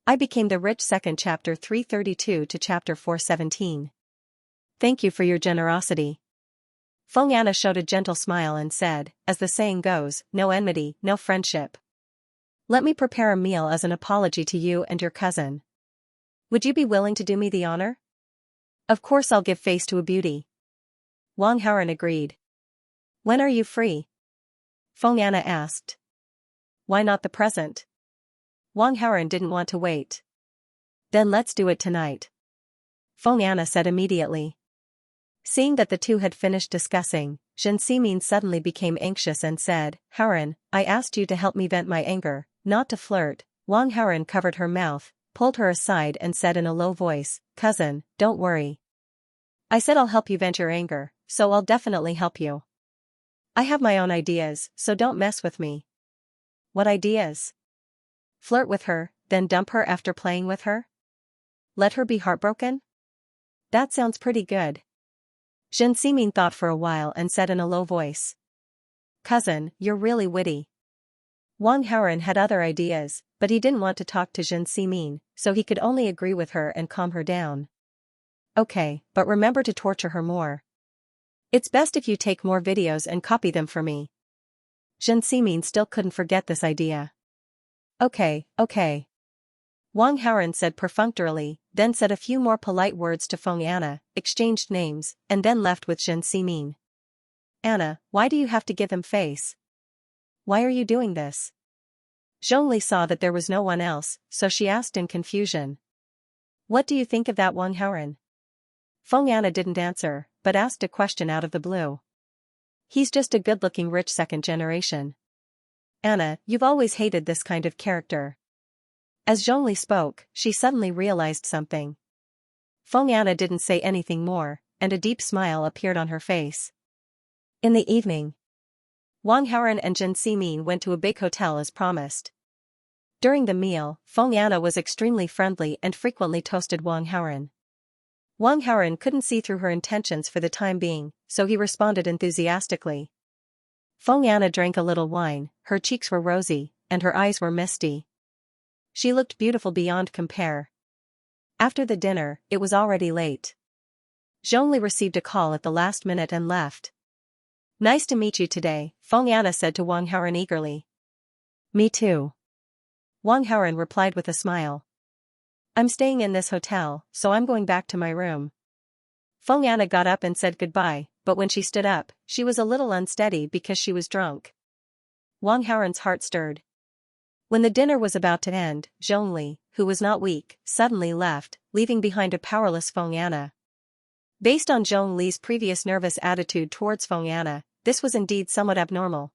I became the rich second chapter 332 to chapter 417. Thank you for your generosity. Feng Anna showed a gentle smile and said, as the saying goes, no enmity, no friendship. Let me prepare a meal as an apology to you and your cousin. Would you be willing to do me the honor? Of course I'll give face to a beauty. Wang Haoran agreed. When are you free? Feng Anna asked. Why not the present? Wang Haoran didn't want to wait. Then let's do it tonight. Feng Anna said immediately. Seeing that the two had finished discussing, Xianxia suddenly became anxious and said, Haoran, I asked you to help me vent my anger, not to flirt. Wang Haoran covered her mouth, pulled her aside and said in a low voice, Cousin, don't worry. I said I'll help you vent your anger, so I'll definitely help you. I have my own ideas, so don't mess with me. What ideas? Flirt with her, then dump her after playing with her? Let her be heartbroken? That sounds pretty good. Xianxia thought for a while and said in a low voice. Cousin, you're really witty. Wang Haoran had other ideas, but he didn't want to talk to Xianxia, so he could only agree with her and calm her down. Okay, but remember to torture her more. It's best if you take more videos and copy them for me. Xianxia still couldn't forget this idea. Okay. Wang Haoran said perfunctorily, then said a few more polite words to Feng Anna, exchanged names, and then left with Xianxia. Anna, why do you have to give him face? Why are you doing this? Zhongli saw that there was no one else, so she asked in confusion. What do you think of that, Wang Haoran? Feng Anna didn't answer, but asked a question out of the blue. He's just a good-looking rich second generation. Anna, you've always hated this kind of character. As Zhongli spoke, she suddenly realized something. Feng Anna didn't say anything more, and a deep smile appeared on her face. In the evening, Wang Haoran and Xianxia went to a big hotel as promised. During the meal, Feng Anna was extremely friendly and frequently toasted Wang Haoran. Wang Haoran couldn't see through her intentions for the time being, so he responded enthusiastically. Feng Anna drank a little wine, her cheeks were rosy, and her eyes were misty. She looked beautiful beyond compare. After the dinner, it was already late. Zhongli received a call at the last minute and left. Nice to meet you today, Feng Anna said to Wang Haoran eagerly. Me too. Wang Haoran replied with a smile. I'm staying in this hotel, so I'm going back to my room. Feng Anna got up and said goodbye, but when she stood up, she was a little unsteady because she was drunk. Wang Haoran's heart stirred. When the dinner was about to end, Zhongli, who was not weak, suddenly left, leaving behind a powerless Feng Anna. Based on Zhongli's previous nervous attitude towards Feng Anna, this was indeed somewhat abnormal.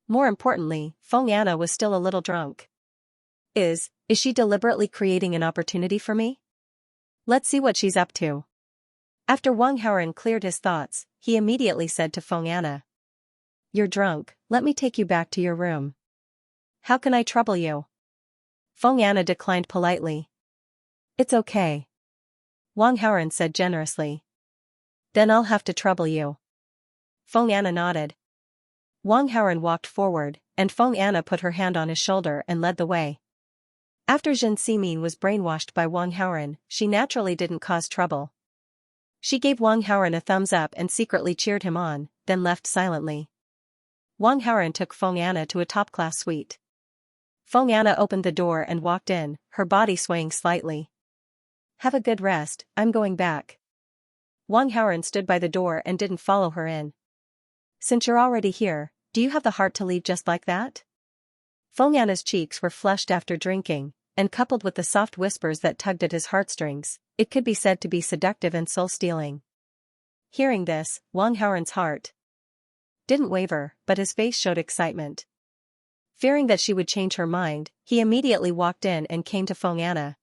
More importantly, Feng Anna was still a little drunk. Is she deliberately creating an opportunity for me? Let's see what she's up to. After Wang Haoran cleared his thoughts, he immediately said to Feng Anna. You're drunk, let me take you back to your room. How can I trouble you? Feng Anna declined politely. It's okay. Wang Haoran said generously. Then I'll have to trouble you. Feng Anna nodded. Wang Haoran walked forward, and Feng Anna put her hand on his shoulder and led the way. After Xianxia was brainwashed by Wang Haoran, she naturally didn't cause trouble. She gave Wang Haoran a thumbs up and secretly cheered him on, then left silently. Wang Haoran took Feng Anna to a top-class suite. Feng Anna opened the door and walked in, her body swaying slightly. Have a good rest, I'm going back. Wang Haoran stood by the door and didn't follow her in. Since you're already here, do you have the heart to leave just like that? Feng Anna's cheeks were flushed after drinking, and coupled with the soft whispers that tugged at his heartstrings, it could be said to be seductive and soul-stealing. Hearing this, Wang Haoran's heart didn't waver, but his face showed excitement. Fearing that she would change her mind, he immediately walked in and came to Feng Anna.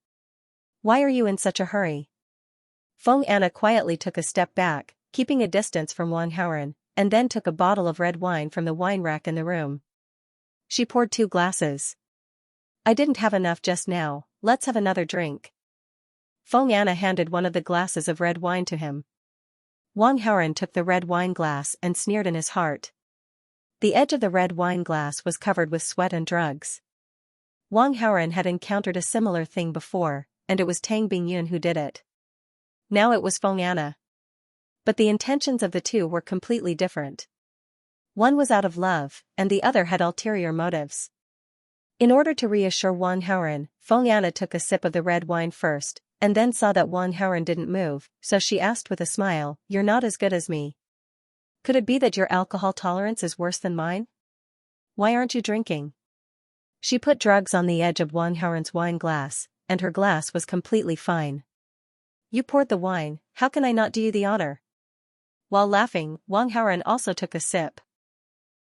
Why are you in such a hurry? Feng Anna quietly took a step back, keeping a distance from Wang Haoran, and then took a bottle of red wine from the wine rack in the room. She poured 2 glasses. I didn't have enough just now, let's have another drink. Feng Anna handed one of the glasses of red wine to him. Wang Haoran took the red wine glass and sneered in his heart. The edge of the red wine glass was covered with sweat and drugs. Wang Haoren had encountered a similar thing before, and it was Tang Bingyun who did it. Now it was Feng Anna. But the intentions of the two were completely different. One was out of love, and the other had ulterior motives. In order to reassure Wang Haoren, Feng Anna took a sip of the red wine first, and then saw that Wang Haoren didn't move, so she asked with a smile, "You're not as good as me. Could it be that your alcohol tolerance is worse than mine? Why aren't you drinking?" She put drugs on the edge of Wang Haoren's wine glass, and her glass was completely fine. "You poured the wine, how can I not do you the honor?" While laughing, Wang Haoren also took a sip.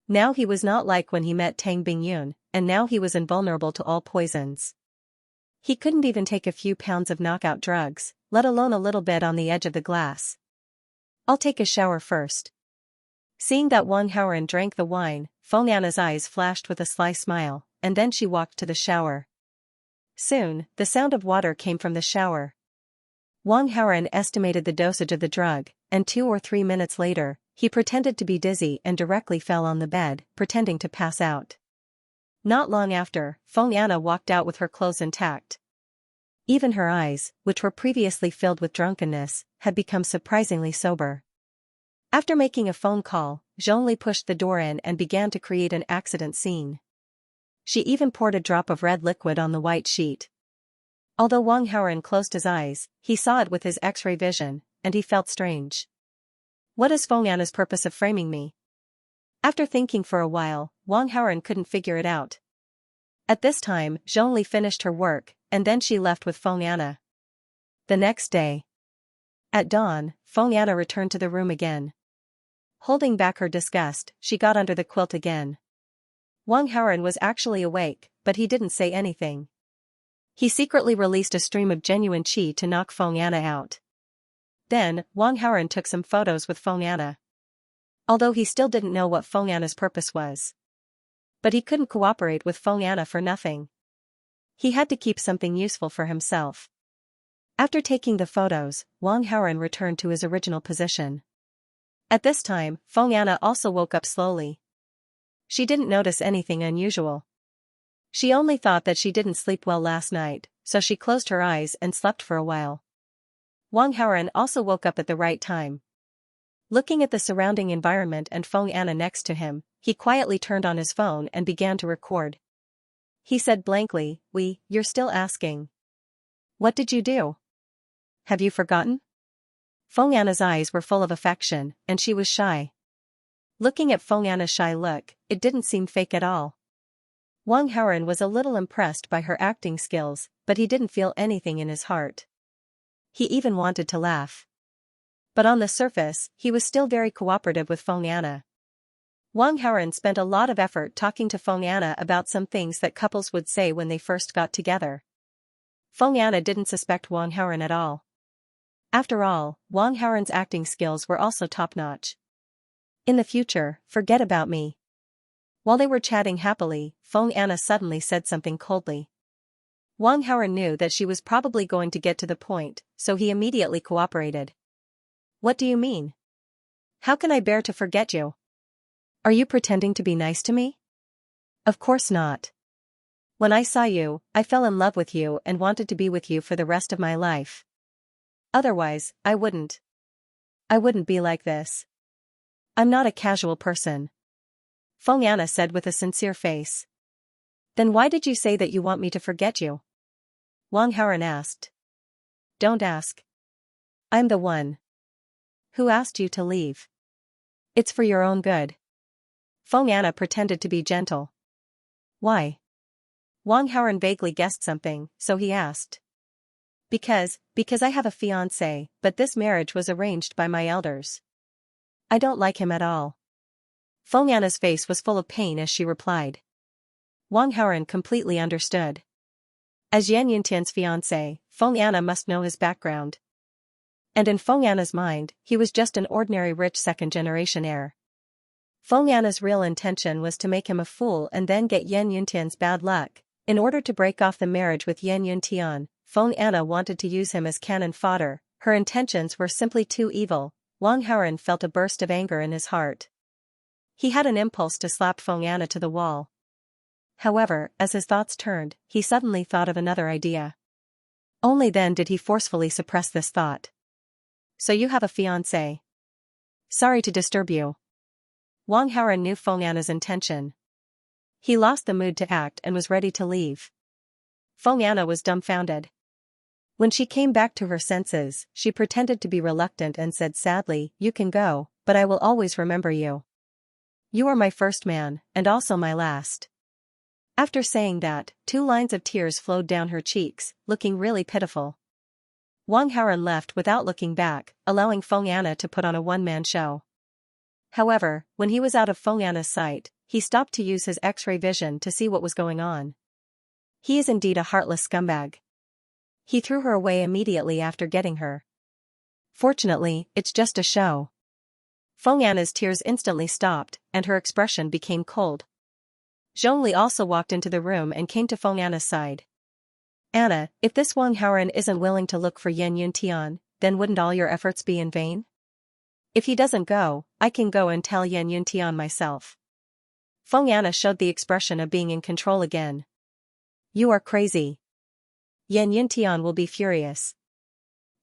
Now he was not like when he met Tang Bingyun, and now he was invulnerable to all poisons. He couldn't even take a few pounds of knockout drugs, let alone a little bit on the edge of the glass. "I'll take a shower first." Seeing that Wang Haoren drank the wine, Feng Anna's eyes flashed with a sly smile, and then she walked to the shower. Soon, the sound of water came from the shower. Wang Haoren estimated the dosage of the drug, and 2 or 3 minutes later, he pretended to be dizzy and directly fell on the bed, pretending to pass out. Not long after, Feng Anna walked out with her clothes intact. Even her eyes, which were previously filled with drunkenness, had become surprisingly sober. After making a phone call, Zhongli pushed the door in and began to create an accident scene. She even poured a drop of red liquid on the white sheet. Although Wang Haoren closed his eyes, he saw it with his X-ray vision, and he felt strange. What is Feng Anna's purpose of framing me? After thinking for a while, Wang Haoren couldn't figure it out. At this time, Zhongli finished her work, and then she left with Feng Anna. The next day. At dawn, Feng Anna returned to the room again. Holding back her disgust, she got under the quilt again. Wang Haoren was actually awake, but he didn't say anything. He secretly released a stream of genuine qi to knock Feng Anna out. Then, Wang Haoren took some photos with Feng Anna. Although he still didn't know what Feng Anna's purpose was. But he couldn't cooperate with Feng Anna for nothing. He had to keep something useful for himself. After taking the photos, Wang Haoren returned to his original position. At this time, Feng Anna also woke up slowly. She didn't notice anything unusual. She only thought that she didn't sleep well last night, so she closed her eyes and slept for a while. Wang Haoren also woke up at the right time. Looking at the surrounding environment and Feng Anna next to him, he quietly turned on his phone and began to record. He said blankly, "You're still asking. What did you do? Have you forgotten?" Feng Anna's eyes were full of affection, and she was shy. Looking at Feng Anna's shy look, it didn't seem fake at all. Wang Haoren was a little impressed by her acting skills, but he didn't feel anything in his heart. He even wanted to laugh. But on the surface, he was still very cooperative with Feng Anna. Wang Haoren spent a lot of effort talking to Feng Anna about some things that couples would say when they first got together. Feng Anna didn't suspect Wang Haoren at all. After all, Wang Haoren's acting skills were also top-notch. "In the future, forget about me." While they were chatting happily, Feng Anna suddenly said something coldly. Wang Haoren knew that she was probably going to get to the point, so he immediately cooperated. "What do you mean? How can I bear to forget you? Are you pretending to be nice to me?" "Of course not. When I saw you, I fell in love with you and wanted to be with you for the rest of my life. Otherwise, I wouldn't be like this. I'm not a casual person," Feng Anna said with a sincere face. "Then why did you say that you want me to forget you?" Wang Haoren asked. "Don't ask. I'm the one. Who asked you to leave? It's for your own good." Feng Anna pretended to be gentle. "Why?" Wang Haoren vaguely guessed something, so he asked. Because I have a fiancé, but this marriage was arranged by my elders. I don't like him at all." Feng Anna's face was full of pain as she replied. Wang Haoren completely understood. As Yan Yuntian's fiancé, Feng Anna must know his background. And in Feng Anna's mind, he was just an ordinary rich second-generation heir. Feng Anna's real intention was to make him a fool and then get Yan Yuntian's bad luck. In order to break off the marriage with Yan Yuntian, Feng Anna wanted to use him as cannon fodder. Her intentions were simply too evil. Wang Haoren felt a burst of anger in his heart. He had an impulse to slap Feng Anna to the wall. However, as his thoughts turned, he suddenly thought of another idea. Only then did he forcefully suppress this thought. So you have a fiancé. Sorry to disturb you. Wang Haoren knew Feng Anna's intention. He lost the mood to act and was ready to leave. Feng Anna was dumbfounded. When she came back to her senses, she pretended to be reluctant and said sadly, "You can go, but I will always remember you. You are my first man, and also my last." After saying that, 2 lines of tears flowed down her cheeks, looking really pitiful. Wang Haoren left without looking back, allowing Feng Anna to put on a one-man show. However, when he was out of Feng Anna's sight, he stopped to use his X-ray vision to see what was going on. He is indeed a heartless scumbag. He threw her away immediately after getting her. Fortunately, it's just a show. Feng Anna's tears instantly stopped, and her expression became cold. Zhongli also walked into the room and came to Feng Anna's side. "Anna, if this Wang Haoren isn't willing to look for Yan Yuntian, then wouldn't all your efforts be in vain? If he doesn't go, I can go and tell Yan Yuntian myself." Feng Anna showed the expression of being in control again. "You are crazy. Yan Yuntian will be furious.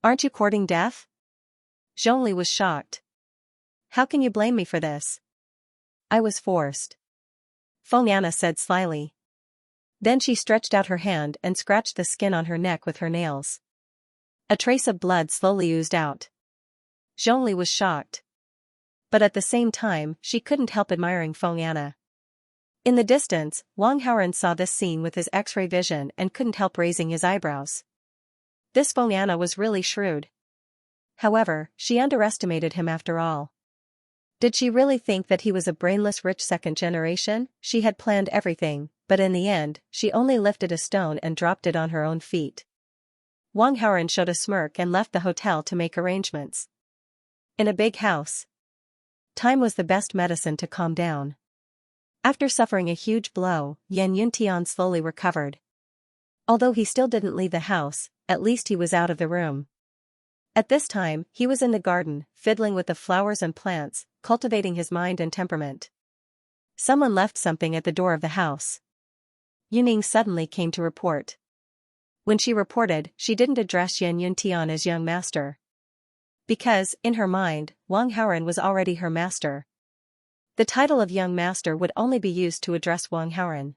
Aren't you courting death?" Zhongli was shocked. "How can you blame me for this?" "I was forced," Feng Anna said slyly. Then she stretched out her hand and scratched the skin on her neck with her nails. A trace of blood slowly oozed out. Zhongli was shocked. But at the same time, she couldn't help admiring Feng Anna. In the distance, Wang Haoren saw this scene with his X-ray vision and couldn't help raising his eyebrows. This Feng Anna was really shrewd. However, she underestimated him after all. Did she really think that he was a brainless rich second generation? She had planned everything, but in the end, she only lifted a stone and dropped it on her own feet. Wang Haoren showed a smirk and left the hotel to make arrangements. In a big house. Time was the best medicine to calm down. After suffering a huge blow, Yan Yuntian slowly recovered. Although he still didn't leave the house, at least he was out of the room. At this time, he was in the garden, fiddling with the flowers and plants, cultivating his mind and temperament. Someone left something at the door of the house. Yuning suddenly came to report. When she reported, she didn't address Yan Yuntian as young master. Because, in her mind, Wang Haoren was already her master. The title of young master would only be used to address Wang Haoren.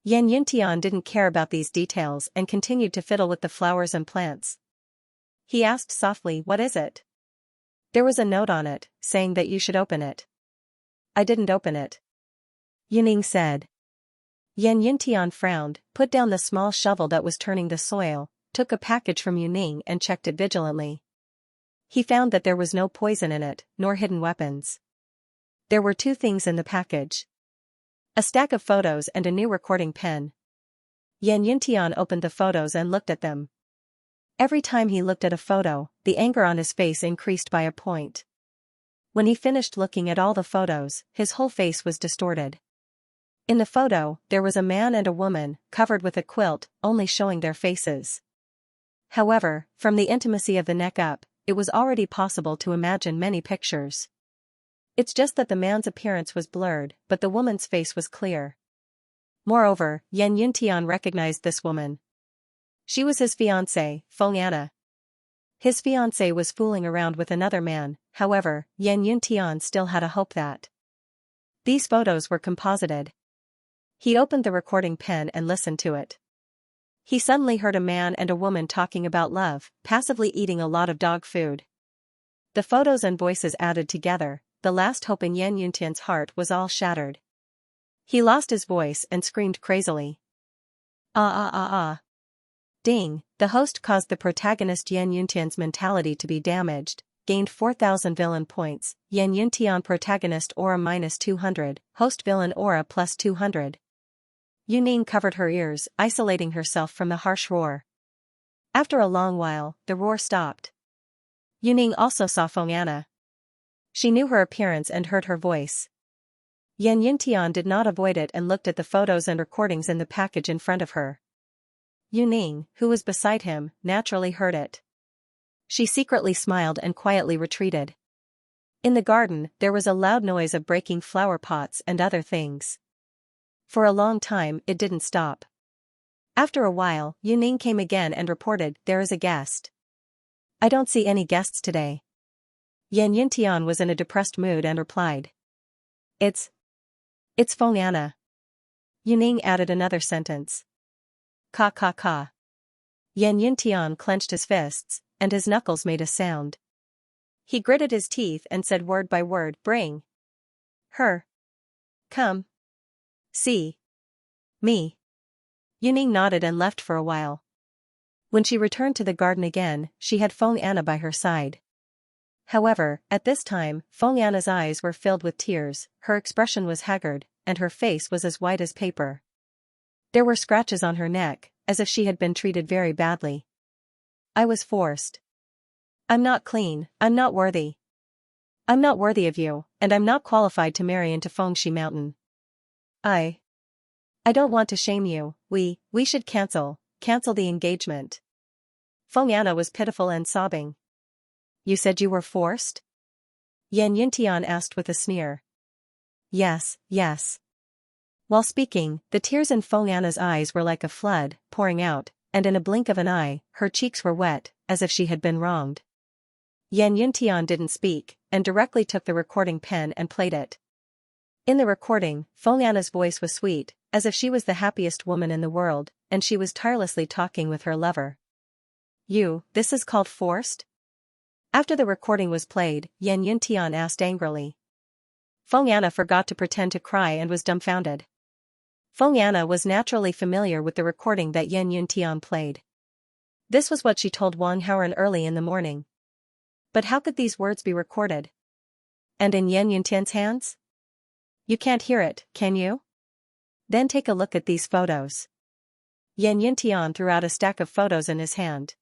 Yan Yuntian didn't care about these details and continued to fiddle with the flowers and plants. He asked softly, "What is it?" "There was a note on it, saying that you should open it." "I didn't open it," Yuning said. Yan Yuntian frowned, put down the small shovel that was turning the soil, took a package from Yuning and checked it vigilantly. He found that there was no poison in it, nor hidden weapons. There were 2 things in the package. A stack of photos and a new recording pen. Yan Yuntian opened the photos and looked at them. Every time he looked at a photo, the anger on his face increased by a point. When he finished looking at all the photos, his whole face was distorted. In the photo, there was a man and a woman, covered with a quilt, only showing their faces. However, from the intimacy of the neck up, it was already possible to imagine many pictures. It's just that the man's appearance was blurred, but the woman's face was clear. Moreover, Yan Yuntian recognized this woman. She was his fiancée, Feng Anna. His fiancée was fooling around with another man, however, Yan Yuntian still had a hope that these photos were composited. He opened the recording pen and listened to it. He suddenly heard a man and a woman talking about love, passively eating a lot of dog food. The photos and voices added together, the last hope in Yan Yuntian's heart was all shattered. He lost his voice and screamed crazily. "Ah ah ah ah." Ding, the host caused the protagonist Yan Yuntian's mentality to be damaged, gained 4,000 villain points, Yan Yuntian protagonist aura -200, host villain aura +200. Yuning covered her ears, isolating herself from the harsh roar. After a long while, the roar stopped. Yuning also saw Feng Anna. She knew her appearance and heard her voice. Yan Yuntian did not avoid it and looked at the photos and recordings in the package in front of her. Yuning, who was beside him, naturally heard it. She secretly smiled and quietly retreated. In the garden, there was a loud noise of breaking flower pots and other things. For a long time it didn't stop. After a while, Yuning came again and reported, "There is a guest." "I don't see any guests today." Yan Yuntian was in a depressed mood and replied. It's Feng Anna." Yuning added another sentence. "Ka ka ka." Yan Yuntian clenched his fists, and his knuckles made a sound. He gritted his teeth and said word by word, "Bring her. Come. See. Me." Yuning nodded and left for a while. When she returned to the garden again, she had Feng Anna by her side. However, at this time, Feng Anna's eyes were filled with tears, her expression was haggard, and her face was as white as paper. There were scratches on her neck, as if she had been treated very badly. "I was forced. I'm not clean, I'm not worthy. I'm not worthy of you, and I'm not qualified to marry into Fengxi Mountain. I don't want to shame you, we should cancel the engagement." Feng Anna was pitiful and sobbing. "You said you were forced?" Yan Yuntian asked with a sneer. Yes. While speaking, the tears in Feng Anna's eyes were like a flood, pouring out, and in a blink of an eye, her cheeks were wet, as if she had been wronged. Yan Yuntian didn't speak, and directly took the recording pen and played it. In the recording, Feng Anna's voice was sweet, as if she was the happiest woman in the world, and she was tirelessly talking with her lover. This is called forced?" After the recording was played, Yan Yuntian asked angrily. Feng Anna forgot to pretend to cry and was dumbfounded. Feng Anna was naturally familiar with the recording that Yan Yuntian played. This was what she told Wang Haoren early in the morning. But how could these words be recorded? And in Yan Yuntian's hands? "You can't hear it, can you? Then take a look at these photos." Yan Yuntian threw out a stack of photos in his hand.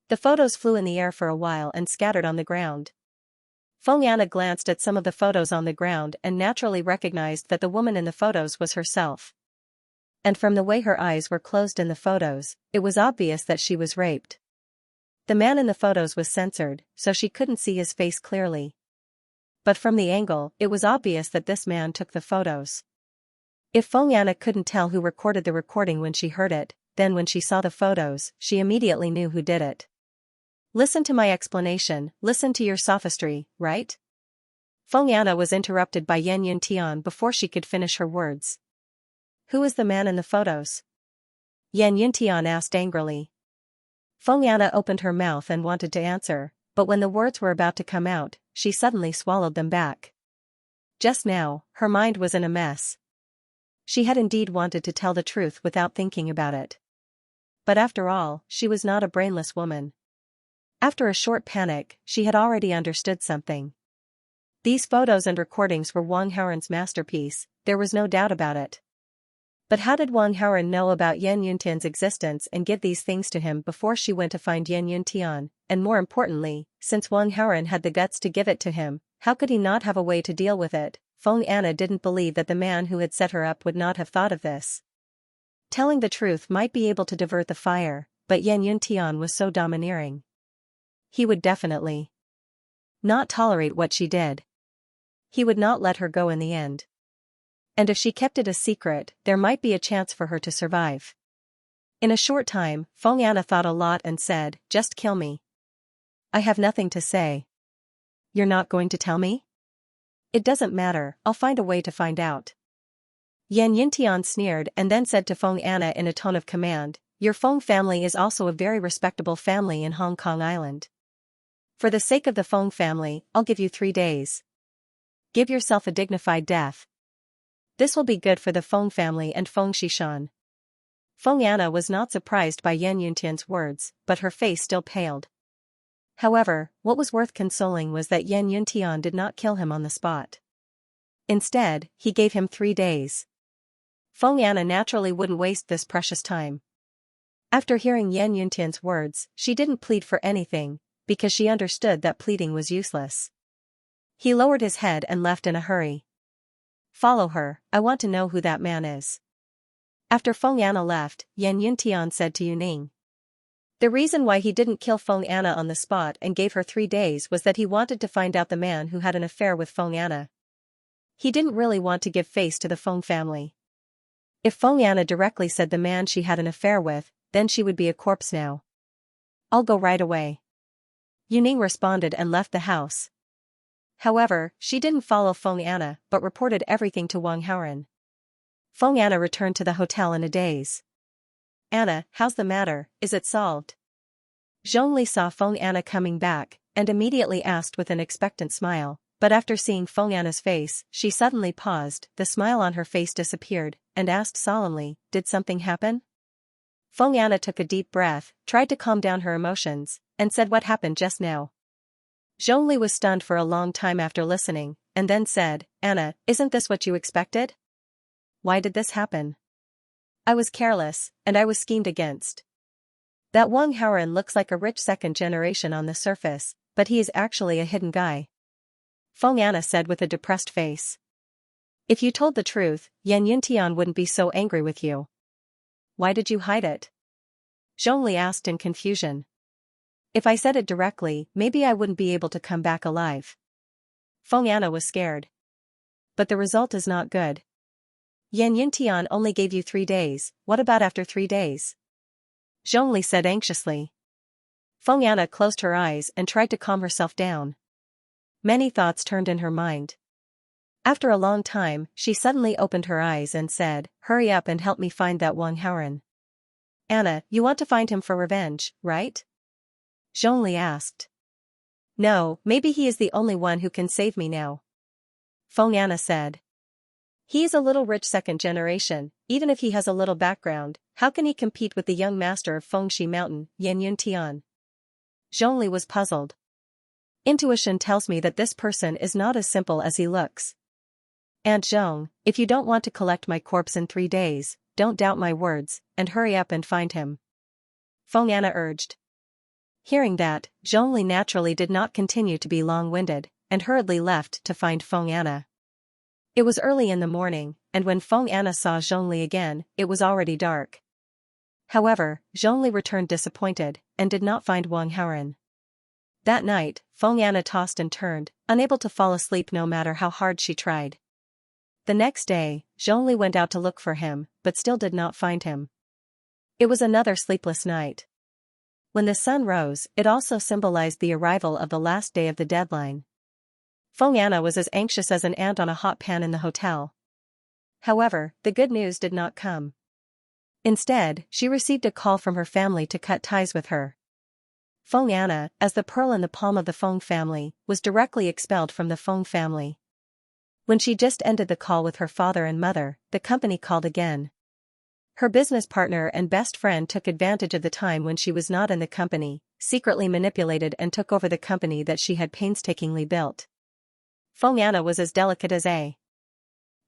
The photos flew in the air for a while and scattered on the ground. Feng Anna glanced at some of the photos on the ground and naturally recognized that the woman in the photos was herself. And from the way her eyes were closed in the photos, it was obvious that she was raped. The man in the photos was censored, so she couldn't see his face clearly. But from the angle, it was obvious that this man took the photos. If Feng Anna couldn't tell who recorded the recording when she heard it, then when she saw the photos, she immediately knew who did it. "Listen to my explanation, listen to your sophistry, right?" Feng Anna was interrupted by Yan Yuntian before she could finish her words. "Who is the man in the photos?" Yan Yuntian asked angrily. Feng Anna opened her mouth and wanted to answer, but when the words were about to come out, she suddenly swallowed them back. Just now, her mind was in a mess. She had indeed wanted to tell the truth without thinking about it. But after all, she was not a brainless woman. After a short panic, she had already understood something. These photos and recordings were Wang Haoren's masterpiece, there was no doubt about it. But how did Wang Haoren know about Yan Yuntian's existence and give these things to him before she went to find Yan Yuntian, and more importantly, since Wang Haoren had the guts to give it to him, how could he not have a way to deal with it? Feng Anna didn't believe that the man who had set her up would not have thought of this. Telling the truth might be able to divert the fire, but Yan Yuntian was so domineering. He would definitely not tolerate what she did. He would not let her go in the end. And if she kept it a secret, there might be a chance for her to survive. In a short time, Feng Anna thought a lot and said, "Just kill me. I have nothing to say." "You're not going to tell me?" "It doesn't matter, I'll find a way to find out." Yan Yuntian sneered and then said to Feng Anna in a tone of command, "Your Feng family is also a very respectable family in Hong Kong Island. For the sake of the Feng family, I'll give you 3 days. Give yourself a dignified death. This will be good for the Feng family and Feng Xishan." Feng Anna was not surprised by Yan Yuntian's words, but her face still paled. However, what was worth consoling was that Yan Yuntian did not kill him on the spot. Instead, he gave him 3 days. Feng Anna naturally wouldn't waste this precious time. After hearing Yan Yuntian's words, she didn't plead for anything, because she understood that pleading was useless. He lowered his head and left in a hurry. "Follow her, I want to know who that man is." After Feng Anna left, Yan Yuntian said to Yuning. The reason why he didn't kill Feng Anna on the spot and gave her 3 days was that he wanted to find out the man who had an affair with Feng Anna. He didn't really want to give face to the Feng family. If Feng Yana directly said the man she had an affair with, then she would be a corpse now. I'll go right away. Yuning responded and left the house. However, she didn't follow Feng Yana but reported everything to Wang Haoren. Feng Yana returned to the hotel in a daze. Anna, how's the matter, is it solved? Zhongli saw Feng Yana coming back, and immediately asked with an expectant smile, but after seeing Feng Yana's face, she suddenly paused, the smile on her face disappeared, and asked solemnly, did something happen? Feng Yana took a deep breath, tried to calm down her emotions, and said what happened just now. Zhongli was stunned for a long time after listening, and then said, Anna, isn't this what you expected? Why did this happen? I was careless, and I was schemed against. That Wang Haoren looks like a rich second generation on the surface, but he is actually a hidden guy. Feng Yana said with a depressed face. If you told the truth, Yan Yuntian wouldn't be so angry with you. Why did you hide it? Zhongli asked in confusion. If I said it directly, maybe I wouldn't be able to come back alive. Feng Yana was scared. But the result is not good. Yan Yuntian only gave you 3 days, what about after 3 days? Zhongli said anxiously. Feng Yana closed her eyes and tried to calm herself down. Many thoughts turned in her mind. After a long time, she suddenly opened her eyes and said, hurry up and help me find that Wang Haoren. Anna, you want to find him for revenge, right? Zhongli asked. No, maybe he is the only one who can save me now. Feng Yana said. He is a little rich second generation, even if he has a little background, how can he compete with the young master of Fengshi Mountain, Yan Yuntian? Zhongli was puzzled. Intuition tells me that this person is not as simple as he looks. Aunt Zhong, if you don't want to collect my corpse in 3 days, don't doubt my words, and hurry up and find him. Feng Yana urged. Hearing that, Zhongli naturally did not continue to be long-winded, and hurriedly left to find Feng Yana. It was early in the morning, and when Feng Yana saw Zhongli again, it was already dark. However, Zhongli returned disappointed, and did not find Wang Haoren. That night, Feng Yana tossed and turned, unable to fall asleep no matter how hard she tried. The next day, Zhongli went out to look for him, but still did not find him. It was another sleepless night. When the sun rose, it also symbolized the arrival of the last day of the deadline. Feng Yana was as anxious as an ant on a hot pan in the hotel. However, the good news did not come. Instead, she received a call from her family to cut ties with her. Feng Yana, as the pearl in the palm of the Feng family, was directly expelled from the Feng family. When she just ended the call with her father and mother, the company called again. Her business partner and best friend took advantage of the time when she was not in the company, secretly manipulated and took over the company that she had painstakingly built. Feng Yana was as delicate as a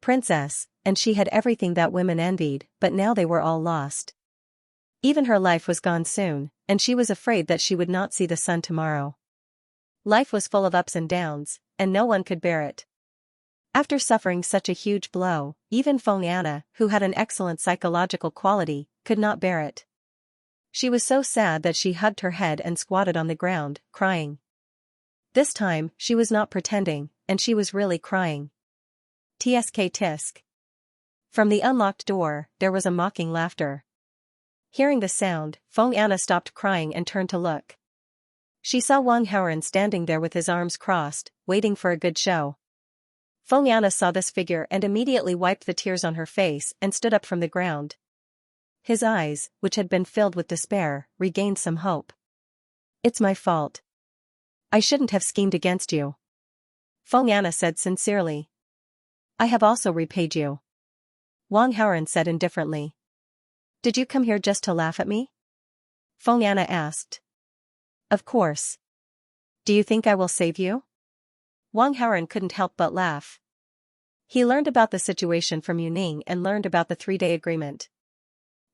princess, and she had everything that women envied, but now they were all lost. Even her life was gone soon, and she was afraid that she would not see the sun tomorrow. Life was full of ups and downs, and no one could bear it. After suffering such a huge blow, even Feng Yana, who had an excellent psychological quality, could not bear it. She was so sad that she hugged her head and squatted on the ground, crying. This time, she was not pretending, and she was really crying. Tsk tisk. From the unlocked door, there was a mocking laughter. Hearing the sound, Feng Yana stopped crying and turned to look. She saw Wang Haoren standing there with his arms crossed, waiting for a good show. Feng Yana saw this figure and immediately wiped the tears on her face and stood up from the ground. His eyes, which had been filled with despair, regained some hope. It's my fault. I shouldn't have schemed against you. Feng Yana said sincerely. I have also repaid you. Wang Haoren said indifferently. Did you come here just to laugh at me? Feng Yana asked. Of course. Do you think I will save you? Wang Haoren couldn't help but laugh. He learned about the situation from Yuning and learned about the 3-day agreement.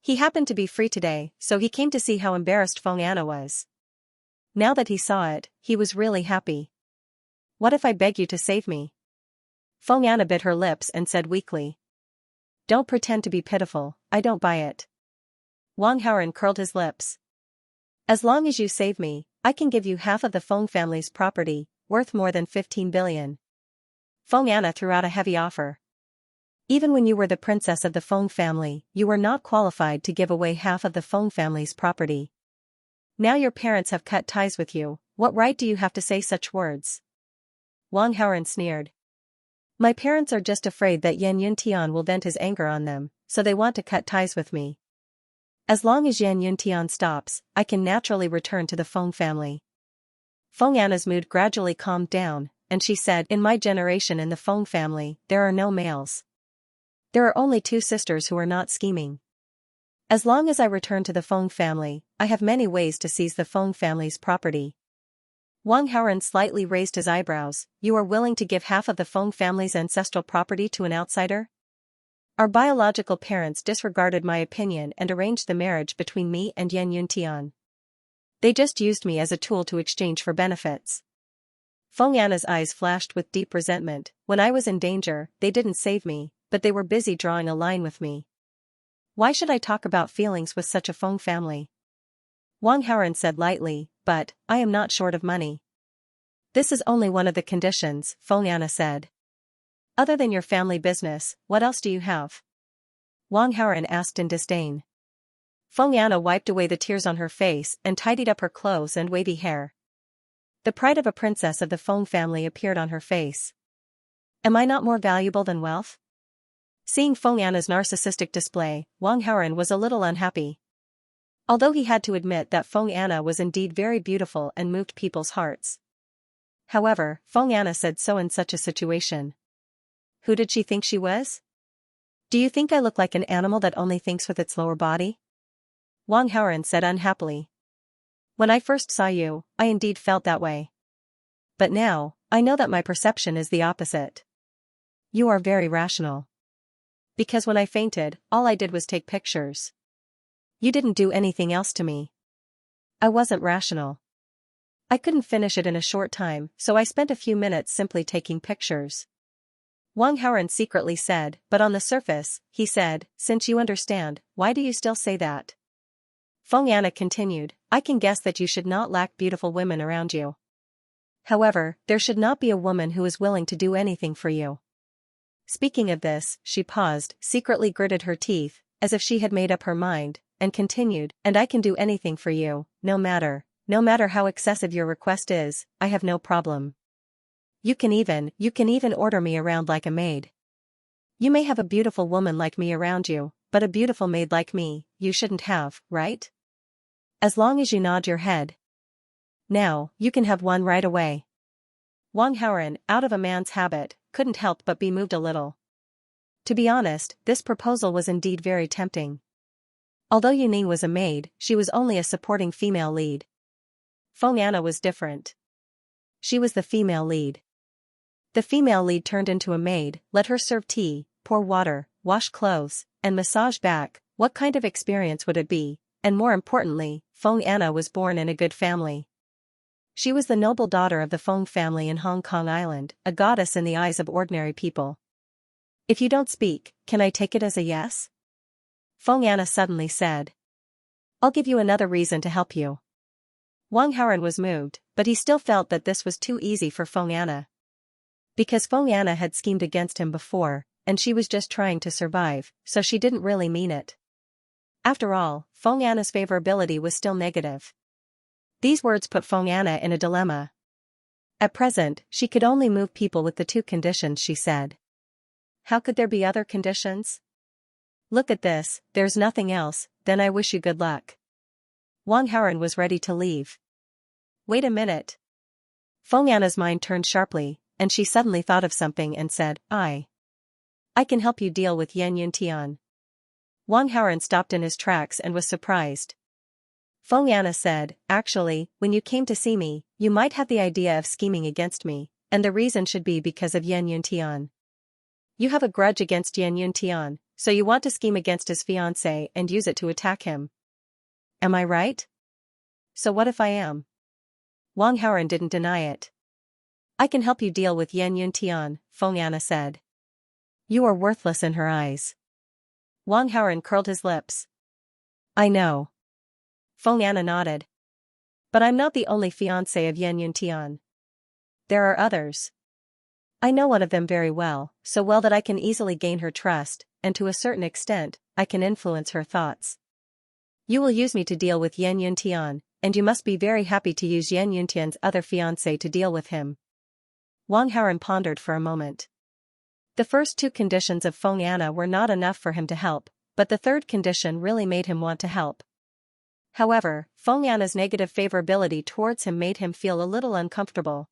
He happened to be free today, so he came to see how embarrassed Feng Yana was. Now that he saw it, he was really happy. What if I beg you to save me? Feng Yana bit her lips and said weakly. Don't pretend to be pitiful, I don't buy it. Wang Haoren curled his lips. As long as you save me, I can give you half of the Feng family's property, worth more than 15 billion. Feng Yana threw out a heavy offer. Even when you were the princess of the Feng family, you were not qualified to give away half of the Feng family's property. Now your parents have cut ties with you, what right do you have to say such words? Wang Haoren sneered. My parents are just afraid that Yan Yuntian will vent his anger on them, so they want to cut ties with me. As long as Yan Yuntian stops, I can naturally return to the Feng family. Feng Anna's mood gradually calmed down, and she said, in my generation in the Feng family, there are no males. There are only 2 sisters who are not scheming. As long as I return to the Feng family, I have many ways to seize the Feng family's property. Wang Haoren slightly raised his eyebrows. You are willing to give half of the Feng family's ancestral property to an outsider? Our biological parents disregarded my opinion and arranged the marriage between me and Yan Yuntian. They just used me as a tool to exchange for benefits. Feng Anna's eyes flashed with deep resentment. When I was in danger, they didn't save me, but they were busy drawing a line with me. Why should I talk about feelings with such a Feng family? Wang Haoren said lightly, but, I am not short of money. This is only one of the conditions, Feng Anna said. Other than your family business, what else do you have? Wang Haoren asked in disdain. Feng Anna wiped away the tears on her face and tidied up her clothes and wavy hair. The pride of a princess of the Feng family appeared on her face. Am I not more valuable than wealth? Seeing Feng Anna's narcissistic display, Wang Haoren was a little unhappy. Although he had to admit that Feng Anna was indeed very beautiful and moved people's hearts. However, Feng Anna said so in such a situation. Who did she think she was? Do you think I look like an animal that only thinks with its lower body? Wang Haoren said unhappily. When I first saw you, I indeed felt that way. But now, I know that my perception is the opposite. You are very rational. Because when I fainted, all I did was take pictures. You didn't do anything else to me. I wasn't rational. I couldn't finish it in a short time, so I spent a few minutes simply taking pictures. Wang Haoren secretly said, but on the surface, he said, since you understand, why do you still say that? Feng Anna continued, I can guess that you should not lack beautiful women around you. However, there should not be a woman who is willing to do anything for you. Speaking of this, she paused, secretly gritted her teeth, as if she had made up her mind, and continued, and I can do anything for you, no matter how excessive your request is, I have no problem. You can even order me around like a maid. You may have a beautiful woman like me around you, but a beautiful maid like me, you shouldn't have, right? As long as you nod your head. Now, you can have one right away. Wang Haoren, out of a man's habit, couldn't help but be moved a little. To be honest, this proposal was indeed very tempting. Although Yuning was a maid, she was only a supporting female lead. Feng Anna was different. She was the female lead. The female lead turned into a maid, let her serve tea, pour water, wash clothes, and massage back. What kind of experience would it be? And more importantly, Feng Anna was born in a good family. She was the noble daughter of the Feng family in Hong Kong Island, a goddess in the eyes of ordinary people. If you don't speak, can I take it as a yes? Feng Anna suddenly said. I'll give you another reason to help you. Wang Haoren was moved, but he still felt that this was too easy for Feng Anna. Because Feng Anna had schemed against him before, and she was just trying to survive, so she didn't really mean it. After all, Feng Anna's favorability was still negative. These words put Feng Anna in a dilemma. At present, she could only move people with the 2 conditions she said. How could there be other conditions? Look at this, there's nothing else, then I wish you good luck. Wang Haoren was ready to leave. Wait a minute. Feng Anna's mind turned sharply, and she suddenly thought of something and said, I can help you deal with Yan Yuntian. Wang Haoren stopped in his tracks and was surprised. Feng Anna said, actually, when you came to see me, you might have the idea of scheming against me, and the reason should be because of Yan Yuntian. You have a grudge against Yan Yuntian, so you want to scheme against his fiancé and use it to attack him. Am I right? So what if I am? Wang Haoren didn't deny it. I can help you deal with Yan Yuntian, Feng Anna said. You are worthless in her eyes. Wang Haoren curled his lips. I know. Feng Anna nodded. But I'm not the only fiancé of Yan Yuntian. There are others. I know one of them very well, so well that I can easily gain her trust, and to a certain extent, I can influence her thoughts. You will use me to deal with Yan Yuntian, and you must be very happy to use Yan Yuntian's other fiancé to deal with him. Wang Haoren pondered for a moment. The first two conditions of Feng Anna were not enough for him to help, but the third condition really made him want to help. However, Feng Anna's negative favorability towards him made him feel a little uncomfortable.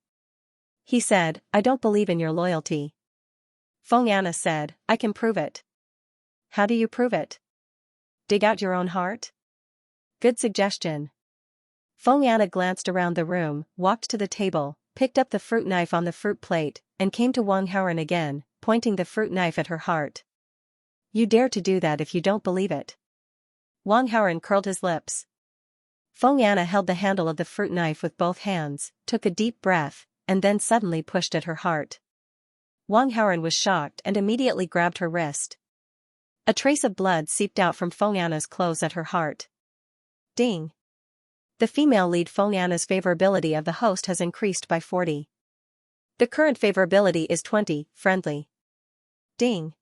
He said, I don't believe in your loyalty. Feng Anna said, I can prove it. How do you prove it? Dig out your own heart? Good suggestion. Feng Anna glanced around the room, walked to the table, picked up the fruit knife on the fruit plate, and came to Wang Haoren again, pointing the fruit knife at her heart. You dare to do that if you don't believe it. Wang Haoren curled his lips. Feng Anna held the handle of the fruit knife with both hands, took a deep breath, and then suddenly pushed at her heart. Wang Haoren was shocked and immediately grabbed her wrist. A trace of blood seeped out from Feng Anna's clothes at her heart. Ding! The female lead Feng Anna's favorability of the host has increased by 40. The current favorability is 20, friendly. Ding!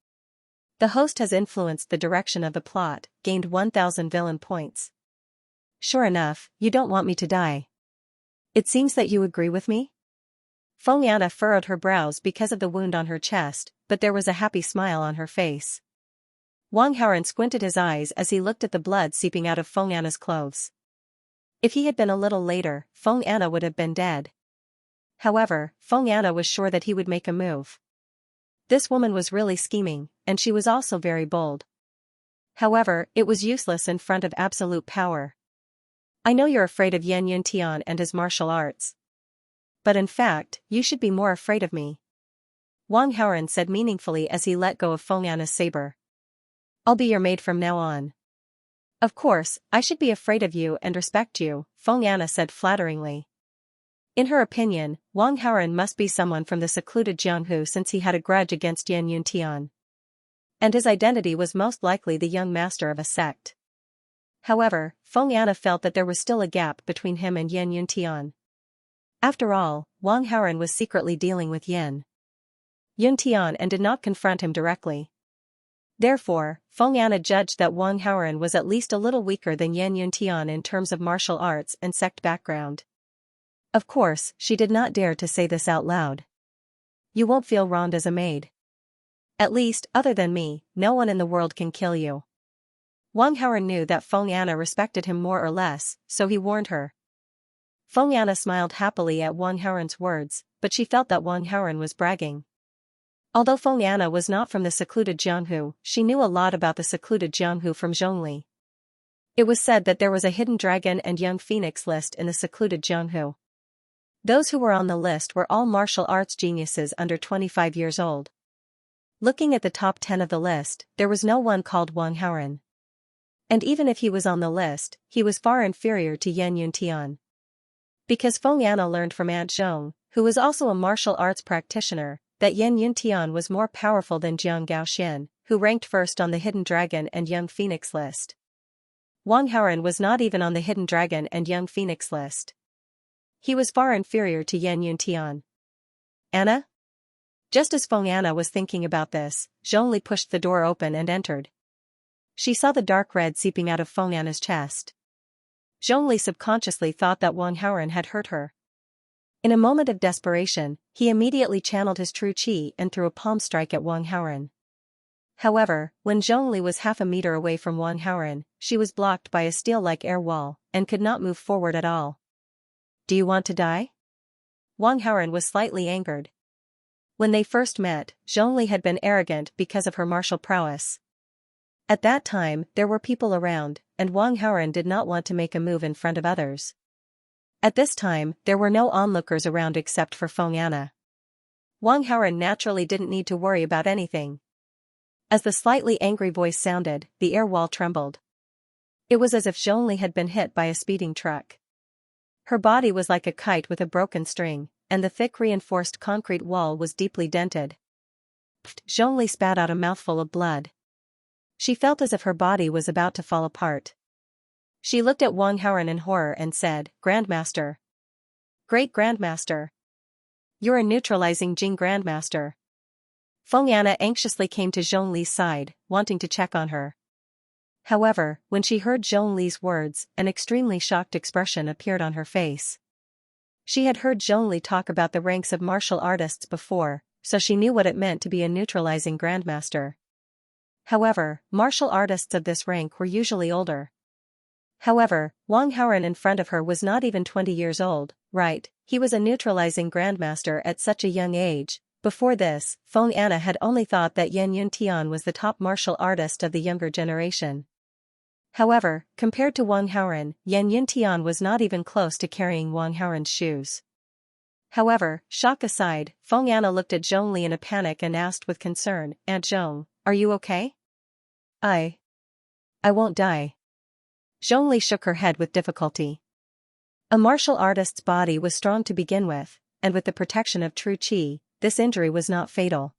The host has influenced the direction of the plot, gained 1,000 villain points. Sure enough, you don't want me to die. It seems that you agree with me? Feng Anna furrowed her brows because of the wound on her chest, but there was a happy smile on her face. Wang Haoren squinted his eyes as he looked at the blood seeping out of Feng Anna's clothes. If he had been a little later, Feng Anna would have been dead. However, Feng Anna was sure that he would make a move. This woman was really scheming, and she was also very bold. However, it was useless in front of absolute power. I know you're afraid of Yan Yuntian and his martial arts. But in fact, you should be more afraid of me. Wang Haoren said meaningfully as he let go of Feng Anna's saber. I'll be your maid from now on. Of course, I should be afraid of you and respect you, Feng Anna said flatteringly. In her opinion, Wang Haoren must be someone from the secluded Jianghu since he had a grudge against Yan Yuntian. And his identity was most likely the young master of a sect. However, Feng Anna felt that there was still a gap between him and Yan Yuntian. After all, Wang Haoren was secretly dealing with Yan Yuntian and did not confront him directly. Therefore, Feng Anna judged that Wang Haoren was at least a little weaker than Yan Yuntian in terms of martial arts and sect background. Of course, she did not dare to say this out loud. You won't feel wronged as a maid. At least, other than me, no one in the world can kill you. Wang Haoren knew that Feng Anna respected him more or less, so he warned her. Feng Anna smiled happily at Wang Haoren's words, but she felt that Wang Haoren was bragging. Although Feng Anna was not from the secluded Jianghu, she knew a lot about the secluded Jianghu from Zhongli. It was said that there was a hidden dragon and young phoenix list in the secluded Jianghu. Those who were on the list were all martial arts geniuses under 25 years old. Looking at the top 10 of the list, there was no one called Wang Haoren. And even if he was on the list, he was far inferior to Yan Yuntian. Because Feng Anna learned from Aunt Zhong, who was also a martial arts practitioner, that Yan Yuntian was more powerful than Jiang Gaoxian, who ranked first on the Hidden Dragon and Young Phoenix list. Wang Haoren was not even on the Hidden Dragon and Young Phoenix list. He was far inferior to Yan Yuntian. Anna? Just as Feng Anna was thinking about this, Zhongli pushed the door open and entered. She saw the dark red seeping out of Feng Anna's chest. Zhongli subconsciously thought that Wang Haoren had hurt her. In a moment of desperation, he immediately channeled his true qi and threw a palm strike at Wang Haoren. However, when Zhongli was half a meter away from Wang Haoren, she was blocked by a steel-like air wall, and could not move forward at all. Do you want to die? Wang Haoren was slightly angered. When they first met, Zhongli had been arrogant because of her martial prowess. At that time, there were people around, and Wang Haoren did not want to make a move in front of others. At this time, there were no onlookers around except for Feng Anna. Wang Haoren naturally didn't need to worry about anything. As the slightly angry voice sounded, the air wall trembled. It was as if Zhongli had been hit by a speeding truck. Her body was like a kite with a broken string, and the thick reinforced concrete wall was deeply dented. Zhongli spat out a mouthful of blood. She felt as if her body was about to fall apart. She looked at Wang Haoren in horror and said, Grandmaster. Great Grandmaster. You're a neutralizing Jing Grandmaster. Feng Anna anxiously came to Zhongli's side, wanting to check on her. However, when she heard Zhongli's words, an extremely shocked expression appeared on her face. She had heard Zhongli talk about the ranks of martial artists before, so she knew what it meant to be a neutralizing grandmaster. However, martial artists of this rank were usually older. However, Wang Haoren in front of her was not even 20 years old, right? He was a neutralizing grandmaster at such a young age. Before this, Feng Anna had only thought that Yan Yuntian was the top martial artist of the younger generation. However, compared to Wang Haoren, Yan Yuntian was not even close to carrying Wang Haoren's shoes. However, shock aside, Feng Anna looked at Zhongli in a panic and asked with concern, "Aunt Zhong, are you okay?" I won't die." Zhongli shook her head with difficulty. A martial artist's body was strong to begin with, and with the protection of true qi, this injury was not fatal.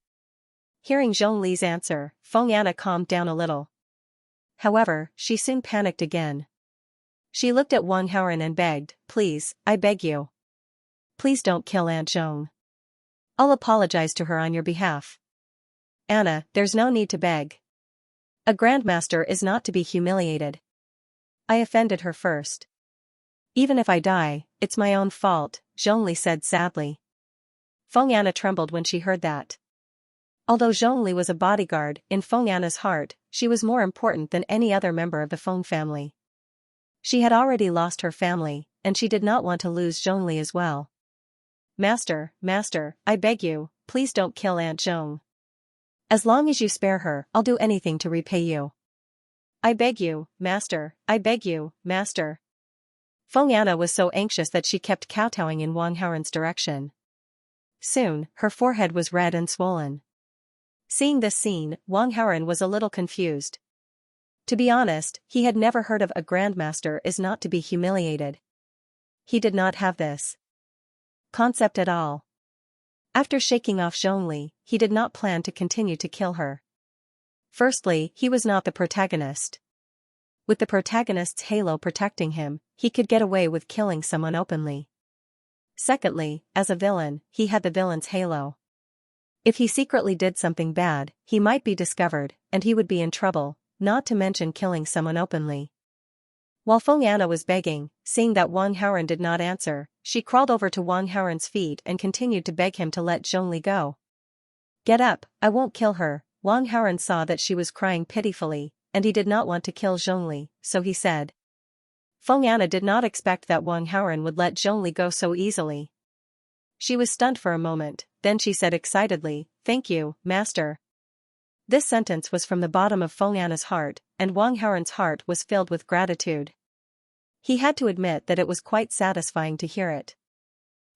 Hearing Zhongli's answer, Feng Anna calmed down a little. However, she soon panicked again. She looked at Wang Haoren and begged, "Please, I beg you. Please don't kill Aunt Zhong. I'll apologize to her on your behalf." "Anna, there's no need to beg. A grandmaster is not to be humiliated. I offended her first. Even if I die, it's my own fault," Zhongli said sadly. Feng Anna trembled when she heard that. Although Zhongli was a bodyguard, in Feng Anna's heart, she was more important than any other member of the Feng family. She had already lost her family, and she did not want to lose Zhongli as well. Master, I beg you, please don't kill Aunt Zhong. As long as you spare her, I'll do anything to repay you. I beg you, Master, I beg you, Master." Feng Anna was so anxious that she kept kowtowing in Wang Haoren's direction. Soon, her forehead was red and swollen. Seeing this scene, Wang Haoren was a little confused. To be honest, he had never heard of a grandmaster is not to be humiliated. He did not have this concept at all. After shaking off Zhongli, he did not plan to continue to kill her. Firstly, he was not the protagonist. With the protagonist's halo protecting him, he could get away with killing someone openly. Secondly, as a villain, he had the villain's halo. If he secretly did something bad, he might be discovered, and he would be in trouble, not to mention killing someone openly. While Feng Anna was begging, seeing that Wang Haoren did not answer, she crawled over to Wang Haoren's feet and continued to beg him to let Zhongli go. "Get up, I won't kill her." Wang Haoren saw that she was crying pitifully, and he did not want to kill Zhongli, so he said. Feng Anna did not expect that Wang Haoren would let Zhongli go so easily. She was stunned for a moment, then she said excitedly, "Thank you, Master." This sentence was from the bottom of Feng Anna's heart, and Wang Haoren's heart was filled with gratitude. He had to admit that it was quite satisfying to hear it.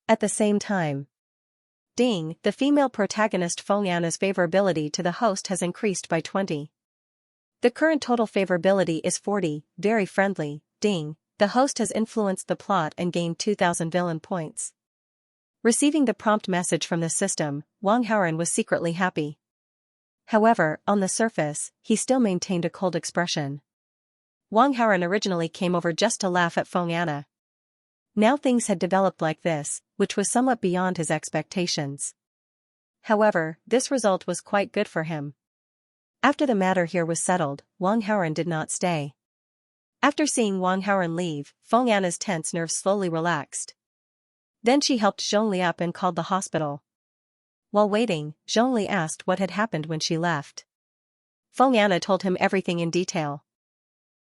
At the same time, ding, the female protagonist Feng Anna's favorability to the host has increased by 20. The current total favorability is 40, very friendly, ding, the host has influenced the plot and gained 2,000 villain points. Receiving the prompt message from the system, Wang Haoren was secretly happy. However, on the surface, he still maintained a cold expression. Wang Haoren originally came over just to laugh at Feng Anna. Now things had developed like this, which was somewhat beyond his expectations. However, this result was quite good for him. After the matter here was settled, Wang Haoren did not stay. After seeing Wang Haoren leave, Feng Anna's tense nerves slowly relaxed. Then she helped Zhongli up and called the hospital. While waiting, Zhongli asked what had happened when she left. Feng Anna told him everything in detail.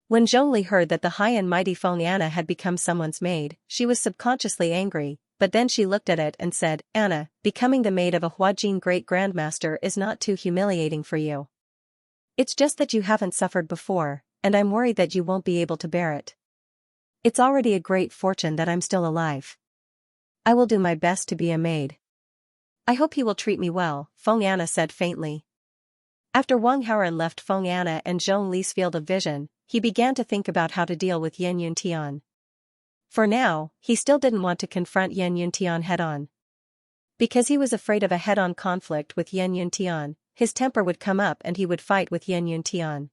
When Zhongli heard that the high and mighty Feng Anna had become someone's maid, she was subconsciously angry, but then she looked at it and said, "Anna, becoming the maid of a Huajin great grandmaster is not too humiliating for you. It's just that you haven't suffered before, and I'm worried that you won't be able to bear it. It's already a great fortune that I'm still alive. I will do my best to be a maid. I hope he will treat me well," Feng Anna said faintly. After Wang Haoren left Feng Anna and Zhongli's field of vision, he began to think about how to deal with Yan Yuntian. For now, he still didn't want to confront Yan Yuntian head-on. Because he was afraid of a head-on conflict with Yan Yuntian, his temper would come up and he would fight with Yan Yuntian.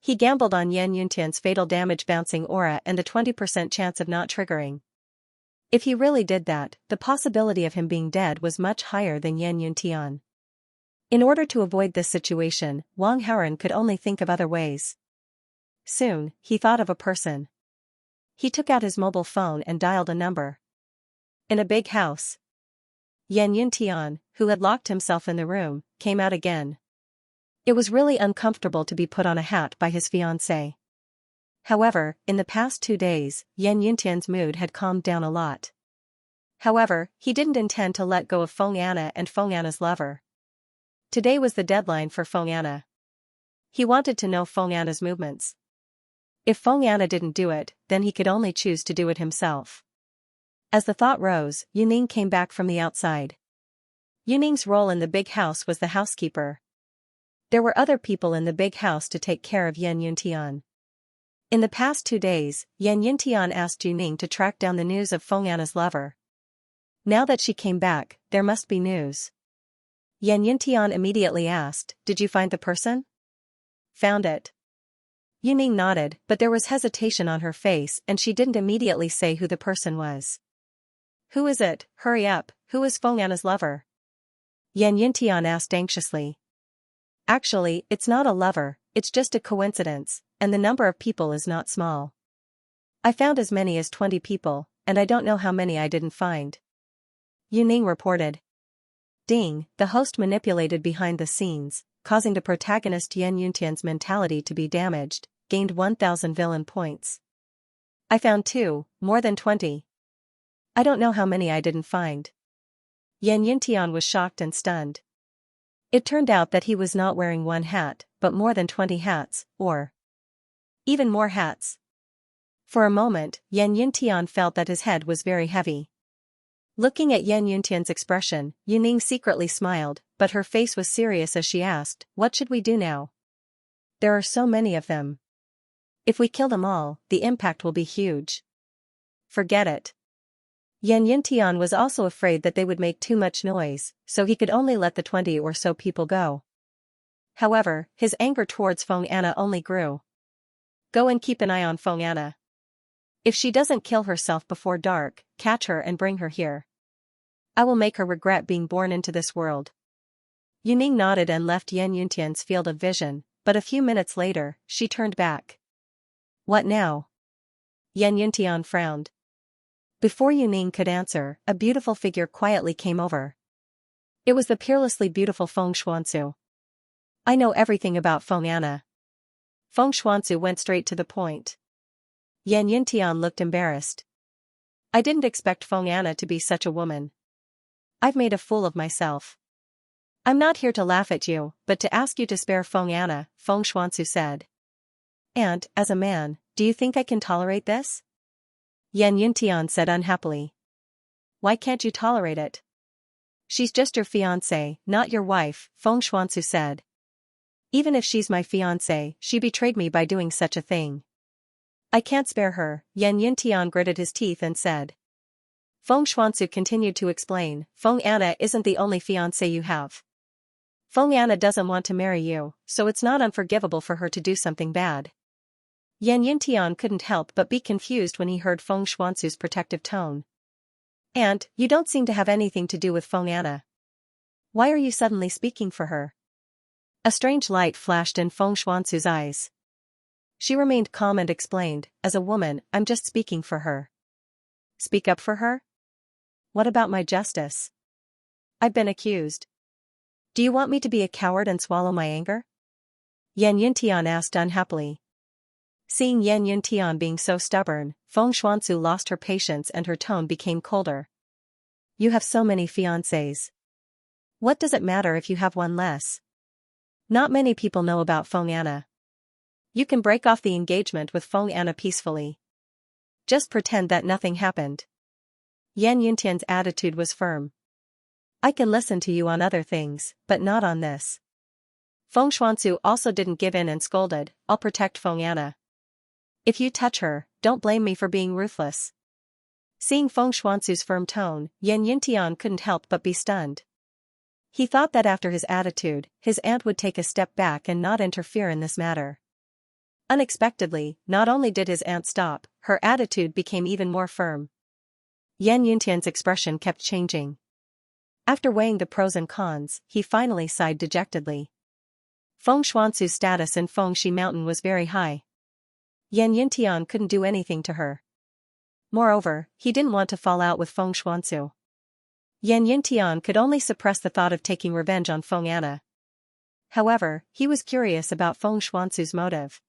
He gambled on Yan Yuntian's fatal damage bouncing aura and the 20% chance of not triggering. If he really did that, the possibility of him being dead was much higher than Yan Yuntian. In order to avoid this situation, Wang Haoren could only think of other ways. Soon, he thought of a person. He took out his mobile phone and dialed a number. In a big house. Yan Yuntian, who had locked himself in the room, came out again. It was really uncomfortable to be put on a hat by his fiancée. However, in the past 2 days, Yan Yuntian's mood had calmed down a lot. However, he didn't intend to let go of Feng Anna and Feng Anna's lover. Today was the deadline for Feng Anna. He wanted to know Feng Anna's movements. If Feng Anna didn't do it, then he could only choose to do it himself. As the thought rose, Yuning came back from the outside. Yuning's role in the big house was the housekeeper. There were other people in the big house to take care of Yan Yuntian. In the past 2 days, Yan Yuntian asked Yuning to track down the news of Feng Anna's lover. Now that she came back, there must be news. Yan Yuntian immediately asked, "Did you find the person?" "Found it." Yuning nodded, but there was hesitation on her face and she didn't immediately say who the person was. "Who is it? Hurry up, who is Feng Anna's lover?" Yan Yuntian asked anxiously. "Actually, it's not a lover, it's just a coincidence, and the number of people is not small. I found as many as 20 people, and I don't know how many I didn't find." Yuning reported. Ding, the host manipulated behind the scenes, causing the protagonist Yan Yuntian's mentality to be damaged, gained 1,000 villain points. "I found 2, more than 20. I don't know how many I didn't find." Yan Yuntian was shocked and stunned. It turned out that he was not wearing one hat, but more than 20 hats, or even more hats. For a moment, Yan Yuntian felt that his head was very heavy. Looking at Yan Yuntian's expression, Yuning secretly smiled, but her face was serious as she asked, "What should we do now? There are so many of them. If we kill them all, the impact will be huge." "Forget it." Yan Yuntian was also afraid that they would make too much noise, so he could only let the 20 or so people go. However, his anger towards Feng Anna only grew. "Go and keep an eye on Feng Anna. If she doesn't kill herself before dark, catch her and bring her here. I will make her regret being born into this world." Yuning nodded and left Yan Yuntian's field of vision, but a few minutes later, she turned back. "What now?" Yan Yuntian frowned. Before Yuning could answer, a beautiful figure quietly came over. It was the peerlessly beautiful Feng Xuanzu. "I know everything about Feng Anna." Feng Xuanzu went straight to the point. Yan Yuntian looked embarrassed. "I didn't expect Feng Anna to be such a woman. I've made a fool of myself." "I'm not here to laugh at you, but to ask you to spare Feng Anna," Feng Xuanzu said. "And, as a man, do you think I can tolerate this?" Yan Yuntian said unhappily. "Why can't you tolerate it?" "She's just your fiancée, not your wife," Feng Xuanzu said. "Even if she's my fiancée, she betrayed me by doing such a thing. I can't spare her," Yan Yuntian gritted his teeth and said. Feng Xuanzu continued to explain, "Feng Anna isn't the only fiancée you have. Feng Anna doesn't want to marry you, so it's not unforgivable for her to do something bad." Yan Yuntian couldn't help but be confused when he heard Feng Xuanzu's protective tone. "And, you don't seem to have anything to do with Feng Anna. Why are you suddenly speaking for her?" A strange light flashed in Feng Xuanzu's eyes. She remained calm and explained, "As a woman, I'm just speaking for her." "Speak up for her? What about my justice? I've been accused. Do you want me to be a coward and swallow my anger?" Yan Yuntian asked unhappily. Seeing Yan Yuntian being so stubborn, Feng Xuanzu lost her patience and her tone became colder. "You have so many fiancés. What does it matter if you have one less? Not many people know about Feng Anna. You can break off the engagement with Feng Anna peacefully. Just pretend that nothing happened." Yan Yuntian's attitude was firm. "I can listen to you on other things, but not on this." Feng Xuanzu also didn't give in and scolded, "I'll protect Feng Anna. If you touch her, don't blame me for being ruthless." Seeing Feng Xuanzu's firm tone, Yan Yuntian couldn't help but be stunned. He thought that after his attitude, his aunt would take a step back and not interfere in this matter. Unexpectedly, not only did his aunt stop, her attitude became even more firm. Yan Yuntian's expression kept changing. After weighing the pros and cons, he finally sighed dejectedly. Feng Xuanzu's status in Fengxi Mountain was very high. Yan Yuntian couldn't do anything to her. Moreover, he didn't want to fall out with Feng Xuanzu. Yan Yuntian could only suppress the thought of taking revenge on Feng Anna. However, he was curious about Feng Xuanzu's motive.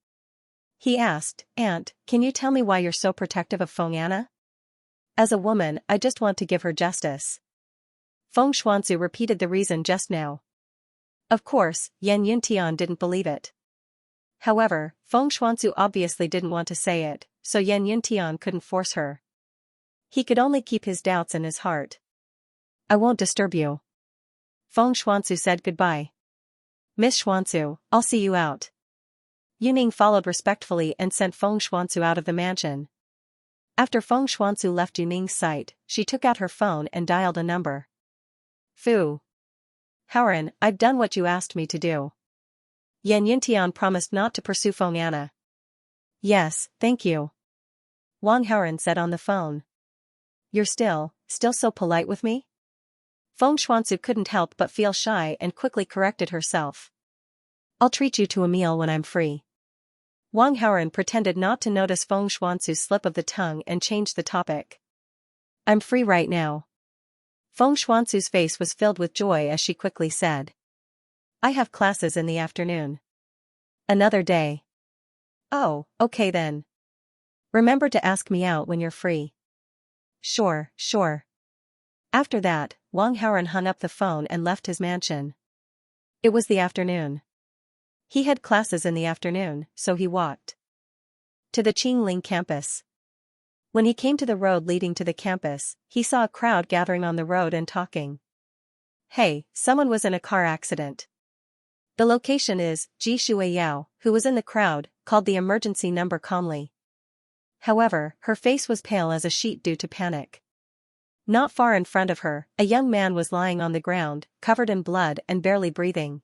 He asked, "Aunt, can you tell me why you're so protective of Feng Anna?" "As a woman, I just want to give her justice." Feng Xuanzu repeated the reason just now. Of course, Yan Yuntian didn't believe it. However, Feng Xuanzu obviously didn't want to say it, so Yan Yuntian couldn't force her. He could only keep his doubts in his heart. "I won't disturb you." Feng Xuanzu said goodbye. "Miss Xuanzu, I'll see you out." Yuning followed respectfully and sent Feng Xuanzu out of the mansion. After Feng Xuanzu left Yuning's sight, she took out her phone and dialed a number. "Fu Howren, I've done what you asked me to do." Yan Yuntian promised not to pursue Feng Anna. "Yes, thank you," Wang Howren said on the phone. "You're still so polite with me?" Feng Xuanzu couldn't help but feel shy and quickly corrected herself. "I'll treat you to a meal when I'm free." Wang Howren pretended not to notice Feng Xuanzu's slip of the tongue and changed the topic. "I'm free right now." Feng Xuanzu's face was filled with joy as she quickly said. "I have classes in the afternoon." "Another day." "Oh, okay then. Remember to ask me out when you're free." Sure. After that, Wang Howren hung up the phone and left his mansion. It was the afternoon. He had classes in the afternoon, so he walked to the Qingling campus. When he came to the road leading to the campus, he saw a crowd gathering on the road and talking. "Hey, someone was in a car accident." The location is, Ji Shuiyao, who was in the crowd, called the emergency number calmly. However, her face was pale as a sheet due to panic. Not far in front of her, a young man was lying on the ground, covered in blood and barely breathing.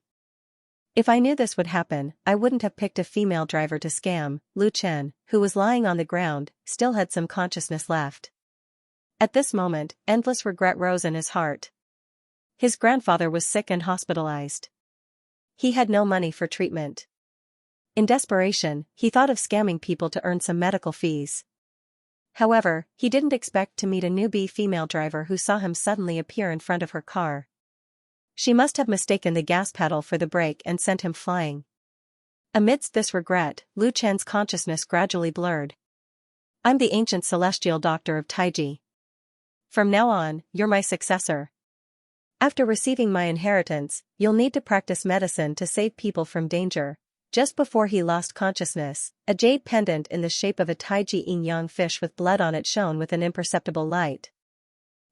"If I knew this would happen, I wouldn't have picked a female driver to scam." Lu Chen, who was lying on the ground, still had some consciousness left. At this moment, endless regret rose in his heart. His grandfather was sick and hospitalized. He had no money for treatment. In desperation, he thought of scamming people to earn some medical fees. However, he didn't expect to meet a newbie female driver who saw him suddenly appear in front of her car. She must have mistaken the gas pedal for the brake and sent him flying. Amidst this regret, Lu Chen's consciousness gradually blurred. "I'm the ancient celestial doctor of Taiji. From now on, you're my successor. After receiving my inheritance, you'll need to practice medicine to save people from danger." Just before he lost consciousness, a jade pendant in the shape of a Taiji yin-yang fish with blood on it shone with an imperceptible light.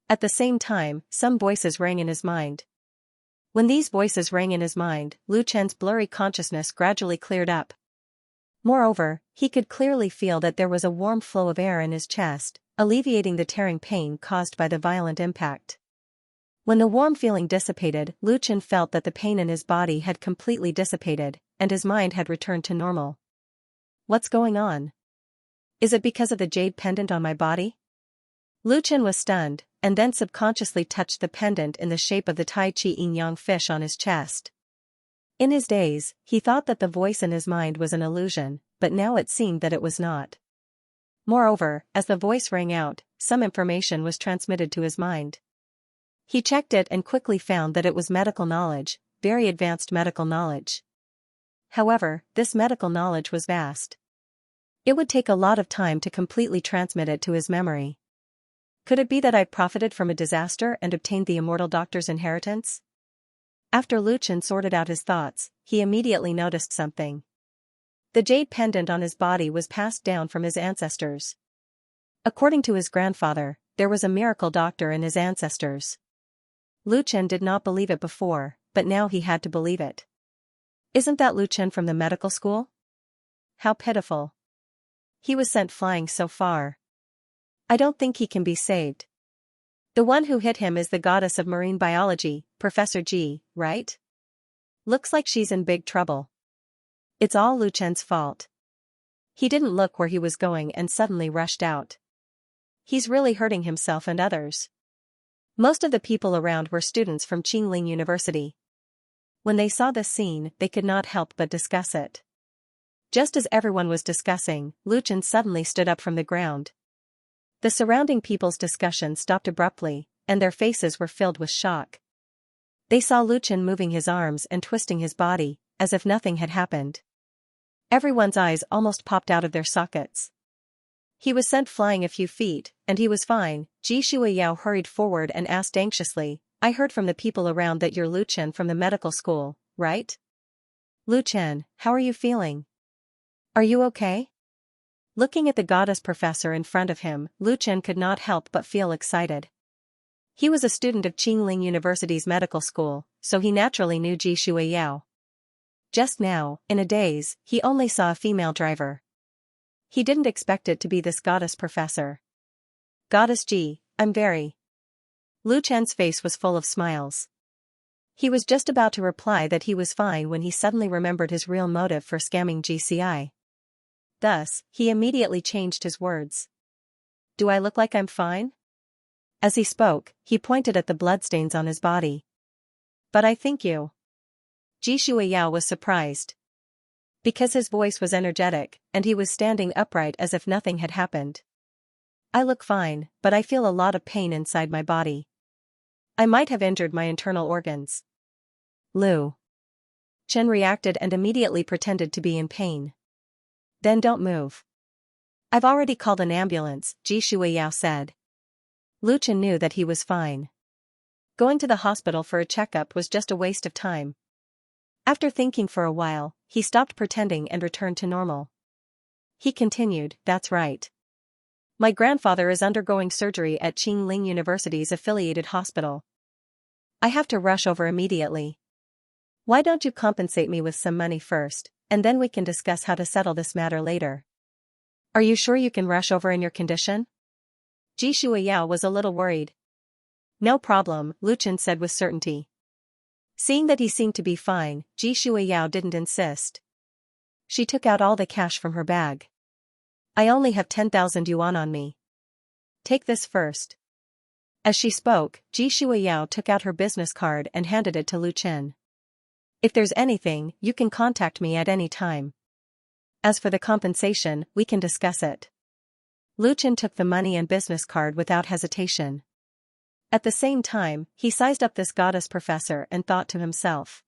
At the same time, some voices rang in his mind. When these voices rang in his mind, Lu Chen's blurry consciousness gradually cleared up. Moreover, he could clearly feel that there was a warm flow of air in his chest, alleviating the tearing pain caused by the violent impact. When the warm feeling dissipated, Lu Chen felt that the pain in his body had completely dissipated, and his mind had returned to normal. What's going on? Is it because of the jade pendant on my body? Lu Chen was stunned, and then subconsciously touched the pendant in the shape of the Tai Chi yin-yang fish on his chest. In his daze, he thought that the voice in his mind was an illusion, but now it seemed that it was not. Moreover, as the voice rang out, some information was transmitted to his mind. He checked it and quickly found that it was medical knowledge, very advanced medical knowledge. However, this medical knowledge was vast. It would take a lot of time to completely transmit it to his memory. Could it be that I profited from a disaster and obtained the immortal doctor's inheritance? After Lu Chen sorted out his thoughts, he immediately noticed something. The jade pendant on his body was passed down from his ancestors. According to his grandfather, there was a miracle doctor in his ancestors. Lu Chen did not believe it before, but now he had to believe it. Isn't that Lu Chen from the medical school? How pitiful. He was sent flying so far. I don't think he can be saved. The one who hit him is the goddess of marine biology, Professor Ji, right? Looks like she's in big trouble. It's all Lu Chen's fault. He didn't look where he was going and suddenly rushed out. he's really hurting himself and others. Most of the people around were students from Qingling University. When they saw this scene, they could not help but discuss it. Just as everyone was discussing, Lu Chen suddenly stood up from the ground. The surrounding people's discussion stopped abruptly, and their faces were filled with shock. They saw Lu Chen moving his arms and twisting his body, as if nothing had happened. Everyone's eyes almost popped out of their sockets. He was sent flying a few feet, and he was fine. Ji Shuiyao hurried forward and asked anxiously, I heard from the people around that you're Lu Chen from the medical school, right? Lu Chen, how are you feeling? Are you okay? Looking at the goddess professor in front of him, Lu Chen could not help but feel excited. He was a student of Qingling University's medical school, so he naturally knew Ji Shuiyao. Just now, in a daze, he only saw a female driver. He didn't expect it to be this goddess professor. Goddess Ji, I'm very. Lu Chen's face was full of smiles. He was just about to reply that he was fine when he suddenly remembered his real motive for scamming GCI. Thus, he immediately changed his words. Do I look like I'm fine? As he spoke, he pointed at the bloodstains on his body. But I think you. Ji Shuiyao was surprised. Because his voice was energetic, and he was standing upright as if nothing had happened. I look fine, but I feel a lot of pain inside my body. I might have injured my internal organs. Lu Chen reacted and immediately pretended to be in pain. Then don't move. I've already called an ambulance, Ji Shuiyao said. Lu Chen knew that he was fine. Going to the hospital for a checkup was just a waste of time. After thinking for a while, he stopped pretending and returned to normal. He continued, that's right. My grandfather is undergoing surgery at Qingling University's affiliated hospital. I have to rush over immediately. Why don't you compensate me with some money first, and then we can discuss how to settle this matter later. Are you sure you can rush over in your condition? Ji Shuiyao was a little worried. No problem, Lu Chen said with certainty. Seeing that he seemed to be fine, Ji Shuiyao didn't insist. She took out all the cash from her bag. I only have 10,000 yuan on me. Take this first. As she spoke, Ji Shuiyao took out her business card and handed it to Lu Chen. If there's anything, you can contact me at any time. As for the compensation, we can discuss it. Lu Chen took the money and business card without hesitation. At the same time, he sized up this goddess professor and thought to himself.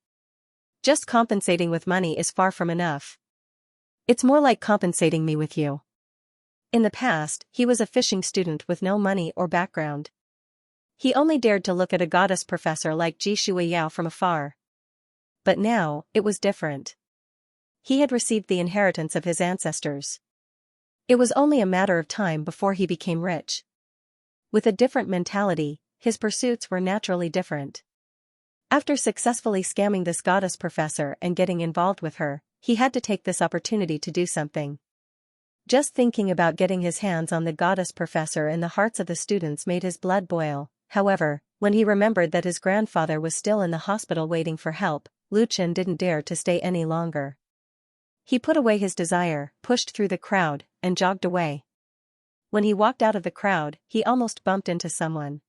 Just compensating with money is far from enough. It's more like compensating me with you. In the past, he was a fishing student with no money or background. He only dared to look at a goddess professor like Ji Shuiyao from afar. But now, it was different. He had received the inheritance of his ancestors. It was only a matter of time before he became rich. With a different mentality, his pursuits were naturally different. After successfully scamming this goddess professor and getting involved with her, he had to take this opportunity to do something. Just thinking about getting his hands on the goddess professor in the hearts of the students made his blood boil. However, when he remembered that his grandfather was still in the hospital waiting for help, Lu Chen didn't dare to stay any longer. He put away his desire, pushed through the crowd, and jogged away. When he walked out of the crowd, he almost bumped into someone.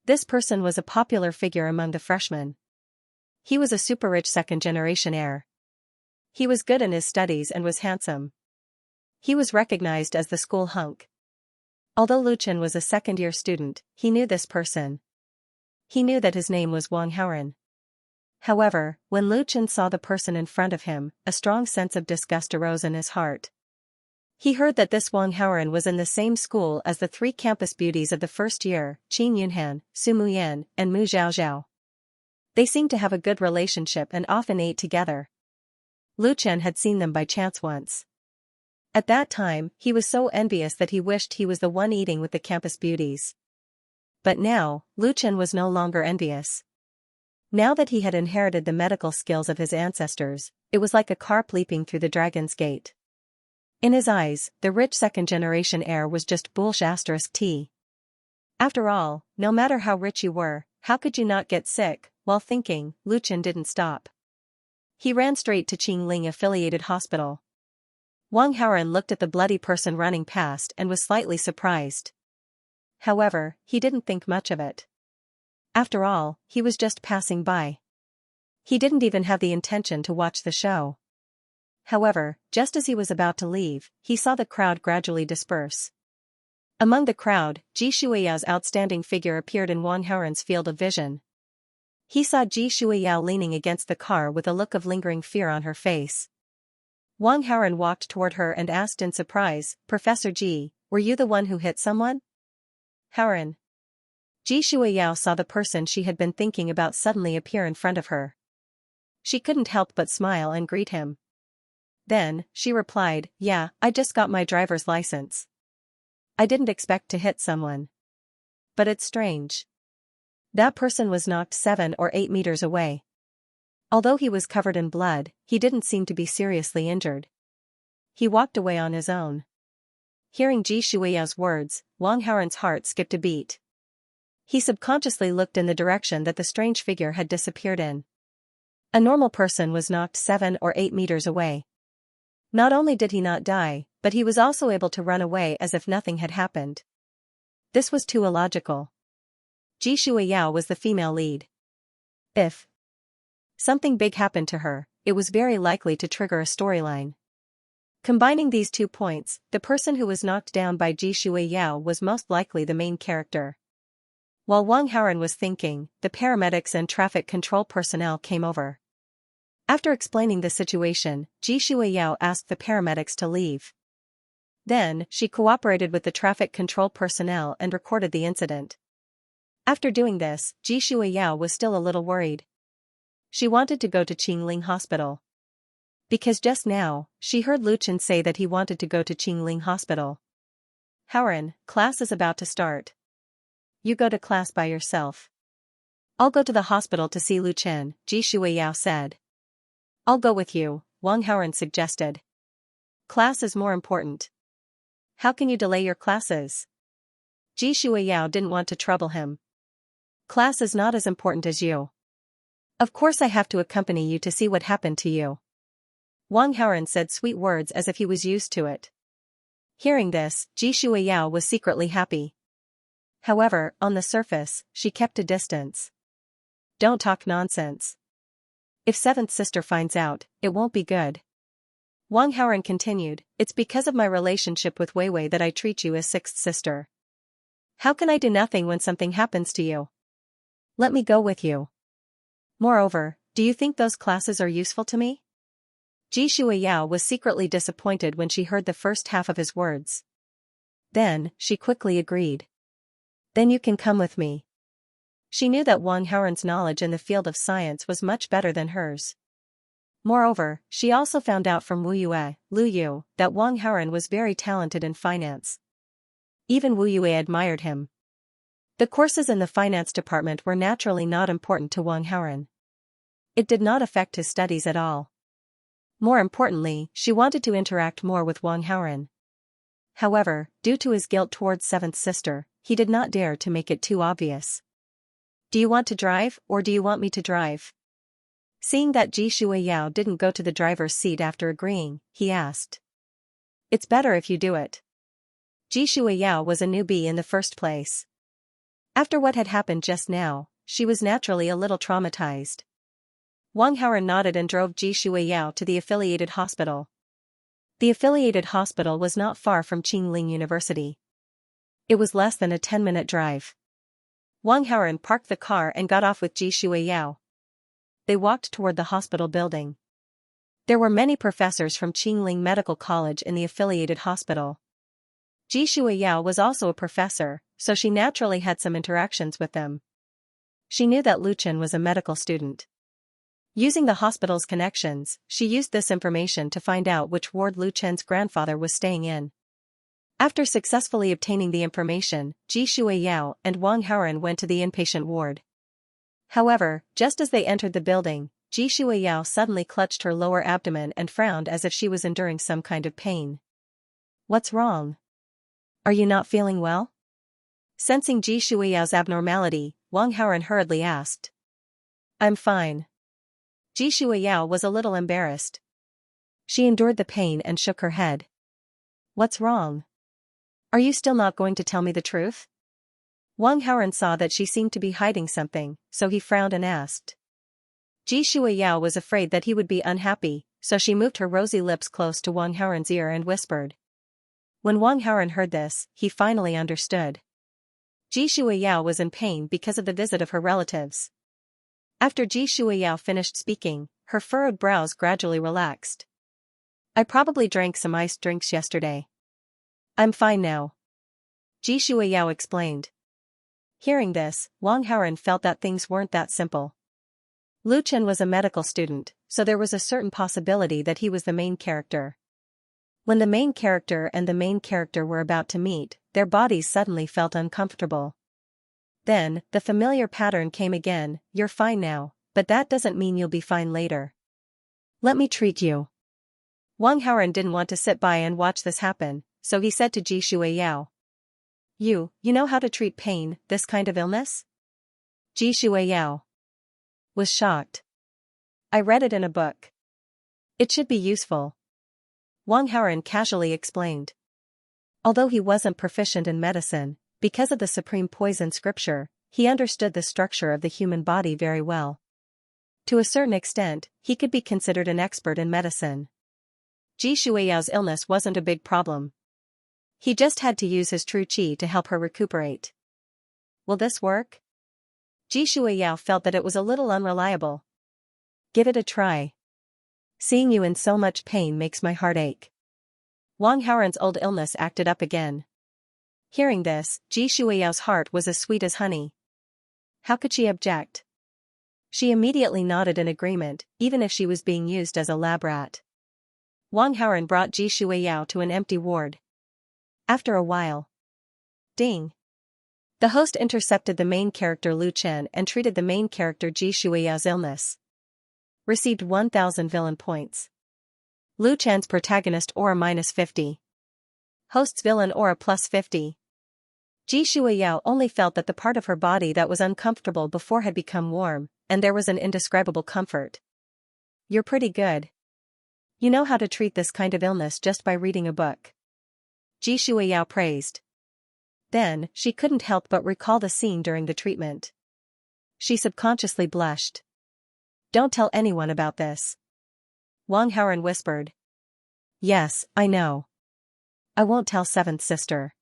This person was a popular figure among the freshmen. He was a super-rich second-generation heir. He was good in his studies and was handsome. He was recognized as the school hunk. Although Lu Chen was a second-year student, he knew this person. He knew that his name was Wang Haoren. However, when Lu Chen saw the person in front of him, a strong sense of disgust arose in his heart. He heard that this Wang Haoren was in the same school as the three campus beauties of the first year, Qin Yunhan, Su Muyan, and Mu Zhaozhao. They seemed to have a good relationship and often ate together. Lu Chen had seen them by chance once. At that time, he was so envious that he wished he was the one eating with the campus beauties. But now, Lu Chen was no longer envious. Now that he had inherited the medical skills of his ancestors, it was like a carp leaping through the dragon's gate. In his eyes, the rich second-generation heir was just bullshit. After all, no matter how rich you were, how could you not get sick? While thinking, Lu Chen didn't stop. He ran straight to Qingling Affiliated Hospital. Wang Haoren looked at the bloody person running past and was slightly surprised. However, he didn't think much of it. After all, he was just passing by. He didn't even have the intention to watch the show. However, just as he was about to leave, he saw the crowd gradually disperse. Among the crowd, Ji Shuiyao's outstanding figure appeared in Wang Haoren's field of vision. He saw Ji Shuiyao leaning against the car with a look of lingering fear on her face. Wang Haoren walked toward her and asked in surprise, "Professor Ji, were you the one who hit someone?" "Haoren." Ji Shuiyao saw the person she had been thinking about suddenly appear in front of her. She couldn't help but smile and greet him. Then, she replied, "Yeah, I just got my driver's license. I didn't expect to hit someone. But it's strange. That person was knocked 7 or 8 meters away. Although he was covered in blood, he didn't seem to be seriously injured. He walked away on his own." Hearing Ji Shuiyao's words, Wang Haoren's heart skipped a beat. He subconsciously looked in the direction that the strange figure had disappeared in. A normal person was knocked 7 or 8 meters away. Not only did he not die, but he was also able to run away as if nothing had happened. This was too illogical. Ji Shuiyao was the female lead. If something big happened to her, it was very likely to trigger a storyline. Combining these 2 points, the person who was knocked down by Ji Shuiyao was most likely the main character. While Wang Haoren was thinking, the paramedics and traffic control personnel came over. After explaining the situation, Ji Shuiyao asked the paramedics to leave. Then, she cooperated with the traffic control personnel and recorded the incident. After doing this, Ji Shuiyao was still a little worried. She wanted to go to Qingling Hospital. Because just now, she heard Luchan say that he wanted to go to Qingling Hospital. "Haoren, class is about to start. You go to class by yourself." "I'll go to the hospital to see Luchan," Ji Shuiyao said. "I'll go with you," Wang Haoren suggested. "Class is more important." "How can you delay your classes?" Ji Shuiyao didn't want to trouble him. "Class is not as important as you. Of course I have to accompany you to see what happened to you." Wang Haoren said sweet words as if he was used to it. Hearing this, Ji Shuiyao was secretly happy. However, on the surface, she kept a distance. "Don't talk nonsense. If 7th sister finds out, it won't be good." Wang Haoren continued, "It's because of my relationship with Weiwei that I treat you as 6th sister. How can I do nothing when something happens to you? Let me go with you. Moreover, do you think those classes are useful to me?" Ji Shuiyao was secretly disappointed when she heard the first half of his words. Then, she quickly agreed. "Then you can come with me." She knew that Wang Haoren's knowledge in the field of science was much better than hers. Moreover, she also found out from Wu Yue, Lu Yu, that Wang Haoren was very talented in finance. Even Wu Yue admired him. The courses in the finance department were naturally not important to Wang Haoren. It did not affect his studies at all. More importantly, she wanted to interact more with Wang Haoren. However, due to his guilt towards 7th sister, he did not dare to make it too obvious. "Do you want to drive, or do you want me to drive?" Seeing that Ji Shuiyao didn't go to the driver's seat after agreeing, he asked. "It's better if you do it." Ji Shuiyao was a newbie in the first place. After what had happened just now, she was naturally a little traumatized. Wang Haoren nodded and drove Ji Shuiyao to the affiliated hospital. The affiliated hospital was not far from Qingling University. It was less than a 10-minute drive. Wang Haoren parked the car and got off with Ji Shuiyao. They walked toward the hospital building. There were many professors from Qingling Medical College in the affiliated hospital. Ji Shuiyao was also a professor, so she naturally had some interactions with them. She knew that Luchan was a medical student. Using the hospital's connections, she used this information to find out which ward Luchan's grandfather was staying in. After successfully obtaining the information, Ji Shuiyao and Wang Haoren went to the inpatient ward. However, just as they entered the building, Ji Shuiyao suddenly clutched her lower abdomen and frowned as if she was enduring some kind of pain. "What's wrong? Are you not feeling well?" Sensing Ji Shuiyao's abnormality, Wang Haoren hurriedly asked. "I'm fine." Ji Shuiyao was a little embarrassed. She endured the pain and shook her head. "What's wrong? Are you still not going to tell me the truth?" Wang Haoran saw that she seemed to be hiding something, so he frowned and asked. Ji Shuiyao was afraid that he would be unhappy, so she moved her rosy lips close to Wang Haoran's ear and whispered. When Wang Haoran heard this, he finally understood. Ji Shuiyao was in pain because of the visit of her relatives. After Ji Shuiyao finished speaking, her furrowed brows gradually relaxed. I probably drank some iced drinks yesterday. I'm fine now. Ji Shuiyao explained. Hearing this, Wang Haoran felt that things weren't that simple. Lu Chen was a medical student, so there was a certain possibility that he was the main character. When the main character and the main character were about to meet, their bodies suddenly felt uncomfortable. Then, the familiar pattern came again, you're fine now, but that doesn't mean you'll be fine later. Let me treat you. Wang Haoran didn't want to sit by and watch this happen, so he said to Ji Shuiyao. You know how to treat pain, this kind of illness? Ji Shuiyao was shocked. I read it in a book. It should be useful. Wang Haoran casually explained. Although he wasn't proficient in medicine, because of the supreme poison scripture, he understood the structure of the human body very well. To a certain extent, he could be considered an expert in medicine. Ji Shuiyao's illness wasn't a big problem. He just had to use his true qi to help her recuperate. Will this work? Ji Shuiyao felt that it was a little unreliable. Give it a try. Seeing you in so much pain makes my heart ache. Wang Haoran's old illness acted up again. Hearing this, Ji Shuiyao's heart was as sweet as honey. How could she object? She immediately nodded in agreement, even if she was being used as a lab rat. Wang Haoran brought Ji Shuiyao to an empty ward. After a while. Ding. The host intercepted the main character Lu Chen and treated the main character Ji Shuiyao's illness. Received 1,000 villain points. Lu Chen's protagonist aura -50. Host's villain aura +50. Ji Shuiyao only felt that the part of her body that was uncomfortable before had become warm, and there was an indescribable comfort. You're pretty good. You know how to treat this kind of illness just by reading a book. Ji Shuiyao praised. Then, she couldn't help but recall the scene during the treatment. She subconsciously blushed. Don't tell anyone about this. Wang Haoran whispered. Yes, I know. I won't tell seventh sister.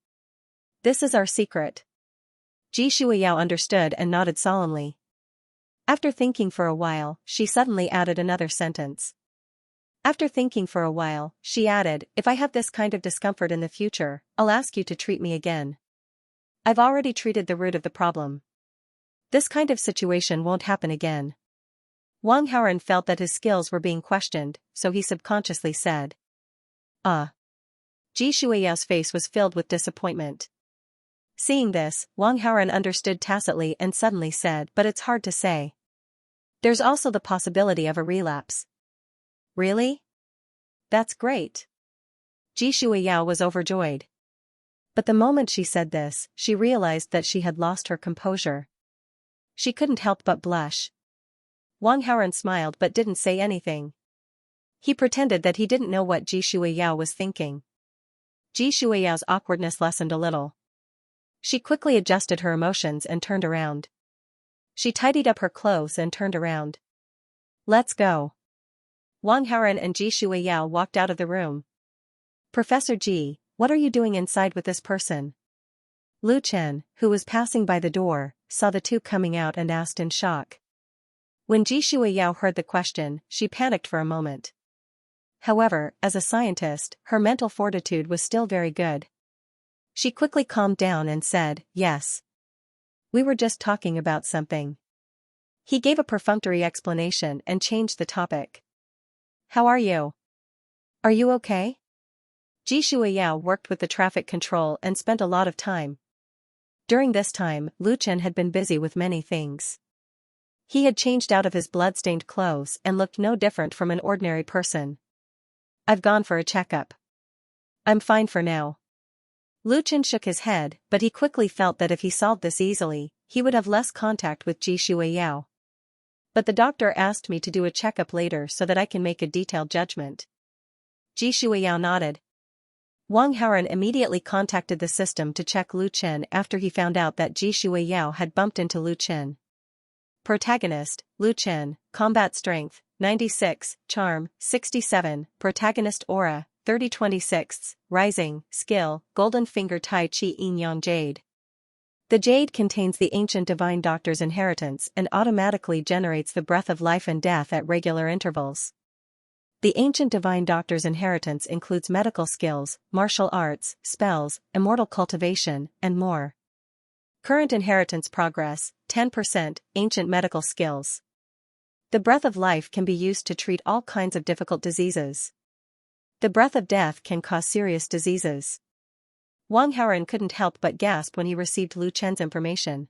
This is our secret. Ji Shuiyao understood and nodded solemnly. After thinking for a while, she suddenly added another sentence. After thinking for a while, she added, if I have this kind of discomfort in the future, I'll ask you to treat me again. I've already treated the root of the problem. This kind of situation won't happen again. Wang Haoran felt that his skills were being questioned, so he subconsciously said. Ji Shuiyao's face was filled with disappointment. Seeing this, Wang Haoran understood tacitly and suddenly said, but it's hard to say. There's also the possibility of a relapse. Really? That's great. Ji Shuiyao was overjoyed. But the moment she said this, she realized that she had lost her composure. She couldn't help but blush. Wang Haoran smiled but didn't say anything. He pretended that he didn't know what Ji Shuiyao was thinking. Ji Shuiyao's awkwardness lessened a little. She quickly adjusted her emotions and turned around. She tidied up her clothes and turned around. Let's go. Wang Haoran and Ji Shuiyao walked out of the room. Professor Ji, what are you doing inside with this person? Lu Chen, who was passing by the door, saw the two coming out and asked in shock. When Ji Shuiyao heard the question, she panicked for a moment. However, as a scientist, her mental fortitude was still very good. She quickly calmed down and said, yes. We were just talking about something. He gave a perfunctory explanation and changed the topic. How are you? Are you okay? Ji Shuiyao worked with the traffic control and spent a lot of time. During this time, Lu Chen had been busy with many things. He had changed out of his blood-stained clothes and looked no different from an ordinary person. I've gone for a checkup. I'm fine for now. Lu Chen shook his head, but he quickly felt that if he solved this easily, he would have less contact with Ji Shuiyao. But the doctor asked me to do a checkup later so that I can make a detailed judgment. Ji Shuiyao nodded. Wang Haoren immediately contacted the system to check Lu Chen after he found out that Ji Shuiyao had bumped into Lu Chen. Protagonist, Lu Chen, Combat Strength, 96, Charm, 67, Protagonist Aura, 3026, Rising, Skill, Golden Finger Tai Chi Yin Yang Jade. The jade contains the ancient divine doctor's inheritance and automatically generates the breath of life and death at regular intervals. The ancient divine doctor's inheritance includes medical skills, martial arts, spells, immortal cultivation, and more. Current inheritance progress, 10%, ancient medical skills. The breath of life can be used to treat all kinds of difficult diseases. The breath of death can cause serious diseases. Wang Haoren couldn't help but gasp when he received Lu Chen's information.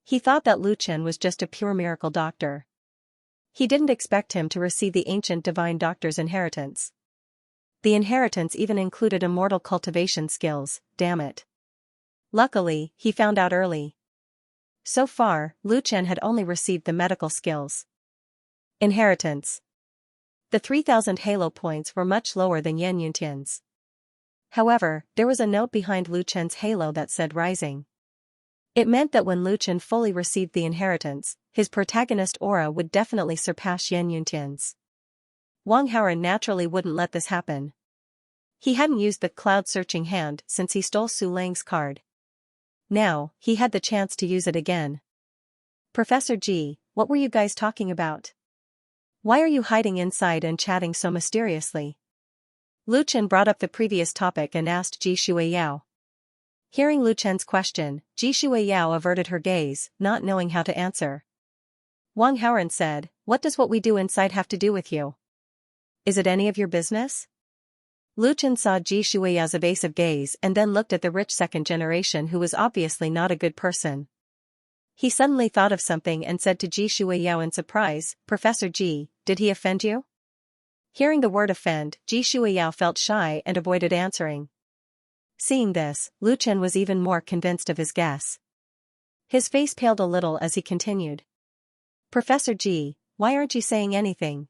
He thought that Lu Chen was just a pure miracle doctor. He didn't expect him to receive the ancient divine doctor's inheritance. The inheritance even included immortal cultivation skills, damn it. Luckily, he found out early. So far, Lu Chen had only received the medical skills. Inheritance. The 3,000 halo points were much lower than Yan Yuntian's. However, there was a note behind Lu Chen's halo that said Rising. It meant that when Lu Chen fully received the inheritance, his protagonist aura would definitely surpass Yan Yuntian's. Wang Haoren naturally wouldn't let this happen. He hadn't used the cloud-searching hand since he stole Su Lang's card. Now, he had the chance to use it again. Professor Ji, what were you guys talking about? Why are you hiding inside and chatting so mysteriously? Lu Chen brought up the previous topic and asked Ji Shuiyao. Hearing Lu Chen's question, Ji Shuiyao averted her gaze, not knowing how to answer. Wang Haoren said, "What does what we do inside have to do with you? Is it any of your business?" Lu Chen saw Ji Shuiyao's evasive gaze and then looked at the rich second generation who was obviously not a good person. He suddenly thought of something and said to Ji Shuiyao in surprise, "Professor Ji, did he offend you?" Hearing the word offend, Ji Shuiyao felt shy and avoided answering. Seeing this, Lu Chen was even more convinced of his guess. His face paled a little as he continued. "Professor Ji, why aren't you saying anything?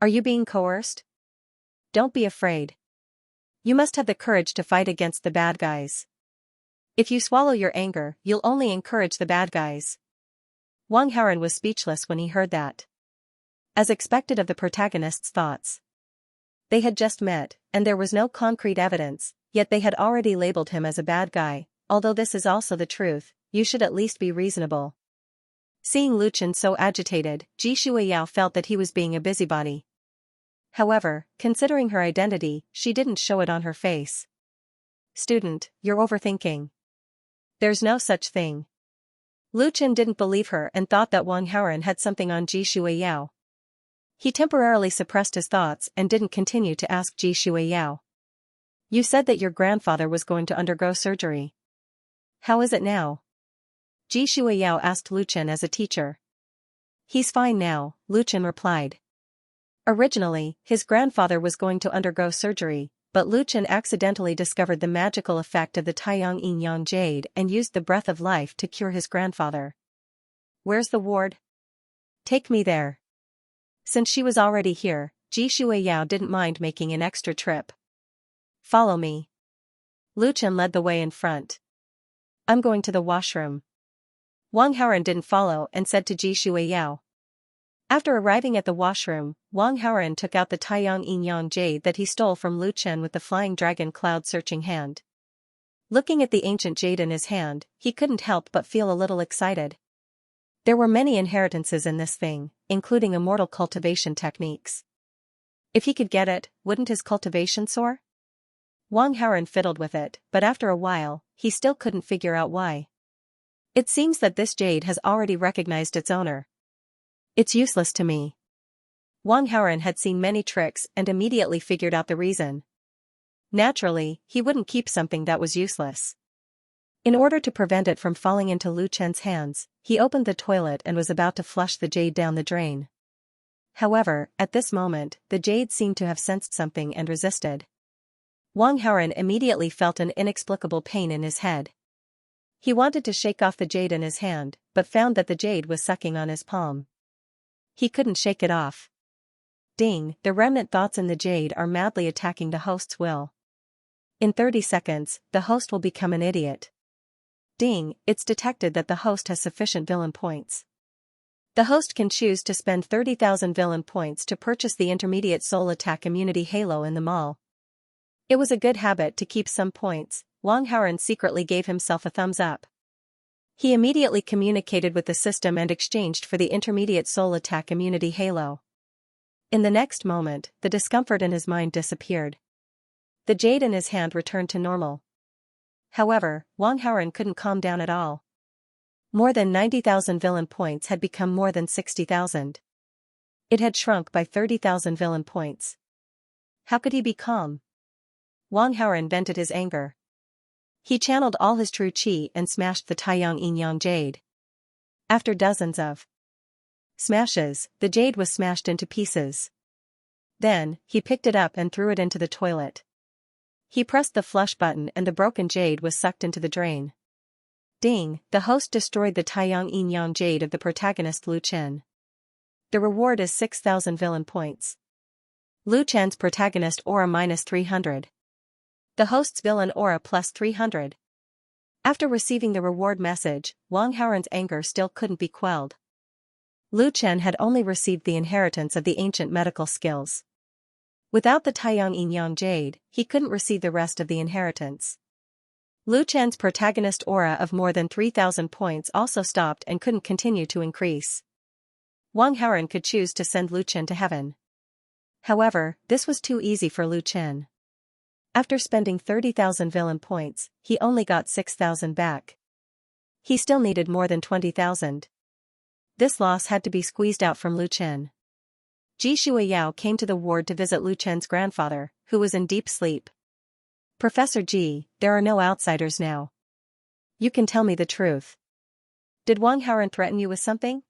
Are you being coerced? Don't be afraid. You must have the courage to fight against the bad guys. If you swallow your anger, you'll only encourage the bad guys." Wang Haoren was speechless when he heard that. As expected of the protagonist's thoughts. They had just met, and there was no concrete evidence, yet they had already labeled him as a bad guy. Although this is also the truth, you should at least be reasonable. Seeing Lu Chen so agitated, Ji Shuiyao felt that he was being a busybody. However, considering her identity, she didn't show it on her face. "Student, you're overthinking. There's no such thing." Lu Chen didn't believe her and thought that Wang Haoren had something on Ji Shuiyao. He temporarily suppressed his thoughts and didn't continue to ask Ji Shuiyao. "You said that your grandfather was going to undergo surgery. How is it now?" Ji Shuiyao asked Lu Chen as a teacher. "He's fine now," Lu Chen replied. Originally, his grandfather was going to undergo surgery, but Lu Chen accidentally discovered the magical effect of the Taiyang Yin Yang Jade and used the breath of life to cure his grandfather. "Where's the ward? Take me there." Since she was already here, Ji Shuiyao didn't mind making an extra trip. "Follow me." Lu Chen led the way in front. "I'm going to the washroom." Wang Haoren didn't follow and said to Ji Shuiyao. After arriving at the washroom, Wang Haoren took out the Taiyang Yin Yang Jade that he stole from Lu Chen with the flying dragon cloud-searching hand. Looking at the ancient jade in his hand, he couldn't help but feel a little excited. There were many inheritances in this thing, including immortal cultivation techniques. If he could get it, wouldn't his cultivation soar? Wang Haoren fiddled with it, but after a while, he still couldn't figure out why. It seems that this jade has already recognized its owner. It's useless to me. Wang Haoren had seen many tricks and immediately figured out the reason. Naturally, he wouldn't keep something that was useless. In order to prevent it from falling into Lu Chen's hands, he opened the toilet and was about to flush the jade down the drain. However, at this moment, the jade seemed to have sensed something and resisted. Wang Haoren immediately felt an inexplicable pain in his head. He wanted to shake off the jade in his hand, but found that the jade was sucking on his palm. He couldn't shake it off. Ding, the remnant thoughts in the jade are madly attacking the host's will. In 30 seconds, the host will become an idiot. Ding, it's detected that the host has sufficient villain points. The host can choose to spend 30,000 villain points to purchase the intermediate soul attack immunity halo in the mall. It was a good habit to keep some points. Wang Haoren secretly gave himself a thumbs up. He immediately communicated with the system and exchanged for the intermediate soul attack immunity halo. In the next moment, the discomfort in his mind disappeared. The jade in his hand returned to normal. However, Wang Haoren couldn't calm down at all. More than 90,000 villain points had become more than 60,000. It had shrunk by 30,000 villain points. How could he be calm? Wang Haoren vented his anger. He channeled all his true qi and smashed the Taiyang Yin-Yang jade. After dozens of smashes, the jade was smashed into pieces. Then, he picked it up and threw it into the toilet. He pressed the flush button and the broken jade was sucked into the drain. Ding, the host destroyed the Taiyang Yin-Yang jade of the protagonist Lu Chen. The reward is 6,000 villain points. Lu Chen's protagonist aura minus 300. The host's villain aura plus 300. After receiving the reward message, Wang Haoren's anger still couldn't be quelled. Lu Chen had only received the inheritance of the ancient medical skills. Without the Taiyang Yin-Yang jade, he couldn't receive the rest of the inheritance. Lu Chen's protagonist aura of more than 3,000 points also stopped and couldn't continue to increase. Wang Haoren could choose to send Lu Chen to heaven. However, this was too easy for Lu Chen. After spending 30,000 villain points, he only got 6,000 back. He still needed more than 20,000. This loss had to be squeezed out from Lu Chen. Ji Shuiyao came to the ward to visit Lu Chen's grandfather, who was in deep sleep. Professor Ji, there are no outsiders now. You can tell me the truth. Did Wang Haoren threaten you with something?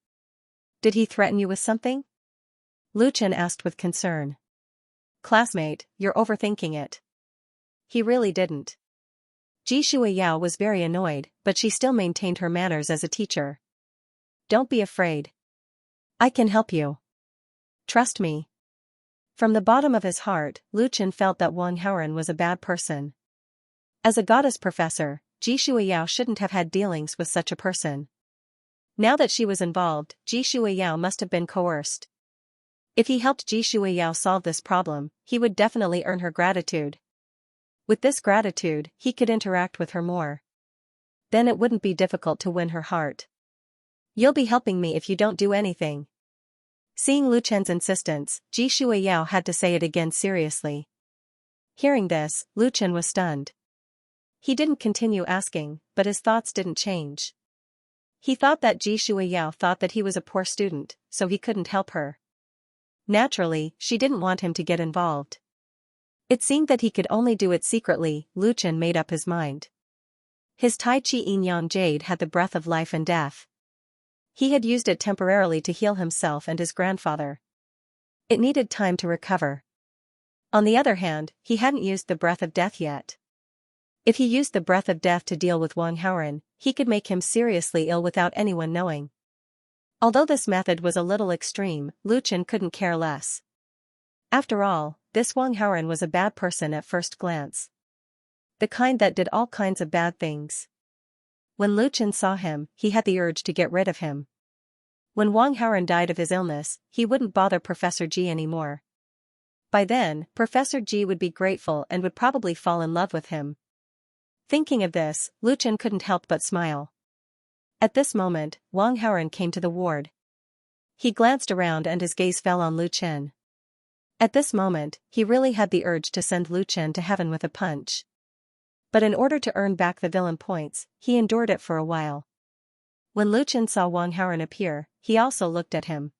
Did he threaten you with something? Lu Chen asked with concern. Classmate, you're overthinking it. He really didn't. Ji Shuiyao was very annoyed, but she still maintained her manners as a teacher. Don't be afraid. I can help you. Trust me. From the bottom of his heart, Lu Chen felt that Wang Haoren was a bad person. As a goddess professor, Ji Shuiyao shouldn't have had dealings with such a person. Now that she was involved, Ji Shuiyao must have been coerced. If he helped Ji Shuiyao solve this problem, he would definitely earn her gratitude. With this gratitude, he could interact with her more. Then it wouldn't be difficult to win her heart. You'll be helping me if you don't do anything. Seeing Lu Chen's insistence, Ji Shuiyao had to say it again seriously. Hearing this, Lu Chen was stunned. He didn't continue asking, but his thoughts didn't change. He thought that Ji Shuiyao thought that he was a poor student, so he couldn't help her. Naturally, she didn't want him to get involved. It seemed that he could only do it secretly. Lu Chen made up his mind. His Tai Chi Yin-Yang jade had the breath of life and death. He had used it temporarily to heal himself and his grandfather. It needed time to recover. On the other hand, he hadn't used the breath of death yet. If he used the breath of death to deal with Wang Haoren, he could make him seriously ill without anyone knowing. Although this method was a little extreme, Lu Chen couldn't care less. After all, this Wang Haoren was a bad person at first glance. The kind that did all kinds of bad things. When Lu Chen saw him, he had the urge to get rid of him. When Wang Haoren died of his illness, he wouldn't bother Professor Ji anymore. By then, Professor Ji would be grateful and would probably fall in love with him. Thinking of this, Lu Chen couldn't help but smile. At this moment, Wang Haoren came to the ward. He glanced around and his gaze fell on Lu Chen. At this moment, he really had the urge to send Lu Chen to heaven with a punch. But in order to earn back the villain points, he endured it for a while. When Lu Chen saw Wang Haoren appear, he also looked at him.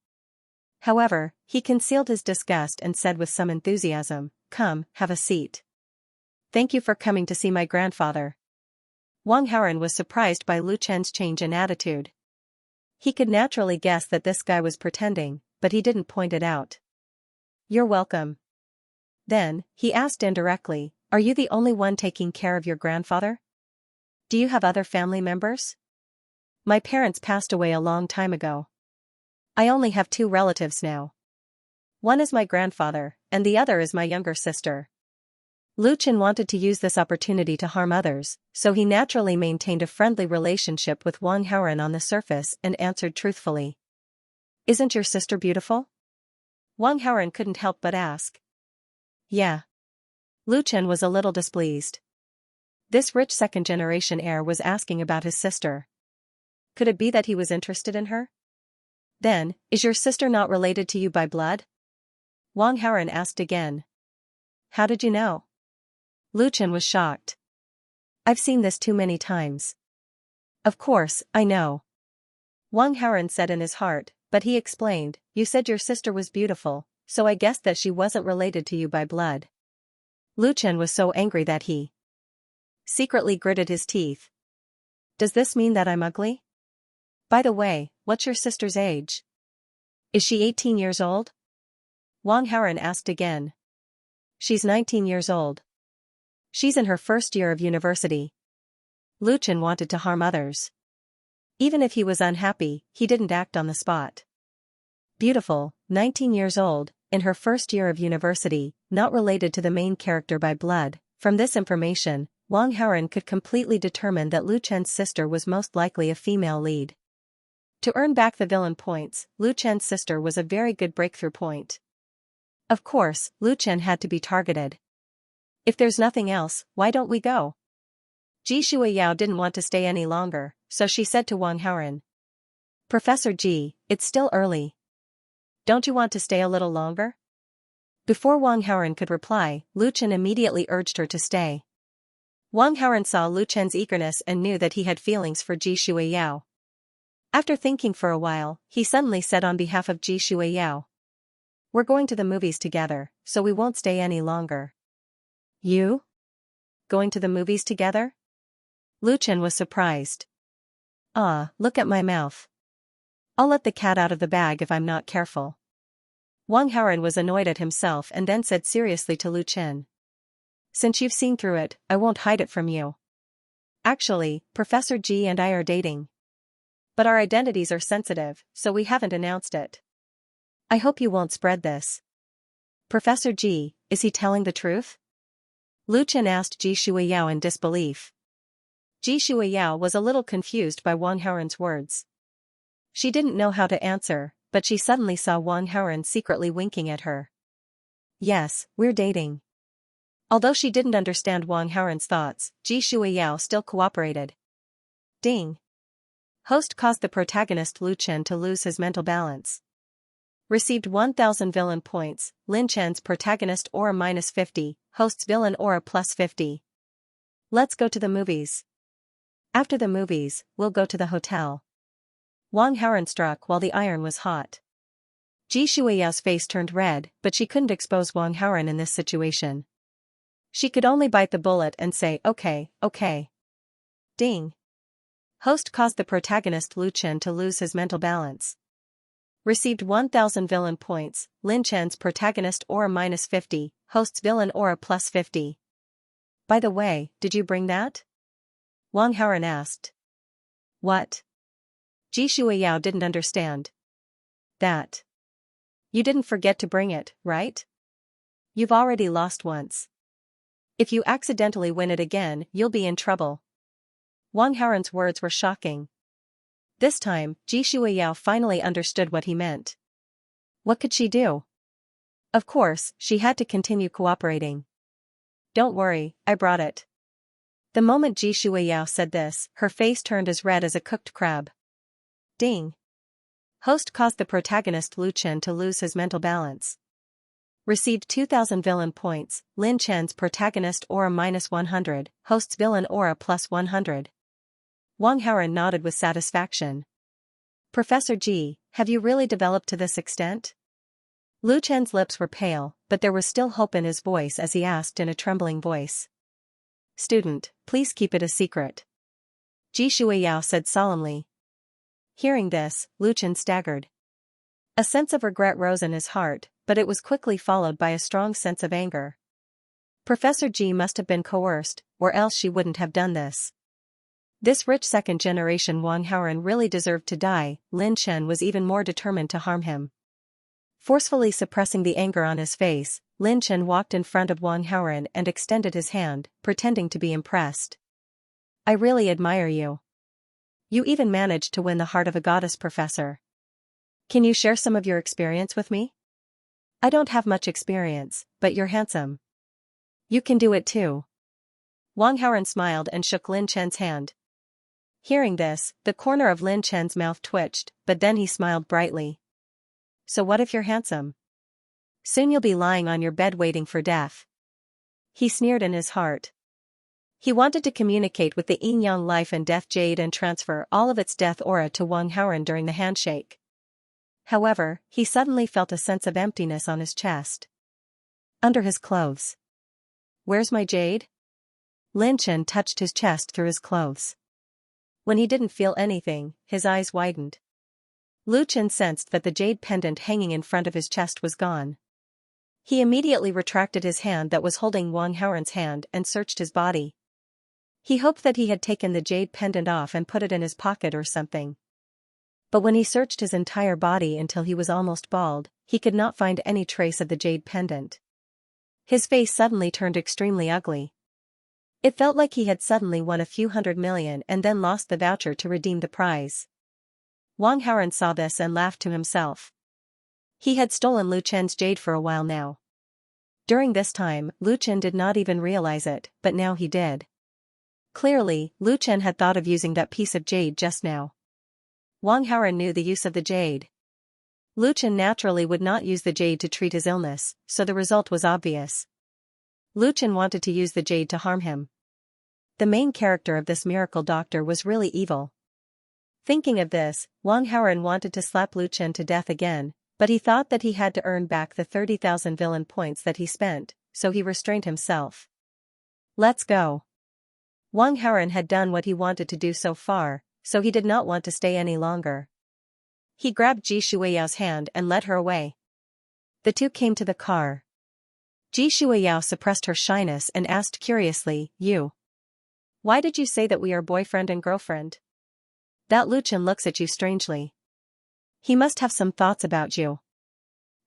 However, he concealed his disgust and said with some enthusiasm, "Come, have a seat. Thank you for coming to see my grandfather." Wang Haoren was surprised by Lu Chen's change in attitude. He could naturally guess that this guy was pretending, but he didn't point it out. "You're welcome." Then, he asked indirectly, "Are you the only one taking care of your grandfather? Do you have other family members?" "My parents passed away a long time ago. I only have 2 relatives now. One is my grandfather, and the other is my younger sister." Lu Chen wanted to use this opportunity to harm others, so he naturally maintained a friendly relationship with Wang Haoren on the surface and answered truthfully. Isn't your sister beautiful? Wang Haoren couldn't help but ask. Yeah. Lu Chen was a little displeased. This rich second-generation heir was asking about his sister. Could it be that he was interested in her? Then, is your sister not related to you by blood? Wang Haoren asked again. How did you know? Lu Chen was shocked. I've seen this too many times. Of course, I know. Wang Haoren said in his heart, but he explained, you said your sister was beautiful, so I guessed that she wasn't related to you by blood. Lu Chen was so angry that he secretly gritted his teeth. Does this mean that I'm ugly? By the way, what's your sister's age? Is she 18 years old? Wang Haoren asked again. She's 19 years old. She's in her first year of university. Lu Chen wanted to harm others. Even if he was unhappy, he didn't act on the spot. Beautiful, 19 years old, in her first year of university, not related to the main character by blood. From this information, Wang Haoren could completely determine that Lu Chen's sister was most likely a female lead. To earn back the villain points, Lu Chen's sister was a very good breakthrough point. Of course, Lu Chen had to be targeted. If there's nothing else, why don't we go? Ji Shuiyao didn't want to stay any longer, so she said to Wang Haoren. Professor Ji, it's still early. Don't you want to stay a little longer? Before Wang Haoren could reply, Lu Chen immediately urged her to stay. Wang Haoren saw Lu Chen's eagerness and knew that he had feelings for Ji Shuiyao. After thinking for a while, he suddenly said on behalf of Ji Shuiyao. We're going to the movies together, so we won't stay any longer. You? Going to the movies together? Lu Chen was surprised. Look at my mouth. I'll let the cat out of the bag if I'm not careful. Wang Haoren was annoyed at himself and then said seriously to Lu Chen. Since you've seen through it, I won't hide it from you. Actually, Professor Ji and I are dating. But our identities are sensitive, so we haven't announced it. I hope you won't spread this. Professor Ji, is he telling the truth? Lu Chen asked Ji Shuiyao in disbelief. Ji Shuiyao was a little confused by Wang Haoren's words. She didn't know how to answer, but she suddenly saw Wang Haoren secretly winking at her. Yes, we're dating. Although she didn't understand Wang Haoren's thoughts, Ji Shuiyao still cooperated. Ding. Host caused the protagonist Lu Chen to lose his mental balance. Received 1000 villain points, Lin Chen's protagonist aura -50, host's villain aura +50. Let's go to the movies. After the movies, we'll go to the hotel. Wang Haoren struck while the iron was hot. Ji Shuiyao's face turned red, but she couldn't expose Wang Haoren in this situation. She could only bite the bullet and say, okay. Ding. Host caused the protagonist Lu Chen to lose his mental balance. Received 1000 villain points, Lin Chen's protagonist aura -50, host's villain aura +50. By the way, did you bring that? Wang Haoren asked. What? Ji Shuiyao didn't understand. That. You didn't forget to bring it, right? You've already lost once. If you accidentally win it again, you'll be in trouble. Wang Haoren's words were shocking. This time, Ji Shuiyao finally understood what he meant. What could she do? Of course, she had to continue cooperating. Don't worry, I brought it. The moment Ji Shuiyao said this, her face turned as red as a cooked crab. Ding. Host caused the protagonist Lu Chen to lose his mental balance. Received 2000 villain points, Lin Chen's protagonist aura -100, host's villain aura +100. Wang Haoren nodded with satisfaction. Professor Ji, have you really developed to this extent? Lu Chen's lips were pale, but there was still hope in his voice as he asked in a trembling voice. Student, please keep it a secret. Ji Shuiyao said solemnly. Hearing this, Lu Chen staggered. A sense of regret rose in his heart, but it was quickly followed by a strong sense of anger. Professor Ji must have been coerced, or else she wouldn't have done this. This rich second-generation Wang Haoren really deserved to die. Lin Chen was even more determined to harm him. Forcefully suppressing the anger on his face, Lin Chen walked in front of Wang Haoren and extended his hand, pretending to be impressed. I really admire you. You even managed to win the heart of a goddess, professor. Can you share some of your experience with me? I don't have much experience, but you're handsome. You can do it too. Wang Haoren smiled and shook Lin Chen's hand. Hearing this, the corner of Lin Chen's mouth twitched, but then he smiled brightly. So what if you're handsome? Soon you'll be lying on your bed waiting for death. He sneered in his heart. He wanted to communicate with the yin-yang life and death jade and transfer all of its death aura to Wang Haoren during the handshake. However, he suddenly felt a sense of emptiness on his chest. Under his clothes. Where's my jade? Lin Chen touched his chest through his clothes. When he didn't feel anything, his eyes widened. Lu Chen sensed that the jade pendant hanging in front of his chest was gone. He immediately retracted his hand that was holding Wang Haoren's hand and searched his body. He hoped that he had taken the jade pendant off and put it in his pocket or something. But when he searched his entire body until he was almost bald, he could not find any trace of the jade pendant. His face suddenly turned extremely ugly. It felt like he had suddenly won a few $100 million and then lost the voucher to redeem the prize. Wang Haoren saw this and laughed to himself. He had stolen Lu Chen's jade for a while now. During this time, Lu Chen did not even realize it, but now he did. Clearly, Lu Chen had thought of using that piece of jade just now. Wang Haoren knew the use of the jade. Lu Chen naturally would not use the jade to treat his illness, so the result was obvious. Lu Chen wanted to use the jade to harm him. The main character of this miracle doctor was really evil. Thinking of this, Wang Haoren wanted to slap Lu Chen to death again, but he thought that he had to earn back the 30,000 villain points that he spent, so he restrained himself. Let's go. Wang Haoren had done what he wanted to do so far, so he did not want to stay any longer. He grabbed Ji Shuiyao's hand and led her away. The two came to the car. Ji Shuiyao suppressed her shyness and asked curiously, You? Why did you say that we are boyfriend and girlfriend? That Lu Chen looks at you strangely. He must have some thoughts about you.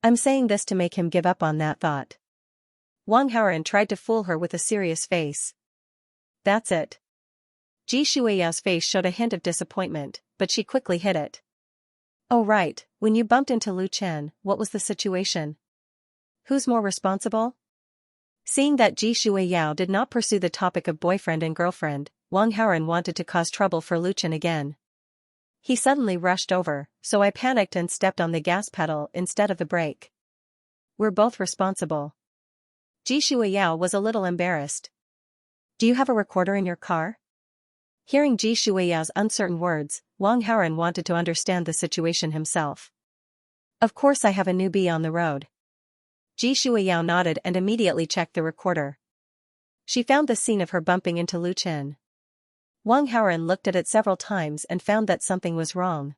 I'm saying this to make him give up on that thought. Wang Haoren tried to fool her with a serious face. That's it. Ji Shuiyao's face showed a hint of disappointment, but she quickly hid it. Oh right, when you bumped into Lu Chen, what was the situation? Who's more responsible? Seeing that Ji Shuiyao did not pursue the topic of boyfriend and girlfriend, Wang Haoren wanted to cause trouble for Lu Chen again. He suddenly rushed over, so I panicked and stepped on the gas pedal instead of the brake. We're both responsible. Ji Shuiyao was a little embarrassed. Do you have a recorder in your car? Hearing Ji Shuiyao's uncertain words, Wang Haoren wanted to understand the situation himself. Of course I have a newbie on the road. Ji Shuiyao nodded and immediately checked the recorder. She found the scene of her bumping into Lu Chen. Wang Haoren looked at it several times and found that something was wrong.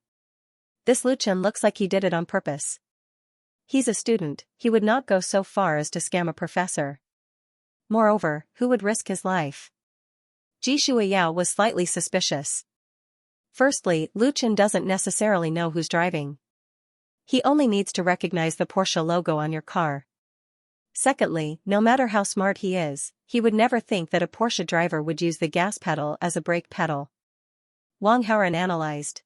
This Lu Chen looks like he did it on purpose. He's a student, he would not go so far as to scam a professor. Moreover, who would risk his life? Ji Shuiyao was slightly suspicious. Firstly, Lu Chen doesn't necessarily know who's driving. He only needs to recognize the Porsche logo on your car. Secondly, no matter how smart he is, he would never think that a Porsche driver would use the gas pedal as a brake pedal. Wang Haoren analyzed.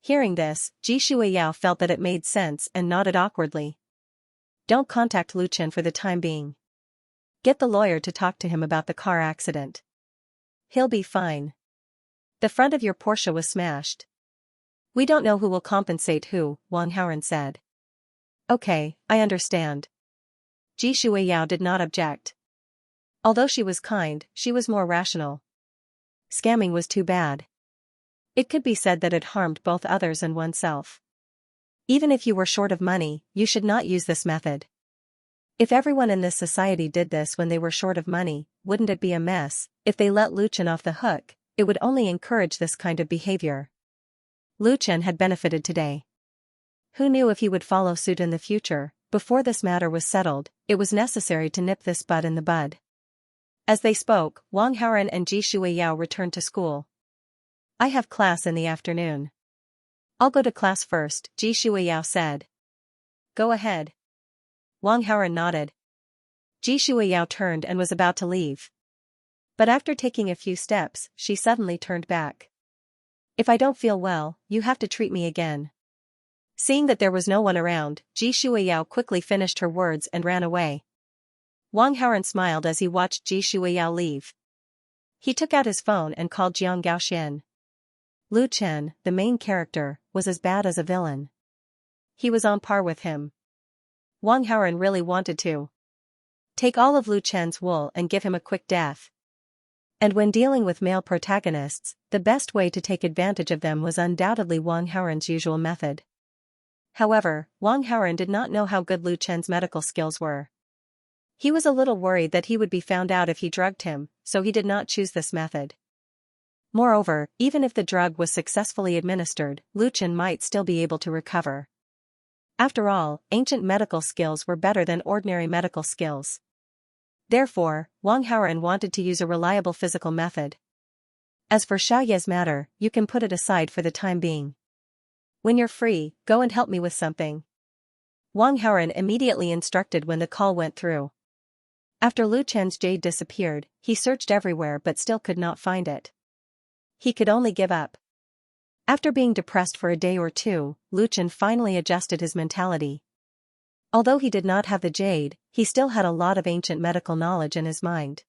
Hearing this, Ji Shuiyao felt that it made sense and nodded awkwardly. Don't contact Lu Chen for the time being. Get the lawyer to talk to him about the car accident. He'll be fine. The front of your Porsche was smashed. We don't know who will compensate who, Wang Haoren said. Okay, I understand. Ji Shuiyao did not object. Although she was kind, she was more rational. Scamming was too bad. It could be said that it harmed both others and oneself. Even if you were short of money, you should not use this method. If everyone in this society did this when they were short of money, wouldn't it be a mess? If they let Lu Chen off the hook, it would only encourage this kind of behavior. Lu Chen had benefited today. Who knew if he would follow suit in the future? Before this matter was settled, it was necessary to nip this bud in the bud. As they spoke, Wang Haoren and Ji Shuiyao returned to school. I have class in the afternoon. I'll go to class first, Ji Shuiyao said. Go ahead. Wang Haoren nodded. Ji Shuiyao turned and was about to leave. But after taking a few steps, she suddenly turned back. If I don't feel well, you have to treat me again. Seeing that there was no one around, Ji Shuiyao quickly finished her words and ran away. Wang Haoren smiled as he watched Ji Shuiyao leave. He took out his phone and called Jiang Gaoxian. Lu Chen, the main character, was as bad as a villain. He was on par with him. Wang Haoren really wanted to take all of Lu Chen's wool and give him a quick death. And when dealing with male protagonists, the best way to take advantage of them was undoubtedly Wang Haoren's usual method. However, Wang Haoren did not know how good Lu Chen's medical skills were. He was a little worried that he would be found out if he drugged him, so he did not choose this method. Moreover, even if the drug was successfully administered, Lu Chen might still be able to recover. After all, ancient medical skills were better than ordinary medical skills. Therefore, Wang Haoren wanted to use a reliable physical method. As for Xiaoye's matter, you can put it aside for the time being. When you're free, go and help me with something. Wang Haoren immediately instructed when the call went through. After Lu Chen's jade disappeared, he searched everywhere but still could not find it. He could only give up. After being depressed for a day or two, Lu Chen finally adjusted his mentality. Although he did not have the jade, he still had a lot of ancient medical knowledge in his mind.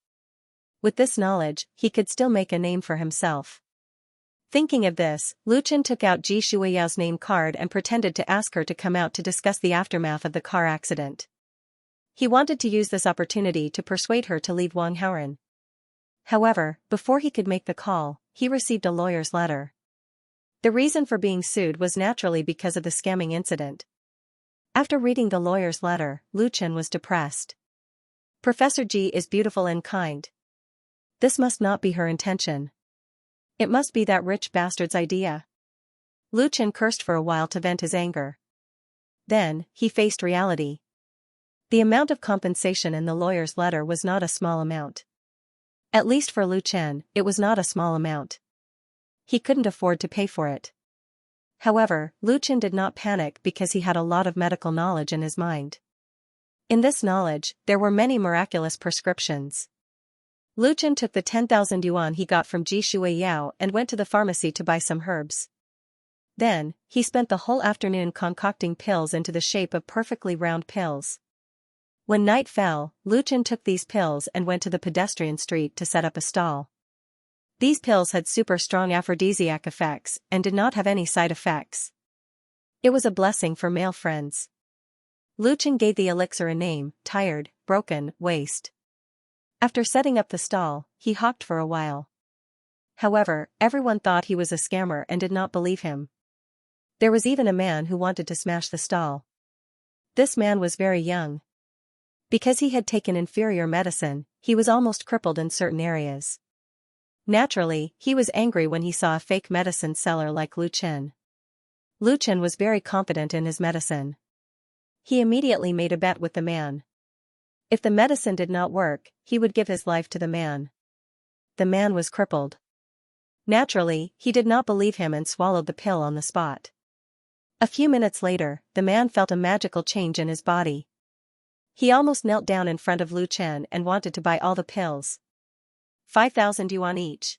With this knowledge, he could still make a name for himself. Thinking of this, Lu Chen took out Ji Shuiyao's name card and pretended to ask her to come out to discuss the aftermath of the car accident. He wanted to use this opportunity to persuade her to leave Wang Haoren. However, before he could make the call, he received a lawyer's letter. The reason for being sued was naturally because of the scamming incident. After reading the lawyer's letter, Lu Chen was depressed. Professor Ji is beautiful and kind. This must not be her intention. It must be that rich bastard's idea. Lu Chen cursed for a while to vent his anger. Then, he faced reality. The amount of compensation in the lawyer's letter was not a small amount. At least for Lu Chen, it was not a small amount. He couldn't afford to pay for it. However, Lu Chen did not panic because he had a lot of medical knowledge in his mind. In this knowledge, there were many miraculous prescriptions. Lu Chen took the 10,000 yuan he got from Ji Shuiyao and went to the pharmacy to buy some herbs. Then, he spent the whole afternoon concocting pills into the shape of perfectly round pills. When night fell, Lu Chen took these pills and went to the pedestrian street to set up a stall. These pills had super strong aphrodisiac effects and did not have any side effects. It was a blessing for male friends. Lu Chen gave the elixir a name, Tired, Broken, Waste. After setting up the stall, he hawked for a while. However, everyone thought he was a scammer and did not believe him. There was even a man who wanted to smash the stall. This man was very young. Because he had taken inferior medicine, he was almost crippled in certain areas. Naturally, he was angry when he saw a fake medicine seller like Lu Chen. Lu Chen was very confident in his medicine. He immediately made a bet with the man. If the medicine did not work, he would give his life to the man. The man was crippled. Naturally, he did not believe him and swallowed the pill on the spot. A few minutes later, the man felt a magical change in his body. He almost knelt down in front of Lu Chen and wanted to buy all the pills. 5,000 yuan each.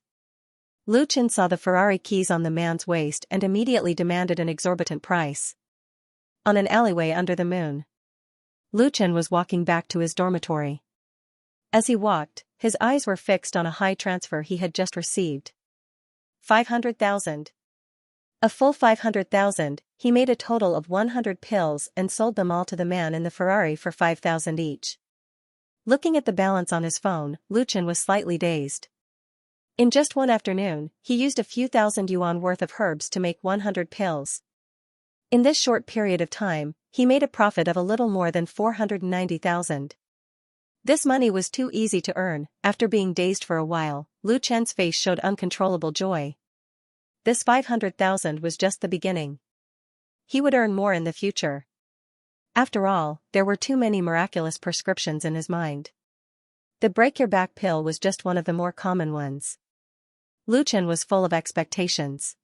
Lu Chen saw the Ferrari keys on the man's waist and immediately demanded an exorbitant price. On an alleyway under the moon, Lu Chen was walking back to his dormitory. As he walked, his eyes were fixed on a high transfer he had just received. 500,000. A full 500,000, he made a total of 100 pills and sold them all to the man in the Ferrari for 5,000 each. Looking at the balance on his phone, Lu Chen was slightly dazed. In just one afternoon, he used a few thousand yuan worth of herbs to make 100 pills. In this short period of time, he made a profit of a little more than 490,000. This money was too easy to earn. After being dazed for a while, Lu Chen's face showed uncontrollable joy. This 500,000 was just the beginning. He would earn more in the future. After all, there were too many miraculous prescriptions in his mind. The break-your-back pill was just one of the more common ones. Lu Chen was full of expectations.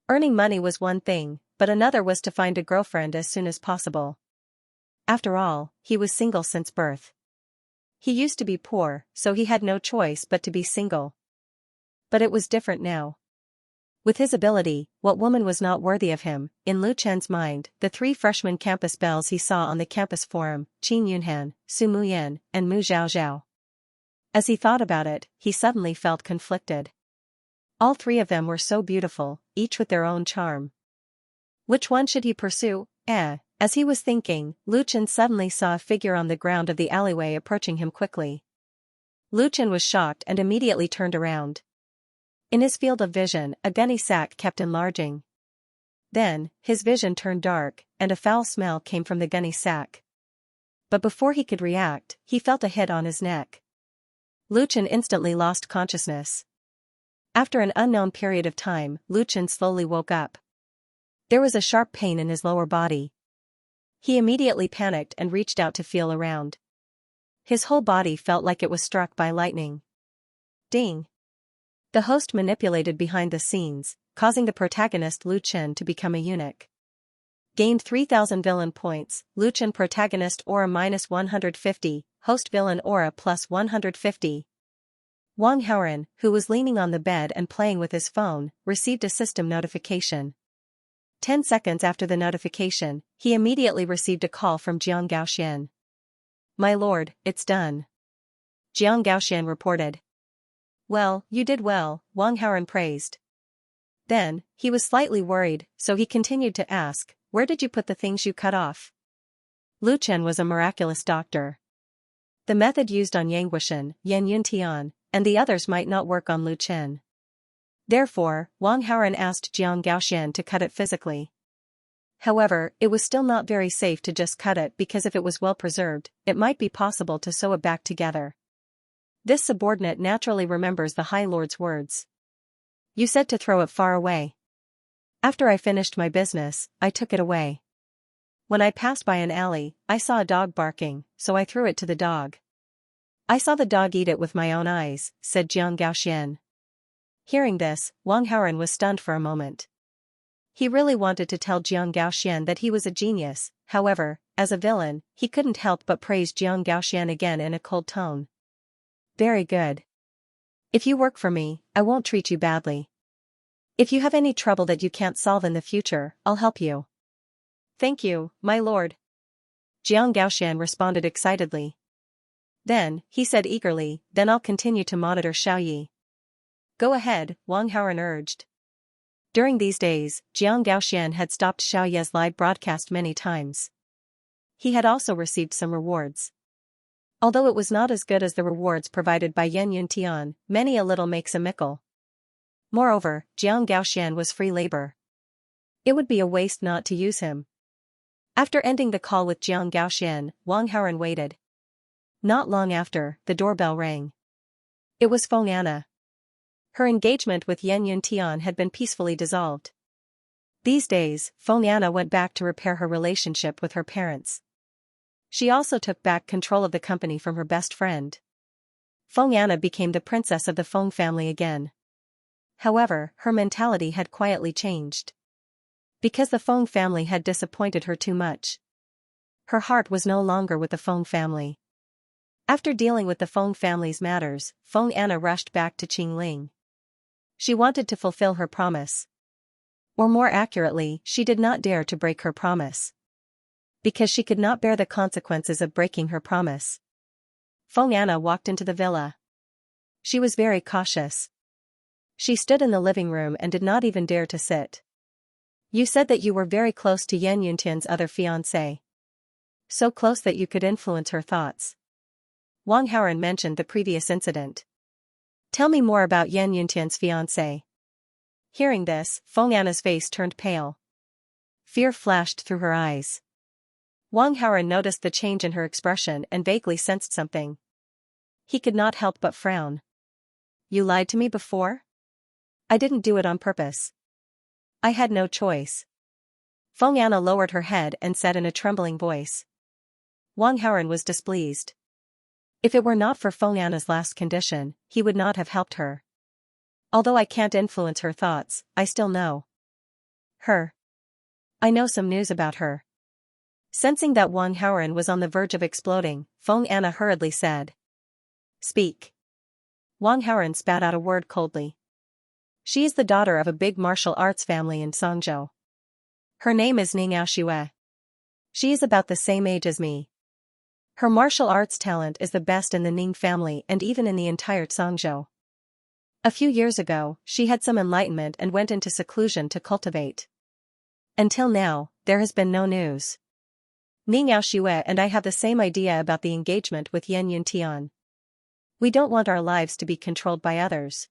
Earning money was one thing, but another was to find a girlfriend as soon as possible. After all, he was single since birth. He used to be poor, so he had no choice but to be single. But it was different now. With his ability, what woman was not worthy of him? In Lu Chen's mind, the three freshman campus belles he saw on the campus forum, Qin Yunhan, Su Muyan, and Mu Zhaozhao. As he thought about it, he suddenly felt conflicted. All three of them were so beautiful, each with their own charm. Which one should he pursue? As he was thinking, Lu Chen suddenly saw a figure on the ground of the alleyway approaching him quickly. Lu Chen was shocked and immediately turned around. In his field of vision, a gunny sack kept enlarging. Then, his vision turned dark, and a foul smell came from the gunny sack. But before he could react, he felt a hit on his neck. Lu Chen instantly lost consciousness. After an unknown period of time, Lu Chen slowly woke up. There was a sharp pain in his lower body. He immediately panicked and reached out to feel around. His whole body felt like it was struck by lightning. Ding! The host manipulated behind the scenes, causing the protagonist Lu Chen to become a eunuch. Gained 3,000 villain points, Lu Chen protagonist aura minus 150, host villain aura plus 150. Wang Haoran, who was leaning on the bed and playing with his phone, received a system notification. 10 seconds after the notification, he immediately received a call from Jiang Gaoxian. "My lord, it's done," Jiang Gaoxian reported. "Well, you did well," Wang Haoran praised. Then, he was slightly worried, so he continued to ask, "Where did you put the things you cut off?" Lu Chen was a miraculous doctor. The method used on Yang Wuxian, Yan Yuntian, and the others might not work on Lu Chen. Therefore, Wang Haoran asked Jiang Gaoxian to cut it physically. However, it was still not very safe to just cut it because if it was well preserved, it might be possible to sew it back together. This subordinate naturally remembers the High Lord's words. "You said to throw it far away. After I finished my business, I took it away. When I passed by an alley, I saw a dog barking, so I threw it to the dog. I saw the dog eat it with my own eyes," said Jiang Gaoxian. Hearing this, Wang Haoran was stunned for a moment. He really wanted to tell Jiang Gaoxian that he was a genius, however, as a villain, he couldn't help but praise Jiang Gaoxian again in a cold tone. "Very good. If you work for me, I won't treat you badly. If you have any trouble that you can't solve in the future, I'll help you." "Thank you, my lord," Jiang Gaoxian responded excitedly. Then, he said eagerly, "Then I'll continue to monitor Xiaoyi." "Go ahead," Wang Haoran urged. During these days, Jiang Gaoxian had stopped Xiaoye's live broadcast many times. He had also received some rewards. Although it was not as good as the rewards provided by Yan Yuntian, many a little makes a mickle. Moreover, Jiang Gaoxian was free labor. It would be a waste not to use him. After ending the call with Jiang Gaoxian, Wang Haoran waited. Not long after, the doorbell rang. It was Feng Anna. Her engagement with Yan Yuntian had been peacefully dissolved. These days, Feng Anna went back to repair her relationship with her parents. She also took back control of the company from her best friend. Feng Anna became the princess of the Feng family again. However, her mentality had quietly changed. Because the Feng family had disappointed her too much. Her heart was no longer with the Feng family. After dealing with the Feng family's matters, Feng Anna rushed back to Qingling. She wanted to fulfill her promise. Or more accurately, she did not dare to break her promise. Because she could not bear the consequences of breaking her promise. Feng Anna walked into the villa. She was very cautious. She stood in the living room and did not even dare to sit. "You said that you were very close to Yan Yuntian's other fiancé. So close that you could influence her thoughts." Wang Haoran mentioned the previous incident. "Tell me more about Yan Yuntian's fiancé." Hearing this, Feng Anna's face turned pale. Fear flashed through her eyes. Wang Haoran noticed the change in her expression and vaguely sensed something. He could not help but frown. "You lied to me before? I didn't do it on purpose. I had no choice." Feng Anna lowered her head and said in a trembling voice. Wang Haoran was displeased. If it were not for Feng Anna's last condition, he would not have helped her. "Although I can't influence her thoughts, I still know her. I know some news about her." Sensing that Wang Haoran was on the verge of exploding, Feng Anna hurriedly said. Speak. Wang Haoren spat out a word coldly. She is the daughter of a big martial arts family in Songzhou. Her name is Xianxia. She is about the same age as me. Her martial arts talent is the best in the Ning family and even in the entire Songzhou. A few years ago, she had some enlightenment and went into seclusion to cultivate. Until now, there has been no news. Xianxia and I have the same idea about the engagement with Yan Yuntian. We don't want our lives to be controlled by others.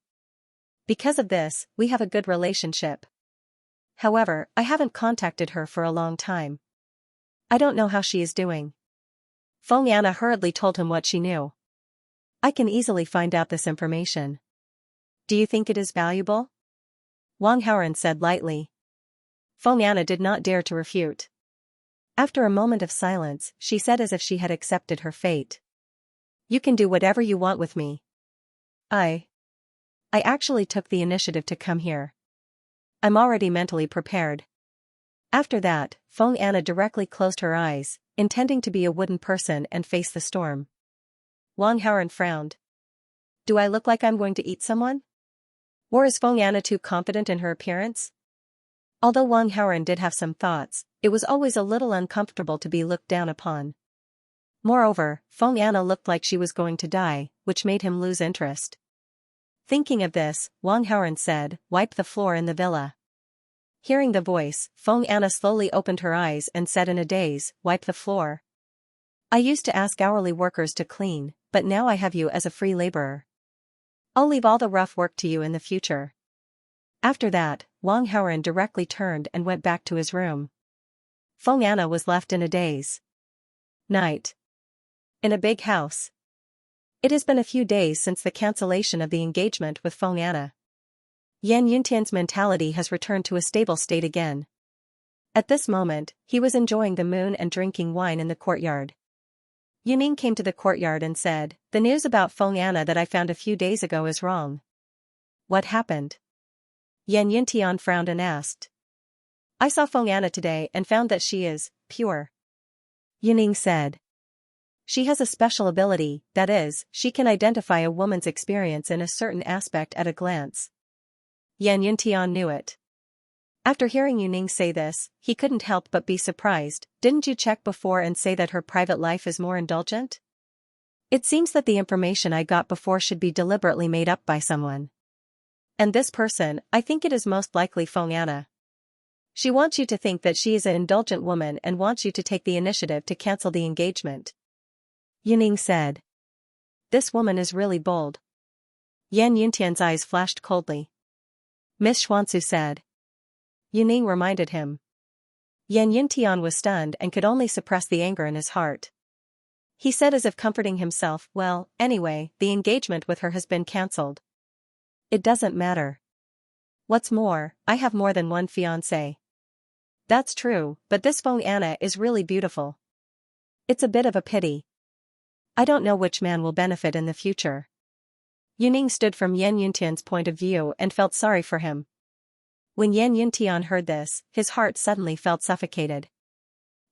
Because of this, we have a good relationship. However, I haven't contacted her for a long time. I don't know how she is doing. Feng Yana hurriedly told him what she knew. I can easily find out this information. Do you think it is valuable? Wang Haoren said lightly. Feng Yana did not dare to refute. After a moment of silence, she said as if she had accepted her fate. You can do whatever you want with me. I actually took the initiative to come here. I'm already mentally prepared. After that, Feng Yana directly closed her eyes, intending to be a wooden person and face the storm. Wang Haoren frowned. Do I look like I'm going to eat someone? Or is Feng Yana too confident in her appearance? Although Wang Haoren did have some thoughts, it was always a little uncomfortable to be looked down upon. Moreover, Feng Yana looked like she was going to die, which made him lose interest. Thinking of this, Wang Haoren said, "Wipe the floor in the villa." Hearing the voice, Feng Yana slowly opened her eyes and said in a daze, "Wipe the floor." I used to ask hourly workers to clean, but now I have you as a free laborer. I'll leave all the rough work to you in the future. After that, Wang Haoren directly turned and went back to his room. Feng Yana was left in a daze. Night. In a big house. It has been a few days since the cancellation of the engagement with Feng Yana. Yan Yuntian's mentality has returned to a stable state again. At this moment, he was enjoying the moon and drinking wine in the courtyard. Yuning came to the courtyard and said, "The news about Feng Yana that I found a few days ago is wrong." What happened? Yan Yuntian frowned and asked. I saw Feng Yana today and found that she is pure. Yuning said. She has a special ability, that is, she can identify a woman's experience in a certain aspect at a glance. Yan Yuntian knew it. After hearing Yuning say this, he couldn't help but be surprised. Didn't you check before and say that her private life is more indulgent? It seems that the information I got before should be deliberately made up by someone. And this person, I think it is most likely Feng Yana. She wants you to think that she is an indulgent woman and wants you to take the initiative to cancel the engagement. Yuning said. This woman is really bold. Yan Yuntian's eyes flashed coldly. Miss Xuansu said. Yuning reminded him. Yan Yuntian was stunned and could only suppress the anger in his heart. He said as if comforting himself, well, anyway, the engagement with her has been cancelled. It doesn't matter. What's more, I have more than one fiancé. That's true, but this Feng Yana is really beautiful. It's a bit of a pity. I don't know which man will benefit in the future. Yuning stood from Yan Yuntian's point of view and felt sorry for him. When Yan Yuntian heard this, his heart suddenly felt suffocated.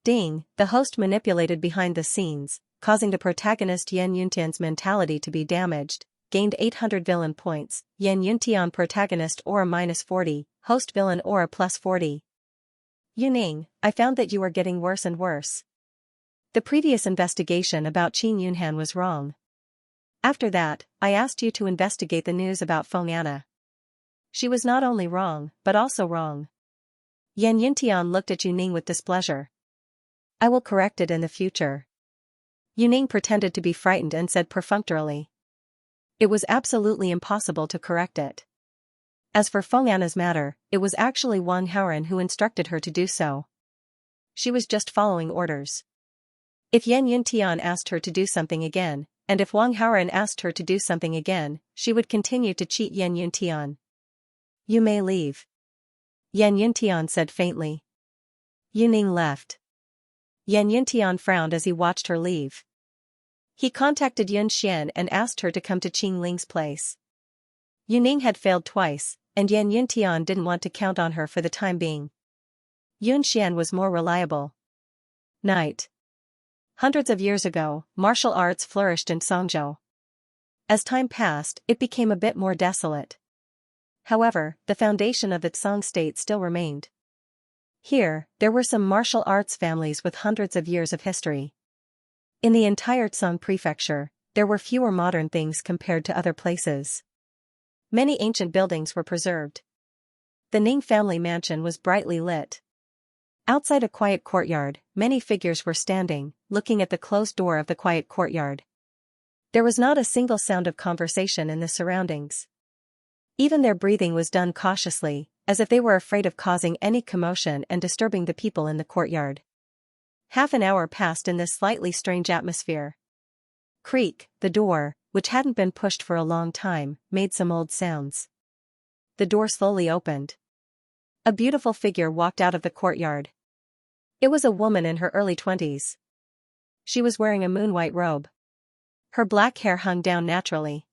Ding, the host manipulated behind the scenes, causing the protagonist Yan Yuntian's mentality to be damaged, gained 800 villain points, Yan Yuntian protagonist aura -40, host villain aura +40. Yuning, I found that you are getting worse and worse. The previous investigation about Qin Yunhan was wrong. After that, I asked you to investigate the news about Feng Yana. She was not only wrong, but also wrong. Yan Yuntian looked at Yuning with displeasure. I will correct it in the future. Yuning pretended to be frightened and said perfunctorily. It was absolutely impossible to correct it. As for Feng Yana's matter, it was actually Wang Haoren who instructed her to do so. She was just following orders. If Yan Yuntian asked her to do something again, and if Wang Haoren asked her to do something again, she would continue to cheat Yan Yuntian. You may leave. Yan Yuntian said faintly. Yuning left. Yan Yuntian frowned as he watched her leave. He contacted Yun Xian and asked her to come to Qing Ling's place. Yuning had failed twice, and Yan Yuntian didn't want to count on her for the time being. Yun Xian was more reliable. Night. Hundreds of years ago, martial arts flourished in Songzhou. As time passed, it became a bit more desolate. However, the foundation of the Tsang state still remained. Here, there were some martial arts families with hundreds of years of history. In the entire Tsang prefecture, there were fewer modern things compared to other places. Many ancient buildings were preserved. The Ning family mansion was brightly lit. Outside a quiet courtyard, many figures were standing, looking at the closed door of the quiet courtyard. There was not a single sound of conversation in the surroundings. Even their breathing was done cautiously, as if they were afraid of causing any commotion and disturbing the people in the courtyard. Half an hour passed in this slightly strange atmosphere. Creak, the door, which hadn't been pushed for a long time, made some old sounds. The door slowly opened. A beautiful figure walked out of the courtyard. It was a woman in her early 20s. She was wearing a moon-white robe. Her black hair hung down naturally.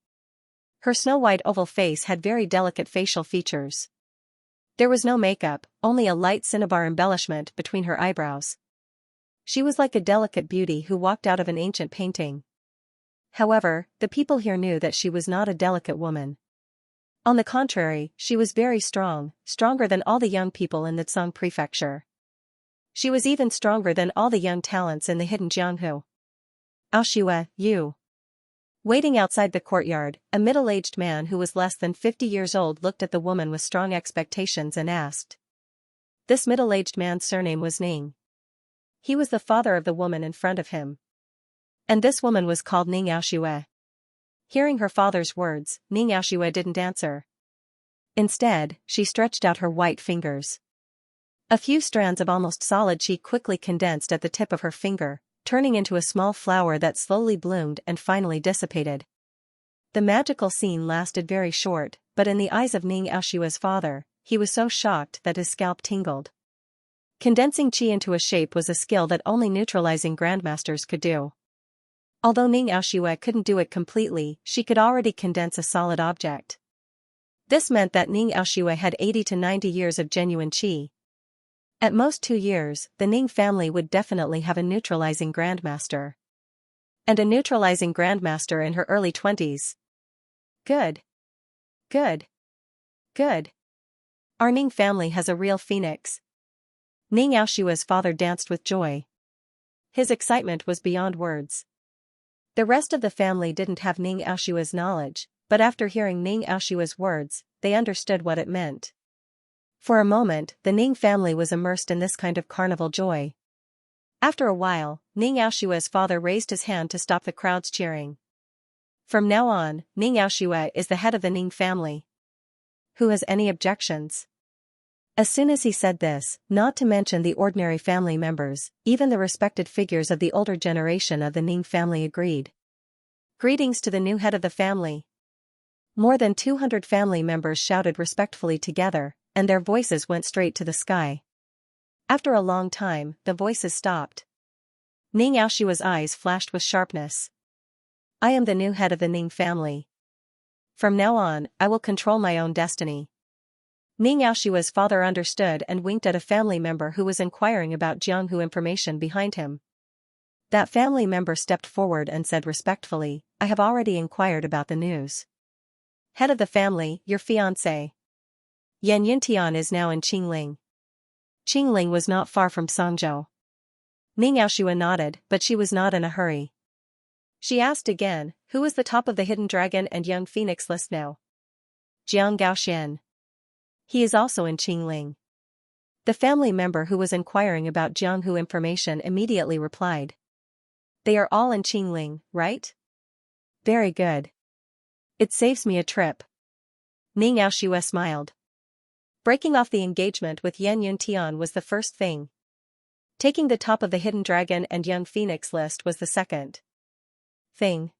Her snow-white oval face had very delicate facial features. There was no makeup, only a light cinnabar embellishment between her eyebrows. She was like a delicate beauty who walked out of an ancient painting. However, the people here knew that she was not a delicate woman. On the contrary, she was very strong, stronger than all the young people in the Tsang prefecture. She was even stronger than all the young talents in the hidden Jianghu. Aoshue, you. Waiting outside the courtyard, a middle-aged man who was less than 50 years old looked at the woman with strong expectations and asked. This middle-aged man's surname was Ning. He was the father of the woman in front of him. And this woman was called Ning Aoshue. Hearing her father's words, Ning Aoshue didn't answer. Instead, she stretched out her white fingers. A few strands of almost solid qi quickly condensed at the tip of her finger, turning into a small flower that slowly bloomed and finally dissipated. The magical scene lasted very short, but in the eyes of Ning Aoshue's father, he was so shocked that his scalp tingled. Condensing qi into a shape was a skill that only neutralizing grandmasters could do. Although Ning Aoshue couldn't do it completely, she could already condense a solid object. This meant that Ning Aoshue had 80 to 90 years of genuine qi. At most 2 years, the Ning family would definitely have a neutralizing grandmaster. And a neutralizing grandmaster in her early 20s. Good. Good. Good. Our Ning family has a real phoenix. Ning Aoshue's father danced with joy. His excitement was beyond words. The rest of the family didn't have Ning Aoshue's knowledge, but after hearing Ning Aoshue's words, they understood what it meant. For a moment, the Ning family was immersed in this kind of carnival joy. After a while, Ning Aoshue's father raised his hand to stop the crowd's cheering. From now on, Ning Aoshue is the head of the Ning family. Who has any objections? As soon as he said this, not to mention the ordinary family members, even the respected figures of the older generation of the Ning family agreed. Greetings to the new head of the family. More than 200 family members shouted respectfully together, and their voices went straight to the sky. After a long time, the voices stopped. Ning Aoshue's eyes flashed with sharpness. I am the new head of the Ning family. From now on, I will control my own destiny. Ning Aoshue's father understood and winked at a family member who was inquiring about Jianghu information behind him. That family member stepped forward and said respectfully, I have already inquired about the news. Head of the family, your fiancé. Yan Yuntian is now in Qingling. Qingling was not far from Songzhou. Ning Aoshue nodded, but she was not in a hurry. She asked again, who is the top of the Hidden Dragon and Young Phoenix list now? Jiang Gaoxian. He is also in Qingling. The family member who was inquiring about Jianghu information immediately replied. They are all in Qingling, right? Very good. It saves me a trip. Ning Aoshue smiled. Breaking off the engagement with Yan Yuntian was the first thing. Taking the top of the Hidden Dragon and Young Phoenix list was the second thing.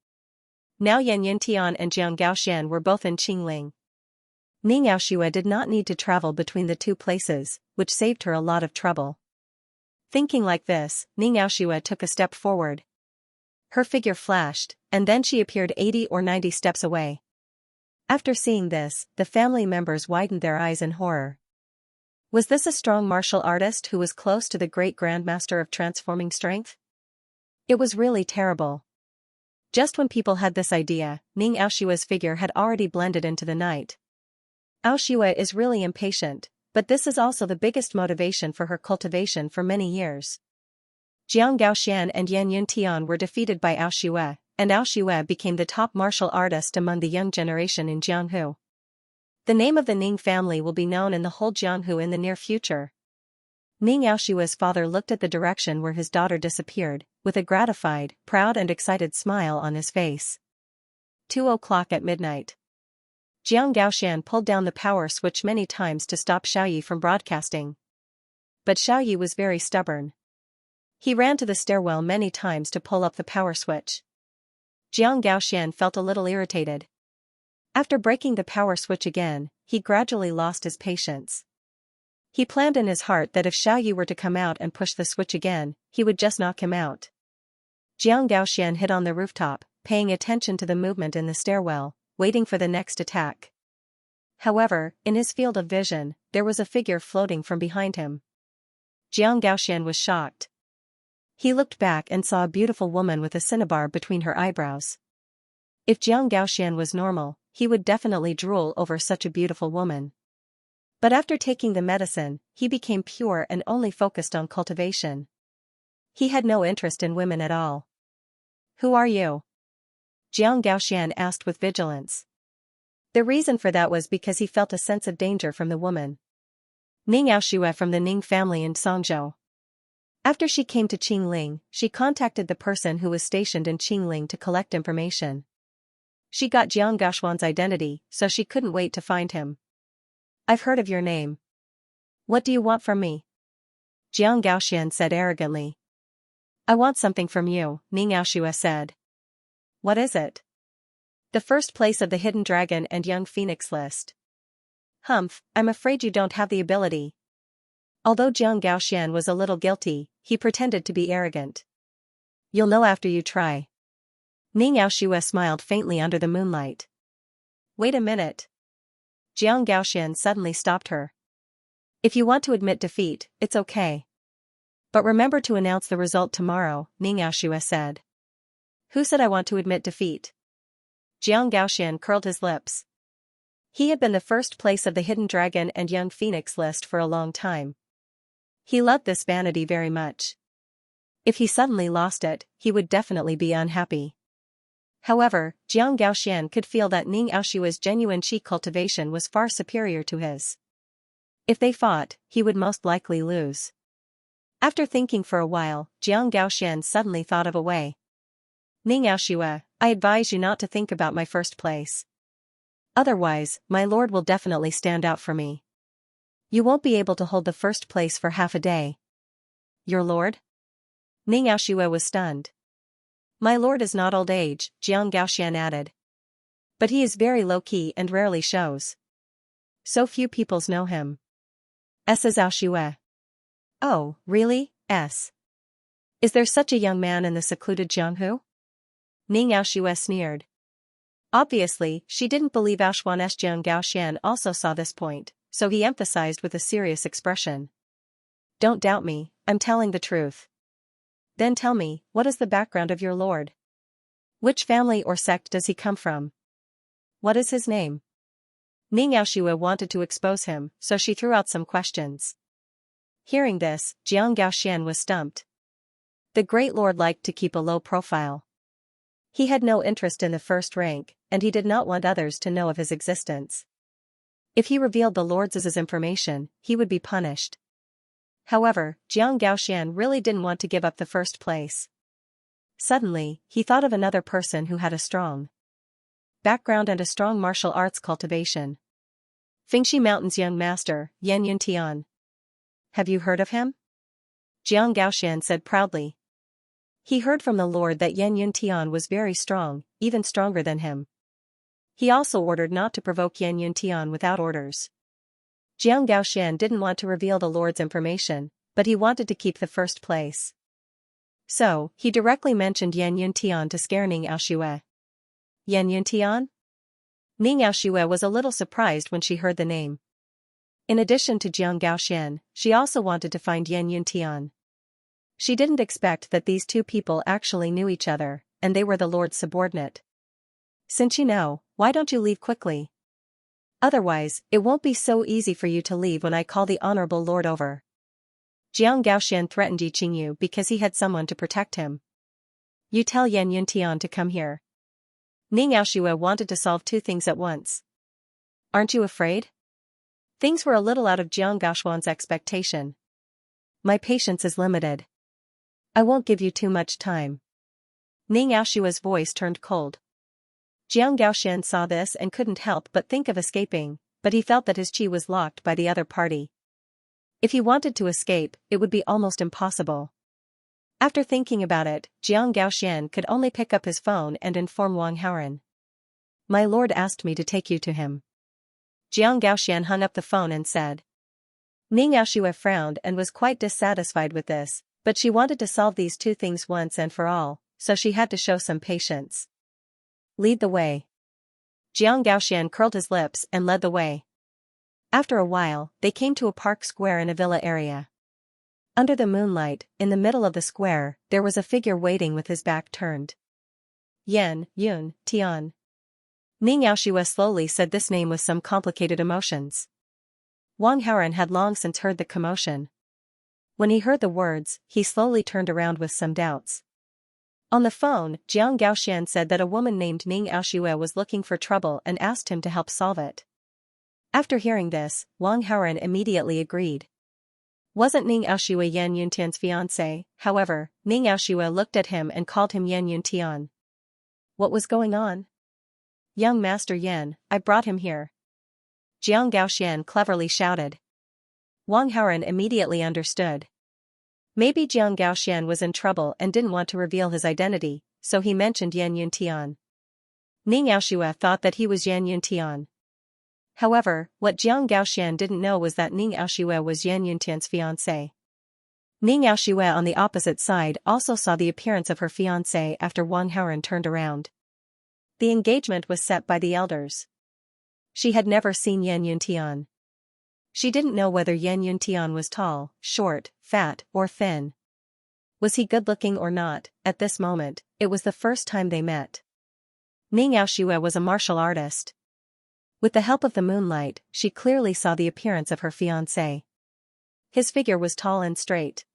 Now Yan Yuntian and Jiang Gaoxian were both in Qingling. Ning Aoshue did not need to travel between the two places, which saved her a lot of trouble. Thinking like this, Ning Aoshue took a step forward. Her figure flashed, and then she appeared 80 or 90 steps away. After seeing this, the family members widened their eyes in horror. Was this a strong martial artist who was close to the great grandmaster of transforming strength? It was really terrible. Just when people had this idea, Ning Aoshua's figure had already blended into the night. Aoshua is really impatient, but this is also the biggest motivation for her cultivation for many years. Jiang Gaoxian and Yan Yuntian were defeated by Aoshua, and Aoshua became the top martial artist among the young generation in Jianghu. The name of the Ning family will be known in the whole Jianghu in the near future. Ning Aoshua's father looked at the direction where his daughter disappeared, with a gratified, proud and excited smile on his face. 2:00 at midnight. Jiang Gaoxian pulled down the power switch many times to stop Xiaoyi from broadcasting. But Xiaoyi was very stubborn. He ran to the stairwell many times to pull up the power switch. Jiang Gaoxian felt a little irritated. After breaking the power switch again, he gradually lost his patience. He planned in his heart that if Xiaoyi were to come out and push the switch again, he would just knock him out. Jiang Gaoxian hid on the rooftop, paying attention to the movement in the stairwell, waiting for the next attack. However, in his field of vision, there was a figure floating from behind him. Jiang Gaoxian was shocked. He looked back and saw a beautiful woman with a cinnabar between her eyebrows. If Jiang Gaoxian was normal, he would definitely drool over such a beautiful woman. But after taking the medicine, he became pure and only focused on cultivation. He had no interest in women at all. "Who are you?" Jiang Gaoxian asked with vigilance. The reason for that was because he felt a sense of danger from the woman. Ning Aoshua from the Ning family in Songzhou. After she came to Qingling, she contacted the person who was stationed in Qingling to collect information. She got Jiang Gaoxuan's identity, so she couldn't wait to find him. "I've heard of your name. What do you want from me?" Jiang Gaoxian said arrogantly. "I want something from you," Ning Aoshua said. "What is it?" "The first place of the Hidden Dragon and Young Phoenix list." "Humph, I'm afraid you don't have the ability." Although Jiang Gaoxian was a little guilty, he pretended to be arrogant. "You'll know after you try." Ning Aoshua smiled faintly under the moonlight. "Wait a minute." Jiang Gaoxian suddenly stopped her. "If you want to admit defeat, it's okay. But remember to announce the result tomorrow," Ning Aoshua said. "Who said I want to admit defeat?" Jiang Gaoxian curled his lips. He had been the first place of the Hidden Dragon and Young Phoenix list for a long time. He loved this vanity very much. If he suddenly lost it, he would definitely be unhappy. However, Jiang Gaoxian could feel that Ning Aoshua's genuine qi cultivation was far superior to his. If they fought, he would most likely lose. After thinking for a while, Jiang Gaoxian suddenly thought of a way. "Ning Aoshua, I advise you not to think about my first place. Otherwise, my lord will definitely stand out for me. You won't be able to hold the first place for half a day." "Your lord?" Ning Aoshua was stunned. "My lord is not old age," Jiang Gaoxian added. "But he is very low-key and rarely shows. So few peoples know him." "S is Aoshua." "Oh, really, S? Is there such a young man in the secluded Jianghu?" Ning Aoshua sneered. Obviously, she didn't believe Aoxuan's Jiang Gaoxian also saw this point, so he emphasized with a serious expression. "Don't doubt me, I'm telling the truth." "Then tell me, what is the background of your lord? Which family or sect does he come from? What is his name?" Ning Aoshua wanted to expose him, so she threw out some questions. Hearing this, Jiang Gaoxian was stumped. The great lord liked to keep a low profile. He had no interest in the first rank, and he did not want others to know of his existence. If he revealed the lord's information, he would be punished. However, Jiang Gaoxian really didn't want to give up the first place. Suddenly, he thought of another person who had a strong background and a strong martial arts cultivation. Fengxi Mountain's young master, Yan Yuntian. "Have you heard of him?" Jiang Gaoxian said proudly. He heard from the lord that Yan Yuntian was very strong, even stronger than him. He also ordered not to provoke Yan Yuntian without orders. Jiang Gaoxian didn't want to reveal the lord's information, but he wanted to keep the first place. So, he directly mentioned Yan Yuntian to scare Ning Aoshua. "Yan Yuntian?" Ning Aoshua was a little surprised when she heard the name. In addition to Jiang Gaoxian, she also wanted to find Yan Yuntian. She didn't expect that these two people actually knew each other, and they were the lord's subordinate. Since you know, why don't you leave quickly? Otherwise, it won't be so easy for you to leave when I call the honorable lord over. Jiang Gaoxian threatened Yi Qingyu because he had someone to protect him. You tell Yan Yuntian to come here. Ning Aoshue wanted to solve two things at once. Aren't you afraid? Things were a little out of Jiang Gaoxuan's expectation. My patience is limited. I won't give you too much time. Ning Aoshue's voice turned cold. Jiang Gaoxian saw this and couldn't help but think of escaping, but he felt that his qi was locked by the other party. If he wanted to escape, it would be almost impossible. After thinking about it, Jiang Gaoxian could only pick up his phone and inform Wang Haoran. My lord asked me to take you to him. Jiang Gaoxian hung up the phone and said. Ning Aoshue frowned and was quite dissatisfied with this, but she wanted to solve these two things once and for all, so she had to show some patience. Lead the way. Jiang Gaoxian curled his lips and led the way. After a while, they came to a park square in a villa area. Under the moonlight, in the middle of the square, there was a figure waiting with his back turned. Yan Yuntian. Ning Aoshue slowly said this name with some complicated emotions. Wang Haoran had long since heard the commotion. When he heard the words, he slowly turned around with some doubts. On the phone, Jiang Gaoxian said that a woman named Ning Aoshue was looking for trouble and asked him to help solve it. After hearing this, Wang Haoran immediately agreed. Wasn't Ning Aoshue Yan Yuntian's fiancé? However, Ning Aoshue looked at him and called him Yan Yuntian. What was going on? Young Master Yan, I brought him here. Jiang Gaoxian cleverly shouted. Wang Haoran immediately understood. Maybe Jiang Gaoxian was in trouble and didn't want to reveal his identity, so he mentioned Yan Yuntian. Ning Aoshue thought that he was Yan Yuntian. However, what Jiang Gaoxian didn't know was that Ning Aoshue was Yan Yuntian's fiancé. Ning Aoshue on the opposite side also saw the appearance of her fiancé after Wang Haoran turned around. The engagement was set by the elders. She had never seen Yan Yuntian. She didn't know whether Yan Yuntian was tall, short, fat, or thin. Was he good-looking or not? At this moment, it was the first time they met. Ning Aoshue was a martial artist. With the help of the moonlight, she clearly saw the appearance of her fiancé. His figure was tall and straight.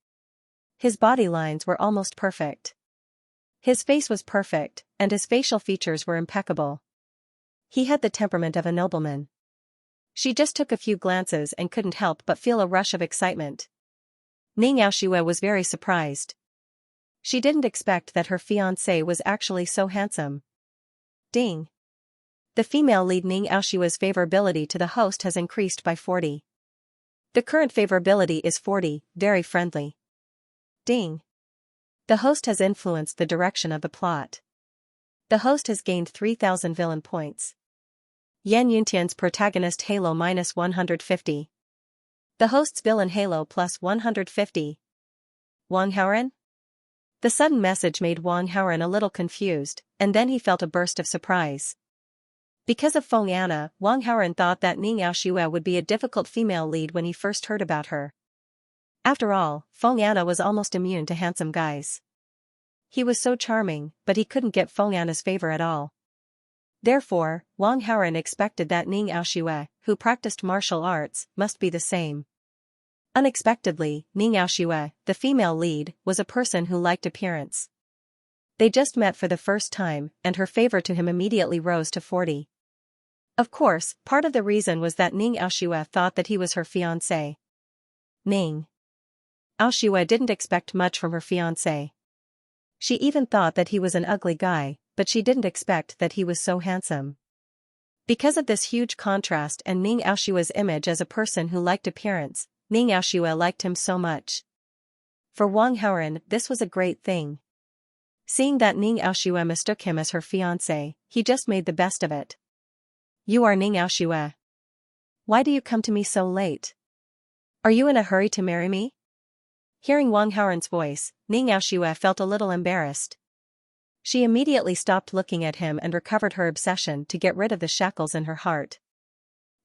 His body lines were almost perfect. His face was perfect, and his facial features were impeccable. He had the temperament of a nobleman. She just took a few glances and couldn't help but feel a rush of excitement. Ning Aoshue was very surprised. She didn't expect that her fiancé was actually so handsome. Ding. The female lead Ning Aoshue's favorability to the host has increased by 40. The current favorability is 40, very friendly. Ding. The host has influenced the direction of the plot. The host has gained 3,000 villain points. Yan Yuntian's protagonist Halo minus 150. The host's villain Halo plus 150. Wang Haoran? The sudden message made Wang Haoran a little confused, and then he felt a burst of surprise. Because of Feng Anna, Wang Haoran thought that Ning Aoshue would be a difficult female lead when he first heard about her. After all, Feng Anna was almost immune to handsome guys. He was so charming, but he couldn't get Feng Anna's favor at all. Therefore, Wang Haoran expected that Ning Aoshue, who practiced martial arts, must be the same. Unexpectedly, Ning Aoshue, the female lead, was a person who liked appearance. They just met for the first time, and her favor to him immediately rose to 40. Of course, part of the reason was that Ning Aoshue thought that he was her fiancé. Ning Aoshue didn't expect much from her fiancé. She even thought that he was an ugly guy, but she didn't expect that he was so handsome. Because of this huge contrast and Ning Aoshue's image as a person who liked appearance, Ning Aoshue liked him so much. For Wang Haoran, this was a great thing. Seeing that Ning Aoshue mistook him as her fiancé, he just made the best of it. You are Ning Aoshue. Why do you come to me so late? Are you in a hurry to marry me? Hearing Wang Haoran's voice, Ning Aoshue felt a little embarrassed. She immediately stopped looking at him and recovered her obsession to get rid of the shackles in her heart.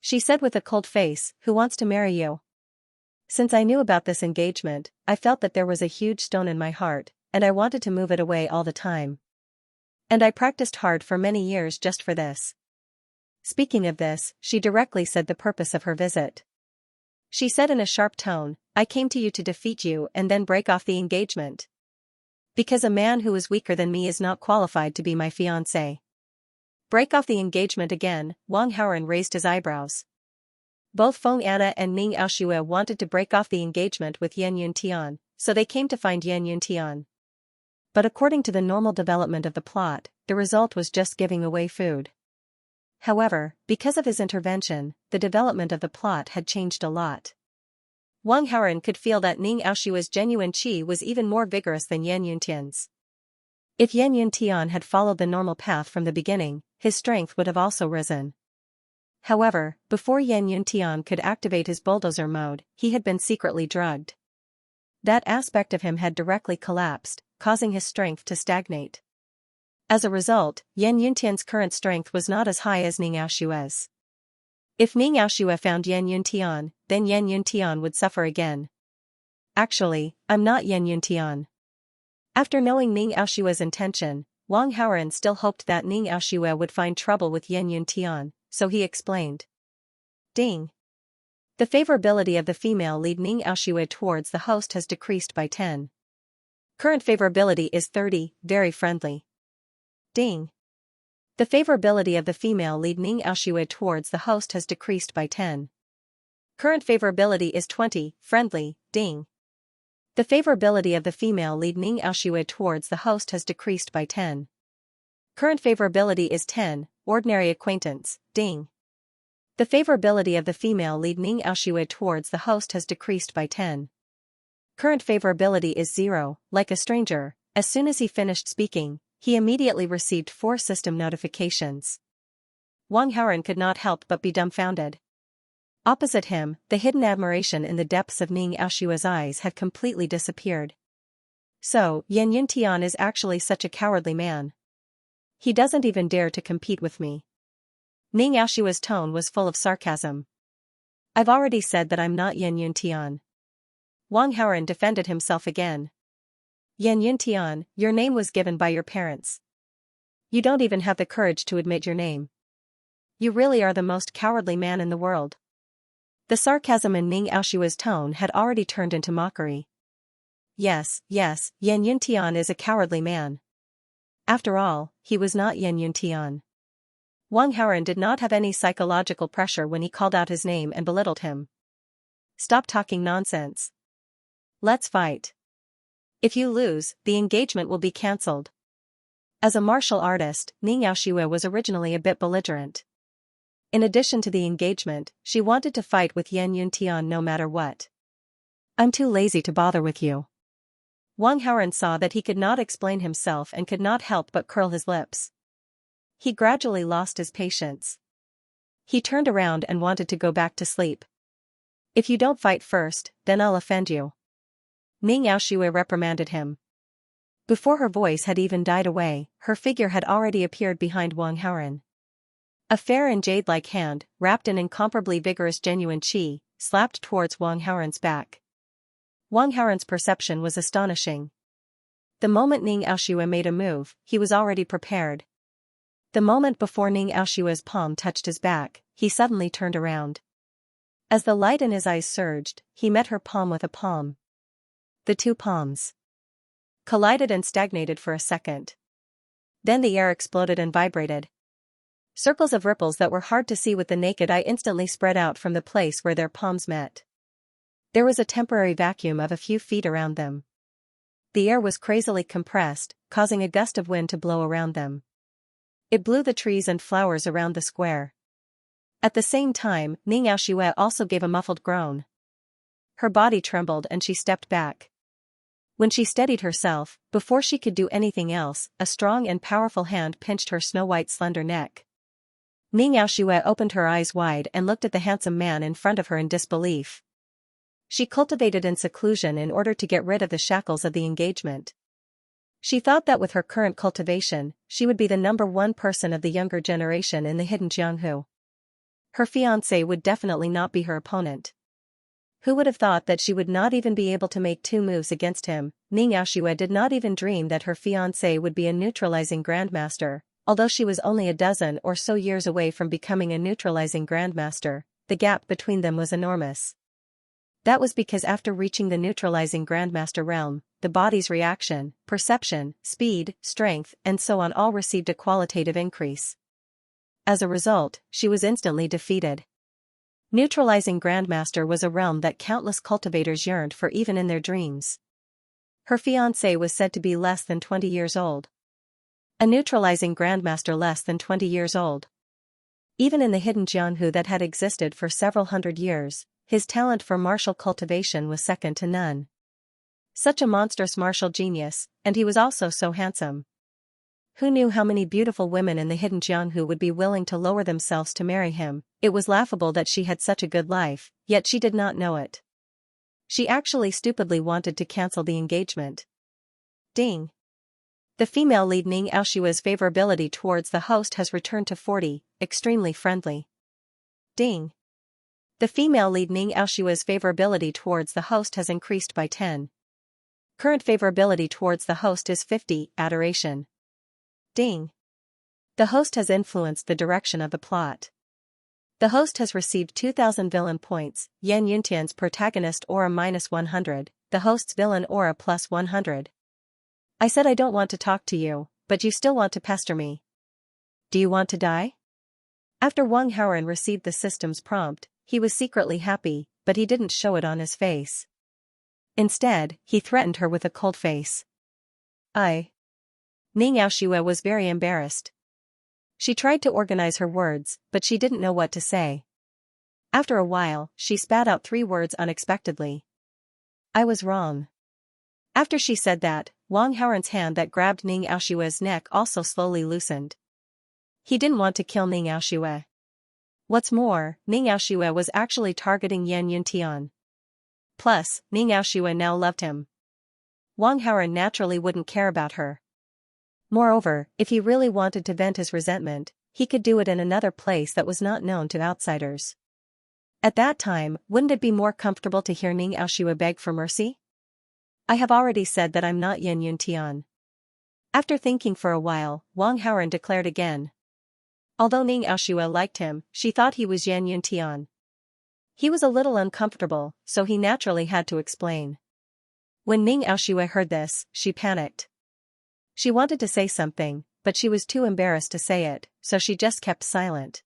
She said with a cold face, "Who wants to marry you?" Since I knew about this engagement, I felt that there was a huge stone in my heart, and I wanted to move it away all the time. And I practiced hard for many years just for this. Speaking of this, she directly said the purpose of her visit. She said in a sharp tone, I came to you to defeat you and then break off the engagement. Because a man who is weaker than me is not qualified to be my fiancé. Break off the engagement again, Wang Haoren raised his eyebrows. Both Feng Anna and Ning Aoshue wanted to break off the engagement with Yan Yuntian, so they came to find Yan Yuntian. But according to the normal development of the plot, the result was just giving away food. However, because of his intervention, the development of the plot had changed a lot. Wang Haoren could feel that Ning Aoshue's genuine qi was even more vigorous than Yan Yuntian's. If Yan Yuntian had followed the normal path from the beginning, his strength would have also risen. However, before Yan Yuntian could activate his bulldozer mode, he had been secretly drugged. That aspect of him had directly collapsed, causing his strength to stagnate. As a result, Yan Yuntian's current strength was not as high as Ning Aoshue's. If Ning Aoshue found Yan Yuntian, then Yan Yuntian would suffer again. Actually, I'm not Yan Yuntian. After knowing Ning Aoshue's intention, Wang Haoren still hoped that Ning Aoshue would find trouble with Yan Yuntian, so he explained. Ding. The favorability of the female lead Ning Aoshue towards the host has decreased by 10. Current favorability is 30, very friendly. Ding. The favorability of the female lead Ning Aoshue towards the host has decreased by 10. Current favorability is 20, friendly, ding. The favorability of the female lead Ning Aoshue towards the host has decreased by 10. Current favorability is 10, ordinary acquaintance, ding. The favorability of the female lead Ning Aoshue towards the host has decreased by 10. Current favorability is 0, like a stranger. As soon as he finished speaking, he immediately received 4 system notifications. Wang Haoren could not help but be dumbfounded. Opposite him, the hidden admiration in the depths of Ning Aoshue's eyes had completely disappeared. So, Yan Yuntian is actually such a cowardly man. He doesn't even dare to compete with me. Ning Aoshue's tone was full of sarcasm. I've already said that I'm not Yan Yuntian. Wang Haoren defended himself again. Yan Yuntian, your name was given by your parents. You don't even have the courage to admit your name. You really are the most cowardly man in the world. The sarcasm in Ning Aoshue's tone had already turned into mockery. Yes, Yan Yuntian is a cowardly man. After all, he was not Yan Yuntian. Wang Haoren did not have any psychological pressure when he called out his name and belittled him. Stop talking nonsense. Let's fight. If you lose, the engagement will be cancelled. As a martial artist, Ning Aoshue was originally a bit belligerent. In addition to the engagement, she wanted to fight with Yan Yuntian no matter what. I'm too lazy to bother with you. Wang Haoren saw that he could not explain himself and could not help but curl his lips. He gradually lost his patience. He turned around and wanted to go back to sleep. If you don't fight first, then I'll offend you. Ning Aoshue reprimanded him. Before her voice had even died away, her figure had already appeared behind Wang Haoren. A fair and jade-like hand, wrapped in incomparably vigorous genuine qi, slapped towards Wang Haoren's back. Wang Haoren's perception was astonishing. The moment Ning Aoshue made a move, he was already prepared. The moment before Ning Aoshue's palm touched his back, he suddenly turned around. As the light in his eyes surged, he met her palm with a palm. The two palms collided and stagnated for a second. Then the air exploded and vibrated. Circles of ripples that were hard to see with the naked eye instantly spread out from the place where their palms met. There was a temporary vacuum of a few feet around them. The air was crazily compressed, causing a gust of wind to blow around them. It blew the trees and flowers around the square. At the same time, Ning Aoshue also gave a muffled groan. Her body trembled and she stepped back. When she steadied herself, before she could do anything else, a strong and powerful hand pinched her snow-white slender neck. Ning Aoshue opened her eyes wide and looked at the handsome man in front of her in disbelief. She cultivated in seclusion in order to get rid of the shackles of the engagement. She thought that with her current cultivation, she would be the #1 person of the younger generation in the hidden Jianghu. Her fiancé would definitely not be her opponent. Who would have thought that she would not even be able to make 2 moves against him? Ning Xiaoxue did not even dream that her fiancé would be a neutralizing grandmaster. Although she was only a dozen or so years away from becoming a neutralizing grandmaster, the gap between them was enormous. That was because after reaching the neutralizing grandmaster realm, the body's reaction, perception, speed, strength, and so on all received a qualitative increase. As a result, she was instantly defeated. Neutralizing grandmaster was a realm that countless cultivators yearned for even in their dreams. Her fiancé was said to be less than 20 years old. A neutralizing grandmaster less than 20 years old. Even in the hidden Jianhu that had existed for several hundred years, his talent for martial cultivation was second to none. Such a monstrous martial genius, and he was also so handsome. Who knew how many beautiful women in the hidden Jianhu would be willing to lower themselves to marry him? It was laughable that she had such a good life, yet she did not know it. She actually stupidly wanted to cancel the engagement. Ding. The female lead Ning Xiaoxue's favorability towards the host has returned to 40, extremely friendly. Ding. The female lead Ning Xiaoxue's favorability towards the host has increased by 10. Current favorability towards the host is 50, adoration. Ding. The host has influenced the direction of the plot. The host has received 2,000 villain points, Yan Yuntian's protagonist aura -100, the host's villain aura +100. I said I don't want to talk to you, but you still want to pester me. Do you want to die? After Wang Haoren received the system's prompt, he was secretly happy, but he didn't show it on his face. Instead, he threatened her with a cold face. Ning Xiaoxue was very embarrassed. She tried to organize her words, but she didn't know what to say. After a while, she spat out 3 words unexpectedly. I was wrong. After she said that, Wang Haoren's hand that grabbed Ning Xiaoxue's neck also slowly loosened. He didn't want to kill Ning Xiaoxue. What's more, Ning Xiaoxue was actually targeting Yan Yuntian. Plus, Ning Xiaoxue now loved him. Wang Haoren naturally wouldn't care about her. Moreover, if he really wanted to vent his resentment, he could do it in another place that was not known to outsiders. At that time, wouldn't it be more comfortable to hear Ning Xiaoxue beg for mercy? I have already said that I'm not Yan Yuntian. After thinking for a while, Wang Haoren declared again. Although Ning Xiaoxue liked him, she thought he was Yan Yuntian. He was a little uncomfortable, so he naturally had to explain. When Ning Xiaoxue heard this, she panicked. She wanted to say something, but she was too embarrassed to say it, so she just kept silent.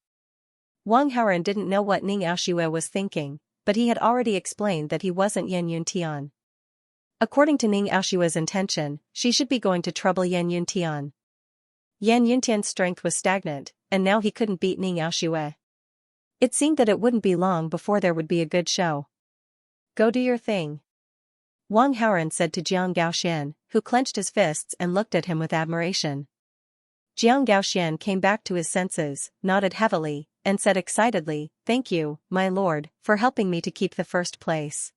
Wang Haoren didn't know what Ning Xiaoxue was thinking, but he had already explained that he wasn't Yan Yuntian. According to Ning Xiaoxue's intention, she should be going to trouble Yan Yuntian. Yan Yuntian's strength was stagnant, and now he couldn't beat Ning Xiaoxue. It seemed that it wouldn't be long before there would be a good show. Go do your thing. Wang Haoren said to Jiang Gaoxian, who clenched his fists and looked at him with admiration. Jiang Gaoxian came back to his senses, nodded heavily, and said excitedly, "Thank you, my lord, for helping me to keep the first place."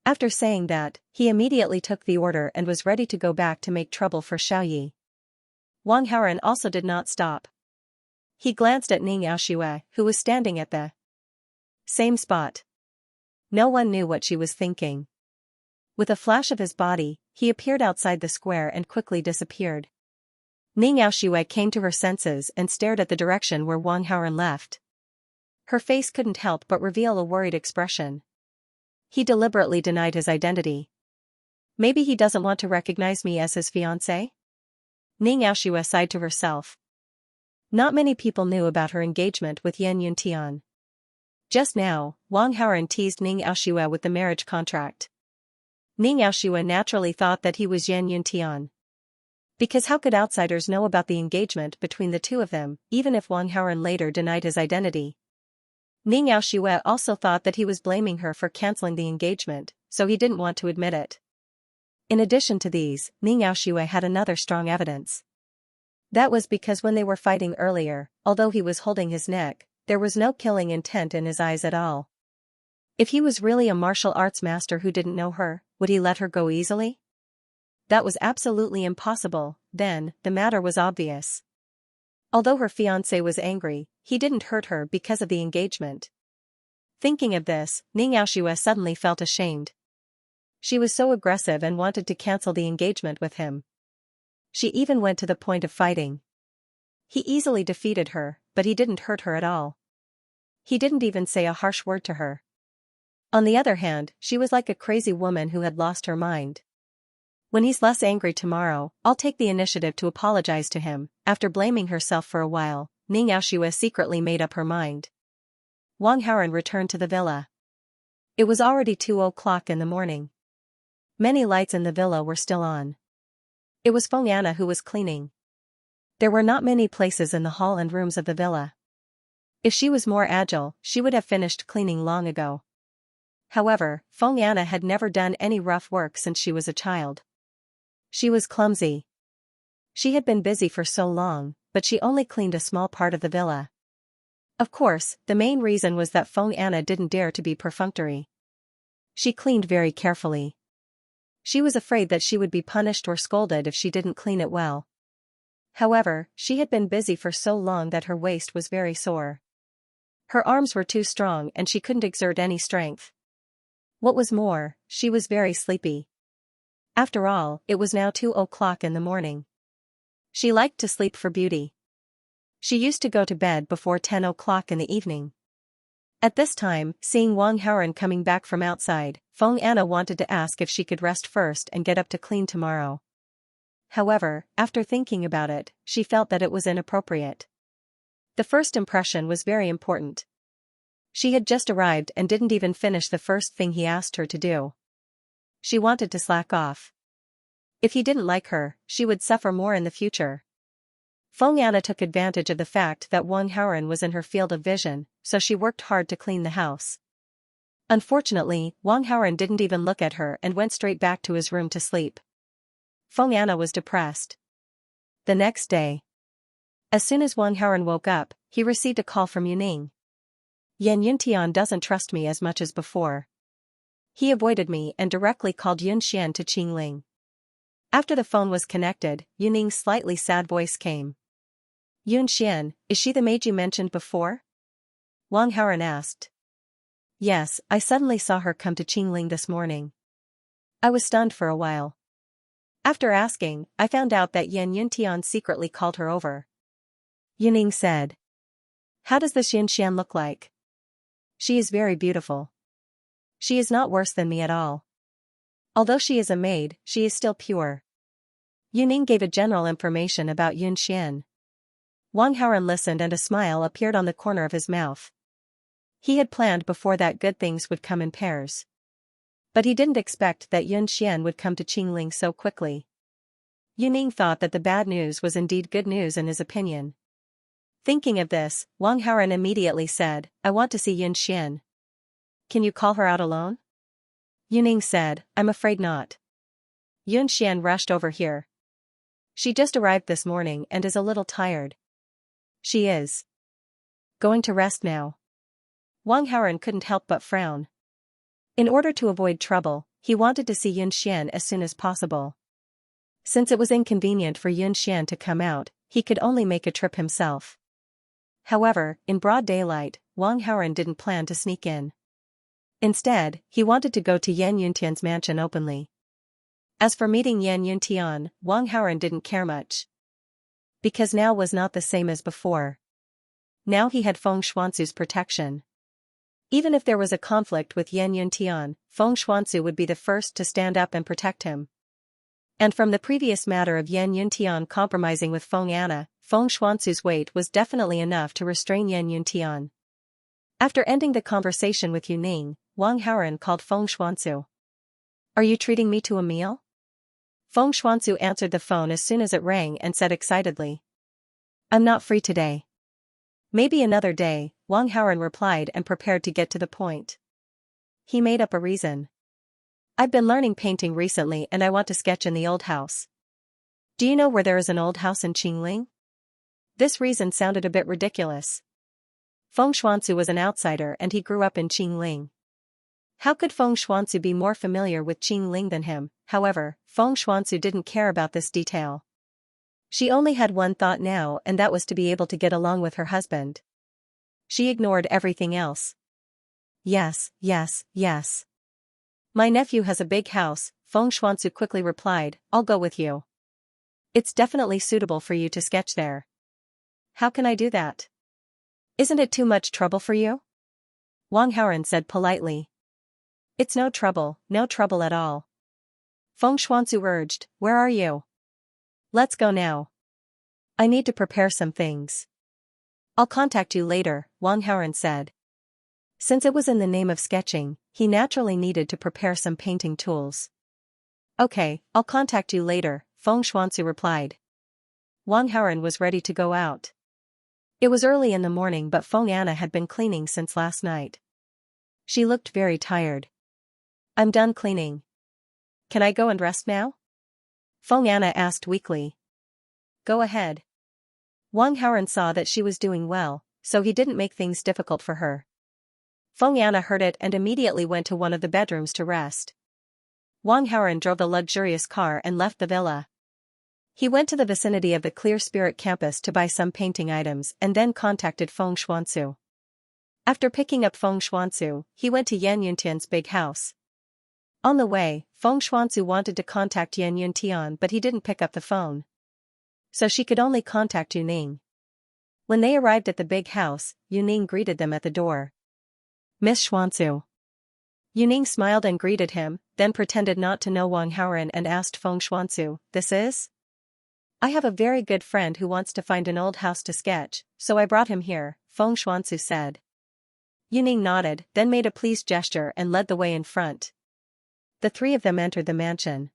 After saying that, he immediately took the order and was ready to go back to make trouble for Xiaoyi. Wang Haoren also did not stop. He glanced at Ning Xiaoxue, who was standing at the same spot. No one knew what she was thinking. With a flash of his body, he appeared outside the square and quickly disappeared. Ning Xiaoxue came to her senses and stared at the direction where Wang Haoren left. Her face couldn't help but reveal a worried expression. He deliberately denied his identity. Maybe he doesn't want to recognize me as his fiancé? Ning Xiaoxue sighed to herself. Not many people knew about her engagement with Yan Yuntian. Just now, Wang Haoren teased Ning Xiaoxue with the marriage contract. Ning Xiaoxue naturally thought that he was Yan Yuntian. Because how could outsiders know about the engagement between the two of them, even if Wang Haoren later denied his identity? Ning Xiaoxue also thought that he was blaming her for canceling the engagement, so he didn't want to admit it. In addition to these, Ning Xiaoxue had another strong evidence. That was because when they were fighting earlier, although he was holding his neck, there was no killing intent in his eyes at all. If he was really a martial arts master who didn't know her, would he let her go easily? That was absolutely impossible. Then, the matter was obvious. Although her fiancé was angry, he didn't hurt her because of the engagement. Thinking of this, Xianxia suddenly felt ashamed. She was so aggressive and wanted to cancel the engagement with him. She even went to the point of fighting. He easily defeated her, but he didn't hurt her at all. He didn't even say a harsh word to her. On the other hand, she was like a crazy woman who had lost her mind. When he's less angry tomorrow, I'll take the initiative to apologize to him. After blaming herself for a while, Xianxia secretly made up her mind. Wang Haoren returned to the villa. It was already 2 o'clock in the morning. Many lights in the villa were still on. It was Feng'ana who was cleaning. There were not many places in the hall and rooms of the villa. If she was more agile, she would have finished cleaning long ago. However, Feng'ana had never done any rough work since she was a child. She was clumsy. She had been busy for so long, but she only cleaned a small part of the villa. Of course, the main reason was that Feng'ana didn't dare to be perfunctory. She cleaned very carefully. She was afraid that she would be punished or scolded if she didn't clean it well. However, she had been busy for so long that her waist was very sore. Her arms were too strong and she couldn't exert any strength. What was more, she was very sleepy. After all, it was now 2 o'clock in the morning. She liked to sleep for beauty. She used to go to bed before 10 o'clock in the evening. At this time, seeing Wang Haoren coming back from outside, Feng'ana wanted to ask if she could rest first and get up to clean tomorrow. However, after thinking about it, she felt that it was inappropriate. The first impression was very important. She had just arrived and didn't even finish the first thing he asked her to do. She wanted to slack off. If he didn't like her, she would suffer more in the future. Feng'ana took advantage of the fact that Wang Haoren was in her field of vision, so she worked hard to clean the house. Unfortunately, Wang Haoren didn't even look at her and went straight back to his room to sleep. Feng'ana was depressed. The next day, as soon as Wang Haoren woke up, he received a call from Yuning. Yan Yuntian doesn't trust me as much as before. He avoided me and directly called Yun Xian to Qingling. After the phone was connected, Yuning's slightly sad voice came. Yun Xian, is she the maid you mentioned before? Wang Haoren asked. Yes, I suddenly saw her come to Qingling this morning. I was stunned for a while. After asking, I found out that Yan Yuntian secretly called her over. Yuning said. How does this Yun Xian look like? She is very beautiful. She is not worse than me at all. Although she is a maid, she is still pure. Yuning gave a general information about Yun Xian. Wang Haoren listened and a smile appeared on the corner of his mouth. He had planned before that good things would come in pairs. But he didn't expect that Yun Xian would come to Qingling so quickly. Yuning thought that the bad news was indeed good news in his opinion. Thinking of this, Wang Haoren immediately said, I want to see Yun Xian. Can you call her out alone? Yuning said, I'm afraid not. Yun Xian rushed over here. She just arrived this morning and is a little tired. She is going to rest now. Wang Haoren couldn't help but frown. In order to avoid trouble, he wanted to see Yun Xian as soon as possible. Since it was inconvenient for Yun Xian to come out, he could only make a trip himself. However, in broad daylight, Wang Haoren didn't plan to sneak in. Instead, he wanted to go to Yan Yuntian's mansion openly. As for meeting Yan Yuntian, Wang Haoren didn't care much. Because now was not the same as before. Now he had Feng Xuanzu's protection. Even if there was a conflict with Yan Yuntian, Feng Xuanzu would be the first to stand up and protect him. And from the previous matter of Yan Yuntian compromising with Feng'ana, Feng Xuanzu's weight was definitely enough to restrain Yan Yuntian. After ending the conversation with Yuning, Wang Haoren called Feng Xuanzu. Are you treating me to a meal? Feng Xuanzu answered the phone as soon as it rang and said excitedly. I'm not free today. Maybe another day, Wang Haoren replied and prepared to get to the point. He made up a reason. I've been learning painting recently and I want to sketch in the old house. Do you know where there is an old house in Qingling? This reason sounded a bit ridiculous. Feng Xuanzu was an outsider and he grew up in Qingling. How could Feng Xuanzu be more familiar with Qingling than him? However, Feng Xuanzu didn't care about this detail. She only had one thought now and that was to be able to get along with her husband. She ignored everything else. Yes, yes, yes. My nephew has a big house, Feng Xuanzu quickly replied, I'll go with you. It's definitely suitable for you to sketch there. How can I do that? Isn't it too much trouble for you? Wang Haoren said politely. It's no trouble at all. Feng Xuanzu urged, where are you? Let's go now. I need to prepare some things. I'll contact you later, Wang Haoren said. Since it was in the name of sketching, he naturally needed to prepare some painting tools. Okay, I'll contact you later, Feng Xuanzu replied. Wang Haoren was ready to go out. It was early in the morning, but Feng Anna had been cleaning since last night. She looked very tired. I'm done cleaning. Can I go and rest now? Feng Anna asked weakly. Go ahead. Wang Haoren saw that she was doing well, so he didn't make things difficult for her. Feng Anna heard it and immediately went to one of the bedrooms to rest. Wang Haoren drove the luxurious car and left the villa. He went to the vicinity of the Clear Spirit campus to buy some painting items and then contacted Feng Xuanzu. After picking up Feng Xuanzu, he went to Yan Yuntian's big house. On the way, Feng Xuanzu wanted to contact Yan Yuntian, but he didn't pick up the phone. So she could only contact Yuning. When they arrived at the big house, Yuning greeted them at the door. Miss Xuanzu. Yuning smiled and greeted him, then pretended not to know Wang Haoren and asked Feng Xuanzu, this is? I have a very good friend who wants to find an old house to sketch, so I brought him here, Feng Xuanzu said. Yuning nodded, then made a pleased gesture and led the way in front. The three of them entered the mansion.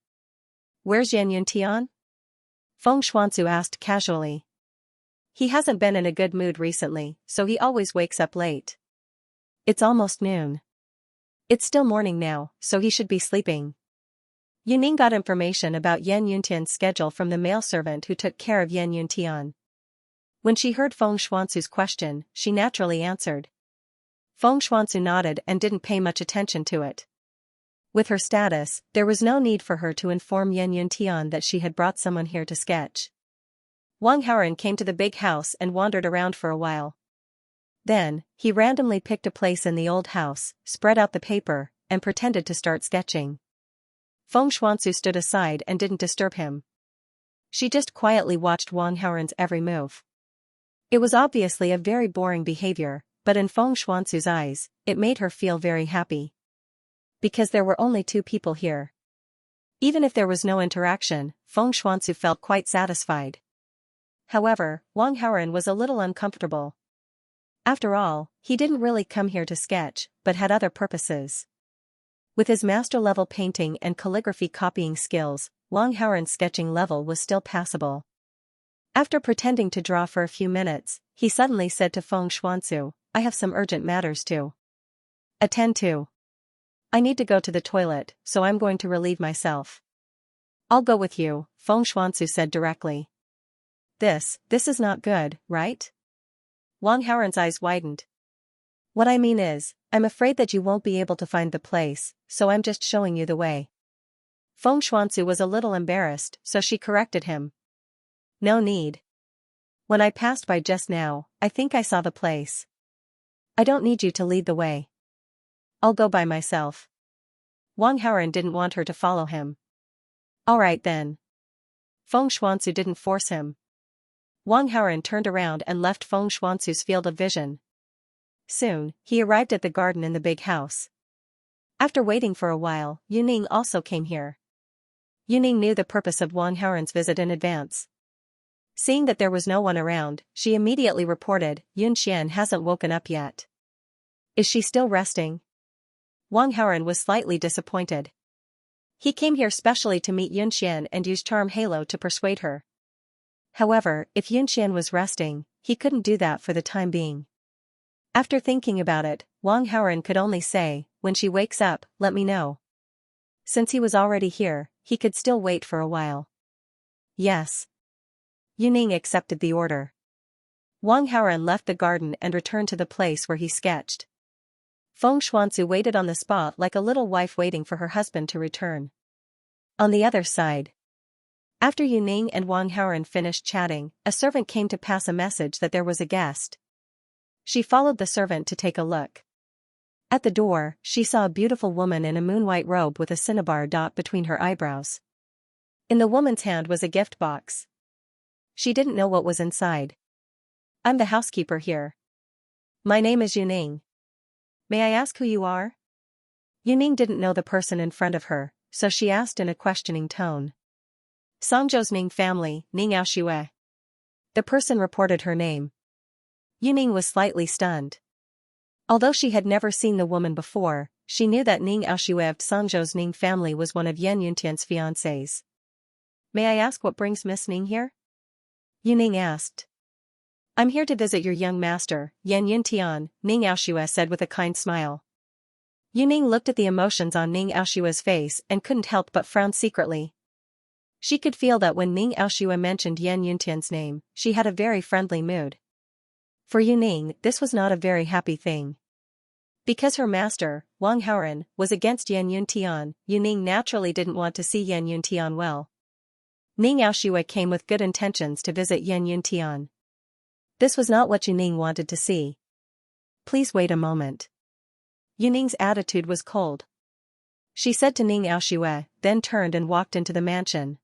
Where's Yan Yuntian? Feng Xuanzu asked casually. He hasn't been in a good mood recently, so he always wakes up late. It's almost noon. It's still morning now, so he should be sleeping. Yuning got information about Yan Yuntian's schedule from the male servant who took care of Yan Yuntian. When she heard Feng Xuanzu's question, she naturally answered. Feng Xuanzu nodded and didn't pay much attention to it. With her status, there was no need for her to inform Yan Yuntian that she had brought someone here to sketch. Wang Haoren came to the big house and wandered around for a while. Then, he randomly picked a place in the old house, spread out the paper, and pretended to start sketching. Feng Xuanzu stood aside and didn't disturb him. She just quietly watched Wang Haoren's every move. It was obviously a very boring behavior, but in Feng Xuanzu's eyes, it made her feel very happy. Because there were only two people here. Even if there was no interaction, Feng Xuanzu felt quite satisfied. However, Wang Haoren was a little uncomfortable. After all, he didn't really come here to sketch, but had other purposes. With his master-level painting and calligraphy copying skills, Wang Haoren's sketching level was still passable. After pretending to draw for a few minutes, he suddenly said to Feng Xuanzu, I have some urgent matters to attend to. I need to go to the toilet, so I'm going to relieve myself. I'll go with you, Feng Xuanzu said directly. This is not good, right? Wang Haoren's eyes widened. What I mean is, I'm afraid that you won't be able to find the place, so I'm just showing you the way. Feng Xuanzu was a little embarrassed, so she corrected him. No need. When I passed by just now, I think I saw the place. I don't need you to lead the way. I'll go by myself. Wang Haoren didn't want her to follow him. All right then. Feng Xuanzu didn't force him. Wang Haoren turned around and left Feng Xuanzu's field of vision. Soon, he arrived at the garden in the big house. After waiting for a while, Yuning also came here. Yuning knew the purpose of Wang Haoren's visit in advance. Seeing that there was no one around, she immediately reported, Yunxian hasn't woken up yet. Is she still resting? Wang Haoren was slightly disappointed. He came here specially to meet Yunxian and use Charm Halo to persuade her. However, if Yunxian was resting, he couldn't do that for the time being. After thinking about it, Wang Haoren could only say, when she wakes up, let me know. Since he was already here, he could still wait for a while. Yes. Yuning accepted the order. Wang Haoren left the garden and returned to the place where he sketched. Feng Xuanzu waited on the spot like a little wife waiting for her husband to return. On the other side. After Yuning and Wang Haoren finished chatting, a servant came to pass a message that there was a guest. She followed the servant to take a look. At the door, she saw a beautiful woman in a moon-white robe with a cinnabar dot between her eyebrows. In the woman's hand was a gift box. She didn't know what was inside. "I'm the housekeeper here. My name is Yuning. May I ask who you are?" Yuning didn't know the person in front of her, so she asked in a questioning tone. "Songzhou's Ning family, Ning Aoxue." The person reported her name. Yuning was slightly stunned. Although she had never seen the woman before, she knew that Ning Aoxue of Songzhou's Ning family was one of Yan Yuntian's fiancés. "May I ask what brings Miss Ning here?" Yuning asked. "I'm here to visit your young master, Yan Yuntian," Ning Aoxue said with a kind smile. Yuning looked at the emotions on Ning Aoshua's face and couldn't help but frown secretly. She could feel that when Ning Aoxue mentioned Yan Yuntian's name, she had a very friendly mood. For Yuning, this was not a very happy thing. Because her master, Wang Haoran, was against Yan Yuntian, Yuning naturally didn't want to see Yan Yuntian well. Ning Aoxue came with good intentions to visit Yan Yuntian. This was not what Yuning wanted to see. "Please wait a moment." Yuning's attitude was cold. She said to Ning Aoxue, then turned and walked into the mansion.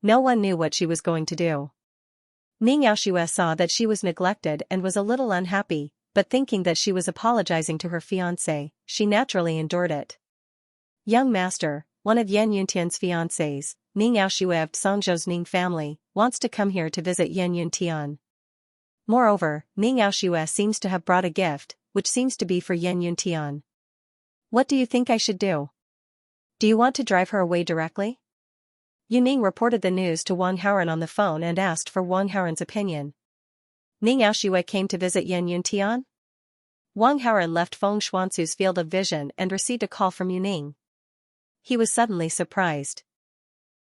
No one knew what she was going to do. Ning Aoxue saw that she was neglected and was a little unhappy, but thinking that she was apologizing to her fiancé, she naturally endured it. "Young master, one of Yan Yuntian's fiancés, Ning Aoxue of Songzhou's Ning family, wants to come here to visit Yan Yuntian. Moreover, Ning Aoxue seems to have brought a gift, which seems to be for Yan Yuntian. What do you think I should do? Do you want to drive her away directly?" Yuning reported the news to Wang Haoran on the phone and asked for Wang Haoran's opinion. "Ning Aoxue came to visit Yan Yuntian?" Wang Haoran left Feng Xuansu's field of vision and received a call from Yuning. He was suddenly surprised.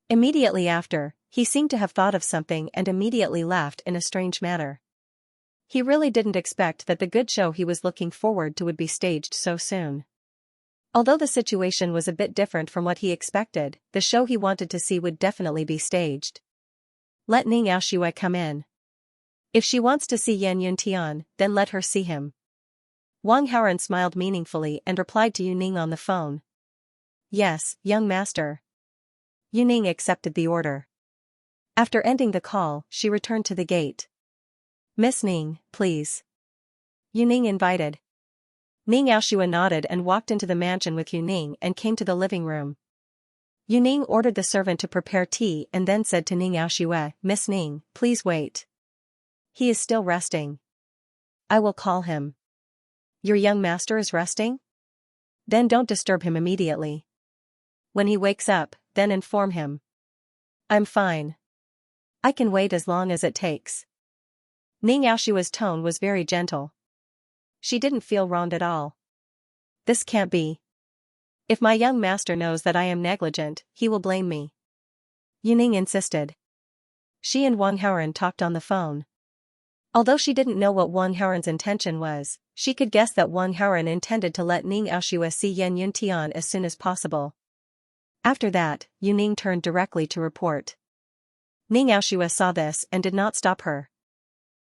Immediately after, he seemed to have thought of something and immediately laughed in a strange manner. He really didn't expect that the good show he was looking forward to would be staged so soon. Although the situation was a bit different from what he expected, the show he wanted to see would definitely be staged. "Let Ning Aoxue come in. If she wants to see Yan Yuntian, then let her see him." Wang Haoran smiled meaningfully and replied to Yuning on the phone. "Yes, young master." Yuning accepted the order. After ending the call, she returned to the gate. "Miss Ning, please." Yuning invited. Ning Aoxue nodded and walked into the mansion with Yuning and came to the living room. Yuning ordered the servant to prepare tea and then said to Ning Aoxue, "Miss Ning, please wait. He is still resting. I will call him." "Your young master is resting? Then don't disturb him immediately. When he wakes up, then inform him." "I'm fine. I can wait as long as it takes." Ning Aoshua's tone was very gentle. She didn't feel wronged at all. "This can't be. If my young master knows that I am negligent, he will blame me." Yuning insisted. She and Wang Haoran talked on the phone. Although she didn't know what Wang Haoran's intention was, she could guess that Wang Haoran intended to let Ning Aoxue see Yan Yuntian as soon as possible. After that, Yuning turned directly to report. Ning Aoxue saw this and did not stop her.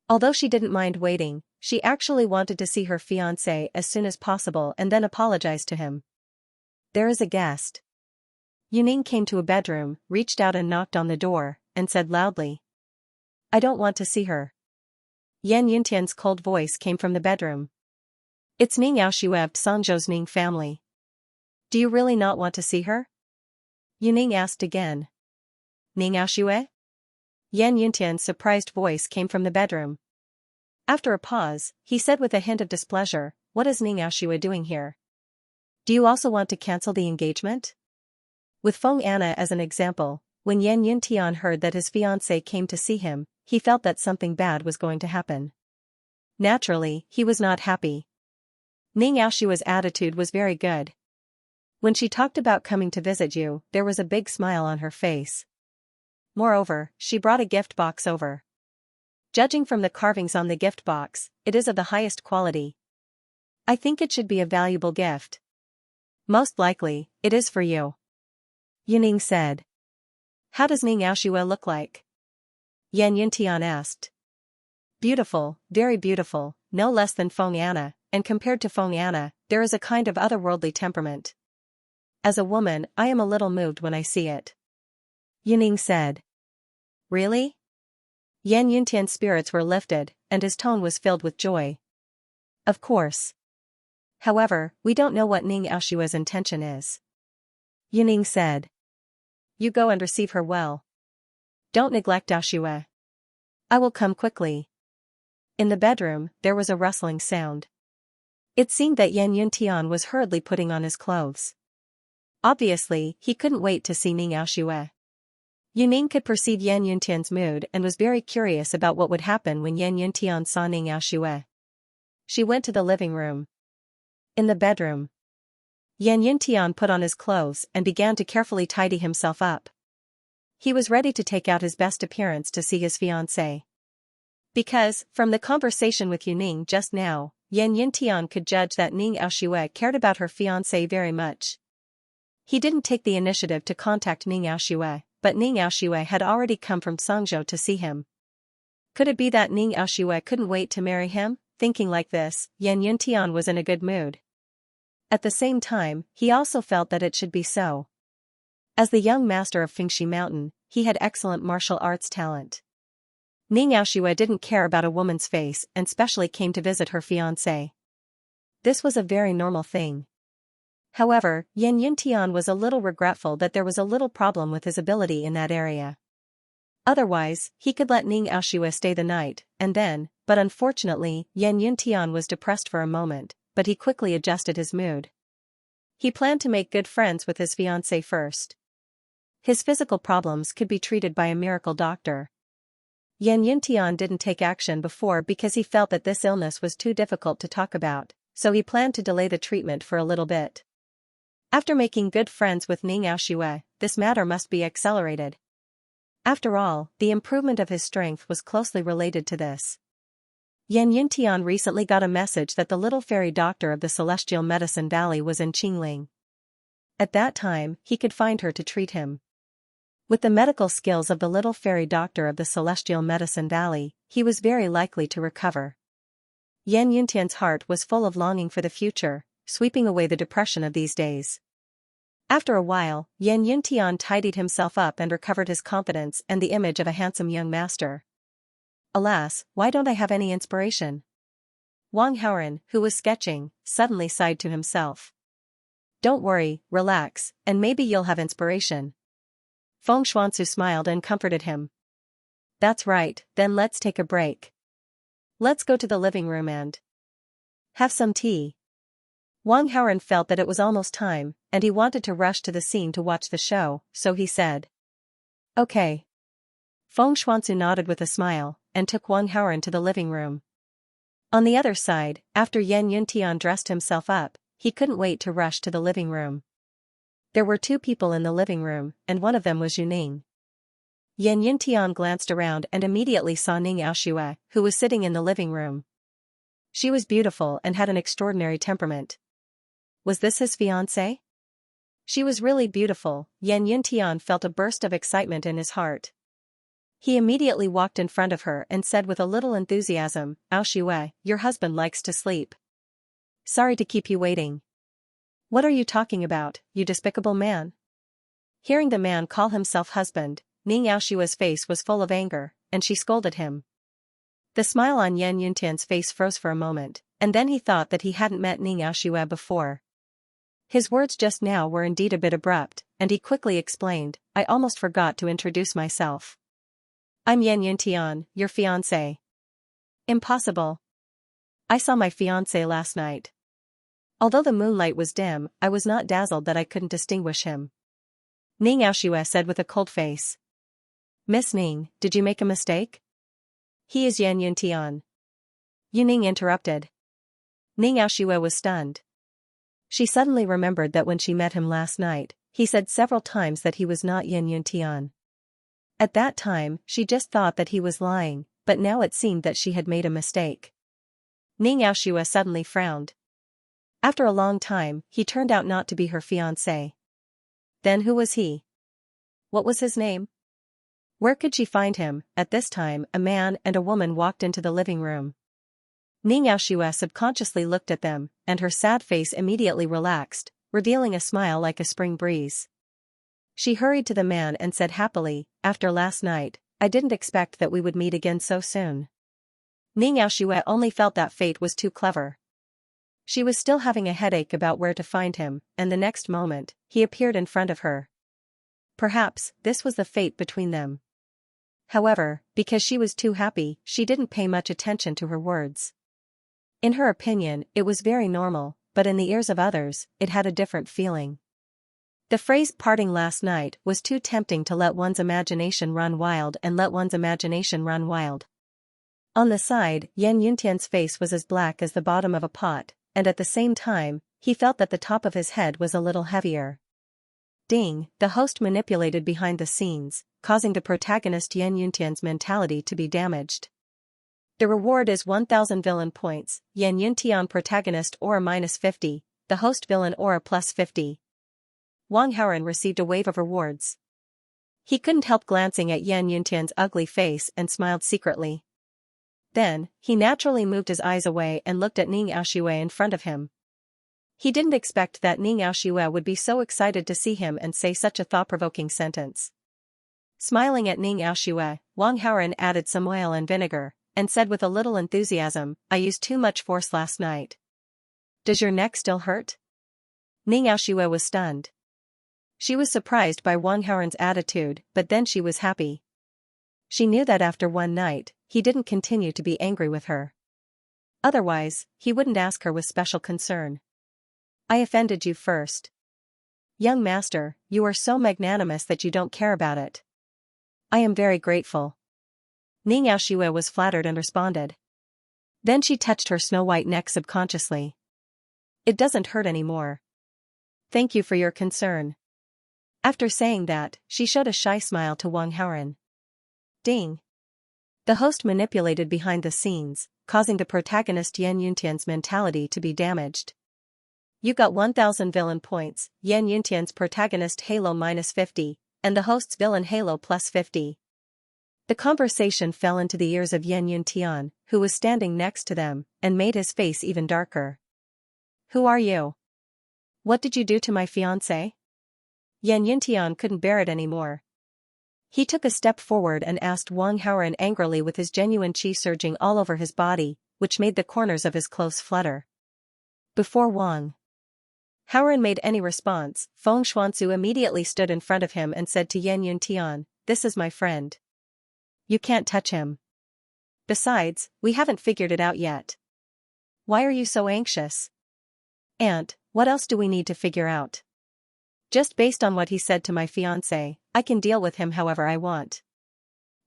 Although she didn't mind waiting, she actually wanted to see her fiancé as soon as possible and then apologize to him. "There is a guest." Yuning came to a bedroom, reached out and knocked on the door, and said loudly, "I don't want to see her." Yan Yuntian's cold voice came from the bedroom. "It's Ning Aoxue of Songzhou's Ning family. Do you really not want to see her?" Yuning asked again. "Ning Aoxue?" Yan Yuntian's surprised voice came from the bedroom. After a pause, he said with a hint of displeasure, "What is Ning Aoxue doing here? Do you also want to cancel the engagement?" With Feng Anna as an example, when Yan Yuntian heard that his fiancé came to see him, he felt that something bad was going to happen. Naturally, he was not happy. Ning Aoshua's attitude was very good. When she talked about coming to visit you, there was a big smile on her face. Moreover, she brought a gift box over. Judging from the carvings on the gift box, it is of the highest quality. I think it should be a valuable gift. Most likely, it is for you." Yuning said. "How does Ning Aoxue look like?" Yan Yuntian asked. "Beautiful, very beautiful, no less than Feng Anna," and compared to Feng Anna, there is a kind of otherworldly temperament. As a woman, I am a little moved when I see it. Yuning said. Really? Yan Yuntian's spirits were lifted, and his tone was filled with joy. Of course. However, we don't know what Ning Aoshua's intention is. Yuning said. You go and receive her well. Don't neglect Aoshua. I will come quickly. In the bedroom, there was a rustling sound. It seemed that Yan Yuntian was hurriedly putting on his clothes. Obviously, he couldn't wait to see Ning Aoshua. Yuning could perceive Yan Yuntian's mood and was very curious about what would happen when Yan Yuntian saw Ning Aoshua. She went to the living room. In the bedroom, Yan Yuntian put on his clothes and began to carefully tidy himself up. He was ready to take out his best appearance to see his fiancée. Because, from the conversation with Yuning just now, Yan Yuntian could judge that Ning Aoshua cared about her fiancé very much. He didn't take the initiative to contact Ning Aoshua, but Ning Aoshua had already come from Songzhou to see him. Could it be that Ning Aoshua couldn't wait to marry him? Thinking like this, Yan Yuntian was in a good mood. At the same time, he also felt that it should be so. As the young master of Fengxi Mountain, he had excellent martial arts talent. Ning Aoshua didn't care about a woman's face and specially came to visit her fiancé. This was a very normal thing. However, Yan Yuntian was a little regretful that there was a little problem with his ability in that area. Otherwise, he could let Ning Aoshua stay the night, and then, but unfortunately, Yan Yuntian was depressed for a moment, but he quickly adjusted his mood. He planned to make good friends with his fiancée first. His physical problems could be treated by a miracle doctor. Yan Yuntian didn't take action before because he felt that this illness was too difficult to talk about, so he planned to delay the treatment for a little bit. After making good friends with Ning Aoshua, this matter must be accelerated. After all, the improvement of his strength was closely related to this. Yan Yuntian recently got a message that the little fairy doctor of the Celestial Medicine Valley was in Qingling. At that time, he could find her to treat him. With the medical skills of the little fairy doctor of the Celestial Medicine Valley, he was very likely to recover. Yan Yuntian's heart was full of longing for the future, sweeping away the depression of these days. After a while, Yan Yuntian tidied himself up and recovered his confidence and the image of a handsome young master. Alas, why don't I have any inspiration? Wang Haoren, who was sketching, suddenly sighed to himself. Don't worry, relax, and maybe you'll have inspiration. Feng Xuanzu smiled and comforted him. That's right, then let's take a break. Let's go to the living room and have some tea. Wang Haoren felt that it was almost time, and he wanted to rush to the scene to watch the show, so he said. Okay. Feng Xuanzu nodded with a smile, and took Wang Haoren to the living room. On the other side, after Yan Yuntian dressed himself up, he couldn't wait to rush to the living room. There were two people in the living room, and one of them was Yuning. Yan Yuntian glanced around and immediately saw Ning Aoshua, who was sitting in the living room. She was beautiful and had an extraordinary temperament. Was this his fiancée? She was really beautiful. Yan Yuntian felt a burst of excitement in his heart. He immediately walked in front of her and said with a little enthusiasm, Aoshua, your husband likes to sleep. Sorry to keep you waiting. What are you talking about, you despicable man? Hearing the man call himself husband, Ning Aoshua's face was full of anger, and she scolded him. The smile on Yan Yuntian's face froze for a moment, and then he thought that he hadn't met Ning Aoshua before. His words just now were indeed a bit abrupt, and he quickly explained, I almost forgot to introduce myself. I'm Yan Yuntian, your fiancé. Impossible. I saw my fiancé last night. Although the moonlight was dim, I was not dazzled that I couldn't distinguish him. Ning Aoshua said with a cold face. Miss Ning, did you make a mistake? He is Yan Yuntian. Yuning interrupted. Ning Aoshua was stunned. She suddenly remembered that when she met him last night, he said several times that he was not Yan Yuntian. At that time, she just thought that he was lying, but now it seemed that she had made a mistake. Ning Aoshua suddenly frowned. After a long time, he turned out not to be her fiancé. Then who was he? What was his name? Where could she find him? At this time, a man and a woman walked into the living room. Ning Xiaoxue subconsciously looked at them, and her sad face immediately relaxed, revealing a smile like a spring breeze. She hurried to the man and said happily, "After last night, I didn't expect that we would meet again so soon." Ning Xiaoxue only felt that fate was too clever. She was still having a headache about where to find him, and the next moment, he appeared in front of her. Perhaps, this was the fate between them. However, because she was too happy, she didn't pay much attention to her words. In her opinion, it was very normal, but in the ears of others, it had a different feeling. The phrase "parting last night" was too tempting to let one's imagination run wild and let one's imagination run wild. On the side, Yan Yuntian's face was as black as the bottom of a pot, and at the same time, he felt that the top of his head was a little heavier. Ding, the host manipulated behind the scenes, causing the protagonist Yan Yuntian's mentality to be damaged. The reward is 1000 villain points, Yan Yuntian protagonist aura -50, the host villain aura +50. Wang Haoren received a wave of rewards. He couldn't help glancing at Yan Yuntian's ugly face and smiled secretly. Then, he naturally moved his eyes away and looked at Ning Xiaoxue in front of him. He didn't expect that Ning Xiaoxue would be so excited to see him and say such a thought-provoking sentence. Smiling at Ning Xiaoxue, Wang Haoren added some oil and vinegar, and said with a little enthusiasm, "I used too much force last night. Does your neck still hurt?" Ning Xiaoxue was stunned. She was surprised by Wang Haoren's attitude, but then she was happy. She knew that after one night, he didn't continue to be angry with her. Otherwise, he wouldn't ask her with special concern. "I offended you first. Young master, you are so magnanimous that you don't care about it. I am very grateful." Ning Xiaoxue was flattered and responded. Then she touched her snow-white neck subconsciously. "It doesn't hurt anymore. Thank you for your concern." After saying that, she showed a shy smile to Wang Haoren. Ding. The host manipulated behind the scenes, causing the protagonist Yan Yuntian's mentality to be damaged. "You got 1000 villain points, Yan Yuntian's protagonist Halo -50, and the host's villain Halo +50. The conversation fell into the ears of Yan Yuntian, who was standing next to them, and made his face even darker. "Who are you? What did you do to my fiancé?" Yan Yuntian couldn't bear it anymore. He took a step forward and asked Wang Haoren angrily with his genuine qi surging all over his body, which made the corners of his clothes flutter. Before Wang Haoren made any response, Feng Xuanzu immediately stood in front of him and said to Yan Yuntian, "This is my friend. You can't touch him. Besides, we haven't figured it out yet. Why are you so anxious? And, what else do we need to figure out? Just based on what he said to my fiancé, I can deal with him however I want."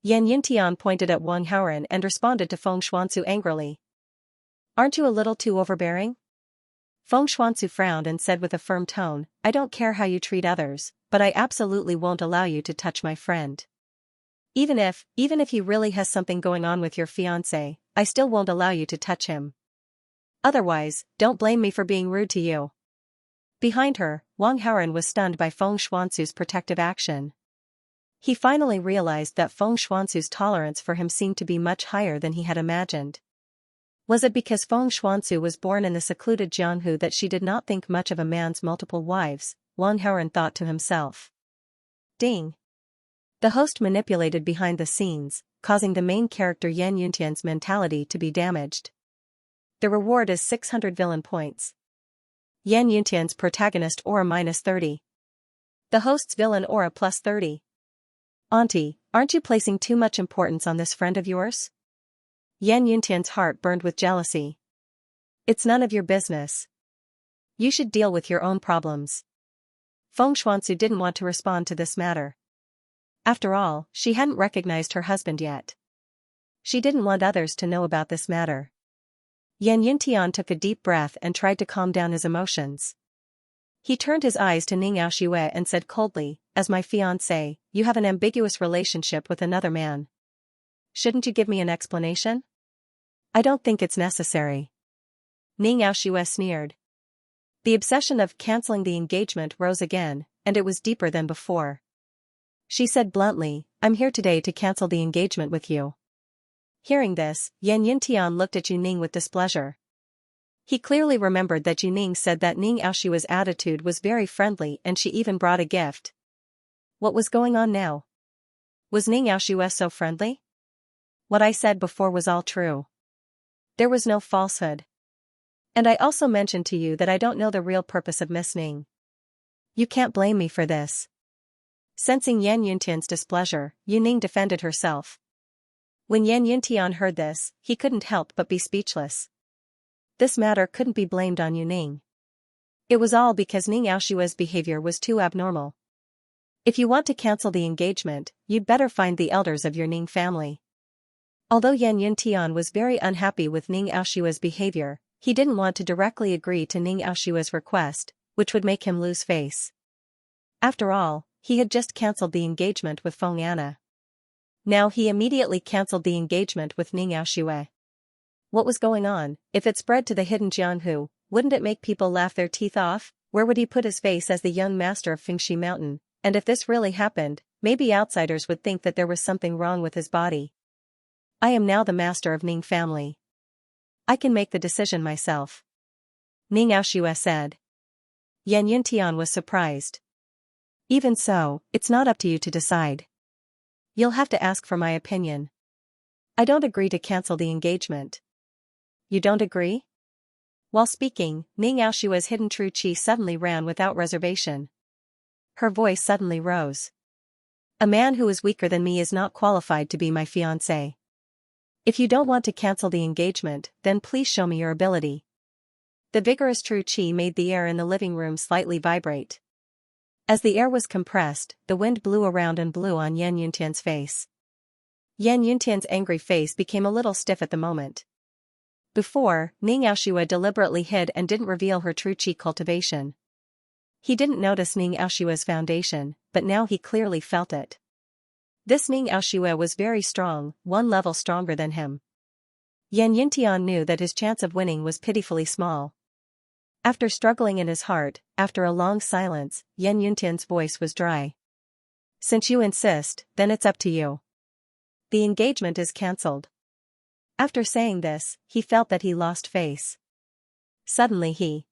Yan Yuntian pointed at Wang Haoren and responded to Feng Xuanzu angrily. "Aren't you a little too overbearing?" Feng Xuanzu frowned and said with a firm tone, "I don't care how you treat others, but I absolutely won't allow you to touch my friend. Even if he really has something going on with your fiancé, I still won't allow you to touch him. Otherwise, don't blame me for being rude to you." Behind her, Wang Haoren was stunned by Feng Xuanzu's protective action. He finally realized that Feng Xuanzu's tolerance for him seemed to be much higher than he had imagined. Was it because Feng Xuanzu was born in the secluded Jianghu that she did not think much of a man's multiple wives? Wang Haoren thought to himself. Ding. The host manipulated behind the scenes, causing the main character Yan Yuntian's mentality to be damaged. The reward is 600 villain points. Yan Yuntian's protagonist aura -30. The host's villain aura +30. "Auntie, aren't you placing too much importance on this friend of yours?" Yan Yuntian's heart burned with jealousy. "It's none of your business. You should deal with your own problems." Feng Xuanzu didn't want to respond to this matter. After all, she hadn't recognized her husband yet. She didn't want others to know about this matter. Yan Yuntian took a deep breath and tried to calm down his emotions. He turned his eyes to Ning Xiaoxue and said coldly, "As my fiancé, you have an ambiguous relationship with another man. Shouldn't you give me an explanation?" "I don't think it's necessary." Ning Xiaoxue sneered. The obsession of canceling the engagement rose again, and it was deeper than before. She said bluntly, "I'm here today to cancel the engagement with you." Hearing this, Yan Yuntian looked at Yuning with displeasure. He clearly remembered that Yuning said that Ning Aoshua's attitude was very friendly and she even brought a gift. What was going on now? Was Ning Aoshua so friendly? What I said before was all true. There was no falsehood. And I also mentioned to you that I don't know the real purpose of Miss Ning. You can't blame me for this. Sensing Yan Yuntian's displeasure, Yuning defended herself. When Yan Yuntian heard this, he couldn't help but be speechless. This matter couldn't be blamed on Yuning. It was all because Ning Aoshua's behavior was too abnormal. If you want to cancel the engagement, you'd better find the elders of your Ning family. Although Yan Yuntian was very unhappy with Ning Aoshua's behavior, he didn't want to directly agree to Ning Aoshua's request, which would make him lose face. After all, he had just cancelled the engagement with Feng Anna. Now he immediately cancelled the engagement with Ning Aoshua. What was going on? If it spread to the hidden Jianghu, wouldn't it make people laugh their teeth off? Where would he put his face as the young master of Fengxi Mountain? And if this really happened, maybe outsiders would think that there was something wrong with his body. I am now the master of Ning family. I can make the decision myself. Ning Aoshua said. Yan Yuntian was surprised. Even so, it's not up to you to decide. You'll have to ask for my opinion. I don't agree to cancel the engagement. You don't agree? While speaking, Ning Aoshua's hidden true qi suddenly ran without reservation. Her voice suddenly rose. A man who is weaker than me is not qualified to be my fiancé. If you don't want to cancel the engagement, then please show me your ability. The vigorous true qi made the air in the living room slightly vibrate. As the air was compressed, the wind blew around and blew on Yan Yuntian's face. Yan Yuntian's angry face became a little stiff at the moment. Before, Ning Aoshua deliberately hid and didn't reveal her true qi cultivation. He didn't notice Ning Aoshua's foundation, but now he clearly felt it. This Ning Aoshua was very strong, one level stronger than him. Yan Yuntian knew that his chance of winning was pitifully small. After struggling in his heart, after a long silence, Yan Yuntian's voice was dry. Since you insist, then it's up to you. The engagement is cancelled. After saying this, he felt that he lost face. Suddenly he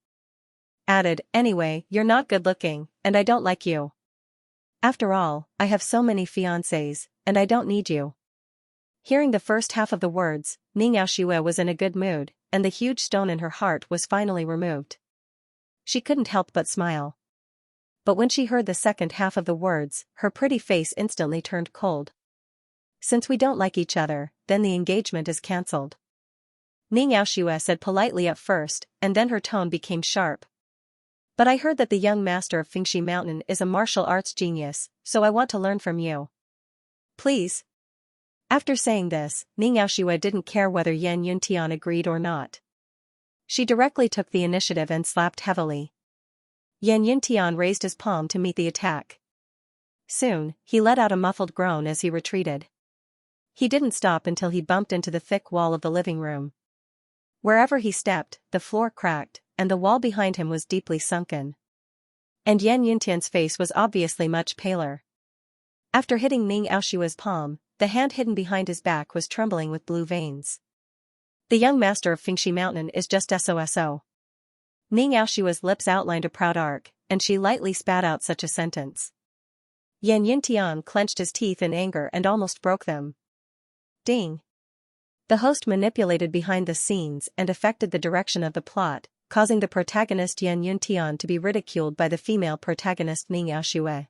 added, anyway, you're not good looking, and I don't like you. After all, I have so many fiancés, and I don't need you. Hearing the first half of the words, Ning Aoshua was in a good mood, and the huge stone in her heart was finally removed. She couldn't help but smile. But when she heard the second half of the words, her pretty face instantly turned cold. Since we don't like each other, then the engagement is cancelled. Ning Aoshua said politely at first, and then her tone became sharp. But I heard that the young master of Fengxi Mountain is a martial arts genius, so I want to learn from you. Please. After saying this, Ning Aoshua didn't care whether Yan Yuntian agreed or not. She directly took the initiative and slapped heavily. Yan Yuntian raised his palm to meet the attack. Soon, he let out a muffled groan as he retreated. He didn't stop until he bumped into the thick wall of the living room. Wherever he stepped, the floor cracked, and the wall behind him was deeply sunken. And Yan Yuntian's face was obviously much paler. After hitting Ning Aoshua's palm, the hand hidden behind his back was trembling with blue veins. The young master of Fengxi Mountain is just SOSO. Ning Aoshua's lips outlined a proud arc, and she lightly spat out such a sentence. Yan Yuntian clenched his teeth in anger and almost broke them. Ding. The host manipulated behind the scenes and affected the direction of the plot, causing the protagonist Yan Yuntian to be ridiculed by the female protagonist Ning Aoshua.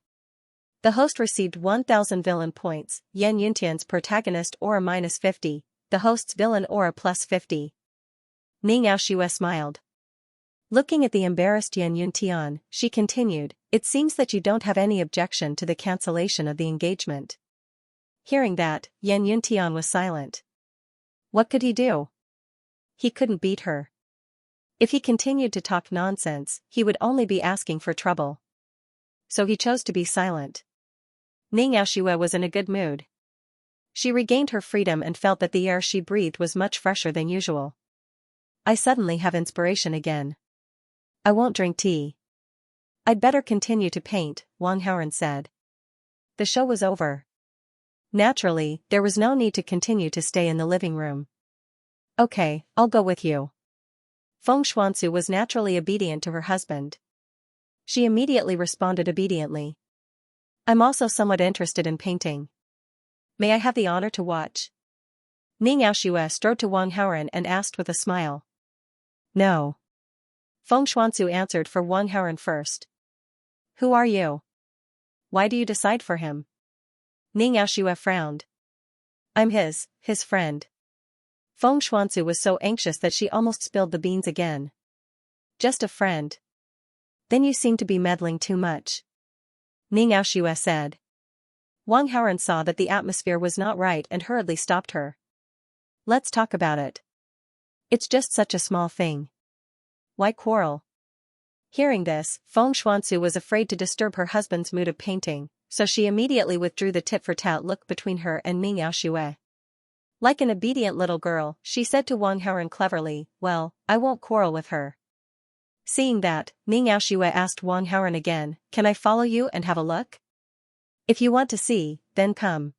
The host received 1,000 villain points, Yan Yuntian's protagonist aura -50, the host's villain aura +50. Ning Aoshua smiled. Looking at the embarrassed Yan Yuntian, she continued, it seems that you don't have any objection to the cancellation of the engagement. Hearing that, Yan Yuntian was silent. What could he do? He couldn't beat her. If he continued to talk nonsense, he would only be asking for trouble. So he chose to be silent. Ning Aoshua was in a good mood. She regained her freedom and felt that the air she breathed was much fresher than usual. I suddenly have inspiration again. I won't drink tea. I'd better continue to paint, Wang Haoren said. The show was over. Naturally, there was no need to continue to stay in the living room. Okay, I'll go with you. Feng Xuanzu was naturally obedient to her husband. She immediately responded obediently. I'm also somewhat interested in painting. May I have the honor to watch? Ning Yaoxue strode to Wang Haoren and asked with a smile. No. Feng Xuanzu answered for Wang Haoren first. Who are you? Why do you decide for him? Ning Yaoxue frowned. I'm his friend. Feng Xuanzu was so anxious that she almost spilled the beans again. Just a friend. Then you seem to be meddling too much. Ning Yaoxue said. Wang Haoren saw that the atmosphere was not right and hurriedly stopped her. Let's talk about it. It's just such a small thing. Why quarrel? Hearing this, Feng Xuanzu was afraid to disturb her husband's mood of painting, so she immediately withdrew the tit-for-tat look between her and Ning Yaoxue. Like an obedient little girl, she said to Wang Haoren cleverly, well, I won't quarrel with her. Seeing that, Ning Yaoxue asked Wang Haoren again, can I follow you and have a look? If you want to see, then come.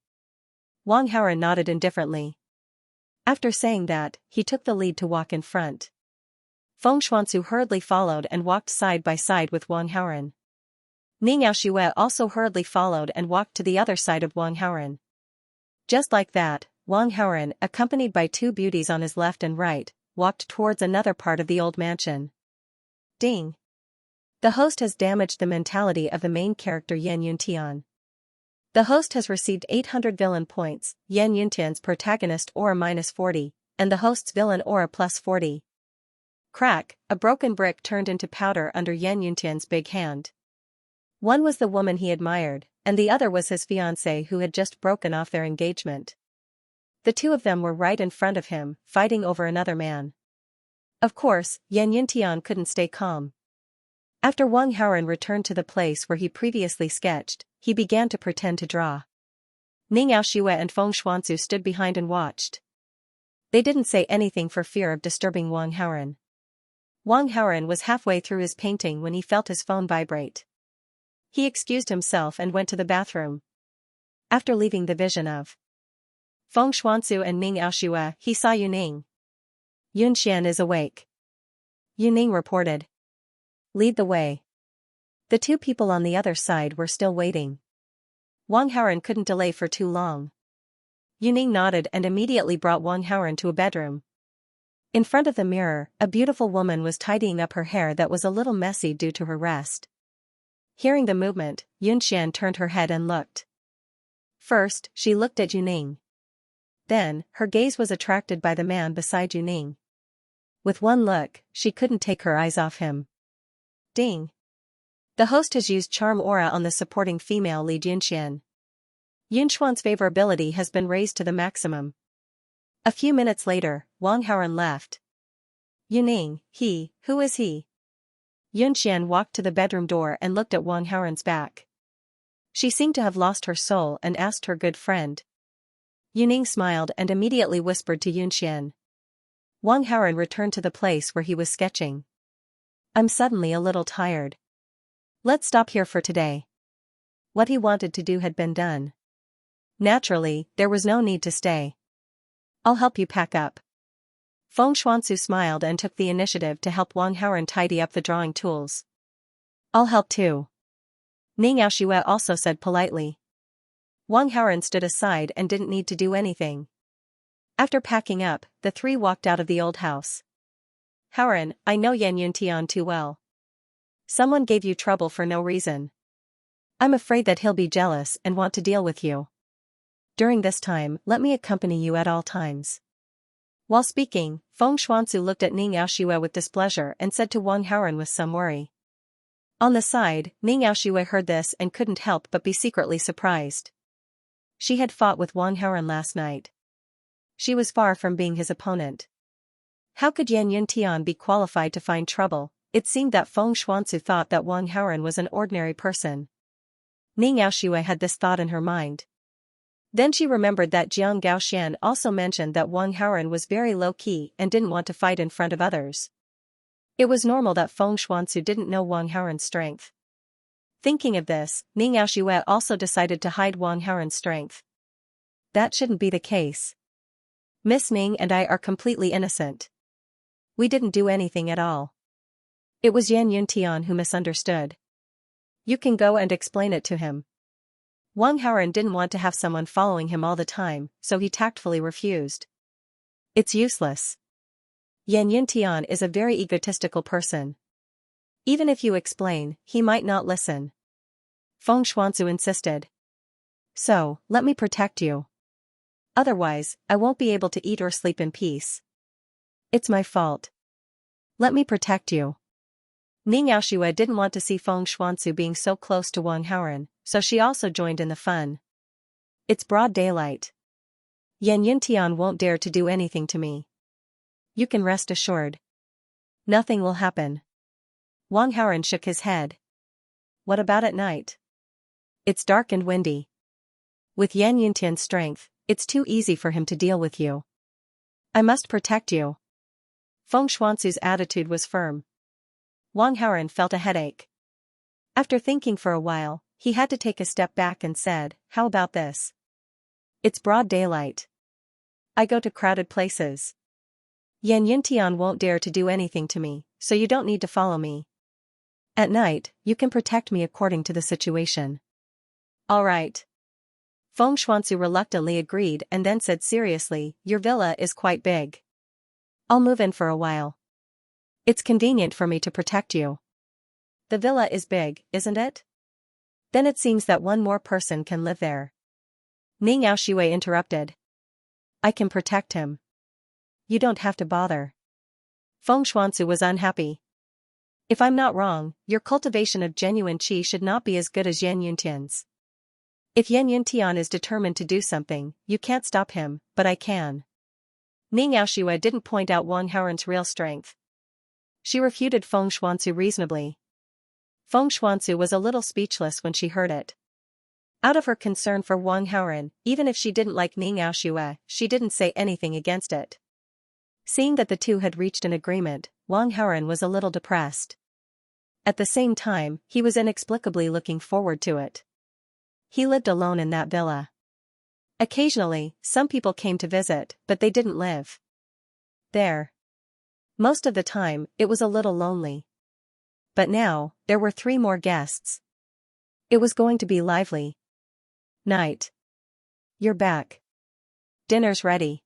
Wang Haoren nodded indifferently. After saying that, he took the lead to walk in front. Feng Xuanzu hurriedly followed and walked side by side with Wang Haoren. Ning Yaoxue also hurriedly followed and walked to the other side of Wang Haoren. Just like that, Wang Haoren, accompanied by two beauties on his left and right, walked towards another part of the old mansion. Ding! The host has damaged the mentality of the main character Yan Yuntian. The host has received 800 villain points, Yan Yuntian's protagonist aura -40, and the host's villain aura +40. Crack, a broken brick turned into powder under Yan Yuntian's big hand. One was the woman he admired, and the other was his fiancée who had just broken off their engagement. The two of them were right in front of him, fighting over another man. Of course, Yan Yuntian couldn't stay calm. After Wang Haoren returned to the place where he previously sketched, he began to pretend to draw. Ning Yaoxue and Feng Xuanzu stood behind and watched. They didn't say anything for fear of disturbing Wang Haoren. Wang Haoren was halfway through his painting when he felt his phone vibrate. He excused himself and went to the bathroom. After leaving the vision of Feng Xuanzu and Ning Yaoxue, he saw Yuning. Yunxian is awake. Yuning reported. Lead the way. The two people on the other side were still waiting. Wang Haoren couldn't delay for too long. Yuning nodded and immediately brought Wang Haoren to a bedroom. In front of the mirror, a beautiful woman was tidying up her hair that was a little messy due to her rest. Hearing the movement, Yunxian turned her head and looked. First, she looked at Yuning. Then, her gaze was attracted by the man beside Yuning. With one look, she couldn't take her eyes off him. Ding! The host has used charm aura on the supporting female lead Yunxian. Yunxuan's favorability has been raised to the maximum. A few minutes later, Wang Haoren left. Yuning, who is he? Yunxian walked to the bedroom door and looked at Wang Haoren's back. She seemed to have lost her soul and asked her good friend. Yuning smiled and immediately whispered to Yunxian. Wang Haoren returned to the place where he was sketching. I'm suddenly a little tired. Let's stop here for today. What he wanted to do had been done. Naturally, there was no need to stay. I'll help you pack up. Feng Xuanzu smiled and took the initiative to help Wang Haoren tidy up the drawing tools. I'll help too. Ning Yaoxue also said politely. Wang Haoren stood aside and didn't need to do anything. After packing up, the three walked out of the old house. Haoren, I know Yan Yuntian too well. Someone gave you trouble for no reason. I'm afraid that he'll be jealous and want to deal with you. During this time, let me accompany you at all times. While speaking, Feng Xuanzu looked at Ning Yaoxue with displeasure and said to Wang Haoren with some worry. On the side, Ning Yaoxue heard this and couldn't help but be secretly surprised. She had fought with Wang Haoren last night. She was far from being his opponent. How could Yan Yuntian be qualified to find trouble? It seemed that Feng Xuanzu thought that Wang Haoren was an ordinary person. Ning Yaoxue had this thought in her mind. Then she remembered that Jiang Gaoxian also mentioned that Wang Haoren was very low-key and didn't want to fight in front of others. It was normal that Feng Xuanzu didn't know Wang Haoren's strength. Thinking of this, Ning Yaoxue also decided to hide Wang Haoren's strength. That shouldn't be the case. Miss Ning and I are completely innocent. We didn't do anything at all. It was Yan Yuntian who misunderstood. You can go and explain it to him. Wang Haoran didn't want to have someone following him all the time, so he tactfully refused. It's useless. Yan Yuntian is a very egotistical person. Even if you explain, he might not listen. Feng Xuanzu insisted. So, let me protect you. Otherwise, I won't be able to eat or sleep in peace. It's my fault. Let me protect you. Ning Yaoxue didn't want to see Feng Xuanzu being so close to Wang Haoran, so she also joined in the fun. It's broad daylight. Yan Yuntian won't dare to do anything to me. You can rest assured. Nothing will happen. Wang Haoran shook his head. What about at night? It's dark and windy. With Yan Yuntian's strength, it's too easy for him to deal with you. I must protect you. Feng Xuanzu's attitude was firm. Wang Haoran felt a headache. After thinking for a while, he had to take a step back and said, how about this? It's broad daylight. I go to crowded places. Yan Yuntian won't dare to do anything to me, so you don't need to follow me. At night, you can protect me according to the situation. All right. Feng Xuanzu reluctantly agreed and then said seriously, your villa is quite big. I'll move in for a while. It's convenient for me to protect you. The villa is big, isn't it? Then it seems that one more person can live there. Ning Yaoxue interrupted. I can protect him. You don't have to bother. Feng Xuanzu was unhappy. If I'm not wrong, your cultivation of genuine qi should not be as good as Yan Yuntian's. If Yan Yuntian is determined to do something, you can't stop him, but I can. Ning Yaoxue didn't point out Wang Haoran's real strength. She refuted Feng Xuanzu reasonably. Feng Xuanzu was a little speechless when she heard it. Out of her concern for Wang Haoran, even if she didn't like Ning Yaoxue, she didn't say anything against it. Seeing that the two had reached an agreement, Wang Haoran was a little depressed. At the same time, he was inexplicably looking forward to it. He lived alone in that villa. Occasionally, some people came to visit, but they didn't live there. Most of the time, it was a little lonely. But now, there were 3 more guests. It was going to be lively. Night. You're back. Dinner's ready.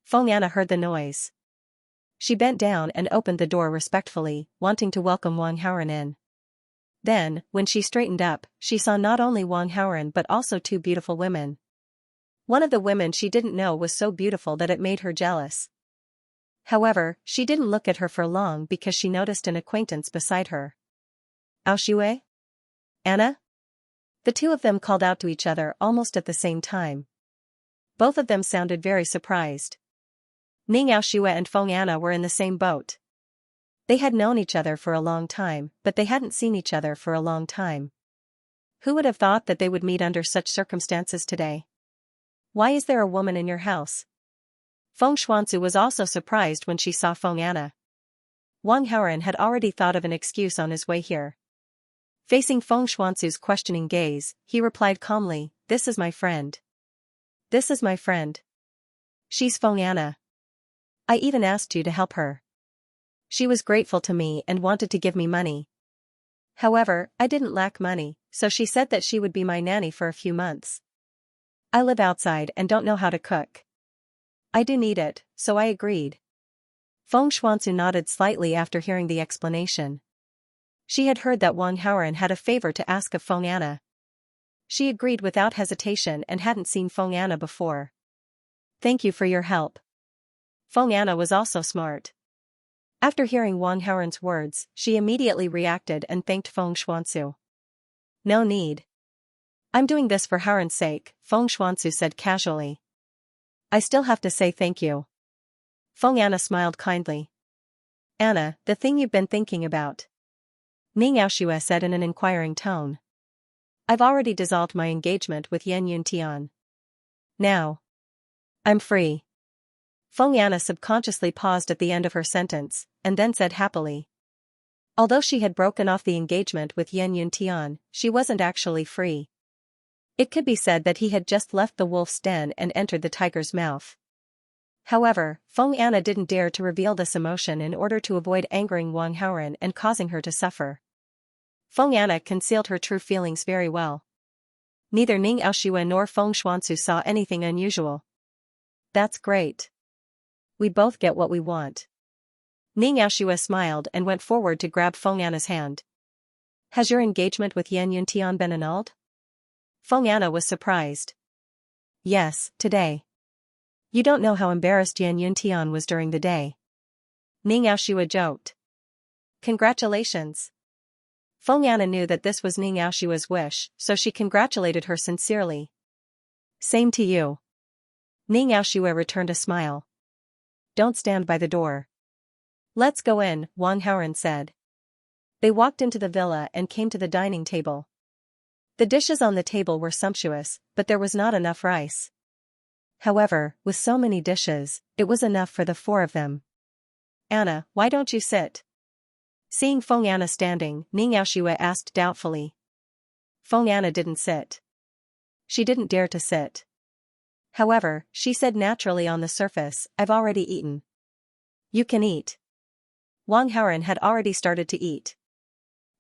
Feng Yana heard the noise. She bent down and opened the door respectfully, wanting to welcome Wang Haoran in. Then, when she straightened up, she saw not only Wang Haoran but also 2 beautiful women. One of the women she didn't know was so beautiful that it made her jealous. However, she didn't look at her for long because she noticed an acquaintance beside her. Yaoxue? Anna? The 2 of them called out to each other almost at the same time. Both of them sounded very surprised. Ning Yaoxue and Feng Anna were in the same boat. They had known each other for a long time, but they hadn't seen each other for a long time. Who would have thought that they would meet under such circumstances today? Why is there a woman in your house? Feng Xuanzu was also surprised when she saw Feng Anna. Wang Haoran had already thought of an excuse on his way here. Facing Feng Xuanzu's questioning gaze, he replied calmly, this is my friend. This is my friend. She's Feng Anna. I even asked you to help her. She was grateful to me and wanted to give me money. However, I didn't lack money, so she said that she would be my nanny for a few months. I live outside and don't know how to cook. I do need it, so I agreed. Feng Xuanzu nodded slightly after hearing the explanation. She had heard that Wang Haoran had a favor to ask of Feng Anna. She agreed without hesitation and hadn't seen Feng Anna before. Thank you for your help. Feng Anna was also smart. After hearing Wang Haoran's words, she immediately reacted and thanked Feng Xuanzu. No need. I'm doing this for Haoran's sake, Feng Xuanzu said casually. I still have to say thank you. Feng Anna smiled kindly. Anna, the thing you've been thinking about. Ning Yaoxue said in an inquiring tone. I've already dissolved my engagement with Yan Yuntian. Now. I'm free. Feng Anna subconsciously paused at the end of her sentence, and then said happily. Although she had broken off the engagement with Yan Yuntian, she wasn't actually free. It could be said that he had just left the wolf's den and entered the tiger's mouth. However, Feng Anna didn't dare to reveal this emotion in order to avoid angering Wang Haoren and causing her to suffer. Feng Anna concealed her true feelings very well. Neither Ning Aoshue nor Feng Xuanzu saw anything unusual. That's great. We both get what we want. Ning Aoshue smiled and went forward to grab Feng Anna's hand. Has your engagement with Yan Yuntian been annulled? Feng Anna was surprised. Yes, today. You don't know how embarrassed Yan Yuntian was during the day. Ning Aoshue joked. Congratulations. Feng Anna knew that this was Ning Aoshue's wish, so she congratulated her sincerely. Same to you. Ning Aoshue returned a smile. Don't stand by the door. Let's go in, Wang Haoren said. They walked into the villa and came to the dining table. The dishes on the table were sumptuous, but there was not enough rice. However, with so many dishes, it was enough for the four of them. Anna, why don't you sit? Seeing Feng Anna standing, Ning Aoshue asked doubtfully. Feng Anna didn't sit. She didn't dare to sit. However, she said naturally on the surface, I've already eaten. You can eat. Wang Haoren had already started to eat.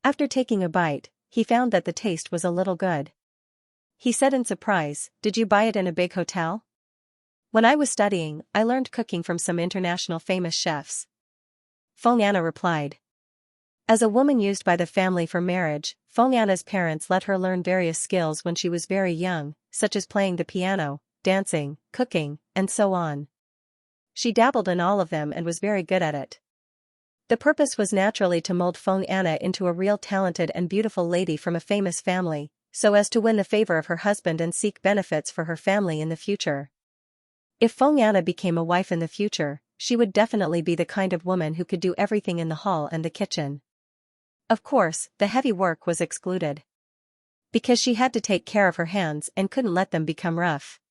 After taking a bite, he found that the taste was a little good. He said in surprise, Did you buy it in a big hotel? When I was studying, I learned cooking from some international famous chefs. Feng Anna replied. As a woman used by the family for marriage, Feng Anna's parents let her learn various skills when she was very young, such as playing the piano, dancing, cooking, and so on. She dabbled in all of them and was very good at it. The purpose was naturally to mold Feng Anna into a real talented and beautiful lady from a famous family, so as to win the favor of her husband and seek benefits for her family in the future. If Feng Anna became a wife in the future, she would definitely be the kind of woman who could do everything in the hall and the kitchen. Of course, the heavy work was excluded. Because she had to take care of her hands and couldn't let them become rough.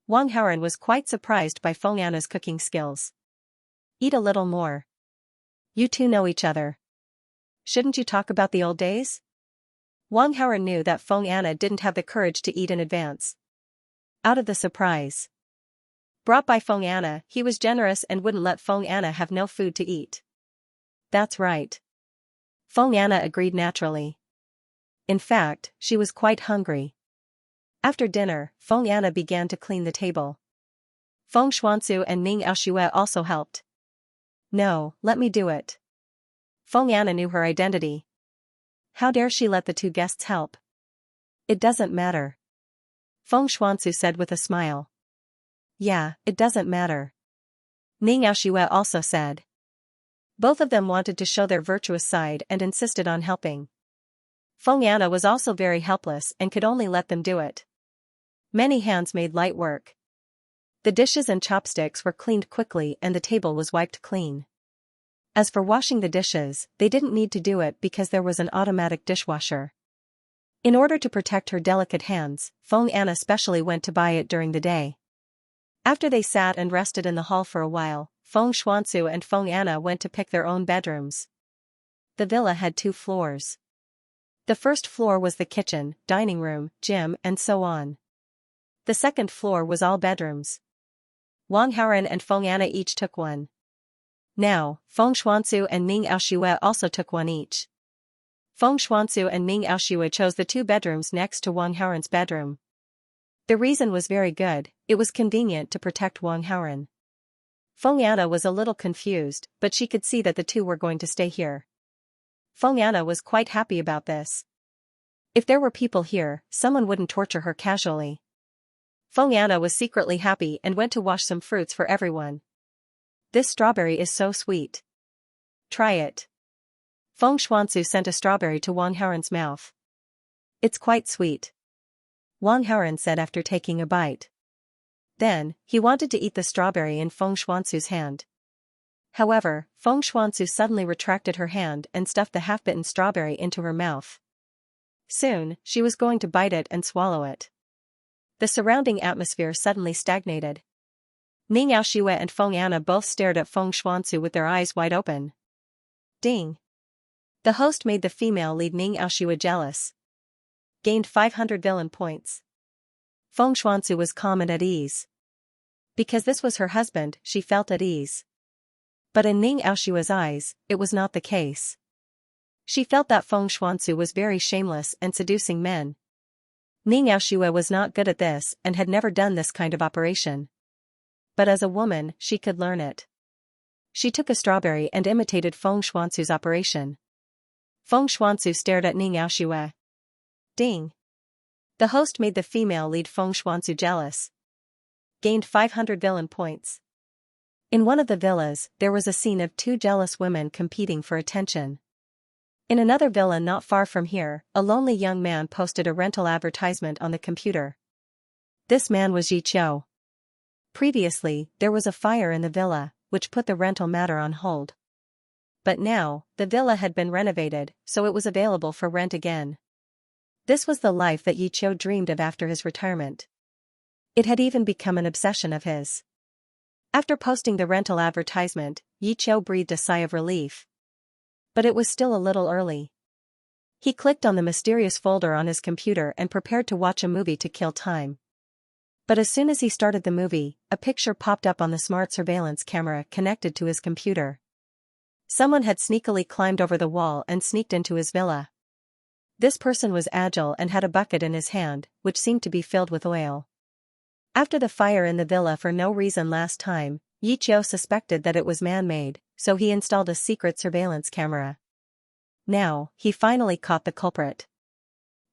Wang Haoren was quite surprised by Feng Anna's cooking skills. Eat a little more. You two know each other. Shouldn't you talk about the old days? Wang Haoren knew that Feng Anna didn't have the courage to eat in advance. Out of the surprise brought by Feng Anna, he was generous and wouldn't let Feng Anna have no food to eat. That's right. Feng Anna agreed naturally. In fact, she was quite hungry. After dinner, Feng Anna began to clean the table. Feng Xuanzu and Ning Aoshue also helped. No, let me do it. Feng Anna knew her identity. How dare she let the two guests help? It doesn't matter. Feng Xuanzu said with a smile. Yeah, it doesn't matter. Ning Aoshue also said. Both of them wanted to show their virtuous side and insisted on helping. Feng Anna was also very helpless and could only let them do it. Many hands made light work. The dishes and chopsticks were cleaned quickly and the table was wiped clean. As for washing the dishes, they didn't need to do it because there was an automatic dishwasher. In order to protect her delicate hands, Feng Anna specially went to buy it during the day. After they sat and rested in the hall for a while, Feng Xuanzu and Feng Anna went to pick their own bedrooms. The villa had 2 floors. The first floor was the kitchen, dining room, gym, and so on. The second floor was all bedrooms. Wang Haoren and Feng Anna each took one. Now, Feng Xuanzu and Ning Aoshue also took one each. Feng Xuanzu and Ning Aoshue chose the 2 bedrooms next to Wang Haoren's bedroom. The reason was very good, it was convenient to protect Wang Haoren. Feng Anna was a little confused, but she could see that the 2 were going to stay here. Feng Anna was quite happy about this. If there were people here, someone wouldn't torture her casually. Feng Anna was secretly happy and went to wash some fruits for everyone. This strawberry is so sweet. Try it. Feng Xuanzu sent a strawberry to Wang Haoren's mouth. It's quite sweet. Wang Haoren said after taking a bite. Then, he wanted to eat the strawberry in Feng Xuanzu's hand. However, Feng Xuanzu suddenly retracted her hand and stuffed the half-bitten strawberry into her mouth. Soon, she was going to bite it and swallow it. The surrounding atmosphere suddenly stagnated. Ning Aoshue and Feng Anna both stared at Feng Xuanzu with their eyes wide open. Ding! The host made the female lead Ning Aoshue jealous. Gained 500 villain points. Feng Xuanzu was calm and at ease. Because this was her husband, she felt at ease. But in Ning Aoshua's eyes, it was not the case. She felt that Feng Xuanzu was very shameless and seducing men. Ning Aoshua was not good at this and had never done this kind of operation. But as a woman, she could learn it. She took a strawberry and imitated Feng Xuanzu's operation. Feng Xuanzu stared at Ning Aoshua. Ding. The host made the female lead Feng Xuanzu jealous. Gained 500 villain points. In one of the villas, there was a scene of two jealous women competing for attention. In another villa not far from here, a lonely young man posted a rental advertisement on the computer. This man was Yi Qiu. Previously, there was a fire in the villa, which put the rental matter on hold. But now, the villa had been renovated, so it was available for rent again. This was the life that Yi Qiu dreamed of after his retirement. It had even become an obsession of his. After posting the rental advertisement, Yi Qiu breathed a sigh of relief. But it was still a little early. He clicked on the mysterious folder on his computer and prepared to watch a movie to kill time. But as soon as he started the movie, a picture popped up on the smart surveillance camera connected to his computer. Someone had sneakily climbed over the wall and sneaked into his villa. This person was agile and had a bucket in his hand, which seemed to be filled with oil. After the fire in the villa for no reason last time, Yi Qiu suspected that it was man-made, so he installed a secret surveillance camera. Now, he finally caught the culprit.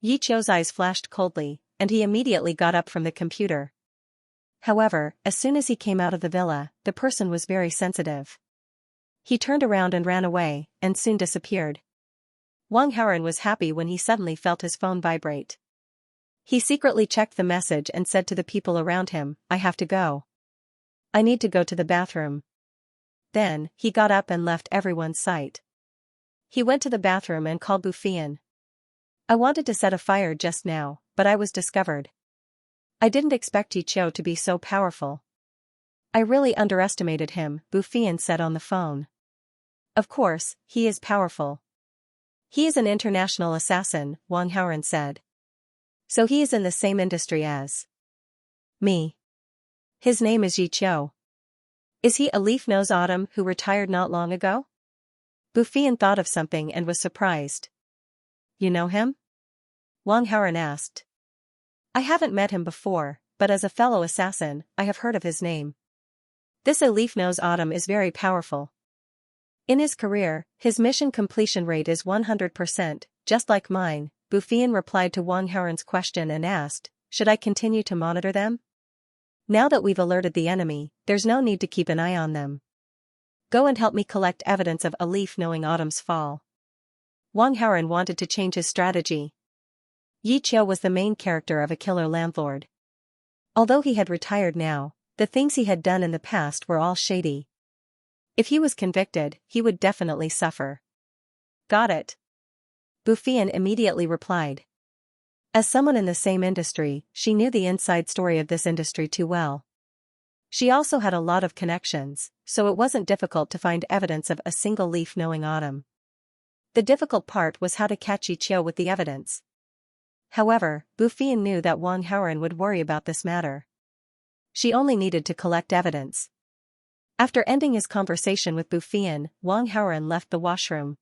Yi Qiu's eyes flashed coldly, and he immediately got up from the computer. However, as soon as he came out of the villa, the person was very sensitive. He turned around and ran away, and soon disappeared. Wang Haoren was happy when he suddenly felt his phone vibrate. He secretly checked the message and said to the people around him, "I have to go. I need to go to the bathroom." Then, he got up and left everyone's sight. He went to the bathroom and called Bufian. "I wanted to set a fire just now, but I was discovered. I didn't expect Yi Qiu to be so powerful. I really underestimated him," Bufian said on the phone. "Of course, he is powerful. He is an international assassin," Wang Haoren said. "So he is in the same industry as me. His name is Yi Qiu. Is he a leaf-nose autumn who retired not long ago?" Bufian thought of something and was surprised. "You know him?" Wang Haoren asked. "I haven't met him before, but as a fellow assassin, I have heard of his name. This leaf-nose autumn is very powerful. In his career, his mission completion rate is 100%, just like mine." Bufian replied to Wang Haoren's question and asked, "Should I continue to monitor them? Now that we've alerted the enemy, there's no need to keep an eye on them. Go and help me collect evidence of a leaf knowing autumn's fall." Wang Haoren wanted to change his strategy. Yi Qiu was the main character of A Killer Landlord. Although he had retired now, the things he had done in the past were all shady. If he was convicted, he would definitely suffer. "Got it," Bufian immediately replied. As someone in the same industry, she knew the inside story of this industry too well. She also had a lot of connections, so it wasn't difficult to find evidence of a single leaf knowing autumn. The difficult part was how to catch Yi Qiu with the evidence. However, Bufian knew that Wang Haoren would worry about this matter. She only needed to collect evidence. After ending his conversation with Bufian, Wang Haoren left the washroom.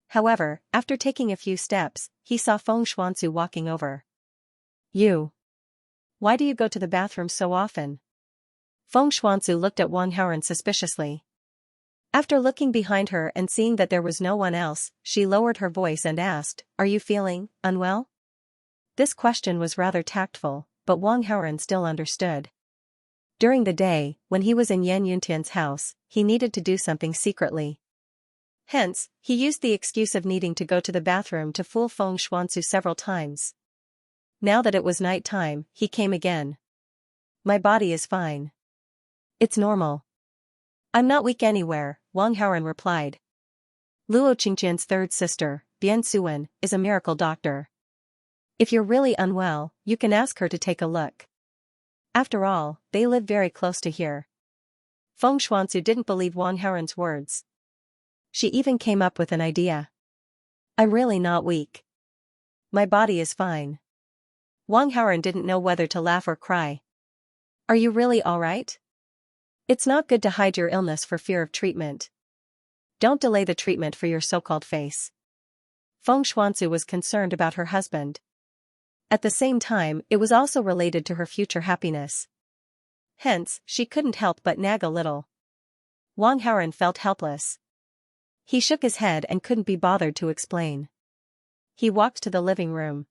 However, after taking a few steps, he saw Feng Xuanzu walking over. "You. Why do you go to the bathroom so often?" Feng Xuanzu looked at Wang Haoren suspiciously. After looking behind her and seeing that there was no one else, she lowered her voice and asked, "Are you feeling unwell?" This question was rather tactful, but Wang Haoren still understood. During the day, when he was in Yan Yuntian's house, he needed to do something secretly. Hence, he used the excuse of needing to go to the bathroom to fool Feng Xuanzu several times. Now that it was night time, he came again. "My body is fine. It's normal. I'm not weak anywhere," Wang Haoren replied. Luo Qingqian's third sister, Bian Suwen, is a miracle doctor. If you're really unwell, you can ask her to take a look. After all, they live very close to here. Feng Xuanzu didn't believe Wang Haoren's words. She even came up with an idea. "I'm really not weak. My body is fine." Wang Haoren didn't know whether to laugh or cry. Are you really alright? It's not good to hide your illness for fear of treatment. Don't delay the treatment for your so-called face. Feng Xuanzu was concerned about her husband. At the same time, it was also related to her future happiness. Hence, she couldn't help but nag a little. Wang Haoren felt helpless. He shook his head and couldn't be bothered to explain. He walked to the living room.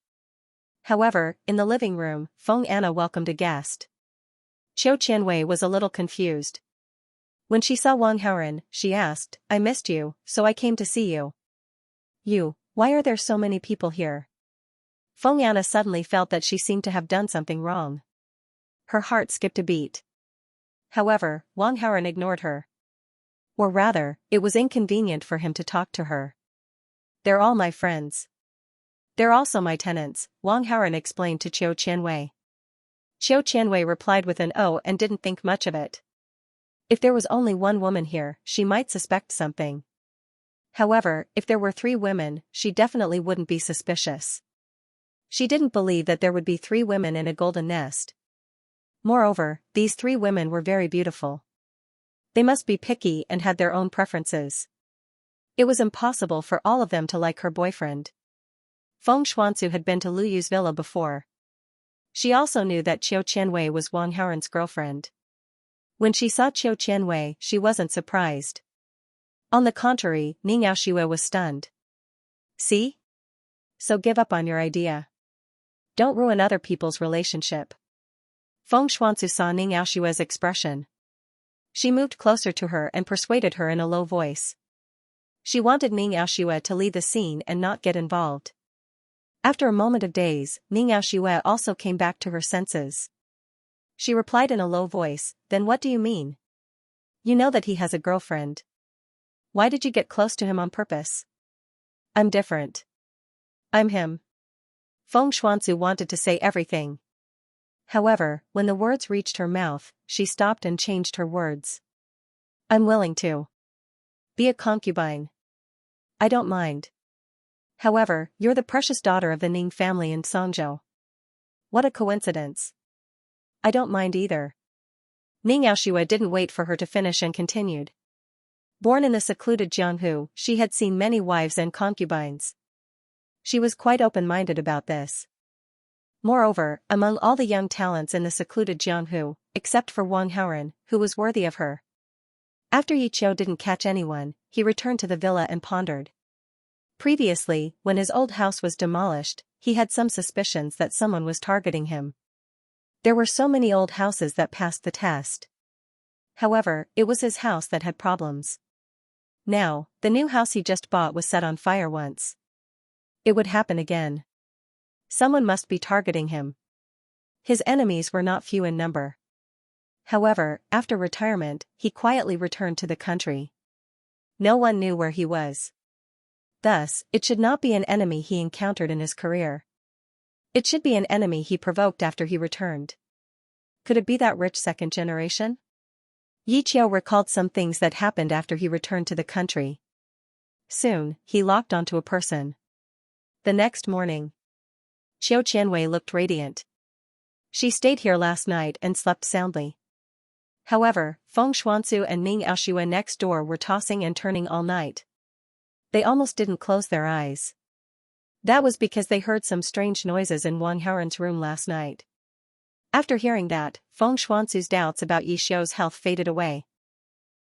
However, in the living room, Feng Anna welcomed a guest. Qiu Qianwei was a little confused. When she saw Wang Haoren, she asked, I missed you, so I came to see you. You, why are there so many people here? Feng Anna suddenly felt that she seemed to have done something wrong. Her heart skipped a beat. However, Wang Haoren ignored her. Or rather, it was inconvenient for him to talk to her. They're all my friends. They're also my tenants, Wang Haoren explained to Qiu Qianwei. Qiu Qianwei replied with an "oh" and didn't think much of it. If there was only one woman here, she might suspect something. However, if there were 3 women, she definitely wouldn't be suspicious. She didn't believe that there would be 3 women in a golden nest. Moreover, these 3 women were very beautiful. They must be picky and had their own preferences. It was impossible for all of them to like her boyfriend. Feng Xuanzu had been to Lu Yu's villa before. She also knew that Qiu Qianwei was Wang Haoren's girlfriend. When she saw Qiu Qianwei, she wasn't surprised. On the contrary, Ning Yaoxue was stunned. See? So give up on your idea. Don't ruin other people's relationship. Feng Xuanzu saw Ning Yaoxue's expression. She moved closer to her and persuaded her in a low voice. She wanted Ning Yaoxue to leave the scene and not get involved. After a moment of daze, Ning Yaoxue also came back to her senses. She replied in a low voice, then what do you mean? You know that he has a girlfriend. Why did you get close to him on purpose? I'm different. I'm him. Feng Xuanzu wanted to say everything. However, when the words reached her mouth, she stopped and changed her words. I'm willing to be a concubine. I don't mind. However, you're the precious daughter of the Ning family in Songzhou. What a coincidence. I don't mind either. Ning Yaoxue didn't wait for her to finish and continued. Born in the secluded Jianghu, she had seen many wives and concubines. She was quite open-minded about this. Moreover, among all the young talents in the secluded Jianghu, except for Wang Haoren, who was worthy of her. After Yi Qiu didn't catch anyone, he returned to the villa and pondered. Previously, when his old house was demolished, he had some suspicions that someone was targeting him. There were so many old houses that passed the test. However, it was his house that had problems. Now, the new house he just bought was set on fire once. It would happen again. Someone must be targeting him. His enemies were not few in number. However, after retirement, he quietly returned to the country. No one knew where he was. Thus, it should not be an enemy he encountered in his career. It should be an enemy he provoked after he returned. Could it be that rich second generation? Yi Qiu recalled some things that happened after he returned to the country. Soon, he locked onto a person. The next morning, Qiu Qianwei looked radiant. She stayed here last night and slept soundly. However, Feng Xuanzu and Ning Yaoxue next door were tossing and turning all night. They almost didn't close their eyes. That was because they heard some strange noises in Wang Haoren's room last night. After hearing that, Feng Xuanzu's doubts about Yi Xiu's health faded away.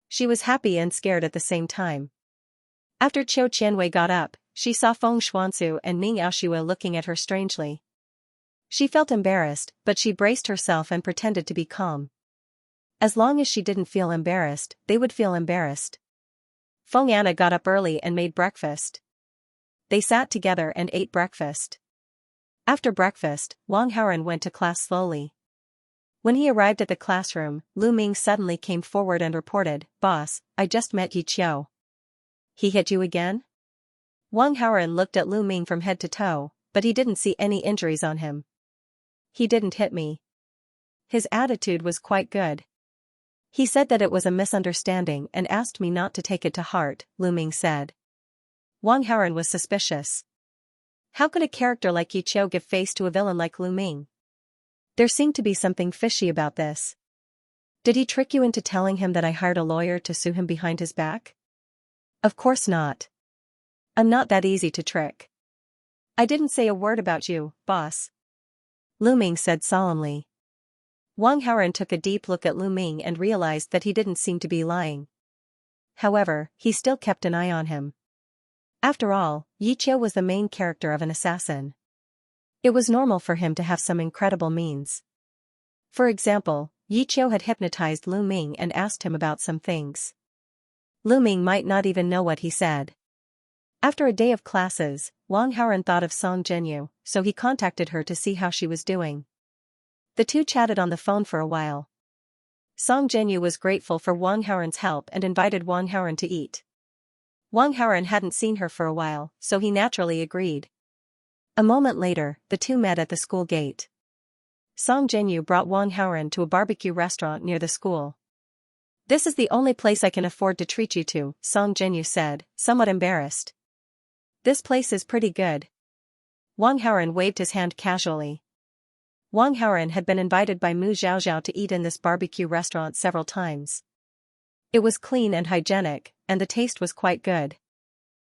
She was happy and scared at the same time. After Qiu Qianwei got up, she saw Feng Xuanzu and Ning Yaoxue looking at her strangely. She felt embarrassed, but she braced herself and pretended to be calm. As long as she didn't feel embarrassed, they would feel embarrassed. Feng Anna got up early and made breakfast. They sat together and ate breakfast. After breakfast, Wang Haoren went to class slowly. When he arrived at the classroom, Lu Ming suddenly came forward and reported, "Boss, I just met Yi Qiu." "He hit you again?" Wang Haoren looked at Lu Ming from head to toe, but he didn't see any injuries on him. "He didn't hit me." His attitude was quite good. "He said that it was a misunderstanding and asked me not to take it to heart," Lu Ming said. Wang Haoren was suspicious. How could a character like Yi Qiu give face to a villain like Lu Ming? There seemed to be something fishy about this. Did he trick you into telling him that I hired a lawyer to sue him behind his back? Of course not. I'm not that easy to trick. I didn't say a word about you, boss. Lu Ming said solemnly. Wang Haoren took a deep look at Lu Ming and realized that he didn't seem to be lying. However, he still kept an eye on him. After all, Yi Qiu was the main character of an assassin. It was normal for him to have some incredible means. For example, Yi Qiu had hypnotized Lu Ming and asked him about some things. Lu Ming might not even know what he said. After a day of classes, Wang Haoren thought of Song Zhenyu, so he contacted her to see how she was doing. The two chatted on the phone for a while. Song Zhenyu was grateful for Wang Haoren's help and invited Wang Haoren to eat. Wang Haoren hadn't seen her for a while, so he naturally agreed. A moment later, the two met at the school gate. Song Zhenyu brought Wang Haoren to a barbecue restaurant near the school. This is the only place I can afford to treat you to, Song Zhenyu said, somewhat embarrassed. This place is pretty good. Wang Haoren waved his hand casually. Wang Haoren had been invited by Mu Zhaozhao to eat in this barbecue restaurant several times. It was clean and hygienic, and the taste was quite good.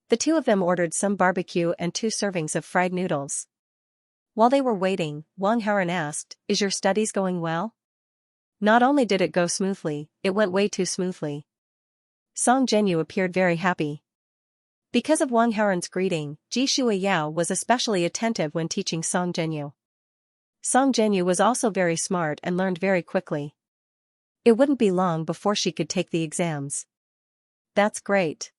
The two of them ordered some barbecue and 2 servings of fried noodles. While they were waiting, Wang Haoren asked, "Is your studies going well?" Not only did it go smoothly, it went way too smoothly. Song Zhenyu appeared very happy. Because of Wang Haoren's greeting, Ji Shuiyao was especially attentive when teaching Song Zhenyu. Song Zhenyu was also very smart and learned very quickly. It wouldn't be long before she could take the exams. That's great.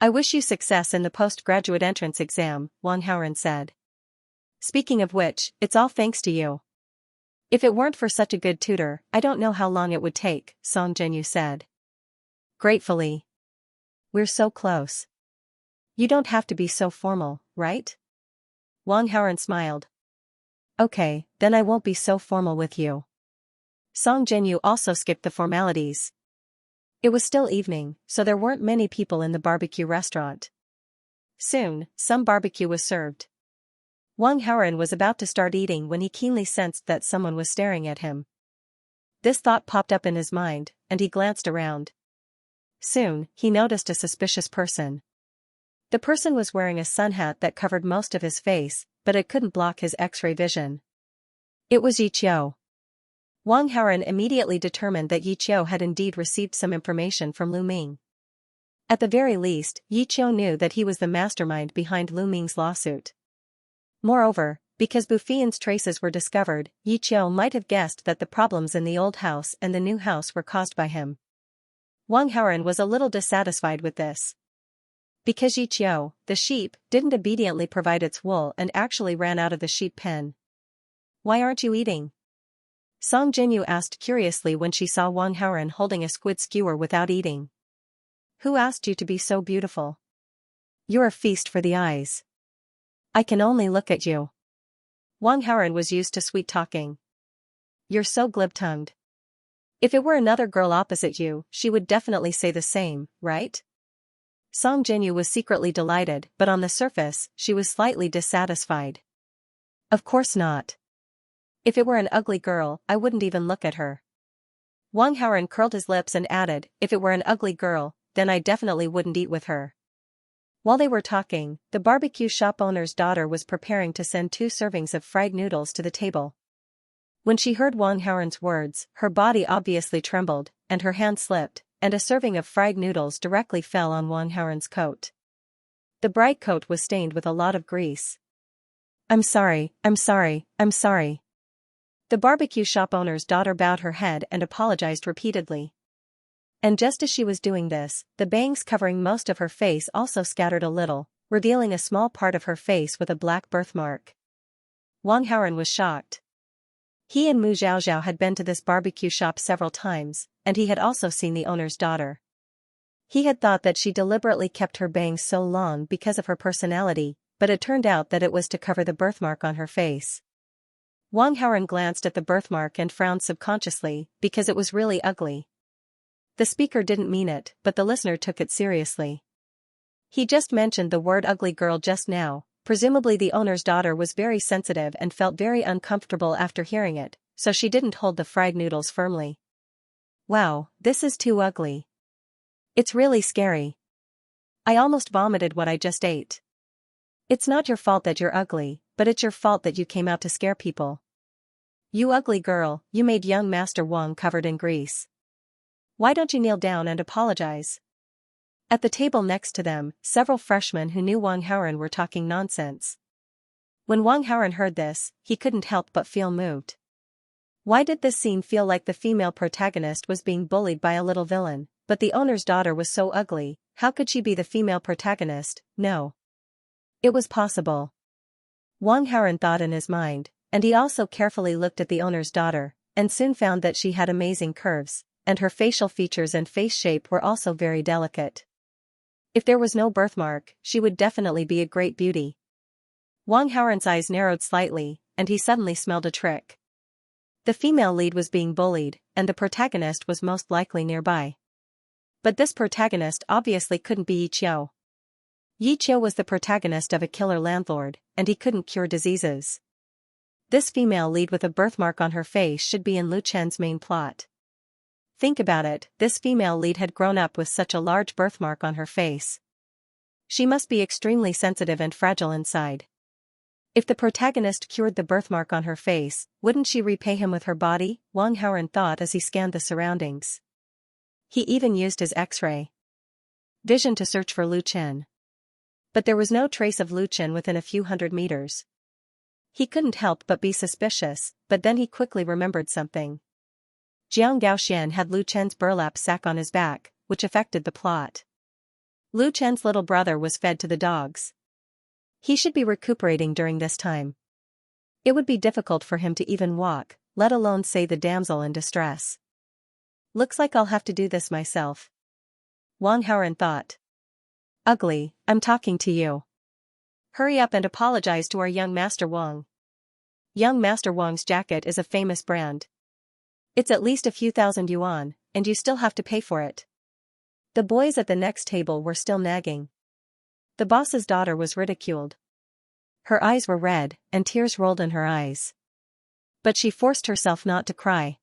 I wish you success in the postgraduate entrance exam, Wang Haoren said. Speaking of which, it's all thanks to you. If it weren't for such a good tutor, I don't know how long it would take, Song Zhenyu said. Gratefully. We're so close. You don't have to be so formal, right? Wang Haoren smiled. Okay, then I won't be so formal with you. Song Zhenyu also skipped the formalities. It was still evening, so there weren't many people in the barbecue restaurant. Soon, some barbecue was served. Wang Haoren was about to start eating when he keenly sensed that someone was staring at him. This thought popped up in his mind, and he glanced around. Soon, he noticed a suspicious person. The person was wearing a sun hat that covered most of his face, but it couldn't block his X-ray vision. It was Yi Qiu. Wang Haoren immediately determined that Yi Qiu had indeed received some information from Lu Ming. At the very least, Yi Qiu knew that he was the mastermind behind Lu Ming's lawsuit. Moreover, because Bufian's traces were discovered, Yi Qiu might have guessed that the problems in the old house and the new house were caused by him. Wang Haoren was a little dissatisfied with this. Because Yi Qiu, the sheep, didn't obediently provide its wool and actually ran out of the sheep pen. Why aren't you eating? Song Zhenyu asked curiously when she saw Wang Haoren holding a squid skewer without eating. Who asked you to be so beautiful? You're a feast for the eyes. I can only look at you. Wang Haoren was used to sweet talking. You're so glib-tongued. If it were another girl opposite you, she would definitely say the same, right? Song Zhenyu was secretly delighted, but on the surface, she was slightly dissatisfied. Of course not. If it were an ugly girl, I wouldn't even look at her. Wang Haoren curled his lips and added, if it were an ugly girl, then I definitely wouldn't eat with her. While they were talking, the barbecue shop owner's daughter was preparing to send 2 servings of fried noodles to the table. When she heard Wang Haoren's words, her body obviously trembled, and her hand slipped, and a serving of fried noodles directly fell on Wang Haoren's coat. The bright coat was stained with a lot of grease. I'm sorry. The barbecue shop owner's daughter bowed her head and apologized repeatedly. And just as she was doing this, the bangs covering most of her face also scattered a little, revealing a small part of her face with a black birthmark. Wang Haoren was shocked. He and Mu Zhaozhao had been to this barbecue shop several times, and he had also seen the owner's daughter. He had thought that she deliberately kept her bangs so long because of her personality, but it turned out that it was to cover the birthmark on her face. Wang Haoren glanced at the birthmark and frowned subconsciously, because it was really ugly. The speaker didn't mean it, but the listener took it seriously. He just mentioned the word ugly girl just now, Presumably the owner's daughter was very sensitive and felt very uncomfortable after hearing it, so she didn't hold the fried noodles firmly. Wow, this is too ugly. It's really scary. I almost vomited what I just ate. It's not your fault that you're ugly, but it's your fault that you came out to scare people. You ugly girl, you made young Master Wang covered in grease. Why don't you kneel down and apologize? At the table next to them, several freshmen who knew Wang Haoren were talking nonsense. When Wang Haoren heard this, he couldn't help but feel moved. Why did this scene feel like the female protagonist was being bullied by a little villain? But the owner's daughter was so ugly, how could she be the female protagonist? No. It was possible. Wang Haoren thought in his mind, and he also carefully looked at the owner's daughter, and soon found that she had amazing curves, and her facial features and face shape were also very delicate. If there was no birthmark, she would definitely be a great beauty. Wang Haoren's eyes narrowed slightly, and he suddenly smelled a trick. The female lead was being bullied, and the protagonist was most likely nearby. But this protagonist obviously couldn't be Yi Qiu. Yi Qiu was the protagonist of a killer landlord, and he couldn't cure diseases. This female lead with a birthmark on her face should be in Lu Chen's main plot. Think about it, this female lead had grown up with such a large birthmark on her face. She must be extremely sensitive and fragile inside. If the protagonist cured the birthmark on her face, wouldn't she repay him with her body? Wang Haoren thought as he scanned the surroundings. He even used his X-ray vision to search for Lu Chen. But there was no trace of Lu Chen within a few hundred meters. He couldn't help but be suspicious, but then he quickly remembered something. Jiang Gaoxian had Lu Chen's burlap sack on his back, which affected the plot. Lu Chen's little brother was fed to the dogs. He should be recuperating during this time. It would be difficult for him to even walk, let alone save the damsel in distress. Looks like I'll have to do this myself. Wang Haoren thought. Ugly, I'm talking to you. Hurry up and apologize to our young Master Wang. Young Master Wang's jacket is a famous brand. It's at least a few thousand yuan, and you still have to pay for it. The boys at the next table were still nagging. The boss's daughter was ridiculed. Her eyes were red, and tears rolled in her eyes. But she forced herself not to cry.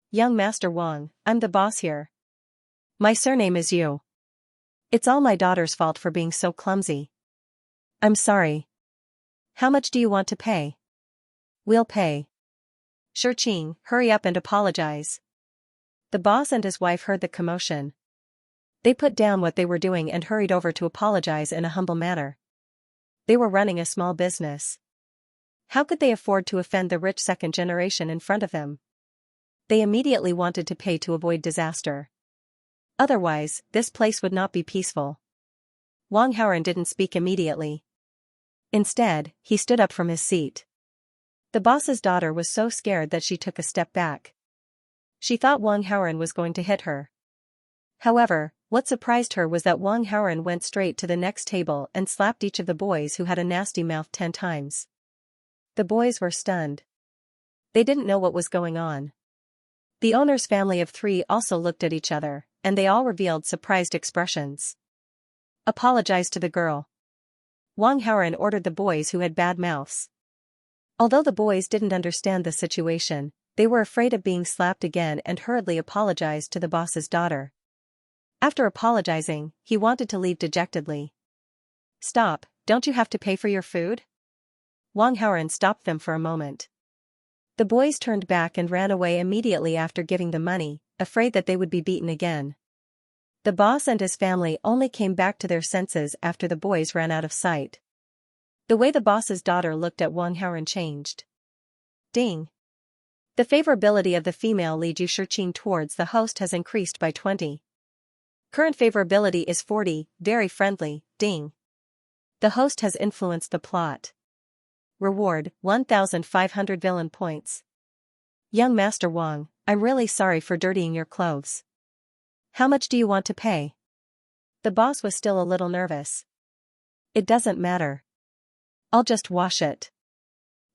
Young Master Wang, I'm the boss here. My surname is Yu. It's all my daughter's fault for being so clumsy. I'm sorry. How much do you want to pay? We'll pay. Shirqing, hurry up and apologize. The boss and his wife heard the commotion. They put down what they were doing and hurried over to apologize in a humble manner. They were running a small business. How could they afford to offend the rich second generation in front of him? They immediately wanted to pay to avoid disaster. Otherwise, this place would not be peaceful. Wang Haoren didn't speak immediately. Instead, he stood up from his seat. The boss's daughter was so scared that she took a step back. She thought Wang Haoren was going to hit her. However, what surprised her was that Wang Haoren went straight to the next table and slapped each of the boys who had a nasty mouth 10 times. The boys were stunned. They didn't know what was going on. The owner's family of 3 also looked at each other, and they all revealed surprised expressions. Apologize to the girl. Wang Haoren ordered the boys who had bad mouths. Although the boys didn't understand the situation, they were afraid of being slapped again and hurriedly apologized to the boss's daughter. After apologizing, he wanted to leave dejectedly. Stop, don't you have to pay for your food? Wang Haoren stopped them for a moment. The boys turned back and ran away immediately after giving the money, afraid that they would be beaten again. The boss and his family only came back to their senses after the boys ran out of sight. The way the boss's daughter looked at Wang Haoren changed. Ding. The favorability of the female lead Yu Shirqing towards the host has increased by 20. Current favorability is 40, very friendly, ding. The host has influenced the plot. Reward, 1,500 villain points. Young Master Wang, I'm really sorry for dirtying your clothes. How much do you want to pay? The boss was still a little nervous. It doesn't matter. I'll just wash it.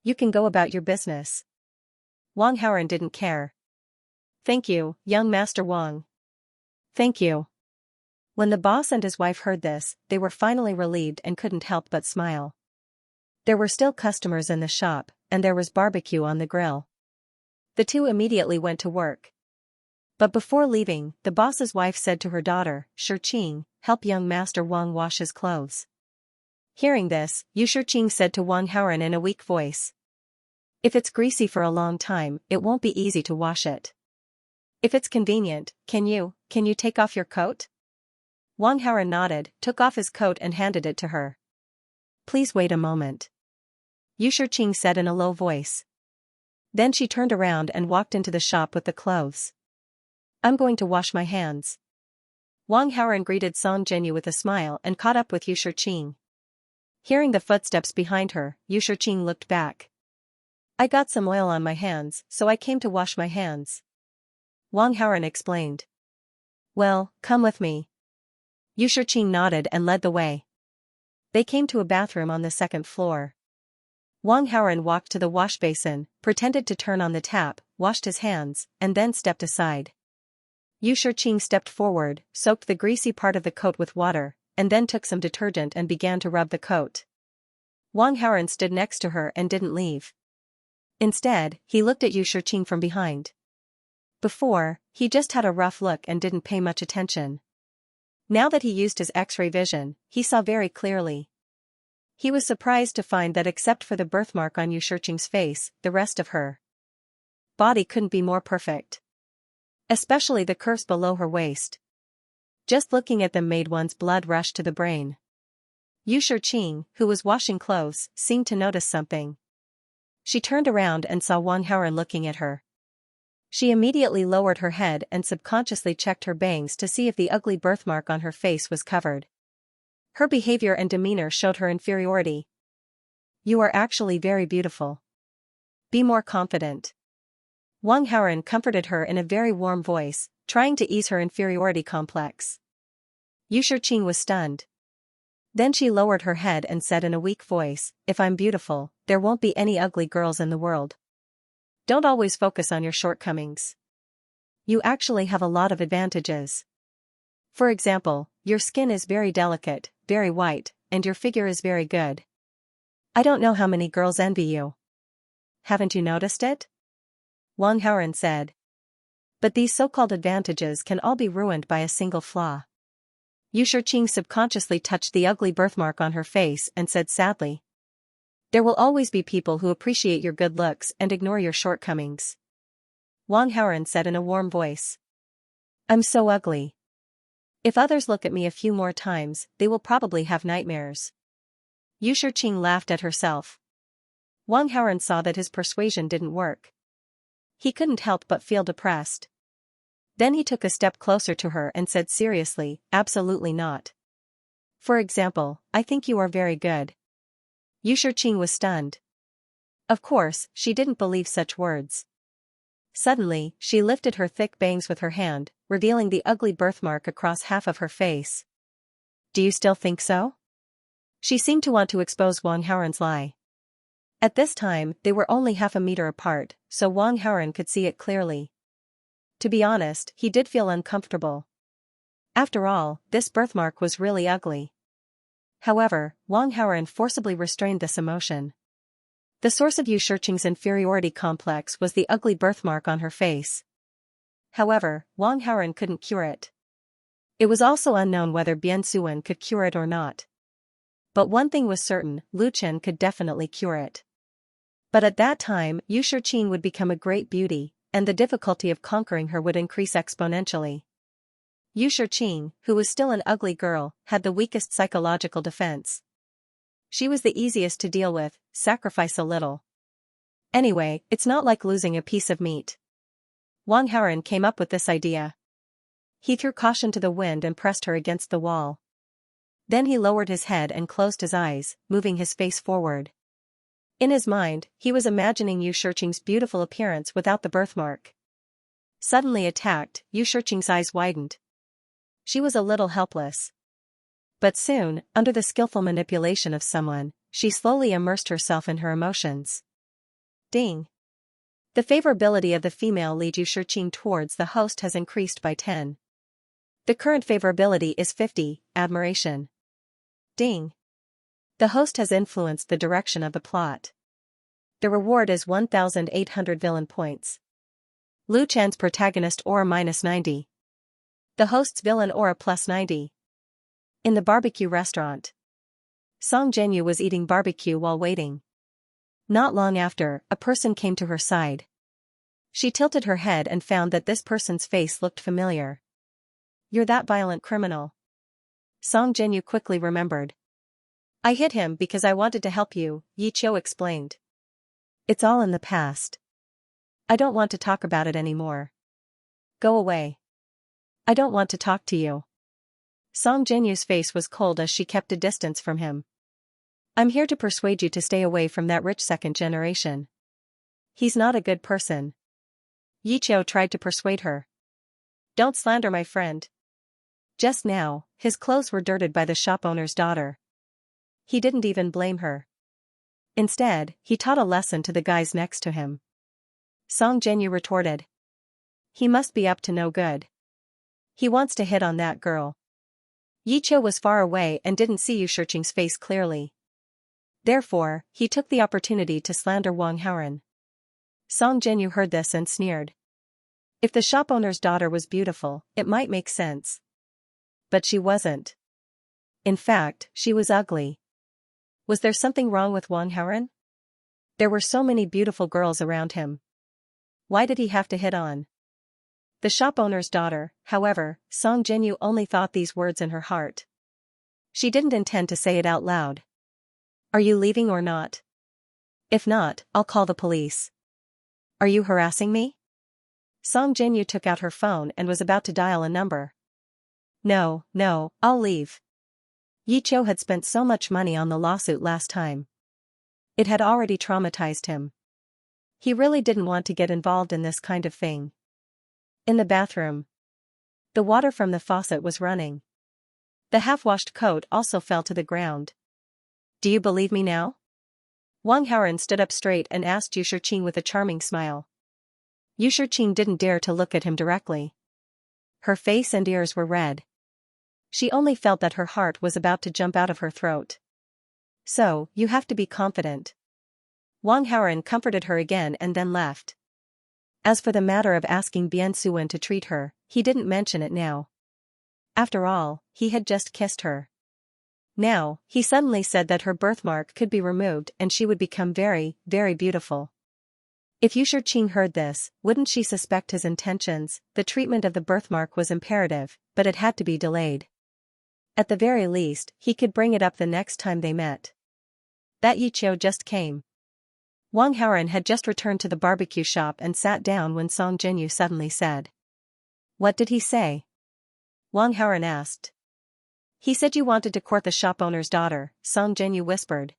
You can go about your business. Wang Haoren didn't care. Thank you, young Master Wang. Thank you. When the boss and his wife heard this, they were finally relieved and couldn't help but smile. There were still customers in the shop, and there was barbecue on the grill. The two immediately went to work. But before leaving, the boss's wife said to her daughter, Shiqing, help young Master Wang wash his clothes. Hearing this, Shiqing said to Wang Haoran in a weak voice. If it's greasy for a long time, it won't be easy to wash it. If it's convenient, can you take off your coat? Wang Haoran nodded, took off his coat and handed it to her. Please wait a moment. Shiqing said in a low voice. Then she turned around and walked into the shop with the clothes. I'm going to wash my hands. Wang Haoran greeted Song Jinyu with a smile and caught up with Shiqing. Hearing the footsteps behind her, Shiqing looked back. I got some oil on my hands, so I came to wash my hands. Wang Haoran explained. Well, come with me. Shiqing nodded and led the way. They came to a bathroom on the second floor. Wang Haoran walked to the wash basin, pretended to turn on the tap, washed his hands, and then stepped aside. Shiqing stepped forward, soaked the greasy part of the coat with water, and then took some detergent and began to rub the coat. Wang Haoran stood next to her and didn't leave. Instead, he looked at Shiqing from behind. Before, he just had a rough look and didn't pay much attention. Now that he used his X-ray vision, he saw very clearly. He was surprised to find that except for the birthmark on Shiqing's face, the rest of her body couldn't be more perfect. Especially the curves below her waist. Just looking at them made one's blood rush to the brain. Shiqing, who was washing clothes, seemed to notice something. She turned around and saw Wang Haoran looking at her. She immediately lowered her head and subconsciously checked her bangs to see if the ugly birthmark on her face was covered. Her behavior and demeanor showed her inferiority. You are actually very beautiful. Be more confident. Wang Haoran comforted her in a very warm voice, trying to ease her inferiority complex. Shiqing was stunned. Then she lowered her head and said in a weak voice, if I'm beautiful, there won't be any ugly girls in the world. Don't always focus on your shortcomings. You actually have a lot of advantages. For example, your skin is very delicate, very white, and your figure is very good. I don't know how many girls envy you. Haven't you noticed it? Wang Haoran said. But these so-called advantages can all be ruined by a single flaw. Shiqing subconsciously touched the ugly birthmark on her face and said sadly. There will always be people who appreciate your good looks and ignore your shortcomings. Wang Haoran said in a warm voice. I'm so ugly. If others look at me a few more times, they will probably have nightmares. Shiqing laughed at herself. Wang Haoran saw that his persuasion didn't work. He couldn't help but feel depressed. Then he took a step closer to her and said seriously, absolutely not. For example, I think you are very good. Shiqing was stunned. Of course, she didn't believe such words. Suddenly, she lifted her thick bangs with her hand, revealing the ugly birthmark across half of her face. Do you still think so? She seemed to want to expose Wang Haoran's lie. At this time, they were only half a meter apart, so Wang Haoran could see it clearly. To be honest, he did feel uncomfortable. After all, this birthmark was really ugly. However, Wang Haoran forcibly restrained this emotion. The source of Shiqing's inferiority complex was the ugly birthmark on her face. However, Wang Haoran couldn't cure it. It was also unknown whether Bian Suwen could cure it or not. But one thing was certain, Lu Chen could definitely cure it. But at that time, Shiqing would become a great beauty, and the difficulty of conquering her would increase exponentially. Shiqing, who was still an ugly girl, had the weakest psychological defense. She was the easiest to deal with, sacrifice a little. Anyway, it's not like losing a piece of meat. Wang Haoran came up with this idea. He threw caution to the wind and pressed her against the wall. Then he lowered his head and closed his eyes, moving his face forward. In his mind, he was imagining Shiqing's beautiful appearance without the birthmark. Suddenly attacked, Shiqing's eyes widened. She was a little helpless. But soon, under the skillful manipulation of someone, she slowly immersed herself in her emotions. Ding! The favorability of the female lead Shiqing towards the host has increased by 10. The current favorability is 50, admiration. Ding! The host has influenced the direction of the plot. The reward is 1,800 villain points. Lu Chan's protagonist aura -90. The host's villain aura +90. In the barbecue restaurant. Song Jinyu was eating barbecue while waiting. Not long after, a person came to her side. She tilted her head and found that this person's face looked familiar. "You're that violent criminal." Song Jinyu quickly remembered. "I hit him because I wanted to help you," Yi Qiu explained. "It's all in the past. I don't want to talk about it anymore. Go away. I don't want to talk to you." Song Jinyu's face was cold as she kept a distance from him. "I'm here to persuade you to stay away from that rich second generation. He's not a good person." Yi Qiu tried to persuade her. "Don't slander my friend." Just now, his clothes were dirted by the shop owner's daughter. He didn't even blame her. Instead, he taught a lesson to the guys next to him. Song Jinyu retorted. "He must be up to no good. He wants to hit on that girl." Yi Qiu was far away and didn't see Yu Shiqing's face clearly. Therefore, he took the opportunity to slander Wang Haoren. Song Jinyu heard this and sneered. If the shop owner's daughter was beautiful, it might make sense. But she wasn't. In fact, she was ugly. Was there something wrong with Wang Haoren? There were so many beautiful girls around him. Why did he have to hit on the shop owner's daughter? However, Song Jinyu only thought these words in her heart. She didn't intend to say it out loud. "Are you leaving or not? If not, I'll call the police." "Are you harassing me?" Song Jinyu took out her phone and was about to dial a number. No, I'll leave." Yi Qiu had spent so much money on the lawsuit last time. It had already traumatized him. He really didn't want to get involved in this kind of thing. In the bathroom. The water from the faucet was running. The half-washed coat also fell to the ground. "Do you believe me now?" Wang Haoren stood up straight and asked Yu Shiqing with a charming smile. Yu Shiqing didn't dare to look at him directly. Her face and ears were red. She only felt that her heart was about to jump out of her throat. "So, you have to be confident." Wang Haoren comforted her again and then left. As for the matter of asking Bian Suwen to treat her, he didn't mention it now. After all, he had just kissed her. Now, he suddenly said that her birthmark could be removed and she would become very, very beautiful. If Yu Shiqing heard this, wouldn't she suspect his intentions? The treatment of the birthmark was imperative, but it had to be delayed. At the very least, he could bring it up the next time they met. That Yi Qiu just came. Wang Haoren had just returned to the barbecue shop and sat down when Song Jinyu suddenly said. "What did he say?" Wang Haoren asked. "He said you wanted to court the shop owner's daughter," Song Jinyu whispered.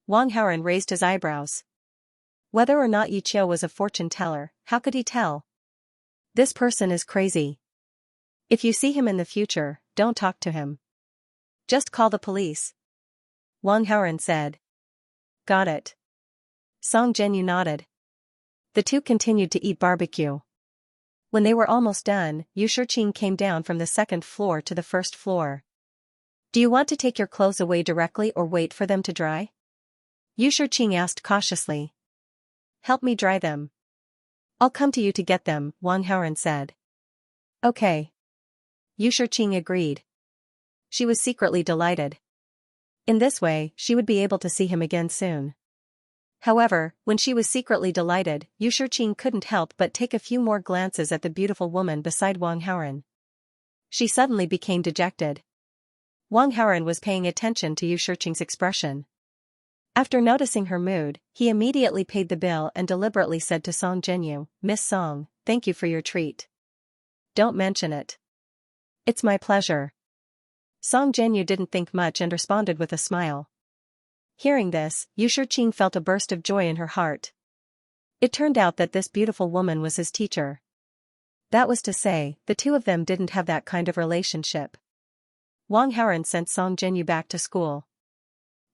Wang Haoren raised his eyebrows. Whether or not Yi Qiu was a fortune teller, how could he tell? This person is crazy. If you see him in the future, don't talk to him. Just call the police. Wang Haoren said. Got it. Song Jinyu nodded. The two continued to eat barbecue. When they were almost done, Yu Shiqing came down from the second floor to the first floor. Do you want to take your clothes away directly or wait for them to dry? Yu Shiqing asked cautiously. Help me dry them. I'll come to you to get them, Wang Haoren said. Okay. Yu Shiqing agreed. She was secretly delighted. In this way, she would be able to see him again soon. However, when she was secretly delighted, Yu Shiqing couldn't help but take a few more glances at the beautiful woman beside Wang Haoren. She suddenly became dejected. Wang Haoren was paying attention to Yu Shiqing's expression. After noticing her mood, he immediately paid the bill and deliberately said to Song Jinyu, Miss Song, thank you for your treat. Don't mention it. It's my pleasure. Song Jinyu didn't think much and responded with a smile. Hearing this, Yu Shiqing felt a burst of joy in her heart. It turned out that this beautiful woman was his teacher. That was to say, the two of them didn't have that kind of relationship. Wang Haoren sent Song Jinyu back to school.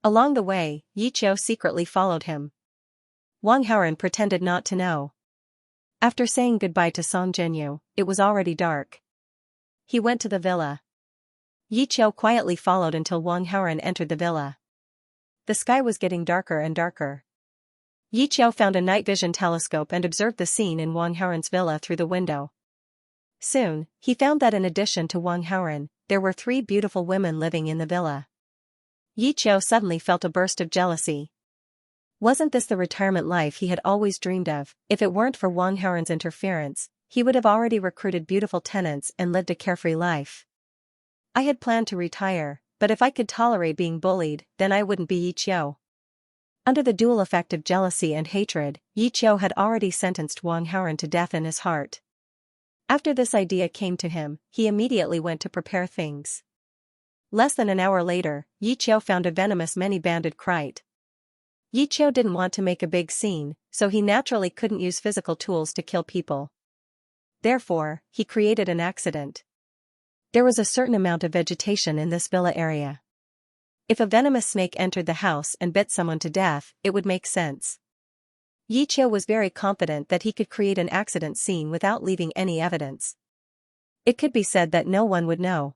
Along the way, Yi Qiu secretly followed him. Wang Haoren pretended not to know. After saying goodbye to Song Jinyu, it was already dark. He went to the villa. Yi Qiu quietly followed until Wang Haoren entered the villa. the sky was getting darker and darker. Yi Qiao found a night vision telescope and observed the scene in Wang Haoren's villa through the window. Soon, he found that in addition to Wang Haoren, there were 3 beautiful women living in the villa. Yi Qiao suddenly felt a burst of jealousy. Wasn't this the retirement life he had always dreamed of? If it weren't for Wang Haoren's interference, he would have already recruited beautiful tenants and lived a carefree life. I had planned to retire, but if I could tolerate being bullied, then I wouldn't be Yi Qiao. Under the dual effect of jealousy and hatred, Yi Qiao had already sentenced Wang Haoren to death in his heart. After this idea came to him, he immediately went to prepare things. Less than an hour later, Yi Qiao found a venomous many-banded kite. Yi Qiao didn't want to make a big scene, so he naturally couldn't use physical tools to kill people. Therefore, he created an accident. There was a certain amount of vegetation in this villa area. If a venomous snake entered the house and bit someone to death, it would make sense. Yi Qiao was very confident that he could create an accident scene without leaving any evidence. It could be said that no one would know.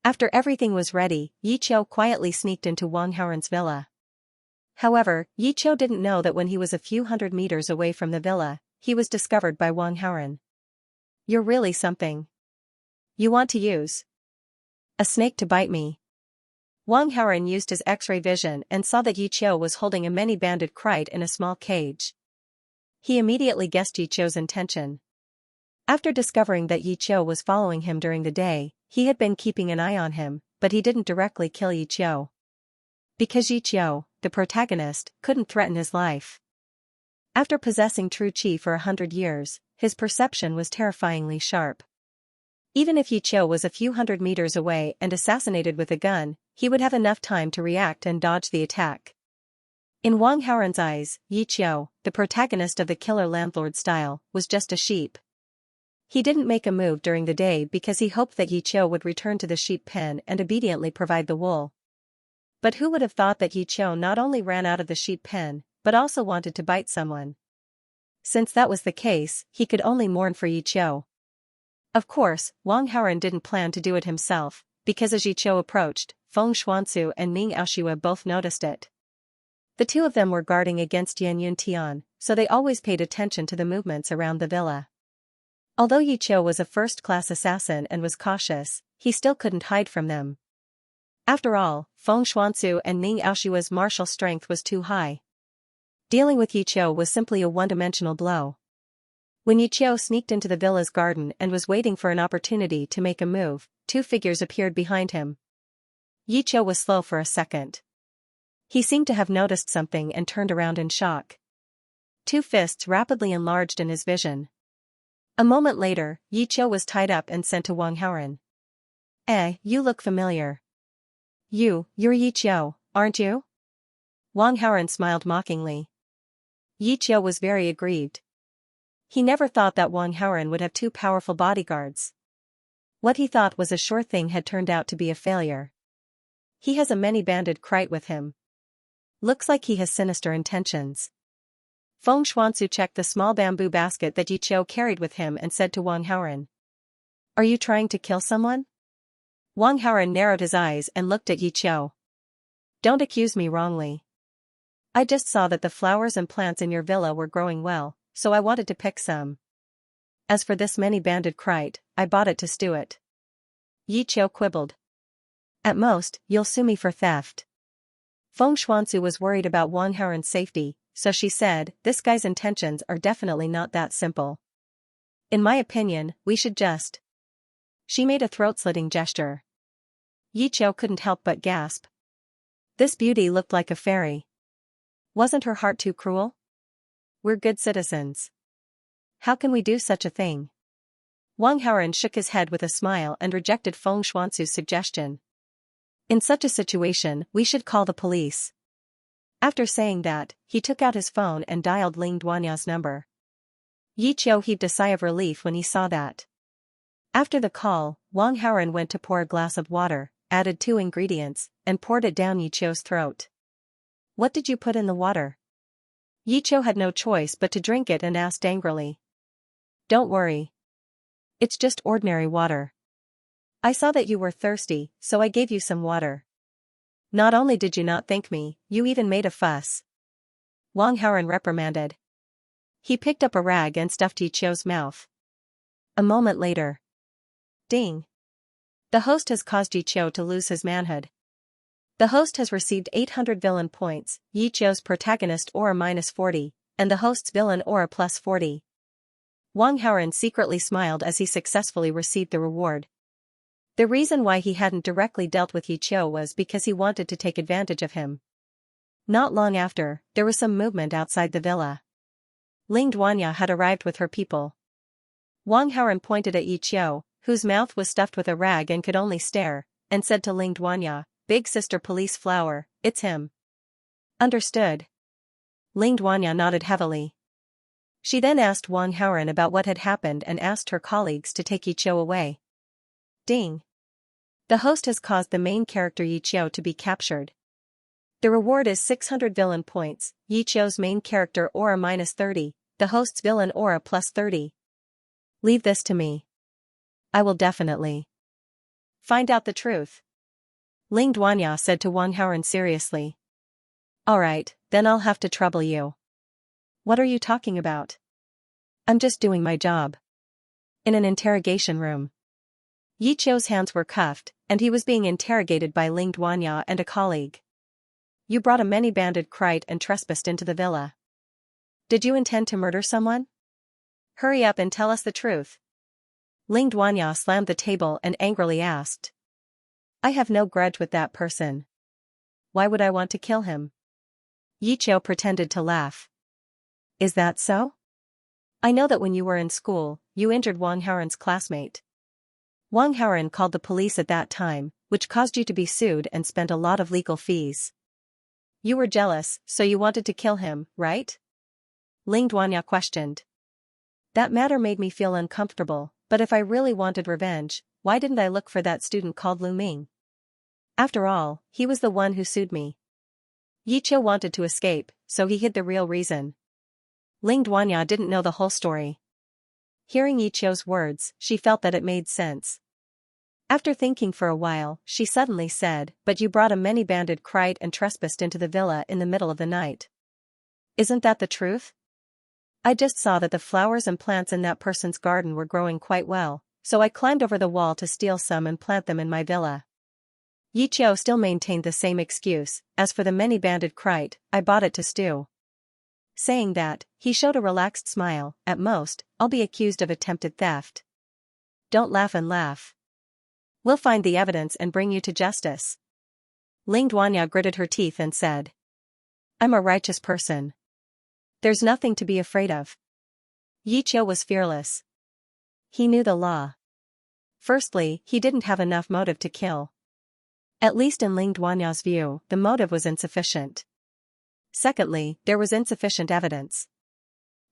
After everything was ready, Yi Qiao quietly sneaked into Wang Haoren's villa. However, Yi Qiao didn't know that when he was a few hundred meters away from the villa, he was discovered by Wang Haoren. "You're really something. You want to use a snake to bite me?" Wang Haoren used his X-ray vision and saw that Yi Qiao was holding a many-banded kite in a small cage. He immediately guessed Yi Qiao's intention. After discovering that Yi Qiao was following him during the day, he had been keeping an eye on him, but he didn't directly kill Yi Qiao. Because Yi Qiao, the protagonist, couldn't threaten his life. After possessing true qi for 100 years, his perception was terrifyingly sharp. Even if Yi Qiao was a few hundred meters away and assassinated with a gun, he would have enough time to react and dodge the attack. In Wang Haoren's eyes, Yi Qiao, the protagonist of the killer landlord style, was just a sheep. He didn't make a move during the day because he hoped that Yi Qiao would return to the sheep pen and obediently provide the wool. But who would have thought that Yi Qiao not only ran out of the sheep pen, but also wanted to bite someone? Since that was the case, he could only mourn for Yi Qiao. Of course, Wang Haoren didn't plan to do it himself, because as Yi Qiao approached, Feng Xuanzu and Ning Xiaoxue both noticed it. The two of them were guarding against Yan Yuntian, so they always paid attention to the movements around the villa. Although Yi Qiao was a first-class assassin and was cautious, he still couldn't hide from them. After all, Feng Xuanzu and Ning Xiaoxue's martial strength was too high. Dealing with Yi Qiao was simply a one-dimensional blow. When Yi Qiao sneaked into the villa's garden and was waiting for an opportunity to make a move, 2 figures appeared behind him. Yi Qiao was slow for a second. He seemed to have noticed something and turned around in shock. 2 fists rapidly enlarged in his vision. A moment later, Yi Qiao was tied up and sent to Wang Haoren. You look familiar. You're Yi Qiao, aren't you?" Wang Haoren smiled mockingly. Yi Qiao was very aggrieved. He never thought that Wang Haoren would have 2 powerful bodyguards. What he thought was a sure thing had turned out to be a failure. He has a many-banded kite with him. Looks like he has sinister intentions. Feng Xuanzu checked the small bamboo basket that Yi Qiao carried with him and said to Wang Haoren, "Are you trying to kill someone?" Wang Haoren narrowed his eyes and looked at Yi Qiao. "Don't accuse me wrongly. I just saw that the flowers and plants in your villa were growing well, so I wanted to pick some. As for this many-banded kite, I bought it to stew it." Yi Qiao quibbled. "At most, you'll sue me for theft." Feng Xuanzu was worried about Wang Haoren's safety, so she said, "This guy's intentions are definitely not that simple. In my opinion, we should just..." She made a throat-slitting gesture. Yi Qiao couldn't help but gasp. This beauty looked like a fairy. Wasn't her heart too cruel? We're good citizens. How can we do such a thing? Wang Haoren shook his head with a smile and rejected Feng Xuanzu's suggestion. In such a situation, we should call the police. After saying that, he took out his phone and dialed Ling Duanya's number. Yi Qiao heaved a sigh of relief when he saw that. After the call, Wang Haoren went to pour a glass of water, added 2 ingredients, and poured it down Yi Qiao's throat. "What did you put in the water?" Yi Qiao had no choice but to drink it and asked angrily. "Don't worry. It's just ordinary water. I saw that you were thirsty, so I gave you some water." Not only did you not thank me, you even made a fuss. Wang Haoren reprimanded. He picked up a rag and stuffed Yi Qiu's mouth. A moment later. Ding. The host has caused Yi Qiu to lose his manhood. The host has received 800 villain points, Yi Qiu's protagonist aura -40, and the host's villain aura +40. Wang Haoren secretly smiled as he successfully received the reward. The reason why he hadn't directly dealt with Yi Qiu was because he wanted to take advantage of him. Not long after, there was some movement outside the villa. Ling Duanya had arrived with her people. Wang Haoren pointed at Yi Qiu, whose mouth was stuffed with a rag and could only stare, and said to Ling Duanya, "Big sister police flower, it's him." Understood. Ling Duanya nodded heavily. She then asked Wang Haoren about what had happened and asked her colleagues to take Yi Qiu away. Ding. The host has caused the main character Yi Qiu to be captured. The reward is 600 villain points, Yi Qiu's main character aura -30, the host's villain aura +30. Leave this to me. I will definitely find out the truth. Ling Duanya said to Wang Haoren seriously. Alright, then I'll have to trouble you. What are you talking about? I'm just doing my job. In an interrogation room. Yi Qiu's hands were cuffed, and he was being interrogated by Ling Duanya and a colleague. You brought a many-banded kite and trespassed into the villa. Did you intend to murder someone? Hurry up and tell us the truth. Ling Duanya slammed the table and angrily asked. I have no grudge with that person. Why would I want to kill him? Yi Qiu pretended to laugh. Is that so? I know that when you were in school, you injured Wang Haoren's classmate. Wang Haoren called the police at that time, which caused you to be sued and spent a lot of legal fees. You were jealous, so you wanted to kill him, right? Ling Duanya questioned. That matter made me feel uncomfortable, but if I really wanted revenge, why didn't I look for that student called Lu Ming? After all, he was the one who sued me. Yi Qiu wanted to escape, so he hid the real reason. Ling Duanya didn't know the whole story. Hearing Yi Qiu's words, she felt that it made sense. After thinking for a while, she suddenly said, but you brought a many-banded kite and trespassed into the villa in the middle of the night. Isn't that the truth? I just saw that the flowers and plants in that person's garden were growing quite well, so I climbed over the wall to steal some and plant them in my villa. Yi Qiu still maintained the same excuse. As for the many-banded kite, I bought it to stew. Saying that, he showed a relaxed smile. At most, I'll be accused of attempted theft. Don't laugh and laugh. We'll find the evidence and bring you to justice. Ling Duanya gritted her teeth and said. I'm a righteous person. There's nothing to be afraid of. Yi Qiu was fearless. He knew the law. Firstly, he didn't have enough motive to kill. At least in Ling Duanya's view, the motive was insufficient. Secondly, there was insufficient evidence.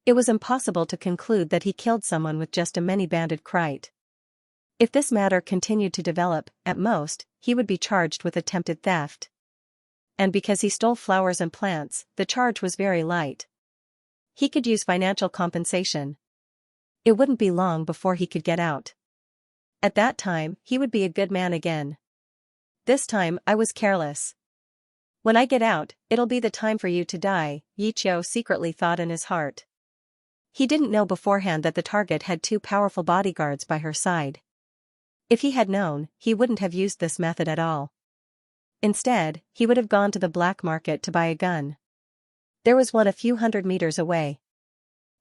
It was impossible to conclude that he killed someone with just a many-banded kite. If this matter continued to develop, at most, he would be charged with attempted theft. And because he stole flowers and plants, the charge was very light. He could use financial compensation. It wouldn't be long before he could get out. At that time, he would be a good man again. This time, I was careless. When I get out, it'll be the time for you to die, Yi Qiu secretly thought in his heart. He didn't know beforehand that the target had 2 powerful bodyguards by her side. If he had known, he wouldn't have used this method at all. Instead, he would have gone to the black market to buy a gun. There was one a few hundred meters away.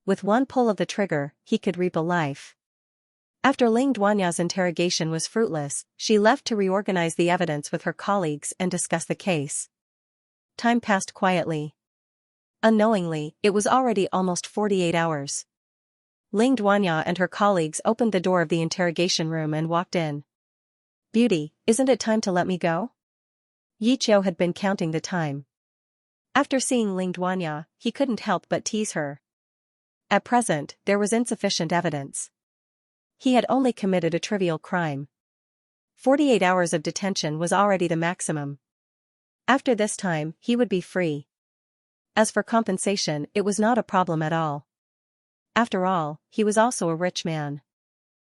With one pull of the trigger, he could reap a life. After Ling Duanya's interrogation was fruitless, she left to reorganize the evidence with her colleagues and discuss the case. Time passed quietly. Unknowingly, it was already almost 48 hours. Ling Duanya and her colleagues opened the door of the interrogation room and walked in. Beauty, isn't it time to let me go? Yi Qiu had been counting the time. After seeing Ling Duanya, he couldn't help but tease her. At present, there was insufficient evidence. He had only committed a trivial crime. 48 hours of detention was already the maximum. After this time, he would be free. As for compensation, it was not a problem at all. After all, he was also a rich man.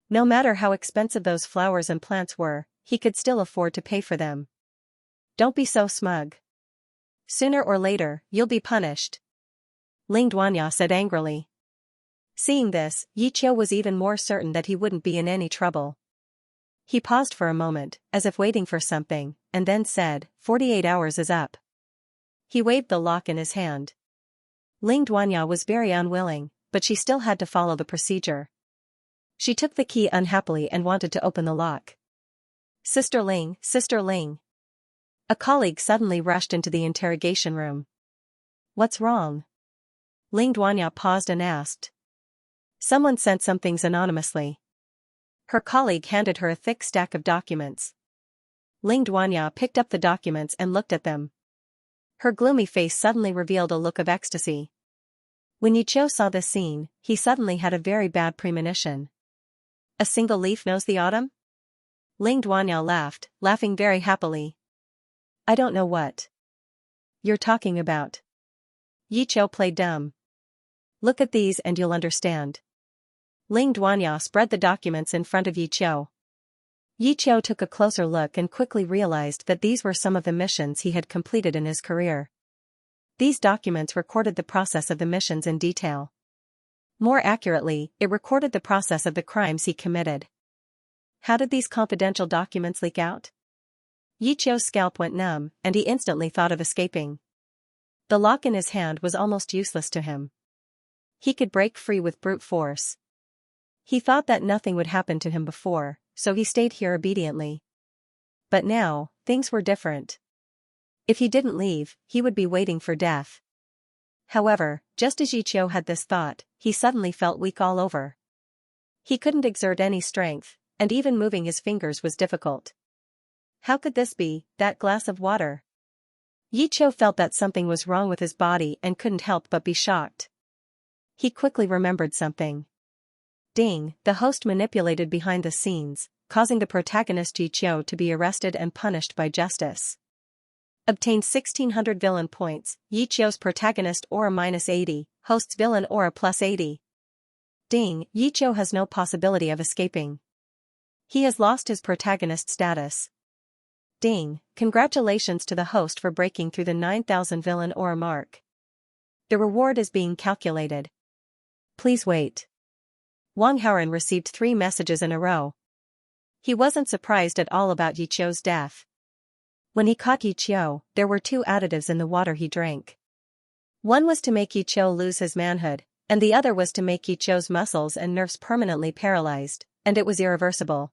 No matter how expensive those flowers and plants were, he could still afford to pay for them. Don't be so smug. Sooner or later, you'll be punished. Ling Duanya said angrily. Seeing this, Yi Qiu was even more certain that he wouldn't be in any trouble. He paused for a moment, as if waiting for something, and then said, 48 hours is up. He waved the lock in his hand. Ling Duanya was very unwilling, but she still had to follow the procedure. She took the key unhappily and wanted to open the lock. Sister Ling, Sister Ling. A colleague suddenly rushed into the interrogation room. What's wrong? Ling Duanya paused and asked. Someone sent some things anonymously. Her colleague handed her a thick stack of documents. Ling Duanya picked up the documents and looked at them. Her gloomy face suddenly revealed a look of ecstasy. When Yi Qiu saw this scene, he suddenly had a very bad premonition. A single leaf knows the autumn? Ling Duanya laughed, laughing very happily. I don't know what you're talking about. Yi Qiu played dumb. Look at these and you'll understand. Ling Duanya spread the documents in front of Yi Qiu. Yi Qiu took a closer look and quickly realized that these were some of the missions he had completed in his career. These documents recorded the process of the missions in detail. More accurately, it recorded the process of the crimes he committed. How did these confidential documents leak out? Yi Qiu's scalp went numb, and he instantly thought of escaping. The lock in his hand was almost useless to him. He could break free with brute force. He thought that nothing would happen to him before, so he stayed here obediently. But now, things were different. If he didn't leave, he would be waiting for death. However, just as Yi Qiu had this thought, he suddenly felt weak all over. He couldn't exert any strength, and even moving his fingers was difficult. How could this be, that glass of water? Yi Qiu felt that something was wrong with his body and couldn't help but be shocked. He quickly remembered something. Ding, the host manipulated behind the scenes, causing the protagonist Yi Qiu to be arrested and punished by justice. Obtained 1600 villain points, Yi Qiu's protagonist aura -80, host's villain aura +80. Ding, Yi Qiu has no possibility of escaping. He has lost his protagonist status. Ding, congratulations to the host for breaking through the 9000 villain aura mark. The reward is being calculated. Please wait. Wang Haoren received 3 messages in a row. He wasn't surprised at all about Yi Qiu's death. When he caught Yi Qiu, there were 2 additives in the water he drank. One was to make Yi Qiu lose his manhood, and the other was to make Yi Qiu's muscles and nerves permanently paralyzed, and it was irreversible.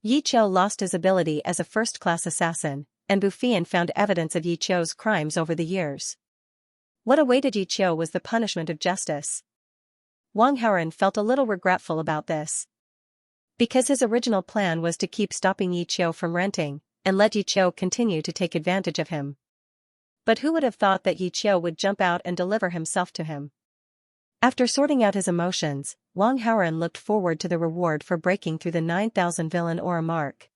Yi Qiu lost his ability as a first-class assassin, and Bufian found evidence of Yi Qiu's crimes over the years. What awaited Yi Qiu was the punishment of justice. Wang Haoren felt a little regretful about this. Because his original plan was to keep stopping Yi Qiu from renting, and let Yi Qiu continue to take advantage of him. But who would have thought that Yi Qiu would jump out and deliver himself to him? After sorting out his emotions, Wang Haoren looked forward to the reward for breaking through the 9000 villain aura mark.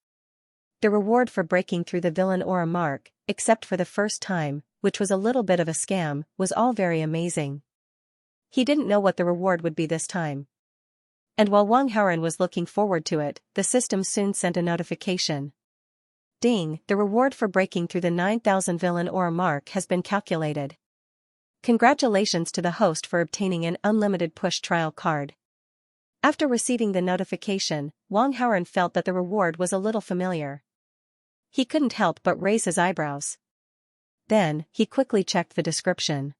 The reward for breaking through the villain aura mark, except for the first time, which was a little bit of a scam, was all very amazing. He didn't know what the reward would be this time. And while Wang Haoren was looking forward to it, the system soon sent a notification. Ding, the reward for breaking through the 9000 villain aura mark has been calculated. Congratulations to the host for obtaining an unlimited push trial card. After receiving the notification, Wang Haoren felt that the reward was a little familiar. He couldn't help but raise his eyebrows. Then, he quickly checked the description.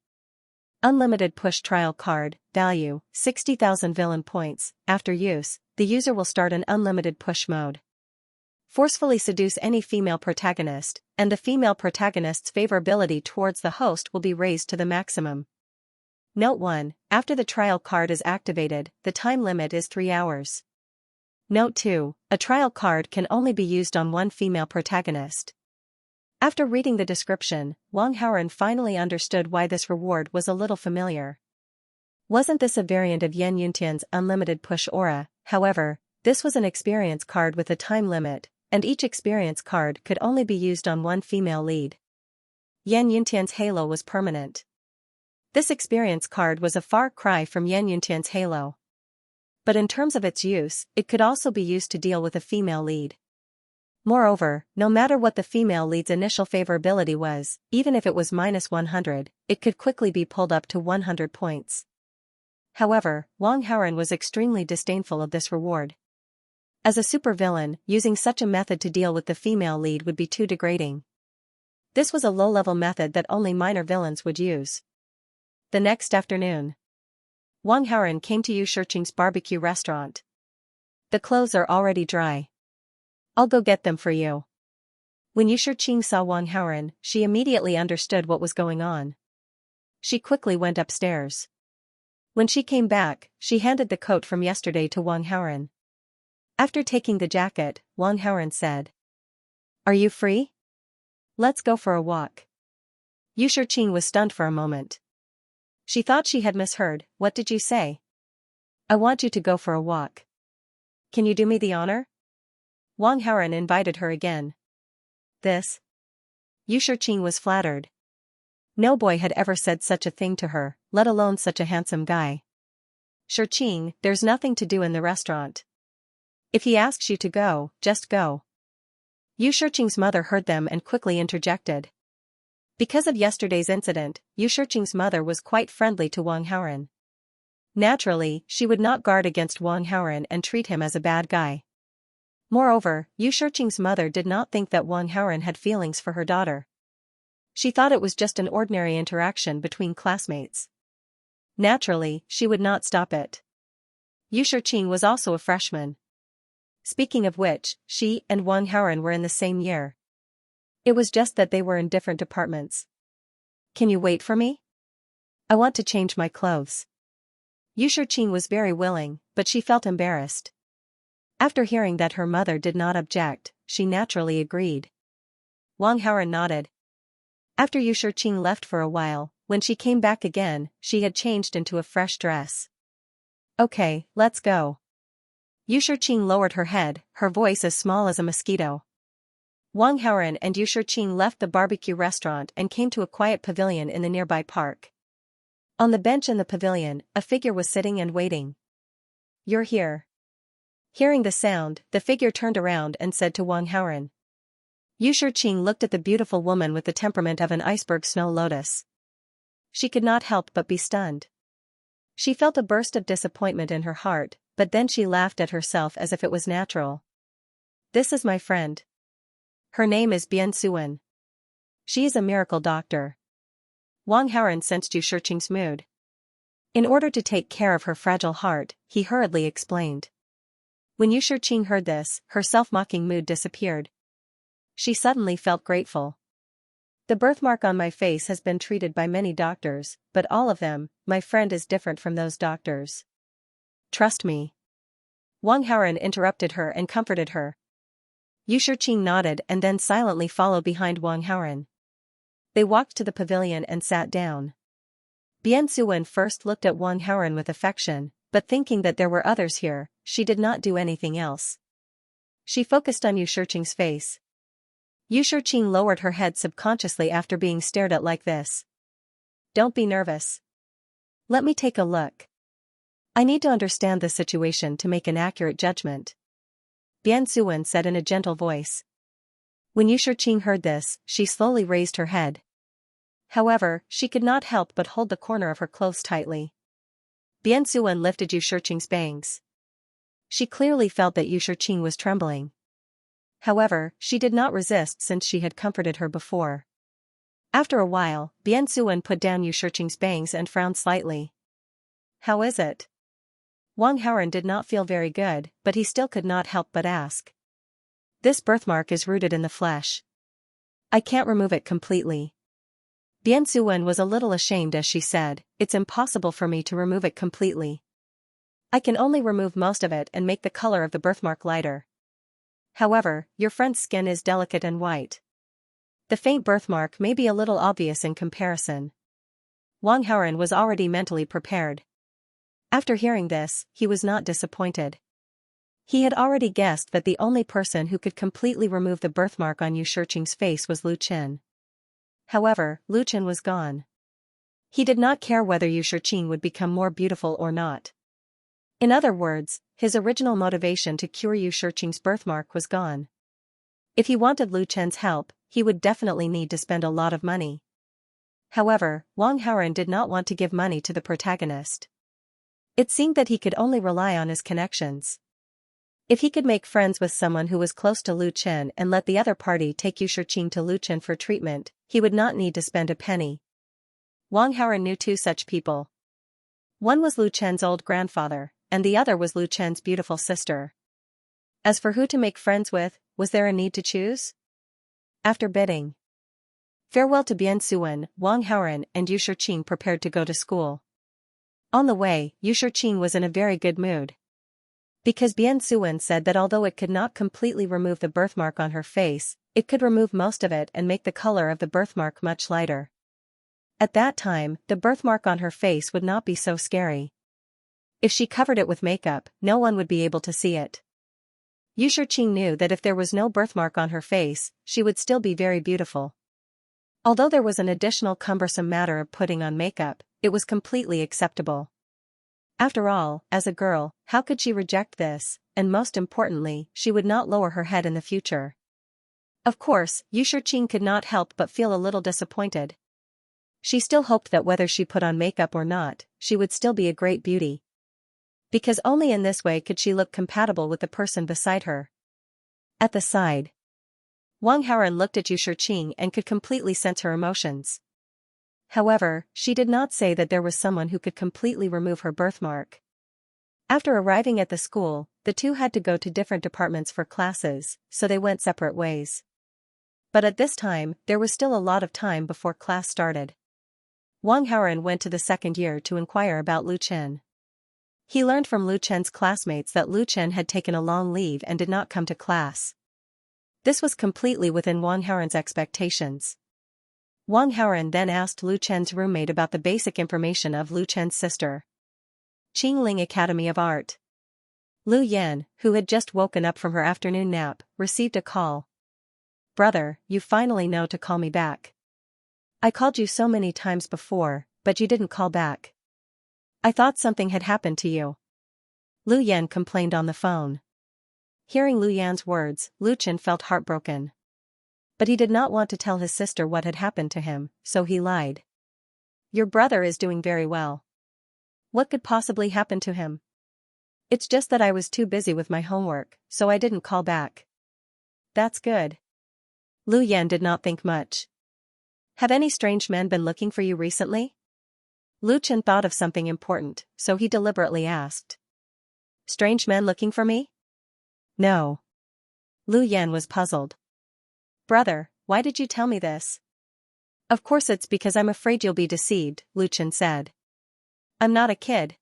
Unlimited push trial card, value, 60,000 villain points. After use, the user will start an unlimited push mode. Forcefully seduce any female protagonist, and the female protagonist's favorability towards the host will be raised to the maximum. Note 1, after the trial card is activated, the time limit is 3 hours. Note 2, a trial card can only be used on one female protagonist. After reading the description, Wang Haoren finally understood why this reward was a little familiar. Wasn't this a variant of Yan Yuntian's unlimited push aura? However, this was an experience card with a time limit, and each experience card could only be used on one female lead. Yan Yuntian's halo was permanent. This experience card was a far cry from Yan Yuntian's halo. But in terms of its use, it could also be used to deal with a female lead. Moreover, no matter what the female lead's initial favorability was, even if it was -100, it could quickly be pulled up to 100 points. However, Wang Haoren was extremely disdainful of this reward. As a supervillain, using such a method to deal with the female lead would be too degrading. This was a low-level method that only minor villains would use. The next afternoon, Wang Haoren came to Yu Shiqing's barbecue restaurant. The clothes are already dry. I'll go get them for you. When Yu Shiqing saw Wang Haoren, she immediately understood what was going on. She quickly went upstairs. When she came back, she handed the coat from yesterday to Wang Haoren. After taking the jacket, Wang Haoren said, "Are you free? Let's go for a walk." Yu Shiqing was stunned for a moment. She thought she had misheard. "What did you say?" "I want you to go for a walk. Can you do me the honor?" Wang Haoren invited her again. This? Yu Shiqing was flattered. No boy had ever said such a thing to her, let alone such a handsome guy. "Shiqing, there's nothing to do in the restaurant. If he asks you to go, just go." Yu Shiqing's mother heard them and quickly interjected. Because of yesterday's incident, Yu Shiqing's mother was quite friendly to Wang Haoren. Naturally, she would not guard against Wang Haoren and treat him as a bad guy. Moreover, Yu Shiqing's mother did not think that Wang Haoren had feelings for her daughter. She thought it was just an ordinary interaction between classmates. Naturally, she would not stop it. Yu Shiqing was also a freshman. Speaking of which, she and Wang Haoren were in the same year. It was just that they were in different departments. "Can you wait for me? I want to change my clothes." Yu Shiqing was very willing, but she felt embarrassed. After hearing that her mother did not object, she naturally agreed. Wang Haoren nodded. After Yu Shiqing left for a while, when she came back again, she had changed into a fresh dress. "Okay, let's go." Yu Shiqing lowered her head, her voice as small as a mosquito. Wang Haoren and Yu Shiqing left the barbecue restaurant and came to a quiet pavilion in the nearby park. On the bench in the pavilion, a figure was sitting and waiting. "You're here." Hearing the sound, the figure turned around and said to Wang Haoren. Yu Shiqing looked at the beautiful woman with the temperament of an iceberg snow lotus. She could not help but be stunned. She felt a burst of disappointment in her heart, but then she laughed at herself as if it was natural. "This is my friend. Her name is Bian Suwen. She is a miracle doctor." Wang Haoren sensed Yu Shiqing's mood. In order to take care of her fragile heart, he hurriedly explained. When Yu Shiqing heard this, her self-mocking mood disappeared. She suddenly felt grateful. "The birthmark on my face has been treated by many doctors, but all of them, my friend is different from those doctors. Trust me." Wang Haoren interrupted her and comforted her. Yu Shiqing nodded and then silently followed behind Wang Haoren. They walked to the pavilion and sat down. Bian Suwen first looked at Wang Haoren with affection, but thinking that there were others here, she did not do anything else. She focused on Yu Shiqing's face. Yu Shiqing lowered her head subconsciously after being stared at like this. "Don't be nervous. Let me take a look. I need to understand the situation to make an accurate judgment," Bian Suwen said in a gentle voice. When Yu Shiqing heard this, she slowly raised her head. However, she could not help but hold the corner of her clothes tightly. Bian Suwen lifted Yu Shiqing's bangs. She clearly felt that Yu Shiqing was trembling. However, she did not resist since she had comforted her before. After a while, Bian Suwen put down Yu Shiqing's bangs and frowned slightly. "How is it?" Wang Haoren did not feel very good, but he still could not help but ask. "This birthmark is rooted in the flesh. I can't remove it completely." Bian Suwen was a little ashamed as she said, "It's impossible for me to remove it completely. I can only remove most of it and make the color of the birthmark lighter. However, your friend's skin is delicate and white. The faint birthmark may be a little obvious in comparison." Wang Haoren was already mentally prepared. After hearing this, he was not disappointed. He had already guessed that the only person who could completely remove the birthmark on Yu Shiqing's face was Lu Qin. However, Lu Qin was gone. He did not care whether Yu Shiqing would become more beautiful or not. In other words, his original motivation to cure Yu Shiqing's birthmark was gone. If he wanted Lu Chen's help, he would definitely need to spend a lot of money. However, Wang Haoren did not want to give money to the protagonist. It seemed that he could only rely on his connections. If he could make friends with someone who was close to Lu Chen and let the other party take Yu Shiqing to Lu Chen for treatment, he would not need to spend a penny. Wang Haoren knew two such people. One was Lu Chen's old grandfather, and the other was Lu Chen's beautiful sister. As for who to make friends with, was there a need to choose? After bidding farewell to Bian Suwen, Wang Haoren and Yu Shiqing prepared to go to school. On the way, Yu Shiqing was in a very good mood. Because Bian Suwen said that although it could not completely remove the birthmark on her face, it could remove most of it and make the color of the birthmark much lighter. At that time, the birthmark on her face would not be so scary. If she covered it with makeup, no one would be able to see it. Yu Shiqing knew that if there was no birthmark on her face, she would still be very beautiful. Although there was an additional cumbersome matter of putting on makeup, it was completely acceptable. After all, as a girl, how could she reject this, and most importantly, she would not lower her head in the future. Of course, Yu Shiqing could not help but feel a little disappointed. She still hoped that whether she put on makeup or not, she would still be a great beauty. Because only in this way could she look compatible with the person beside her. At the side, Wang Haoren looked at Yu Shiqing and could completely sense her emotions. However, she did not say that there was someone who could completely remove her birthmark. After arriving at the school, the two had to go to different departments for classes, so they went separate ways. But at this time, there was still a lot of time before class started. Wang Haoren went to the second year to inquire about Lu Chen. He learned from Lu Chen's classmates that Lu Chen had taken a long leave and did not come to class. This was completely within Wang Haoren's expectations. Wang Haoren then asked Lu Chen's roommate about the basic information of Lu Chen's sister. Qingling Academy of Art. Lu Yan, who had just woken up from her afternoon nap, received a call. "Brother, you finally know to call me back. I called you so many times before, but you didn't call back. I thought something had happened to you." Lu Yan complained on the phone. Hearing Lu Yan's words, Lu Chen felt heartbroken. But he did not want to tell his sister what had happened to him, so he lied. "Your brother is doing very well. What could possibly happen to him? It's just that I was too busy with my homework, so I didn't call back." "That's good." Lu Yan did not think much. "Have any strange men been looking for you recently?" Lu Chen thought of something important, so he deliberately asked. "Strange men looking for me?" "No." Lu Yan was puzzled. "Brother, why did you tell me this?" "Of course it's because I'm afraid you'll be deceived," Lu Chen said. "I'm not a kid.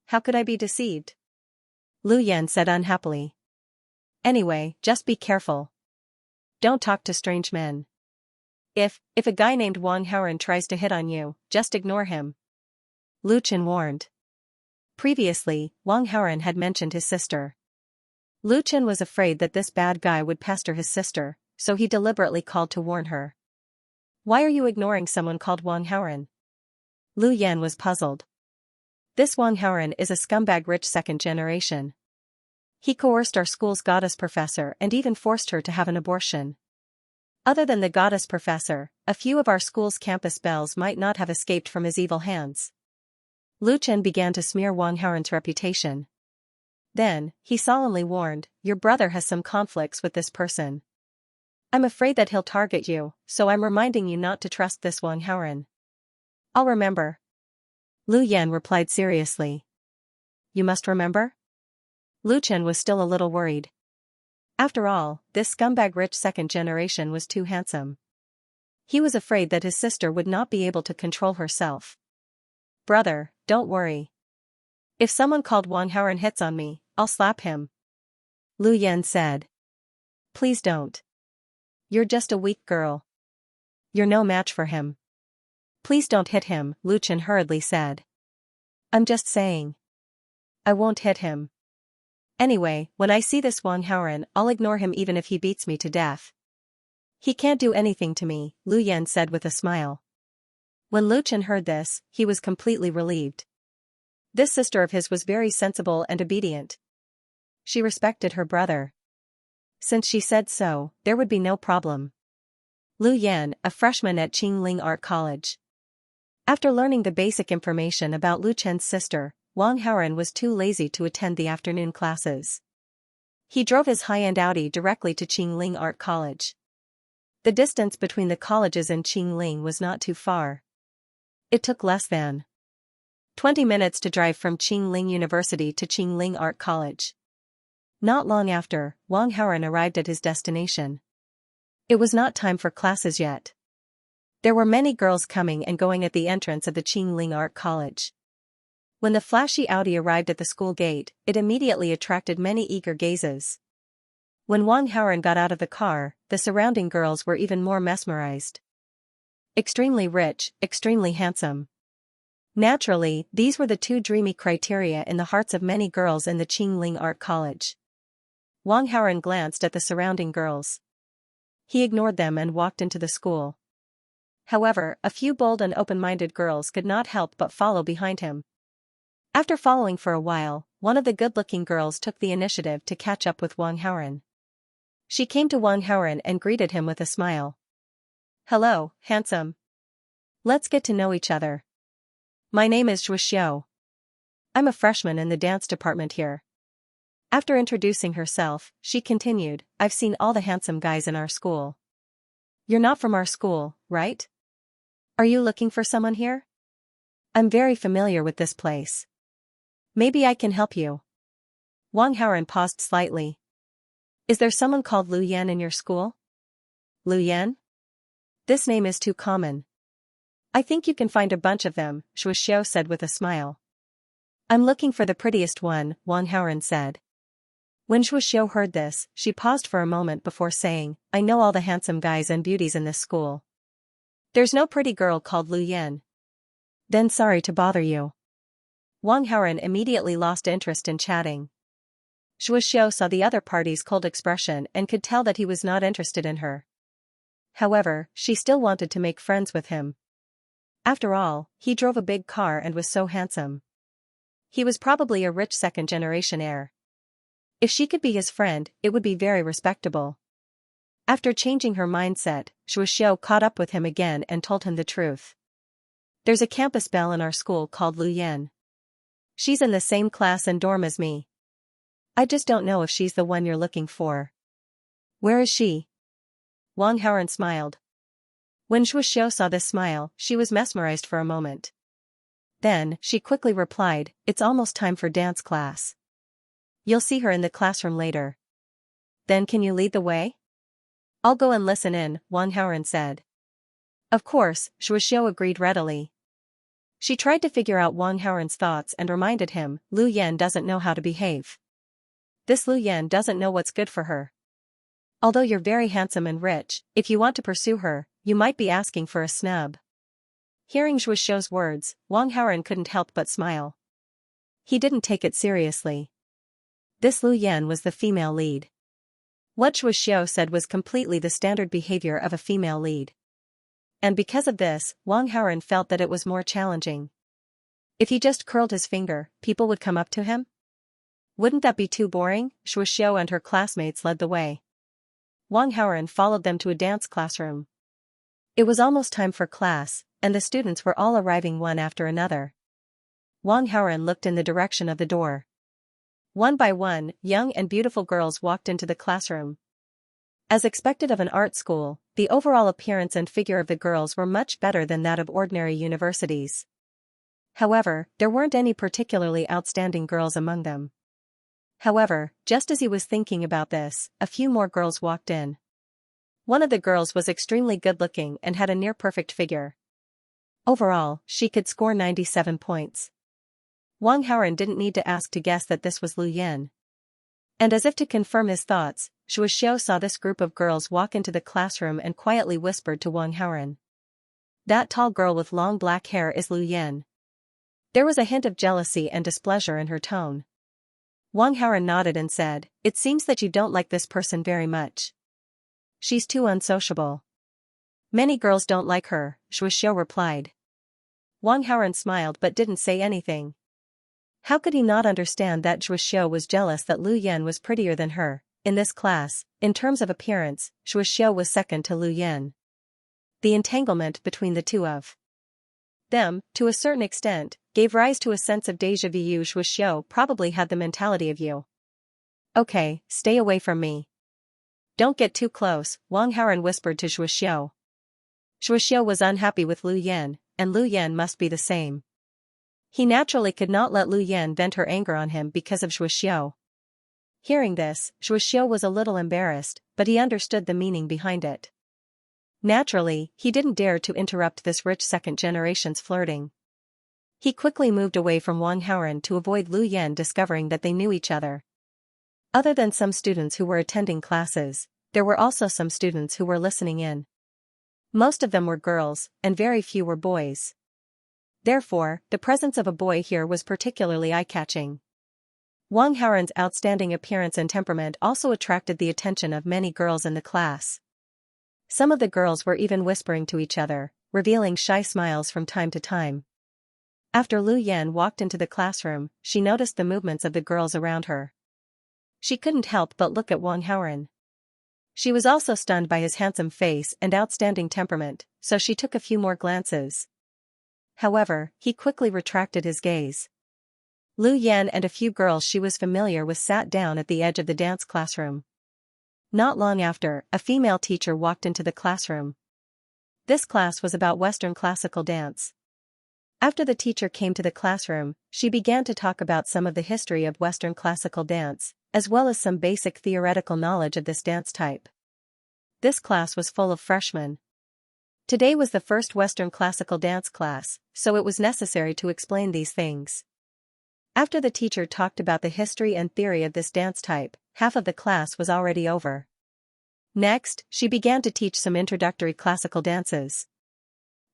How could I be deceived?" Lu Yan said unhappily. "Anyway, just be careful. Don't talk to strange men. If a guy named Wang Haoren tries to hit on you, just ignore him," Lu Chen warned. Previously, Wang Haoren had mentioned his sister. Lu Chen was afraid that this bad guy would pester his sister, so he deliberately called to warn her. "Why are you ignoring someone called Wang Haoren?" Lu Yan was puzzled. "This Wang Haoren is a scumbag rich second generation. He coerced our school's goddess professor and even forced her to have an abortion. Other than the goddess professor, a few of our school's campus belles might not have escaped from his evil hands." Lu Chen began to smear Wang Haoren's reputation. Then, he solemnly warned, "Your brother has some conflicts with this person. I'm afraid that he'll target you, so I'm reminding you not to trust this Wang Haoren." "I'll remember." Lu Yan replied seriously. "You must remember?" Lu Chen was still a little worried. After all, this scumbag rich second generation was too handsome. He was afraid that his sister would not be able to control herself. "Brother, don't worry. If someone called Wang Haoren hits on me, I'll slap him," Lu Yan said. "Please don't. You're just a weak girl. You're no match for him. Please don't hit him," Lu Chen hurriedly said. "I'm just saying. I won't hit him. Anyway, when I see this Wang Haoren, I'll ignore him even if he beats me to death. He can't do anything to me," Lu Yan said with a smile. When Lu Chen heard this, he was completely relieved. This sister of his was very sensible and obedient. She respected her brother. Since she said so, there would be no problem. Lu Yan, a freshman at Qingling Art College. After learning the basic information about Lu Chen's sister, Wang Haoren was too lazy to attend the afternoon classes. He drove his high-end Audi directly to Qingling Art College. The distance between the colleges in Qingling was not too far. It took less than 20 minutes to drive from Qingling University to Qingling Art College. Not long after, Wang Haoren arrived at his destination. It was not time for classes yet. There were many girls coming and going at the entrance of the Qingling Art College. When the flashy Audi arrived at the school gate, it immediately attracted many eager gazes. When Wang Haoren got out of the car, the surrounding girls were even more mesmerized. Extremely rich, extremely handsome. Naturally, these were the two dreamy criteria in the hearts of many girls in the Qingling Art College. Wang Haoren glanced at the surrounding girls. He ignored them and walked into the school. However, a few bold and open-minded girls could not help but follow behind him. After following for a while, one of the good-looking girls took the initiative to catch up with Wang Haoren. She came to Wang Haoren and greeted him with a smile. "Hello, handsome. Let's get to know each other. My name is Xianxia. I'm a freshman in the dance department here." After introducing herself, she continued, "I've seen all the handsome guys in our school. You're not from our school, right? Are you looking for someone here? I'm very familiar with this place. Maybe I can help you." Wang Haoren paused slightly. "Is there someone called Lu Yan in your school?" "Lu Yan? This name is too common. I think you can find a bunch of them," Xiao said with a smile. "I'm looking for the prettiest one," Wang Haoren said. When Xiao heard this, she paused for a moment before saying, "I know all the handsome guys and beauties in this school. There's no pretty girl called Lu Yan." "Then sorry to bother you." Wang Haoren immediately lost interest in chatting. Xiao saw the other party's cold expression and could tell that he was not interested in her. However, she still wanted to make friends with him. After all, he drove a big car and was so handsome. He was probably a rich second-generation heir. If she could be his friend, it would be very respectable. After changing her mindset, Xiao caught up with him again and told him the truth. "There's a campus belle in our school called Lu Yan. She's in the same class and dorm as me. I just don't know if she's the one you're looking for." "Where is she?" Wang Haoren smiled. When Xiao saw this smile, she was mesmerized for a moment. Then, she quickly replied, "It's almost time for dance class. You'll see her in the classroom later." "Then can you lead the way?" "I'll go and listen in," Wang Haoren said. Of course, Xiao agreed readily. She tried to figure out Wang Haoren's thoughts and reminded him, "Lu Yan doesn't know how to behave. This Lu Yan doesn't know what's good for her. Although you're very handsome and rich, if you want to pursue her, you might be asking for a snub." Hearing Xiao's words, Wang Haoren couldn't help but smile. He didn't take it seriously. This Lu Yan was the female lead. What Xiao said was completely the standard behavior of a female lead. And because of this, Wang Haoren felt that it was more challenging. If he just curled his finger, people would come up to him? Wouldn't that be too boring? Xiao and her classmates led the way. Wang Haoren followed them to a dance classroom. It was almost time for class, and the students were all arriving one after another. Wang Haoren looked in the direction of the door. One by one, young and beautiful girls walked into the classroom. As expected of an art school, the overall appearance and figure of the girls were much better than that of ordinary universities. However, there weren't any particularly outstanding girls among them. However, just as he was thinking about this, a few more girls walked in. One of the girls was extremely good-looking and had a near-perfect figure. Overall, she could score 97 points. Wang Haoren didn't need to ask to guess that this was Lu Yan. And as if to confirm his thoughts, Xiao saw this group of girls walk into the classroom and quietly whispered to Wang Haoren. "That tall girl with long black hair is Lu Yan." There was a hint of jealousy and displeasure in her tone. Wang Haoren nodded and said, "It seems that you don't like this person very much. She's too unsociable." "Many girls don't like her," Xiao replied. Wang Haoren smiled but didn't say anything. How could he not understand that Xiao was jealous that Lu Yan was prettier than her, in this class, in terms of appearance, Xianxia was second to Lu Yan. The entanglement between the two of them, to a certain extent, gave rise to a sense of déjà vu. Xianxia probably had the mentality of you. Okay, stay away from me. Don't get too close, Wang Haoran whispered to Xianxia. Xianxia was unhappy with Lu Yan, and Lu Yan must be the same. He naturally could not let Lu Yan vent her anger on him because of Xianxia. Hearing this, Xianxia was a little embarrassed, but he understood the meaning behind it. Naturally, he didn't dare to interrupt this rich second-generation's flirting. He quickly moved away from Wang Haoran to avoid Lu Yan discovering that they knew each other. Other than some students who were attending classes, there were also some students who were listening in. Most of them were girls, and very few were boys. Therefore, the presence of a boy here was particularly eye-catching. Wang Haoran's outstanding appearance and temperament also attracted the attention of many girls in the class. Some of the girls were even whispering to each other, revealing shy smiles from time to time. After Lu Yan walked into the classroom, she noticed the movements of the girls around her. She couldn't help but look at Wang Haoran. She was also stunned by his handsome face and outstanding temperament, so she took a few more glances. However, he quickly retracted his gaze. Lu Yan and a few girls she was familiar with sat down at the edge of the dance classroom. Not long after, a female teacher walked into the classroom. This class was about Western classical dance. After the teacher came to the classroom, she began to talk about some of the history of Western classical dance, as well as some basic theoretical knowledge of this dance type. This class was full of freshmen. Today was the first Western classical dance class, so it was necessary to explain these things. After the teacher talked about the history and theory of this dance type, half of the class was already over. Next, she began to teach some introductory classical dances.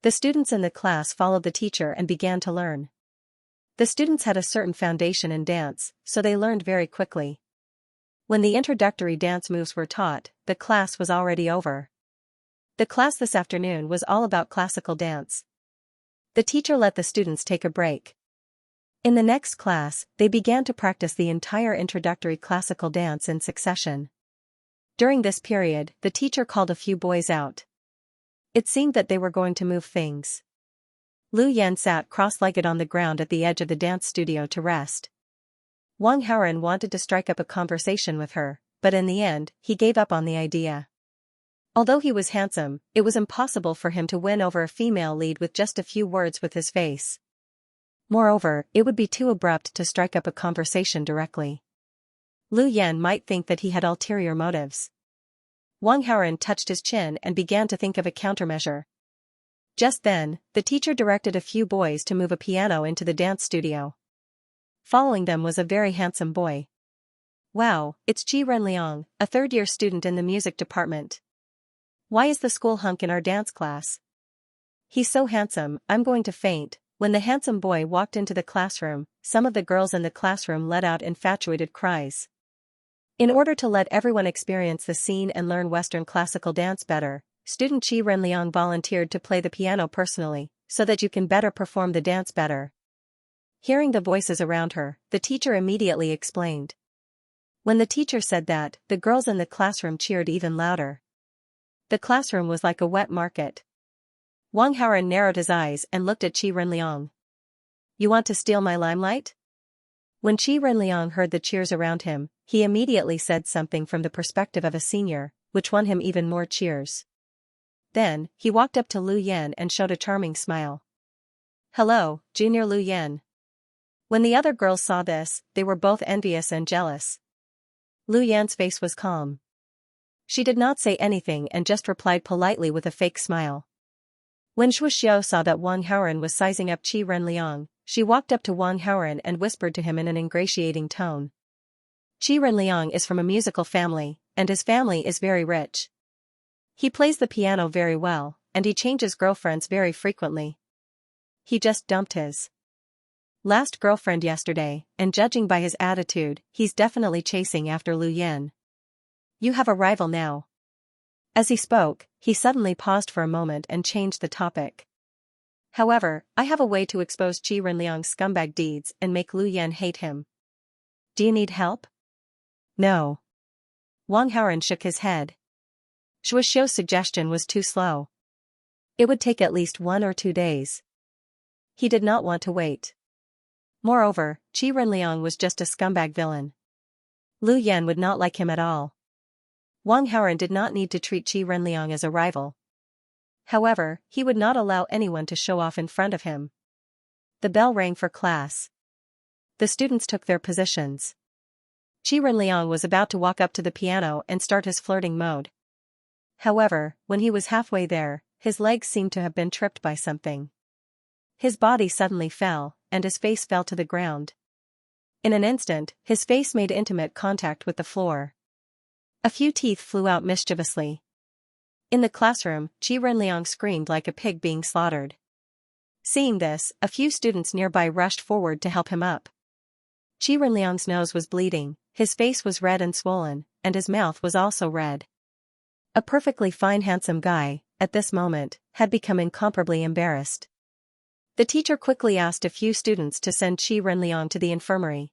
The students in the class followed the teacher and began to learn. The students had a certain foundation in dance, so they learned very quickly. When the introductory dance moves were taught, the class was already over. The class this afternoon was all about classical dance. The teacher let the students take a break. In the next class, they began to practice the entire introductory classical dance in succession. During this period, the teacher called a few boys out. It seemed that they were going to move things. Lu Yan sat cross-legged on the ground at the edge of the dance studio to rest. Wang Haoran wanted to strike up a conversation with her, but in the end, he gave up on the idea. Although he was handsome, it was impossible for him to win over a female lead with just a few words with his face. Moreover, it would be too abrupt to strike up a conversation directly. Lu Yan might think that he had ulterior motives. Wang Haoran touched his chin and began to think of a countermeasure. Just then, the teacher directed a few boys to move a piano into the dance studio. Following them was a very handsome boy. Wow, it's Qi Renliang, a third-year student in the music department. Why is the school hunk in our dance class? He's so handsome, I'm going to faint. When the handsome boy walked into the classroom, some of the girls in the classroom let out infatuated cries. In order to let everyone experience the scene and learn Western classical dance better, student Qi Renliang volunteered to play the piano personally, so that you can better perform the dance better. Hearing the voices around her, the teacher immediately explained. When the teacher said that, the girls in the classroom cheered even louder. The classroom was like a wet market. Wang Haoran narrowed his eyes and looked at Qi Renliang. You want to steal my limelight? When Qi Renliang heard the cheers around him, he immediately said something from the perspective of a senior, which won him even more cheers. Then, he walked up to Lu Yan and showed a charming smile. Hello, Junior Lu Yan. When the other girls saw this, they were both envious and jealous. Lu Yan's face was calm. She did not say anything and just replied politely with a fake smile. When Xianxia saw that Wang Haoran was sizing up Qi Renliang, she walked up to Wang Haoran and whispered to him in an ingratiating tone. Qi Renliang is from a musical family, and his family is very rich. He plays the piano very well, and he changes girlfriends very frequently. He just dumped his last girlfriend yesterday, and judging by his attitude, he's definitely chasing after Lu Yan. You have a rival now. As he spoke, he suddenly paused for a moment and changed the topic. However, I have a way to expose Qi Renliang's scumbag deeds and make Lu Yan hate him. Do you need help? No. Wang Haoren shook his head. Shuxiu's suggestion was too slow. It would take at least 1 or 2 days. He did not want to wait. Moreover, Qi Renliang was just a scumbag villain. Lu Yan would not like him at all. Wang Haoren did not need to treat Qi Renliang as a rival. However, he would not allow anyone to show off in front of him. The bell rang for class. The students took their positions. Qi Renliang was about to walk up to the piano and start his flirting mode. However, when he was halfway there, his legs seemed to have been tripped by something. His body suddenly fell, and his face fell to the ground. In an instant, his face made intimate contact with the floor. A few teeth flew out mischievously. In the classroom, Qi Renliang screamed like a pig being slaughtered. Seeing this, a few students nearby rushed forward to help him up. Qi Renliang's nose was bleeding, his face was red and swollen, and his mouth was also red. A perfectly fine handsome guy, at this moment, had become incomparably embarrassed. The teacher quickly asked a few students to send Qi Renliang to the infirmary.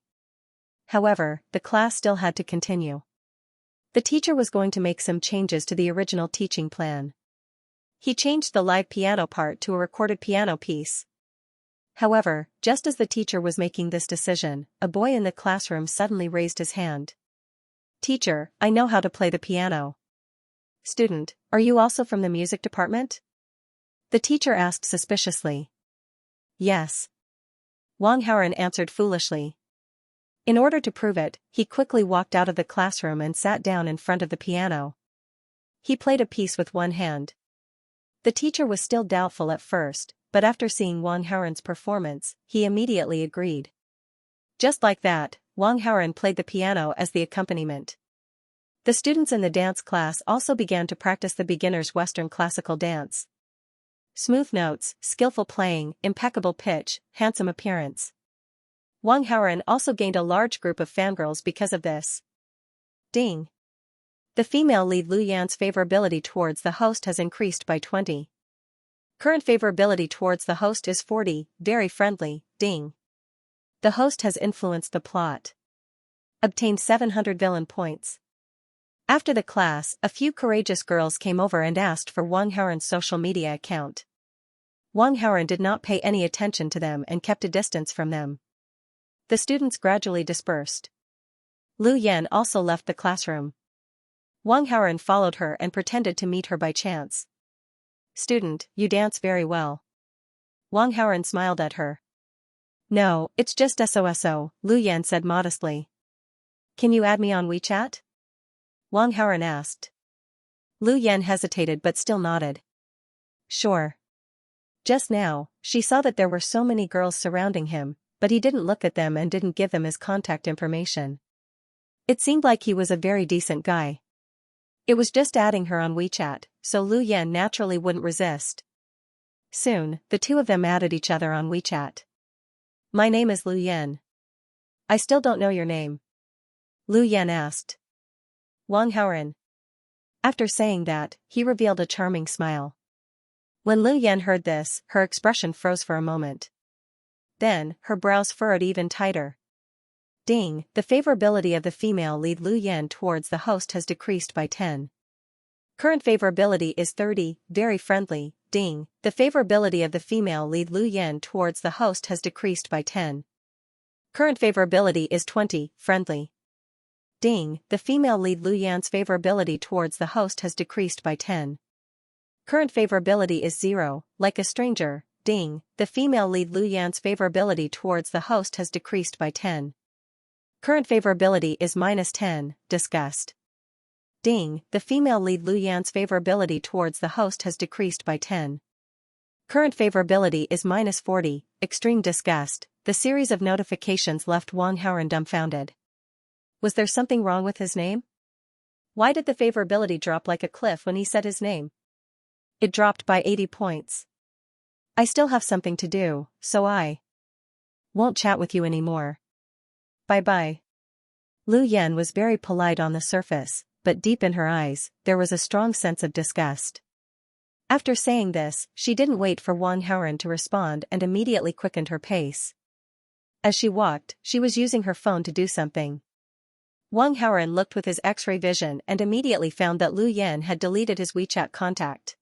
However, the class still had to continue. The teacher was going to make some changes to the original teaching plan. He changed the live piano part to a recorded piano piece. However, just as the teacher was making this decision, a boy in the classroom suddenly raised his hand. "Teacher, I know how to play the piano." "Student, are you also from the music department?" The teacher asked suspiciously. "Yes." Wang Haoren answered foolishly. In order to prove it, he quickly walked out of the classroom and sat down in front of the piano. He played a piece with one hand. The teacher was still doubtful at first, but after seeing Wang Haoren's performance, he immediately agreed. Just like that, Wang Haoren played the piano as the accompaniment. The students in the dance class also began to practice the beginner's Western classical dance. Smooth notes, skillful playing, impeccable pitch, handsome appearance. Wang Haoren also gained a large group of fangirls because of this. Ding. The female lead Lu Yan's favorability towards the host has increased by 20. Current favorability towards the host is 40, very friendly, ding. The host has influenced the plot. Obtained 700 villain points. After the class, a few courageous girls came over and asked for Wang Haoren's social media account. Wang Haoren did not pay any attention to them and kept a distance from them. The students gradually dispersed. Lu Yan also left the classroom. Wang Haoren followed her and pretended to meet her by chance. "Student, you dance very well." Wang Haoren smiled at her. "No, it's just SOSO, Lu Yan said modestly. "Can you add me on WeChat?" Wang Haoren asked. Lu Yan hesitated but still nodded. "Sure." Just now, she saw that there were so many girls surrounding him, but he didn't look at them and didn't give them his contact information. It seemed like he was a very decent guy. It was just adding her on WeChat, so Lu Yan naturally wouldn't resist. Soon, the two of them added each other on WeChat. "My name is Lu Yan." "I still don't know your name." Lu Yan asked. "Wang Haoren." After saying that, he revealed a charming smile. When Lu Yan heard this, her expression froze for a moment. Then, her brows furrowed even tighter. Ding, the favorability of the female lead Lu Yan towards the host has decreased by 10. Current favorability is 30, very friendly, ding, the favorability of the female lead Lu Yan towards the host has decreased by 10. Current favorability is 20, friendly. Ding, the female lead Lu Yan's favorability towards the host has decreased by 10. Current favorability is 0, like a stranger, ding, the female lead Lu Yan's favorability towards the host has decreased by 10. Current favorability is -10, disgust. Ding, the female lead Lu Yan's favorability towards the host has decreased by 10. Current favorability is -40, extreme disgust. The series of notifications left Wang Haoren dumbfounded. Was there something wrong with his name? Why did the favorability drop like a cliff when he said his name? It dropped by 80 points. "I still have something to do, so I won't chat with you anymore. Bye-bye." Lu Yan was very polite on the surface, but deep in her eyes, there was a strong sense of disgust. After saying this, she didn't wait for Wang Haoren to respond and immediately quickened her pace. As she walked, she was using her phone to do something. Wang Haoran looked with his X-ray vision and immediately found that Lu Yan had deleted his WeChat contact.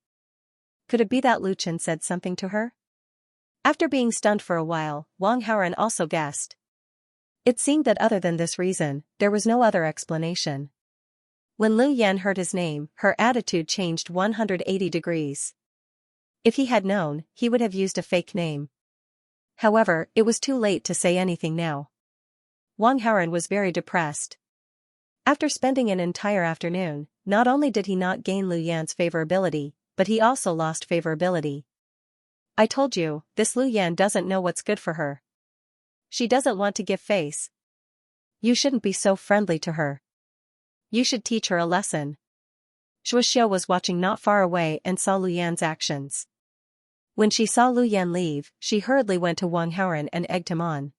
Could it be that Lu Chen said something to her? After being stunned for a while, Wang Haoran also guessed. It seemed that other than this reason, there was no other explanation. When Lu Yan heard his name, her attitude changed 180 degrees. If he had known, he would have used a fake name. However, it was too late to say anything now. Wang Haoran was very depressed. After spending an entire afternoon, not only did he not gain Lu Yan's favorability, but he also lost favorability. I told you, this Lu Yan doesn't know what's good for her. She doesn't want to give face. You shouldn't be so friendly to her. You should teach her a lesson. Xianxia was watching not far away and saw Lu Yan's actions. When she saw Lu Yan leave, she hurriedly went to Wang Haoran and egged him on.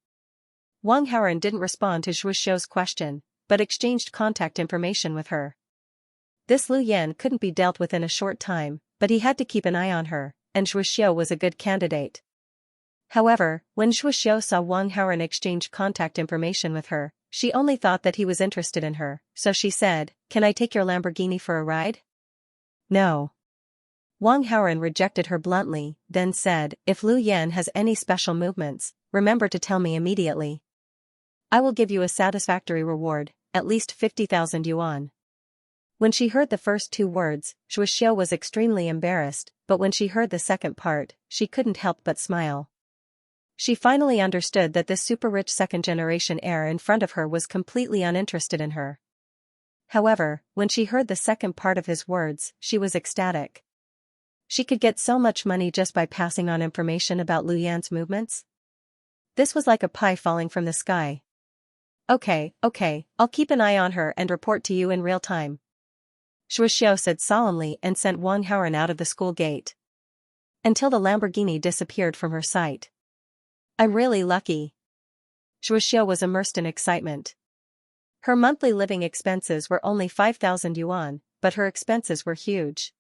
Wang Haoran didn't respond to Xianxia's question, but exchanged contact information with her. This Lu Yan couldn't be dealt with in a short time, but he had to keep an eye on her, and Xianxia was a good candidate. However, when Xianxia saw Wang Haoran exchange contact information with her, she only thought that he was interested in her, so she said, "Can I take your Lamborghini for a ride?" No. Wang Haoran rejected her bluntly, then said, "If Lu Yan has any special movements, remember to tell me immediately. I will give you a satisfactory reward, at least 50,000 yuan. When she heard the first two words, Xianxia was extremely embarrassed, but when she heard the second part, she couldn't help but smile. She finally understood that this super-rich second-generation heir in front of her was completely uninterested in her. However, when she heard the second part of his words, she was ecstatic. She could get so much money just by passing on information about Lu Yan's movements. This was like a pie falling from the sky. Okay, I'll keep an eye on her and report to you in real time," Xianxia said solemnly and sent Wang Haoran out of the school gate. Until the Lamborghini disappeared from her sight. "I'm really lucky." Xianxia was immersed in excitement. Her monthly living expenses were only 5,000 yuan, but her expenses were huge.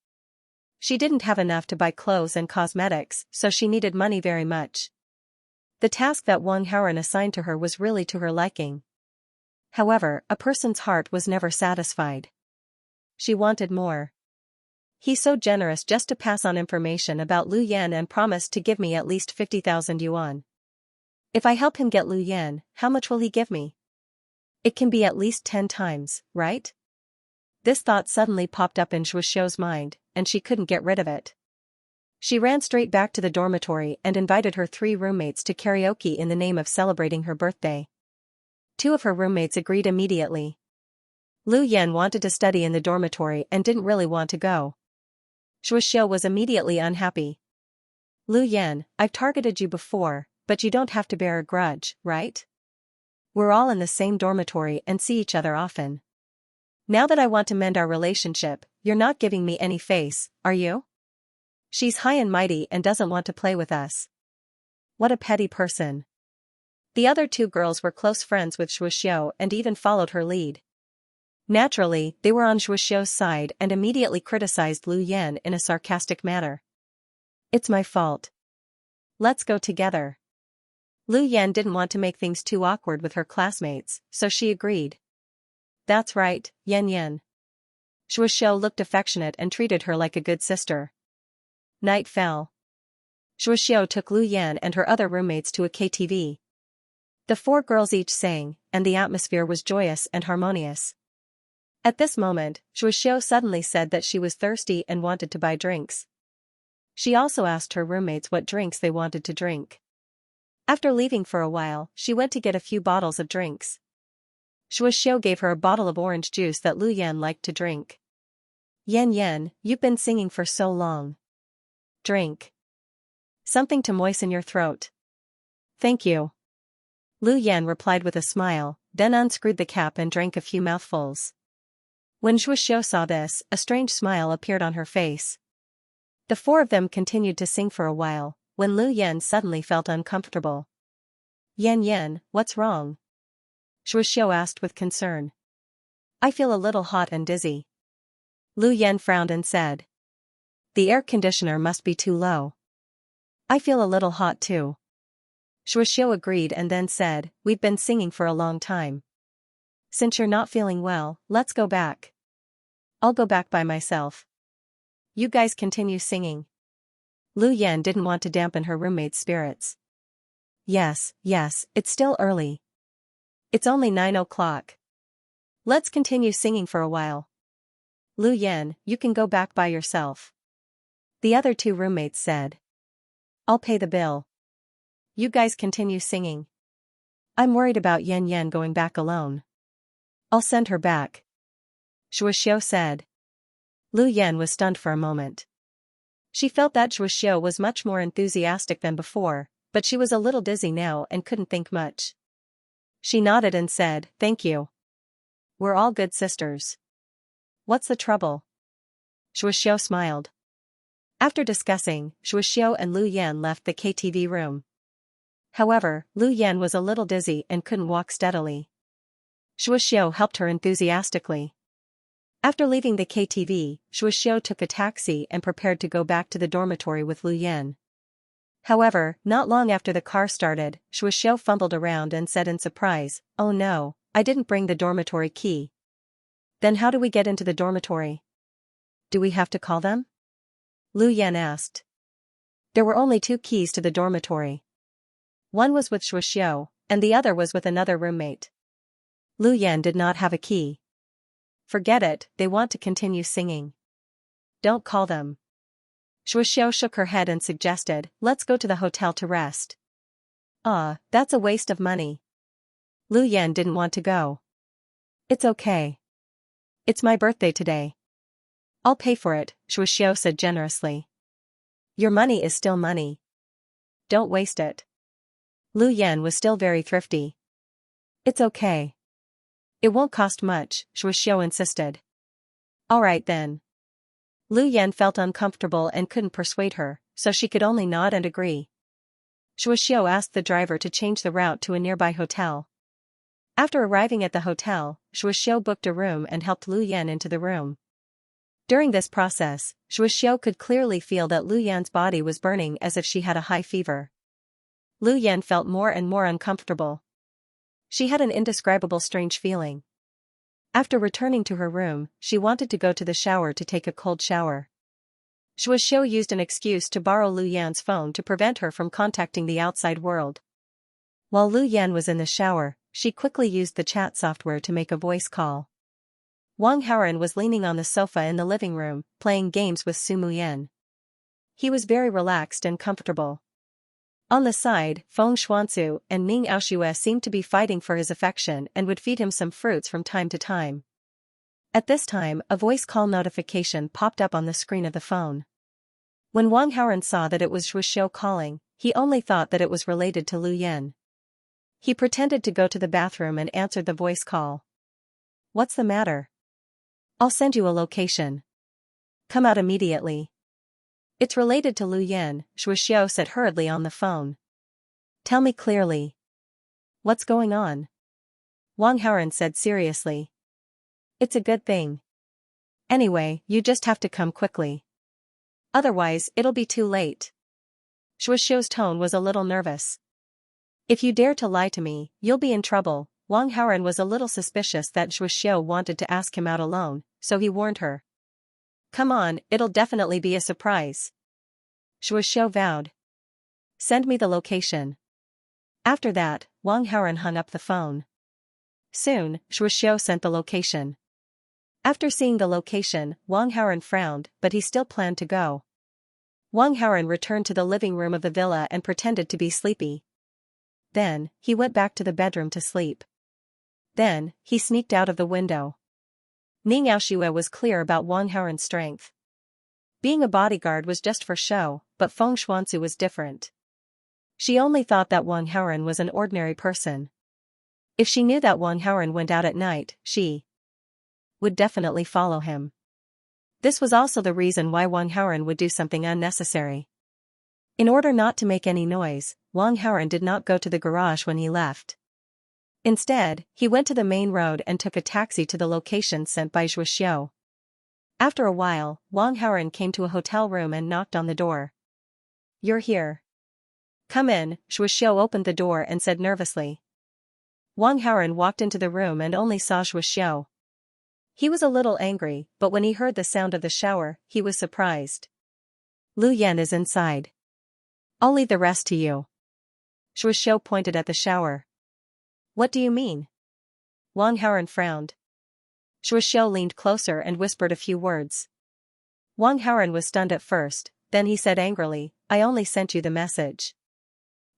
She didn't have enough to buy clothes and cosmetics, so she needed money very much. The task that Wang Haoran assigned to her was really to her liking. However, a person's heart was never satisfied. She wanted more. "He's so generous just to pass on information about Lu Yan and promised to give me at least 50,000 yuan. If I help him get Lu Yan, how much will he give me? It can be at least 10 times, right?" This thought suddenly popped up in Xianxia's mind, and she couldn't get rid of it. She ran straight back to the dormitory and invited her 3 roommates to karaoke in the name of celebrating her birthday. 2 of her roommates agreed immediately. Lu Yan wanted to study in the dormitory and didn't really want to go. Xianxia was immediately unhappy. "Lu Yan, I've targeted you before, but you don't have to bear a grudge, right? We're all in the same dormitory and see each other often. Now that I want to mend our relationship, you're not giving me any face, are you? She's high and mighty and doesn't want to play with us. What a petty person." The other 2 girls were close friends with Xianxia and even followed her lead. Naturally, they were on Xianxia's side and immediately criticized Lu Yan in a sarcastic manner. "It's my fault. Let's go together." Lu Yan didn't want to make things too awkward with her classmates, so she agreed. "That's right, Yan." Xianxia looked affectionate and treated her like a good sister. Night fell. Xianxia took Lu Yan and her other roommates to a KTV. The 4 girls each sang, and the atmosphere was joyous and harmonious. At this moment, Xianxia suddenly said that she was thirsty and wanted to buy drinks. She also asked her roommates what drinks they wanted to drink. After leaving for a while, she went to get a few bottles of drinks. Xianxia gave her a bottle of orange juice that Lu Yan liked to drink. Yan, you've been singing for so long. Drink something to moisten your throat." "Thank you." Lu Yan replied with a smile, then unscrewed the cap and drank a few mouthfuls. When Xianxia saw this, a strange smile appeared on her face. The 4 of them continued to sing for a while, when Lu Yan suddenly felt uncomfortable. Yan, what's wrong?" Xianxia asked with concern. "I feel a little hot and dizzy." Lu Yan frowned and said, "The air conditioner must be too low." "I feel a little hot too." Xianxia agreed and then said, "We've been singing for a long time. Since you're not feeling well, let's go back. I'll go back by myself. You guys continue singing. Lu Yan didn't want to dampen her roommate's spirits. Yes, it's still early. It's only 9 o'clock. Let's continue singing for a while. Lu Yan, you can go back by yourself. The other two roommates said. I'll pay the bill. You guys continue singing. I'm worried about Yan Yan going back alone. I'll send her back. Shuxiu said. Lu Yan was stunned for a moment. She felt that Shuxiu was much more enthusiastic than before, but she was a little dizzy now and couldn't think much. She nodded and said, thank you. We're all good sisters. What's the trouble? Shuxiu smiled. After discussing, Shuxiu and Lu Yan left the KTV room. However, Lu Yan was a little dizzy and couldn't walk steadily. Shuxiu helped her enthusiastically. After leaving the KTV, Shuxiu took a taxi and prepared to go back to the dormitory with Lu Yan. However, not long after the car started, Shuxiu fumbled around and said in surprise, oh no, I didn't bring the dormitory key. Then how do we get into the dormitory? Do we have to call them? Lu Yan asked. There were only 2 keys to the dormitory. One was with Shuxiu, and the other was with another roommate. Lu Yan did not have a key. Forget it, they want to continue singing. Don't call them. Shuxiu shook her head and suggested, let's go to the hotel to rest. That's a waste of money. Lu Yan didn't want to go. It's okay. It's my birthday today. I'll pay for it, Shuxiu said generously. Your money is still money. Don't waste it. Lu Yan was still very thrifty. It's okay. It won't cost much, Shuxiu insisted. Alright then. Lu Yan felt uncomfortable and couldn't persuade her, so she could only nod and agree. Shuxiu asked the driver to change the route to a nearby hotel. After arriving at the hotel, Shuxiu booked a room and helped Lu Yan into the room. During this process, Shuxiu could clearly feel that Lu Yan's body was burning as if she had a high fever. Lu Yan felt more and more uncomfortable. She had an indescribable strange feeling. After returning to her room, she wanted to go to the shower to take a cold shower. Shuxiu used an excuse to borrow Lu Yan's phone to prevent her from contacting the outside world. While Lu Yan was in the shower, she quickly used the chat software to make a voice call. Wang Haoren was leaning on the sofa in the living room, playing games with Su Muyan. He was very relaxed and comfortable. On the side, Feng Xuanzu and Ming Aoxue seemed to be fighting for his affection and would feed him some fruits from time to time. At this time, a voice call notification popped up on the screen of the phone. When Wang Haoren saw that it was Shuxiu calling, he only thought that it was related to Lu Yan. He pretended to go to the bathroom and answered the voice call. What's the matter? I'll send you a location. Come out immediately. It's related to Lu Yan, Shuxiu said hurriedly on the phone. Tell me clearly. What's going on? Wang Haoren said seriously. It's a good thing. Anyway, you just have to come quickly. Otherwise, it'll be too late. Shuxiu's tone was a little nervous. If you dare to lie to me, you'll be in trouble. Wang Haoren was a little suspicious that Shuxiu wanted to ask him out alone, so he warned her. Come on, it'll definitely be a surprise. Shuxiu vowed. Send me the location. After that, Wang Haoren hung up the phone. Soon, Shuxiu sent the location. After seeing the location, Wang Haoren frowned, but he still planned to go. Wang Haoren returned to the living room of the villa and pretended to be sleepy. Then, he went back to the bedroom to sleep. Then, he sneaked out of the window. Ming Aoxue was clear about Wang Haoren's strength. Being a bodyguard was just for show, but Feng Xuanzu was different. She only thought that Wang Haoren was an ordinary person. If she knew that Wang Haoren went out at night, she would definitely follow him. This was also the reason why Wang Haoren would do something unnecessary. In order not to make any noise, Wang Haoren did not go to the garage when he left. Instead, he went to the main road and took a taxi to the location sent by Shuxiu. After a while, Wang Haoren came to a hotel room and knocked on the door. You're here. Come in, Shuxiu opened the door and said nervously. Wang Haoren walked into the room and only saw Shuxiu. He was a little angry, but when he heard the sound of the shower, he was surprised. Lu Yan is inside. I'll leave the rest to you. Shuxiu pointed at the shower. What do you mean? Wang Haoren frowned. Shuxiu leaned closer and whispered a few words. Wang Haoren was stunned at first, then he said angrily, I only sent you the message.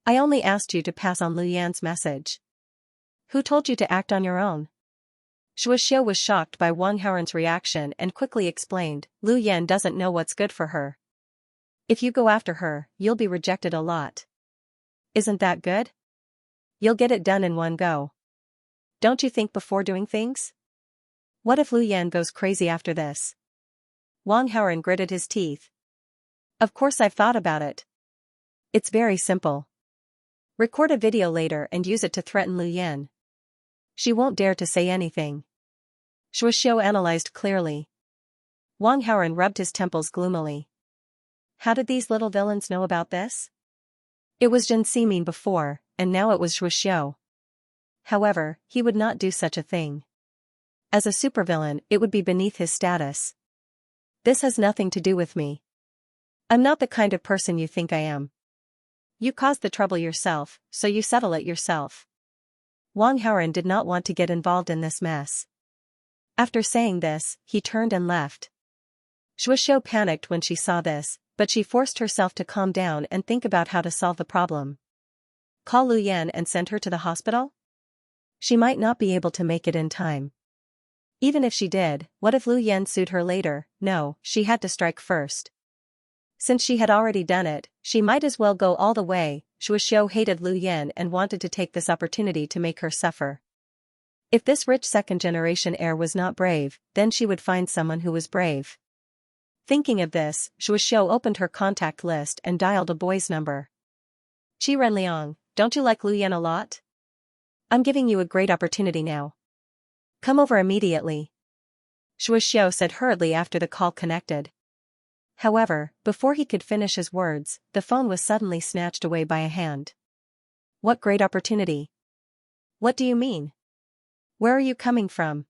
I only asked you to pass on Lu Yan's message. Who told you to act on your own? Shuxiu was shocked by Wang Haoren's reaction and quickly explained, Lu Yan doesn't know what's good for her. If you go after her, you'll be rejected a lot. Isn't that good? You'll get it done in one go. Don't you think before doing things? What if Lu Yan goes crazy after this? Wang Haoren gritted his teeth. Of course I've thought about it. It's very simple. Record a video later and use it to threaten Lu Yan. She won't dare to say anything. Shuxiu analyzed clearly. Wang Haoren rubbed his temples gloomily. How did these little villains know about this? It was Jin Simin before, and now it was Shuxiu. However, he would not do such a thing. As a supervillain, it would be beneath his status. This has nothing to do with me. I'm not the kind of person you think I am. You caused the trouble yourself, so you settle it yourself. Wang Haoren did not want to get involved in this mess. After saying this, he turned and left. Shuxiu panicked when she saw this, but she forced herself to calm down and think about how to solve the problem. Call Lu Yan and send her to the hospital? She might not be able to make it in time. Even if she did, what if Lu Yan sued her later? No, she had to strike first. Since she had already done it, she might as well go all the way. Shuxiu hated Lu Yan and wanted to take this opportunity to make her suffer. If this rich second-generation heir was not brave, then she would find someone who was brave. Thinking of this, Shuxiu opened her contact list and dialed a boy's number. Qi Renliang, don't you like Lu Yan a lot? I'm giving you a great opportunity now. Come over immediately. Shuxiu said hurriedly after the call connected. However, before he could finish his words, the phone was suddenly snatched away by a hand. What great opportunity? What do you mean? Where are you coming from?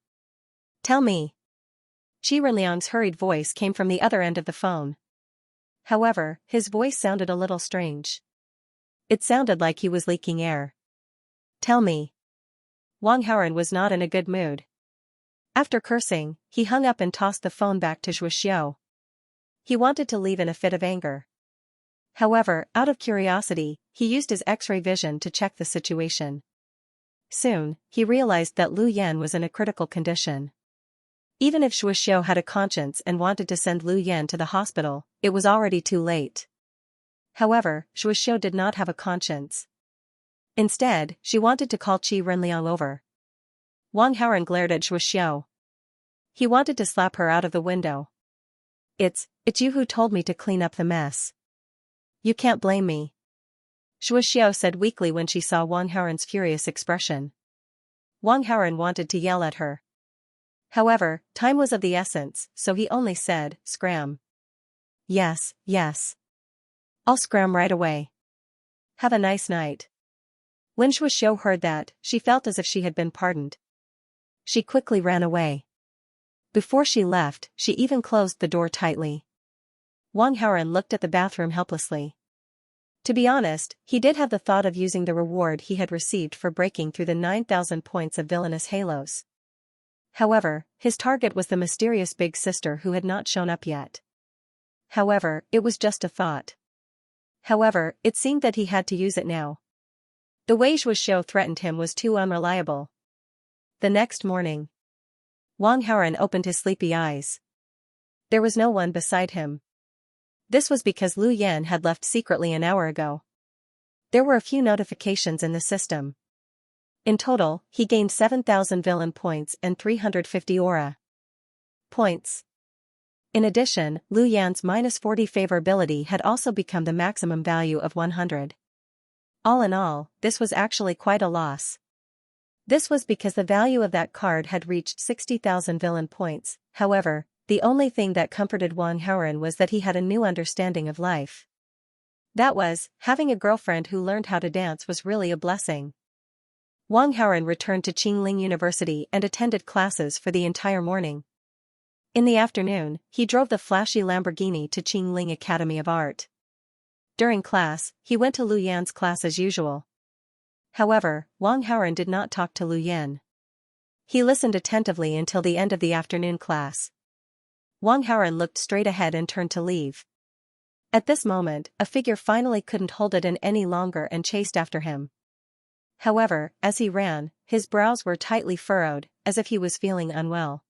Tell me. Qi Renliang's hurried voice came from the other end of the phone. However, his voice sounded a little strange. It sounded like he was leaking air. Tell me. Wang Haoren was not in a good mood. After cursing, he hung up and tossed the phone back to Shuxiu. He wanted to leave in a fit of anger. However, out of curiosity, he used his X-ray vision to check the situation. Soon, he realized that Lu Yan was in a critical condition. Even if Shuxiu had a conscience and wanted to send Lu Yan to the hospital, it was already too late. However, Shuxiu did not have a conscience. Instead, she wanted to call Qi Renliang over. Wang Haoren glared at Shuxiu. He wanted to slap her out of the window. It's you who told me to clean up the mess. You can't blame me. Shuxiu said weakly when she saw Wang Haoren's furious expression. Wang Haoren wanted to yell at her. However, time was of the essence, so he only said, scram. Yes, yes. I'll scram right away. Have a nice night. When Shuxiu heard that, she felt as if she had been pardoned. She quickly ran away. Before she left, she even closed the door tightly. Wang Haoren looked at the bathroom helplessly. To be honest, he did have the thought of using the reward he had received for breaking through the 9,000 points of villainous halos. However, his target was the mysterious big sister who had not shown up yet. However, it was just a thought. However, it seemed that he had to use it now. The way Shuxiu threatened him was too unreliable. The next morning, Wang Haoren opened his sleepy eyes. There was no one beside him. This was because Lu Yan had left secretly an hour ago. There were a few notifications in the system. In total, he gained 7,000 villain points and 350 aura points. In addition, Lu Yan's -40 favorability had also become the maximum value of 100. All in all, this was actually quite a loss. This was because the value of that card had reached 60,000 villain points. However, the only thing that comforted Wang Haoren was that he had a new understanding of life. That was, having a girlfriend who learned how to dance was really a blessing. Wang Haoren returned to Qingling University and attended classes for the entire morning. In the afternoon, he drove the flashy Lamborghini to Qingling Academy of Art. During class, he went to Lu Yan's class as usual. However, Wang Haoren did not talk to Lu Yan. He listened attentively until the end of the afternoon class. Wang Haoren looked straight ahead and turned to leave. At this moment, a figure finally couldn't hold it in any longer and chased after him. However, as he ran, his brows were tightly furrowed, as if he was feeling unwell.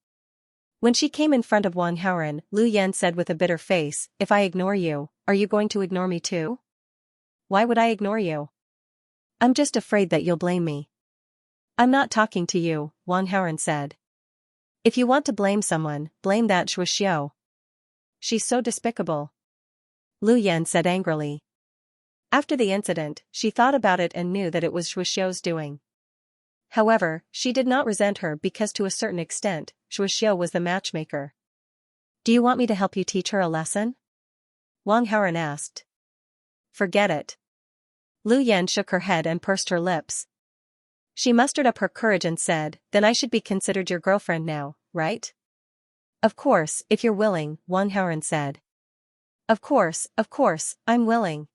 When she came in front of Wang Haoren, Lu Yan said with a bitter face, "If I ignore you, are you going to ignore me too?" "Why would I ignore you?" "I'm just afraid that you'll blame me." "I'm not talking to you," Wang Haoren said. "If you want to blame someone, blame that Xianxia. She's so despicable," Lu Yan said angrily. After the incident, she thought about it and knew that it was Xianxia's doing. However, she did not resent her because to a certain extent, Xianxia was the matchmaker. "Do you want me to help you teach her a lesson?" Wang Haoren asked. "Forget it." Lu Yan shook her head and pursed her lips. She mustered up her courage and said, "Then I should be considered your girlfriend now, right?" "Of course, if you're willing," Wang Haoren said. Of course, I'm willing."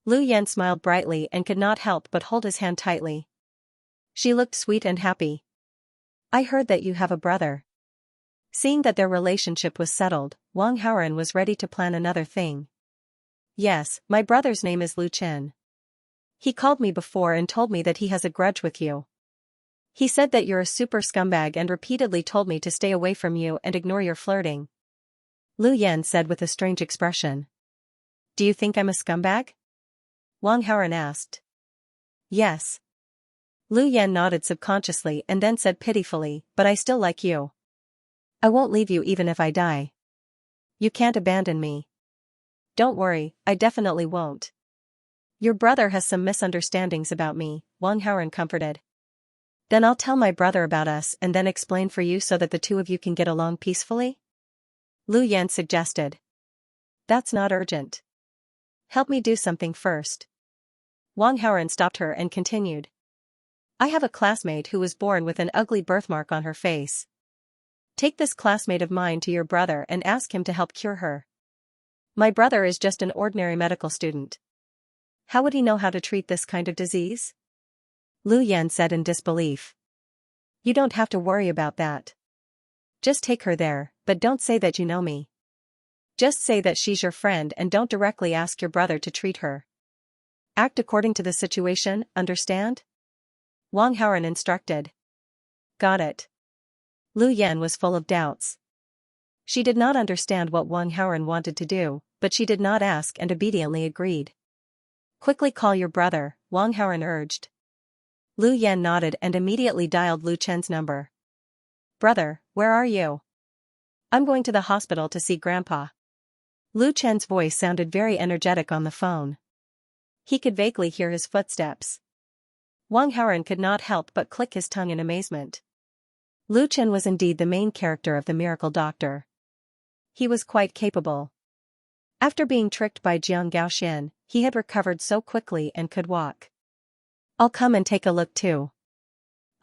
Lu Yan smiled brightly and could not help but hold his hand tightly. She looked sweet and happy. "I heard that you have a brother." Seeing that their relationship was settled, Wang Haoren was ready to plan another thing. "Yes, my brother's name is Lu Chen. He called me before and told me that he has a grudge with you. He said that you're a super scumbag and repeatedly told me to stay away from you and ignore your flirting." Lu Yan said with a strange expression. "Do you think I'm a scumbag?" Wang Haoren asked. "Yes." Lu Yan nodded subconsciously and then said pitifully, "But I still like you. I won't leave you even if I die. You can't abandon me." "Don't worry, I definitely won't. Your brother has some misunderstandings about me," Wang Haoren comforted. "Then I'll tell my brother about us and then explain for you so that the two of you can get along peacefully?" Lu Yan suggested. "That's not urgent. Help me do something first." Wang Haoren stopped her and continued. "I have a classmate who was born with an ugly birthmark on her face. Take this classmate of mine to your brother and ask him to help cure her. My brother is just an ordinary medical student. How would he know how to treat this kind of disease?" Lu Yan said in disbelief. "You don't have to worry about that. Just take her there, but don't say that you know me. Just say that she's your friend and don't directly ask your brother to treat her. Act according to the situation, understand?" Wang Haoren instructed. "Got it." Lu Yan was full of doubts. She did not understand what Wang Haoren wanted to do, but she did not ask and obediently agreed. "Quickly call your brother," Wang Haoren urged. Lu Yan nodded and immediately dialed Lu Chen's number. "Brother, where are you?" "I'm going to the hospital to see Grandpa." Lu Chen's voice sounded very energetic on the phone. He could vaguely hear his footsteps. Wang Haoren could not help but click his tongue in amazement. Lu Chen was indeed the main character of the Miracle Doctor. He was quite capable. After being tricked by Jiang Gaoxian, he had recovered so quickly and could walk. "I'll come and take a look too."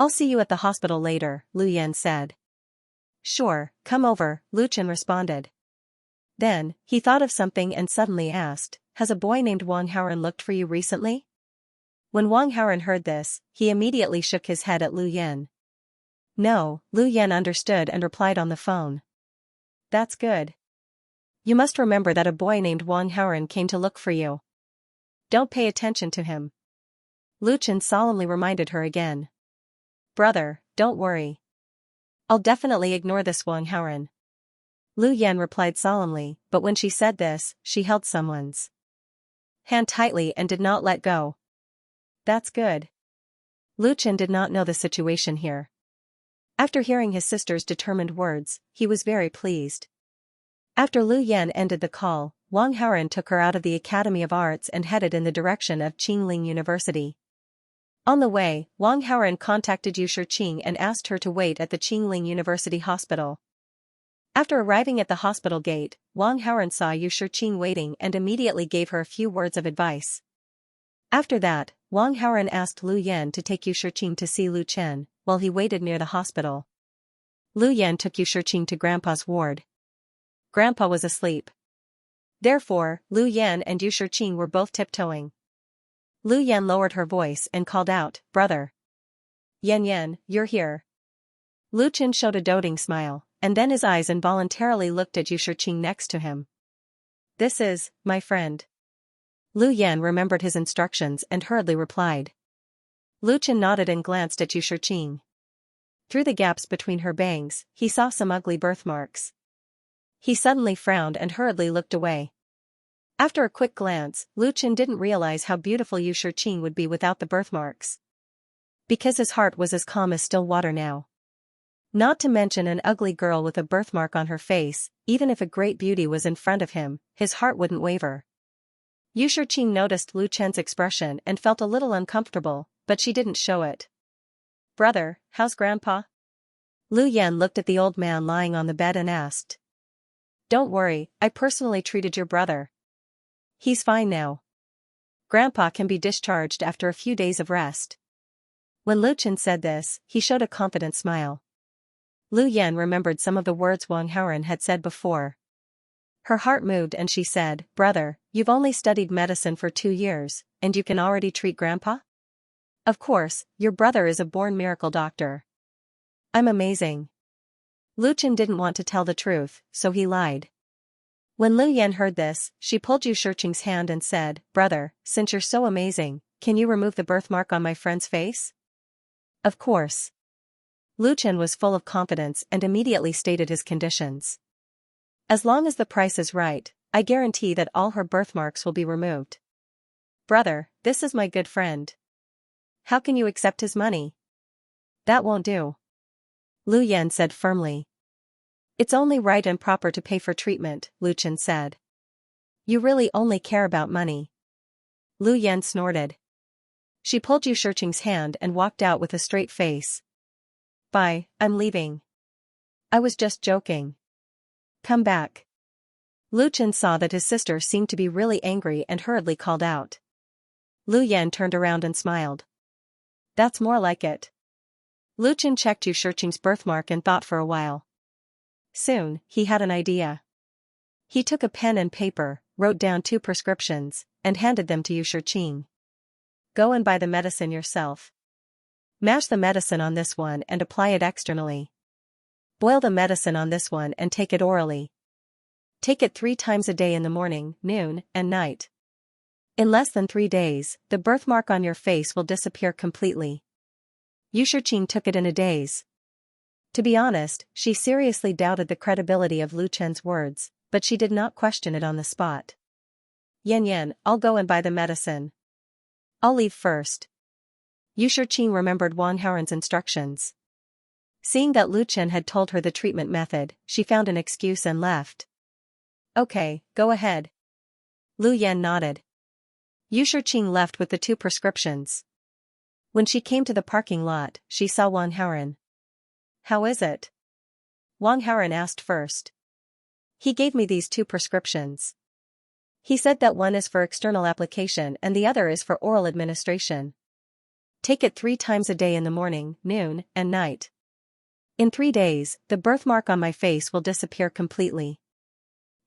"I'll see you at the hospital later," Lu Yan said. "Sure, come over," Lu Chen responded. Then, he thought of something and suddenly asked, "Has a boy named Wang Haoren looked for you recently?" When Wang Haoren heard this, he immediately shook his head at Lu Yan. "No," Lu Yan understood and replied on the phone. "That's good. You must remember that a boy named Wang Haoren came to look for you. Don't pay attention to him." Lu Chen solemnly reminded her again. "Brother, don't worry. I'll definitely ignore this Wang Haoren." Lu Yan replied solemnly, but when she said this, she held someone's hand tightly and did not let go. "That's good." Lu Chen did not know the situation here. After hearing his sister's determined words, he was very pleased. After Lu Yan ended the call, Wang Haoren took her out of the Academy of Arts and headed in the direction of Qingling University. On the way, Wang Haoren contacted Yu Shiqing and asked her to wait at the Qingling University Hospital. After arriving at the hospital gate, Wang Haoren saw Yu Shiqing waiting and immediately gave her a few words of advice. After that, Wang Haoren asked Lu Yan to take Yu Shiqing to see Lu Chen, while he waited near the hospital. Lu Yan took Yu Shiqing to Grandpa's ward. Grandpa was asleep. Therefore, Lu Yan and Yu Shiqing were both tiptoeing. Lu Yan lowered her voice and called out, "Brother. Yan Yan, you're here." Lu Chen showed a doting smile, and then his eyes involuntarily looked at Yu Shiqing next to him. "This is, my friend." Lu Yan remembered his instructions and hurriedly replied. Lu Chen nodded and glanced at Yu Shiqing. Through the gaps between her bangs, he saw some ugly birthmarks. He suddenly frowned and hurriedly looked away. After a quick glance, Lu Chen didn't realize how beautiful Yu Shiqing would be without the birthmarks. Because his heart was as calm as still water now. Not to mention an ugly girl with a birthmark on her face, even if a great beauty was in front of him, his heart wouldn't waver. Yu Shiqing noticed Lu Chen's expression and felt a little uncomfortable, but she didn't show it. "Brother, how's Grandpa?" Lu Yan looked at the old man lying on the bed and asked. "Don't worry, I personally treated your brother. He's fine now. Grandpa can be discharged after a few days of rest." When Lu Chen said this, he showed a confident smile. Lu Yan remembered some of the words Wang Haoren had said before. Her heart moved and she said, "Brother, you've only studied medicine for 2 years, and you can already treat Grandpa? Of course, your brother is a born miracle doctor." "I'm amazing." Lu Chen didn't want to tell the truth, so he lied. When Lu Yan heard this, she pulled Yu Shiqing's hand and said, "Brother, since you're so amazing, can you remove the birthmark on my friend's face?" "Of course." Lu Chen was full of confidence and immediately stated his conditions. "As long as the price is right, I guarantee that all her birthmarks will be removed." "Brother, this is my good friend. How can you accept his money?" "That won't do," Lu Yan said firmly. "It's only right and proper to pay for treatment," Lu Chen said. "You really only care about money." Lu Yan snorted. She pulled Yu Shiqing's hand and walked out with a straight face. "Bye, I'm leaving. I was just joking. Come back." Lu Chen saw that his sister seemed to be really angry and hurriedly called out. Lu Yan turned around and smiled. "That's more like it." Lu Chen checked Yu Shiqing's birthmark and thought for a while. Soon, he had an idea. He took a pen and paper, wrote down 2 prescriptions, and handed them to Yu Shiqing. "Go and buy the medicine yourself. Mash the medicine on this one and apply it externally. Boil the medicine on this one and take it orally. Take it 3 times a day in the morning, noon, and night. In less than 3 days, the birthmark on your face will disappear completely." Yu Shiqing took it in a daze. To be honest, she seriously doubted the credibility of Lu Chen's words, but she did not question it on the spot. "Yan Yan, I'll go and buy the medicine. I'll leave first." Yu Shiqing remembered Wang Haoren's instructions. Seeing that Lu Chen had told her the treatment method, she found an excuse and left. "Okay, go ahead." Lu Yan nodded. Yu Shiqing left with the 2 prescriptions. When she came to the parking lot, she saw Wang Haoren. "How is it?" Wang Haoren asked first. "He gave me these 2 prescriptions. He said that one is for external application and the other is for oral administration. Take it 3 times a day in the morning, noon, and night. In 3 days, the birthmark on my face will disappear completely."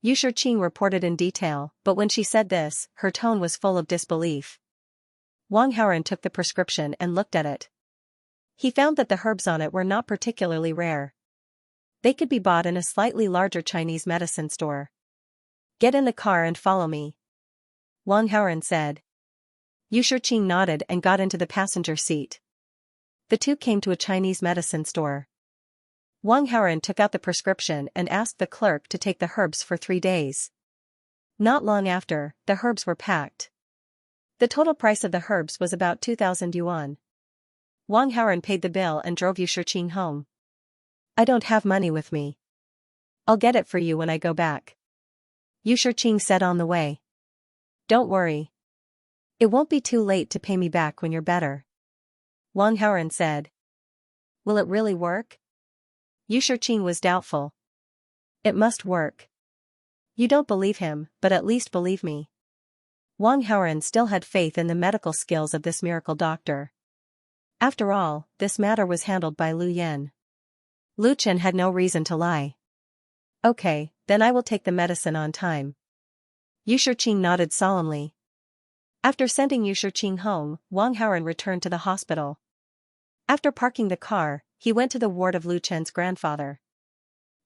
Yu Shiqing reported in detail, but when she said this, her tone was full of disbelief. Wang Haoren took the prescription and looked at it. He found that the herbs on it were not particularly rare. They could be bought in a slightly larger Chinese medicine store. "Get in the car and follow me," Wang Haoren said. Yu Shiqing nodded and got into the passenger seat. The 2 came to a Chinese medicine store. Wang Haoren took out the prescription and asked the clerk to take the herbs for 3 days. Not long after, the herbs were packed. The total price of the herbs was about 2,000 yuan. Wang Haoren paid the bill and drove Yu Shiqing home. "I don't have money with me. I'll get it for you when I go back," Yu Shiqing said on the way. "Don't worry. It won't be too late to pay me back when you're better," Wang Haoren said. "Will it really work?" Yu Shiqing was doubtful. "It must work. You don't believe him, but at least believe me." Wang Haoren still had faith in the medical skills of this miracle doctor. After all, this matter was handled by Lu Yan. Lu Chen had no reason to lie. Okay, then I will take the medicine on time. Yu Shiqing nodded solemnly. After sending Yu Shiqing home, Wang Haoren returned to the hospital. After parking the car, he went to the ward of Lu Chen's grandfather.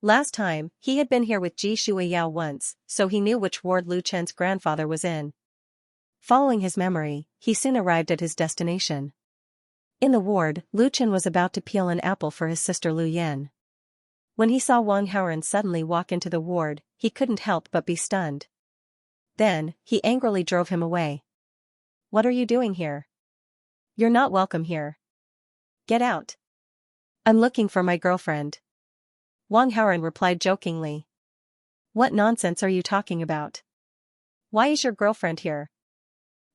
Last time, he had been here with Ji Shuiyao once, so he knew which ward Lu Chen's grandfather was in. Following his memory, he soon arrived at his destination. In the ward, Lu Chen was about to peel an apple for his sister Lu Yan. When he saw Wang Haoren suddenly walk into the ward, he couldn't help but be stunned. Then, he angrily drove him away. What are you doing here? You're not welcome here. Get out. I'm looking for my girlfriend. Wang Haoren replied jokingly. What nonsense are you talking about? Why is your girlfriend here?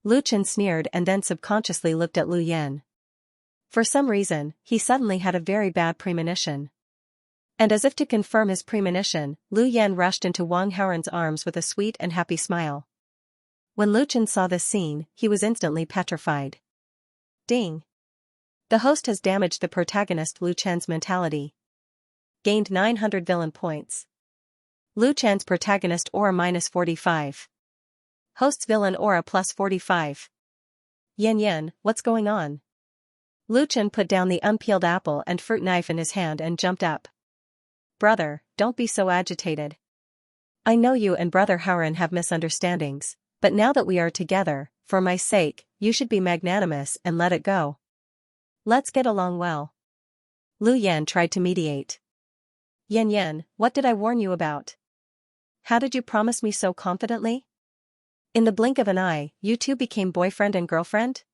Lu Chen sneered and then subconsciously looked at Lu Yan. For some reason, he suddenly had a very bad premonition. And as if to confirm his premonition, Lu Yan rushed into Wang Haoren's arms with a sweet and happy smile. When Lu Chen saw this scene, he was instantly petrified. Ding! The host has damaged the protagonist Lu Chen's mentality. Gained 900 villain points. Lu Chen's protagonist aura -45. Host's villain aura +45. Yan, what's going on? Lu Chen put down the unpeeled apple and fruit knife in his hand and jumped up. Brother, don't be so agitated. I know you and Brother Haoren have misunderstandings, but now that we are together, for my sake, you should be magnanimous and let it go. Let's get along well. Lu Yan tried to mediate. Yan, what did I warn you about? How did you promise me so confidently? In the blink of an eye, you two became boyfriend and girlfriend?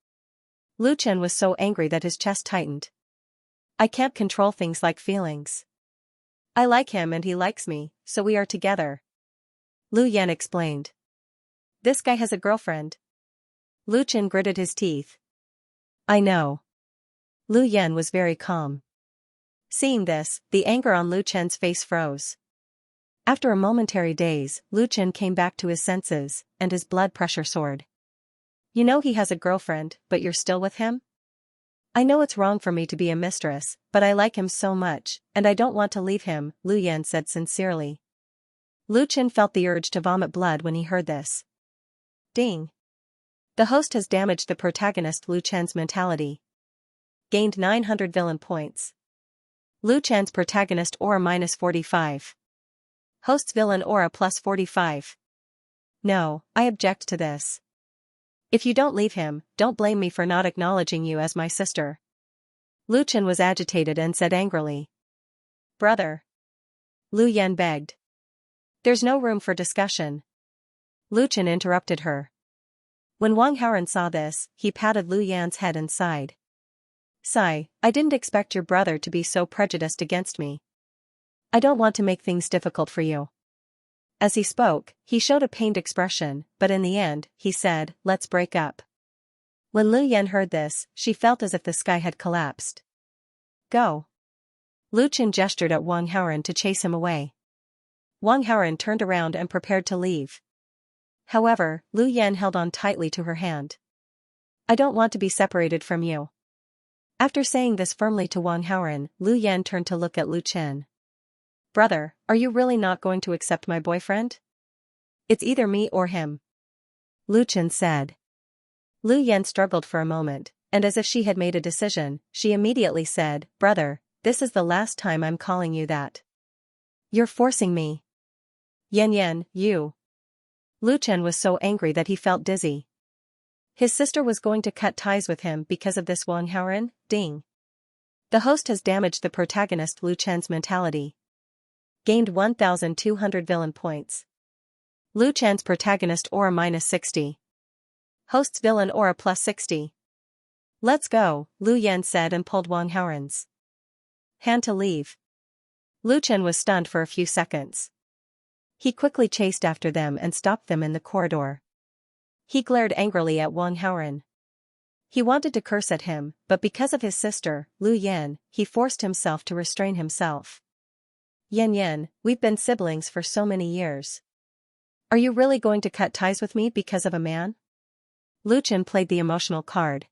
Lu Chen was so angry that his chest tightened. I can't control things like feelings. I like him and he likes me, so we are together. Lu Yan explained. This guy has a girlfriend. Lu Chen gritted his teeth. I know. Lu Yan was very calm. Seeing this, the anger on Lu Chen's face froze. After a momentary daze, Lu Chen came back to his senses, and his blood pressure soared. You know he has a girlfriend, but you're still with him? I know it's wrong for me to be a mistress, but I like him so much, and I don't want to leave him, Lu Yan said sincerely. Lu Chen felt the urge to vomit blood when he heard this. Ding! The host has damaged the protagonist Lu Chen's mentality. Gained 900 villain points. Lu Chen's protagonist aura -45. Host's villain aura +45. No, I object to this. If you don't leave him, don't blame me for not acknowledging you as my sister. Lu Chen was agitated and said angrily. Brother. Lu Yan begged. There's no room for discussion. Lu Chen interrupted her. When Wang Haoren saw this, he patted Lu Yan's head and sighed. Sigh, I didn't expect your brother to be so prejudiced against me. I don't want to make things difficult for you. As he spoke, he showed a pained expression, but in the end, he said, let's break up. When Lu Yan heard this, she felt as if the sky had collapsed. Go. Lu Chen gestured at Wang Haoren to chase him away. Wang Haoren turned around and prepared to leave. However, Lu Yan held on tightly to her hand. I don't want to be separated from you. After saying this firmly to Wang Haoren, Lu Yan turned to look at Lu Chen. Brother, are you really not going to accept my boyfriend? It's either me or him. Lu Chen said. Lu Yan struggled for a moment, and as if she had made a decision, she immediately said, Brother, this is the last time I'm calling you that. You're forcing me. Yan, you. Lu Chen was so angry that he felt dizzy. His sister was going to cut ties with him because of this Wang Haoren, ding. The host has damaged the protagonist Lu Chen's mentality. Gained 1,200 villain points. Lu Chen's protagonist aura -60. Host's villain aura +60. Let's go, Lu Yan said and pulled Wang Haoren's hand to leave. Lu Chen was stunned for a few seconds. He quickly chased after them and stopped them in the corridor. He glared angrily at Wang Haoren. He wanted to curse at him, but because of his sister, Lu Yan, he forced himself to restrain himself. Yan, we've been siblings for so many years. Are you really going to cut ties with me because of a man? Lu Chen played the emotional card.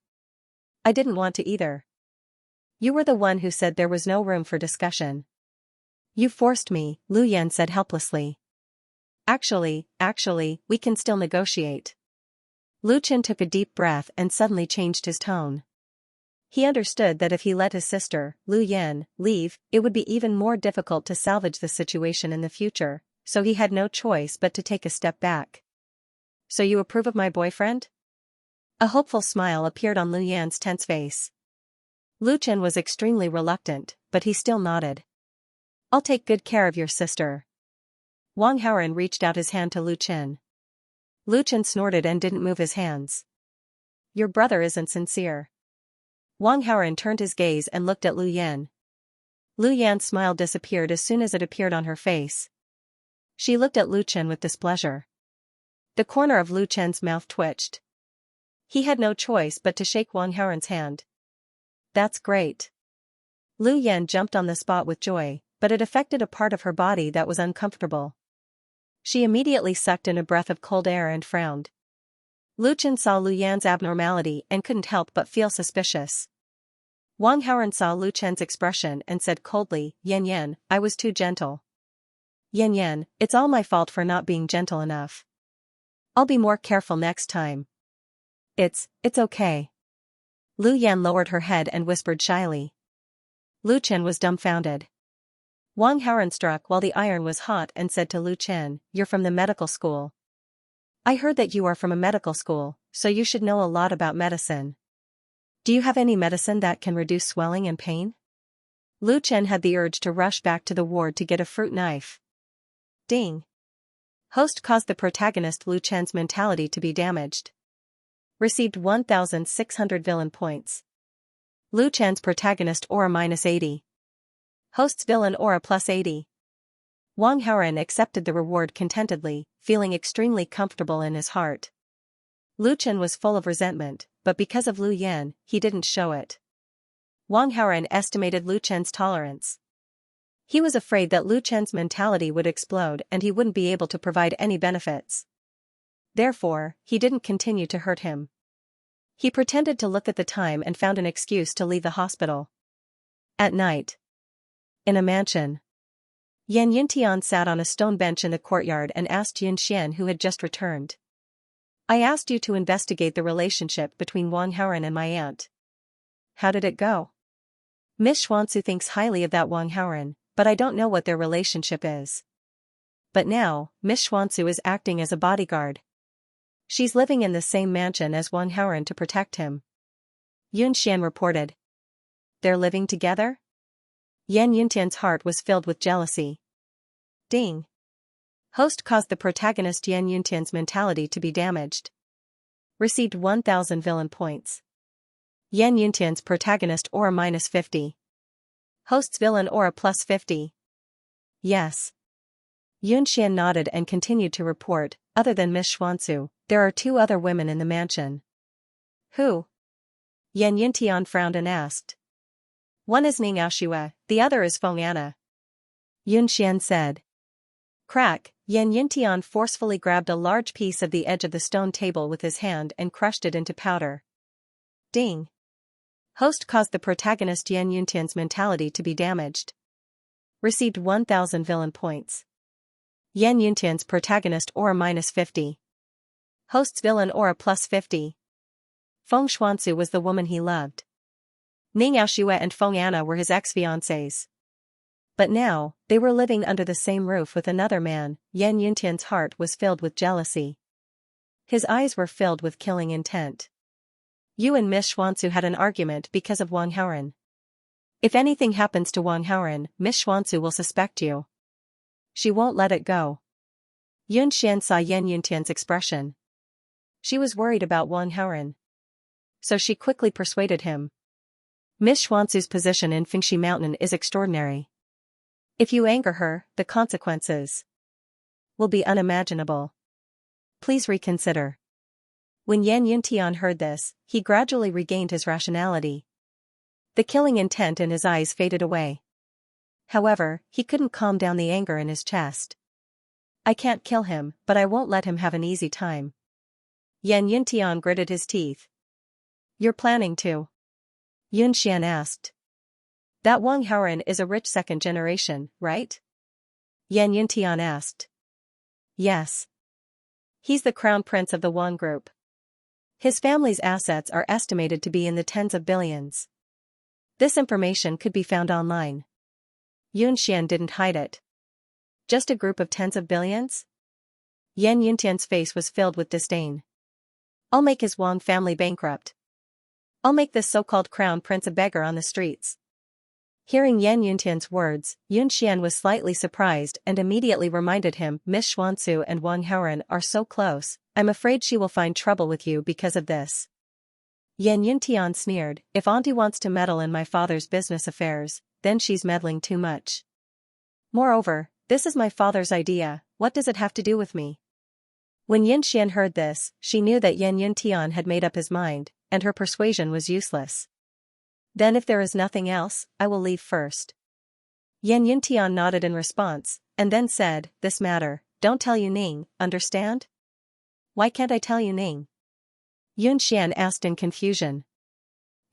I didn't want to either. You were the one who said there was no room for discussion. You forced me, Lu Yan said helplessly. Actually, we can still negotiate. Lu Chen took a deep breath and suddenly changed his tone. He understood that if he let his sister, Lu Yan, leave, it would be even more difficult to salvage the situation in the future, so he had no choice but to take a step back. So you approve of my boyfriend? A hopeful smile appeared on Lu Yan's tense face. Lu Chen was extremely reluctant, but he still nodded. I'll take good care of your sister. Wang Haoren reached out his hand to Lu Chen. Lu Chen snorted and didn't move his hands. Your brother isn't sincere. Wang Haoren turned his gaze and looked at Lu Yan. Lu Yan's smile disappeared as soon as it appeared on her face. She looked at Lu Chen with displeasure. The corner of Lu Chen's mouth twitched. He had no choice but to shake Wang Haoren's hand. That's great. Lu Yan jumped on the spot with joy, but it affected a part of her body that was uncomfortable. She immediately sucked in a breath of cold air and frowned. Lu Chen saw Lu Yan's abnormality and couldn't help but feel suspicious. Wang Haoren saw Lu Chen's expression and said coldly, Yan Yan, I was too gentle. Yan Yan, it's all my fault for not being gentle enough. I'll be more careful next time. It's okay. Lu Yan lowered her head and whispered shyly. Lu Chen was dumbfounded. Wang Haoren struck while the iron was hot and said to Lu Chen, You're from the medical school. I heard that you are from a medical school, so you should know a lot about medicine. Do you have any medicine that can reduce swelling and pain? Lu Chen had the urge to rush back to the ward to get a fruit knife. Ding. Host caused the protagonist Lu Chen's mentality to be damaged. Received 1,600 villain points. Lu Chen's protagonist aura -80. Host's villain aura +80. Wang Haoren accepted the reward contentedly, feeling extremely comfortable in his heart. Lu Chen was full of resentment, but because of Lu Yan, he didn't show it. Wang Haoren estimated Lu Chen's tolerance. He was afraid that Lu Chen's mentality would explode and he wouldn't be able to provide any benefits. Therefore, he didn't continue to hurt him. He pretended to look at the time and found an excuse to leave the hospital. At night. In a mansion. Yan Yuntian sat on a stone bench in the courtyard and asked Xianxia, who had just returned. I asked you to investigate the relationship between Wang Haoren and my aunt. How did it go? Miss Xuansu thinks highly of that Wang Haoren, but I don't know what their relationship is. But now, Miss Xuansu is acting as a bodyguard. She's living in the same mansion as Wang Haoren to protect him. Yunxian reported. They're living together? Yan Yuntian's heart was filled with jealousy. Ding. Host caused the protagonist Yan Yuntian's mentality to be damaged. Received 1,000 villain points. Yan Yuntian's protagonist aura -50. Host's villain aura +50. Yes. Yunxian nodded and continued to report, other than Miss Xuansu, there are 2 other women in the mansion. Who? Yan Yuntian frowned and asked. One is Xianxia, the other is Feng Anna. Yunxian said. Crack, Yan Yuntian forcefully grabbed a large piece of the edge of the stone table with his hand and crushed it into powder. Ding. Host caused the protagonist Yan Yuntian's mentality to be damaged. Received 1,000 villain points. Yan Yuntian's protagonist aura -50. Host's villain aura +50. Feng Xuansu was the woman he loved. Xianxia and Feng Anna were his ex-fiancés. But now, they were living under the same roof with another man. Yan Yuntian's heart was filled with jealousy. His eyes were filled with killing intent. You and Miss Xuansu had an argument because of Wang Haoren. If anything happens to Wang Haoren, Miss Xuansu will suspect you. She won't let it go. Yunxian saw Yan Yuntian's expression. She was worried about Wang Haoren. So she quickly persuaded him. Miss Xuansu's position in Fengxi Mountain is extraordinary. If you anger her, the consequences will be unimaginable. Please reconsider. When Yan Yuntian heard this, he gradually regained his rationality. The killing intent in his eyes faded away. However, he couldn't calm down the anger in his chest. I can't kill him, but I won't let him have an easy time. Yan Yuntian gritted his teeth. You're planning to? Yunxian asked. That Wang Haoran is a rich second generation, right? Yan Yuntian asked. Yes. He's the crown prince of the Wang group. His family's assets are estimated to be in the tens of billions. This information could be found online. Yunxian didn't hide it. Just a group of tens of billions? Yan Yuntian's face was filled with disdain. I'll make his Wang family bankrupt. I'll make this so-called crown prince a beggar on the streets. Hearing Yan Yuntian's words, Yunxian was slightly surprised and immediately reminded him, Miss Xuansu and Wang Haoran are so close, I'm afraid she will find trouble with you because of this. Yan Yuntian sneered, if Auntie wants to meddle in my father's business affairs, then she's meddling too much. Moreover, this is my father's idea, what does it have to do with me? When Yunxian heard this, she knew that Yan Yuntian had made up his mind, and her persuasion was useless. Then if there is nothing else, I will leave first. Yan Yuntian nodded in response, and then said, this matter, don't tell Yuning, understand? Why can't I tell Yuning? Yunxian asked in confusion.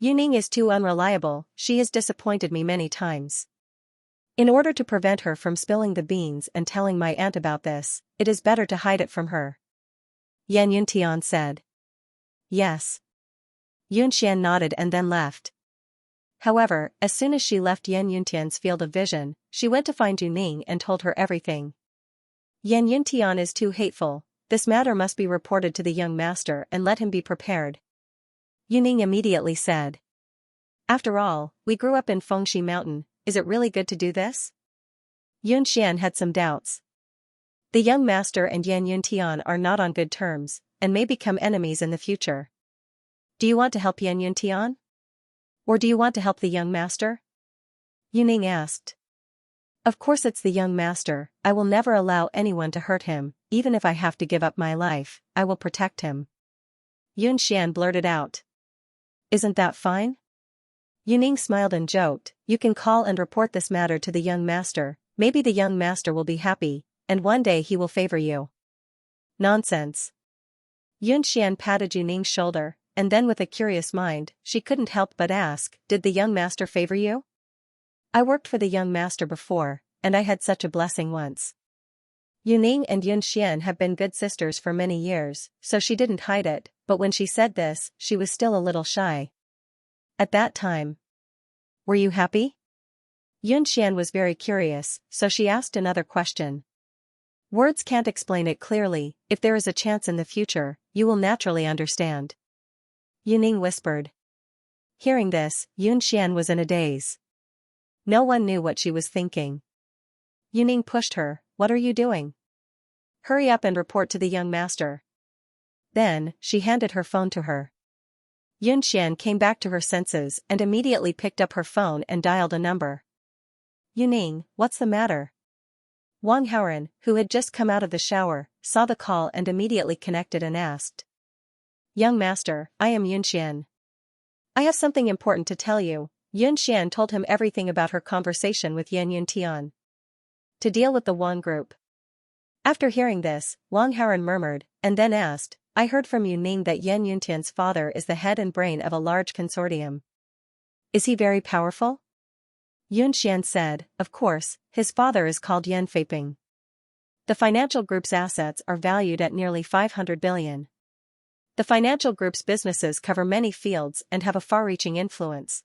Yuning is too unreliable, she has disappointed me many times. In order to prevent her from spilling the beans and telling my aunt about this, it is better to hide it from her. Yan Yuntian said. Yes. Yunxian nodded and then left. However, as soon as she left Yan Yuntian's field of vision, she went to find Yuning and told her everything. Yan Yuntian is too hateful, this matter must be reported to the young master and let him be prepared. Yuning immediately said. After all, we grew up in Fengxi Mountain, is it really good to do this? Yunxian had some doubts. The young master and Yan Yuntian are not on good terms, and may become enemies in the future. Do you want to help Yan Yuntian? Or do you want to help the young master? Yuning asked. Of course it's the young master, I will never allow anyone to hurt him, even if I have to give up my life, I will protect him. Yunxian blurted out. Isn't that fine? Yuning smiled and joked, you can call and report this matter to the young master, maybe the young master will be happy, and one day he will favor you. Nonsense. Yunxian patted Yuning's shoulder, and then with a curious mind, she couldn't help but ask, did the young master favor you? I worked for the young master before, and I had such a blessing once. Yuning and Yunxian have been good sisters for many years, so she didn't hide it, but when she said this, she was still a little shy. At that time. Were you happy? Yunxian was very curious, so she asked another question. Words can't explain it clearly, if there is a chance in the future, you will naturally understand. Yuning whispered. Hearing this, Yunxian was in a daze. No one knew what she was thinking. Yuning pushed her, what are you doing? Hurry up and report to the young master. Then, she handed her phone to her. Yunxian came back to her senses and immediately picked up her phone and dialed a number. Yuning, what's the matter? Wang Haoran, who had just come out of the shower, saw the call and immediately connected and asked. Young master, I am Yunxian. I have something important to tell you. Yunxian told him everything about her conversation with Yan Yuntian. To deal with the Wang group. After hearing this, Wang Haoran murmured, and then asked, I heard from Yuning that Yan Yuntian's father is the head and brain of a large consortium. Is he very powerful? Yunxian said, of course, his father is called Yan Feiping. The financial group's assets are valued at nearly 500 billion. The financial group's businesses cover many fields and have a far-reaching influence.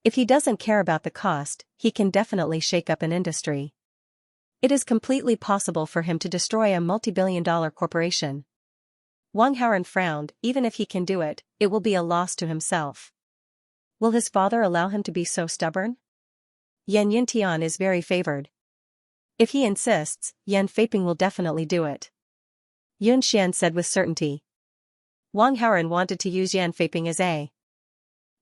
If he doesn't care about the cost, he can definitely shake up an industry. It is completely possible for him to destroy a multi-billion-dollar corporation. Wang Haoran frowned, even if he can do it, it will be a loss to himself. Will his father allow him to be so stubborn? Yan Yuntian is very favored. If he insists, Yan Feiping will definitely do it. Yunxian said with certainty. Wang Haoran wanted to use Yan Feiping as a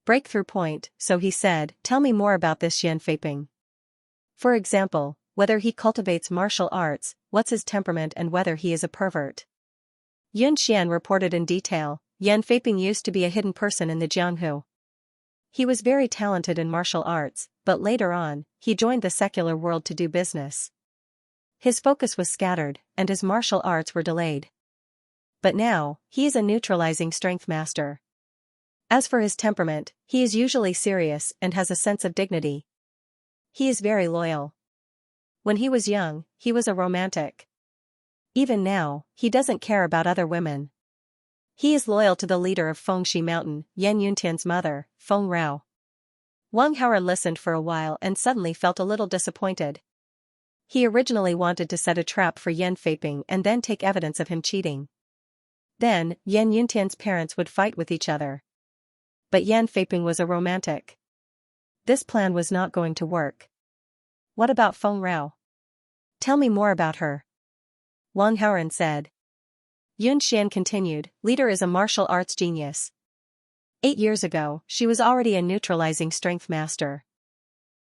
breakthrough point, so he said, tell me more about this Yan Feiping. For example, whether he cultivates martial arts, what's his temperament and whether he is a pervert. Yunxian reported in detail, Yan Feiping used to be a hidden person in the Jianghu. He was very talented in martial arts, but later on, he joined the secular world to do business. His focus was scattered, and his martial arts were delayed. But now, he is a neutralizing strength master. As for his temperament, he is usually serious and has a sense of dignity. He is very loyal. When he was young, he was a romantic. Even now, he doesn't care about other women. He is loyal to the leader of Fengxi Mountain, Yan Yuntian's mother, Feng Rao. Wang Haoren listened for a while and suddenly felt a little disappointed. He originally wanted to set a trap for Yan Feiping and then take evidence of him cheating. Then, Yan Yuntian's parents would fight with each other. But Yan Feiping was a romantic. This plan was not going to work. What about Feng Rao? Tell me more about her. Wang Haoren said. Yun Xian continued, leader is a martial arts genius. 8 years ago, she was already a neutralizing strength master.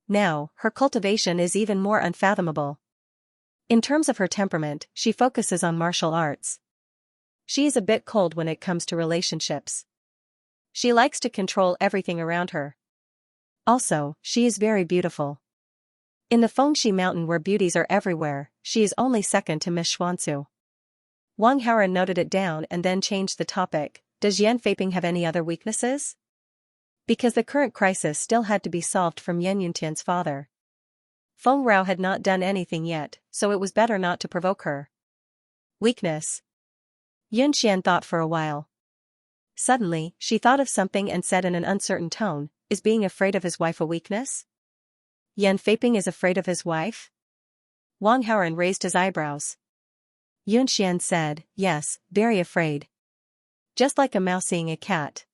Now, her cultivation is even more unfathomable. In terms of her temperament, she focuses on martial arts. She is a bit cold when it comes to relationships. She likes to control everything around her. Also, she is very beautiful. In the Fengxi Mountain where beauties are everywhere, she is only second to Miss Xuanzu. Wang Haoren noted it down and then changed the topic. Does Yan Feiping have any other weaknesses? Because the current crisis still had to be solved from Yan Yuntian's father. Feng Rao had not done anything yet, so it was better not to provoke her. Weakness? Yun Xian thought for a while. Suddenly, she thought of something and said in an uncertain tone, is being afraid of his wife a weakness? Yan Feiping is afraid of his wife? Wang Haoren raised his eyebrows. Yun Xian said, yes, very afraid. Just like a mouse seeing a cat.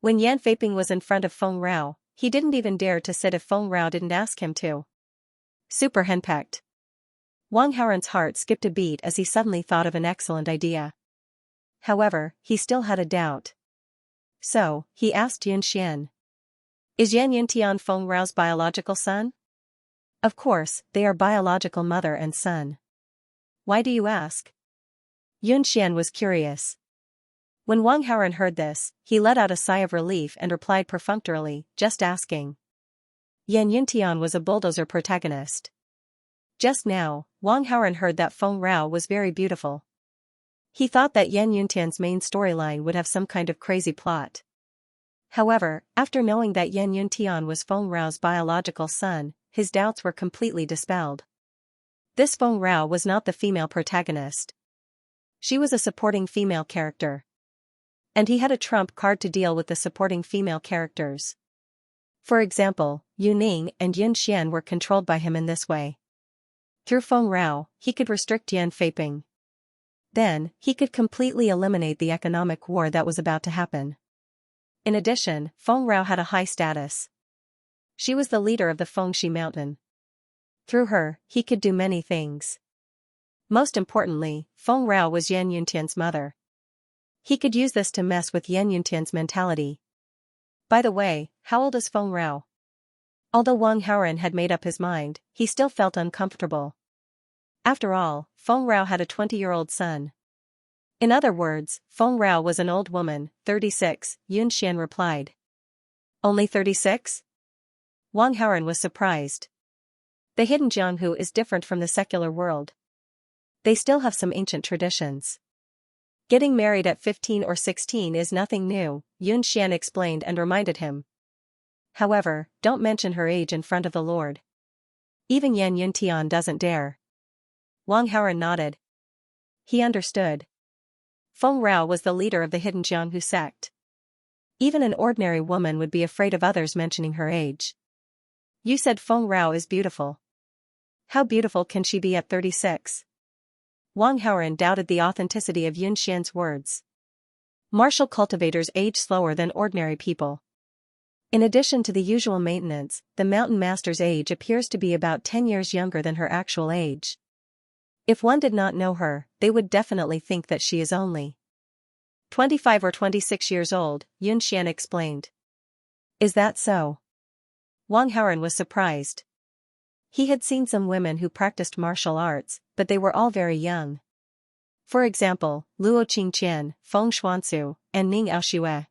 When Yan Feiping was in front of Feng Rao, he didn't even dare to sit if Feng Rao didn't ask him to. Super henpecked. Wang Haoren's heart skipped a beat as he suddenly thought of an excellent idea. However, he still had a doubt. So, he asked Yun Xian. Is Yan Yuntian Feng Rao's biological son? Of course, they are biological mother and son. Why do you ask? Yun Xian was curious. When Wang Haoren heard this, he let out a sigh of relief and replied perfunctorily, just asking. Yan Yuntian was a bulldozer protagonist. Just now, Wang Haoren heard that Feng Rao was very beautiful. He thought that Yan Yuntian's main storyline would have some kind of crazy plot. However, after knowing that Yan Yuntian was Feng Rao's biological son, his doubts were completely dispelled. This Feng Rao was not the female protagonist. She was a supporting female character. And he had a trump card to deal with the supporting female characters. For example, Yu Ning and Yun Xian were controlled by him in this way. Through Feng Rao, he could restrict Yan Feiping. Then, he could completely eliminate the economic war that was about to happen. In addition, Feng Rao had a high status. She was the leader of the Fengxi Mountain. Through her, he could do many things. Most importantly, Feng Rao was Yan Yuntian's mother. He could use this to mess with Yan Yuntian's mentality. By the way, how old is Feng Rao? Although Wang Haoren had made up his mind, he still felt uncomfortable. After all, Feng Rao had a 20-year-old son. In other words, Feng Rao was an old woman, 36, Yun Xian replied. Only 36? Wang Haoren was surprised. The hidden Jianghu is different from the secular world. They still have some ancient traditions. Getting married at 15 or 16 is nothing new, Yun Xian explained and reminded him. However, don't mention her age in front of the Lord. Even Yan Yuntian doesn't dare. Wang Haoren nodded. He understood. Feng Rao was the leader of the hidden Jianghu sect. Even an ordinary woman would be afraid of others mentioning her age. You said Feng Rao is beautiful. How beautiful can she be at 36? Wang Haoren doubted the authenticity of Yun Xian's words. Martial cultivators age slower than ordinary people. In addition to the usual maintenance, the mountain master's age appears to be about 10 years younger than her actual age. If one did not know her, they would definitely think that she is only 25 or 26 years old, Yun Xian explained. Is that so? Wang Haoren was surprised. He had seen some women who practiced martial arts, but they were all very young. For example, Luo Qingqian, Feng Xuanzu, and Ning Aoxue.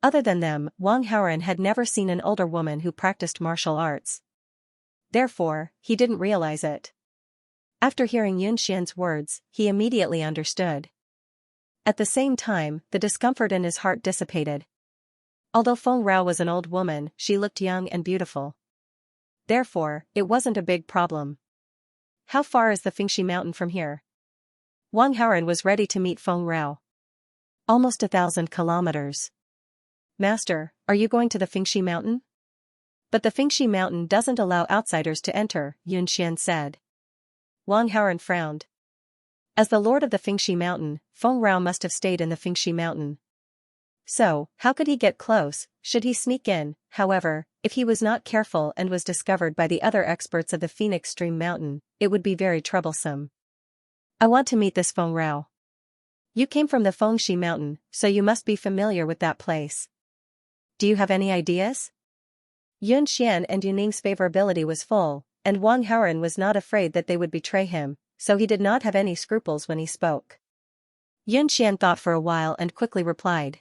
Other than them, Wang Haoren had never seen an older woman who practiced martial arts. Therefore, he didn't realize it. After hearing Yun Xian's words, he immediately understood. At the same time, the discomfort in his heart dissipated. Although Feng Rao was an old woman, she looked young and beautiful. Therefore, it wasn't a big problem. How far is the Fengxi mountain from here? Wang Haoran was ready to meet Feng Rao. Almost 1,000 kilometers. Master, are you going to the Fengxi mountain? But the Fengxi mountain doesn't allow outsiders to enter, Xianxia said. Wang Haoran frowned. As the lord of the Fengxi mountain, Feng Rao must have stayed in the Fengxi mountain. So, how could he get close? Should he sneak in? However, if he was not careful and was discovered by the other experts of the Phoenix Stream Mountain, it would be very troublesome. I want to meet this Feng Rao. You came from the Fengxi mountain, so you must be familiar with that place. Do you have any ideas? Yun Xian and Yuning's favorability was full, and Wang Haoran was not afraid that they would betray him, so he did not have any scruples when he spoke. Yun Xian thought for a while and quickly replied.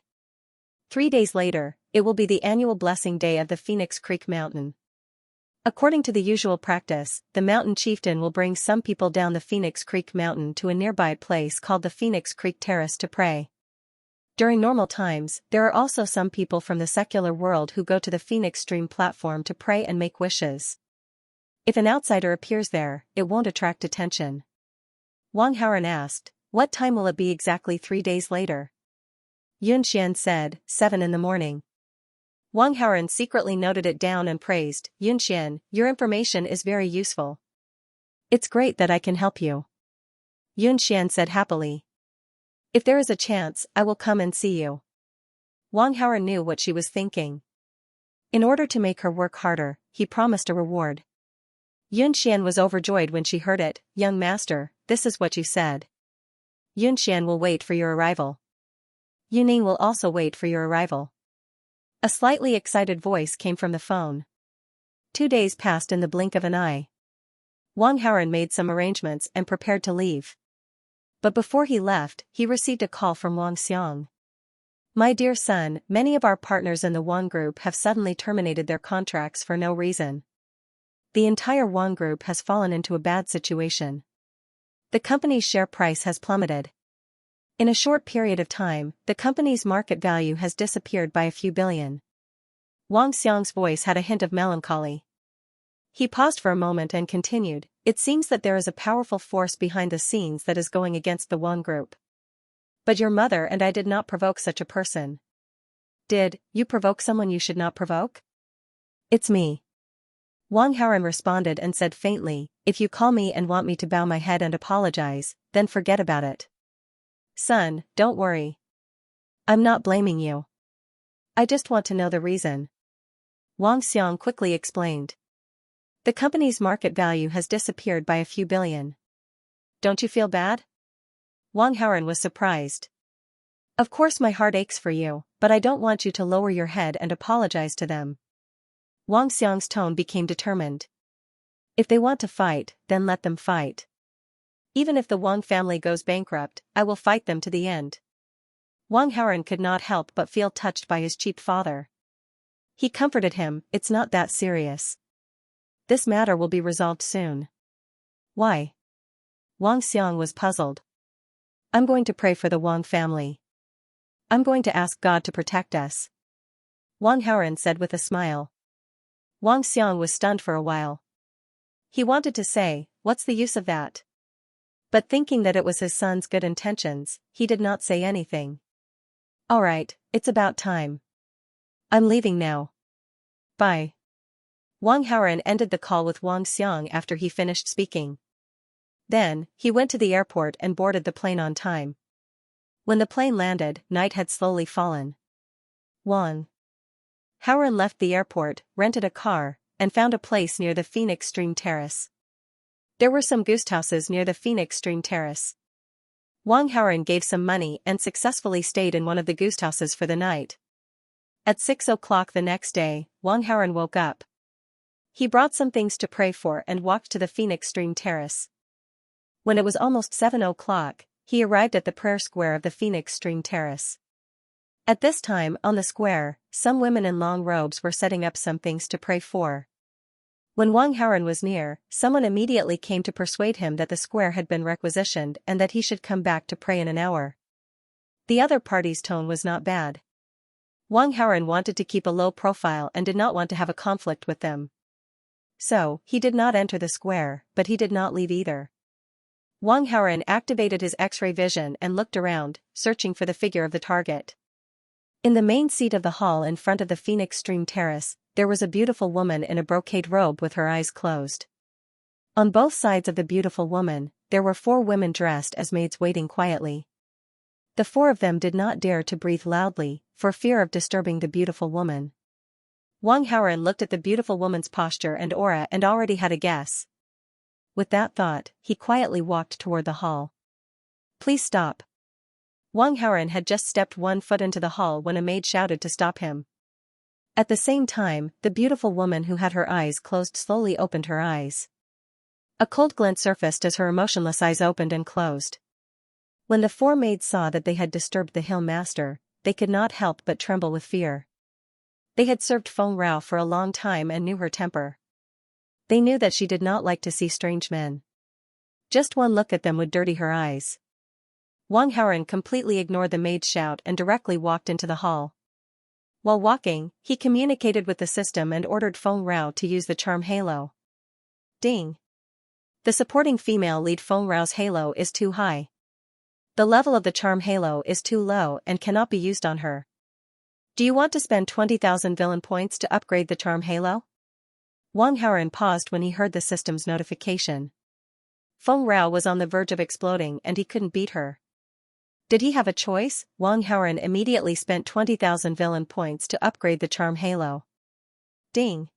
3 days later, it will be the annual blessing day of the Phoenix Creek Mountain. According to the usual practice, the mountain chieftain will bring some people down the Phoenix Creek Mountain to a nearby place called the Phoenix Creek Terrace to pray. During normal times, there are also some people from the secular world who go to the Phoenix Stream platform to pray and make wishes. If an outsider appears there, it won't attract attention. Wang Haoran asked, what time will it be exactly 3 days later? Yun Xian said, 7 in the morning. Wang Haoran secretly noted it down and praised, Yun Xian, your information is very useful. It's great that I can help you. Yun Xian said happily. If there is a chance, I will come and see you. Wang Haoran knew what she was thinking. In order to make her work harder, he promised a reward. Yun Xian was overjoyed when she heard it, young master, this is what you said. Yun Xian will wait for your arrival. Yuning will also wait for your arrival. A slightly excited voice came from the phone. 2 days passed in the blink of an eye. Wang Haoran made some arrangements and prepared to leave. But before he left, he received a call from Wang Xiang. My dear son, many of our partners in the Wang Group have suddenly terminated their contracts for no reason. The entire Wang Group has fallen into a bad situation. The company's share price has plummeted. In a short period of time, the company's market value has disappeared by a few billion. Wang Xiang's voice had a hint of melancholy. He paused for a moment and continued, it seems that there is a powerful force behind the scenes that is going against the Wang Group. But your mother and I did not provoke such a person. Did you provoke someone you should not provoke? It's me. Wang Haoran responded and said faintly, if you call me and want me to bow my head and apologize, then forget about it. Son, don't worry. I'm not blaming you. I just want to know the reason. Wang Xiang quickly explained. The company's market value has disappeared by a few billion. Don't you feel bad? Wang Haoran was surprised. Of course my heart aches for you, but I don't want you to lower your head and apologize to them. Wang Xiang's tone became determined. If they want to fight, then let them fight. Even if the Wang family goes bankrupt, I will fight them to the end. Wang Haoran could not help but feel touched by his cheap father. He comforted him, it's not that serious. This matter will be resolved soon. Why? Wang Xiang was puzzled. I'm going to pray for the Wang family. I'm going to ask God to protect us. Wang Haoran said with a smile. Wang Xiang was stunned for a while. He wanted to say, what's the use of that? But thinking that it was his son's good intentions, he did not say anything. All right, it's about time. I'm leaving now. Bye. Wang Haoran ended the call with Wang Xiang after he finished speaking. Then, he went to the airport and boarded the plane on time. When the plane landed, night had slowly fallen. Wang Haoran left the airport, rented a car, and found a place near the Phoenix Stream Terrace. There were some guesthouses near the Phoenix Stream Terrace. Wang Haoran gave some money and successfully stayed in one of the guesthouses for the night. At 6 o'clock the next day, Wang Haoran woke up. He brought some things to pray for and walked to the Phoenix Stream Terrace. When it was almost 7 o'clock, he arrived at the prayer square of the Phoenix Stream Terrace. At this time, on the square, some women in long robes were setting up some things to pray for. When Wang Haoran was near, someone immediately came to persuade him that the square had been requisitioned and that he should come back to pray in an hour. The other party's tone was not bad. Wang Haoren wanted to keep a low profile and did not want to have a conflict with them. So, he did not enter the square, but he did not leave either. Wang Haoren activated his X-ray vision and looked around, searching for the figure of the target. In the main seat of the hall in front of the Phoenix Stream Terrace, there was a beautiful woman in a brocade robe with her eyes closed. On both sides of the beautiful woman, there were 4 women dressed as maids waiting quietly. The 4 of them did not dare to breathe loudly, for fear of disturbing the beautiful woman. Wang Haoren looked at the beautiful woman's posture and aura and already had a guess. With that thought, he quietly walked toward the hall. "Please stop." Wang Haoren had just stepped 1 foot into the hall when a maid shouted to stop him. At the same time, the beautiful woman who had her eyes closed slowly opened her eyes. A cold glint surfaced as her emotionless eyes opened and closed. When the 4 maids saw that they had disturbed the Hill Master, they could not help but tremble with fear. They had served Feng Rao for a long time and knew her temper. They knew that she did not like to see strange men. Just one look at them would dirty her eyes. Wang Haoren completely ignored the maid's shout and directly walked into the hall. While walking, he communicated with the system and ordered Feng Rao to use the charm halo. Ding. The supporting female lead Feng Rao's halo is too high. The level of the charm halo is too low and cannot be used on her. Do you want to spend 20,000 villain points to upgrade the charm halo? Wang Haoren paused when he heard the system's notification. Feng Rao was on the verge of exploding and he couldn't beat her. Did he have a choice? Wang Haoren immediately spent 20,000 villain points to upgrade the charm halo. Ding.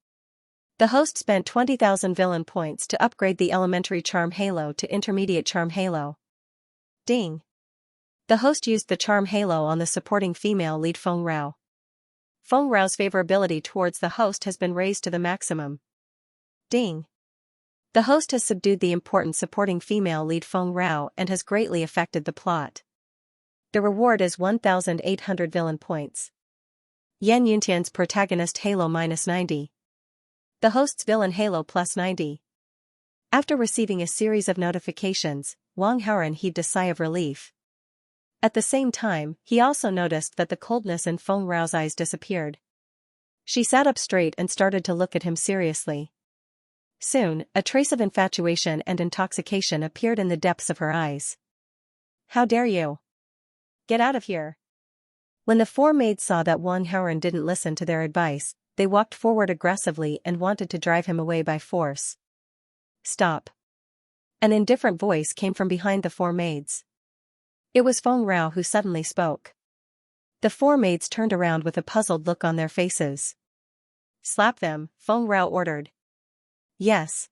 The host spent 20,000 villain points to upgrade the elementary charm halo to intermediate charm halo. Ding. The host used the charm halo on the supporting female lead Feng Rao. Feng Rao's favorability towards the host has been raised to the maximum. Ding. The host has subdued the important supporting female lead Feng Rao and has greatly affected the plot. The reward is 1,800 villain points. Yan Yuntian's protagonist halo -90. The host's villain halo +90. After receiving a series of notifications, Wang Haoren heaved a sigh of relief. At the same time, he also noticed that the coldness in Feng Rao's eyes disappeared. She sat up straight and started to look at him seriously. Soon, a trace of infatuation and intoxication appeared in the depths of her eyes. "How dare you? Get out of here." When the 4 maids saw that Wang Haoren didn't listen to their advice, they walked forward aggressively and wanted to drive him away by force. "Stop." An indifferent voice came from behind the 4 maids. It was Feng Rao who suddenly spoke. The 4 maids turned around with a puzzled look on their faces. "Slap them," Feng Rao ordered. "Yes."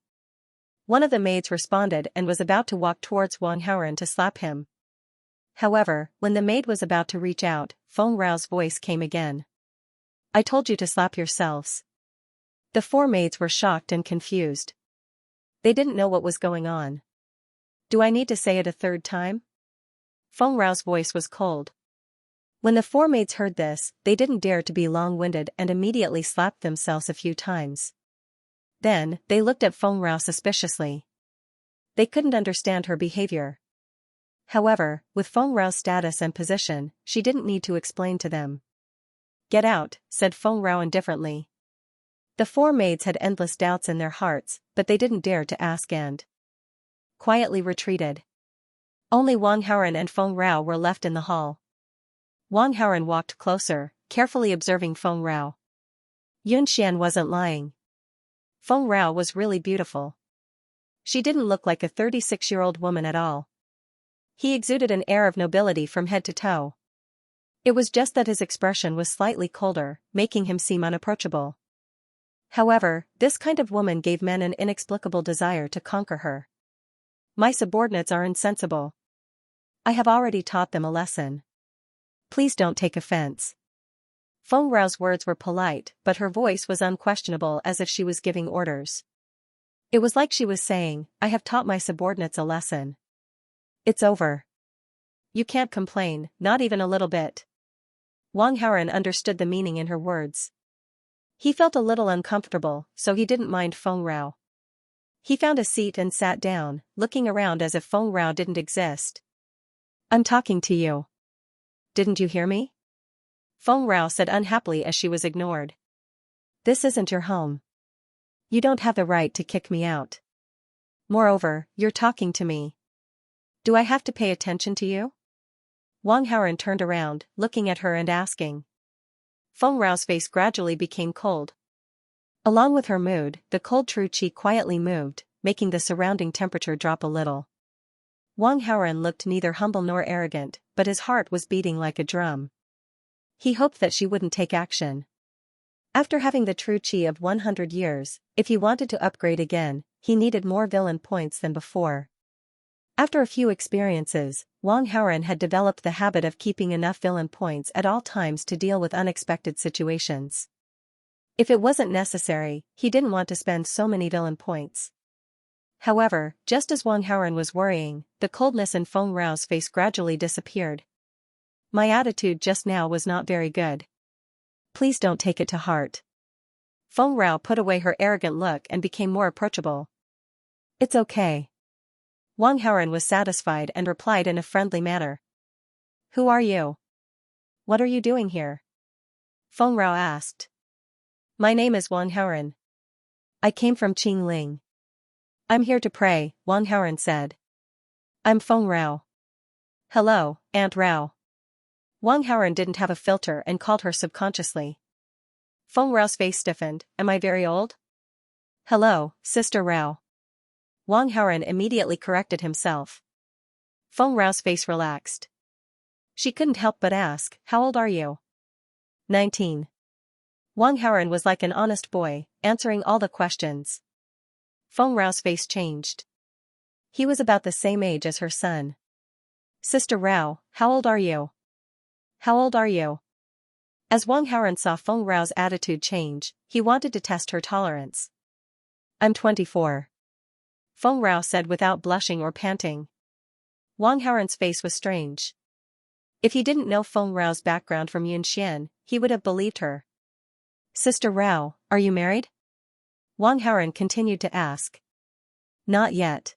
One of the maids responded and was about to walk towards Wang Haoren to slap him. However, when the maid was about to reach out, Feng Rao's voice came again. "I told you to slap yourselves." The 4 maids were shocked and confused. They didn't know what was going on. "Do I need to say it a 3rd time?" Feng Rao's voice was cold. When the 4 maids heard this, they didn't dare to be long-winded and immediately slapped themselves a few times. Then, they looked at Feng Rao suspiciously. They couldn't understand her behavior. However, with Feng Rao's status and position, she didn't need to explain to them. "Get out," said Feng Rao indifferently. The 4 maids had endless doubts in their hearts, but they didn't dare to ask and quietly retreated. Only Wang Haoren and Feng Rao were left in the hall. Wang Haoren walked closer, carefully observing Feng Rao. Yunxian wasn't lying. Feng Rao was really beautiful. She didn't look like a 36-year-old woman at all. He exuded an air of nobility from head to toe. It was just that his expression was slightly colder, making him seem unapproachable. However, this kind of woman gave men an inexplicable desire to conquer her. "My subordinates are insensible. I have already taught them a lesson. Please don't take offense." Feng Rao's words were polite, but her voice was unquestionable, as if she was giving orders. It was like she was saying, "I have taught my subordinates a lesson. It's over. You can't complain, not even a little bit." Wang Haoren understood the meaning in her words. He felt a little uncomfortable, so he didn't mind Feng Rao. He found a seat and sat down, looking around as if Feng Rao didn't exist. "I'm talking to you." Didn't you hear me? Feng Rao said unhappily as she was ignored. This isn't your home. You don't have the right to kick me out. Moreover, you're talking to me. Do I have to pay attention to you? Wang Haoran turned around, looking at her and asking. Feng Rao's face gradually became cold. Along with her mood, the cold true qi quietly moved, making the surrounding temperature drop a little. Wang Haoran looked neither humble nor arrogant, but his heart was beating like a drum. He hoped that she wouldn't take action. After having the true qi of 100 years, if he wanted to upgrade again, he needed more villain points than before. After a few experiences, Wang Haoran had developed the habit of keeping enough villain points at all times to deal with unexpected situations. If it wasn't necessary, he didn't want to spend so many villain points. However, just as Wang Haoran was worrying, the coldness in Feng Rao's face gradually disappeared. My attitude just now was not very good. Please don't take it to heart. Feng Rao put away her arrogant look and became more approachable. It's okay. Wang Haoran was satisfied and replied in a friendly manner. Who are you? What are you doing here? Feng Rao asked. My name is Wang Haoran. I came from Qingling. I'm here to pray, Wang Haoran said. I'm Feng Rao. Hello, Aunt Rao. Wang Haoran didn't have a filter and called her subconsciously. Feng Rao's face stiffened. Am I very old? Hello, Sister Rao. Wang Haoran immediately corrected himself. Feng Rao's face relaxed. She couldn't help but ask, how old are you? 19. Wang Haoran was like an honest boy, answering all the questions. Feng Rao's face changed. He was about the same age as her son. Sister Rao, how old are you? How old are you? As Wang Haoran saw Feng Rao's attitude change, he wanted to test her tolerance. I'm 24. Feng Rao said without blushing or panting. Wang Haoran's face was strange. If he didn't know Feng Rao's background from Xianxia, he would have believed her. Sister Rao, are you married? Wang Haoran continued to ask. Not yet.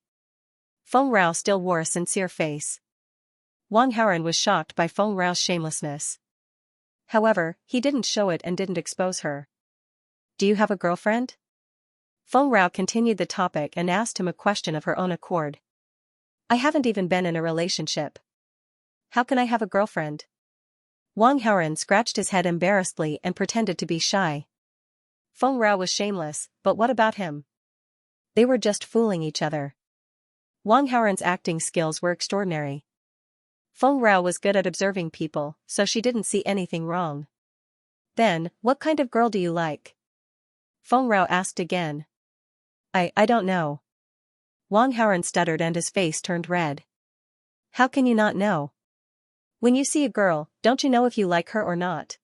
Feng Rao still wore a sincere face. Wang Haoran was shocked by Feng Rao's shamelessness. However, he didn't show it and didn't expose her. Do you have a girlfriend? Feng Rao continued the topic and asked him a question of her own accord. I haven't even been in a relationship. How can I have a girlfriend? Wang Haoran scratched his head embarrassedly and pretended to be shy. Feng Rao was shameless, but what about him? They were just fooling each other. Wang Haoran's acting skills were extraordinary. Feng Rao was good at observing people, so she didn't see anything wrong. Then, what kind of girl do you like? Feng Rao asked again. I don't know. Wang Haoran stuttered and his face turned red. How can you not know? When you see a girl, don't you know if you like her or not?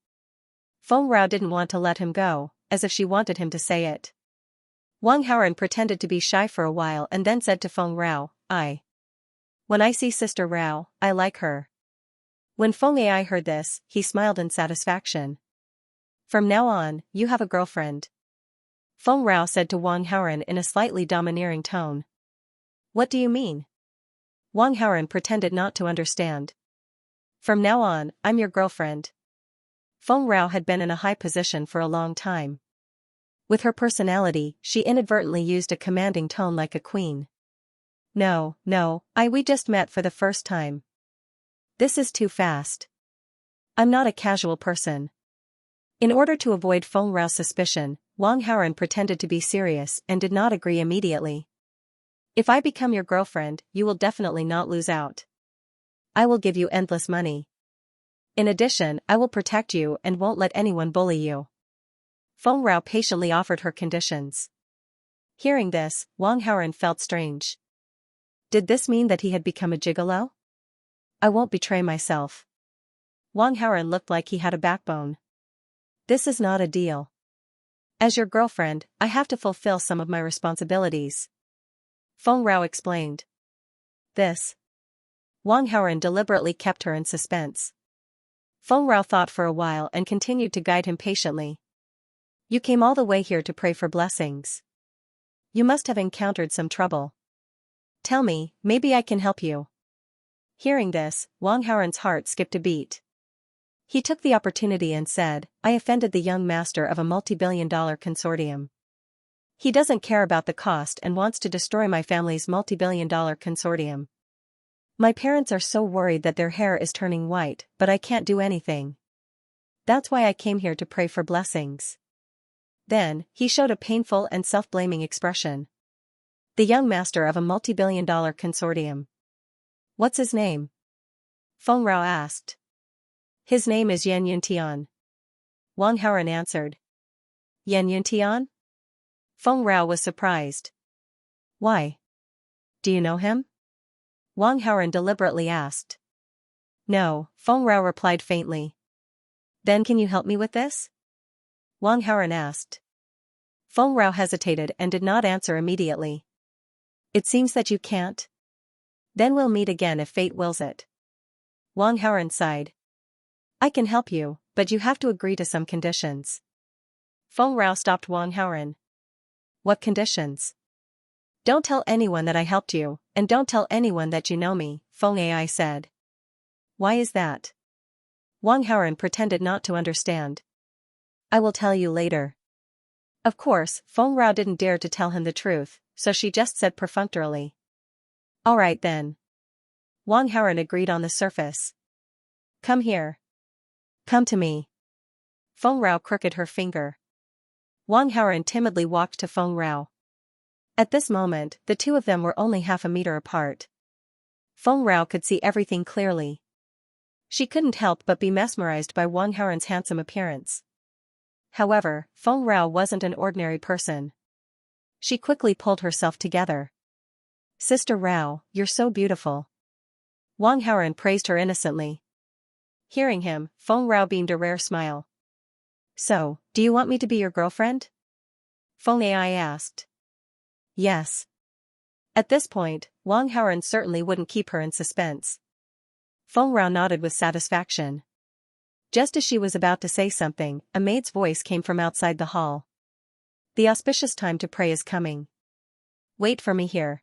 Feng Rao didn't want to let him go, as if she wanted him to say it. Wang Haoran pretended to be shy for a while and then said to Feng Rao, When I see Sister Rao, I like her. When Feng Ai heard this, he smiled in satisfaction. From now on, you have a girlfriend. Feng Rao said to Wang Haoran in a slightly domineering tone. What do you mean? Wang Haoran pretended not to understand. From now on, I'm your girlfriend. Feng Rao had been in a high position for a long time. With her personality, she inadvertently used a commanding tone like a queen. No, we just met for the first time. This is too fast. I'm not a casual person. In order to avoid Feng Rao's suspicion, Wang Haoran pretended to be serious and did not agree immediately. If I become your girlfriend, you will definitely not lose out. I will give you endless money. In addition, I will protect you and won't let anyone bully you. Feng Rao patiently offered her conditions. Hearing this, Wang Haoran felt strange. Did this mean that he had become a gigolo? I won't betray myself. Wang Haoran looked like he had a backbone. This is not a deal. As your girlfriend, I have to fulfill some of my responsibilities. Feng Rao explained. This. Wang Haoran deliberately kept her in suspense. Feng Rao thought for a while and continued to guide him patiently. You came all the way here to pray for blessings. You must have encountered some trouble. Tell me, maybe I can help you. Hearing this, Wang Haoran's heart skipped a beat. He took the opportunity and said, I offended the young master of a multi-billion-dollar consortium. He doesn't care about the cost and wants to destroy my family's multi-billion-dollar consortium. My parents are so worried that their hair is turning white, but I can't do anything. That's why I came here to pray for blessings. Then, he showed a painful and self-blaming expression. The young master of a multi-billion-dollar consortium. What's his name? Feng Rao asked. His name is Yan Yuntian. Wang Haoran answered. Yan Yuntian? Feng Rao was surprised. Why? Do you know him? Wang Haoran deliberately asked. No, Feng Rao replied faintly. Then can you help me with this? Wang Haoran asked. Feng Rao hesitated and did not answer immediately. It seems that you can't. Then we'll meet again if fate wills it. Wang Haoran sighed. I can help you, but you have to agree to some conditions. Feng Rao stopped Wang Haoran. What conditions? Don't tell anyone that I helped you, and don't tell anyone that you know me, Feng Ai said. Why is that? Wang Haoran pretended not to understand. I will tell you later. Of course, Feng Rao didn't dare to tell him the truth, so she just said perfunctorily. All right then. Wang Haoran agreed on the surface. Come here. Come to me. Feng Rao crooked her finger. Wang Haoran timidly walked to Feng Rao. At this moment, the two of them were only half a meter apart. Feng Rao could see everything clearly. She couldn't help but be mesmerized by Wang Haoran's handsome appearance. However, Feng Rao wasn't an ordinary person. She quickly pulled herself together. Sister Rao, you're so beautiful. Wang Haoran praised her innocently. Hearing him, Feng Rao beamed a rare smile. So, do you want me to be your girlfriend? Feng Ai asked. Yes. At this point, Wang Haoran certainly wouldn't keep her in suspense. Feng Rao nodded with satisfaction. Just as she was about to say something, a maid's voice came from outside the hall. The auspicious time to pray is coming. Wait for me here.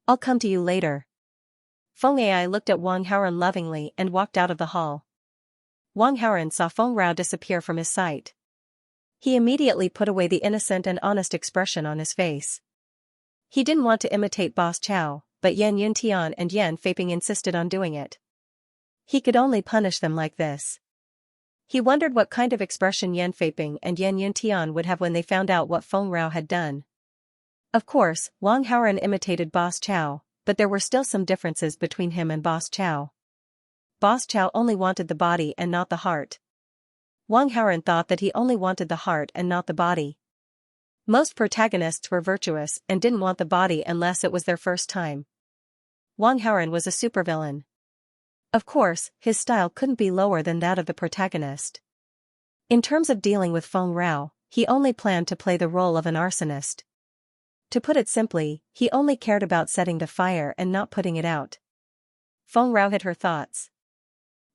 I'll come to you later. Feng Ai looked at Wang Haoran lovingly and walked out of the hall. Wang Haoran saw Feng Rao disappear from his sight. He immediately put away the innocent and honest expression on his face. He didn't want to imitate Boss Chow, but Yan Yuntian and Yan Feiping insisted on doing it. He could only punish them like this. He wondered what kind of expression Yan Feiping and Yan Yuntian would have when they found out what Feng Rao had done. Of course, Wang Haoran imitated Boss Chow, but there were still some differences between him and Boss Chow. Boss Chow only wanted the body and not the heart. Wang Haoran thought that he only wanted the heart and not the body. Most protagonists were virtuous and didn't want the body unless it was their first time. Wang Haoran was a supervillain. Of course, his style couldn't be lower than that of the protagonist. In terms of dealing with Feng Rao, he only planned to play the role of an arsonist. To put it simply, he only cared about setting the fire and not putting it out. Feng Rao hid her thoughts.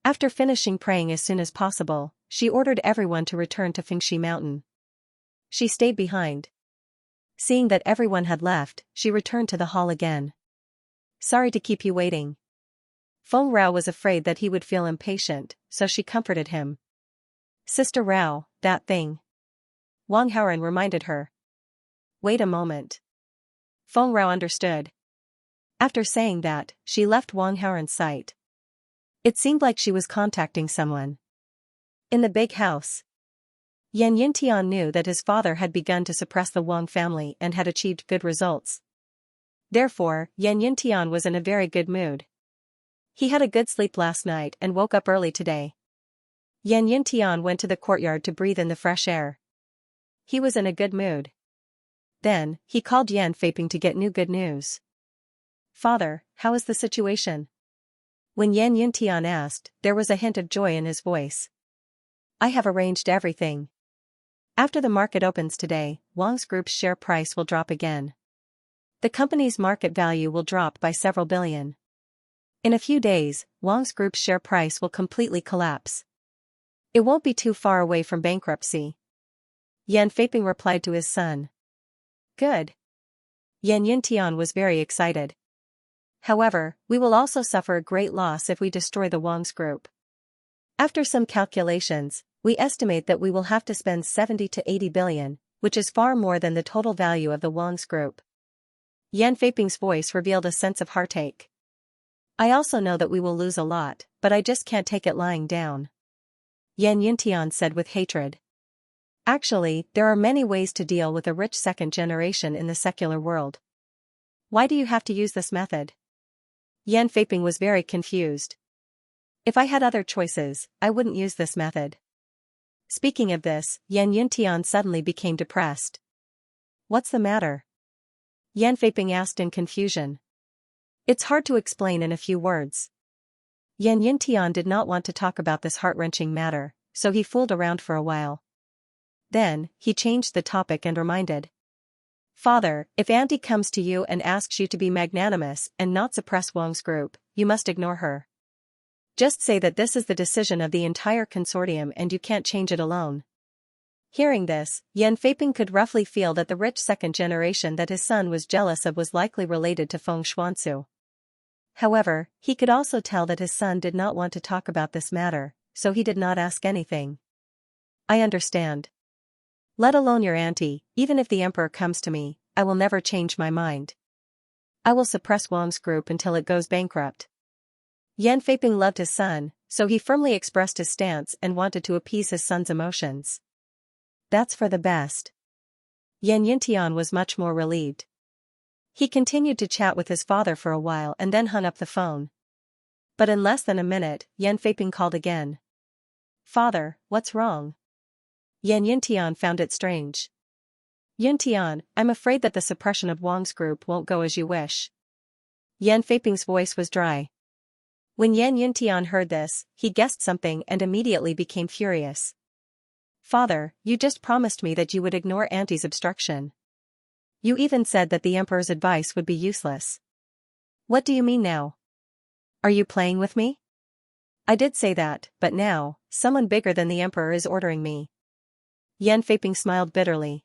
After finishing praying as soon as possible, she ordered everyone to return to Fengxi Mountain. She stayed behind. Seeing that everyone had left, she returned to the hall again. Sorry to keep you waiting. Feng Rao was afraid that he would feel impatient, so she comforted him. Sister Rao, that thing. Wang Haoran reminded her. Wait a moment. Feng Rao understood. After saying that, she left Wang Haoran's sight. It seemed like she was contacting someone. In the big house. Yan Yintian knew that his father had begun to suppress the Wang family and had achieved good results. Therefore, Yan Yintian was in a very good mood. He had a good sleep last night and woke up early today. Yan Yintian went to the courtyard to breathe in the fresh air. He was in a good mood. Then, he called Yan Feiping to get new good news. Father, how is the situation? When Yan Yintian asked, there was a hint of joy in his voice. I have arranged everything. After the market opens today, Wang's group's share price will drop again. The company's market value will drop by several billion. In a few days, Wang's group's share price will completely collapse. It won't be too far away from bankruptcy. Yan Feiping replied to his son. Good. Yan Yintian was very excited. However, we will also suffer a great loss if we destroy the Wang's group. After some calculations, we estimate that we will have to spend 70 to 80 billion, which is far more than the total value of the Wang's group. Yan Feiping's voice revealed a sense of heartache. I also know that we will lose a lot, but I just can't take it lying down. Yan Yuntian said with hatred. Actually, there are many ways to deal with a rich second generation in the secular world. Why do you have to use this method? Yan Feiping was very confused. If I had other choices, I wouldn't use this method. Speaking of this, Yan Yuntian suddenly became depressed. What's the matter? Yan Feiping asked in confusion. It's hard to explain in a few words. Yan Yuntian did not want to talk about this heart-wrenching matter, so he fooled around for a while. Then, he changed the topic and reminded. Father, if Auntie comes to you and asks you to be magnanimous and not suppress Wang's group, you must ignore her. Just say that this is the decision of the entire consortium and you can't change it alone. Hearing this, Yan Feiping could roughly feel that the rich second generation that his son was jealous of was likely related to Feng Xuanzu. However, he could also tell that his son did not want to talk about this matter, so he did not ask anything. I understand. Let alone your auntie, even if the emperor comes to me, I will never change my mind. I will suppress Wang's group until it goes bankrupt. Yan Feiping loved his son, so he firmly expressed his stance and wanted to appease his son's emotions. That's for the best. Yan Yuntian was much more relieved. He continued to chat with his father for a while and then hung up the phone. But in less than a minute, Yan Feiping called again. Father, what's wrong? Yan Yuntian found it strange. Yuntian, I'm afraid that the suppression of Wang's group won't go as you wish. Yan Feiping's voice was dry. When Yan Yuntian heard this, he guessed something and immediately became furious. Father, you just promised me that you would ignore Auntie's obstruction. You even said that the emperor's advice would be useless. What do you mean now? Are you playing with me? I did say that, but now, someone bigger than the emperor is ordering me. Yan Feiping smiled bitterly.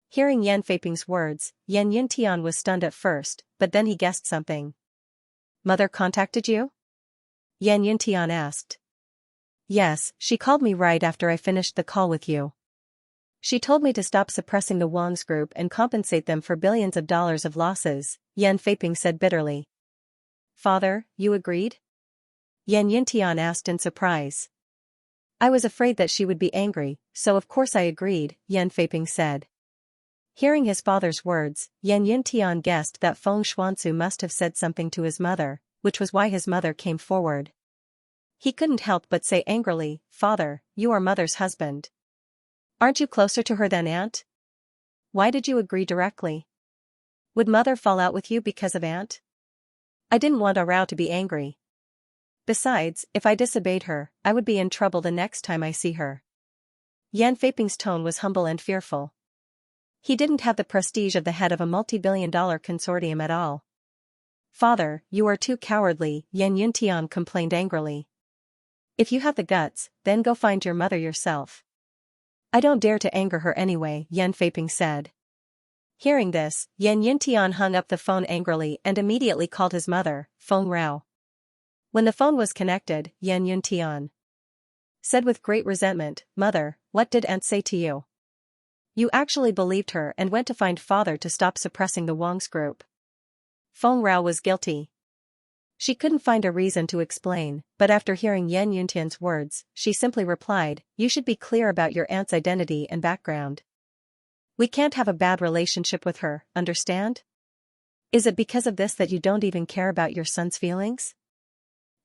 Hearing Yan Feiping's words, Yan Yuntian was stunned at first, but then he guessed something. Mother contacted you? Yan Yuntian asked. Yes, she called me right after I finished the call with you. She told me to stop suppressing the Wang's group and compensate them for billions of dollars of losses, Yan Feiping said bitterly. Father, you agreed? Yan Yuntian asked in surprise. I was afraid that she would be angry, so of course I agreed, Yan Feiping said. Hearing his father's words, Yan Yuntian guessed that Feng Xuanzu must have said something to his mother, which was why his mother came forward. He couldn't help but say angrily, Father, you are Mother's husband. Aren't you closer to her than Aunt? Why did you agree directly? Would Mother fall out with you because of Aunt? I didn't want a row to be angry. Besides, if I disobeyed her, I would be in trouble the next time I see her. Yan Feiping's tone was humble and fearful. He didn't have the prestige of the head of a multi-billion-dollar consortium at all. Father, you are too cowardly, Yan Yuntian complained angrily. If you have the guts, then go find your mother yourself. I don't dare to anger her anyway, Yan Feiping said. Hearing this, Yan Yuntian hung up the phone angrily and immediately called his mother, Feng Rao. When the phone was connected, Yan Yuntian said with great resentment, Mother, what did Aunt say to you? You actually believed her and went to find Father to stop suppressing the Wang's group. Feng Rao was guilty. She couldn't find a reason to explain, but after hearing Yan Yuntian's words, she simply replied, You should be clear about your aunt's identity and background. We can't have a bad relationship with her, understand? Is it because of this that you don't even care about your son's feelings?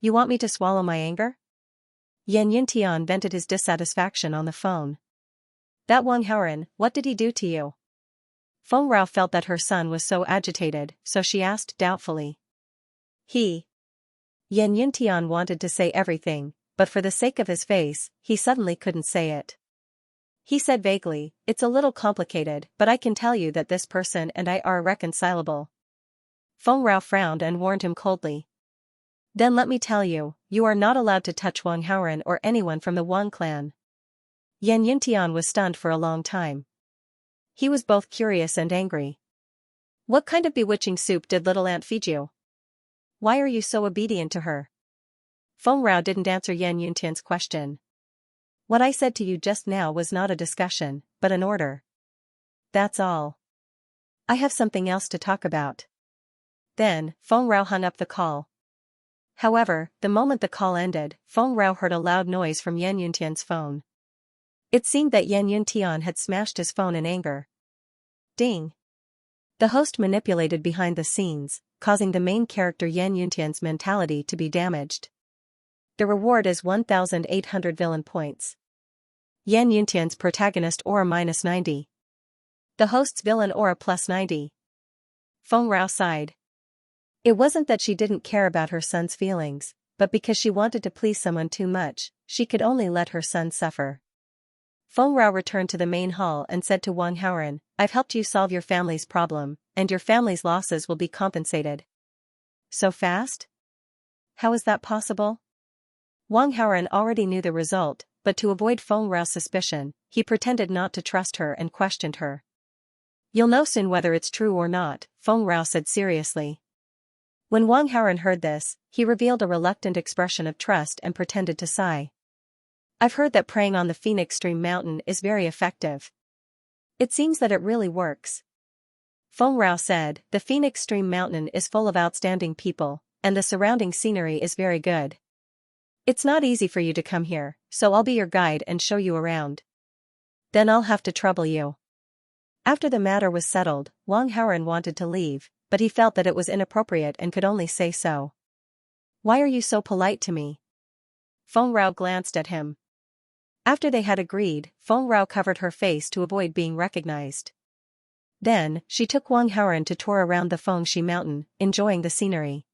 You want me to swallow my anger? Yan Yuntian vented his dissatisfaction on the phone. That Wang Haoran, what did he do to you? Feng Rao felt that her son was so agitated, so she asked doubtfully. Yan Yuntian wanted to say everything, but for the sake of his face, he suddenly couldn't say it. He said vaguely, It's a little complicated, but I can tell you that this person and I are irreconcilable. Feng Rao frowned and warned him coldly. Then let me tell you, you are not allowed to touch Wang Haoran or anyone from the Wang clan. Yan Yuntian was stunned for a long time. He was both curious and angry. What kind of bewitching soup did little Aunt feed you? Why are you so obedient to her? Feng Rao didn't answer Yan Yuntian's question. What I said to you just now was not a discussion, but an order. That's all. I have something else to talk about. Then, Feng Rao hung up the call. However, the moment the call ended, Feng Rao heard a loud noise from Yan Yuntian's phone. It seemed that Yan Yuntian had smashed his phone in anger. Ding! The host manipulated behind the scenes, causing the main character Yan Yuntian's mentality to be damaged. The reward is 1,800 villain points. Yan Yuntian's protagonist aura -90. The host's villain aura +90. Feng Rao sighed. It wasn't that she didn't care about her son's feelings, but because she wanted to please someone too much, she could only let her son suffer. Feng Rao returned to the main hall and said to Wang Haoren, I've helped you solve your family's problem, and your family's losses will be compensated. So fast? How is that possible? Wang Haoren already knew the result, but to avoid Feng Rao's suspicion, he pretended not to trust her and questioned her. You'll know soon whether it's true or not, Feng Rao said seriously. When Wang Haoren heard this, he revealed a reluctant expression of trust and pretended to sigh. I've heard that praying on the Phoenix Stream Mountain is very effective. It seems that it really works. Feng Rao said, the Phoenix Stream Mountain is full of outstanding people, and the surrounding scenery is very good. It's not easy for you to come here, so I'll be your guide and show you around. Then I'll have to trouble you. After the matter was settled, Wang Haoren wanted to leave, but he felt that it was inappropriate and could only say so. Why are you so polite to me? Feng Rao glanced at him. After they had agreed, Feng Rao covered her face to avoid being recognized. Then, she took Wang Haoren to tour around the Fengxi mountain, enjoying the scenery.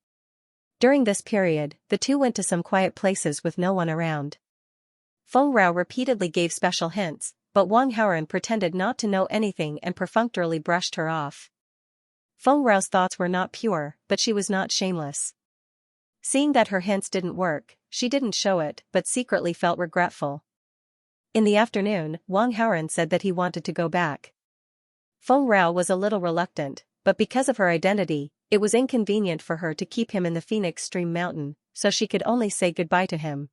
During this period, the two went to some quiet places with no one around. Feng Rao repeatedly gave special hints, but Wang Haoren pretended not to know anything and perfunctorily brushed her off. Feng Rao's thoughts were not pure, but she was not shameless. Seeing that her hints didn't work, she didn't show it, but secretly felt regretful. In the afternoon, Wang Haoren said that he wanted to go back. Feng Rao was a little reluctant, but because of her identity, it was inconvenient for her to keep him in the Phoenix Stream Mountain, so she could only say goodbye to him.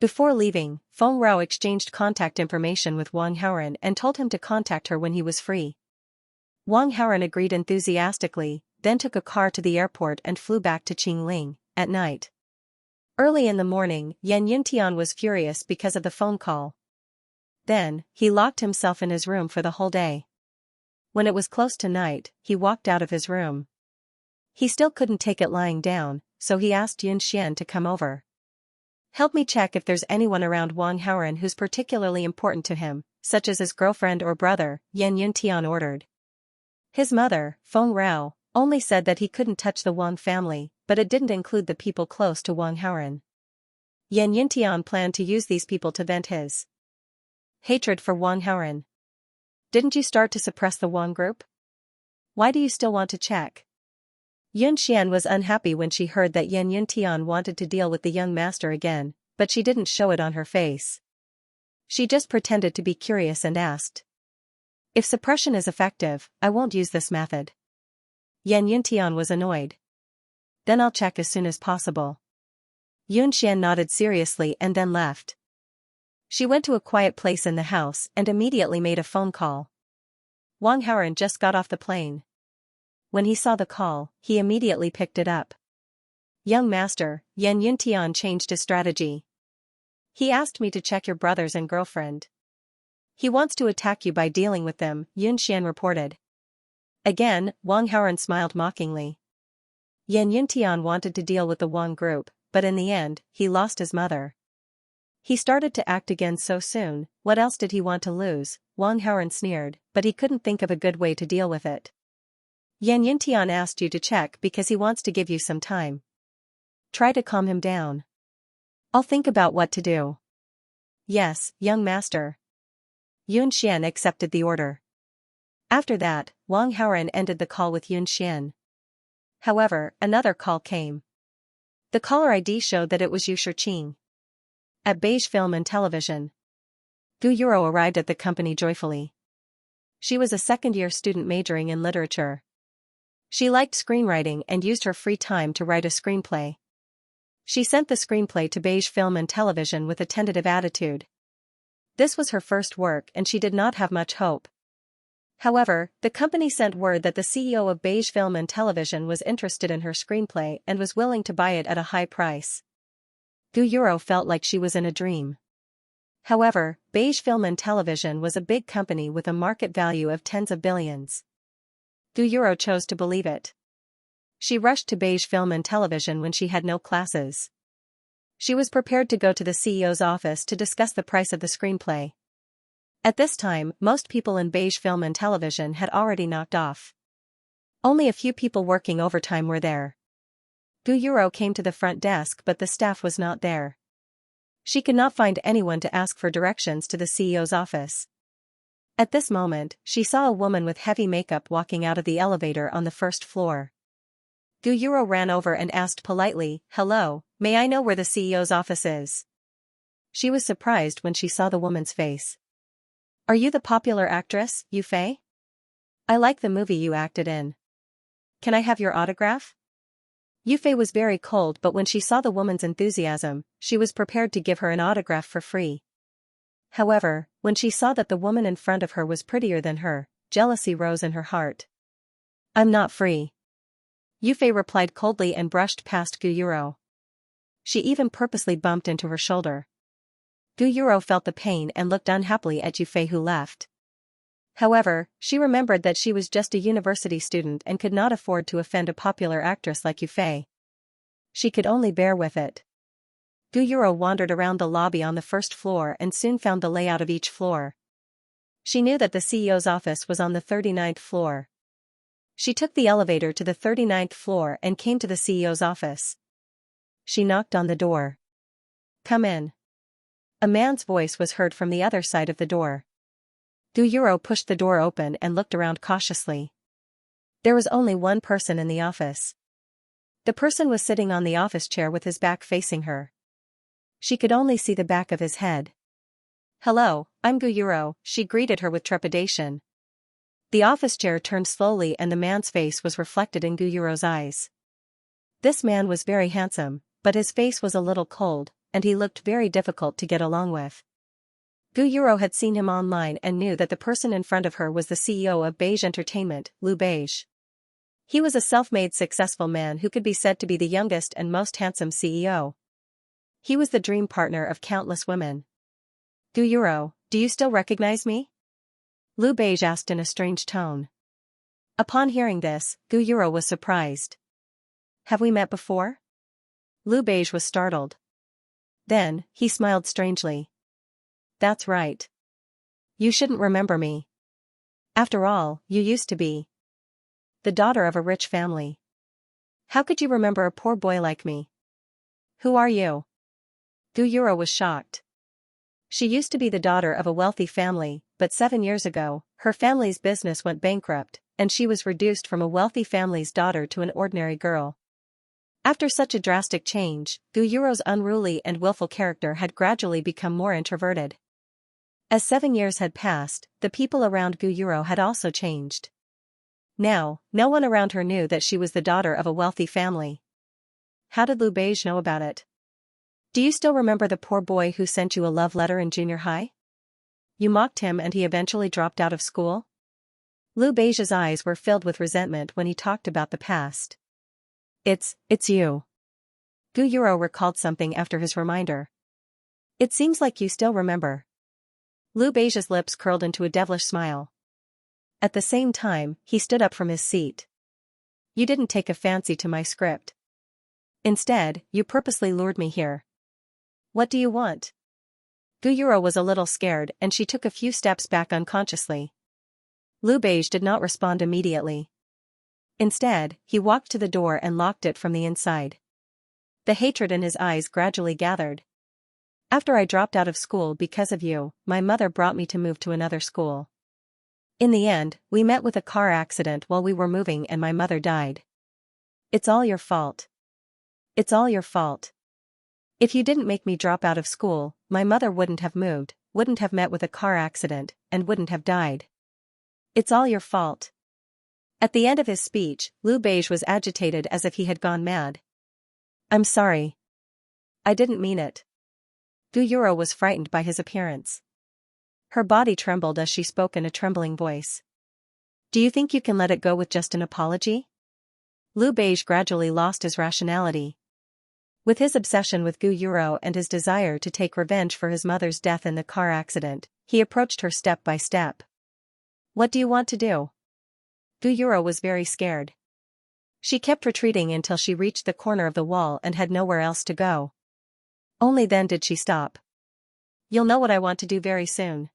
Before leaving, Feng Rao exchanged contact information with Wang Haoren and told him to contact her when he was free. Wang Haoren agreed enthusiastically, then took a car to the airport and flew back to Qingling, at night. Early in the morning, Yan Yuntian was furious because of the phone call. Then, he locked himself in his room for the whole day. When it was close to night, he walked out of his room. He still couldn't take it lying down, so he asked Yun Xian to come over. Help me check if there's anyone around Wang Haoren who's particularly important to him, such as his girlfriend or brother, Yan Yuntian ordered. His mother, Feng Rao, only said that he couldn't touch the Wang family, but it didn't include the people close to Wang Haoren. Yan Yuntian planned to use these people to vent his hatred for Wang Haoren. Didn't you start to suppress the Wang group? Why do you still want to check? Yun Xian was unhappy when she heard that Yan Yuntian wanted to deal with the young master again, but she didn't show it on her face. She just pretended to be curious and asked. If suppression is effective, I won't use this method. Yan Yuntian was annoyed. Then I'll check as soon as possible. Yun Xian nodded seriously and then left. She went to a quiet place in the house and immediately made a phone call. Wang Haoren just got off the plane. When he saw the call, he immediately picked it up. Young master, Yan Yuntian changed his strategy. He asked me to check your brothers and girlfriend. He wants to attack you by dealing with them, Yun Xian reported. Again, Wang Haoren smiled mockingly. Yan Yuntian wanted to deal with the Wang group, but in the end, he lost his mother. He started to act again so soon, what else did he want to lose? Wang Haoren sneered, but he couldn't think of a good way to deal with it. Yan Yuntian asked you to check because he wants to give you some time. Try to calm him down. I'll think about what to do. Yes, young master. Yun Xian accepted the order. After that, Wang Haoren ended the call with Yun Xian. However, another call came. The caller ID showed that it was Yu Shiqing. At Beige Film and Television. Gu Yuro arrived at the company joyfully. She was a second-year student majoring in literature. She liked screenwriting and used her free time to write a screenplay. She sent the screenplay to Beige Film and Television with a tentative attitude. This was her first work and she did not have much hope. However, the company sent word that the CEO of Beige Film and Television was interested in her screenplay and was willing to buy it at a high price. Guyuro felt like she was in a dream. However, Beige Film and Television was a big company with a market value of tens of billions. Guyuro chose to believe it. She rushed to Beige Film and Television when she had no classes. She was prepared to go to the CEO's office to discuss the price of the screenplay. At this time, most people in Beige Film and Television had already knocked off. Only a few people working overtime were there. Guyuro came to the front desk but the staff was not there. She could not find anyone to ask for directions to the CEO's office. At this moment, she saw a woman with heavy makeup walking out of the elevator on the first floor. Guyuro ran over and asked politely, "Hello, may I know where the CEO's office is?" She was surprised when she saw the woman's face. "Are you the popular actress, Yufei? I like the movie you acted in. Can I have your autograph?" Yufei was very cold but when she saw the woman's enthusiasm, she was prepared to give her an autograph for free. However, when she saw that the woman in front of her was prettier than her, jealousy rose in her heart. "I'm not free," Yufei replied coldly and brushed past Guyuro. She even purposely bumped into her shoulder. Guyuro felt the pain and looked unhappily at Yufei who left. However, she remembered that she was just a university student and could not afford to offend a popular actress like Yufei. She could only bear with it. Guyuro wandered around the lobby on the first floor and soon found the layout of each floor. She knew that the CEO's office was on the 39th floor. She took the elevator to the 39th floor and came to the CEO's office. She knocked on the door. "Come in." A man's voice was heard from the other side of the door. Guyuro pushed the door open and looked around cautiously. There was only one person in the office. The person was sitting on the office chair with his back facing her. She could only see the back of his head. "Hello, I'm Guyuro," she greeted her with trepidation. The office chair turned slowly and the man's face was reflected in Guyuro's eyes. This man was very handsome, but his face was a little cold, and he looked very difficult to get along with. Guyuro had seen him online and knew that the person in front of her was the CEO of Beige Entertainment, Lou Beige. He was a self-made successful man who could be said to be the youngest and most handsome CEO. He was the dream partner of countless women. "Guyuro, do you still recognize me?" Lou Beige asked in a strange tone. Upon hearing this, Guyuro was surprised. "Have we met before?" Lou Beige was startled. Then, he smiled strangely. "That's right. You shouldn't remember me. After all, you used to be the daughter of a rich family. How could you remember a poor boy like me? Who are you?" Guyuro was shocked. She used to be the daughter of a wealthy family, but 7 years ago, her family's business went bankrupt, and she was reduced from a wealthy family's daughter to an ordinary girl. After such a drastic change, Guyuro's unruly and willful character had gradually become more introverted. As 7 years had passed, the people around Guyuro had also changed. Now, no one around her knew that she was the daughter of a wealthy family. How did Lou Beige know about it? "Do you still remember the poor boy who sent you a love letter in junior high? You mocked him and he eventually dropped out of school?" Lou Beige's eyes were filled with resentment when he talked about the past. It's you." Guyuro recalled something after his reminder. "It seems like you still remember." Lou Beige's lips curled into a devilish smile. At the same time, he stood up from his seat. "You didn't take a fancy to my script. Instead, you purposely lured me here. What do you want?" Guyuro was a little scared and she took a few steps back unconsciously. Lou Beige did not respond immediately. Instead, he walked to the door and locked it from the inside. The hatred in his eyes gradually gathered. "After I dropped out of school because of you, my mother brought me to move to another school. In the end, we met with a car accident while we were moving and my mother died. It's all your fault. It's all your fault. If you didn't make me drop out of school, my mother wouldn't have moved, wouldn't have met with a car accident, and wouldn't have died. It's all your fault." At the end of his speech, Lou Beige was agitated as if he had gone mad. "I'm sorry. I didn't mean it. Gu Yuro was frightened by his appearance. Her body trembled as she spoke in a trembling voice. Do you think you can let it go with just an apology? Liu Beige gradually lost his rationality. With his obsession with Gu Yuro and his desire to take revenge for his mother's death in the car accident, he approached her step by step. What do you want to do? Gu Yuro was very scared. She kept retreating until she reached the corner of the wall and had nowhere else to go. Only then did she stop. You'll know what I want to do very soon.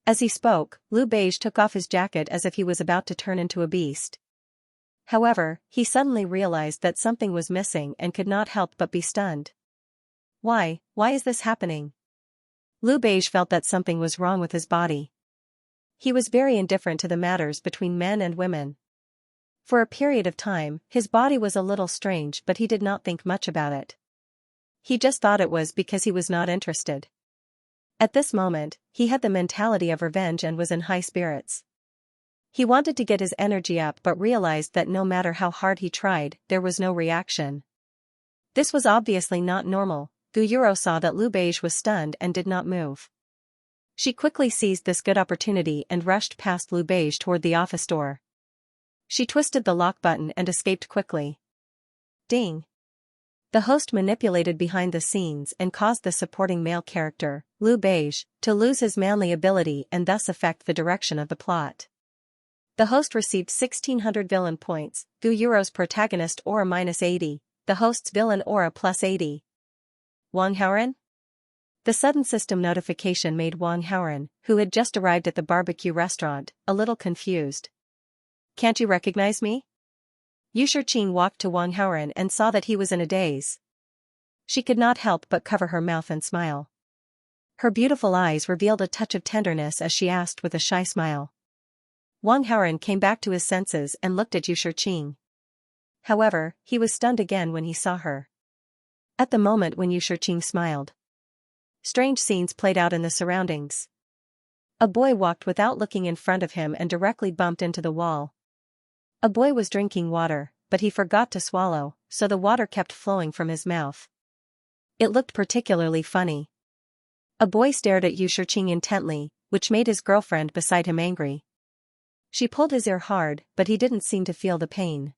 As he spoke, Liu Beige took off his jacket as if he was about to turn into a beast. However, he suddenly realized that something was missing and could not help but be stunned. Why is this happening? Liu Beige felt that something was wrong with his body. He was very indifferent to the matters between men and women. For a period of time, his body was a little strange, but he did not think much about it. He just thought it was because he was not interested. At this moment, he had the mentality of revenge and was in high spirits. He wanted to get his energy up but realized that no matter how hard he tried, there was no reaction. This was obviously not normal. Gu Yuro saw that Liu Beige was stunned and did not move. She quickly seized this good opportunity and rushed past Liu Beige toward the office door. She twisted the lock button and escaped quickly. Ding! The host manipulated behind the scenes and caused the supporting male character, Liu Beige, to lose his manly ability and thus affect the direction of the plot. The host received 1600 villain points, Gu Yuro's protagonist aura -80, the host's villain aura +80. Wang Haoren? The sudden system notification made Wang Haoren, who had just arrived at the barbecue restaurant, a little confused. Can't you recognize me? Yu Shiqing walked to Wang Haoren and saw that he was in a daze. She could not help but cover her mouth and smile. Her beautiful eyes revealed a touch of tenderness as she asked with a shy smile. Wang Haoren came back to his senses and looked at Yu Shiqing. However, he was stunned again when he saw her. At the moment when Yu Shiqing smiled, strange scenes played out in the surroundings. A boy walked without looking in front of him and directly bumped into the wall. A boy was drinking water, but he forgot to swallow, so the water kept flowing from his mouth. It looked particularly funny. A boy stared at Yu Shiqing intently, which made his girlfriend beside him angry. She pulled his ear hard, but he didn't seem to feel the pain.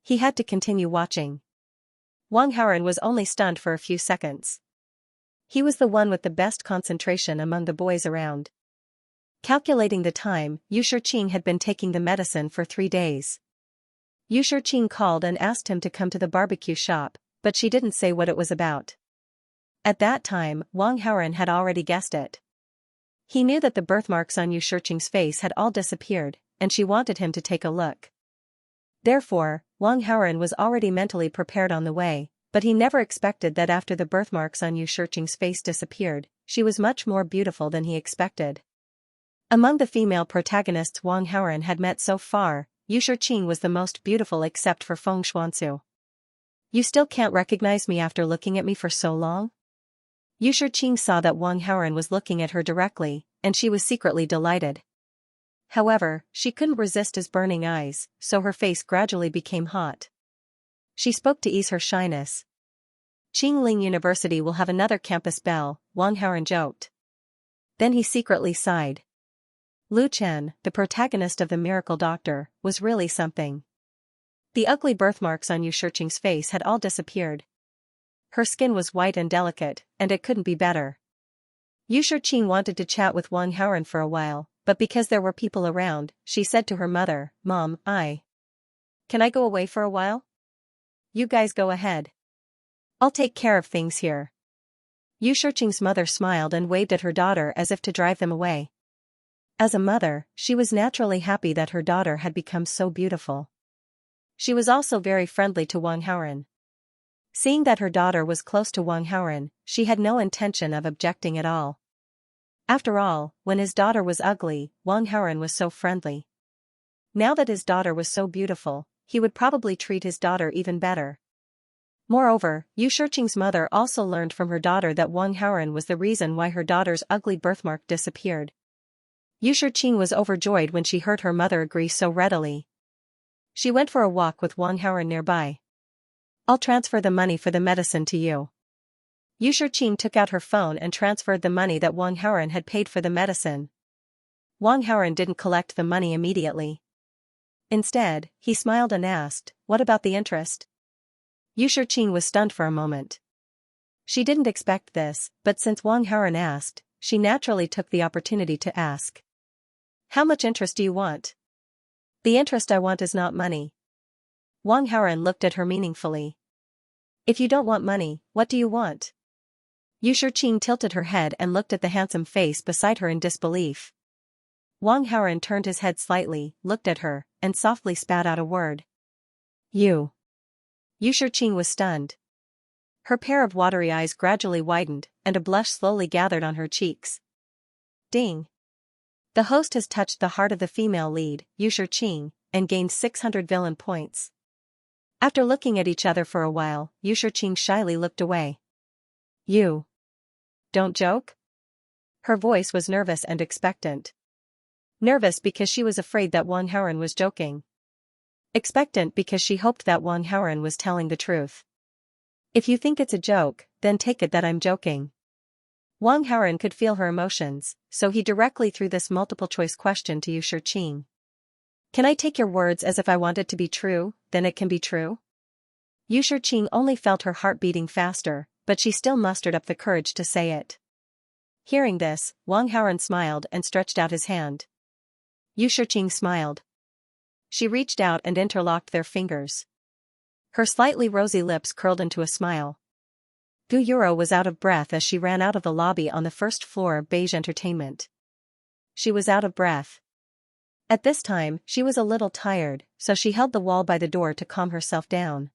He had to continue watching. Wang Haoren was only stunned for a few seconds. He was the one with the best concentration among the boys around. Calculating the time, Yu Shiqing had been taking the medicine for 3 days. Yu Shiqing called and asked him to come to the barbecue shop, but she didn't say what it was about. At that time, Wang Haoren had already guessed it. He knew that the birthmarks on Yu Shiqing's face had all disappeared, and she wanted him to take a look. Therefore, Wang Haoren was already mentally prepared on the way, but he never expected that after the birthmarks on Yu Shiqing's face disappeared, she was much more beautiful than he expected. Among the female protagonists Wang Haoren had met so far, Yu Shiqing was the most beautiful except for Feng Xuansu. You still can't recognize me after looking at me for so long? Yu Shiqing saw that Wang Haoren was looking at her directly, and she was secretly delighted. However, she couldn't resist his burning eyes, so her face gradually became hot. She spoke to ease her shyness. Qingling University will have another campus bell, Wang Haoren joked. Then he secretly sighed. Lu Chen, the protagonist of The Miracle Doctor, was really something. The ugly birthmarks on Yu Shiqing's face had all disappeared. Her skin was white and delicate, and it couldn't be better. Yu Shiqing wanted to chat with Wang Haoren for a while, but because there were people around, she said to her mother, "Mom, Can I go away for a while? You guys go ahead. I'll take care of things here." Yu Shiqing's mother smiled and waved at her daughter as if to drive them away. As a mother, she was naturally happy that her daughter had become so beautiful. She was also very friendly to Wang Haoren. Seeing that her daughter was close to Wang Haoren, she had no intention of objecting at all. After all, when his daughter was ugly, Wang Haoren was so friendly. Now that his daughter was so beautiful, he would probably treat his daughter even better. Moreover, Yu Shiqing's mother also learned from her daughter that Wang Haoren was the reason why her daughter's ugly birthmark disappeared. Yu Shiqing was overjoyed when she heard her mother agree so readily. She went for a walk with Wang Haoren nearby. "I'll transfer the money for the medicine to you. Yu Shiqing took out her phone and transferred the money that Wang Haoran had paid for the medicine. Wang Haoran didn't collect the money immediately. Instead, he smiled and asked, "What about the interest?" Yu Shiqing was stunned for a moment. She didn't expect this, but since Wang Haoran asked, she naturally took the opportunity to ask. "How much interest do you want?" "The interest I want is not money." Wang Haoran looked at her meaningfully. "If you don't want money, what do you want?" Yu Shiqing tilted her head and looked at the handsome face beside her in disbelief. Wang Haoran turned his head slightly, looked at her, and softly spat out a word. "You." Yu Shiqing was stunned. Her pair of watery eyes gradually widened, and a blush slowly gathered on her cheeks. Ding! The host has touched the heart of the female lead, Yu Shiqing, and gained 600 villain points. After looking at each other for a while, Yu Shiqing shyly looked away. "You don't joke?" Her voice was nervous and expectant. Nervous because she was afraid that Wang Haoran was joking. Expectant because she hoped that Wang Haoran was telling the truth. "If you think it's a joke, then take it that I'm joking." Wang Haoran could feel her emotions, so he directly threw this multiple-choice question to Yu Shiqing. "Can I take your words as if I want it to be true, then it can be true?" Yu Shiqing only felt her heart beating faster, but she still mustered up the courage to say it. Hearing this, Wang Haoran smiled and stretched out his hand. Yu Shiqing smiled. She reached out and interlocked their fingers. Her slightly rosy lips curled into a smile. Gu Yuro was out of breath as she ran out of the lobby on the first floor of Beige Entertainment. She was out of breath. At this time, she was a little tired, so she held the wall by the door to calm herself down.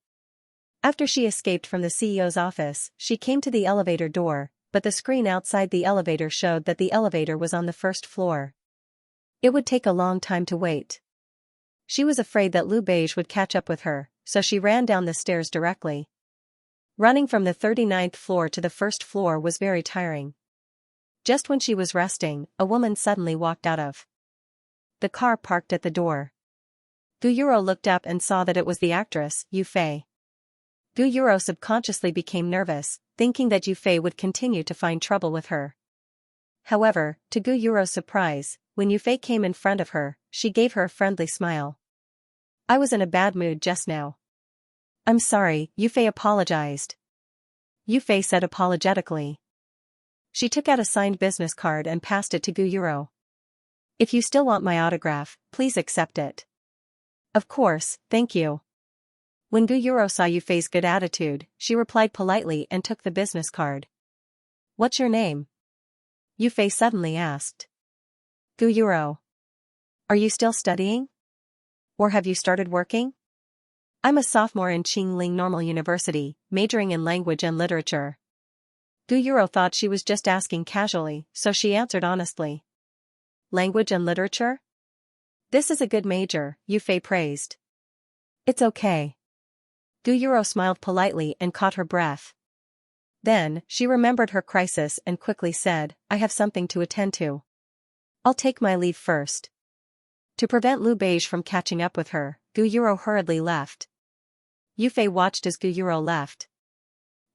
After she escaped from the CEO's office, she came to the elevator door, but the screen outside the elevator showed that the elevator was on the first floor. It would take a long time to wait. She was afraid that Lu Beige would catch up with her, so she ran down the stairs directly. Running from the 39th floor to the first floor was very tiring. Just when she was resting, a woman suddenly walked out of the car parked at the door. Gu Yuro looked up and saw that it was the actress, Yu Fei. Gu Yuro subconsciously became nervous, thinking that Yu Fei would continue to find trouble with her. However, to Gu Yuro's surprise, when Yu Fei came in front of her, she gave her a friendly smile. "I was in a bad mood just now." "I'm sorry," Yu Fei apologized. Yu Fei said apologetically. She took out a signed business card and passed it to Gu Yuro. "If you still want my autograph, please accept it." "Of course, thank you." When Gu Yuro saw Yu Fei's good attitude, she replied politely and took the business card. "What's your name?" Yu Fei suddenly asked. "Gu Yuro." "Are you still studying? Or have you started working?" "I'm a sophomore in Qingling Normal University, majoring in language and literature." Gu Yuro thought she was just asking casually, so she answered honestly. "Language and literature? This is a good major," Yu Fei praised. "It's okay." Gu Yuro smiled politely and caught her breath. Then, she remembered her crisis and quickly said, "I have something to attend to. I'll take my leave first." To prevent Lu Beige from catching up with her, Gu Yuro hurriedly left. Yu Fei watched as Gu Yuro left.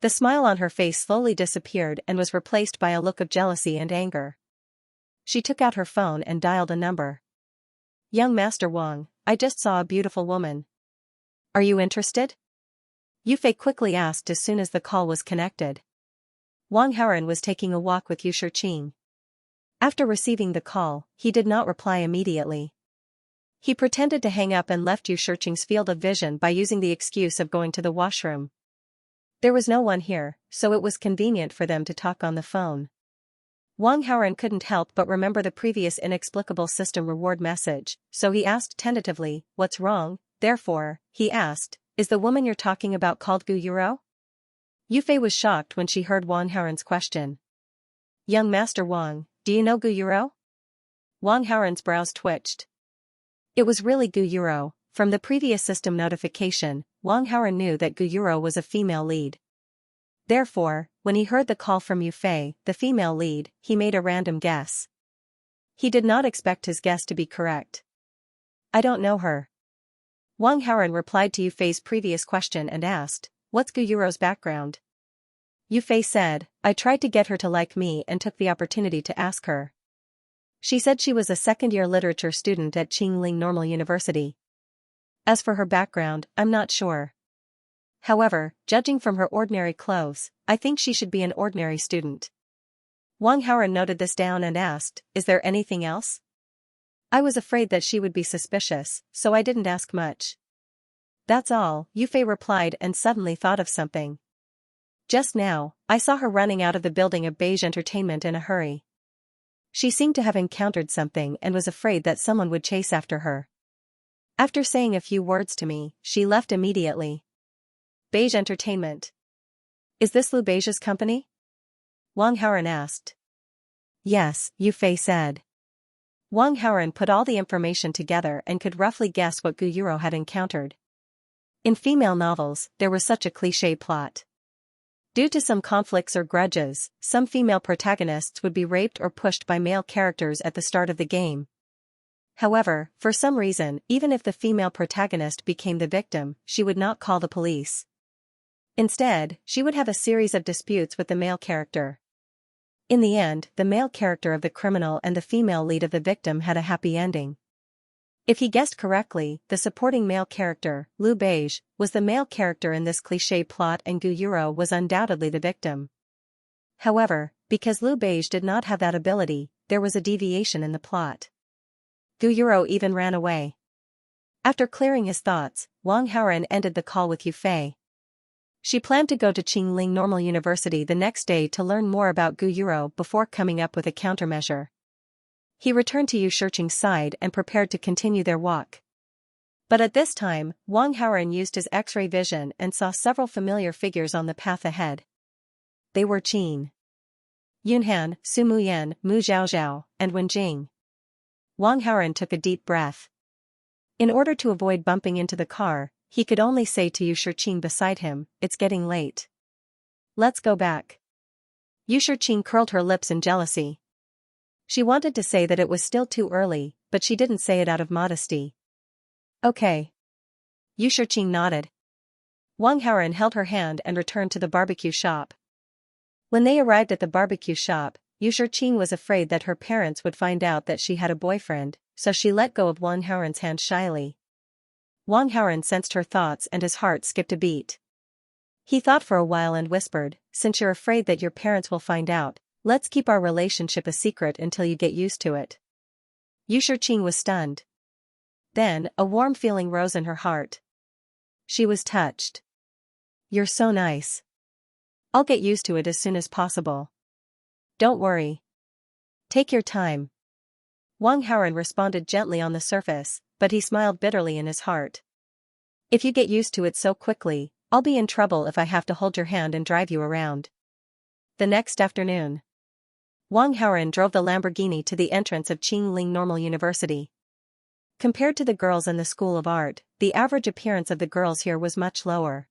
The smile on her face slowly disappeared and was replaced by a look of jealousy and anger. She took out her phone and dialed a number. "Young Master Wang, I just saw a beautiful woman. Are you interested?" Yu Fei quickly asked as soon as the call was connected. Wang Haoran was taking a walk with Yu Shiqing. After receiving the call, he did not reply immediately. He pretended to hang up and left Yu Shiqing's field of vision by using the excuse of going to the washroom. There was no one here, so it was convenient for them to talk on the phone. Wang Haoran couldn't help but remember the previous inexplicable system reward message, so he asked tentatively, "What's wrong?" Therefore, he asked, "Is the woman you're talking about called Gu Yuro?" Yu Fei was shocked when she heard Wang Haoran's question. "Young Master Wang, do you know Gu Yuro?" Wang Haoran's brows twitched. It was really Gu Yuro. From the previous system notification, Wang Haoran knew that Gu Yuro was a female lead. Therefore, when he heard the call from Yu Fei, the female lead, he made a random guess. He did not expect his guess to be correct. "I don't know her." Wang Haoran replied to Yu Fei's previous question and asked, "What's Gu Yuro's background?" Yu Fei said. I tried to get her to like me and took the opportunity to ask her. She said she was a second-year literature student at Qingling Normal University. As for her background, I'm not sure. However, judging from her ordinary clothes, I think she should be an ordinary student. Wang Haoren noted this down and asked, is there anything else? I was afraid that she would be suspicious, so I didn't ask much. That's all, Yu Fei replied and suddenly thought of something. Just now, I saw her running out of the building of Beige Entertainment in a hurry. She seemed to have encountered something and was afraid that someone would chase after her. After saying a few words to me, she left immediately. Beige Entertainment. Is this Lu Beige's company? Wang Haoren asked. Yes, Yu Fei said. Wang Haoren put all the information together and could roughly guess what Gu Yuro had encountered. In female novels, there was such a cliché plot. Due to some conflicts or grudges, some female protagonists would be raped or pushed by male characters at the start of the game. However, for some reason, even if the female protagonist became the victim, she would not call the police. Instead, she would have a series of disputes with the male character. In the end, the male character of the criminal and the female lead of the victim had a happy ending. If he guessed correctly, the supporting male character, Lu Beige, was the male character in this cliché plot and Gu Yuro was undoubtedly the victim. However, because Lu Beige did not have that ability, there was a deviation in the plot. Gu Yuro even ran away. After clearing his thoughts, Wang Haoren ended the call with Yu Fei. She planned to go to Qingling Normal University the next day to learn more about Gu Yuro before coming up with a countermeasure. He returned to Yu Shiqing's side and prepared to continue their walk. But at this time, Wang Haoren used his X-ray vision and saw several familiar figures on the path ahead. They were Qin Yunhan, Su Muyan, Mu Zhaozhao, and Wen Jing. Wang Haoren took a deep breath. In order to avoid bumping into the car, he could only say to Yu Shiqing beside him, it's getting late. Let's go back. Yu Shiqing curled her lips in jealousy. She wanted to say that it was still too early, but she didn't say it out of modesty. Okay. Yu Shiqing nodded. Wang Haoren held her hand and returned to the barbecue shop. When they arrived at the barbecue shop, Yu Shiqing was afraid that her parents would find out that she had a boyfriend, so she let go of Wang Haoren's hand shyly. Wang Haoren sensed her thoughts and his heart skipped a beat. He thought for a while and whispered, since you're afraid that your parents will find out, let's keep our relationship a secret until you get used to it. Yu Shiqing was stunned. Then, a warm feeling rose in her heart. She was touched. You're so nice. I'll get used to it as soon as possible. Don't worry. Take your time. Wang Haoren responded gently on the surface, but he smiled bitterly in his heart. If you get used to it so quickly, I'll be in trouble if I have to hold your hand and drive you around. The next afternoon, Wang Haoren drove the Lamborghini to the entrance of Qingling Normal University. Compared to the girls in the School of Art, the average appearance of the girls here was much lower.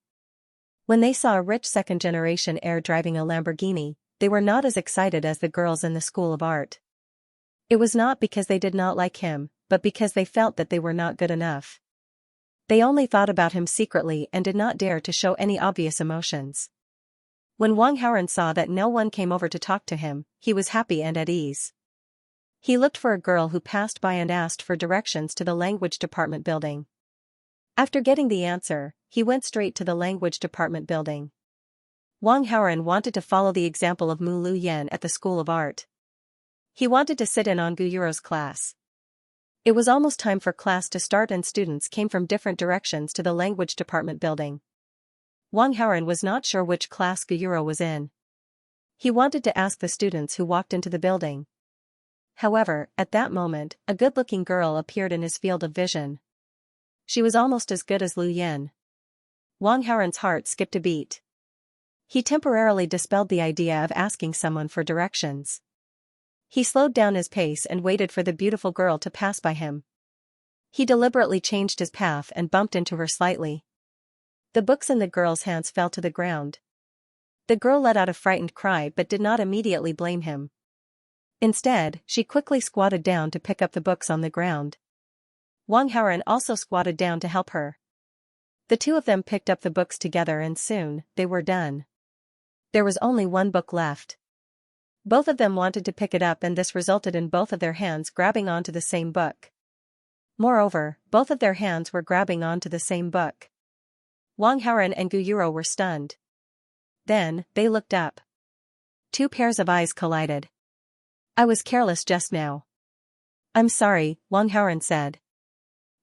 When they saw a rich second-generation heir driving a Lamborghini, they were not as excited as the girls in the School of Art. It was not because they did not like him, but because they felt that they were not good enough. They only thought about him secretly and did not dare to show any obvious emotions. When Wang Haoren saw that no one came over to talk to him, he was happy and at ease. He looked for a girl who passed by and asked for directions to the language department building. After getting the answer, he went straight to the language department building. Wang Haoren wanted to follow the example of Mu Lu Yan at the School of Art. He wanted to sit in on Gu Yuro's class. It was almost time for class to start and students came from different directions to the language department building. Wang Haoren was not sure which class Gu Yuro was in. He wanted to ask the students who walked into the building. However, at that moment, a good-looking girl appeared in his field of vision. She was almost as good as Lu Yan. Wang Haoren's heart skipped a beat. He temporarily dispelled the idea of asking someone for directions. He slowed down his pace and waited for the beautiful girl to pass by him. He deliberately changed his path and bumped into her slightly. The books in the girl's hands fell to the ground. The girl let out a frightened cry but did not immediately blame him. Instead, she quickly squatted down to pick up the books on the ground. Wang Haoren also squatted down to help her. The two of them picked up the books together and soon, they were done. There was only one book left. Both of them wanted to pick it up, and this resulted in both of their hands grabbing onto the same book. Moreover, both of their hands were grabbing onto the same book. Wang Haoren and Gu Yuro were stunned. Then, they looked up. Two pairs of eyes collided. I was careless just now. I'm sorry, Wang Haoren said.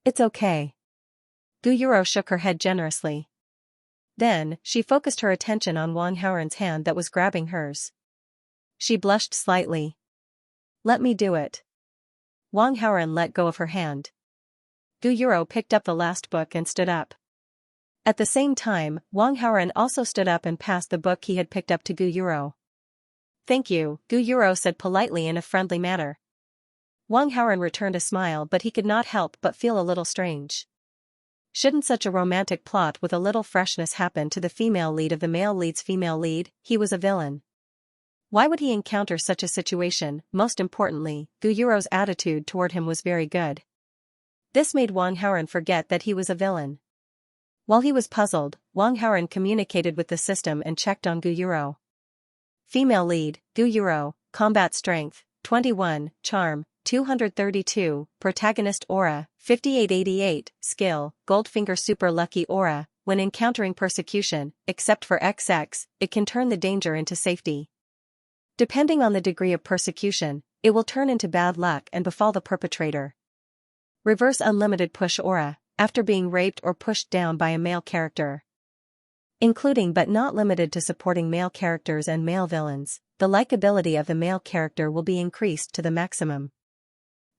It's okay. Gu Yuro shook her head generously. Then, she focused her attention on Wang Haoren's hand that was grabbing hers. She blushed slightly. Let me do it. Wang Haoren let go of her hand. Gu Yuro picked up the last book and stood up. At the same time, Wang Haoren also stood up and passed the book he had picked up to Gu Yuro. Thank you, Gu Yuro said politely in a friendly manner. Wang Haoren returned a smile, but he could not help but feel a little strange. Shouldn't such a romantic plot with a little freshness happen to the female lead of the male lead's female lead? He was a villain. Why would he encounter such a situation? Most importantly, Gu Yuro's attitude toward him was very good. This made Wang Haoren forget that he was a villain. While he was puzzled, Wang Haoren communicated with the system and checked on Gu Yuro. Female lead, Gu Yuro, combat strength, 21, charm, 232, protagonist aura, 5888, skill, Goldfinger super lucky aura. When encountering persecution, except for XX, it can turn the danger into safety. Depending on the degree of persecution, it will turn into bad luck and befall the perpetrator. Reverse unlimited push aura, after being raped or pushed down by a male character. Including but not limited to supporting male characters and male villains, the likability of the male character will be increased to the maximum.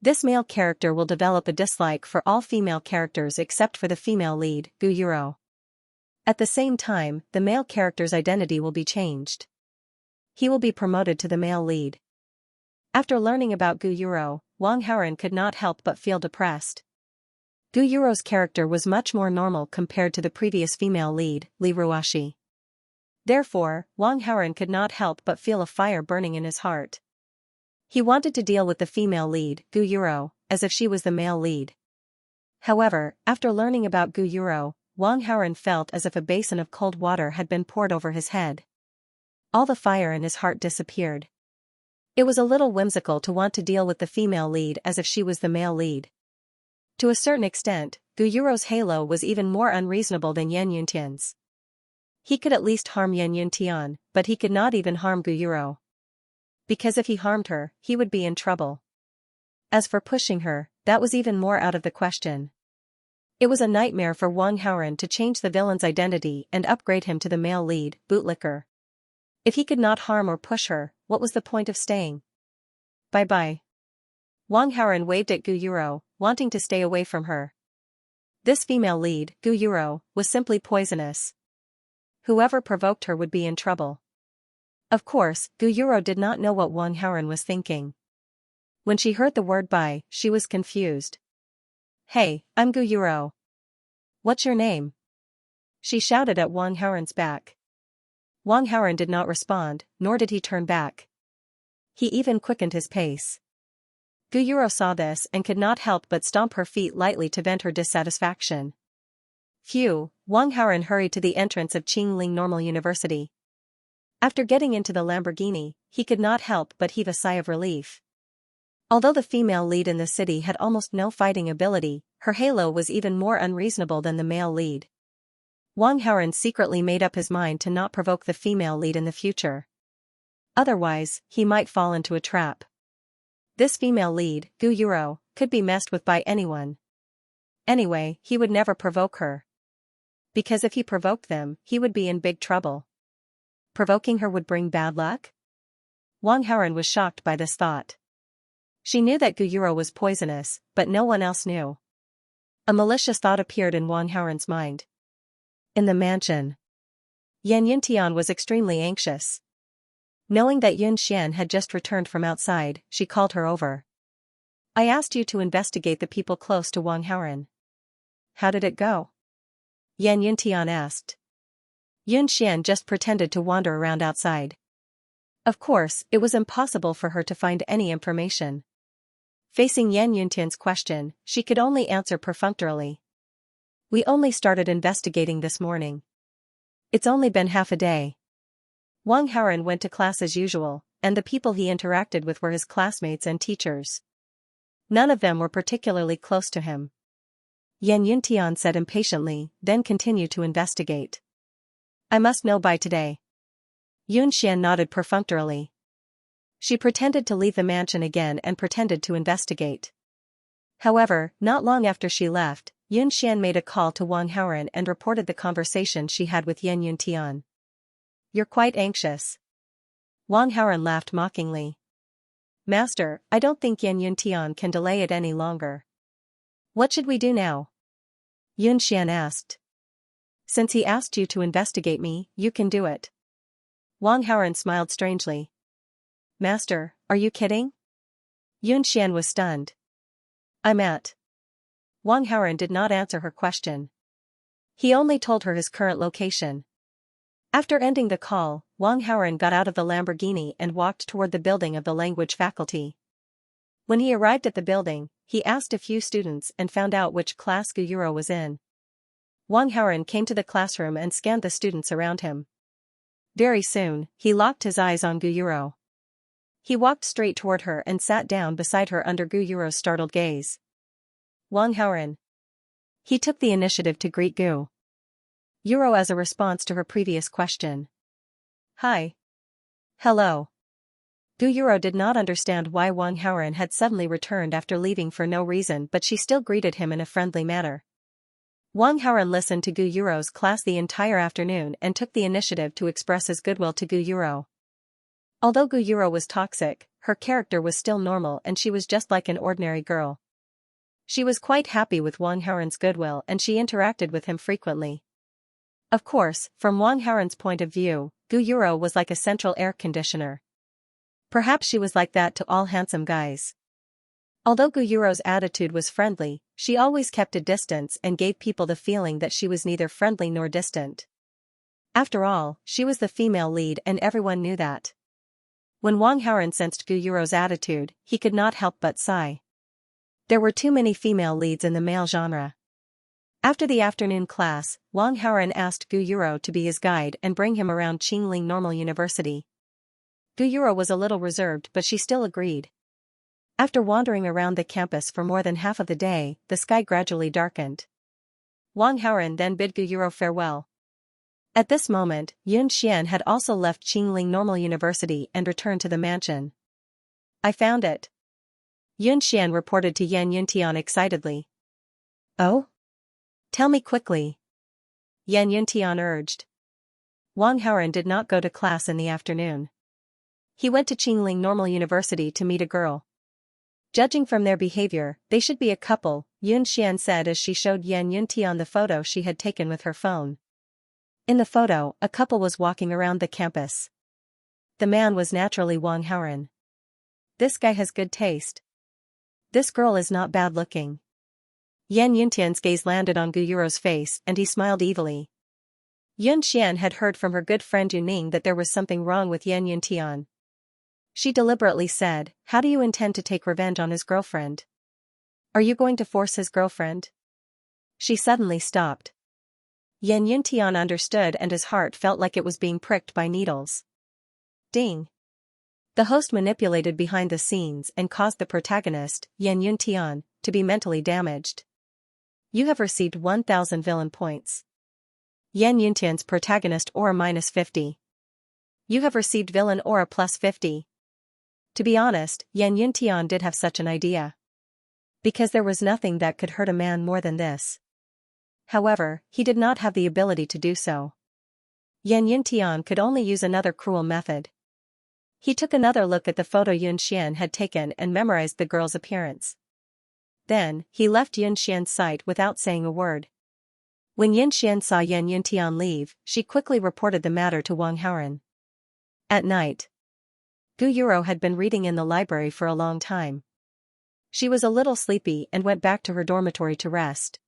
This male character will develop a dislike for all female characters except for the female lead, Gu Yuro. At the same time, the male character's identity will be changed. He will be promoted to the male lead. After learning about Gu Yuro, Wang Haoren could not help but feel depressed. Gu Yuro's character was much more normal compared to the previous female lead, Li Ruashi. Therefore, Wang Haoren could not help but feel a fire burning in his heart. He wanted to deal with the female lead, Gu Yuro, as if she was the male lead. However, after learning about Gu Yuro, Wang Haoren felt as if a basin of cold water had been poured over his head. All the fire in his heart disappeared. It was a little whimsical to want to deal with the female lead as if she was the male lead. To a certain extent, Gu Yuro's halo was even more unreasonable than Yan Yuntian's. He could at least harm Yan Yuntian, but he could not even harm Gu Yuro. Because if he harmed her, he would be in trouble. As for pushing her, that was even more out of the question. It was a nightmare for Wang Haoren to change the villain's identity and upgrade him to the male lead, bootlicker. If he could not harm or push her, what was the point of staying? Bye-bye. Wang Haoren waved at Gu Yuro, wanting to stay away from her. This female lead, Gu Yuro, was simply poisonous. Whoever provoked her would be in trouble. Of course, Gu Yuro did not know what Wang Haoren was thinking. When she heard the word bye, she was confused. Hey, I'm Gu Yuro. What's your name? She shouted at Wang Haoren's back. Wang Haoren did not respond, nor did he turn back. He even quickened his pace. Gu Yuro saw this and could not help but stomp her feet lightly to vent her dissatisfaction. Phew, Wang Haoren hurried to the entrance of Qingling Normal University. After getting into the Lamborghini, he could not help but heave a sigh of relief. Although the female lead in the city had almost no fighting ability, her halo was even more unreasonable than the male lead. Wang Haoren secretly made up his mind to not provoke the female lead in the future. Otherwise, he might fall into a trap. This female lead, Gu Yuro, could be messed with by anyone. Anyway, he would never provoke her. Because if he provoked them, he would be in big trouble. Provoking her would bring bad luck? Wang Haoren was shocked by this thought. She knew that Gu Yuro was poisonous, but no one else knew. A malicious thought appeared in Wang Haoren's mind. In the mansion, Yan Yuntian was extremely anxious. Knowing that Yun Xian had just returned from outside, she called her over. I asked you to investigate the people close to Wang Haoren. How did it go? Yan Yuntian asked. Yun Xian just pretended to wander around outside. Of course, it was impossible for her to find any information. Facing Yan Yuntian's question, she could only answer perfunctorily. We only started investigating this morning. It's only been half a day. Wang Haoren went to class as usual, and the people he interacted with were his classmates and teachers. None of them were particularly close to him. Yan Yuntian said impatiently, then continued to investigate. I must know by today. Yun Xian nodded perfunctorily. She pretended to leave the mansion again and pretended to investigate. However, not long after she left, Yun Xian made a call to Wang Haoren and reported the conversation she had with Yan Yuntian. You're quite anxious. Wang Haoren laughed mockingly. Master, I don't think Yan Yuntian can delay it any longer. What should we do now? Yun Xian asked. Since he asked you to investigate me, you can do it. Wang Haoren smiled strangely. Master, are you kidding? Yun Xian was stunned. I'm at. Wang Haoren did not answer her question. He only told her his current location. After ending the call, Wang Haoren got out of the Lamborghini and walked toward the building of the language faculty. When he arrived at the building, he asked a few students and found out which class Guyuro was in. Wang Haoren came to the classroom and scanned the students around him. Very soon, he locked his eyes on Guyuro. He walked straight toward her and sat down beside her under Guyuro's startled gaze. Wang Haoren. He took the initiative to greet Guyuro as a response to her previous question. Hi. Hello. Guyuro did not understand why Wang Haoren had suddenly returned after leaving for no reason, but she still greeted him in a friendly manner. Wang Haoren listened to Guyuro's class the entire afternoon and took the initiative to express his goodwill to Guyuro. Although Guyuro was toxic, her character was still normal and she was just like an ordinary girl. She was quite happy with Wang Haoren's goodwill and she interacted with him frequently. Of course, from Wang Haoren's point of view, Guyuro was like a central air conditioner. Perhaps she was like that to all handsome guys. Although Guyuro's attitude was friendly, she always kept a distance and gave people the feeling that she was neither friendly nor distant. After all, she was the female lead and everyone knew that. When Wang Haoren sensed Guyuro's attitude, he could not help but sigh. There were too many female leads in the male genre. After the afternoon class, Wang Haoren asked Guyuro to be his guide and bring him around Qingling Normal University. Guyuro was a little reserved but she still agreed. After wandering around the campus for more than half of the day, the sky gradually darkened. Wang Haoren then bid Guyuro farewell. At this moment, Yun Xian had also left Qingling Normal University and returned to the mansion. I found it. Yun Xian reported to Yan Yuntian excitedly. Oh? Tell me quickly. Yan Yuntian urged. Wang Haoren did not go to class in the afternoon. He went to Qingling Normal University to meet a girl. Judging from their behavior, they should be a couple, Yun Xian said as she showed Yan Yuntian the photo she had taken with her phone. In the photo, a couple was walking around the campus. The man was naturally Wang Haoren. This guy has good taste. This girl is not bad looking. Yan Yuntian's gaze landed on Guyuro's face and he smiled evilly. Yun Xian had heard from her good friend Yuning that there was something wrong with Yan Yuntian. She deliberately said, how do you intend to take revenge on his girlfriend? Are you going to force his girlfriend? She suddenly stopped. Yan Yuntian understood and his heart felt like it was being pricked by needles. Ding. The host manipulated behind the scenes and caused the protagonist, Yan Yuntian, to be mentally damaged. You have received 1,000 villain points. Yan Yuntian's protagonist aura -50. You have received villain aura +50. To be honest, Yan Yuntian did have such an idea. Because there was nothing that could hurt a man more than this. However, he did not have the ability to do so. Yan Yuntian could only use another cruel method. He took another look at the photo Yun Xian had taken and memorized the girl's appearance. Then, he left Yun Xian's sight without saying a word. When Yun Xian saw Yan Yuntian leave, she quickly reported the matter to Wang Haoren. At night, Guyuro had been reading in the library for a long time. She was a little sleepy and went back to her dormitory to rest.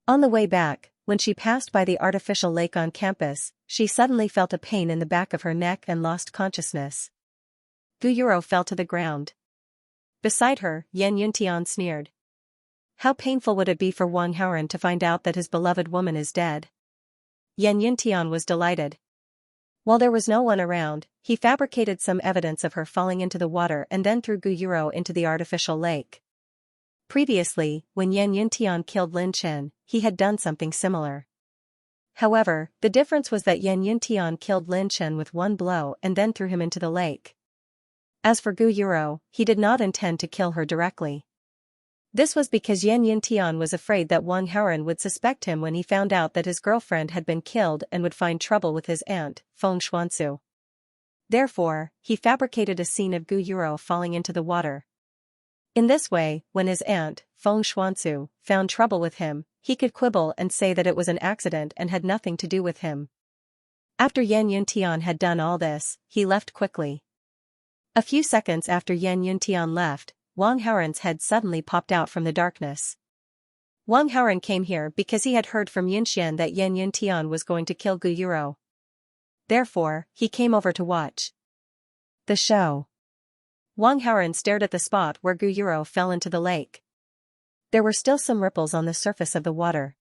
On the way back, when she passed by the artificial lake on campus, she suddenly felt a pain in the back of her neck and lost consciousness. Guyuro fell to the ground. Beside her, Yan Yuntian sneered. How painful would it be for Wang Haoren to find out that his beloved woman is dead? Yan Yuntian was delighted. While there was no one around, he fabricated some evidence of her falling into the water and then threw Guyuro into the artificial lake. Previously, when Yan Yuntian killed Lin Chen, he had done something similar. However, the difference was that Yan Yuntian killed Lin Chen with one blow and then threw him into the lake. As for Guyuro, he did not intend to kill her directly. This was because Yan Yuntian was afraid that Wang Haoren would suspect him when he found out that his girlfriend had been killed and would find trouble with his aunt, Feng Xuansu. Therefore, he fabricated a scene of Guyuro falling into the water. In this way, when his aunt, Feng Xuansu, found trouble with him, he could quibble and say that it was an accident and had nothing to do with him. After Yan Yuntian had done all this, he left quickly. A few seconds after Yan Yuntian left, Wang Haoren's head suddenly popped out from the darkness. Wang Haoren came here because he had heard from Yunxian that Yan Yuntian was going to kill Guyuro. Therefore, he came over to watch the show. Wang Haoren stared at the spot where Guyuro fell into the lake. There were still some ripples on the surface of the water.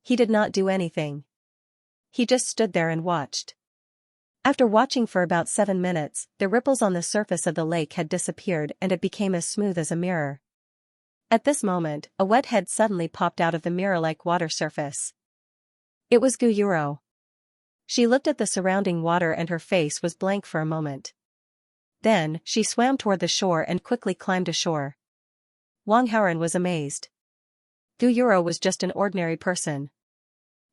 He did not do anything. He just stood there and watched. After watching for about 7 minutes, the ripples on the surface of the lake had disappeared and it became as smooth as a mirror. At this moment, a wet head suddenly popped out of the mirror-like water surface. It was Guyuro. She looked at the surrounding water and her face was blank for a moment. Then, she swam toward the shore and quickly climbed ashore. Wang Haoren was amazed. Guyuro was just an ordinary person.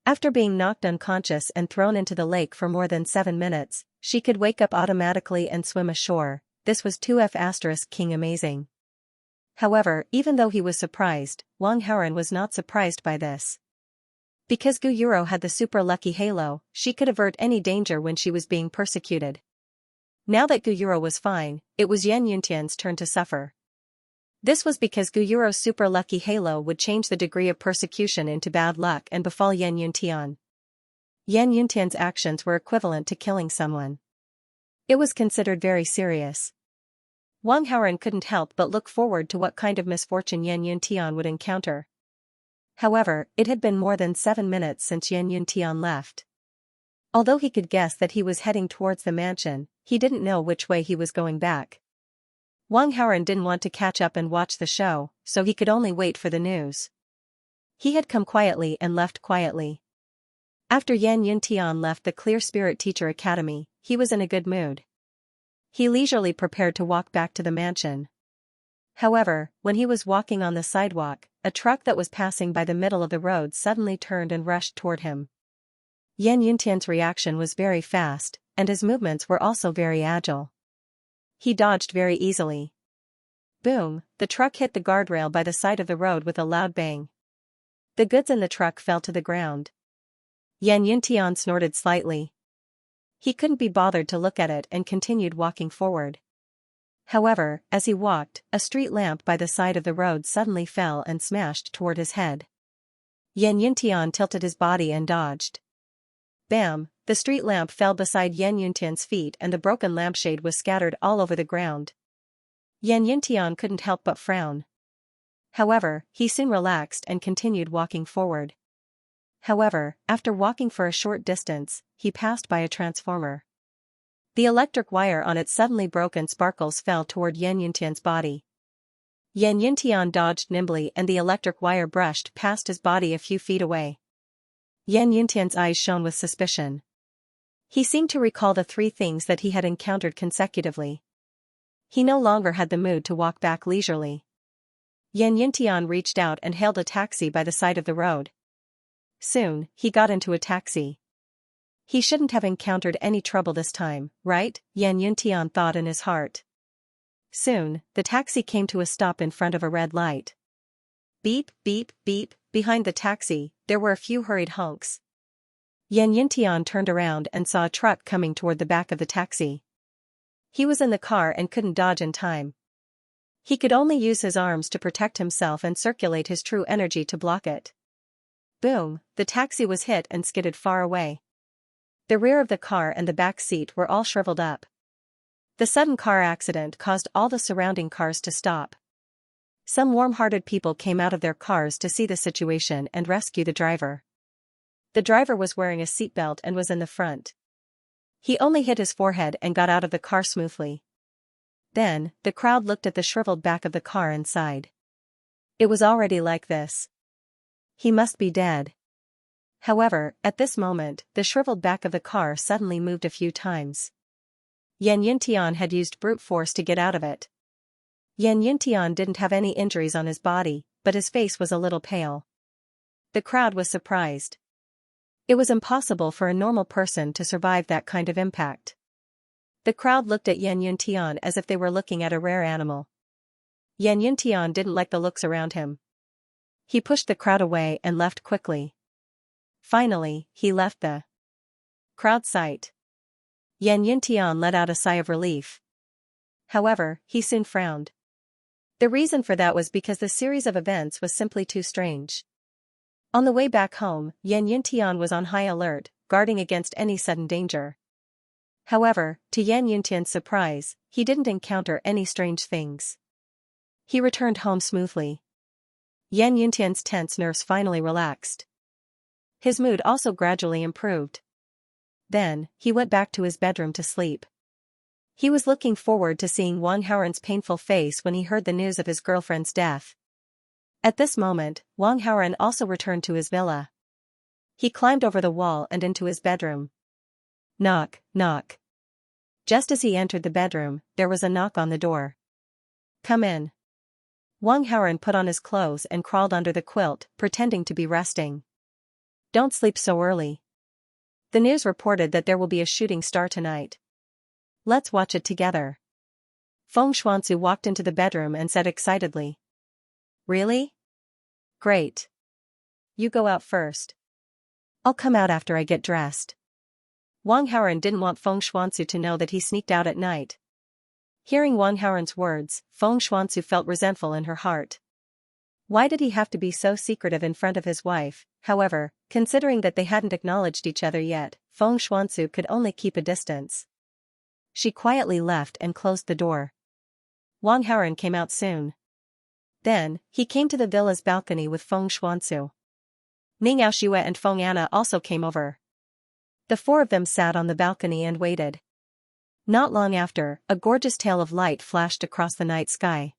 After being knocked unconscious and thrown into the lake for more than 7 minutes, she could wake up automatically and swim ashore. This was 2F** king amazing. However, even though he was surprised, Wang Haoren was not surprised by this. Because Guyuro had the super lucky halo, she could avert any danger when she was being persecuted. Now that Guyuro was fine, it was Yan Yuntian's turn to suffer. This was because Guyuro's super lucky halo would change the degree of persecution into bad luck and befall Yan Yuntian. Yan Yuntian's actions were equivalent to killing someone. It was considered very serious. Wang Haoren couldn't help but look forward to what kind of misfortune Yan Yuntian would encounter. However, it had been more than 7 minutes since Yan Yuntian left. Although he could guess that he was heading towards the mansion, he didn't know which way he was going back. Wang Haoren didn't want to catch up and watch the show, so he could only wait for the news. He had come quietly and left quietly. After Yan Yuntian left the Clear Spirit Teacher Academy, he was in a good mood. He leisurely prepared to walk back to the mansion. However, when he was walking on the sidewalk, a truck that was passing by the middle of the road suddenly turned and rushed toward him. Yan Yuntian's reaction was very fast, and his movements were also very agile. He dodged very easily. Boom, the truck hit the guardrail by the side of the road with a loud bang. The goods in the truck fell to the ground. Yan Yuntian snorted slightly. He couldn't be bothered to look at it and continued walking forward. However, as he walked, a street lamp by the side of the road suddenly fell and smashed toward his head. Yan Yuntian tilted his body and dodged. Bam! The street lamp fell beside Yan Yuntian's feet and the broken lampshade was scattered all over the ground. Yan Yuntian couldn't help but frown. However, he soon relaxed and continued walking forward. However, after walking for a short distance, he passed by a transformer. The electric wire on it suddenly broke and sparkles fell toward Yan Yuntian's body. Yan Yuntian dodged nimbly and the electric wire brushed past his body a few feet away. Yan Yuntian's eyes shone with suspicion. He seemed to recall the 3 things that he had encountered consecutively. He no longer had the mood to walk back leisurely. Yan Yuntian reached out and hailed a taxi by the side of the road. Soon, he got into a taxi. He shouldn't have encountered any trouble this time, right? Yan Yuntian thought in his heart. Soon, the taxi came to a stop in front of a red light. Beep, beep, beep, behind the taxi, there were a few hurried honks. Yan Yuntian turned around and saw a truck coming toward the back of the taxi. He was in the car and couldn't dodge in time. He could only use his arms to protect himself and circulate his true energy to block it. Boom, the taxi was hit and skidded far away. The rear of the car and the back seat were all shriveled up. The sudden car accident caused all the surrounding cars to stop. Some warm-hearted people came out of their cars to see the situation and rescue the driver. The driver was wearing a seatbelt and was in the front. He only hit his forehead and got out of the car smoothly. Then, the crowd looked at the shriveled back of the car and sighed. It was already like this. He must be dead. However, at this moment, the shriveled back of the car suddenly moved a few times. Yan Yuntian had used brute force to get out of it. Yan Yuntian didn't have any injuries on his body, but his face was a little pale. The crowd was surprised. It was impossible for a normal person to survive that kind of impact. The crowd looked at Yan Yuntian as if they were looking at a rare animal. Yan Yuntian didn't like the looks around him. He pushed the crowd away and left quickly. Finally, he left the crowd sight. Yan Yuntian let out a sigh of relief. However, he soon frowned. The reason for that was because the series of events was simply too strange. On the way back home, Yan Yuntian was on high alert, guarding against any sudden danger. However, to Yan Yuntian's surprise, he didn't encounter any strange things. He returned home smoothly. Yan Yuntian's tense nerves finally relaxed. His mood also gradually improved. Then, he went back to his bedroom to sleep. He was looking forward to seeing Wang Haoren's painful face when he heard the news of his girlfriend's death. At this moment, Wang Haoren also returned to his villa. He climbed over the wall and into his bedroom. Knock, knock. Just as he entered the bedroom, there was a knock on the door. Come in. Wang Haoren put on his clothes and crawled under the quilt, pretending to be resting. Don't sleep so early. The news reported that there will be a shooting star tonight. Let's watch it together. Feng Xuanzu walked into the bedroom and said excitedly. Really? Great. You go out first. I'll come out after I get dressed. Wang Haoren didn't want Feng Xuanzu to know that he sneaked out at night. Hearing Wang Haoren's words, Feng Xuanzu felt resentful in her heart. Why did he have to be so secretive in front of his wife? However, considering that they hadn't acknowledged each other yet, Feng Xuanzu could only keep a distance. She quietly left and closed the door. Wang Haoren came out soon. Then, he came to the villa's balcony with Feng Xuanzu. Ning Xiaoxue and Feng Anna also came over. The four of them sat on the balcony and waited. Not long after, a gorgeous tail of light flashed across the night sky.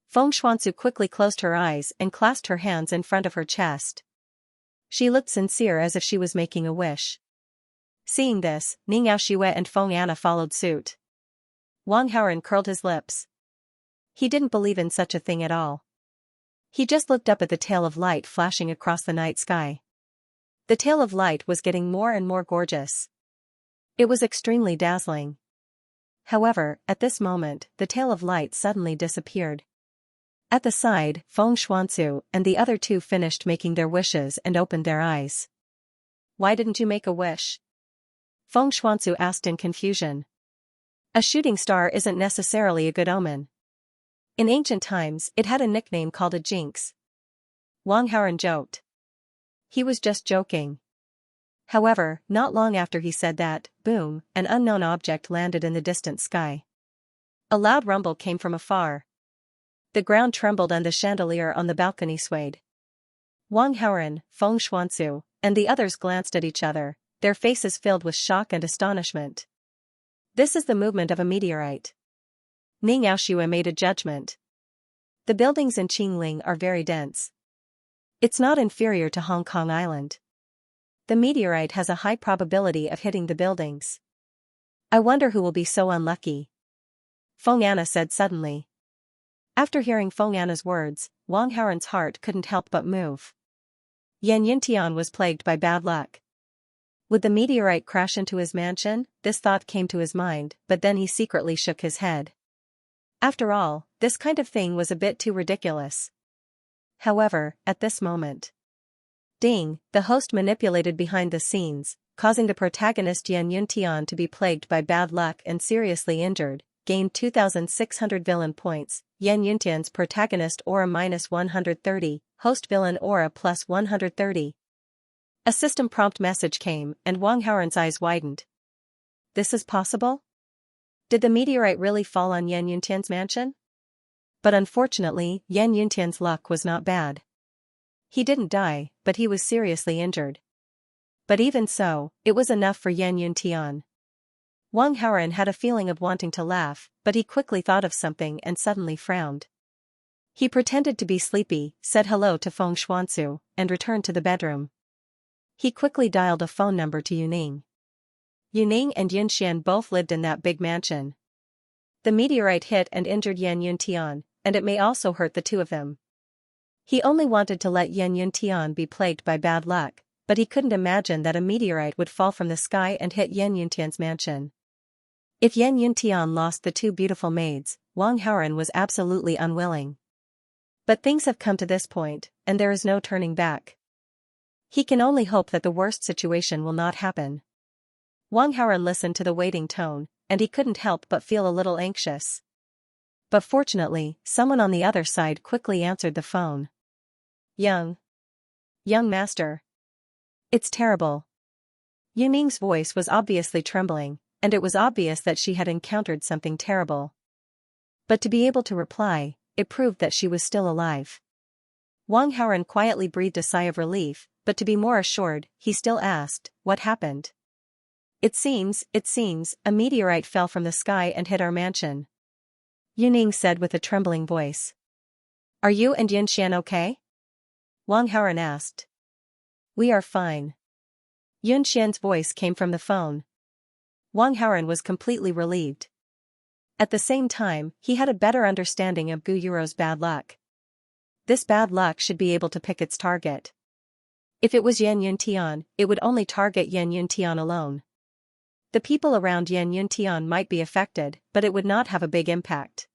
Feng Xuanzu quickly closed her eyes and clasped her hands in front of her chest. She looked sincere as if she was making a wish. Seeing this, Ning Xiaoxue and Feng Anna followed suit. Wang Haoren curled his lips. He didn't believe in such a thing at all. He just looked up at the tail of light flashing across the night sky. The tail of light was getting more and more gorgeous. It was extremely dazzling. However, at this moment, the tail of light suddenly disappeared. At the side, Feng Xuanzu and the other two finished making their wishes and opened their eyes. Why didn't you make a wish? Feng Xuanzu asked in confusion. A shooting star isn't necessarily a good omen. In ancient times, it had a nickname called a jinx. Wang Haoren joked. He was just joking. However, not long after he said that, boom, an unknown object landed in the distant sky. A loud rumble came from afar. The ground trembled and the chandelier on the balcony swayed. Wang Haoren, Feng Xuanzu, and the others glanced at each other, their faces filled with shock and astonishment. This is the movement of a meteorite. Ning Xiaoxue made a judgment. The buildings in Qingling are very dense. It's not inferior to Hong Kong Island. The meteorite has a high probability of hitting the buildings. I wonder who will be so unlucky. Feng Anna said suddenly. After hearing Feng Anna's words, Wang Haoren's heart couldn't help but move. Yan Yuntian was plagued by bad luck. Would the meteorite crash into his mansion? This thought came to his mind, but then he secretly shook his head. After all, this kind of thing was a bit too ridiculous. However, at this moment, Ding, the host manipulated behind the scenes, causing the protagonist Yan Yuntian to be plagued by bad luck and seriously injured, gained 2,600 villain points, Yan Yuntian's protagonist aura minus 130, host villain aura plus 130. A system prompt message came, and Wang Haoren's eyes widened. This is possible? Did the meteorite really fall on Yan Yuntian's mansion? But unfortunately, Yan Yuntian's luck was not bad. He didn't die, but he was seriously injured. But even so, it was enough for Yan Yuntian. Wang Haoran had a feeling of wanting to laugh, but he quickly thought of something and suddenly frowned. He pretended to be sleepy, said hello to Feng Xuanzu, and returned to the bedroom. He quickly dialed a phone number to Yuning. Yuning and Yunxian both lived in that big mansion. The meteorite hit and injured Yan Yuntian, and it may also hurt the two of them. He only wanted to let Yan Yuntian be plagued by bad luck, but he couldn't imagine that a meteorite would fall from the sky and hit Yan Yuntian's mansion. If Yan Yuntian lost the two beautiful maids, Wang Haoran was absolutely unwilling. But things have come to this point, and there is no turning back. He can only hope that the worst situation will not happen. Wang Haoran listened to the waiting tone, and he couldn't help but feel a little anxious. But fortunately, someone on the other side quickly answered the phone. Young master. It's terrible. Yuning's voice was obviously trembling, and it was obvious that she had encountered something terrible. But to be able to reply, it proved that she was still alive. Wang Haoran quietly breathed a sigh of relief, but to be more assured, he still asked, "What happened?" It seems, a meteorite fell from the sky and hit our mansion," Yuning said with a trembling voice. "Are you and Yunxian okay?" Wang Haoran asked. "We are fine." Yunxian's voice came from the phone. Wang Haoran was completely relieved. At the same time, he had a better understanding of Gu Yuro's bad luck. This bad luck should be able to pick its target. If it was Yan Yuntian, it would only target Yan Yuntian alone. The people around Yan Yuntian might be affected, but it would not have a big impact.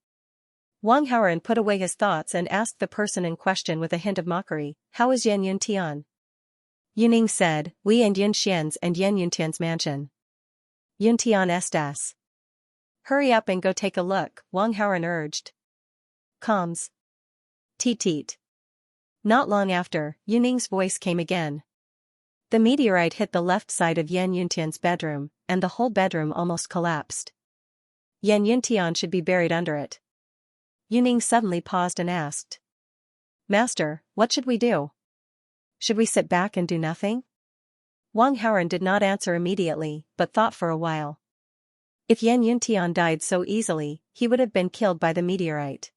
Wang Haoran put away his thoughts and asked the person in question with a hint of mockery, "How is Yan Yuntian?" Yuning said, "We and Yunxian's and Yan Yuntian's mansion. Yuntian estas." "Hurry up and go take a look," Wang Haoran urged. "Comms. Teet teet." Not long after, Yuning's voice came again. The meteorite hit the left side of Yan Yuntian's bedroom, and the whole bedroom almost collapsed. Yan Yuntian should be buried under it. Yuning suddenly paused and asked, "Master, what should we do? Should we sit back and do nothing?" Wang Haoran did not answer immediately, but thought for a while. If Yan Yuntian died so easily, he would have been killed by the meteorite.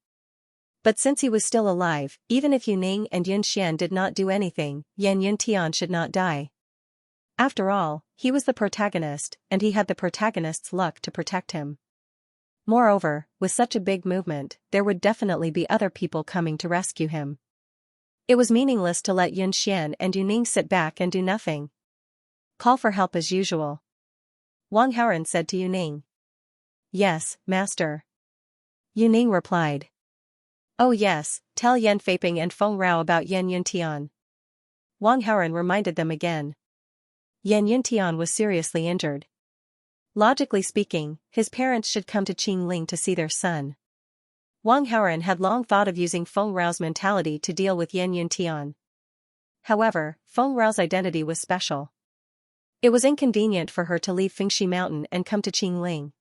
But since he was still alive, even if Yuning and Yunxian did not do anything, Yan Yuntian should not die. After all, he was the protagonist, and he had the protagonist's luck to protect him. Moreover, with such a big movement, there would definitely be other people coming to rescue him. It was meaningless to let Yunxian and Yuning sit back and do nothing. "Call for help as usual," Wang Haoran said to Yuning. "Yes, master," Yuning replied. "Oh yes, tell Yan Feiping and Feng Rao about Yan Yuntian," Wang Haoran reminded them again. Yan Yuntian was seriously injured. Logically speaking, his parents should come to Qingling to see their son. Wang Haoran had long thought of using Feng Rao's mentality to deal with Yan Yuntian. However, Feng Rao's identity was special. It was inconvenient for her to leave Fengxi Mountain and come to Qingling.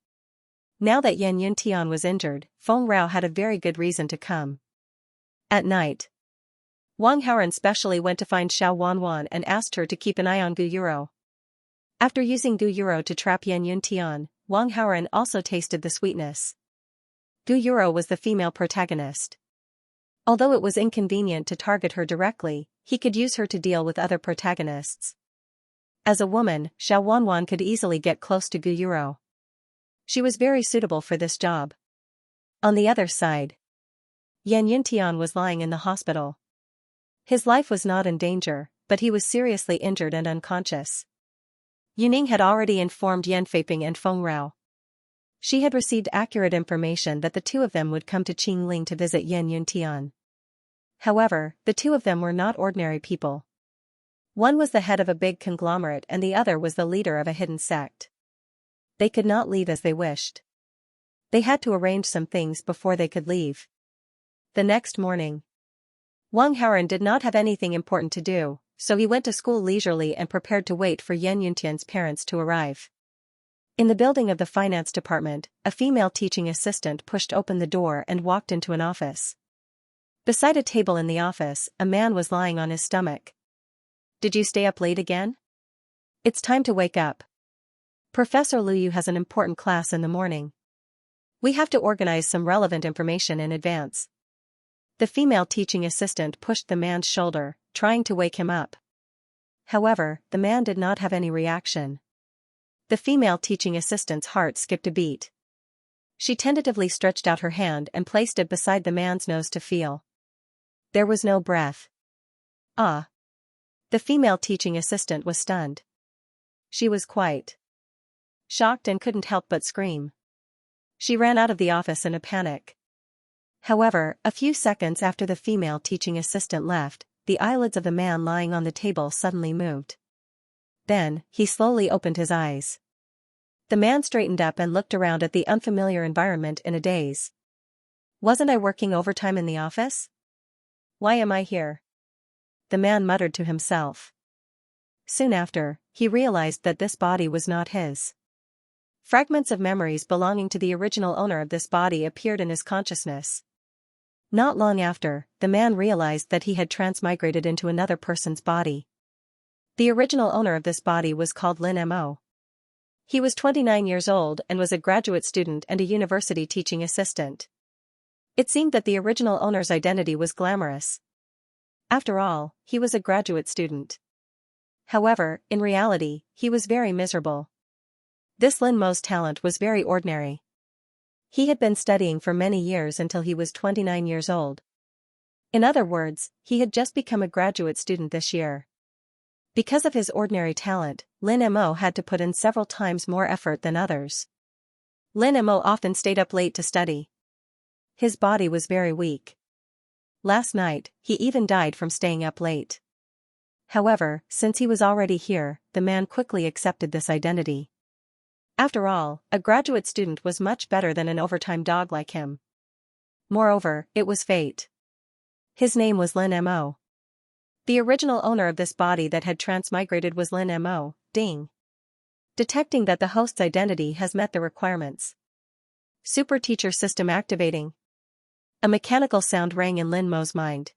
Now that Yan Yuntian was injured, Feng Rao had a very good reason to come. At night, Wang Haoran specially went to find Xiao Wanwan and asked her to keep an eye on Gu Yuro. After using Gu Yuro to trap Yan Yuntian, Wang Haoran also tasted the sweetness. Gu Yuro was the female protagonist. Although it was inconvenient to target her directly, he could use her to deal with other protagonists. As a woman, Xiao Wanwan could easily get close to Gu Yuro. She was very suitable for this job. On the other side, Yan Yuntian was lying in the hospital. His life was not in danger, but he was seriously injured and unconscious. Yuning had already informed Yan Feiping and Feng Rao. She had received accurate information that the two of them would come to Qingling to visit Yan Yuntian. However, the two of them were not ordinary people. One was the head of a big conglomerate and the other was the leader of a hidden sect. They could not leave as they wished. They had to arrange some things before they could leave. The next morning, Wang Haoran did not have anything important to do, so he went to school leisurely and prepared to wait for Yan Yuntian's parents to arrive. In the building of the finance department, a female teaching assistant pushed open the door and walked into an office. Beside a table in the office, a man was lying on his stomach. "Did you stay up late again? It's time to wake up." Professor Liu has an important class in the morning. We have to organize some relevant information in advance. The female teaching assistant pushed the man's shoulder, trying to wake him up. However, the man did not have any reaction. The female teaching assistant's heart skipped a beat. She tentatively stretched out her hand and placed it beside the man's nose to feel. There was no breath. Ah! The female teaching assistant was stunned. She was quite shocked and couldn't help but scream. She ran out of the office in a panic. However, a few seconds after the female teaching assistant left, the eyelids of the man lying on the table suddenly moved. Then, he slowly opened his eyes. The man straightened up and looked around at the unfamiliar environment in a daze. Wasn't I working overtime in the office? Why am I here? The man muttered to himself. Soon after, he realized that this body was not his. Fragments of memories belonging to the original owner of this body appeared in his consciousness. Not long after, the man realized that he had transmigrated into another person's body. The original owner of this body was called Lin Mo. He was 29 years old and was a graduate student and a university teaching assistant. It seemed that the original owner's identity was glamorous. After all, he was a graduate student. However, in reality, he was very miserable. This Lin Mo's talent was very ordinary. He had been studying for many years until he was 29 years old. In other words, he had just become a graduate student this year. Because of his ordinary talent, Lin Mo had to put in several times more effort than others. Lin Mo often stayed up late to study. His body was very weak. Last night, he even died from staying up late. However, since he was already here, the man quickly accepted this identity. After all, a graduate student was much better than an overtime dog like him. Moreover, it was fate. His name was Lin Mo. The original owner of this body that had transmigrated was Lin Mo. Ding. Detecting that the host's identity has met the requirements. Super teacher system activating. A mechanical sound rang in Lin Mo's mind.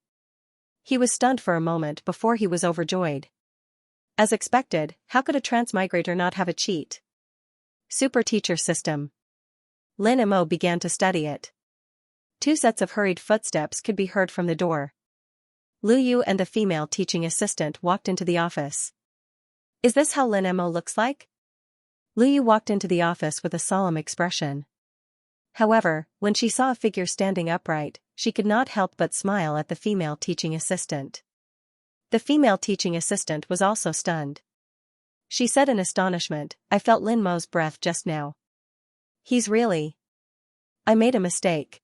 He was stunned for a moment before he was overjoyed. As expected, how could a transmigrator not have a cheat? Super teacher system. Lin Mo began to study it. Two sets of hurried footsteps could be heard from the door. Liu Yu and the female teaching assistant walked into the office. Is this how Lin Mo looks like? Liu Yu walked into the office with a solemn expression. However, when she saw a figure standing upright, she could not help but smile at the female teaching assistant. The female teaching assistant was also stunned. She said in astonishment, I felt Lin Mo's breath just now. He's really... I made a mistake.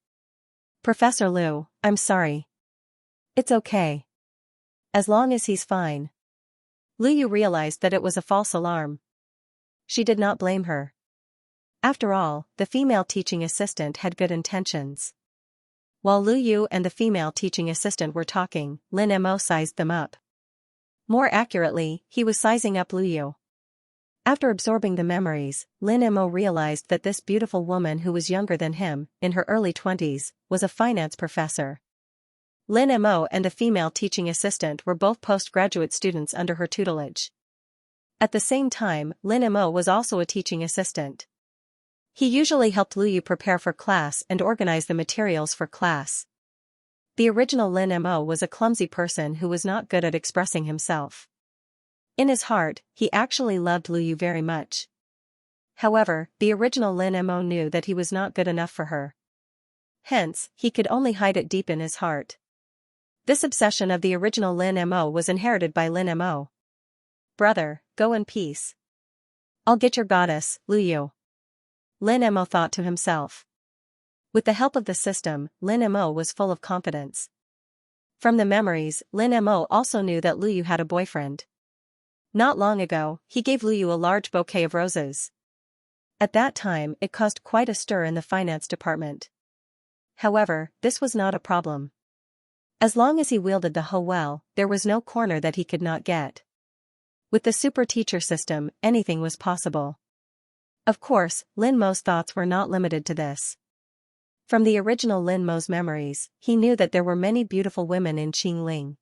Professor Liu, I'm sorry. It's okay. As long as he's fine. Liu Yu realized that it was a false alarm. She did not blame her. After all, the female teaching assistant had good intentions. While Liu Yu and the female teaching assistant were talking, Lin Mo sized them up. More accurately, he was sizing up Liu Yu. After absorbing the memories, Lin Mo realized that this beautiful woman who was younger than him, in her early 20s, was a finance professor. Lin Mo and a female teaching assistant were both postgraduate students under her tutelage. At the same time, Lin Mo was also a teaching assistant. He usually helped Liu Yu prepare for class and organize the materials for class. The original Lin Mo was a clumsy person who was not good at expressing himself. In his heart, he actually loved Liu Yu very much. However, the original Lin Mo knew that he was not good enough for her. Hence, he could only hide it deep in his heart. This obsession of the original Lin Mo was inherited by Lin Mo. Brother, go in peace. I'll get your goddess, Liu Yu. Lin Mo thought to himself. With the help of the system, Lin Mo was full of confidence. From the memories, Lin Mo also knew that Liu Yu had a boyfriend. Not long ago, he gave Liu Yu a large bouquet of roses. At that time, it caused quite a stir in the finance department. However, this was not a problem. As long as he wielded the hoe well, there was no corner that he could not get. With the super teacher system, anything was possible. Of course, Lin Mo's thoughts were not limited to this. From the original Lin Mo's memories, he knew that there were many beautiful women in Qingling.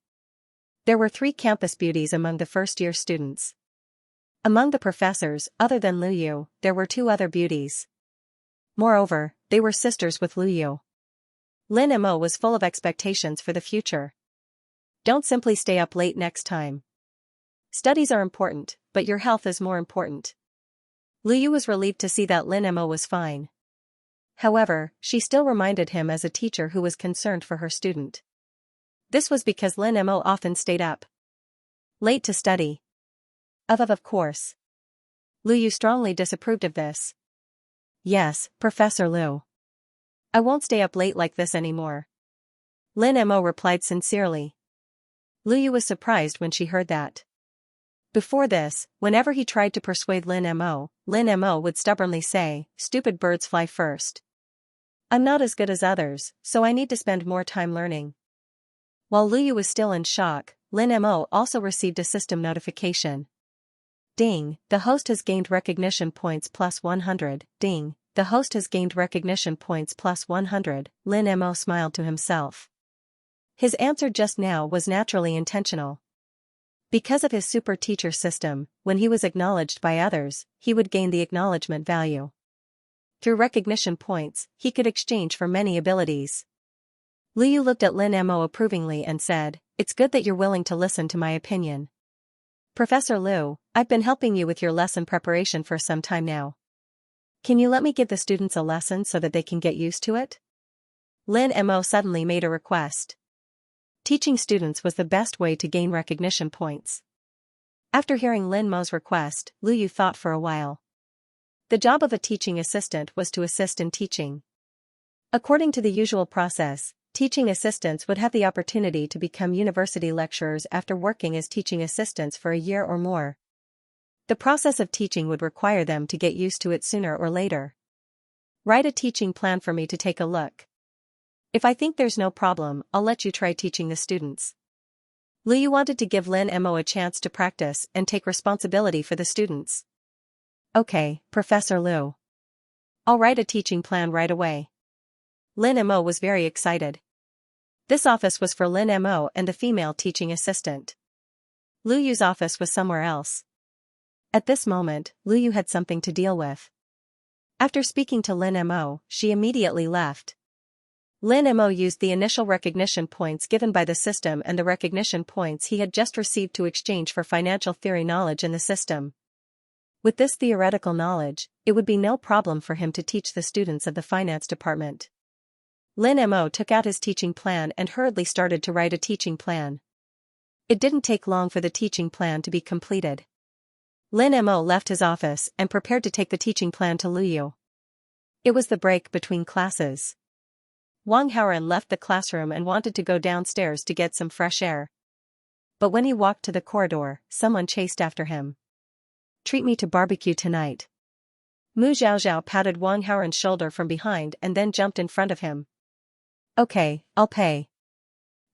There were 3 campus beauties among the first-year students. Among the professors, other than Lu Yu, there were two other beauties. Moreover, they were sisters with Lu Yu. Lin Mo was full of expectations for the future. Don't simply stay up late next time. Studies are important, but your health is more important. Lu Yu was relieved to see that Lin Mo was fine. However, she still reminded him as a teacher who was concerned for her student. This was because Lin Mo often stayed up late to study. Of course. Lu Yu strongly disapproved of this. Yes, Professor Lu. I won't stay up late like this anymore. Lin Mo replied sincerely. Lu Yu was surprised when she heard that. Before this, whenever he tried to persuade Lin Mo would stubbornly say, "Stupid birds fly first. I'm not as good as others, so I need to spend more time learning." While Lu Yu was still in shock, Lin Mo also received a system notification. Ding, the host has gained recognition points plus 100. Ding, the host has gained recognition points plus 100. Lin Mo smiled to himself. His answer just now was naturally intentional. Because of his super teacher system, when he was acknowledged by others, he would gain the acknowledgement value. Through recognition points, he could exchange for many abilities. Lu Yu looked at Lin Mo approvingly and said, "It's good that you're willing to listen to my opinion. Professor Lu, I've been helping you with your lesson preparation for some time now. Can you let me give the students a lesson so that they can get used to it?" Lin Mo suddenly made a request. Teaching students was the best way to gain recognition points. After hearing Lin Mo's request, Lu Yu thought for a while. The job of a teaching assistant was to assist in teaching. According to the usual process, teaching assistants would have the opportunity to become university lecturers after working as teaching assistants for a year or more. The process of teaching would require them to get used to it sooner or later. Write a teaching plan for me to take a look. If I think there's no problem, I'll let you try teaching the students. Lu Yu wanted to give Lin Mo a chance to practice and take responsibility for the students. Okay, Professor Lu. I'll write a teaching plan right away. Lin Mo was very excited. This office was for Lin Mo and the female teaching assistant. Lu Yu's office was somewhere else. At this moment, Lu Yu had something to deal with. After speaking to Lin Mo, she immediately left. Lin Mo used the initial recognition points given by the system and the recognition points he had just received to exchange for financial theory knowledge in the system. With this theoretical knowledge, it would be no problem for him to teach the students of the finance department. Lin Mo took out his teaching plan and hurriedly started to write a teaching plan. It didn't take long for the teaching plan to be completed. Lin Mo left his office and prepared to take the teaching plan to Lu Yu. It was the break between classes. Wang Haoren left the classroom and wanted to go downstairs to get some fresh air. But when he walked to the corridor, someone chased after him. "Treat me to barbecue tonight." Mu Xiaoxiao patted Wang Haoren's shoulder from behind and then jumped in front of him. "Okay, I'll pay.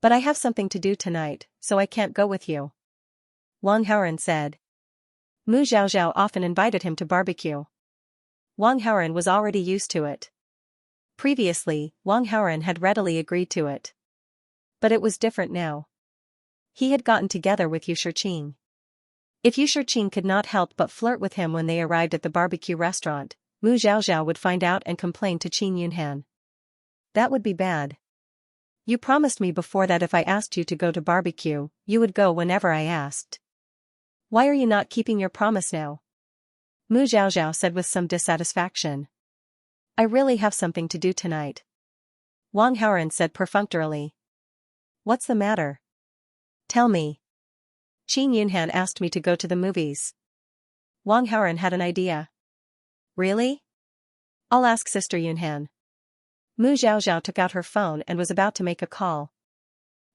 But I have something to do tonight, so I can't go with you," Wang Haoren said. Mu Xiaoxiao often invited him to barbecue. Wang Haoren was already used to it. Previously, Wang Haoren had readily agreed to it. But it was different now. He had gotten together with Yu Shiqing. If Yu Shiqing could not help but flirt with him when they arrived at the barbecue restaurant, Mu Xiaoxiao would find out and complain to Qin Yunhan. That would be bad. "You promised me before that if I asked you to go to barbecue, you would go whenever I asked. Why are you not keeping your promise now?" Mu Xiaoxiao said with some dissatisfaction. "I really have something to do tonight," Wang Haoren said perfunctorily. "What's the matter? Tell me." "Qin Yunhan asked me to go to the movies." Wang Haoren had an idea. "Really? I'll ask Sister Yunhan." Mu Xiaoxiao took out her phone and was about to make a call.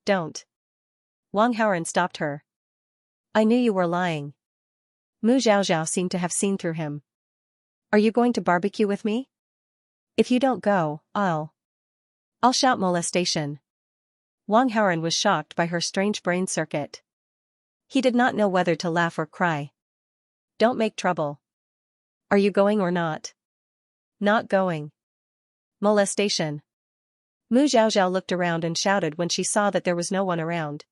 "Don't." Wang Haoren stopped her. "I knew you were lying." Mu Xiaoxiao seemed to have seen through him. "Are you going to barbecue with me? If you don't go, I'll shout molestation." Wang Haoren was shocked by her strange brain circuit. He did not know whether to laugh or cry. "Don't make trouble. Are you going or not?" "Not going." "Molestation." Mu Xiaoxiao looked around and shouted when she saw that there was no one around.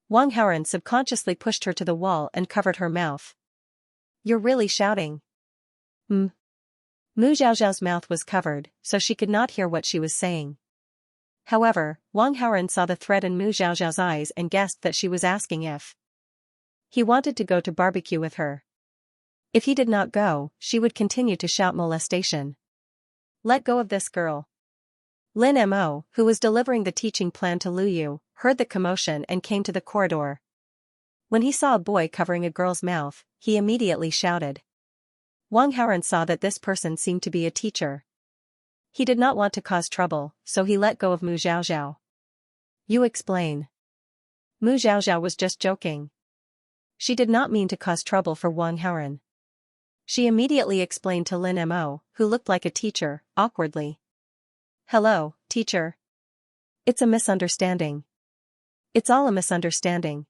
Wang Haoren subconsciously pushed her to the wall and covered her mouth. You're really shouting. Mm. Mu Zhaozhao's mouth was covered, so she could not hear what she was saying. However, Wang Haoren saw the threat in Mu Zhaozhao's eyes and guessed that she was asking if he wanted to go to barbecue with her. If he did not go, she would continue to shout molestation. Let go of this girl. Lin Mo, who was delivering the teaching plan to Lu Yu, heard the commotion and came to the corridor. When he saw a boy covering a girl's mouth, he immediately shouted. Wang Haoren saw that this person seemed to be a teacher. He did not want to cause trouble, so he let go of Mu Zhaozhao. You explain. Mu Zhaozhao was just joking. She did not mean to cause trouble for Wang Haoren. She immediately explained to Lin Mo, who looked like a teacher, awkwardly. Hello, teacher. It's a misunderstanding. It's all a misunderstanding.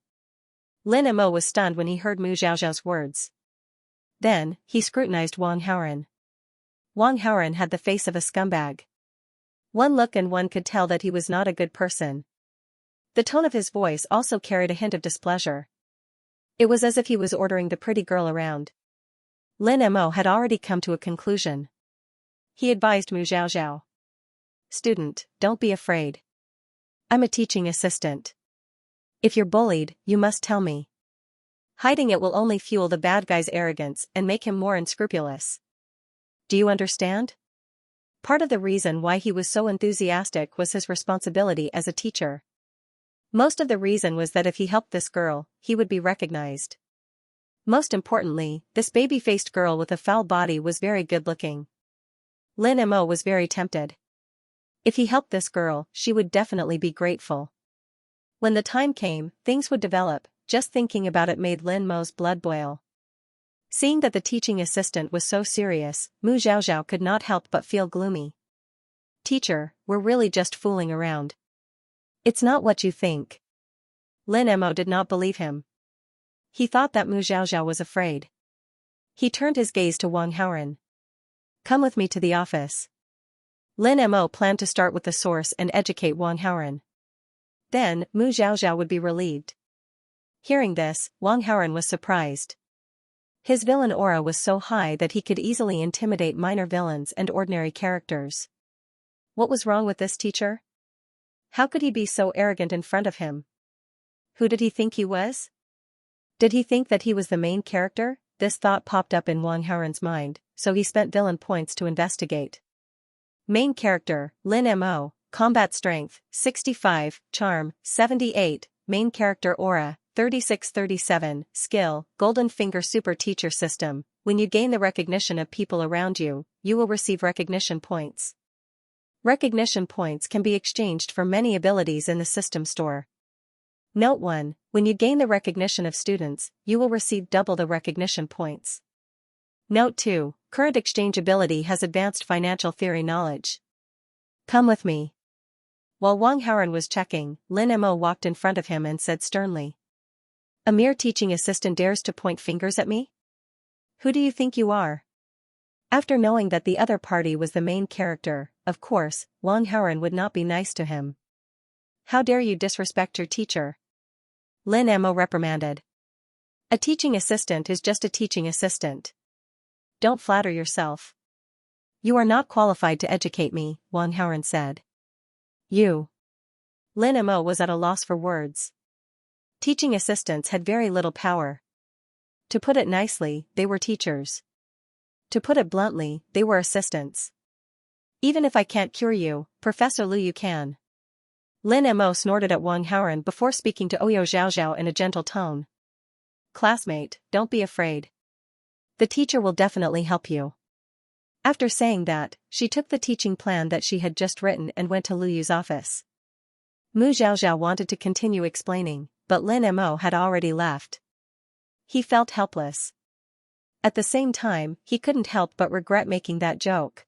Lin Mo was stunned when he heard Mu Zhaozhao's words. Then, he scrutinized Wang Haoren. Wang Haoren had the face of a scumbag. One look and one could tell that he was not a good person. The tone of his voice also carried a hint of displeasure. It was as if he was ordering the pretty girl around. Lin Mo had already come to a conclusion. He advised Mu Zhaozhao. Student, don't be afraid. I'm a teaching assistant. If you're bullied, you must tell me. Hiding it will only fuel the bad guy's arrogance and make him more unscrupulous. Do you understand? Part of the reason why he was so enthusiastic was his responsibility as a teacher. Most of the reason was that if he helped this girl, he would be recognized. Most importantly, this baby-faced girl with a foul body was very good-looking. Lin Mo was very tempted. If he helped this girl, she would definitely be grateful. When the time came, things would develop. Just thinking about it made Lin Mo's blood boil. Seeing that the teaching assistant was so serious, Mu Zhaozhao could not help but feel gloomy. Teacher, we're really just fooling around. It's not what you think. Lin Mo did not believe him. He thought that Mu Zhaozhao was afraid. He turned his gaze to Wang Haoren. Come with me to the office. Lin Mo planned to start with the source and educate Wang Haoren. Then, Mu Zhaozhao would be relieved. Hearing this, Wang Haoren was surprised. His villain aura was so high that he could easily intimidate minor villains and ordinary characters. What was wrong with this teacher? How could he be so arrogant in front of him? Who did he think he was? Did he think that he was the main character? This thought popped up in Wang Haoren's mind, so he spent villain points to investigate. Main character, Lin Mo, combat strength, 65, charm, 78, main character aura, 36-37, skill, golden finger super teacher system. When you gain the recognition of people around you, you will receive recognition points. Recognition points can be exchanged for many abilities in the system store. Note 1, when you gain the recognition of students, you will receive double the recognition points. Note 2, current exchange ability has advanced financial theory knowledge. Come with me. While Wang Haoren was checking, Lin Mo walked in front of him and said sternly. A mere teaching assistant dares to point fingers at me? Who do you think you are? After knowing that the other party was the main character, of course, Wang Haoren would not be nice to him. How dare you disrespect your teacher? Lin Mo reprimanded. A teaching assistant is just a teaching assistant. Don't flatter yourself. You are not qualified to educate me, Wang Haoren said. You. Lin Mo was at a loss for words. Teaching assistants had very little power. To put it nicely, they were teachers. To put it bluntly, they were assistants. Even if I can't cure you, Professor Lu Yu can. Lin Mo snorted at Wang Haoren before speaking to Oyo Zhaozhao in a gentle tone. Classmate, don't be afraid. The teacher will definitely help you. After saying that, she took the teaching plan that she had just written and went to Lu Yu's office. Mu Zhaozhao wanted to continue explaining, but Lin Mo had already left. He felt helpless. At the same time, he couldn't help but regret making that joke.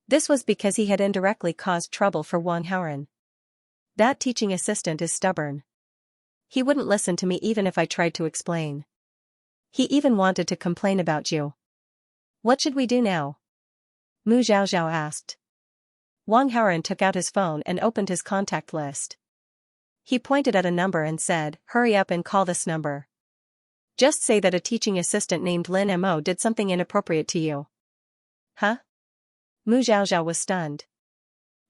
This was because he had indirectly caused trouble for Wang Haoren. That teaching assistant is stubborn. He wouldn't listen to me even if I tried to explain. He even wanted to complain about you. What should we do now? Mu Zhaozhao asked. Wang Haoren took out his phone and opened his contact list. He pointed at a number and said, hurry up and call this number. Just say that a teaching assistant named Lin Mo did something inappropriate to you. Huh? Mu Xiaoxiao was stunned.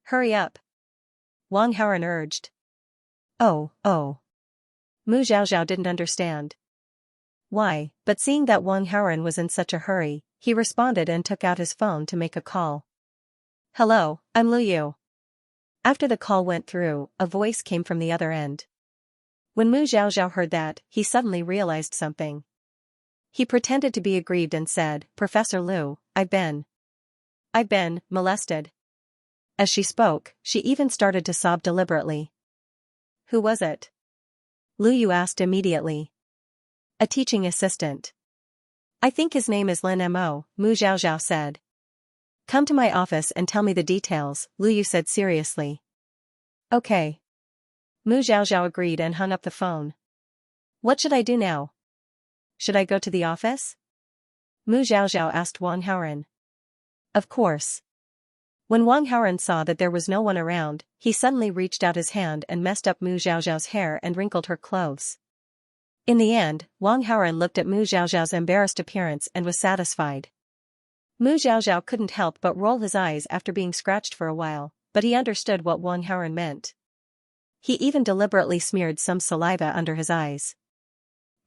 Hurry up. Wang Haoran urged. Oh. Mu Xiaoxiao didn't understand why, but seeing that Wang Haoran was in such a hurry, he responded and took out his phone to make a call. Hello, I'm Lu Yu. After the call went through, a voice came from the other end. When Mu Xiaoxiao heard that, he suddenly realized something. He pretended to be aggrieved and said, Professor Lu, I've been molested. As she spoke, she even started to sob deliberately. Who was it? Lu Yu asked immediately. A teaching assistant. I think his name is Lin Mo, Mu Xiaoxiao said. Come to my office and tell me the details, Lu Yu said seriously. Okay. Mu Xiaoxiao agreed and hung up the phone. What should I do now? Should I go to the office? Mu Xiaoxiao asked Wang Haoran. Of course. When Wang Haoran saw that there was no one around, he suddenly reached out his hand and messed up Mu Xiaoxiao's hair and wrinkled her clothes. In the end, Wang Haoran looked at Mu Xiaoxiao's embarrassed appearance and was satisfied. Mu Xiaoxiao couldn't help but roll his eyes after being scratched for a while, but he understood what Wang Haoran meant. He even deliberately smeared some saliva under his eyes.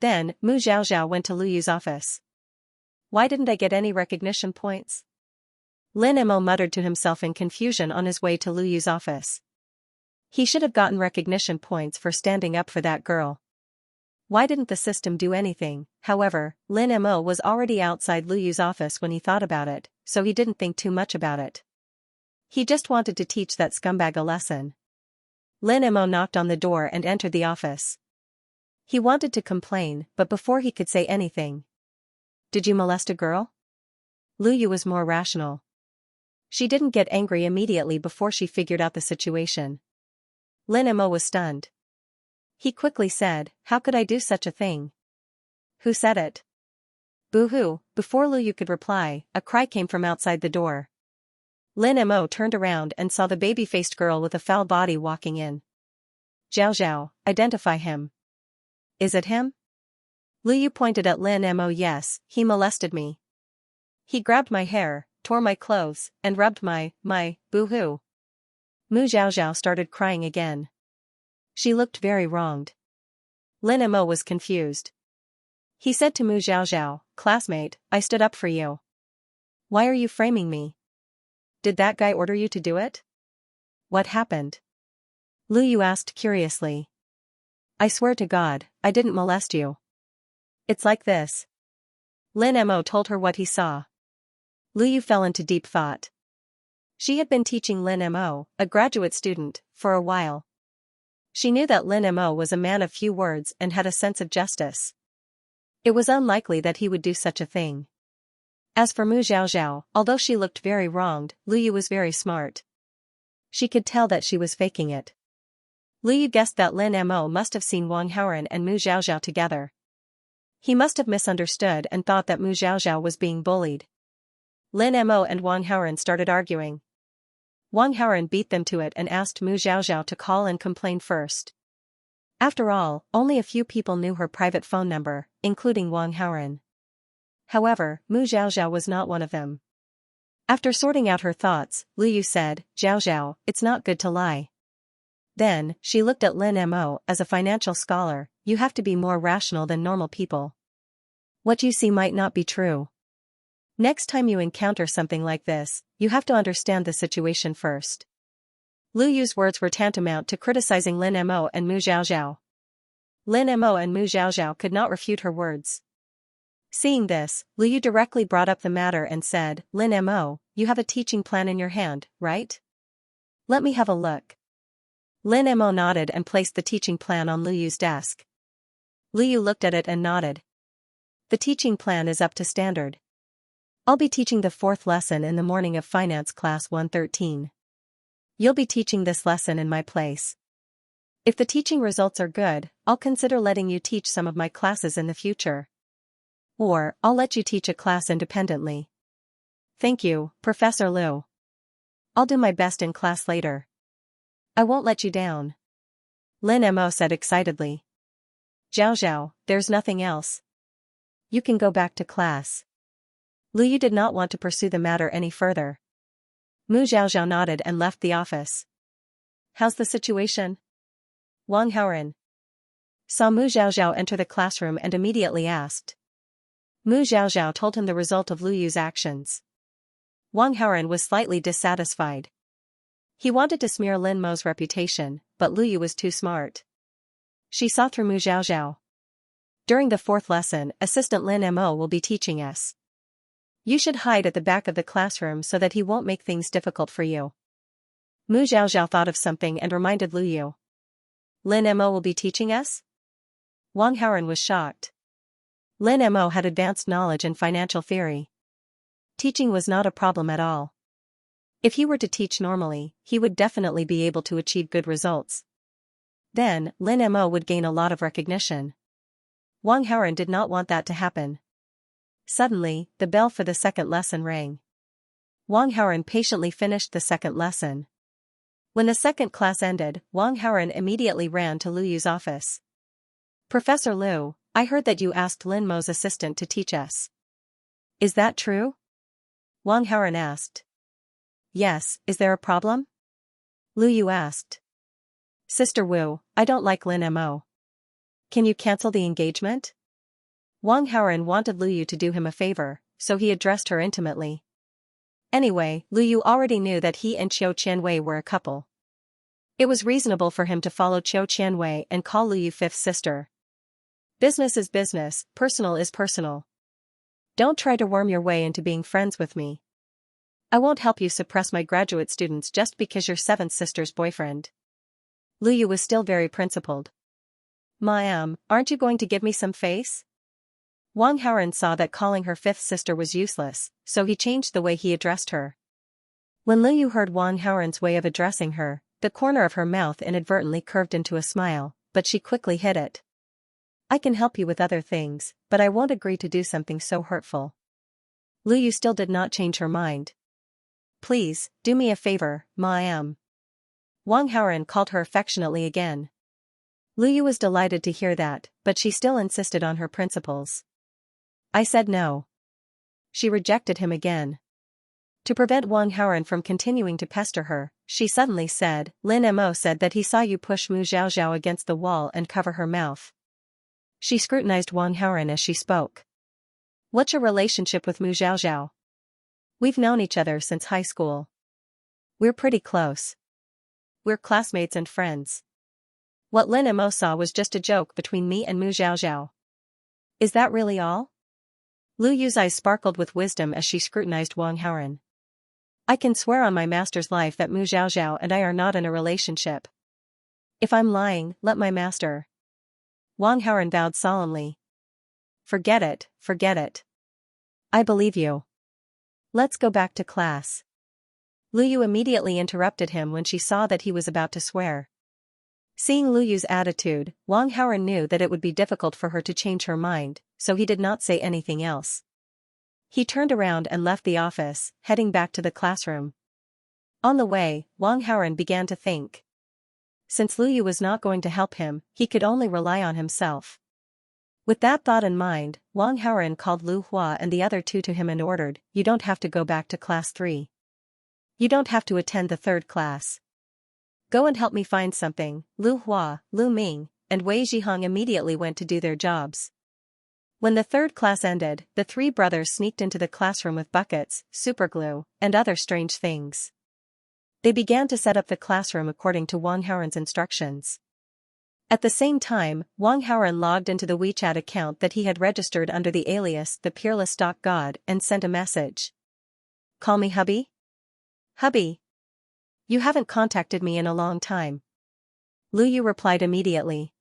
Then, Mu Xiaoxiao went to Lu Yu's office. Why didn't I get any recognition points? Lin Mo muttered to himself in confusion on his way to Lu Yu's office. He should have gotten recognition points for standing up for that girl. Why didn't the system do anything? However, Lin Mo was already outside Lu Yu's office when he thought about it, so he didn't think too much about it. He just wanted to teach that scumbag a lesson. Lin Mo knocked on the door and entered the office. He wanted to complain, but before he could say anything. Did you molest a girl? Lu Yu was more rational. She didn't get angry immediately before she figured out the situation. Lin Mo was stunned. He quickly said, How could I do such a thing? Who said it? Boo-hoo. Before Lu Yu could reply, a cry came from outside the door. Lin Mo turned around and saw the baby-faced girl with a foul body walking in. Xiao, identify him. Is it him? Lu Yu pointed at Lin Mo. Yes, he molested me. He grabbed my hair, tore my clothes, and rubbed my, boo-hoo. Mu Xiaoxiao started crying again. She looked very wronged. Lin Mo was confused. He said to Mu Xiaoxiao, Classmate, I stood up for you. Why are you framing me? Did that guy order you to do it? What happened? Lu Yu asked curiously. I swear to God, I didn't molest you. It's like this. Lin Mo told her what he saw. Lu Yu fell into deep thought. She had been teaching Lin Mo, a graduate student, for a while. She knew that Lin Mo was a man of few words and had a sense of justice. It was unlikely that he would do such a thing. As for Mu Xiaoxiao, although she looked very wronged, Lu Yu was very smart. She could tell that she was faking it. Lu Yu guessed that Lin Mo must have seen Wang Haoran and Mu Xiaoxiao together. He must have misunderstood and thought that Mu Xiaoxiao was being bullied. Lin Mo and Wang Haoran started arguing. Wang Haoran beat them to it and asked Mu Xiaoxiao to call and complain first. After all, only a few people knew her private phone number, including Wang Haoran. However, Mu Xiaoxiao was not one of them. After sorting out her thoughts, Lu Yu said, Xiaoxiao, it's not good to lie. Then, she looked at Lin Mo. As a financial scholar, you have to be more rational than normal people. What you see might not be true. Next time you encounter something like this, you have to understand the situation first. Lu Yu's words were tantamount to criticizing Lin Mo and Mu Xiaoxiao. Lin Mo and Mu Xiaoxiao could not refute her words. Seeing this, Lu Yu directly brought up the matter and said, Lin Mo, you have a teaching plan in your hand, right? Let me have a look. Lin Mo nodded and placed the teaching plan on Lu Yu's desk. Lu Yu looked at it and nodded. The teaching plan is up to standard. I'll be teaching the 4th lesson in the morning of Finance Class 113. You'll be teaching this lesson in my place. If the teaching results are good, I'll consider letting you teach some of my classes in the future. Or, I'll let you teach a class independently. Thank you, Professor Lu. I'll do my best in class later. I won't let you down. Lin Mo said excitedly. Xiaoxiao, there's nothing else. You can go back to class. Lu Yu did not want to pursue the matter any further. Mu Xiaoxiao nodded and left the office. How's the situation? Wang Haoran saw Mu Xiaoxiao enter the classroom and immediately asked. Mu Xiaoxiao told him the result of Lu Yu's actions. Wang Haoran was slightly dissatisfied. He wanted to smear Lin Mo's reputation, but Lu Yu was too smart. She saw through Mu Xiaoxiao. During the 4th lesson, Assistant Lin Mo will be teaching us. You should hide at the back of the classroom so that he won't make things difficult for you. Mu Xiaoxiao thought of something and reminded Lu Yu. Lin Mo will be teaching us? Wang Haoran was shocked. Lin Mo had advanced knowledge in financial theory. Teaching was not a problem at all. If he were to teach normally, he would definitely be able to achieve good results. Then, Lin Mo would gain a lot of recognition. Wang Haoran did not want that to happen. Suddenly, the bell for the 2nd lesson rang. Wang Haoran patiently finished the 2nd lesson. When the 2nd class ended, Wang Haoran immediately ran to Lu Yu's office. Professor Lu, I heard that you asked Lin Mo's assistant to teach us. Is that true? Wang Haoran asked. Yes, is there a problem? Lu Yu asked. Sister Wu, I don't like Lin Mo. Can you cancel the engagement? Wang Haoran wanted Lu Yu to do him a favor, so he addressed her intimately. Anyway, Lu Yu already knew that he and Qiu Qianwei were a couple. It was reasonable for him to follow Qiu Qianwei and call Lu Yu 5th sister. Business is business, personal is personal. Don't try to worm your way into being friends with me. I won't help you suppress my graduate students just because you're 7th sister's boyfriend. Lu Yu was still very principled. Ma'am, aren't you going to give me some face? Wang Haoran saw that calling her 5th sister was useless, so he changed the way he addressed her. When Lu Yu heard Wang Haoran's way of addressing her, the corner of her mouth inadvertently curved into a smile, but she quickly hid it. I can help you with other things, but I won't agree to do something so hurtful. Lu Yu still did not change her mind. Please, do me a favor, ma'am. Wang Haoran called her affectionately again. Lu Yu was delighted to hear that, but she still insisted on her principles. I said no. She rejected him again. To prevent Wang Haoran from continuing to pester her, she suddenly said, Lin Mo said that he saw you push Mu Xiaoxiao against the wall and cover her mouth. She scrutinized Wang Haoran as she spoke. What's your relationship with Mu Xiaoxiao? We've known each other since high school. We're pretty close. We're classmates and friends. What Lin Mo saw was just a joke between me and Mu Xiaoxiao. Is that really all? Lu Yu's eyes sparkled with wisdom as she scrutinized Wang Haoran. I can swear on my master's life that Mu Xiaoxiao and I are not in a relationship. If I'm lying, let my master. Wang Haoran vowed solemnly. Forget it, forget it. I believe you. Let's go back to class. Lu Yu immediately interrupted him when she saw that he was about to swear. Seeing Lu Yu's attitude, Wang Haoran knew that it would be difficult for her to change her mind, so he did not say anything else. He turned around and left the office, heading back to the classroom. On the way, Wang Haoran began to think. Since Lu Yu was not going to help him, he could only rely on himself. With that thought in mind, Wang Haoran called Lu Hua and the other two to him and ordered, You don't have to go back to class 3. You don't have to attend the 3rd class. Go and help me find something. Lu Hua, Lu Ming, and Wei Zhihong immediately went to do their jobs. When the 3rd class ended, the 3 brothers sneaked into the classroom with buckets, superglue, and other strange things. They began to set up the classroom according to Wang Haoran's instructions. At the same time, Wang Haoran logged into the WeChat account that he had registered under the alias The Peerless Stock God and sent a message. Call me hubby? Hubby. You haven't contacted me in a long time. Lu Yu replied immediately.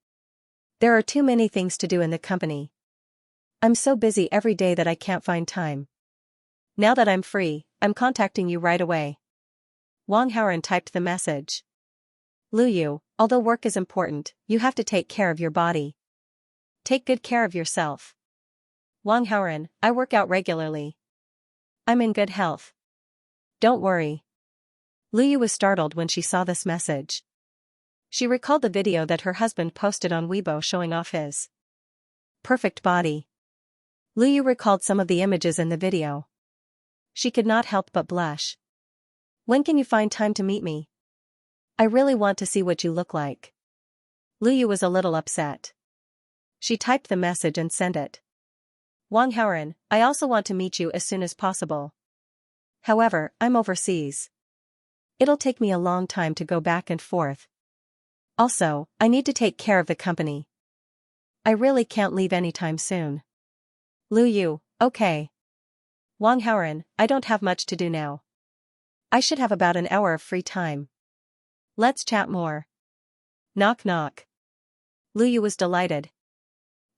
There are too many things to do in the company. I'm so busy every day that I can't find time. Now that I'm free, I'm contacting you right away. Wang Haoran typed the message. Lu Yu, although work is important, you have to take care of your body. Take good care of yourself. Wang Haoran, I work out regularly. I'm in good health. Don't worry. Lu Yu was startled when she saw this message. She recalled the video that her husband posted on Weibo showing off his perfect body. Lu Yu recalled some of the images in the video. She could not help but blush. When can you find time to meet me? I really want to see what you look like. Lu Yu was a little upset. She typed the message and sent it. Wang Haoran, I also want to meet you as soon as possible. However, I'm overseas. It'll take me a long time to go back and forth. Also, I need to take care of the company. I really can't leave anytime soon. Lu Yu, okay. Wang Haoran, I don't have much to do now. I should have about an hour of free time. Let's chat more. Knock knock. Lu Yu was delighted.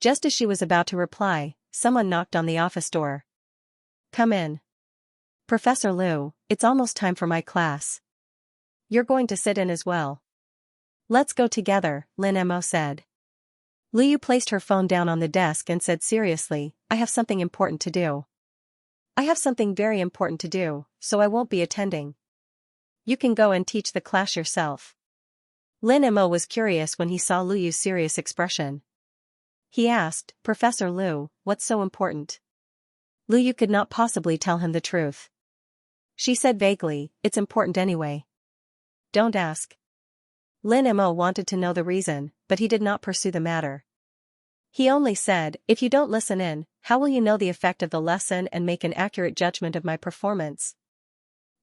Just as she was about to reply, someone knocked on the office door. Come in. Professor Liu, it's almost time for my class. You're going to sit in as well. Let's go together, Lin Mo said. Lu Yu placed her phone down on the desk and said seriously, I have something important to do. I have something very important to do, so I won't be attending. You can go and teach the class yourself. Lin Mo was curious when he saw Lu Yu's serious expression. He asked, Professor Liu, what's so important? Lu Yu could not possibly tell him the truth. She said vaguely, it's important anyway. Don't ask. Lin Mo wanted to know the reason, but he did not pursue the matter. He only said, if you don't listen in, how will you know the effect of the lesson and make an accurate judgment of my performance?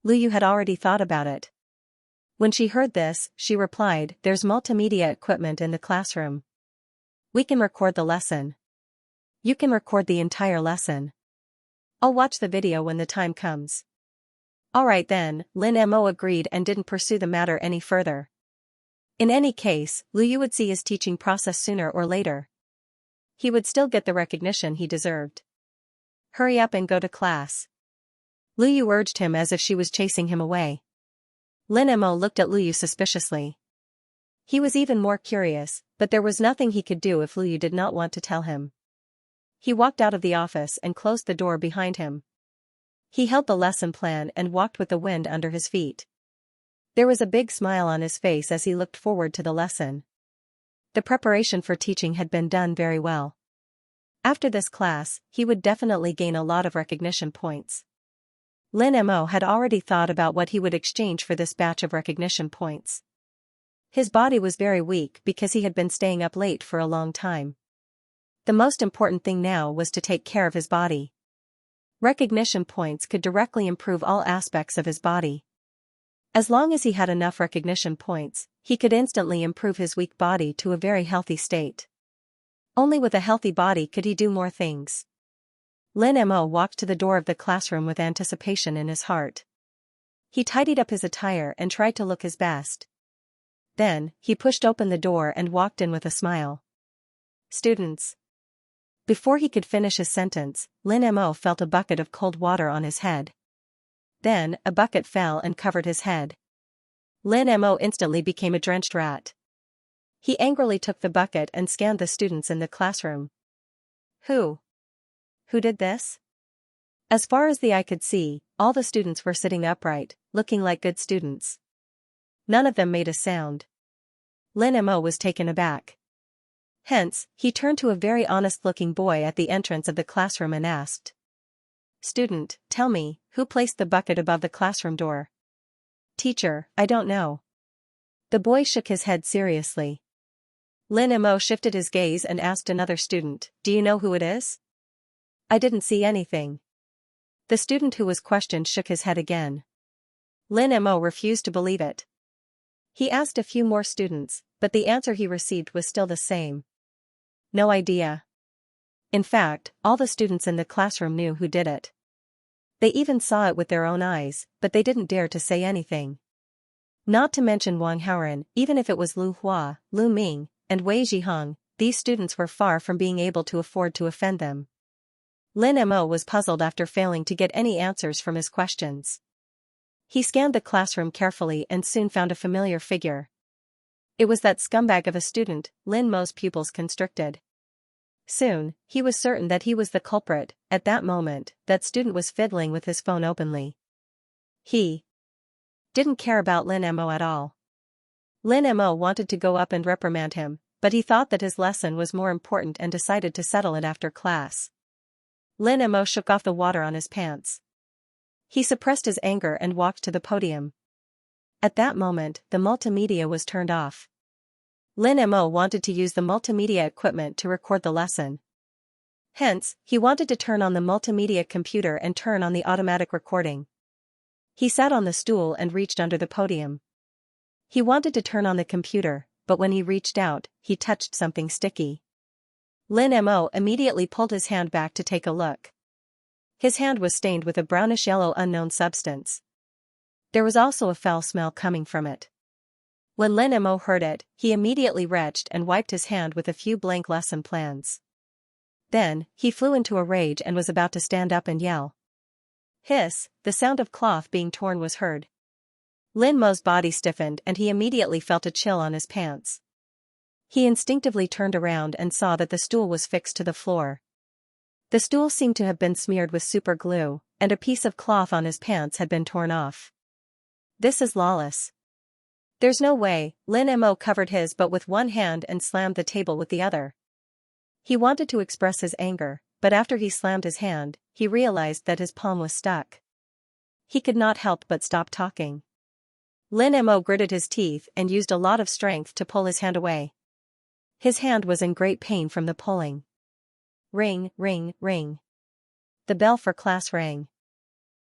Lu Yu had already thought about it. When she heard this, she replied, there's multimedia equipment in the classroom. We can record the lesson. You can record the entire lesson. I'll watch the video when the time comes. Alright then, Lin Mo agreed and didn't pursue the matter any further. In any case, Lu Yu would see his teaching process sooner or later. He would still get the recognition he deserved. Hurry up and go to class. Lu Yu urged him as if she was chasing him away. Lin Mo looked at Lu Yu suspiciously. He was even more curious, but there was nothing he could do if Lu Yu did not want to tell him. He walked out of the office and closed the door behind him. He held the lesson plan and walked with the wind under his feet. There was a big smile on his face as he looked forward to the lesson. The preparation for teaching had been done very well. After this class, he would definitely gain a lot of recognition points. Lin Mo had already thought about what he would exchange for this batch of recognition points. His body was very weak because he had been staying up late for a long time. The most important thing now was to take care of his body. Recognition points could directly improve all aspects of his body. As long as he had enough recognition points, he could instantly improve his weak body to a very healthy state. Only with a healthy body could he do more things. Lin Mo walked to the door of the classroom with anticipation in his heart. He tidied up his attire and tried to look his best. Then, he pushed open the door and walked in with a smile. Students. Before he could finish his sentence, Lin Mo felt a bucket of cold water on his head. Then, a bucket fell and covered his head. Lin Mo instantly became a drenched rat. He angrily took the bucket and scanned the students in the classroom. Who did this? As far as the eye could see, all the students were sitting upright, looking like good students. None of them made a sound. Lin Mo was taken aback. Hence, he turned to a very honest-looking boy at the entrance of the classroom and asked. Student, tell me, who placed the bucket above the classroom door? Teacher, I don't know. The boy shook his head seriously. Lin Mo shifted his gaze and asked another student, do you know who it is? I didn't see anything. The student who was questioned shook his head again. Lin Mo refused to believe it. He asked a few more students, but the answer he received was still the same. No idea. In fact, all the students in the classroom knew who did it. They even saw it with their own eyes, but they didn't dare to say anything. Not to mention Wang Haoran, even if it was Lu Hua, Lu Ming, and Wei Zhihong, these students were far from being able to afford to offend them. Lin Mo was puzzled after failing to get any answers from his questions. He scanned the classroom carefully and soon found a familiar figure. It was that scumbag of a student. Lin Mo's pupils constricted. Soon, he was certain that he was the culprit. At that moment, that student was fiddling with his phone openly. He didn't care about Lin Mo at all. Lin Mo wanted to go up and reprimand him, but he thought that his lesson was more important and decided to settle it after class. Lin Mo shook off the water on his pants. He suppressed his anger and walked to the podium. At that moment, the multimedia was turned off. Lin Mo wanted to use the multimedia equipment to record the lesson. Hence, he wanted to turn on the multimedia computer and turn on the automatic recording. He sat on the stool and reached under the podium. He wanted to turn on the computer, but when he reached out, he touched something sticky. Lin Mo immediately pulled his hand back to take a look. His hand was stained with a brownish-yellow unknown substance. There was also a foul smell coming from it. When Lin Mo heard it, he immediately retched and wiped his hand with a few blank lesson plans. Then, he flew into a rage and was about to stand up and yell. Hiss, the sound of cloth being torn was heard. Lin Mo's body stiffened and he immediately felt a chill on his pants. He instinctively turned around and saw that the stool was fixed to the floor. The stool seemed to have been smeared with super glue, and a piece of cloth on his pants had been torn off. This is lawless. There's no way. Lin Mo covered his butt with one hand and slammed the table with the other. He wanted to express his anger, but after he slammed his hand, he realized that his palm was stuck. He could not help but stop talking. Lin Mo gritted his teeth and used a lot of strength to pull his hand away. His hand was in great pain from the pulling. Ring, ring, ring. The bell for class rang.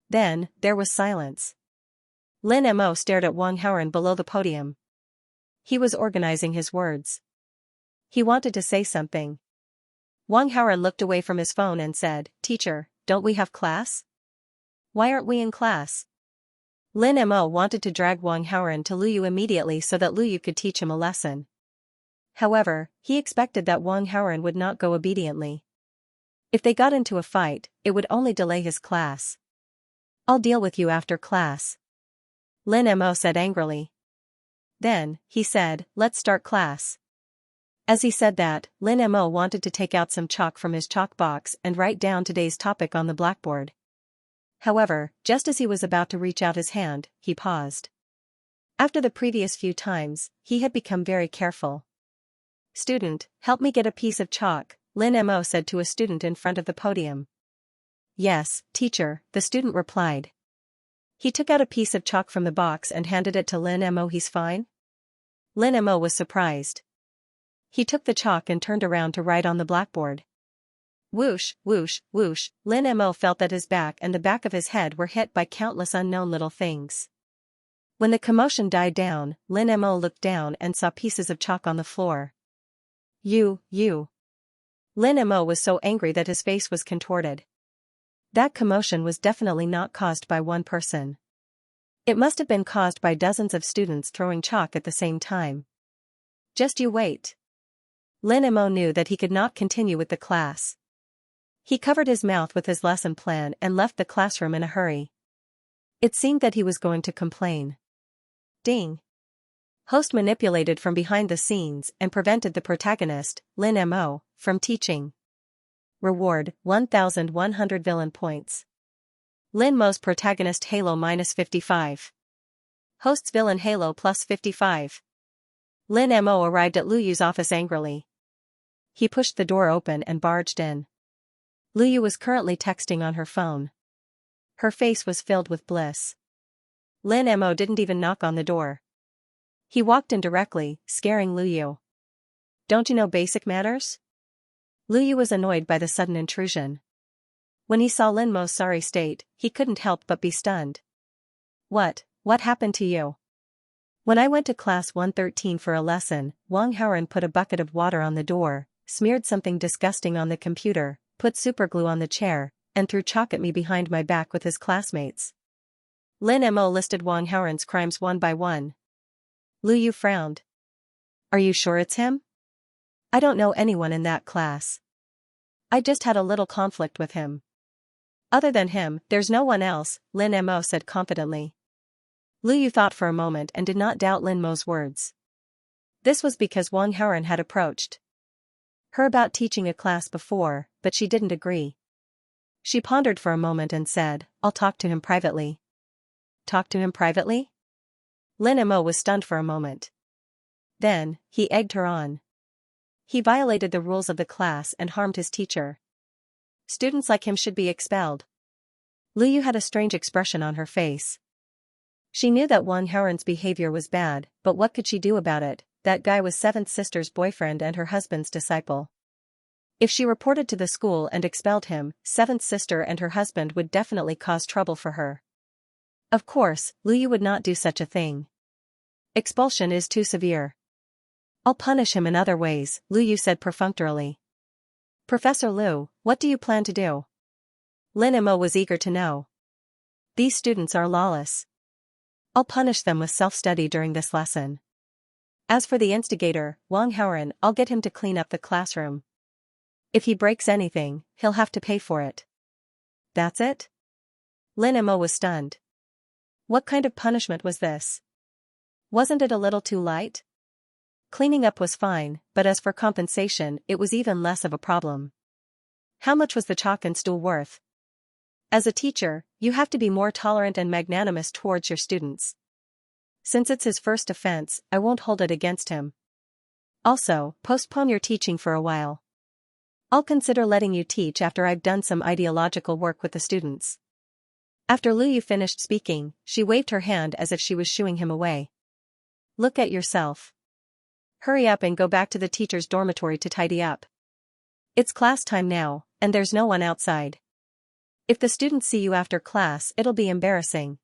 Then, there was silence. Lin Mo stared at Wang Haoran below the podium. He was organizing his words. He wanted to say something. Wang Haoran looked away from his phone and said, "Teacher, don't we have class? Why aren't we in class?" Lin Mo wanted to drag Wang Haoran to Luyu immediately so that Luyu could teach him a lesson. However, he expected that Wang Haoran would not go obediently. If they got into a fight, it would only delay his class. "I'll deal with you after class," Lin Mo said angrily. Then, he said, "Let's start class." As he said that, Lin Mo wanted to take out some chalk from his chalk box and write down today's topic on the blackboard. However, just as he was about to reach out his hand, he paused. After the previous few times, he had become very careful. "Student, help me get a piece of chalk," Lin Mo said to a student in front of the podium. "Yes, teacher," the student replied. He took out a piece of chalk from the box and handed it to Lin Mo. "He's fine?" Lin Mo was surprised. He took the chalk and turned around to write on the blackboard. Whoosh, whoosh, whoosh, Lin Mo felt that his back and the back of his head were hit by countless unknown little things. When the commotion died down, Lin Mo looked down and saw pieces of chalk on the floor. You. Lin Mo was so angry that his face was contorted. That commotion was definitely not caused by one person. It must have been caused by dozens of students throwing chalk at the same time. Just you wait. Lin Mo knew that he could not continue with the class. He covered his mouth with his lesson plan and left the classroom in a hurry. It seemed that he was going to complain. Ding. Host manipulated from behind the scenes and prevented the protagonist, Lin Mo, from teaching. Reward, 1,100 villain points. Lin Mo's protagonist Halo -55. Host's villain Halo +55. Lin Mo arrived at Luyu's office angrily. He pushed the door open and barged in. Luyu was currently texting on her phone. Her face was filled with bliss. Lin Mo didn't even knock on the door. He walked in directly, scaring Luyu. "Don't you know basic manners?" Luyu was annoyed by the sudden intrusion. When he saw Lin Mo's sorry state, he couldn't help but be stunned. What happened to you?" "When I went to class 113 for a lesson, Wang Haoran put a bucket of water on the door, smeared something disgusting on the computer, put superglue on the chair, and threw chalk at me behind my back with his classmates." Lin Mo listed Wang Haoran's crimes one by one. Luyu frowned. "Are you sure it's him?" "I don't know anyone in that class. I just had a little conflict with him." "Other than him, there's no one else," Lin Mo said confidently. Luyu thought for a moment and did not doubt Lin Mo's words. This was because Wang Haoran had approached her about teaching a class before, but she didn't agree. She pondered for a moment and said, "I'll talk to him privately." "Talk to him privately?" Lin Mo was stunned for a moment. Then, he egged her on. He violated the rules of the class and harmed his teacher. Students like him should be expelled. Lu Yu had a strange expression on her face. She knew that Wang Haoren's behavior was bad, but what could she do about it? That guy was seventh sister's boyfriend and her husband's disciple. If she reported to the school and expelled him, seventh sister and her husband would definitely cause trouble for her. Of course, Lu Yu would not do such a thing. Expulsion is too severe. I'll punish him in other ways, Lu Yu said perfunctorily. Professor Lu, what do you plan to do? Lin Mo was eager to know. These students are lawless. I'll punish them with self-study during this lesson. As for the instigator, Wang Haoren, I'll get him to clean up the classroom. If he breaks anything, he'll have to pay for it. That's it? Lin Mo was stunned. What kind of punishment was this? Wasn't it a little too light? Cleaning up was fine, but as for compensation, it was even less of a problem. How much was the chalk and stool worth? As a teacher, you have to be more tolerant and magnanimous towards your students. Since it's his first offense, I won't hold it against him. Also, postpone your teaching for a while. I'll consider letting you teach after I've done some ideological work with the students. After Lu Yu finished speaking, she waved her hand as if she was shooing him away. Look at yourself. Hurry up and go back to the teacher's dormitory to tidy up. It's class time now, and there's no one outside. If the students see you after class, it'll be embarrassing.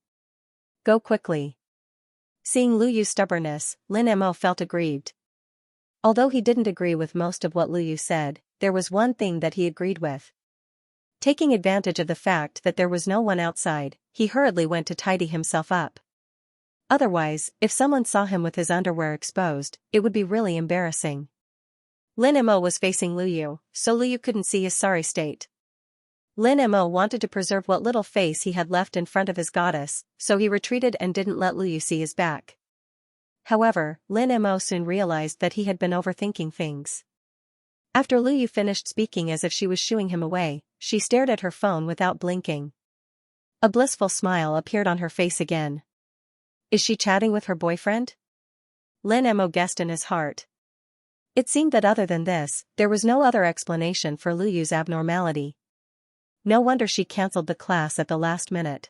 Go quickly. Seeing Lu Yu's stubbornness, Lin Mo felt aggrieved. Although he didn't agree with most of what Lu Yu said, there was one thing that he agreed with. Taking advantage of the fact that there was no one outside, he hurriedly went to tidy himself up. Otherwise, if someone saw him with his underwear exposed, it would be really embarrassing. Lin Mo was facing Lu Yu, so Lu Yu couldn't see his sorry state. Lin Mo wanted to preserve what little face he had left in front of his goddess, so he retreated and didn't let Lu Yu see his back. However, Lin Mo soon realized that he had been overthinking things. After Lu Yu finished speaking as if she was shooing him away, she stared at her phone without blinking. A blissful smile appeared on her face again. Is she chatting with her boyfriend? Lin Mo guessed in his heart. It seemed that other than this, there was no other explanation for Lu Yu's abnormality. No wonder she cancelled the class at the last minute.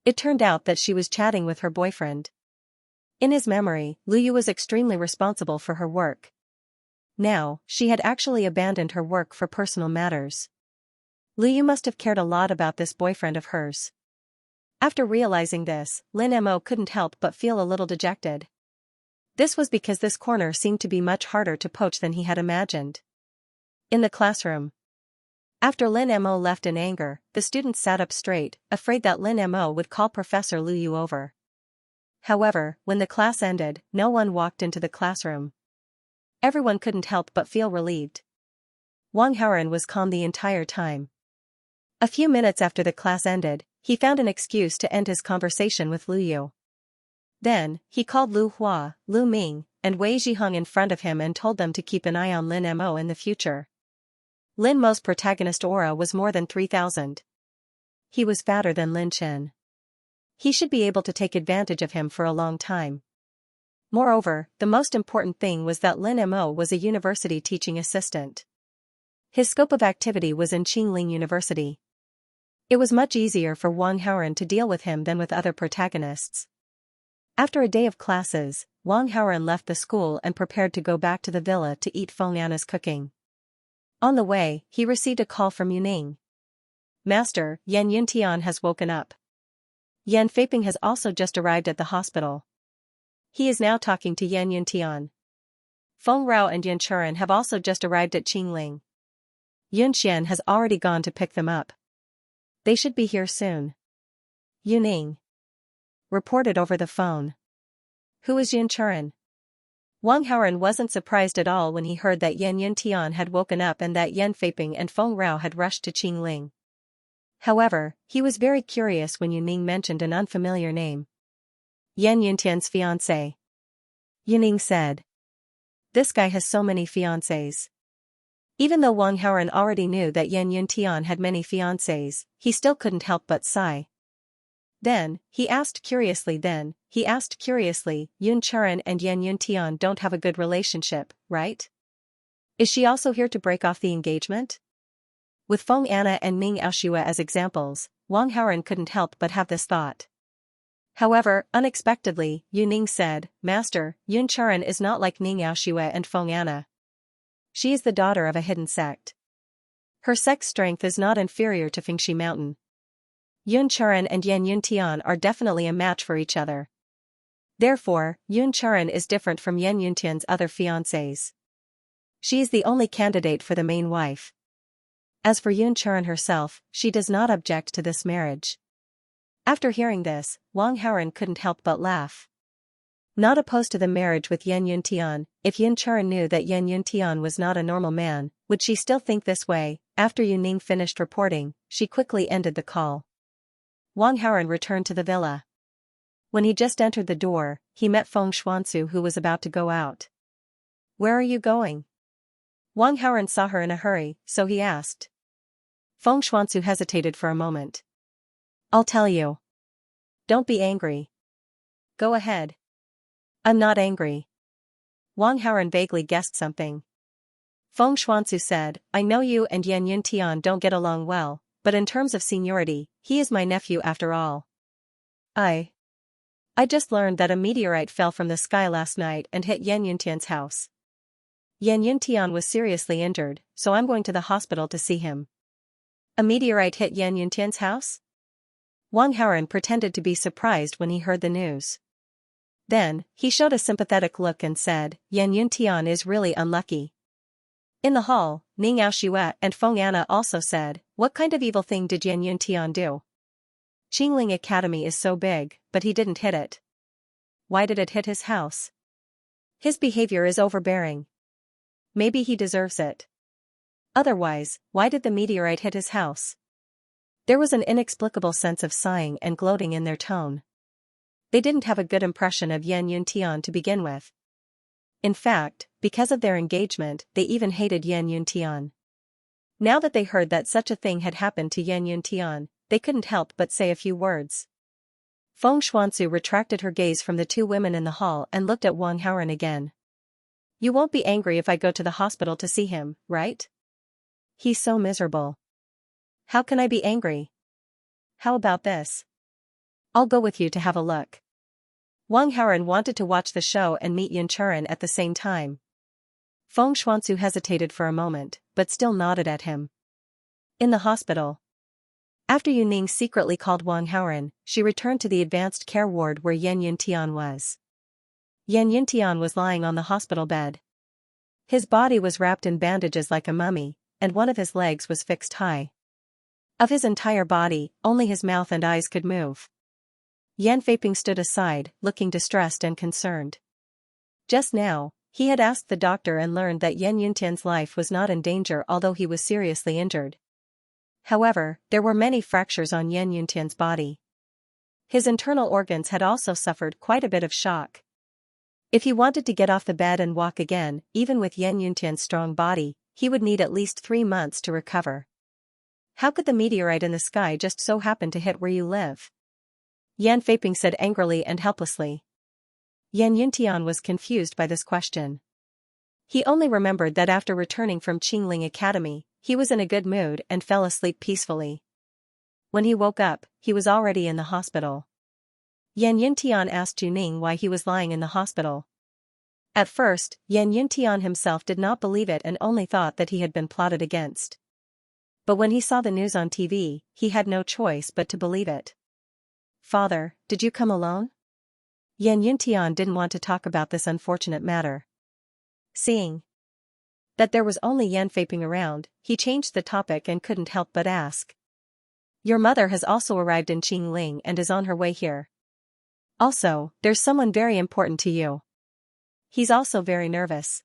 It turned out that she was chatting with her boyfriend. In his memory, Lu Yu was extremely responsible for her work. Now, she had actually abandoned her work for personal matters. Lu Yu must have cared a lot about this boyfriend of hers. After realizing this, Lin Mo couldn't help but feel a little dejected. This was because this corner seemed to be much harder to poach than he had imagined. In the classroom. After Lin Mo left in anger, the students sat up straight, afraid that Lin Mo would call Professor Lu Yu over. However, when the class ended, no one walked into the classroom. Everyone couldn't help but feel relieved. Wang Haoren was calm the entire time. A few minutes after the class ended, he found an excuse to end his conversation with Lu Yu. Then, he called Lu Hua, Lu Ming, and Wei Zhiheng in front of him and told them to keep an eye on Lin Mo in the future. Lin Mo's protagonist aura was more than 3,000. He was fatter than Lin Chen. He should be able to take advantage of him for a long time. Moreover, the most important thing was that Lin Mo was a university teaching assistant. His scope of activity was in Qingling University. It was much easier for Wang Haoren to deal with him than with other protagonists. After a day of classes, Wang Haoren left the school and prepared to go back to the villa to eat Feng Anna's cooking. On the way, he received a call from Yuning. Master, Yan Yuntian has woken up. Yan Feiping has also just arrived at the hospital. He is now talking to Yan Yuntian. Feng Rao and Yan Churen have also just arrived at Qingling. Yun Xian has already gone to pick them up. They should be here soon. Yuning reported over the phone. Who is Yan Churen? Wang Haoren wasn't surprised at all when he heard that Yan Yuntian had woken up and that Yan Feiping and Feng Rao had rushed to Qingling. However, he was very curious when Yuning mentioned an unfamiliar name. Yan Yuntian's fiancé. Yuning said. This guy has so many fiancés. Even though Wang Haoren already knew that Yan Yuntian had many fiancés, he still couldn't help but sigh. Then, he asked curiously, Yun Churen and Yan Yuntian don't have a good relationship, right? Is she also here to break off the engagement? With Feng Anna and Ning Xiaoxue as examples, Wang Haoren couldn't help but have this thought. However, unexpectedly, Yu Ning said, Master, Yun Charan is not like Ning Xiaoxue and Feng Anna. She is the daughter of a hidden sect. Her sect's strength is not inferior to Fengxi Mountain. Yun Charan and Yan Yuntian are definitely a match for each other. Therefore, Yun Charan is different from Yan Yuntian's other fiancés. She is the only candidate for the main wife. As for Yun Charan herself, she does not object to this marriage. After hearing this, Wang Haoren couldn't help but laugh. Not opposed to the marriage with Yan Yuntian, if Yun Charan knew that Yan Yuntian was not a normal man, would she still think this way? After Yu Ning finished reporting, she quickly ended the call. Wang Haoren returned to the villa. When he just entered the door, he met Feng Xuanzu, who was about to go out. Where are you going? Wang Haoren saw her in a hurry, so he asked. Feng Xuanzu hesitated for a moment. I'll tell you. Don't be angry. Go ahead. I'm not angry. Wang Haoren vaguely guessed something. Feng Xuanzu said, I know you and Yan Yuntian don't get along well, but in terms of seniority, he is my nephew after all. I just learned that a meteorite fell from the sky last night and hit Yan Yuntian's house. Yan Yuntian was seriously injured, so I'm going to the hospital to see him. A meteorite hit Yan Yuntian's house? Wang Haoren pretended to be surprised when he heard the news. Then, he showed a sympathetic look and said, Yan Yuntian is really unlucky. In the hall, Ning Xiaoxue and Feng Anna also said, what kind of evil thing did Yan Yuntian do? Qingling Academy is so big, but he didn't hit it. Why did it hit his house? His behavior is overbearing. Maybe he deserves it. Otherwise, why did the meteorite hit his house? There was an inexplicable sense of sighing and gloating in their tone. They didn't have a good impression of Yan Yuntian to begin with. In fact, because of their engagement, they even hated Yan Yuntian. Now that they heard that such a thing had happened to Yan Yuntian, they couldn't help but say a few words. Feng Xuanzu retracted her gaze from the two women in the hall and looked at Wang Haoren again. You won't be angry if I go to the hospital to see him, right? He's so miserable. How can I be angry? How about this? I'll go with you to have a look. Wang Haoren wanted to watch the show and meet Yun Charan at the same time. Feng Xuanzu hesitated for a moment, but still nodded at him. In the hospital. After Yu Ning secretly called Wang Haoren, she returned to the advanced care ward where Yan Yuntian was. Yan Yuntian was lying on the hospital bed. His body was wrapped in bandages like a mummy, and one of his legs was fixed high. Of his entire body, only his mouth and eyes could move. Yan Feiping stood aside, looking distressed and concerned. Just now, he had asked the doctor and learned that Yan Yuntian's life was not in danger although he was seriously injured. However, there were many fractures on Yan Yuntian's body. His internal organs had also suffered quite a bit of shock. If he wanted to get off the bed and walk again, even with Yan Yuntian's strong body, he would need at least 3 months to recover. How could the meteorite in the sky just so happen to hit where you live? Yan Feiping said angrily and helplessly. Yan Yuntian was confused by this question. He only remembered that after returning from Qingling Academy, he was in a good mood and fell asleep peacefully. When he woke up, he was already in the hospital. Yan Yuntian asked Yu Ning why he was lying in the hospital. At first, Yan Yuntian himself did not believe it and only thought that he had been plotted against. But when he saw the news on TV, he had no choice but to believe it. Father, did you come alone? Yan Yuntian didn't want to talk about this unfortunate matter. Seeing that there was only Yan Feiping around, he changed the topic and couldn't help but ask. Your mother has also arrived in Qingling and is on her way here. Also, there's someone very important to you. He's also very nervous.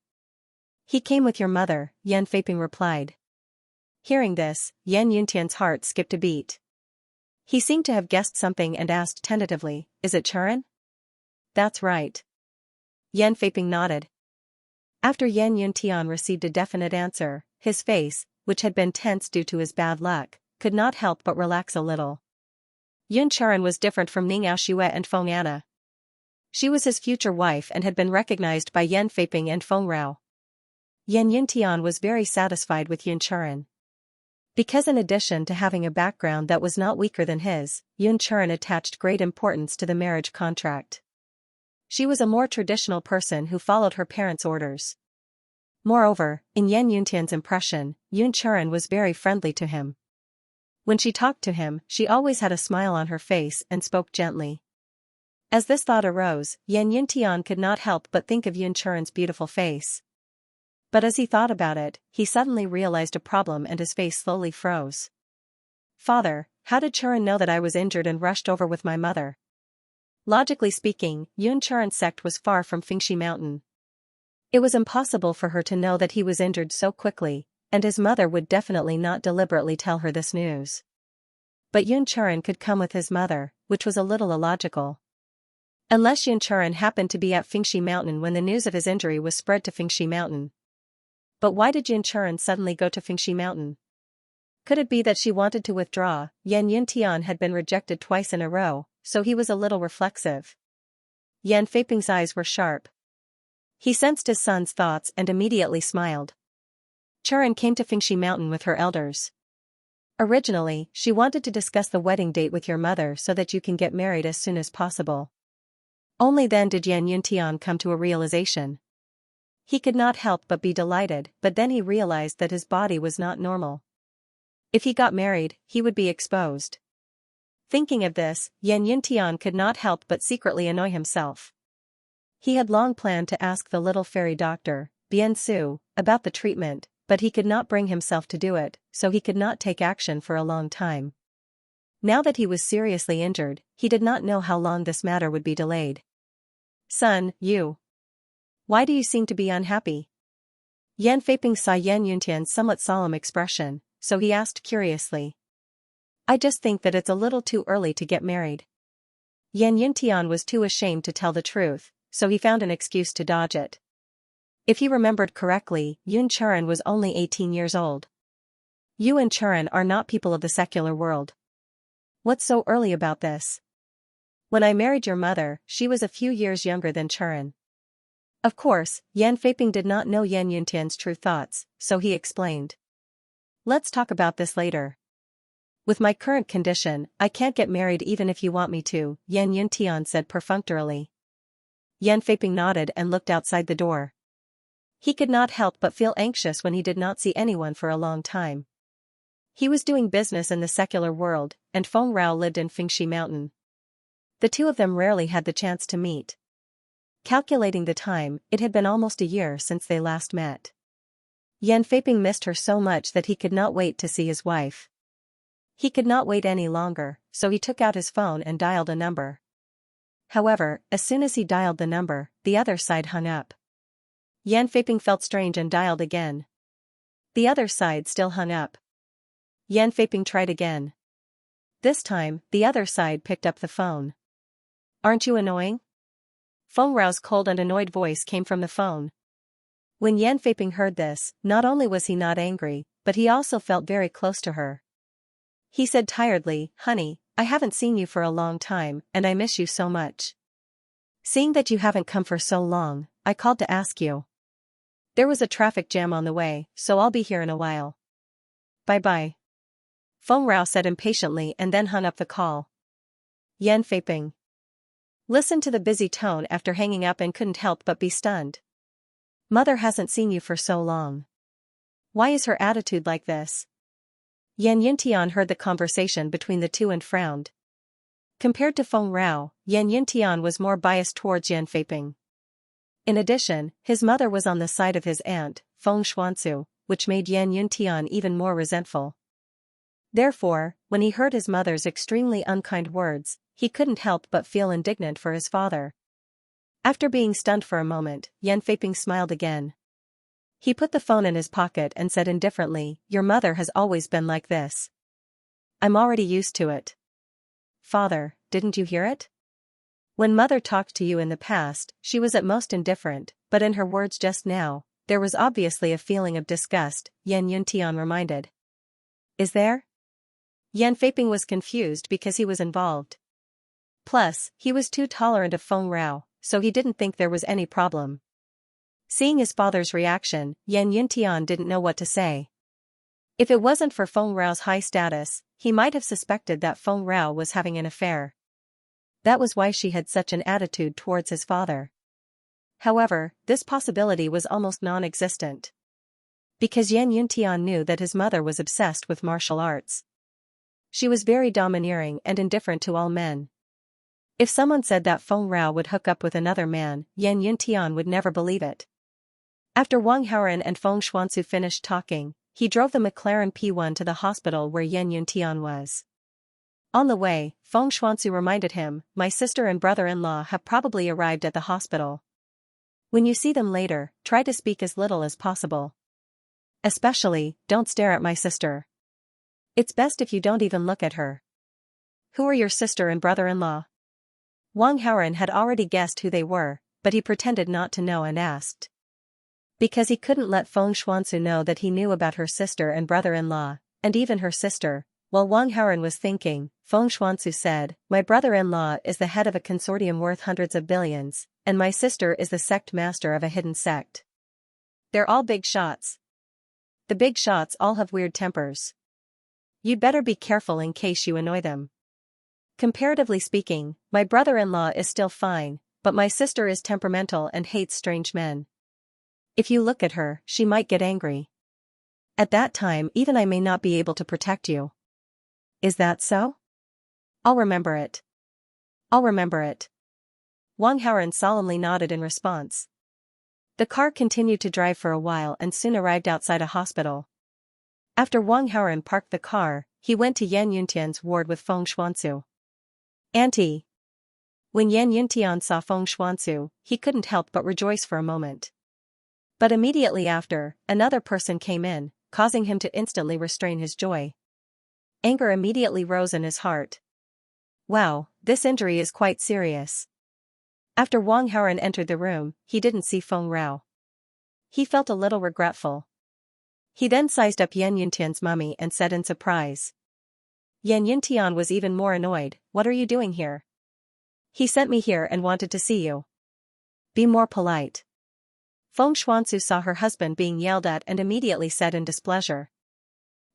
He came with your mother, Yan Feiping replied. Hearing this, Yan Yuntian's heart skipped a beat. He seemed to have guessed something and asked tentatively, is it Charan? That's right. Yan Feiping nodded. After Yan Yuntian received a definite answer, his face, which had been tense due to his bad luck, could not help but relax a little. Yun Charan was different from Ning Xiaoxue and Feng Anna. She was his future wife and had been recognized by Yan Feiping and Feng Rao. Yan Yuntian was very satisfied with Yun Charan. Because in addition to having a background that was not weaker than his, Yun Churan attached great importance to the marriage contract. She was a more traditional person who followed her parents' orders. Moreover, in Yan Yuntian's impression, Yun Churan was very friendly to him. When she talked to him, she always had a smile on her face and spoke gently. As this thought arose, Yan Yuntian could not help but think of Yun Churan's beautiful face. But as he thought about it, he suddenly realized a problem and his face slowly froze. "Father, how did Churan know that I was injured and rushed over with my mother?" Logically speaking, Yun Churan's sect was far from Fingxi Mountain. It was impossible for her to know that he was injured so quickly, and his mother would definitely not deliberately tell her this news. But Yun Churan could come with his mother, which was a little illogical. Unless Yun Churan happened to be at Fingxi Mountain when the news of his injury was spread to Fingxi Mountain. But why did Yun Churan suddenly go to Fingxi Mountain? Could it be that she wanted to withdraw? Yan Yuntian had been rejected twice in a row, so he was a little reflexive. Yan Feiping's eyes were sharp. He sensed his son's thoughts and immediately smiled. Churan came to Fingxi Mountain with her elders. Originally, she wanted to discuss the wedding date with your mother so that you can get married as soon as possible. Only then did Yan Yuntian come to a realization. He could not help but be delighted, but then he realized that his body was not normal. If he got married, he would be exposed. Thinking of this, Yan Yuntian could not help but secretly annoy himself. He had long planned to ask the little fairy doctor, Bien Su, about the treatment, but he could not bring himself to do it, so he could not take action for a long time. Now that he was seriously injured, he did not know how long this matter would be delayed. "Son, why do you seem to be unhappy?" Yan Feiping saw Yan Yuntian's somewhat solemn expression, so he asked curiously. "I just think that it's a little too early to get married." Yan Yuntian was too ashamed to tell the truth, so he found an excuse to dodge it. If he remembered correctly, Yun Churan was only 18 years old. You and Churan are not people of the secular world. What's so early about this? When I married your mother, she was a few years younger than Churan. Of course, Yan Feiping did not know Yan Yuntian's true thoughts, so he explained. "Let's talk about this later. With my current condition, I can't get married even if you want me to," Yan Yuntian said perfunctorily. Yan Feiping nodded and looked outside the door. He could not help but feel anxious when he did not see anyone for a long time. He was doing business in the secular world, and Feng Rao lived in Fingxi Mountain. The two of them rarely had the chance to meet. Calculating the time, it had been almost a year since they last met. Yan Feiping missed her so much that he could not wait to see his wife. He could not wait any longer, so he took out his phone and dialed a number. However, as soon as he dialed the number, the other side hung up. Yan Feiping felt strange and dialed again. The other side still hung up. Yan Feiping tried again. This time, the other side picked up the phone. "Aren't you annoying?" Feng Rao's cold and annoyed voice came from the phone. When Yan Feiping heard this, not only was he not angry, but he also felt very close to her. He said tiredly, "Honey, I haven't seen you for a long time, and I miss you so much. Seeing that you haven't come for so long, I called to ask you. There was a traffic jam on the way, so I'll be here in a while. Bye-bye." Feng Rao said impatiently and then hung up the call. Yan Feiping listened to the busy tone after hanging up and couldn't help but be stunned. Mother hasn't seen you for so long. Why is her attitude like this? Yan Yuntian heard the conversation between the two and frowned. Compared to Feng Rao, Yan Yuntian was more biased towards Yan Feiping. In addition, his mother was on the side of his aunt, Feng Xuansu, which made Yan Yuntian even more resentful. Therefore, when he heard his mother's extremely unkind words, he couldn't help but feel indignant for his father. After being stunned for a moment, Yan Feiping smiled again. He put the phone in his pocket and said indifferently, "Your mother has always been like this. I'm already used to it." "Father, didn't you hear it? When mother talked to you in the past, she was at most indifferent, but in her words just now, there was obviously a feeling of disgust," Yan Yuntian reminded. "Is there?" Yan Feiping was confused because he was involved. Plus, he was too tolerant of Feng Rao, so he didn't think there was any problem. Seeing his father's reaction, Yan Yuntian didn't know what to say. If it wasn't for Feng Rao's high status, he might have suspected that Feng Rao was having an affair. That was why she had such an attitude towards his father. However, this possibility was almost non-existent. Because Yan Yuntian knew that his mother was obsessed with martial arts. She was very domineering and indifferent to all men. If someone said that Feng Rao would hook up with another man, Yan Yuntian would never believe it. After Wang Haoran and Feng Xuanzu finished talking, he drove the McLaren P1 to the hospital where Yan Yuntian was. On the way, Feng Xuanzu reminded him, "My sister and brother-in-law have probably arrived at the hospital. When you see them later, try to speak as little as possible. Especially, don't stare at my sister. It's best if you don't even look at her." "Who are your sister and brother-in-law?" Wang Haoran had already guessed who they were, but he pretended not to know and asked. Because he couldn't let Feng Xuanzu know that he knew about her sister and brother-in-law, and even her sister. While Wang Haoran was thinking, Feng Xuanzu said, "My brother-in-law is the head of a consortium worth hundreds of billions, and my sister is the sect master of a hidden sect. They're all big shots. The big shots all have weird tempers. You'd better be careful in case you annoy them. Comparatively speaking, my brother-in-law is still fine, but my sister is temperamental and hates strange men. If you look at her, she might get angry. At that time even I may not be able to protect you." "Is that so?" "I'll remember it. I'll remember it." Wang Haoran solemnly nodded in response. The car continued to drive for a while and soon arrived outside a hospital. After Wang Haoran parked the car, he went to Yan Yuntian's ward with Feng Xuanzu. "Auntie." When Yan Yuntian saw Feng Xuanzu, he couldn't help but rejoice for a moment. But immediately after, another person came in, causing him to instantly restrain his joy. Anger immediately rose in his heart. Wow, this injury is quite serious. After Wang Haoran entered the room, he didn't see Feng Rao. He felt a little regretful. He then sized up Yan Yuntian's mummy and said in surprise. Yan Yuntian was even more annoyed. "What are you doing here?" "He sent me here and wanted to see you." "Be more polite." Feng Xuanzu saw her husband being yelled at and immediately said in displeasure.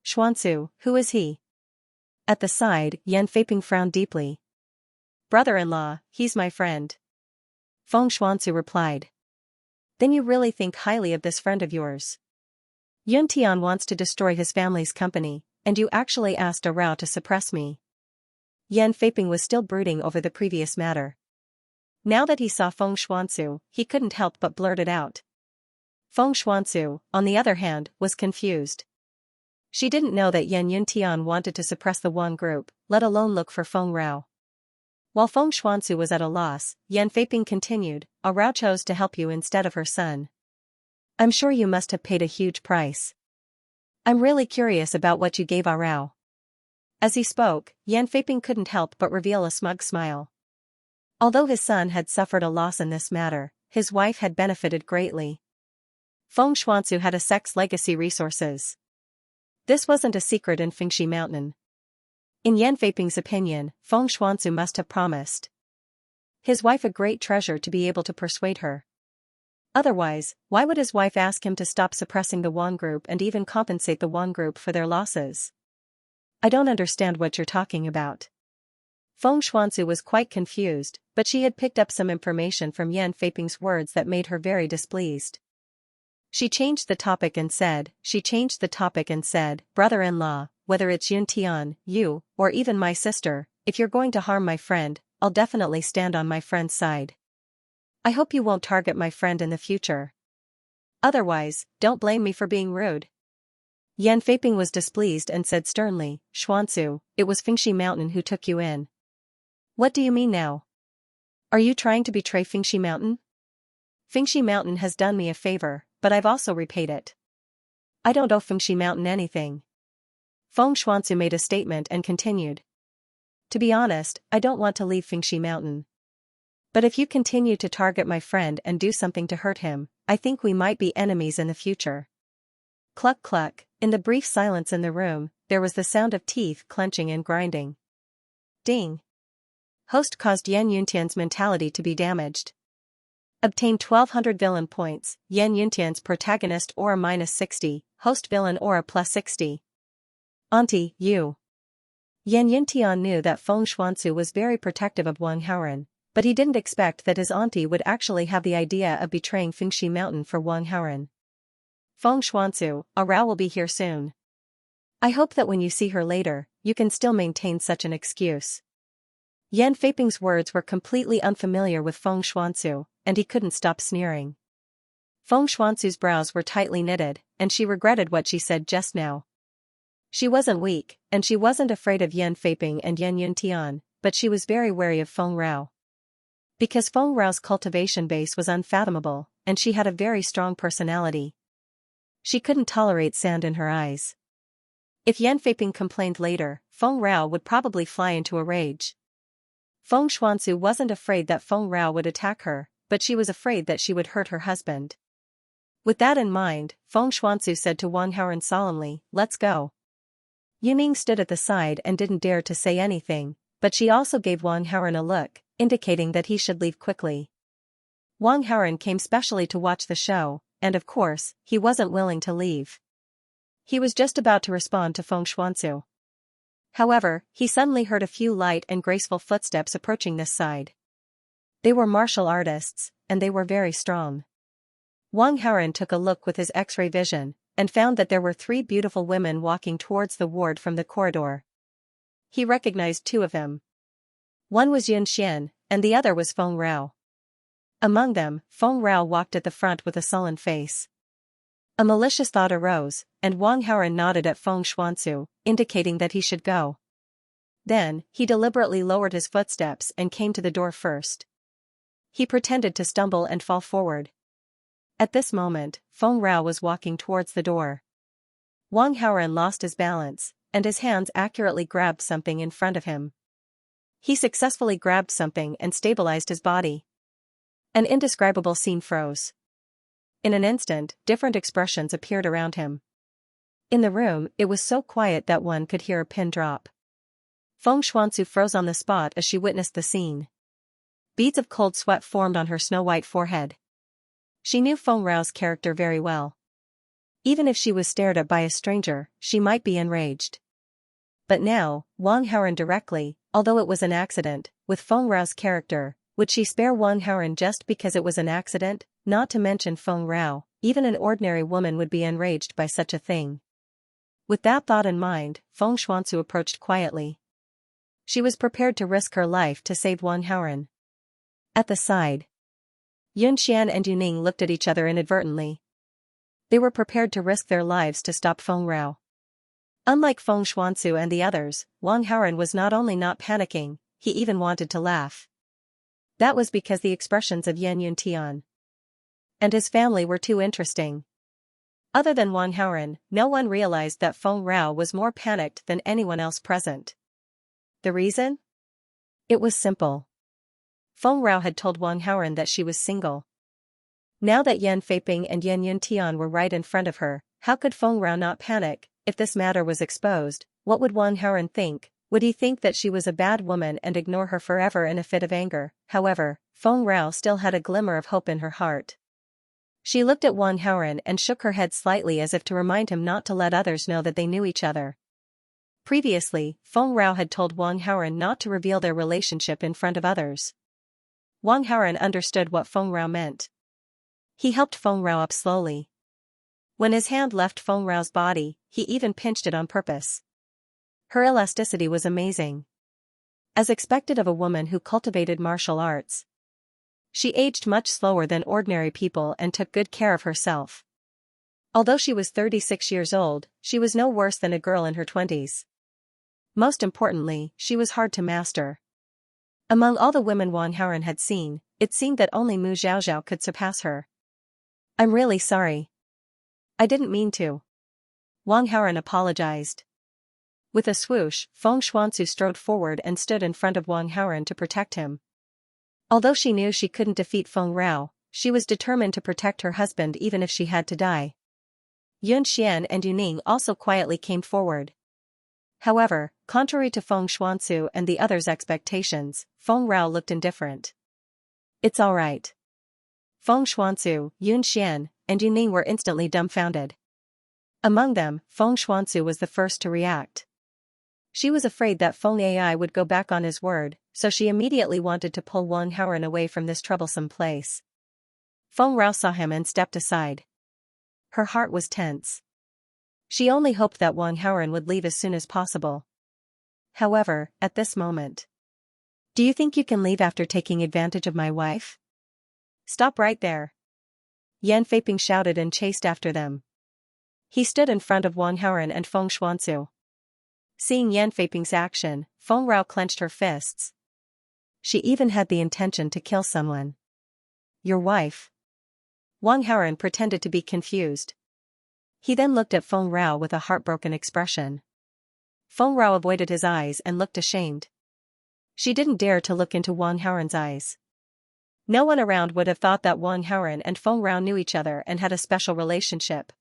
"Xuanzu, who is he?" At the side, Yan Feiping frowned deeply. "Brother-in-law, he's my friend." Feng Xuanzu replied. "Then you really think highly of this friend of yours? Yuntian wants to destroy his family's company, and you actually asked a Rao to suppress me." Yan Feiping was still brooding over the previous matter. Now that he saw Feng Xuanzu, he couldn't help but blurt it out. Feng Xuanzu, on the other hand, was confused. She didn't know that Yan Yuntian wanted to suppress the Wan group, let alone look for Feng Rao. While Feng Xuanzu was at a loss, Yan Feiping continued, "A Rao chose to help you instead of her son. I'm sure you must have paid a huge price. I'm really curious about what you gave A Rao." As he spoke, Yan Feiping couldn't help but reveal a smug smile. Although his son had suffered a loss in this matter, his wife had benefited greatly. Feng Xuanzu had a sex legacy resources. This wasn't a secret in Fengxi Mountain. In Yan Feiping's opinion, Feng Xuanzu must have promised his wife a great treasure to be able to persuade her. Otherwise, why would his wife ask him to stop suppressing the Wan group and even compensate the Wan group for their losses? "I don't understand what you're talking about." Feng Xuanzu was quite confused, but she had picked up some information from Yan Feiping's words that made her very displeased. She changed the topic and said, "Brother-in-law, whether it's Yuntian, you, or even my sister, if you're going to harm my friend, I'll definitely stand on my friend's side. I hope you won't target my friend in the future. Otherwise, don't blame me for being rude." Yan Feiping was displeased and said sternly, "Xuanzu, it was Fengxi Mountain who took you in." "What do you mean now? Are you trying to betray Fengxi Mountain?" "Fengxi Mountain has done me a favor, but I've also repaid it. I don't owe Fengxi Mountain anything." Feng Xuanzu made a statement and continued. "To be honest, I don't want to leave Fengxi Mountain. But if you continue to target my friend and do something to hurt him, I think we might be enemies in the future." Cluck cluck, in the brief silence in the room, there was the sound of teeth clenching and grinding. Ding. Host caused Yan Yuntian's mentality to be damaged. Obtain 1200 villain points, Yan Yuntian's protagonist aura -60, host villain aura +60. Auntie, you. Yan Yuntian knew that Feng Xuanzu was very protective of Wang Haoran, but he didn't expect that his auntie would actually have the idea of betraying Fengxi Mountain for Wang Haoran. Feng Xuanzu, a row will be here soon. I hope that when you see her later, you can still maintain such an excuse. Yan Feiping's words were completely unfamiliar with Feng Xuanzu, and he couldn't stop sneering. Feng Xuanzu's brows were tightly knitted, and she regretted what she said just now. She wasn't weak, and she wasn't afraid of Yan Feiping and Yan Yuntian, but she was very wary of Feng Rao. Because Feng Rao's cultivation base was unfathomable, and she had a very strong personality. She couldn't tolerate sand in her eyes. If Yan Feiping complained later, Feng Rao would probably fly into a rage. Feng Xuanzu wasn't afraid that Feng Rao would attack her, but she was afraid that she would hurt her husband. With that in mind, Feng Xuanzu said to Wang Haoran solemnly, "Let's go." Yuning stood at the side and didn't dare to say anything, but she also gave Wang Haoran a look, indicating that he should leave quickly. Wang Haoran came specially to watch the show, and of course, he wasn't willing to leave. He was just about to respond to Feng Xuanzu. However, he suddenly heard a few light and graceful footsteps approaching this side. They were martial artists, and they were very strong. Wang Haoran took a look with his X-ray vision, and found that there were 3 beautiful women walking towards the ward from the corridor. He recognized 2 of them. One was Xianxia, and the other was Feng Rao. Among them, Feng Rao walked at the front with a sullen face. A malicious thought arose, and Wang Haoran nodded at Feng Xuanzu, indicating that he should go. Then, he deliberately lowered his footsteps and came to the door first. He pretended to stumble and fall forward. At this moment, Feng Rao was walking towards the door. Wang Haoran lost his balance, and his hands accurately grabbed something in front of him. He successfully grabbed something and stabilized his body. An indescribable scene froze. In an instant, different expressions appeared around him. In the room, it was so quiet that one could hear a pin drop. Feng Xuanzu froze on the spot as she witnessed the scene. Beads of cold sweat formed on her snow-white forehead. She knew Feng Rao's character very well. Even if she was stared at by a stranger, she might be enraged. But now, Wang Haoran directly, although it was an accident, with Feng Rao's character, would she spare Wang Haoran just because it was an accident? Not to mention Feng Rao, even an ordinary woman would be enraged by such a thing. With that thought in mind, Feng Xuanzu approached quietly. She was prepared to risk her life to save Wang Haoran. At the side, Yunxian and Yuning looked at each other inadvertently. They were prepared to risk their lives to stop Feng Rao. Unlike Feng Xuanzu and the others, Wang Haoran was not only not panicking, he even wanted to laugh. That was because the expressions of Yan Yuntian and his family were too interesting. Other than Wang Haoran, no one realized that Feng Rao was more panicked than anyone else present. The reason? It was simple. Feng Rao had told Wang Haoran that she was single. Now that Yan Feiping and Yan Yuntian were right in front of her, how could Feng Rao not panic? If this matter was exposed, what would Wang Haoran think? Would he think that she was a bad woman and ignore her forever in a fit of anger? However, Feng Rao still had a glimmer of hope in her heart. She looked at Wang Haoran and shook her head slightly as if to remind him not to let others know that they knew each other. Previously, Feng Rao had told Wang Haoran not to reveal their relationship in front of others. Wang Haoran understood what Feng Rao meant. He helped Feng Rao up slowly. When his hand left Feng Rao's body, he even pinched it on purpose. Her elasticity was amazing. As expected of a woman who cultivated martial arts, she aged much slower than ordinary people and took good care of herself. Although she was 36 years old, she was no worse than a girl in her 20s. Most importantly, she was hard to master. Among all the women Wang Haoran had seen, it seemed that only Mu Xiaoxiao could surpass her. "I'm really sorry. I didn't mean to." Wang Haoran apologized. With a swoosh, Feng Xuanzu strode forward and stood in front of Wang Haoran to protect him. Although she knew she couldn't defeat Feng Rao, she was determined to protect her husband even if she had to die. Yunxian and Yuning also quietly came forward. However, contrary to Feng Xuanzu and the others' expectations, Feng Rao looked indifferent. "It's all right." Feng Xuanzu, Yunxian, and Yuning were instantly dumbfounded. Among them, Feng Xuanzu was the first to react. She was afraid that Feng Ai would go back on his word, so she immediately wanted to pull Wang Haoren away from this troublesome place. Feng Rao saw him and stepped aside. Her heart was tense. She only hoped that Wang Haoren would leave as soon as possible. However, at this moment. Do you think you can leave after taking advantage of my wife? Stop right there. Yan Feiping shouted and chased after them. He stood in front of Wang Haoren and Feng Xuanzu. Seeing Yan Feiping's action, Feng Rao clenched her fists. She even had the intention to kill someone. Your wife? Wang Haoren pretended to be confused. He then looked at Feng Rao with a heartbroken expression. Feng Rao avoided his eyes and looked ashamed. She didn't dare to look into Wang Haoren's eyes. No one around would have thought that Wang Haoren and Feng Rao knew each other and had a special relationship.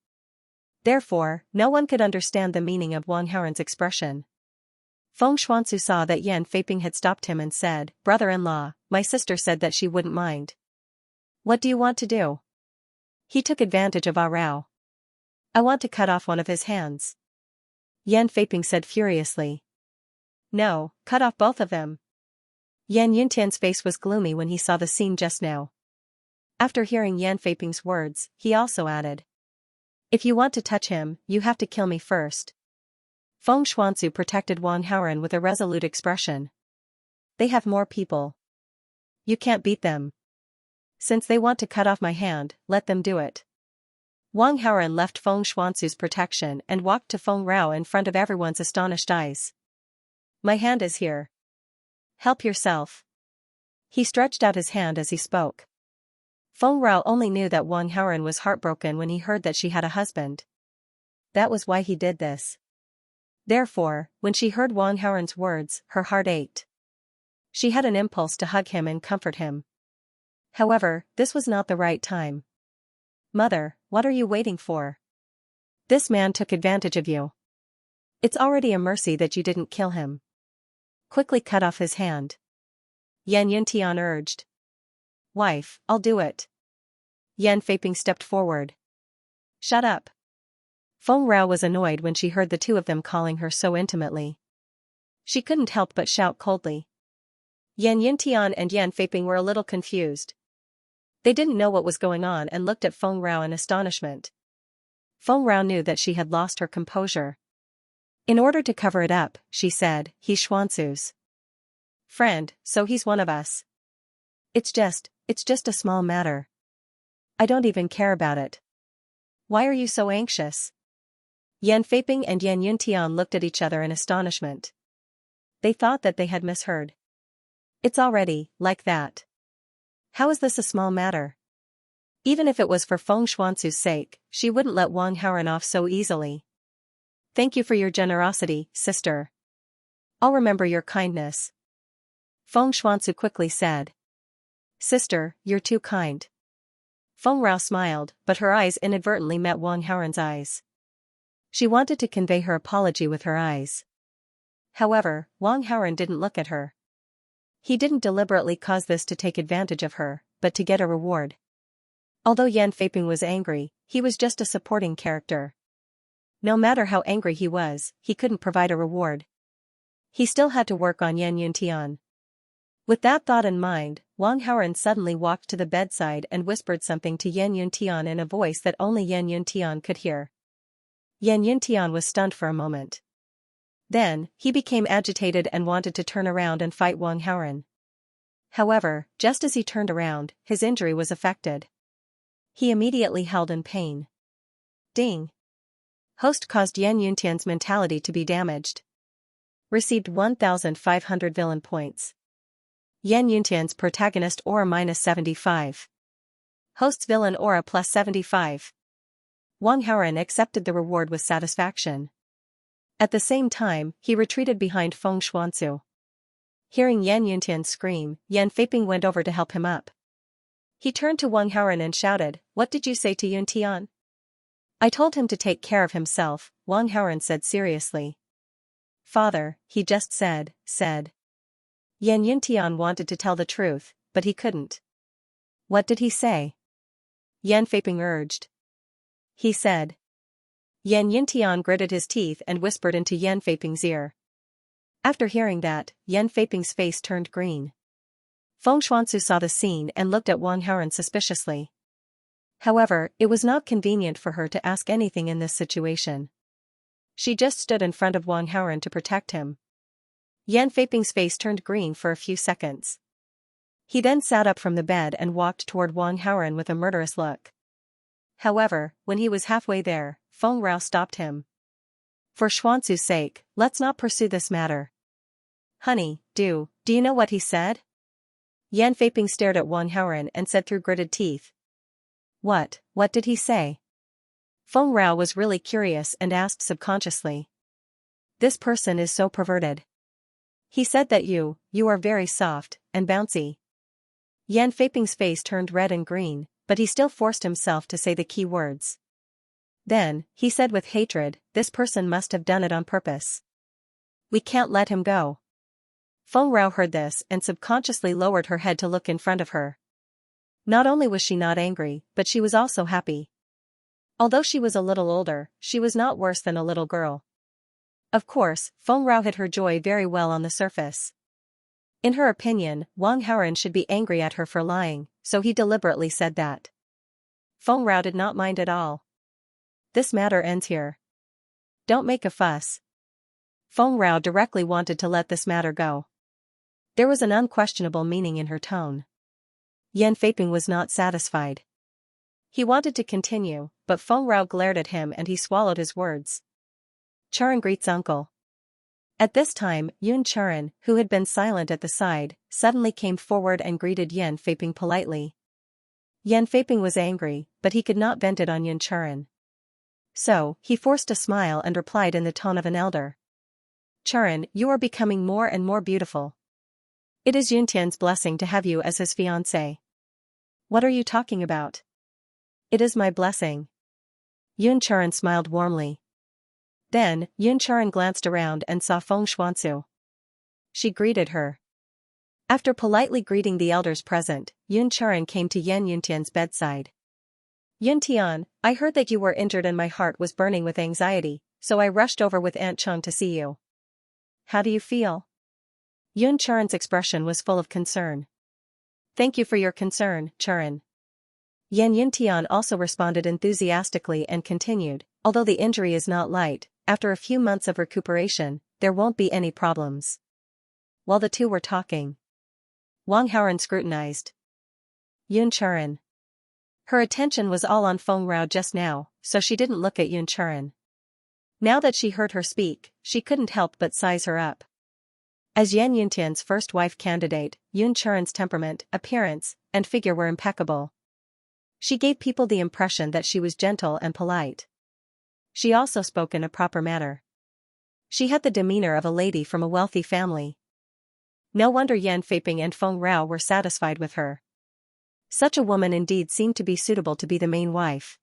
Therefore, no one could understand the meaning of Wang Haoren's expression. Feng Xuanzu saw that Yan Feiping had stopped him and said, "Brother-in-law, my sister said that she wouldn't mind. What do you want to do?" He took advantage of Rao. I want to cut off one of his hands. Yan Feiping said furiously. No, cut off both of them. Yan Yuntian's face was gloomy when he saw the scene just now. After hearing Yan Feiping's words, he also added. If you want to touch him, you have to kill me first. Feng Xuanzu protected Wang Haoren with a resolute expression. They have more people. You can't beat them. Since they want to cut off my hand, let them do it. Wang Haoren left Feng Xuanzu's protection and walked to Feng Rao in front of everyone's astonished eyes. My hand is here. Help yourself. He stretched out his hand as he spoke. Feng Rao only knew that Wang Haoren was heartbroken when he heard that she had a husband. That was why he did this. Therefore, when she heard Wang Haoren's words, her heart ached. She had an impulse to hug him and comfort him. However, this was not the right time. Mother, what are you waiting for? This man took advantage of you. It's already a mercy that you didn't kill him. Quickly cut off his hand. Yan Yuntian urged. Wife, I'll do it. Yan Feiping stepped forward. Shut up. Feng Rao was annoyed when she heard the two of them calling her so intimately. She couldn't help but shout coldly. Yan Yuntian and Yan Feiping were a little confused. They didn't know what was going on and looked at Feng Rao in astonishment. Feng Rao knew that she had lost her composure. In order to cover it up, she said, he's Xuanzu's friend, so he's one of us. It's just a small matter. I don't even care about it. Why are you so anxious? Yan Feiping and Yan Yuntian looked at each other in astonishment. They thought that they had misheard. It's already like that. How is this a small matter? Even if it was for Feng Xuanzu's sake, she wouldn't let Wang Haoren off so easily. Thank you for your generosity, sister. I'll remember your kindness. Feng Xuanzu quickly said. Sister, you're too kind. Feng Rao smiled, but her eyes inadvertently met Wang Haoren's eyes. She wanted to convey her apology with her eyes. However, Wang Haoren didn't look at her. He didn't deliberately cause this to take advantage of her, but to get a reward. Although Yan Feiping was angry, he was just a supporting character. No matter how angry he was, he couldn't provide a reward. He still had to work on Yan Yuntian. With that thought in mind, Wang Haoren suddenly walked to the bedside and whispered something to Yan Yuntian in a voice that only Yan Yuntian could hear. Yan Yuntian was stunned for a moment. Then, he became agitated and wanted to turn around and fight Wang Haoren. However, just as he turned around, his injury was affected. He immediately held in pain. Ding! Host caused Yan Yuntian's mentality to be damaged. Received 1,500 villain points. Yan Yuntian's protagonist aura -75. Host's villain aura +75. Wang Haoren accepted the reward with satisfaction. At the same time, he retreated behind Feng Xuanzu. Hearing Yan Yuntian scream, Yan Feiping went over to help him up. He turned to Wang Haoren and shouted, "What did you say to Yuntian?" "I told him to take care of himself," Wang Haoren said seriously. "Father, he just said. Yan Yuntian wanted to tell the truth, but he couldn't. "What did he say?" Yan Feiping urged. "He said Yan Yuntian gritted his teeth and whispered into Yan Feiping's ear. After hearing that, Yan Feiping's face turned green. Feng Xuanzu saw the scene and looked at Wang Haoren suspiciously. However, it was not convenient for her to ask anything in this situation. She just stood in front of Wang Haoren to protect him. Yan Feiping's face turned green for a few seconds. He then sat up from the bed and walked toward Wang Haoren with a murderous look. However, when he was halfway there, Feng Rao stopped him. For Xuanzu's sake, let's not pursue this matter. Honey, do you know what he said? Yan Feiping stared at Wang Haoren and said through gritted teeth. What did he say? Feng Rao was really curious and asked subconsciously. This person is so perverted. He said that you are very soft and bouncy. Yan Feiping's face turned red and green, but he still forced himself to say the key words. Then, he said with hatred, this person must have done it on purpose. We can't let him go. Feng Rao heard this and subconsciously lowered her head to look in front of her. Not only was she not angry, but she was also happy. Although she was a little older, she was not worse than a little girl. Of course, Feng Rao hid her joy very well on the surface. In her opinion, Wang Haoren should be angry at her for lying, so he deliberately said that. Feng Rao did not mind at all. This matter ends here. Don't make a fuss. Feng Rao directly wanted to let this matter go. There was an unquestionable meaning in her tone. Yan Feiping was not satisfied. He wanted to continue, but Feng Rao glared at him and he swallowed his words. Charan greets uncle. At this time, Yun Charan, who had been silent at the side, suddenly came forward and greeted Yan Feiping politely. Yan Feiping was angry, but he could not vent it on Yun Charan. So, he forced a smile and replied in the tone of an elder. Charan, you are becoming more and more beautiful. It is Yuntian's blessing to have you as his fiancé. What are you talking about? It is my blessing. Yun Charan smiled warmly. Then, Yun Charan glanced around and saw Feng Xuanzu. She greeted her. After politely greeting the elders present, Yun Charan came to Yan Yuntian's bedside. Yuntian, I heard that you were injured and my heart was burning with anxiety, so I rushed over with Aunt Chung to see you. How do you feel? Yun Charan's expression was full of concern. Thank you for your concern, Charan. Yan Yuntian also responded enthusiastically and continued, although the injury is not light, after a few months of recuperation, there won't be any problems. While the two were talking, Wang Haoren scrutinized Yun Charan. Her attention was all on Feng Rao just now, so she didn't look at Yun Charan. Now that she heard her speak, she couldn't help but size her up. As Yan Yuntian's first wife candidate, Yun Charan's temperament, appearance, and figure were impeccable. She gave people the impression that she was gentle and polite. She also spoke in a proper manner. She had the demeanor of a lady from a wealthy family. No wonder Yan Feiping and Feng Rao were satisfied with her. Such a woman indeed seemed to be suitable to be the main wife.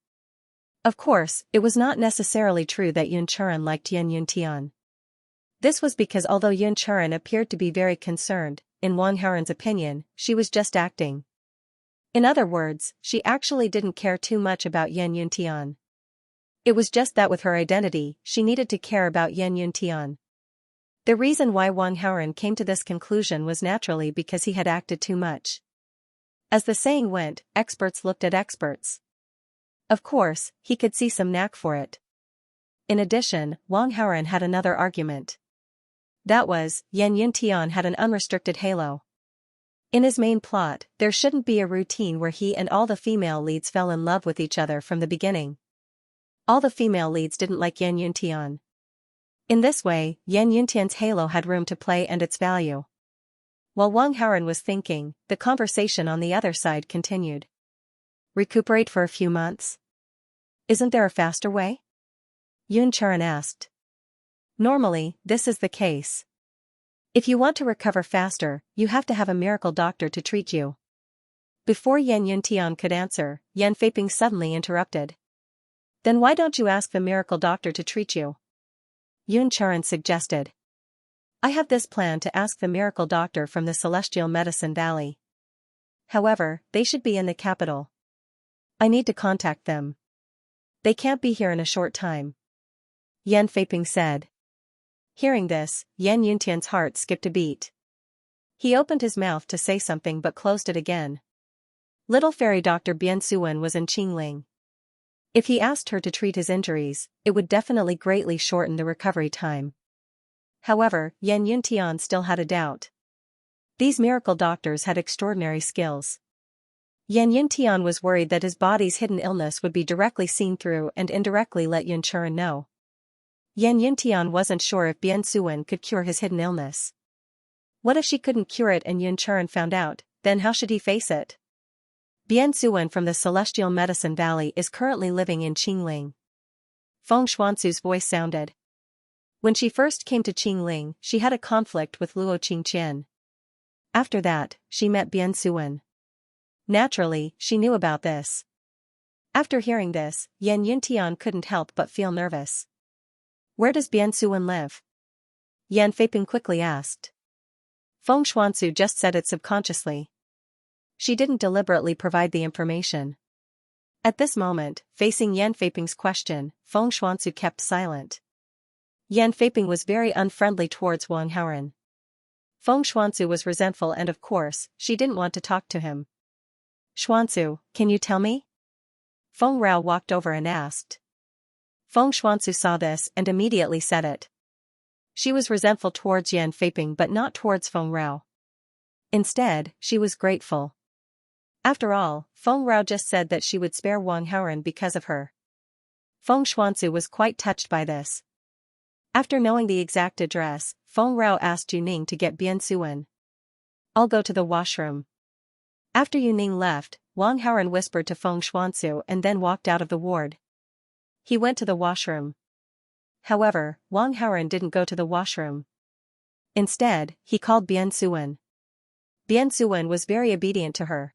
Of course, it was not necessarily true that Yun Charan liked Yan Yuntian. This was because although Yun Charan appeared to be very concerned, in Wang Haoren's opinion, she was just acting. In other words, she actually didn't care too much about Yan Yuntian. It was just that with her identity, she needed to care about Yan Yuntian. The reason why Wang Haoren came to this conclusion was naturally because he had acted too much. As the saying went, experts looked at experts. Of course, he could see some knack for it. In addition, Wang Haoren had another argument. That was, Yan Yuntian had an unrestricted halo. In his main plot, there shouldn't be a routine where he and all the female leads fell in love with each other from the beginning. All the female leads didn't like Yan Yuntian. In this way, Yan Yuntian's halo had room to play and its value. While Wang Haoren was thinking, the conversation on the other side continued. Recuperate for a few months? Isn't there a faster way? Yun Charan asked. Normally, this is the case. If you want to recover faster, you have to have a miracle doctor to treat you. Before Yan Yuntian could answer, Yan Feiping suddenly interrupted. Then why don't you ask the miracle doctor to treat you? Yun Charan suggested. I have this plan to ask the miracle doctor from the Celestial Medicine Valley. However, they should be in the capital. I need to contact them. They can't be here in a short time. Yan Feiping said. Hearing this, Yan Yuntian's heart skipped a beat. He opened his mouth to say something but closed it again. Little fairy doctor Bian Suwen was in Qingling. If he asked her to treat his injuries, it would definitely greatly shorten the recovery time. However, Yan Yuntian still had a doubt. These miracle doctors had extraordinary skills. Yan Yuntian was worried that his body's hidden illness would be directly seen through and indirectly let Yun Churen know. Yan Yuntian wasn't sure if Bian Suwen could cure his hidden illness. What if she couldn't cure it and Yun Churen found out, then how should he face it? Bian Suwen from the Celestial Medicine Valley is currently living in Qingling. Feng Xuansu's voice sounded. When she first came to Qingling, she had a conflict with Luo Qingqian. After that, she met Bian Suwen. Naturally, she knew about this. After hearing this, Yan Yuntian couldn't help but feel nervous. Where does Bian Suwen live? Yan Feiping quickly asked. Feng Xuansu just said it subconsciously. She didn't deliberately provide the information. At this moment, facing Yan Feiping's question, Feng Xuansu kept silent. Yan Feiping was very unfriendly towards Wang Haoren. Feng Xuansu was resentful and of course, she didn't want to talk to him. Xuansu, can you tell me? Feng Rao walked over and asked. Feng Xuansu saw this and immediately said it. She was resentful towards Yan Feiping but not towards Feng Rao. Instead, she was grateful. After all, Feng Rao just said that she would spare Wang Haoren because of her. Feng Xuansu was quite touched by this. After knowing the exact address, Feng Rao asked Yuning to get Bian Suwen. I'll go to the washroom. After Yuning left, Wang Haoren whispered to Feng Xuansu and then walked out of the ward. He went to the washroom. However, Wang Haoren didn't go to the washroom. Instead, he called Bian Suwen. Bian Suwen was very obedient to her.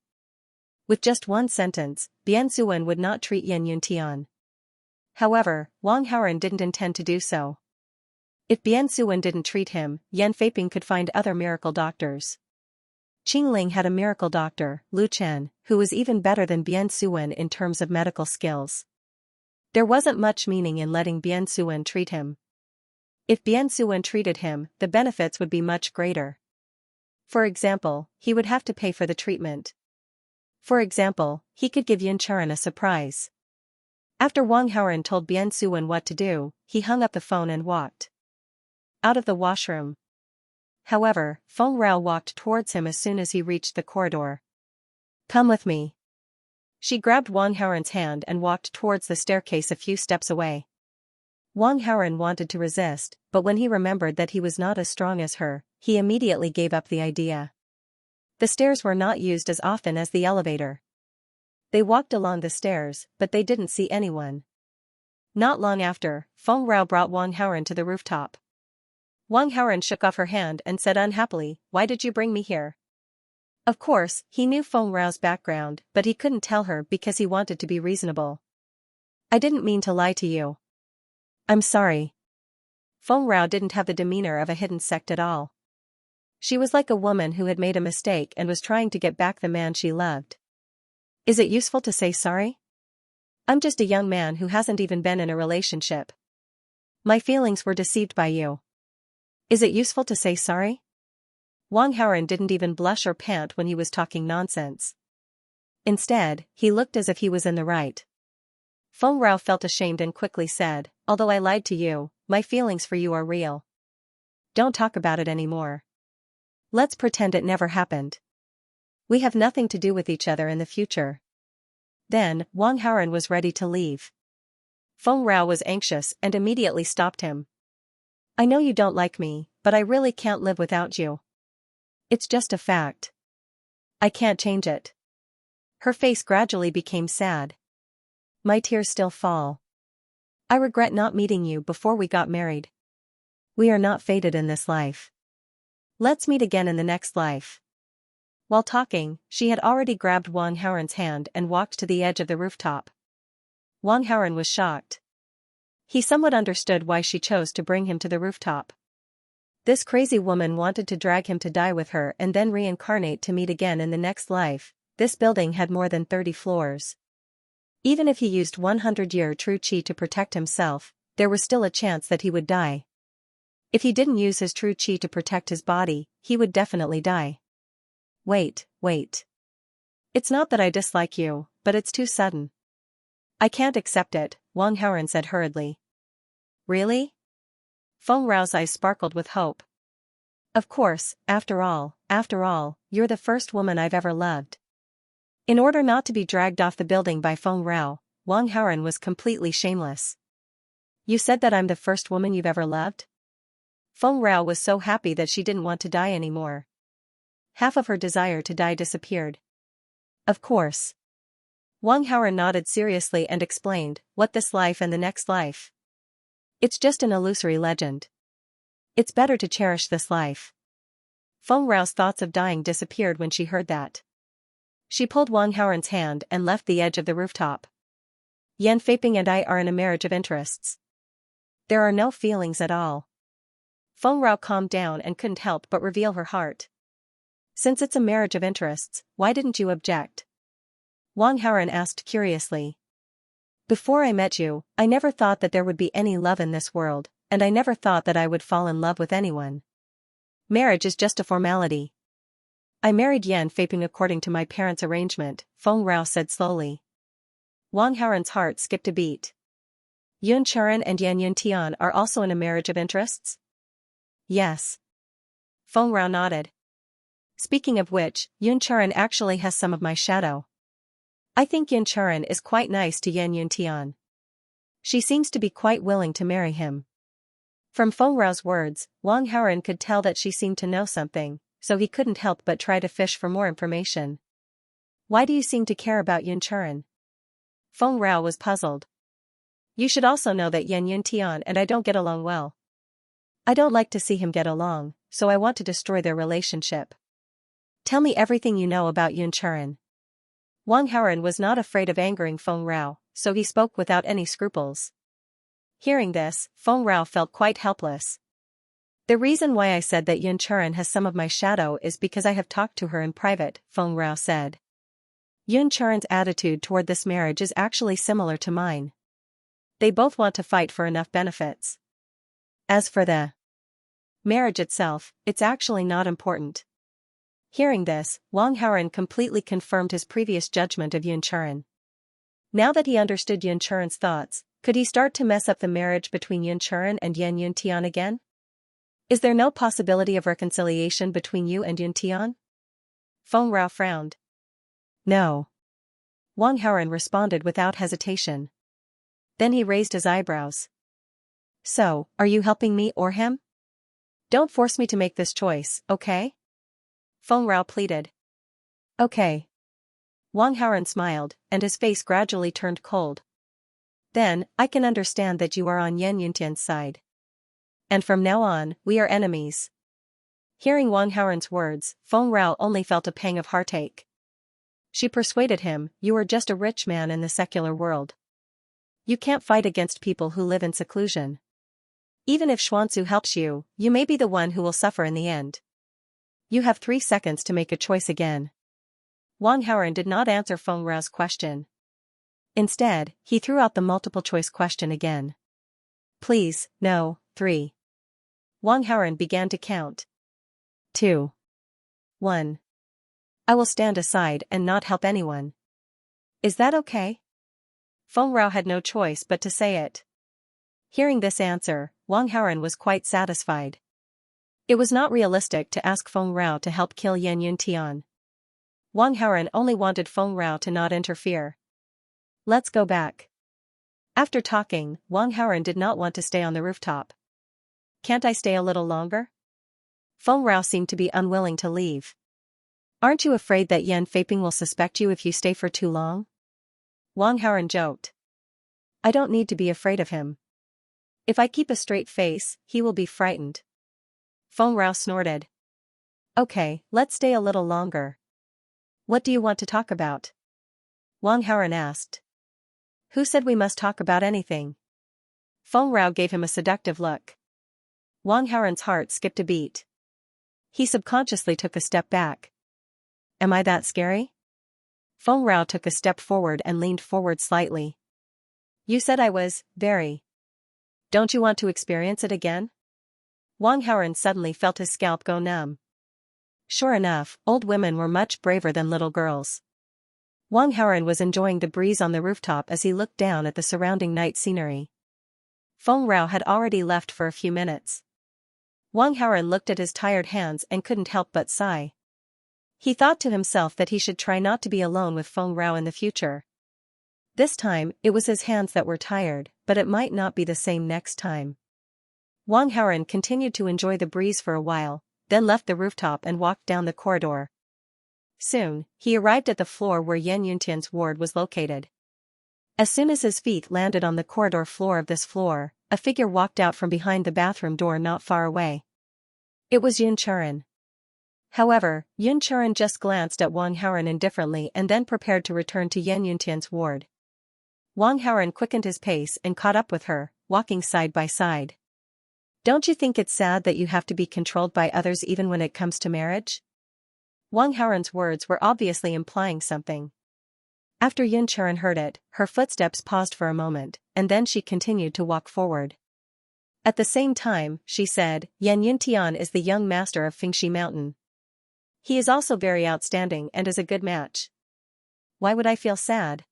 With just one sentence, Bian Suwen would not treat Yan Yuntian. However, Wang Haoren didn't intend to do so. If Bian Suwen didn't treat him, Yan Feiping could find other miracle doctors. Qingling had a miracle doctor, Lu Chen, who was even better than Bian Suwen in terms of medical skills. There wasn't much meaning in letting Bian Suwen treat him. If Bian Suwen treated him, the benefits would be much greater. For example, he would have to pay for the treatment. For example, he could give Yun Churen a surprise. After Wang Haoren told Bian Suwen what to do, he hung up the phone and walked out of the washroom. However, Feng Rao walked towards him as soon as he reached the corridor. Come with me. She grabbed Wang Haoren's hand and walked towards the staircase a few steps away. Wang Haoren wanted to resist, but when he remembered that he was not as strong as her, he immediately gave up the idea. The stairs were not used as often as the elevator. They walked along the stairs, but they didn't see anyone. Not long after, Feng Rao brought Wang Haoren to the rooftop. Wang Haoren shook off her hand and said unhappily, "Why did you bring me here?" Of course, he knew Feng Rao's background, but he couldn't tell her because he wanted to be reasonable. I didn't mean to lie to you. I'm sorry. Feng Rao didn't have the demeanor of a hidden sect at all. She was like a woman who had made a mistake and was trying to get back the man she loved. Is it useful to say sorry? I'm just a young man who hasn't even been in a relationship. My feelings were deceived by you. Is it useful to say sorry? Wang Haoren didn't even blush or pant when he was talking nonsense. Instead, he looked as if he was in the right. Feng Rao felt ashamed and quickly said, although I lied to you, my feelings for you are real. Don't talk about it anymore. Let's pretend it never happened. We have nothing to do with each other in the future. Then, Wang Haoren was ready to leave. Feng Rao was anxious and immediately stopped him. I know you don't like me, but I really can't live without you. It's just a fact. I can't change it. Her face gradually became sad. My tears still fall. I regret not meeting you before we got married. We are not fated in this life. Let's meet again in the next life. While talking, she had already grabbed Wang Haoren's hand and walked to the edge of the rooftop. Wang Haoren was shocked. He somewhat understood why she chose to bring him to the rooftop. This crazy woman wanted to drag him to die with her and then reincarnate to meet again in the next life. This building had more than 30 floors. Even if he used 100-year true qi to protect himself, there was still a chance that he would die. If he didn't use his true chi to protect his body, he would definitely die. Wait. It's not that I dislike you, but it's too sudden. I can't accept it, Wang Haoren said hurriedly. Really? Feng Rao's eyes sparkled with hope. Of course, after all, you're the first woman I've ever loved. In order not to be dragged off the building by Feng Rao, Wang Haoren was completely shameless. You said that I'm the first woman you've ever loved? Feng Rao was so happy that she didn't want to die anymore. Half of her desire to die disappeared. Of course. Wang Haoren nodded seriously and explained, what this life and the next life? It's just an illusory legend. It's better to cherish this life. Feng Rao's thoughts of dying disappeared when she heard that. She pulled Wang Haoren's hand and left the edge of the rooftop. Yan Feiping and I are in a marriage of interests. There are no feelings at all. Feng Rao calmed down and couldn't help but reveal her heart. Since it's a marriage of interests, why didn't you object? Wang Haoren asked curiously. Before I met you, I never thought that there would be any love in this world, and I never thought that I would fall in love with anyone. Marriage is just a formality. I married Yan Feiping according to my parents' arrangement, Feng Rao said slowly. Wang Haoren's heart skipped a beat. Yun Churen and Yan Yuntian are also in a marriage of interests? Yes. Feng Rao nodded. Speaking of which, Yun Churen actually has some of my shadow. I think Yun Churen is quite nice to Yan Yuntian. She seems to be quite willing to marry him. From Feng Rao's words, Wang Haoren could tell that she seemed to know something, so he couldn't help but try to fish for more information. Why do you seem to care about Yun Churen? Feng Rao was puzzled. You should also know that Yan Yuntian and I don't get along well. I don't like to see him get along, so I want to destroy their relationship. Tell me everything you know about Yun Churen. Wang Haoren was not afraid of angering Feng Rao, so he spoke without any scruples. Hearing this, Feng Rao felt quite helpless. The reason why I said that Yun Churen has some of my shadow is because I have talked to her in private, Feng Rao said. Yun Churen's attitude toward this marriage is actually similar to mine. They both want to fight for enough benefits. As for the marriage itself, it's actually not important. Hearing this, Wang Haoren completely confirmed his previous judgment of Yun Churen. Now that he understood Yun Churen's thoughts, could he start to mess up the marriage between Yun Churen and Yan Yuntian again? Is there no possibility of reconciliation between you and Yuntian? Feng Rao frowned. No. Wang Haoren responded without hesitation. Then he raised his eyebrows. So, are you helping me or him? Don't force me to make this choice, okay? Feng Rao pleaded. Okay. Wang Haoren smiled, and his face gradually turned cold. Then, I can understand that you are on Yan Yuntian's side. And from now on, we are enemies. Hearing Wang Haoren's words, Feng Rao only felt a pang of heartache. She persuaded him, you are just a rich man in the secular world. You can't fight against people who live in seclusion. Even if Xuanzu helps you, you may be the one who will suffer in the end. You have 3 seconds to make a choice again. Wang Haoren did not answer Feng Rao's question. Instead, he threw out the multiple-choice question again. Please, no, 3. Wang Haoren began to count. 2. 1. I will stand aside and not help anyone. Is that okay? Feng Rao had no choice but to say it. Hearing this answer, Wang Haoren was quite satisfied. It was not realistic to ask Feng Rao to help kill Yan Yuntian. Wang Haoren only wanted Feng Rao to not interfere. Let's go back. After talking, Wang Haoren did not want to stay on the rooftop. Can't I stay a little longer? Feng Rao seemed to be unwilling to leave. Aren't you afraid that Yan Feiping will suspect you if you stay for too long? Wang Haoren joked. I don't need to be afraid of him. If I keep a straight face, he will be frightened. Feng Rao snorted. Okay, let's stay a little longer. What do you want to talk about? Wang Haoren asked. Who said we must talk about anything? Feng Rao gave him a seductive look. Wang Haoren's heart skipped a beat. He subconsciously took a step back. Am I that scary? Feng Rao took a step forward and leaned forward slightly. You said I was, very Don't you want to experience it again? Wang Haoren suddenly felt his scalp go numb. Sure enough, old women were much braver than little girls. Wang Haoren was enjoying the breeze on the rooftop as he looked down at the surrounding night scenery. Feng Rao had already left for a few minutes. Wang Haoren looked at his tired hands and couldn't help but sigh. He thought to himself that he should try not to be alone with Feng Rao in the future. This time, it was his hands that were tired, but it might not be the same next time. Wang Haoren continued to enjoy the breeze for a while, then left the rooftop and walked down the corridor. Soon, he arrived at the floor where Yan Yuntian's ward was located. As soon as his feet landed on the corridor floor of this floor, a figure walked out from behind the bathroom door not far away. It was Yun Churen. However, Yun Churen just glanced at Wang Haoren indifferently and then prepared to return to Yan Yuntian's ward. Wang Haoren quickened his pace and caught up with her, walking side by side. Don't you think it's sad that you have to be controlled by others even when it comes to marriage? Wang Haoren's words were obviously implying something. After Yun Churen heard it, her footsteps paused for a moment, and then she continued to walk forward. At the same time, she said, Yan Yuntian is the young master of Fengxi Mountain. He is also very outstanding and is a good match. Why would I feel sad?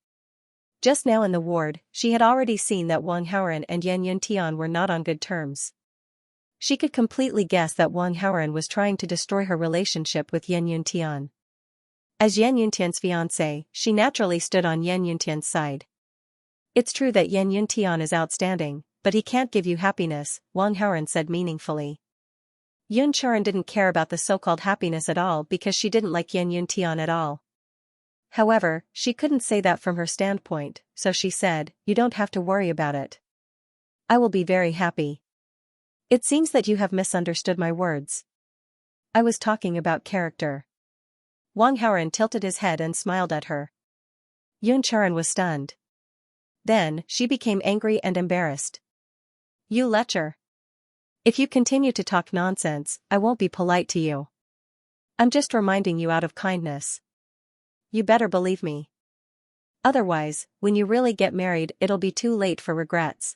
Just now in the ward, she had already seen that Wang Haoren and Yan Yuntian were not on good terms. She could completely guess that Wang Haoren was trying to destroy her relationship with Yan Yuntian. As Yan Yuntian's fiancée, she naturally stood on Yan Yuntian's side. It's true that Yan Yuntian is outstanding, but he can't give you happiness, Wang Haoren said meaningfully. Yun Churen didn't care about the so-called happiness at all because she didn't like Yan Yuntian at all. However, she couldn't say that from her standpoint, so she said, you don't have to worry about it. I will be very happy. It seems that you have misunderstood my words. I was talking about character. Wang Haoren tilted his head and smiled at her. Yun Churen was stunned. Then, she became angry and embarrassed. You lecher. If you continue to talk nonsense, I won't be polite to you. I'm just reminding you out of kindness. You better believe me. Otherwise, when you really get married it'll be too late for regrets.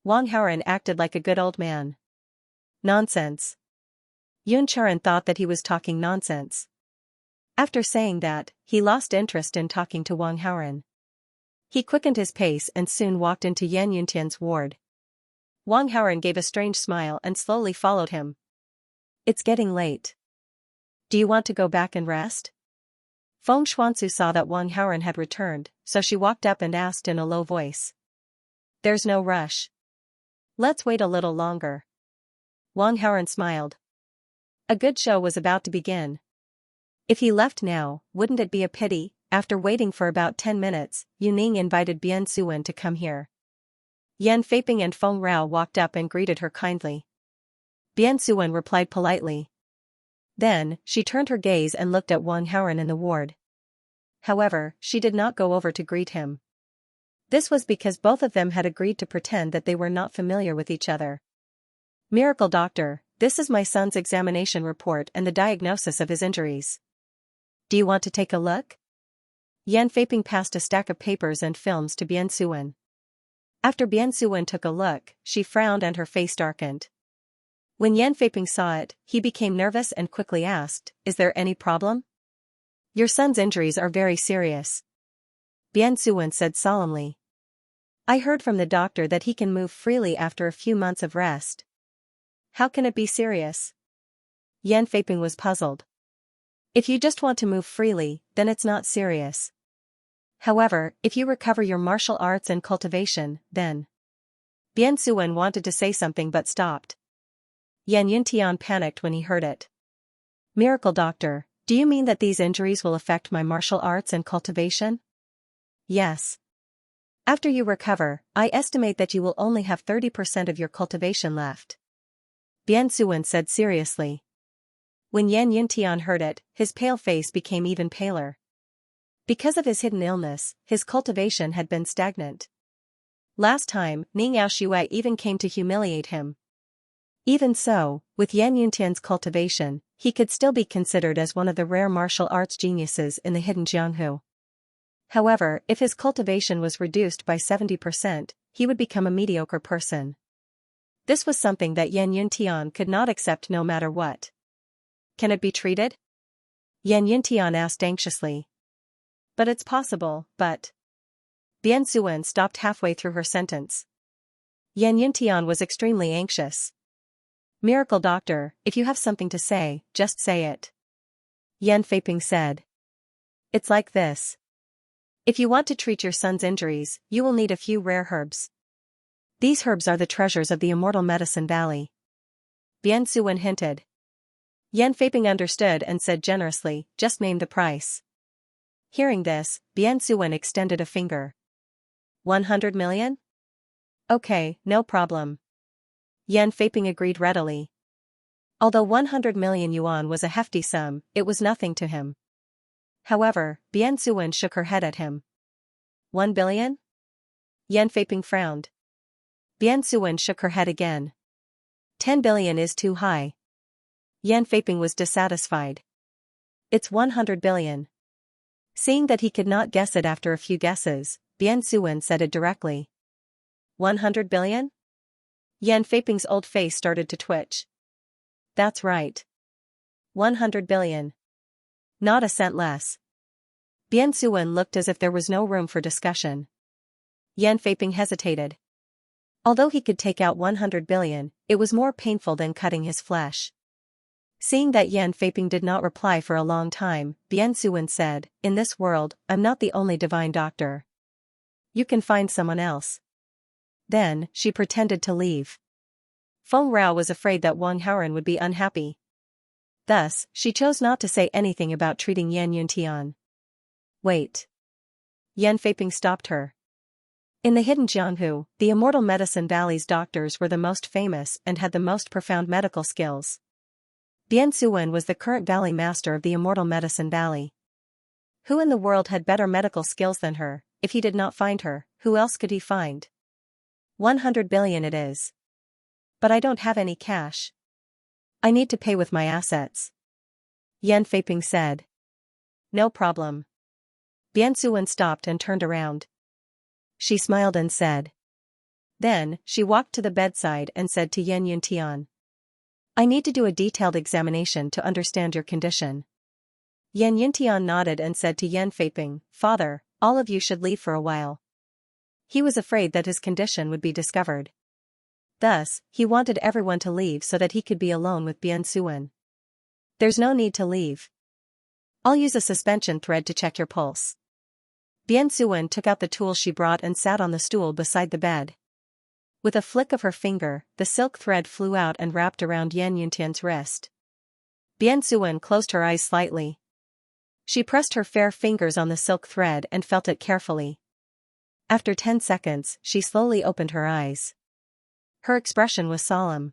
Wang Haoren acted like a good old man. Nonsense. Yun Churen thought that he was talking nonsense. After saying that, he lost interest in talking to Wang Haoren. He quickened his pace and soon walked into Yan Yuntian's ward. Wang Haoren gave a strange smile and slowly followed him. It's getting late. Do you want to go back and rest? Feng Xuanzu saw that Wang Haoren had returned, so she walked up and asked in a low voice. There's no rush. Let's wait a little longer. Wang Haoren smiled. A good show was about to begin. If he left now, wouldn't it be a pity? After waiting for about 10 minutes, Yuning invited Bian Suwen to come here. Yan Feiping and Feng Rao walked up and greeted her kindly. Bian Suwen replied politely. Then, she turned her gaze and looked at Wang Haoren in the ward. However, she did not go over to greet him. This was because both of them had agreed to pretend that they were not familiar with each other. Miracle Doctor, this is my son's examination report and the diagnosis of his injuries. Do you want to take a look? Yan Feiping passed a stack of papers and films to Bian Suwen. After Bian Suwen took a look, she frowned and her face darkened. When Yan Feiping saw it, he became nervous and quickly asked, Is there any problem? Your son's injuries are very serious. Bian Suwen said solemnly. I heard from the doctor that he can move freely after a few months of rest. How can it be serious? Yan Feiping was puzzled. If you just want to move freely, then it's not serious. However, if you recover your martial arts and cultivation, then... Bian Suwen wanted to say something but stopped. Yan Yuntian panicked when he heard it. Miracle Doctor, do you mean that these injuries will affect my martial arts and cultivation? Yes. After you recover, I estimate that you will only have 30% of your cultivation left. Bian Suwen said seriously. When Yan Yuntian heard it, his pale face became even paler. Because of his hidden illness, his cultivation had been stagnant. Last time, Ning Yaoshui even came to humiliate him. Even so, with Yan Yuntian's cultivation, he could still be considered as one of the rare martial arts geniuses in the hidden Jianghu. However, if his cultivation was reduced by 70%, he would become a mediocre person. This was something that Yan Yuntian could not accept no matter what. Can it be treated? Yan Yuntian asked anxiously. But it's possible, but... Bian Suwen stopped halfway through her sentence. Yan Yuntian was extremely anxious. Miracle doctor, if you have something to say, just say it. Yan Feiping said. It's like this. If you want to treat your son's injuries, you will need a few rare herbs. These herbs are the treasures of the immortal medicine valley. Bian Suwen hinted. Yan Feiping understood and said generously, just name the price. Hearing this, Bian Suwen extended a finger. 100 million? Okay, no problem. Yan Feiping agreed readily. Although 100 million yuan was a hefty sum, it was nothing to him. However, Bian Suwen shook her head at him. 1 billion? Yan Feiping frowned. Bian Suwen shook her head again. 10 billion is too high. Yan Feiping was dissatisfied. It's 100 billion. Seeing that he could not guess it after a few guesses, Bian Suwen said it directly. 100 billion? Yan Feiping's old face started to twitch. That's right. 100 billion. Not a cent less. Bian Suwen looked as if there was no room for discussion. Yan Feiping hesitated. Although he could take out 100 billion, it was more painful than cutting his flesh. Seeing that Yan Feiping did not reply for a long time, Bian Suwen said, in this world, I'm not the only divine doctor. You can find someone else. Then, she pretended to leave. Feng Rao was afraid that Wang Haoren would be unhappy. Thus, she chose not to say anything about treating Yan Yuntian. Wait. Yan Feiping stopped her. In the hidden Jianghu, the immortal medicine valley's doctors were the most famous and had the most profound medical skills. Bian Suwen was the current valley master of the immortal medicine valley. Who in the world had better medical skills than her? If he did not find her, who else could he find? 100 billion it is. But I don't have any cash. I need to pay with my assets. Yan Feiping said. No problem. Bian Suwen stopped and turned around. She smiled and said. Then, she walked to the bedside and said to Yan Yuntian. I need to do a detailed examination to understand your condition. Yan Yuntian nodded and said to Yan Feiping, Father, all of you should leave for a while. He was afraid that his condition would be discovered. Thus, he wanted everyone to leave so that he could be alone with Bian Suwen. There's no need to leave. I'll use a suspension thread to check your pulse. Bian Suwen took out the tool she brought and sat on the stool beside the bed. With a flick of her finger, the silk thread flew out and wrapped around Yan Yuntian's wrist. Bian Suwen closed her eyes slightly. She pressed her fair fingers on the silk thread and felt it carefully. After 10 seconds, she slowly opened her eyes. Her expression was solemn.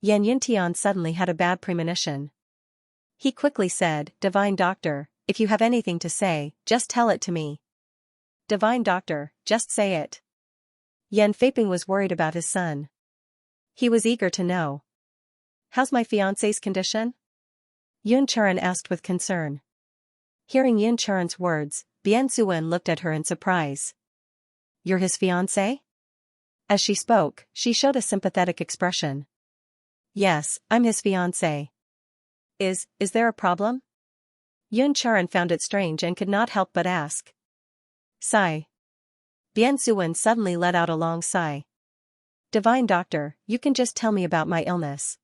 Yan Yuntian suddenly had a bad premonition. He quickly said, Divine Doctor, if you have anything to say, just tell it to me. Divine Doctor, just say it. Yan Feiping was worried about his son. He was eager to know. How's my fiancé's condition? Yun Churan asked with concern. Hearing Yun Churan's words, Bian Suwen looked at her in surprise. You're his fiancé? As she spoke, she showed a sympathetic expression. Yes, I'm his fiancé. Is there a problem? Yun Churan found it strange and could not help but ask. Sigh. Bian Suwen suddenly let out a long sigh. Divine Doctor, you can just tell me about my illness.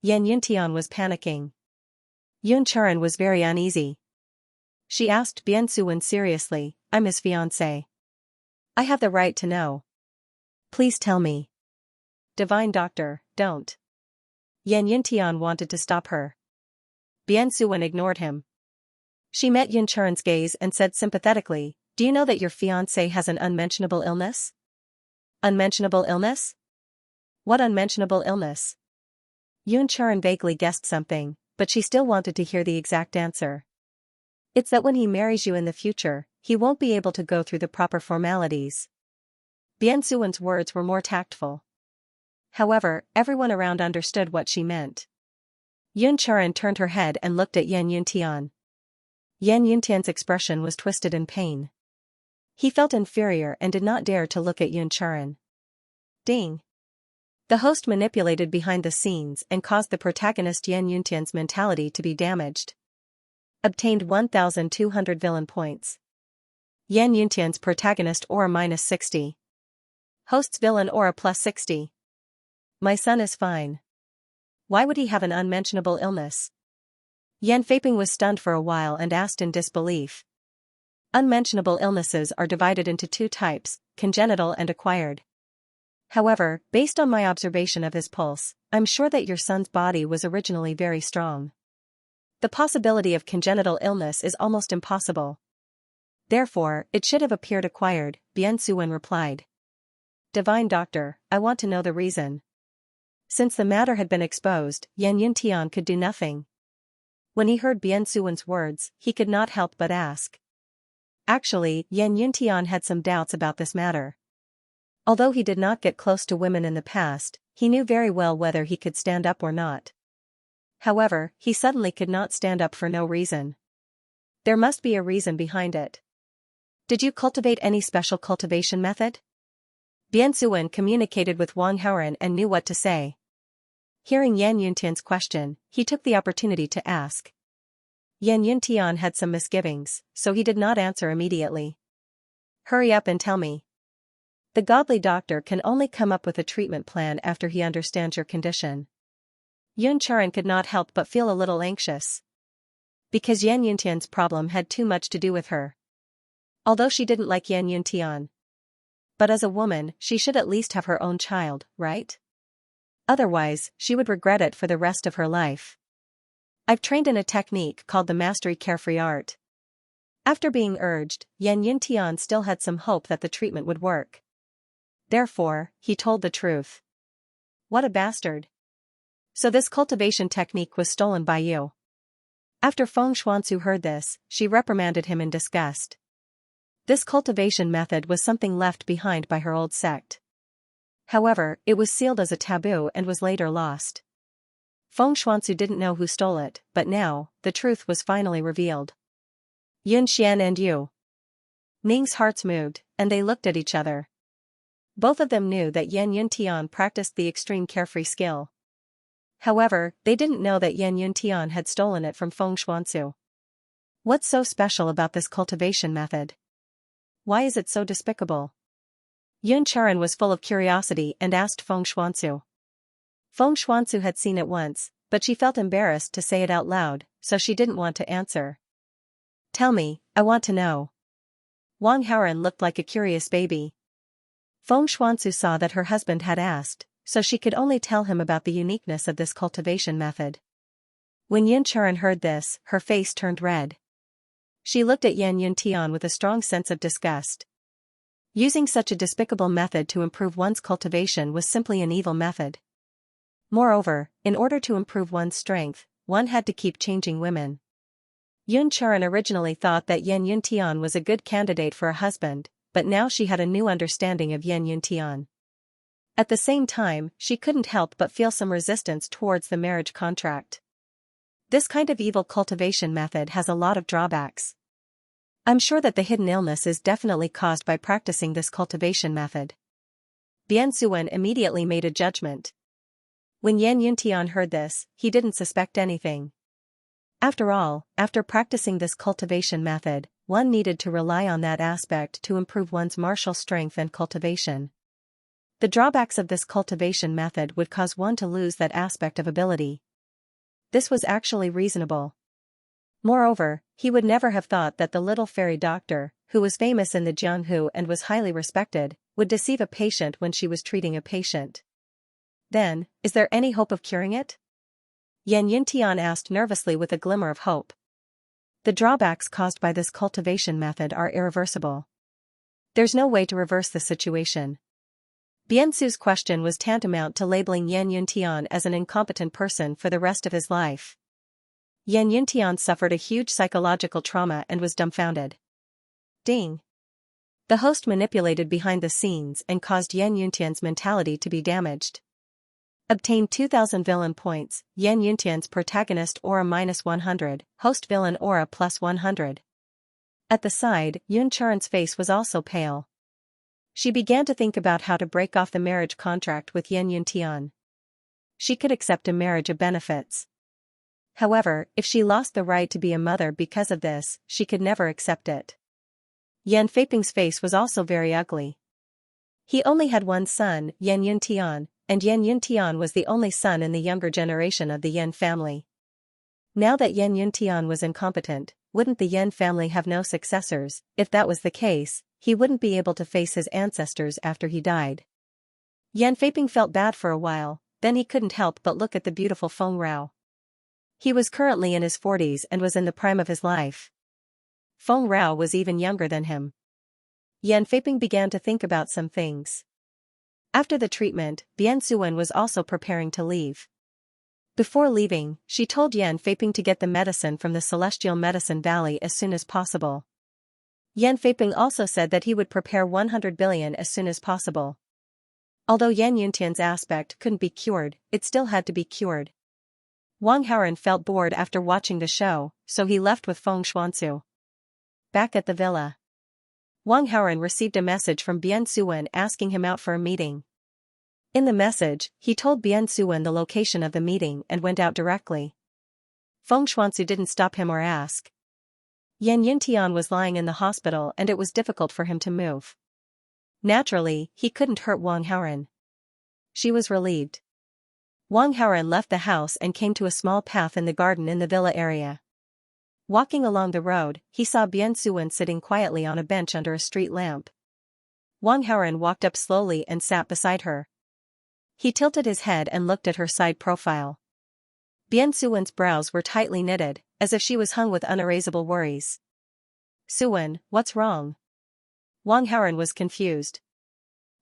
Yan Yuntian was panicking. Yun Churan was very uneasy. She asked Bian Suwen seriously, I'm his fiancé. I have the right to know. Please tell me. Divine Doctor, don't. Yan Yuntian wanted to stop her. Bian Suwen ignored him. She met Yun Churan's gaze and said sympathetically, Do you know that your fiancé has an unmentionable illness? Unmentionable illness? What unmentionable illness? Yun Churan vaguely guessed something, but she still wanted to hear the exact answer. It's that when he marries you in the future, he won't be able to go through the proper formalities. Bian Suwen's words were more tactful. However, everyone around understood what she meant. Yun Churan turned her head and looked at Yan Yuntian. Yan Yuntian's expression was twisted in pain. He felt inferior and did not dare to look at Yun Churan. Ding! The host manipulated behind the scenes and caused the protagonist Yan Yuntian's mentality to be damaged. Obtained 1,200 villain points. Yan Yuntian's protagonist aura -60. Host's villain aura +60. My son is fine. Why would he have an unmentionable illness? Yan Feiping was stunned for a while and asked in disbelief. Unmentionable illnesses are divided into two types, congenital and acquired. However, based on my observation of his pulse, I'm sure that your son's body was originally very strong. The possibility of congenital illness is almost impossible. Therefore, it should have appeared acquired, Bian Suwen replied. Divine Doctor, I want to know the reason. Since the matter had been exposed, Yan Yuntian could do nothing. When he heard Bian Suwen's words, he could not help but ask. Actually, Yan Yuntian had some doubts about this matter. Although he did not get close to women in the past, he knew very well whether he could stand up or not. However, he suddenly could not stand up for no reason. There must be a reason behind it. Did you cultivate any special cultivation method? Bian Suwen communicated with Wang Haoren and knew what to say. Hearing Yan Yuntian's question, he took the opportunity to ask. Yan Yuntian had some misgivings, so he did not answer immediately. Hurry up and tell me. The godly doctor can only come up with a treatment plan after he understands your condition. Yun Charan could not help but feel a little anxious. Because Yan Yuntian's problem had too much to do with her. Although she didn't like Yan Yuntian. But as a woman, she should at least have her own child, right? Otherwise, she would regret it for the rest of her life. I've trained in a technique called the Mastery Carefree Art. After being urged, Yan Yuntian still had some hope that the treatment would work. Therefore, he told the truth. What a bastard. So this cultivation technique was stolen by you. After Feng Xuanzu heard this, she reprimanded him in disgust. This cultivation method was something left behind by her old sect. However, it was sealed as a taboo and was later lost. Feng Xuanzu didn't know who stole it, but now, the truth was finally revealed. Yun Xian and Yu. Ning's hearts moved, and they looked at each other. Both of them knew that Yan Yuntian practiced the extreme carefree skill. However, they didn't know that Yan Yuntian had stolen it from Feng Xuanzu. What's so special about this cultivation method? Why is it so despicable? Yun Charan was full of curiosity and asked Feng Xuanzu. Feng Xuanzu had seen it once, but she felt embarrassed to say it out loud, so she didn't want to answer. Tell me, I want to know. Wang Haoren looked like a curious baby. Feng Xuanzu saw that her husband had asked, so she could only tell him about the uniqueness of this cultivation method. When Yun Charan heard this, her face turned red. She looked at Yan Yuntian with a strong sense of disgust. Using such a despicable method to improve one's cultivation was simply an evil method. Moreover, in order to improve one's strength, one had to keep changing women. Yun Charan originally thought that Yan Yuntian was a good candidate for a husband, but now she had a new understanding of Yan Yuntian. At the same time, she couldn't help but feel some resistance towards the marriage contract. This kind of evil cultivation method has a lot of drawbacks. I'm sure that the hidden illness is definitely caused by practicing this cultivation method. Bian Suwen immediately made a judgment. When Yan Yuntian heard this, he didn't suspect anything. After all, after practicing this cultivation method, one needed to rely on that aspect to improve one's martial strength and cultivation. The drawbacks of this cultivation method would cause one to lose that aspect of ability. This was actually reasonable. Moreover, he would never have thought that the little fairy doctor, who was famous in the Jianghu and was highly respected, would deceive a patient when she was treating a patient. Then, is there any hope of curing it? Yan Yuntian asked nervously with a glimmer of hope. The drawbacks caused by this cultivation method are irreversible. There's no way to reverse the situation. Biansu's question was tantamount to labeling Yan Yuntian as an incompetent person for the rest of his life. Yan Yuntian suffered a huge psychological trauma and was dumbfounded. Ding. The host manipulated behind the scenes and caused Yan Yuntian's mentality to be damaged. Obtained 2,000 villain points, Yan Yuntian's protagonist aura -100, host villain aura +100. At the side, Yun Charan's face was also pale. She began to think about how to break off the marriage contract with Yan Yuntian. She could accept a marriage of benefits. However, if she lost the right to be a mother because of this, she could never accept it. Yan Feiping's face was also very ugly. He only had one son, Yan Yuntian, and Yan Yuntian was the only son in the younger generation of the Yan family. Now that Yan Yuntian was incompetent, wouldn't the Yan family have no successors? If that was the case, he wouldn't be able to face his ancestors after he died. Yan Feiping felt bad for a while, then he couldn't help but look at the beautiful Feng Rao. He was currently in his 40s and was in the prime of his life. Feng Rao was even younger than him. Yan Feiping began to think about some things. After the treatment, Bian Suwen was also preparing to leave. Before leaving, she told Yan Feiping to get the medicine from the Celestial Medicine Valley as soon as possible. Yan Feiping also said that he would prepare 100 billion as soon as possible. Although Yan Yuntian's aspect couldn't be cured, it still had to be cured. Wang Haoren felt bored after watching the show, so he left with Feng Xuanzu. Back at the villa, Wang Haoren received a message from Bian Suwen asking him out for a meeting. In the message, he told Bian Suwen the location of the meeting and went out directly. Feng Xuanzu didn't stop him or ask. Yan Yuntian was lying in the hospital and it was difficult for him to move. Naturally, he couldn't hurt Wang Haoren. She was relieved. Wang Haoren left the house and came to a small path in the garden in the villa area. Walking along the road, he saw Bian Suwen sitting quietly on a bench under a street lamp. Wang Haoren walked up slowly and sat beside her. He tilted his head and looked at her side profile. Bian Suwen's brows were tightly knitted, as if she was hung with unerasable worries. "Suwen, what's wrong?" Wang Haoren was confused.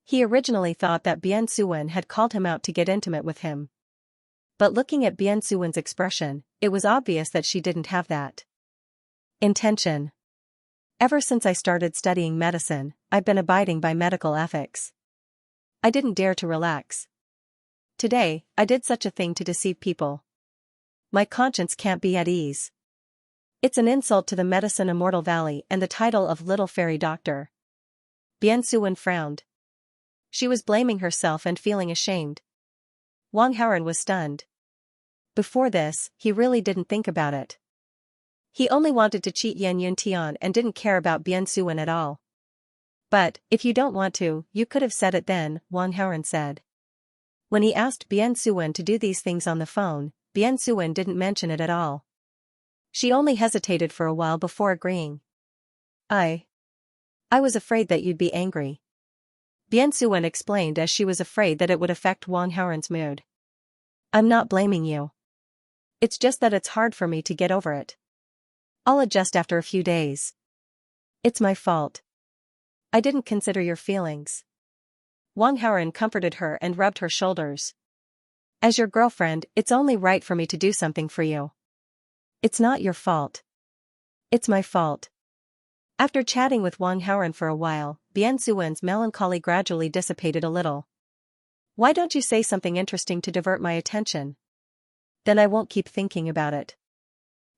He originally thought that Bian Suwen had called him out to get intimate with him. But looking at Bian Suwen's expression, it was obvious that she didn't have that intention. "Ever since I started studying medicine, I've been abiding by medical ethics. I didn't dare to relax. Today, I did such a thing to deceive people. My conscience can't be at ease. It's an insult to the Medicine Immortal Valley and the title of Little Fairy Doctor." Bian Suwen frowned. She was blaming herself and feeling ashamed. Wang Haoren was stunned. Before this, he really didn't think about it. He only wanted to cheat Yan Yuntian and didn't care about Bian Suwen at all. "But, if you don't want to, you could have said it then," Wang Haoren said. When he asked Bian Suwen to do these things on the phone, Bian Suwen didn't mention it at all. She only hesitated for a while before agreeing. I was afraid that you'd be angry." Bian Suwen explained as she was afraid that it would affect Wang Haoren's mood. "I'm not blaming you. It's just that it's hard for me to get over it. I'll adjust after a few days. It's my fault. I didn't consider your feelings." Wang Haoren comforted her and rubbed her shoulders. "As your girlfriend, it's only right for me to do something for you. It's not your fault. It's my fault." After chatting with Wang Haoren for a while, Bian Suwen's melancholy gradually dissipated a little. "Why don't you say something interesting to divert my attention? Then I won't keep thinking about it.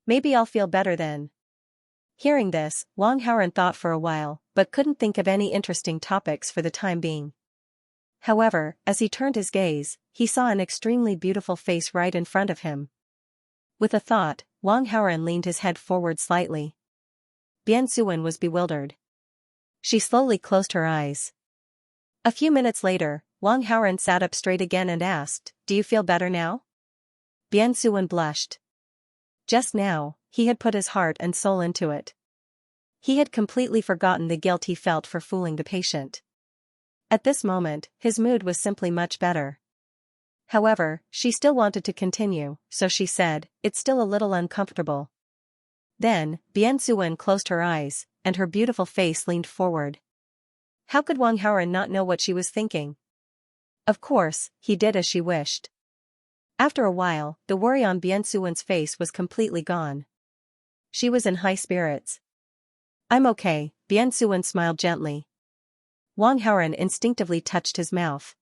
Maybe I'll feel better then." Hearing this, Wang Haoren thought for a while, but couldn't think of any interesting topics for the time being. However, as he turned his gaze, he saw an extremely beautiful face right in front of him. With a thought, Wang Haoren leaned his head forward slightly. Bian Suwen was bewildered. She slowly closed her eyes. A few minutes later, Wang Haoren sat up straight again and asked, "Do you feel better now?" Bian Suwen blushed. Just now, he had put his heart and soul into it. He had completely forgotten the guilt he felt for fooling the patient. At this moment, his mood was simply much better. However, she still wanted to continue, so she said, "It's still a little uncomfortable." Then, Bian Suwen closed her eyes, and her beautiful face leaned forward. How could Wang Haoren not know what she was thinking? Of course, he did as she wished. After a while, the worry on Bian Suwen's face was completely gone. She was in high spirits. "I'm okay," Bian Suwen smiled gently. Wang Haoren instinctively touched his mouth.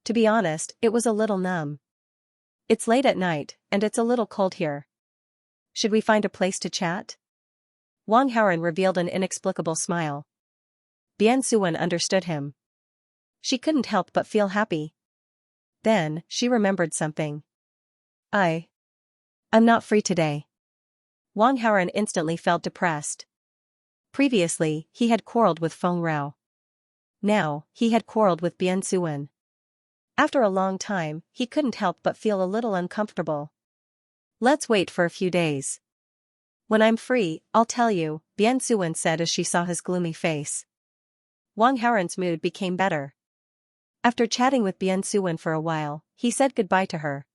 To be honest, it was a little numb. "It's late at night, and it's a little cold here. Should we find a place to chat?" Wang Haoren revealed an inexplicable smile. Bian Suwen understood him. She couldn't help but feel happy. Then, she remembered something. I'm not free today. Wang Haoren instantly felt depressed. Previously, he had quarreled with Feng Rao. Now, he had quarreled with Bian Suwen. After a long time, he couldn't help but feel a little uncomfortable. Let's wait for a few days. When I'm free, I'll tell you, Bian Suwen said as she saw his gloomy face. Wang Haoren's mood became better. After chatting with Bian Suwen for a while, he said goodbye to her.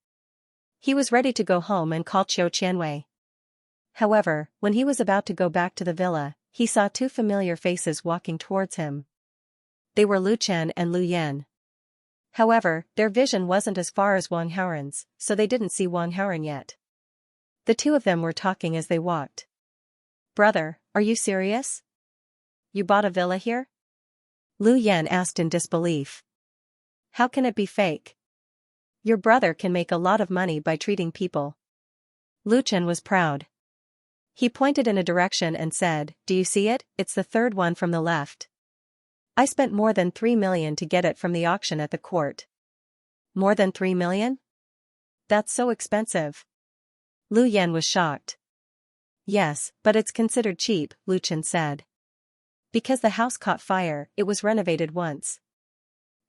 He was ready to go home and call Qiu Qianwei. However, when he was about to go back to the villa, he saw two familiar faces walking towards him. They were Lu Chen and Lu Yan. However, their vision wasn't as far as Wang Haoren's, so they didn't see Wang Haoren yet. The two of them were talking as they walked. "Brother, are you serious? You bought a villa here?" Lu Yan asked in disbelief. "How can it be fake? Your brother can make a lot of money by treating people." Lu Chen was proud. He pointed in a direction and said, "Do you see it? It's the third one from the left. I spent more than 3 million to get it from the auction at the court." "More than 3 million? That's so expensive." Lu Yan was shocked. "Yes, but it's considered cheap," Lu Chen said. "Because the house caught fire, it was renovated once.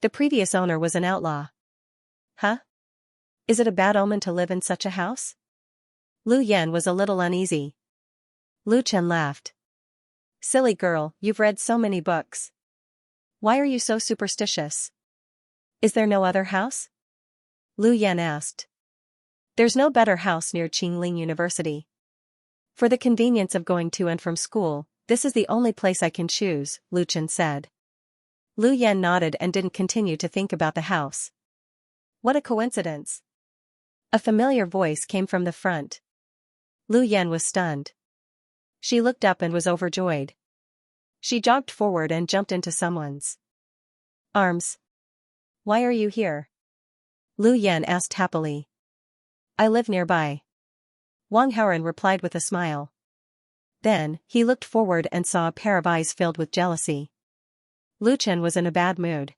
The previous owner was an outlaw." "Huh? Is it a bad omen to live in such a house?" Lu Yan was a little uneasy. Lu Chen laughed. "Silly girl, you've read so many books. Why are you so superstitious? Is there no other house?" Lu Yan asked. "There's no better house near Qingling University. For the convenience of going to and from school, this is the only place I can choose," Lu Chen said. Lu Yan nodded and didn't continue to think about the house. What a coincidence. A familiar voice came from the front. Lu Yan was stunned. She looked up and was overjoyed. She jogged forward and jumped into someone's arms. "Why are you here?" Lu Yan asked happily. "I live nearby." Wang Haoren replied with a smile. Then, he looked forward and saw a pair of eyes filled with jealousy. Lu Chen was in a bad mood.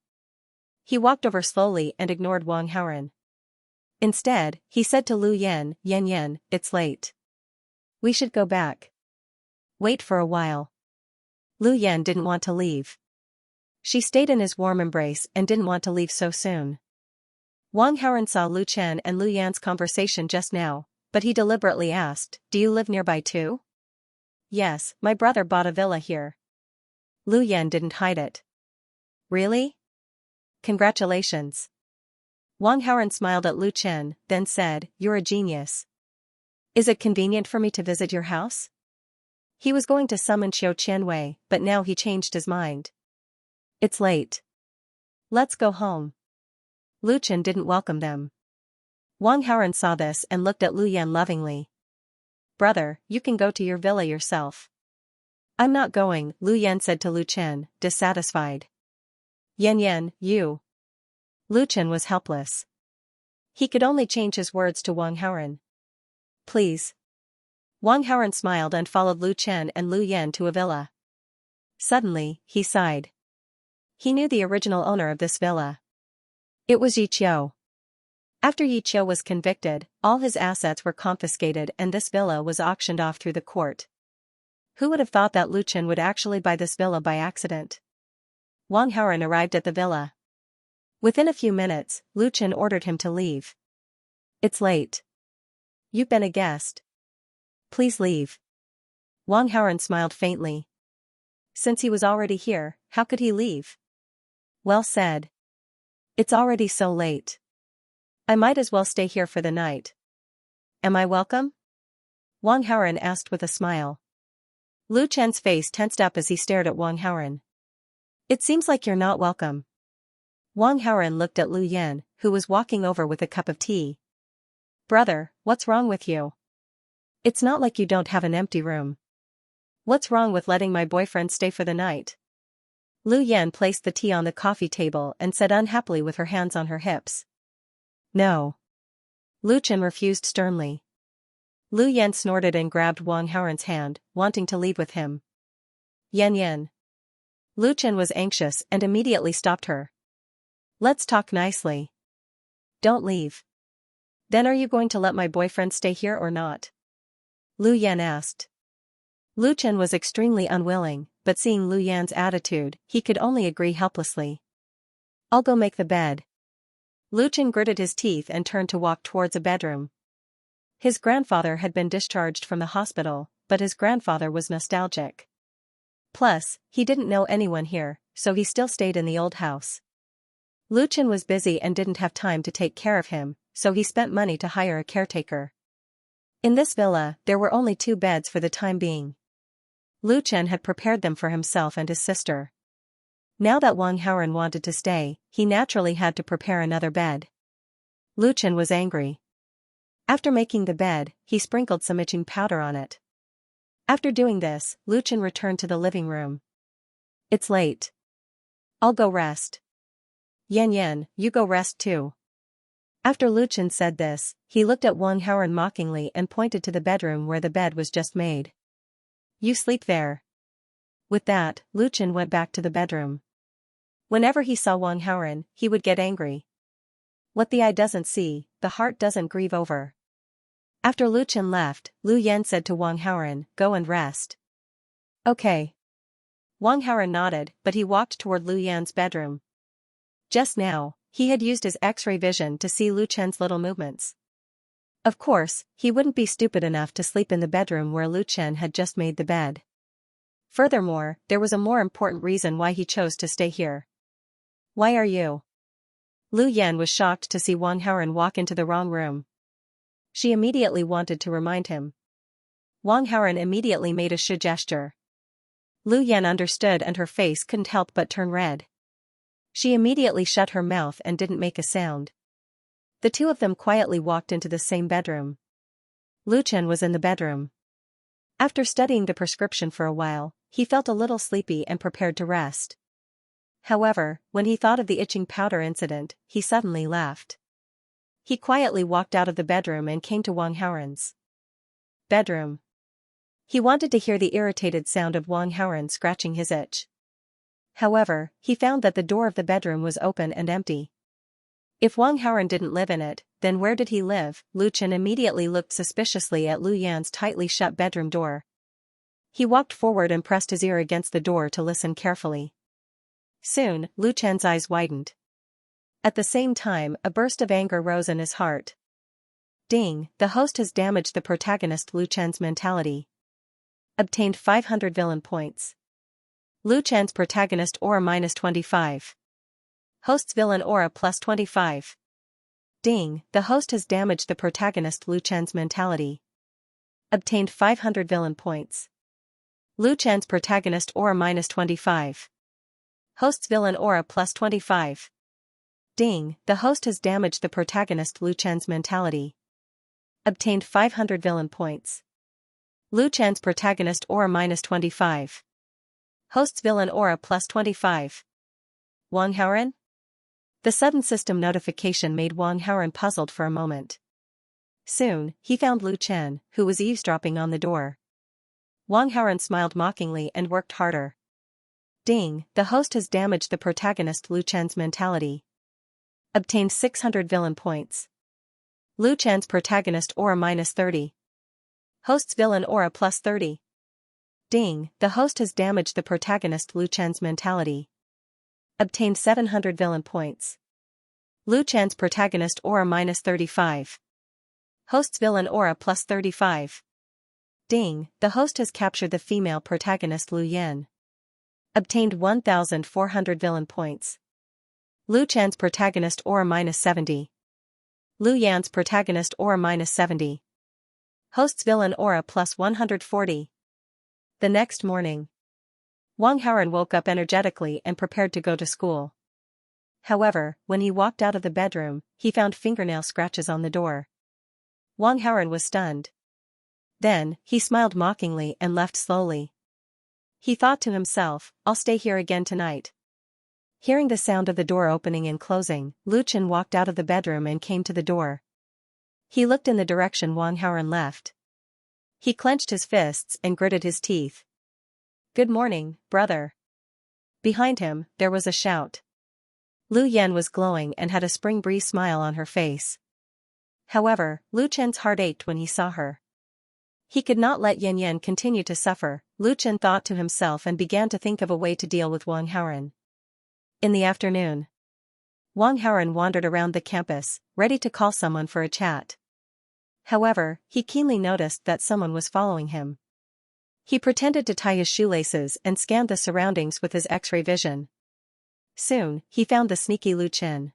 He walked over slowly and ignored Wang Haoren. Instead, he said to Lu Yan, "Yan, it's late. We should go back. Wait for a while." Lu Yan didn't want to leave. She stayed in his warm embrace and didn't want to leave so soon. Wang Haoren saw Lu Chen and Lu Yan's conversation just now, but he deliberately asked, "Do you live nearby too?" "Yes, my brother bought a villa here." Lu Yan didn't hide it. "Really? Congratulations." Wang Haoren smiled at Lu Chen, then said, "You're a genius. Is it convenient for me to visit your house?" He was going to summon Qiu Qianwei, but now he changed his mind. "It's late. Let's go home." Lu Chen didn't welcome them. Wang Haoren saw this and looked at Lu Yan lovingly. "Brother, you can go to your villa yourself." "I'm not going," Lu Yan said to Lu Chen, dissatisfied. Yan, you." Lu Chen was helpless. He could only change his words to Wang Haoren. "Please." Wang Haoren smiled and followed Lu Chen and Lu Yan to a villa. Suddenly, he sighed. He knew the original owner of this villa. It was Yi Qiu. After Yi Qiu was convicted, all his assets were confiscated and this villa was auctioned off through the court. Who would have thought that Lu Chen would actually buy this villa by accident? Wang Haoren arrived at the villa. Within a few minutes, Lu Chen ordered him to leave. "It's late. You've been a guest. Please leave." Wang Haoren smiled faintly. Since he was already here, how could he leave? "Well said. It's already so late. I might as well stay here for the night. Am I welcome?" Wang Haoren asked with a smile. Lu Chen's face tensed up as he stared at Wang Haoren. "It seems like you're not welcome." Wang Haoren looked at Lu Yan, who was walking over with a cup of tea. "Brother, what's wrong with you? It's not like you don't have an empty room. What's wrong with letting my boyfriend stay for the night?" Lu Yan placed the tea on the coffee table and said unhappily with her hands on her hips. "No." Lu Chen refused sternly. Lu Yan snorted and grabbed Wang Haoren's hand, wanting to leave with him. Yan. Lu Chen was anxious and immediately stopped her. Let's talk nicely. Don't leave. Then are you going to let my boyfriend stay here or not? Lu Yan asked. Lu Chen was extremely unwilling, but seeing Lu Yan's attitude, he could only agree helplessly. I'll go make the bed. Lu Chen gritted his teeth and turned to walk towards a bedroom. His grandfather had been discharged from the hospital, but his grandfather was nostalgic. Plus, he didn't know anyone here, so he still stayed in the old house. Lu Chen was busy and didn't have time to take care of him, so he spent money to hire a caretaker. In this villa, there were only 2 beds for the time being. Lu Chen had prepared them for himself and his sister. Now that Wang Haoren wanted to stay, he naturally had to prepare another bed. Lu Chen was angry. After making the bed, he sprinkled some itching powder on it. After doing this, Lu Chen returned to the living room. It's late. I'll go rest. Yan, you go rest too. After Lu Chen said this, he looked at Wang Haoren mockingly and pointed to the bedroom where the bed was just made. You sleep there. With that, Lu Chen went back to the bedroom. Whenever he saw Wang Haoren, he would get angry. What the eye doesn't see, the heart doesn't grieve over. After Lu Chen left, Lu Yan said to Wang Haoren, go and rest. Okay. Wang Haoren nodded, but he walked toward Lu Yan's bedroom. Just now, he had used his X-ray vision to see Lu Chen's little movements. Of course, he wouldn't be stupid enough to sleep in the bedroom where Lu Chen had just made the bed. Furthermore, there was a more important reason why he chose to stay here. Why are you? Lu Yan was shocked to see Wang Haoren walk into the wrong room. She immediately wanted to remind him. Wang Haoren immediately made a shi gesture. Lu Yan understood and her face couldn't help but turn red. She immediately shut her mouth and didn't make a sound. The 2 of them quietly walked into the same bedroom. Lu Chen was in the bedroom. After studying the prescription for a while, he felt a little sleepy and prepared to rest. However, when he thought of the itching powder incident, he suddenly laughed. He quietly walked out of the bedroom and came to Wang Haoren's bedroom. He wanted to hear the irritated sound of Wang Haoren scratching his itch. However, he found that the door of the bedroom was open and empty. If Wang Haoren didn't live in it, then where did he live? Lu Chen immediately looked suspiciously at Lu Yan's tightly shut bedroom door. He walked forward and pressed his ear against the door to listen carefully. Soon, Lu Chen's eyes widened. At the same time, a burst of anger rose in his heart. Ding, the host has damaged the protagonist Lu Chen's mentality. Obtained 500 villain points. Lu Chen's protagonist aura -25. Host's villain aura +25. Ding, the host has damaged the protagonist Lu Chen's mentality. Obtained 500 villain points. Lu Chen's protagonist aura -25. Host's villain aura +25. Ding, the host has damaged the protagonist Lu Chen's mentality. Obtained 500 villain points. Lu Chen's protagonist aura -25. Host's villain aura +25. Wang Haoren? The sudden system notification made Wang Haoren puzzled for a moment. Soon, he found Lu Chen, who was eavesdropping on the door. Wang Haoren smiled mockingly and worked harder. Ding, the host has damaged the protagonist Lu Chen's mentality. Obtained 600 villain points. Lu Chen's protagonist aura -30. Host's villain aura +30. Ding, the host has damaged the protagonist Lu Chen's mentality. Obtained 700 villain points. Lu Chen's protagonist aura -35. Host's villain aura +35. Ding, the host has captured the female protagonist Lu Yan. Obtained 1,400 villain points. Lu Chen's protagonist aura -70. Lu Yan's protagonist aura -70. Host's villain aura +140. The next morning, Wang Haoren woke up energetically and prepared to go to school. However, when he walked out of the bedroom, he found fingernail scratches on the door. Wang Haoren was stunned. Then, he smiled mockingly and left slowly. He thought to himself, I'll stay here again tonight. Hearing the sound of the door opening and closing, Lu Chen walked out of the bedroom and came to the door. He looked in the direction Wang Haoren left. He clenched his fists and gritted his teeth. Good morning, brother. Behind him, there was a shout. Lu Yan was glowing and had a spring breeze smile on her face. However, Lu Chen's heart ached when he saw her. He could not let Yan Yan continue to suffer, Lu Chen thought to himself, and began to think of a way to deal with Wang Haoren. In the afternoon, Wang Haoren wandered around the campus, ready to call someone for a chat. However, he keenly noticed that someone was following him. He pretended to tie his shoelaces and scanned the surroundings with his X-ray vision. Soon, he found the sneaky Lu Chen.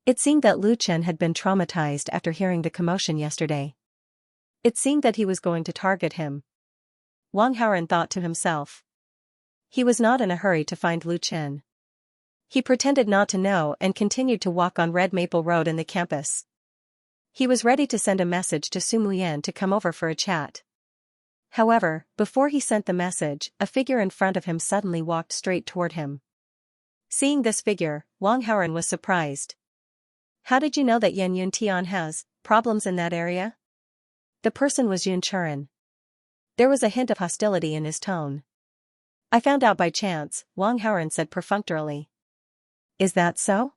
It seemed that Lu Chen had been traumatized after hearing the commotion yesterday. It seemed that he was going to target him. Wang Haoren thought to himself. He was not in a hurry to find Lu Chen. He pretended not to know and continued to walk on Red Maple Road in the campus. He was ready to send a message to Su Muyan to come over for a chat. However, before he sent the message, a figure in front of him suddenly walked straight toward him. Seeing this figure, Wang Haoren was surprised. How did you know that Yan Yuntian has problems in that area? The person was Yun Churen. There was a hint of hostility in his tone. I found out by chance, Wang Haoren said perfunctorily. Is that so?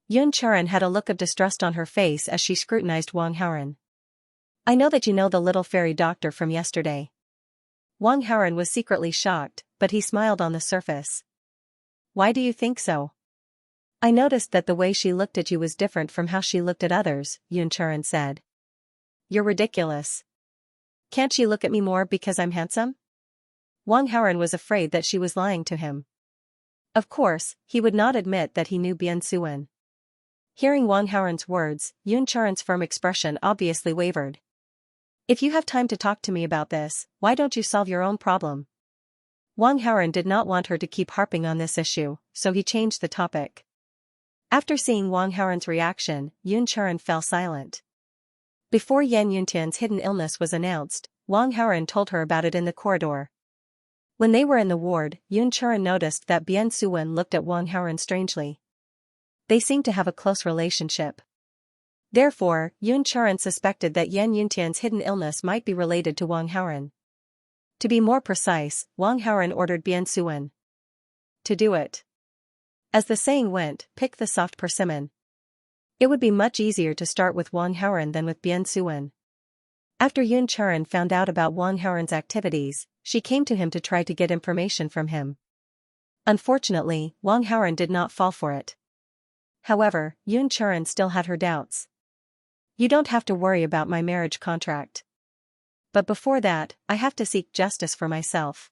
Yun Churen had a look of distrust on her face as she scrutinized Wang Haoren. I know that you know the little fairy doctor from yesterday. Wang Haoren was secretly shocked, but he smiled on the surface. Why do you think so? I noticed that the way she looked at you was different from how she looked at others, Yun Churen said. You're ridiculous. Can't she look at me more because I'm handsome? Wang Haoren was afraid that she was lying to him. Of course, he would not admit that he knew Bian Suwen. Hearing Wang Haoren's words, Yun Churen's firm expression obviously wavered. If you have time to talk to me about this, why don't you solve your own problem? Wang Haoren did not want her to keep harping on this issue, so he changed the topic. After seeing Wang Haoren's reaction, Yun Churen fell silent. Before Yan Yuntian's hidden illness was announced, Wang Haoren told her about it in the corridor. When they were in the ward, Yun Churen noticed that Bian Suwen looked at Wang Haoren strangely. They seemed to have a close relationship. Therefore, Yun Churen suspected that Yan Yuntian's hidden illness might be related to Wang Haoren. To be more precise, Wang Haoren ordered Bian Suwen to do it. As the saying went, pick the soft persimmon. It would be much easier to start with Wang Haoren than with Bian Suwen. After Yun Churen found out about Wang Haoren's activities, she came to him to try to get information from him. Unfortunately, Wang Haoren did not fall for it. However, Yun Churen still had her doubts. You don't have to worry about my marriage contract. But before that, I have to seek justice for myself.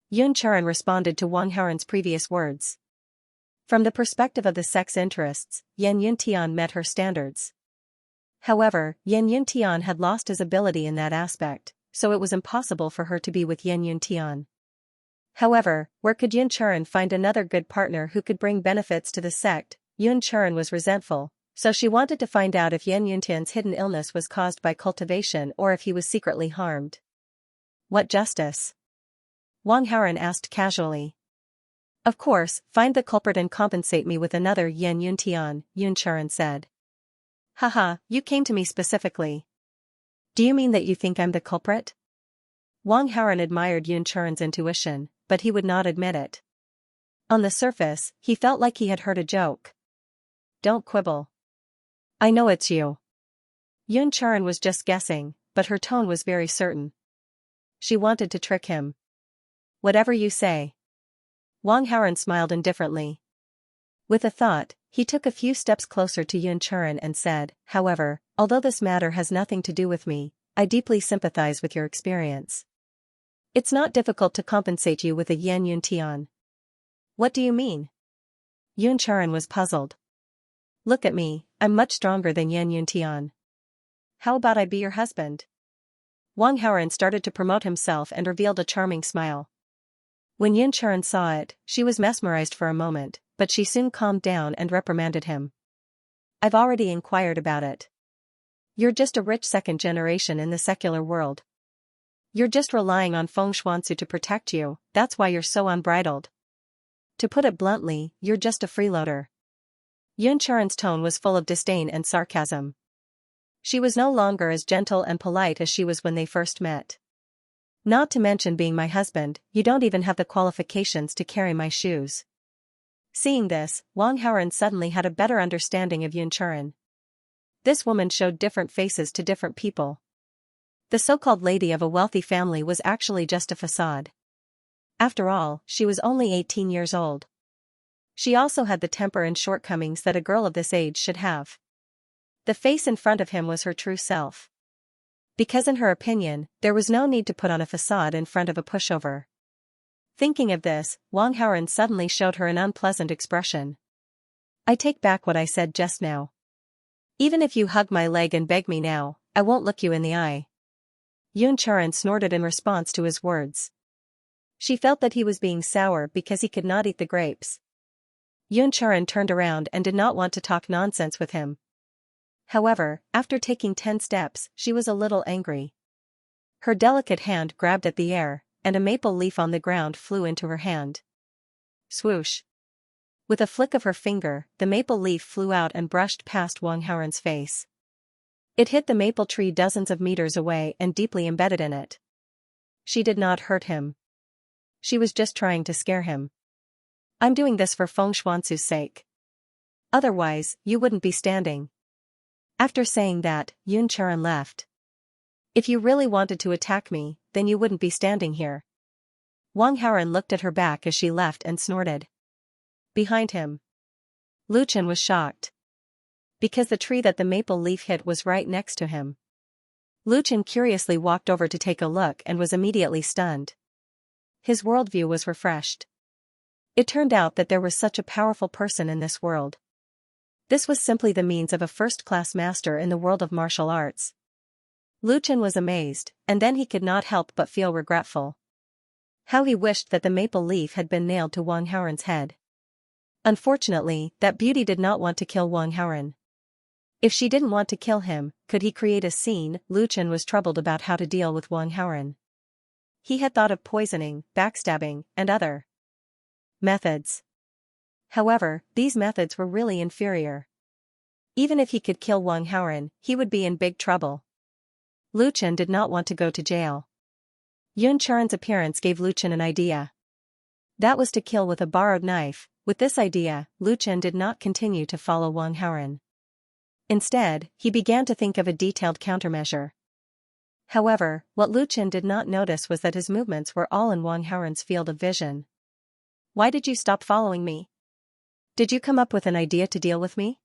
Yun Churen responded to Wang Haoren's previous words. From the perspective of the sex interests, Yan Yuntian met her standards. However, Yan Yuntian had lost his ability in that aspect, so it was impossible for her to be with Yan Yuntian. However, where could Yun Churen find another good partner who could bring benefits to the sect? Yun Churen was resentful, so she wanted to find out if Yan Yuntian's hidden illness was caused by cultivation or if he was secretly harmed. What justice? Wang Haoren asked casually. Of course, find the culprit and compensate me with another Yan Yuntian, Yun Churen said. Haha, you came to me specifically. Do you mean that you think I'm the culprit? Wang Haoren admired Yun Churen's intuition, but he would not admit it. On the surface, he felt like he had heard a joke. Don't quibble. I know it's you. Yun Churen was just guessing, but her tone was very certain. She wanted to trick him. Whatever you say. Wang Haoren smiled indifferently. With a thought, he took a few steps closer to Yun Churen and said, however, although this matter has nothing to do with me, I deeply sympathize with your experience. It's not difficult to compensate you with a Yan Yuntian. What do you mean? Yun Churen was puzzled. Look at me, I'm much stronger than Yan Yuntian. How about I be your husband? Wang Haoren started to promote himself and revealed a charming smile. When Yun Churen saw it, she was mesmerized for a moment, but she soon calmed down and reprimanded him. I've already inquired about it. You're just a rich second generation in the secular world. You're just relying on Feng Xuanzu to protect you, that's why you're so unbridled. To put it bluntly, you're just a freeloader. Yun Churen's tone was full of disdain and sarcasm. She was no longer as gentle and polite as she was when they first met. Not to mention being my husband, you don't even have the qualifications to carry my shoes. Seeing this, Wang Haoren suddenly had a better understanding of Yunchuren. This woman showed different faces to different people. The so-called lady of a wealthy family was actually just a facade. After all, she was only 18 years old. She also had the temper and shortcomings that a girl of this age should have. The face in front of him was her true self. Because in her opinion, there was no need to put on a facade in front of a pushover. Thinking of this, Wang Haoren suddenly showed her an unpleasant expression. I take back what I said just now. Even if you hug my leg and beg me now, I won't look you in the eye. Yunchuren snorted in response to his words. She felt that he was being sour because he could not eat the grapes. Yunchuren turned around and did not want to talk nonsense with him. However, after taking 10 steps, she was a little angry. Her delicate hand grabbed at the air, and a maple leaf on the ground flew into her hand. Swoosh! With a flick of her finger, the maple leaf flew out and brushed past Wang Haoren's face. It hit the maple tree dozens of meters away and deeply embedded in it. She did not hurt him. She was just trying to scare him. I'm doing this for Feng Xuansu's sake. Otherwise, you wouldn't be standing. After saying that, Yunchuren left. If you really wanted to attack me, then you wouldn't be standing here. Wang Haoren looked at her back as she left and snorted. Behind him, Luchen was shocked. Because the tree that the maple leaf hit was right next to him. Luchen curiously walked over to take a look and was immediately stunned. His worldview was refreshed. It turned out that there was such a powerful person in this world. This was simply the means of a first-class master in the world of martial arts. Luchen was amazed, and then he could not help but feel regretful. How he wished that the maple leaf had been nailed to Wang Haoren's head. Unfortunately, that beauty did not want to kill Wang Haoren. If she didn't want to kill him, could he create a scene? Luchen was troubled about how to deal with Wang Haoren. He had thought of poisoning, backstabbing, and other methods. However, these methods were really inferior. Even if he could kill Wang Haoren, he would be in big trouble. Luchen did not want to go to jail. Yunchuren's appearance gave Luchen an idea. That was to kill with a borrowed knife. With this idea, Luchen did not continue to follow Wang Haoren. Instead, he began to think of a detailed countermeasure. However, what Luchen did not notice was that his movements were all in Wang Haoren's field of vision. Why did you stop following me? Did you come up with an idea to deal with me?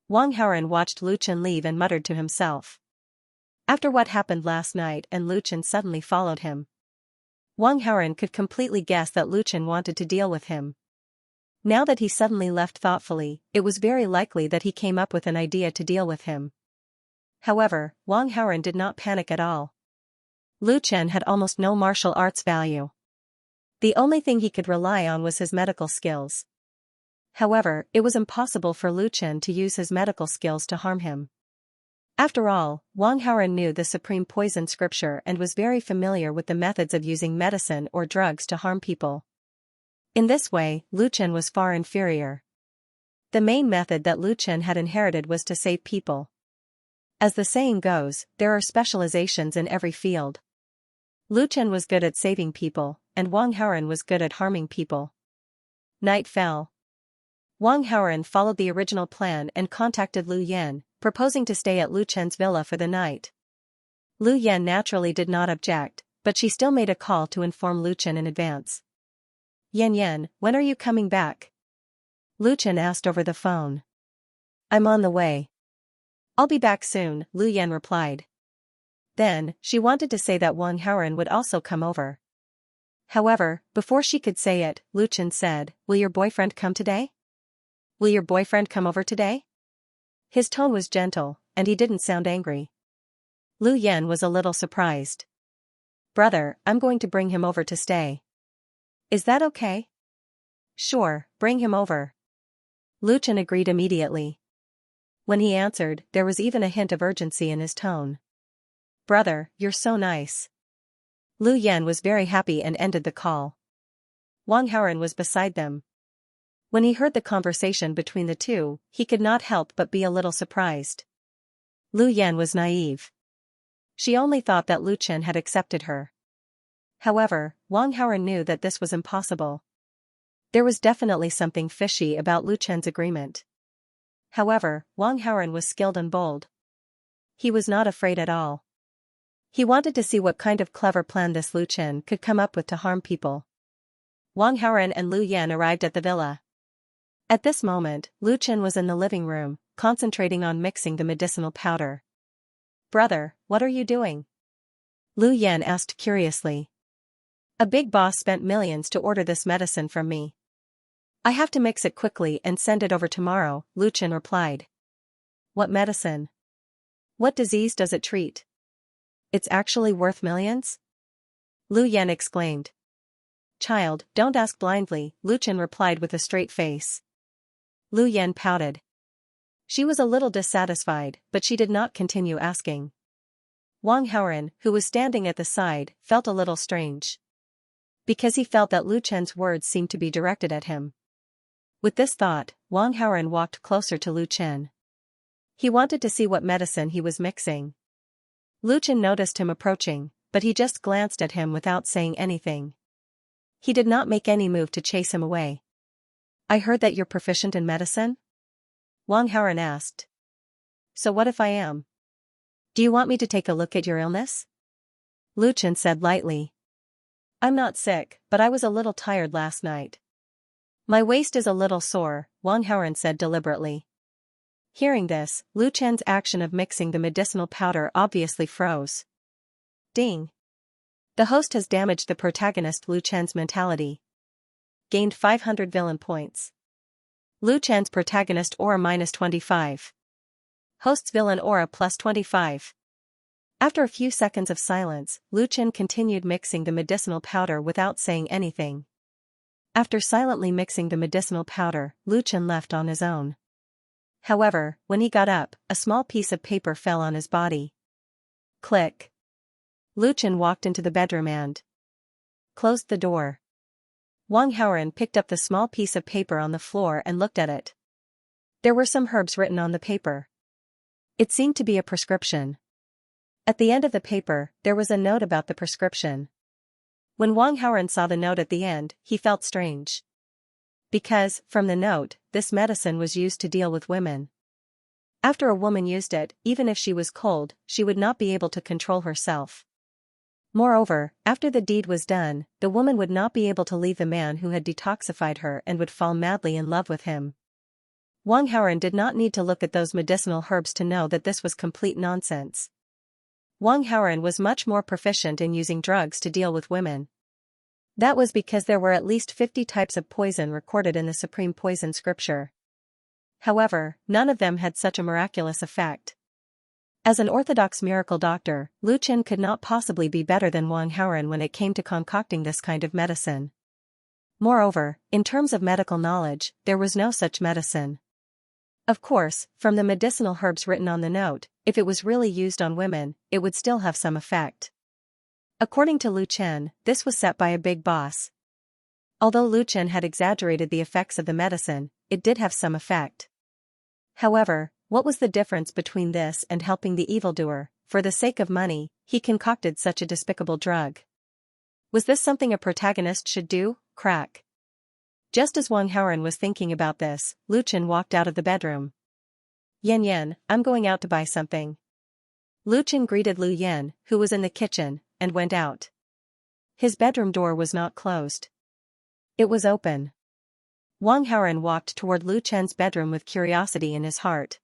Wang Haoren watched Luchen leave and muttered to himself. After what happened last night and Luchen suddenly followed him. Wang Haoren could completely guess that Luchen wanted to deal with him. Now that he suddenly left thoughtfully, it was very likely that he came up with an idea to deal with him. However, Wang Haoren did not panic at all. Luchen had almost no martial arts value. The only thing he could rely on was his medical skills. However, it was impossible for Luchen to use his medical skills to harm him. After all, Wang Haoren knew the supreme poison scripture and was very familiar with the methods of using medicine or drugs to harm people. In this way, Luchen was far inferior. The main method that Luchen had inherited was to save people. As the saying goes, there are specializations in every field. Luchen was good at saving people, and Wang Haoren was good at harming people. Night fell. Wang Haoren followed the original plan and contacted Lu Yan, proposing to stay at Luchen's villa for the night. Lu Yan naturally did not object, but she still made a call to inform Luchen in advance. Yan, when are you coming back? Luchen asked over the phone. I'm on the way. I'll be back soon, Lu Yan replied. Then, she wanted to say that Wang Haoren would also come over. However, before she could say it, Luchen said, Will your boyfriend come today? Will your boyfriend come over today? His tone was gentle, and he didn't sound angry. Lu Yan was a little surprised. Brother, I'm going to bring him over to stay. Is that okay? Sure, bring him over. Luchen agreed immediately. When he answered, there was even a hint of urgency in his tone. Brother, you're so nice. Lu Yan was very happy and ended the call. Wang Haoren was beside them. When he heard the conversation between the two, he could not help but be a little surprised. Lu Yan was naive. She only thought that Luchen had accepted her. However, Wang Haoren knew that this was impossible. There was definitely something fishy about Lu Chen's agreement. However, Wang Haoren was skilled and bold. He was not afraid at all. He wanted to see what kind of clever plan this Lu Chen could come up with to harm people. Wang Haoren and Lu Yan arrived at the villa. At this moment, Lu Chen was in the living room, concentrating on mixing the medicinal powder. "Brother, what are you doing?" Lu Yan asked curiously. "A big boss spent millions to order this medicine from me. I have to mix it quickly and send it over tomorrow," Lu Chen replied. "What medicine? What disease does it treat? It's actually worth millions?" Lu Yan exclaimed. "Child, don't ask blindly," Lu Chen replied with a straight face. Lu Yan pouted. She was a little dissatisfied, but she did not continue asking. Wang Haoren, who was standing at the side, felt a little strange. Because he felt that Lu Chen's words seemed to be directed at him. With this thought, Wang Haoren walked closer to Lu Chen. He wanted to see what medicine he was mixing. Lu Chen noticed him approaching, but he just glanced at him without saying anything. He did not make any move to chase him away. "I heard that you're proficient in medicine?" Wang Haoren asked. "So what if I am? Do you want me to take a look at your illness?" Lu Chen said lightly. "I'm not sick, but I was a little tired last night. My waist is a little sore," Wang Haoren said deliberately. Hearing this, Lu Chen's action of mixing the medicinal powder obviously froze. Ding! The host has damaged the protagonist Lu Chen's mentality. Gained 500 villain points. Lu Chen's protagonist aura -25. Host's villain aura +25. After a few seconds of silence, Lu Chen continued mixing the medicinal powder without saying anything. After silently mixing the medicinal powder, Lu Chen left on his own. However, when he got up, a small piece of paper fell on his body. Click. Lu Chen walked into the bedroom and closed the door. Wang Haoren picked up the small piece of paper on the floor and looked at it. There were some herbs written on the paper. It seemed to be a prescription. At the end of the paper, there was a note about the prescription. When Wang Haoren saw the note at the end, he felt strange. Because, from the note, this medicine was used to deal with women. After a woman used it, even if she was cold, she would not be able to control herself. Moreover, after the deed was done, the woman would not be able to leave the man who had detoxified her and would fall madly in love with him. Wang Haoren did not need to look at those medicinal herbs to know that this was complete nonsense. Wang Haoren was much more proficient in using drugs to deal with women. That was because there were at least 50 types of poison recorded in the Supreme Poison Scripture. However, none of them had such a miraculous effect. As an orthodox miracle doctor, Lu Chen could not possibly be better than Wang Haoren when it came to concocting this kind of medicine. Moreover, in terms of medical knowledge, there was no such medicine. Of course, from the medicinal herbs written on the note, if it was really used on women, it would still have some effect. According to Lu Chen, this was set by a big boss. Although Lu Chen had exaggerated the effects of the medicine, it did have some effect. However, what was the difference between this and helping the evildoer? For the sake of money, he concocted such a despicable drug. Was this something a protagonist should do? Crack. Just as Wang Haoren was thinking about this, Lu Chen walked out of the bedroom. "Yan Yan, I'm going out to buy something." Lu Chen greeted Lu Yan, who was in the kitchen, and went out. His bedroom door was not closed. It was open. Wang Haoren walked toward Lu Chen's bedroom with curiosity in his heart.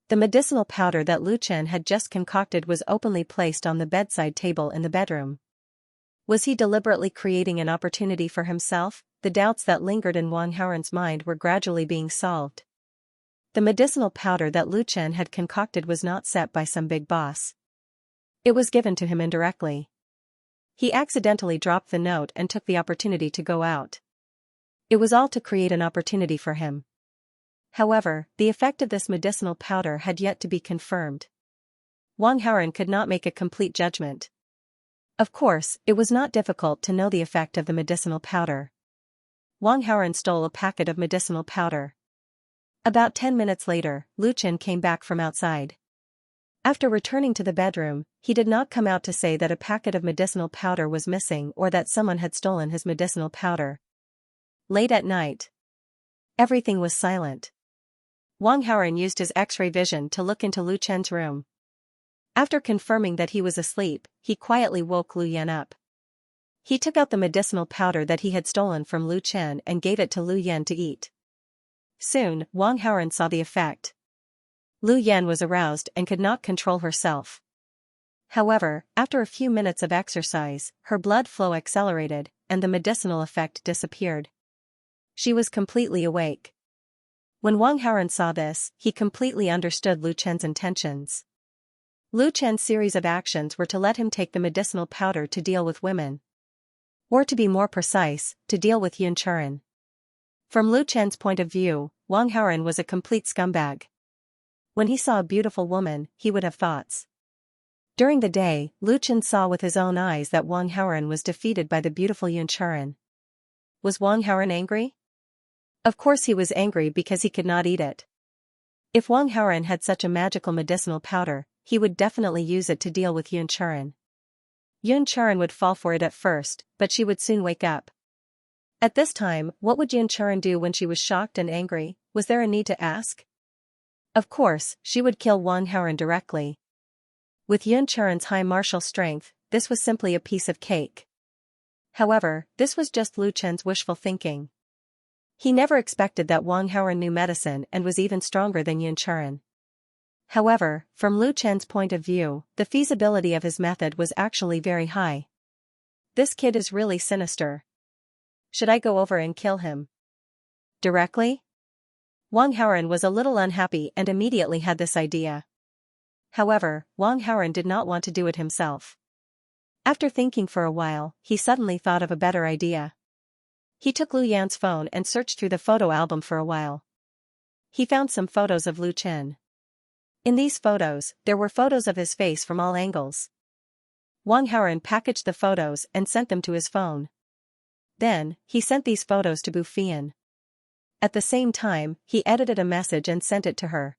The medicinal powder that Lu Chen had just concocted was openly placed on the bedside table in the bedroom. Was he deliberately creating an opportunity for himself? The doubts that lingered in Wang Haoren's mind were gradually being solved. The medicinal powder that Lu Chen had concocted was not set by some big boss. It was given to him indirectly. He accidentally dropped the note and took the opportunity to go out. It was all to create an opportunity for him. However, the effect of this medicinal powder had yet to be confirmed. Wang Haoren could not make a complete judgment. Of course, it was not difficult to know the effect of the medicinal powder. Wang Haoren stole a packet of medicinal powder. About 10 minutes later, Lu Chen came back from outside. After returning to the bedroom, he did not come out to say that a packet of medicinal powder was missing or that someone had stolen his medicinal powder. Late at night. Everything was silent. Wang Haoren used his X-ray vision to look into Lu Chen's room. After confirming that he was asleep, he quietly woke Lu Yan up. He took out the medicinal powder that he had stolen from Lu Chen and gave it to Lu Yan to eat. Soon, Wang Haoren saw the effect. Lu Yan was aroused and could not control herself. However, after a few minutes of exercise, her blood flow accelerated, and the medicinal effect disappeared. She was completely awake. When Wang Haoren saw this, he completely understood Lu Chen's intentions. Lu Chen's series of actions were to let him take the medicinal powder to deal with women. Or to be more precise, to deal with Xianxia. From Lu Chen's point of view, Wang Haoren was a complete scumbag. When he saw a beautiful woman, he would have thoughts. During the day, Lu Chen saw with his own eyes that Wang Haoren was defeated by the beautiful Xianxia. Was Wang Haoren angry? Of course he was angry because he could not eat it. If Wang Haoren had such a magical medicinal powder, he would definitely use it to deal with Xianxia. Xianxia would fall for it at first, but she would soon wake up. At this time, what would Xianxia do when she was shocked and angry? Was there a need to ask? Of course, she would kill Wang Haoren directly. With Xianxia's high martial strength, this was simply a piece of cake. However, this was just Lu Chen's wishful thinking. He never expected that Wang Haoren knew medicine and was even stronger than Xianxia. However, from Lu Chen's point of view, the feasibility of his method was actually very high. This kid is really sinister. Should I go over and kill him directly? Wang Haoren was a little unhappy and immediately had this idea. However, Wang Haoren did not want to do it himself. After thinking for a while, he suddenly thought of a better idea. He took Lu Yan's phone and searched through the photo album for a while. He found some photos of Lu Chen. In these photos, there were photos of his face from all angles. Wang Haoren packaged the photos and sent them to his phone. Then, he sent these photos to Bufian. At the same time, he edited a message and sent it to her.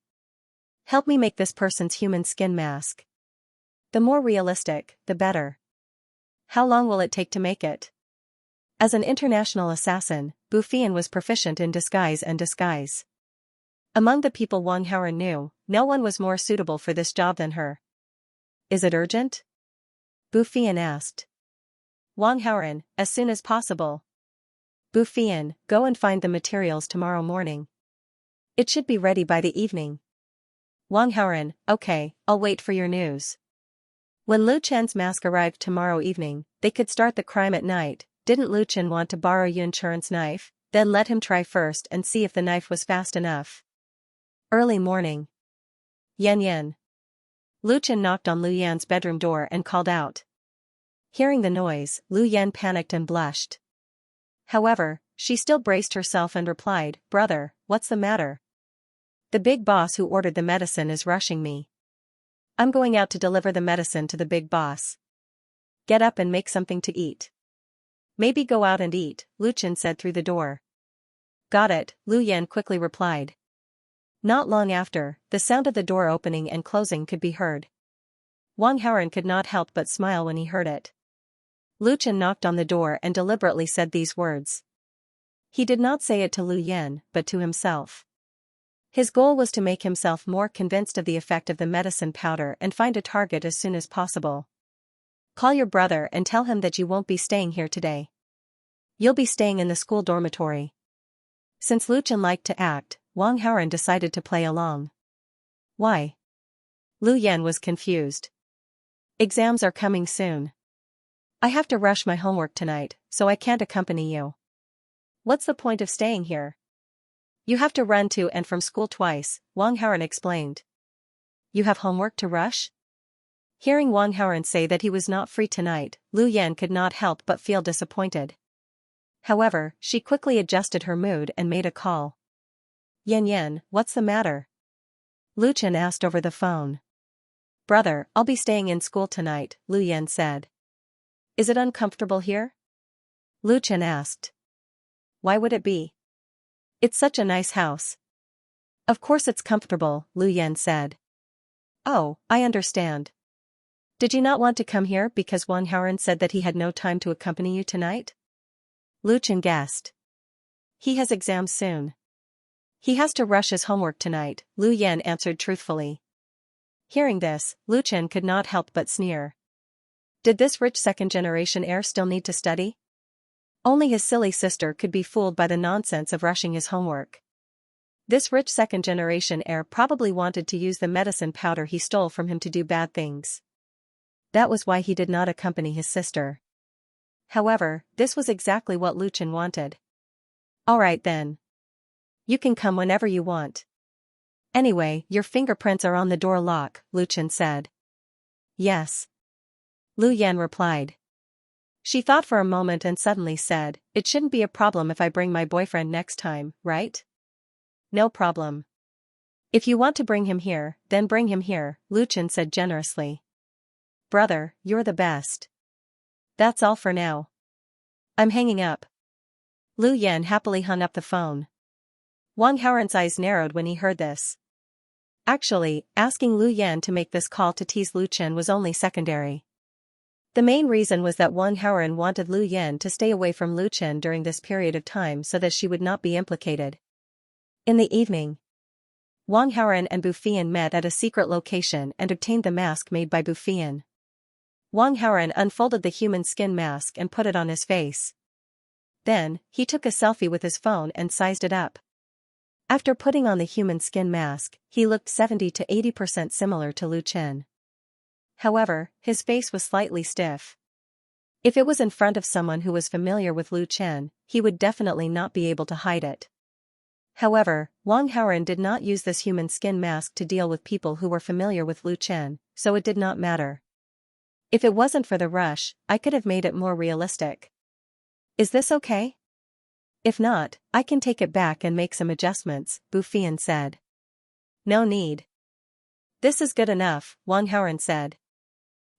Help me make this person's human skin mask. The more realistic, the better. How long will it take to make it? As an international assassin, Bufian was proficient in disguise and disguise. Among the people Wang Haoren knew, no one was more suitable for this job than her. Is it urgent? Bufian asked. Wang Haoren, as soon as possible. Bufian, go and find the materials tomorrow morning. It should be ready by the evening. Wang Haoren, okay, I'll wait for your news. When Lu Chen's mask arrived tomorrow evening, they could start the crime at night. Didn't Lu Chen want to borrow Xianxia's knife? Then let him try first and see if the knife was fast enough. Early morning. Yan Yan. Lu Chen knocked on Lu Yan's bedroom door and called out. Hearing the noise, Lu Yan panicked and blushed. However, she still braced herself and replied, Brother, what's the matter? The big boss who ordered the medicine is rushing me. I'm going out to deliver the medicine to the big boss. Get up and make something to eat. Maybe go out and eat, Lu Chen said through the door. Got it, Lu Yan quickly replied. Not long after, the sound of the door opening and closing could be heard. Wang Haoren could not help but smile when he heard it. Lu Chen knocked on the door and deliberately said these words. He did not say it to Lu Yan, but to himself. His goal was to make himself more convinced of the effect of the medicine powder and find a target as soon as possible. Call your brother and tell him that you won't be staying here today. You'll be staying in the school dormitory. Since Lu Chen liked to act, Wang Haoren decided to play along. Why? Lu Yan was confused. Exams are coming soon. I have to rush my homework tonight, so I can't accompany you. What's the point of staying here? You have to run to and from school twice, Wang Haoren explained. You have homework to rush? Hearing Wang Haoren say that he was not free tonight, Lu Yan could not help but feel disappointed. However, she quickly adjusted her mood and made a call. Yan Yan, what's the matter? Lu Chen asked over the phone. Brother, I'll be staying in school tonight, Lu Yan said. Is it uncomfortable here? Lu Chen asked. Why would it be? It's such a nice house. Of course it's comfortable, Lu Yan said. Oh, I understand. Did you not want to come here because Wang Haoren said that he had no time to accompany you tonight? Lu Chen guessed. He has exams soon. He has to rush his homework tonight, Lu Yan answered truthfully. Hearing this, Lu Chen could not help but sneer. Did this rich second-generation heir still need to study? Only his silly sister could be fooled by the nonsense of rushing his homework. This rich second-generation heir probably wanted to use the medicine powder he stole from him to do bad things. That was why he did not accompany his sister. However, this was exactly what Lu Chen wanted. All right then. You can come whenever you want. Anyway, your fingerprints are on the door lock, Lu Chen said. Yes. Lu Yan replied. She thought for a moment and suddenly said, it shouldn't be a problem if I bring my boyfriend next time, right? No problem. If you want to bring him here, then bring him here, Lu Chen said generously. Brother, you're the best. That's all for now. I'm hanging up. Lu Yan happily hung up the phone. Wang Haoren's eyes narrowed when he heard this. Actually, asking Lu Yan to make this call to tease Lu Chen was only secondary. The main reason was that Wang Haoren wanted Lu Yan to stay away from Lu Chen during this period of time so that she would not be implicated. In the evening, Wang Haoren and Bufian met at a secret location and obtained the mask made by Bufian. Wang Haoren unfolded the human skin mask and put it on his face. Then, he took a selfie with his phone and sized it up. After putting on the human skin mask, he looked 70 to 80% similar to Lu Chen. However, his face was slightly stiff. If it was in front of someone who was familiar with Lu Chen, he would definitely not be able to hide it. However, Wang Haoren did not use this human skin mask to deal with people who were familiar with Lu Chen, so it did not matter. If it wasn't for the rush, I could have made it more realistic. Is this okay? If not, I can take it back and make some adjustments, Bufian said. No need. This is good enough, Wang Haoren said.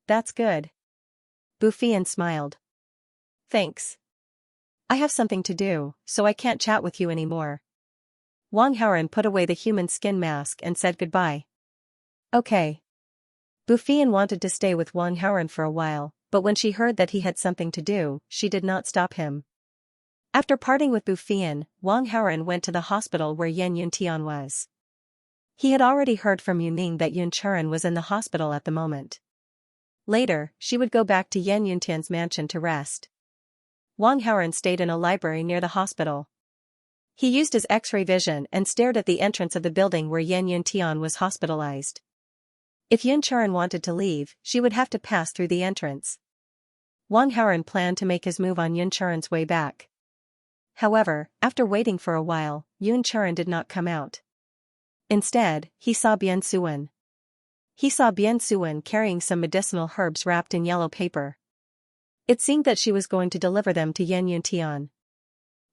That's good. Bufian smiled. Thanks. I have something to do, so I can't chat with you anymore. Wang Haoren put away the human skin mask and said goodbye. Okay. Bufian wanted to stay with Wang Haoren for a while, but when she heard that he had something to do, she did not stop him. After parting with Bufian, Wang Haoren went to the hospital where Yan Yuntian was. He had already heard from Yuning that Yun Churen was in the hospital at the moment. Later, she would go back to Yan Yuntian's mansion to rest. Wang Haoren stayed in a library near the hospital. He used his X-ray vision and stared at the entrance of the building where Yan Yuntian was hospitalized. If Yun Churen wanted to leave, she would have to pass through the entrance. Wang Haoren planned to make his move on Yun Churen's way back. However, after waiting for a while, Yun Churen did not come out. Instead, he saw Bian Suwen. He saw Bian Suwen carrying some medicinal herbs wrapped in yellow paper. It seemed that she was going to deliver them to Yan Yuntian.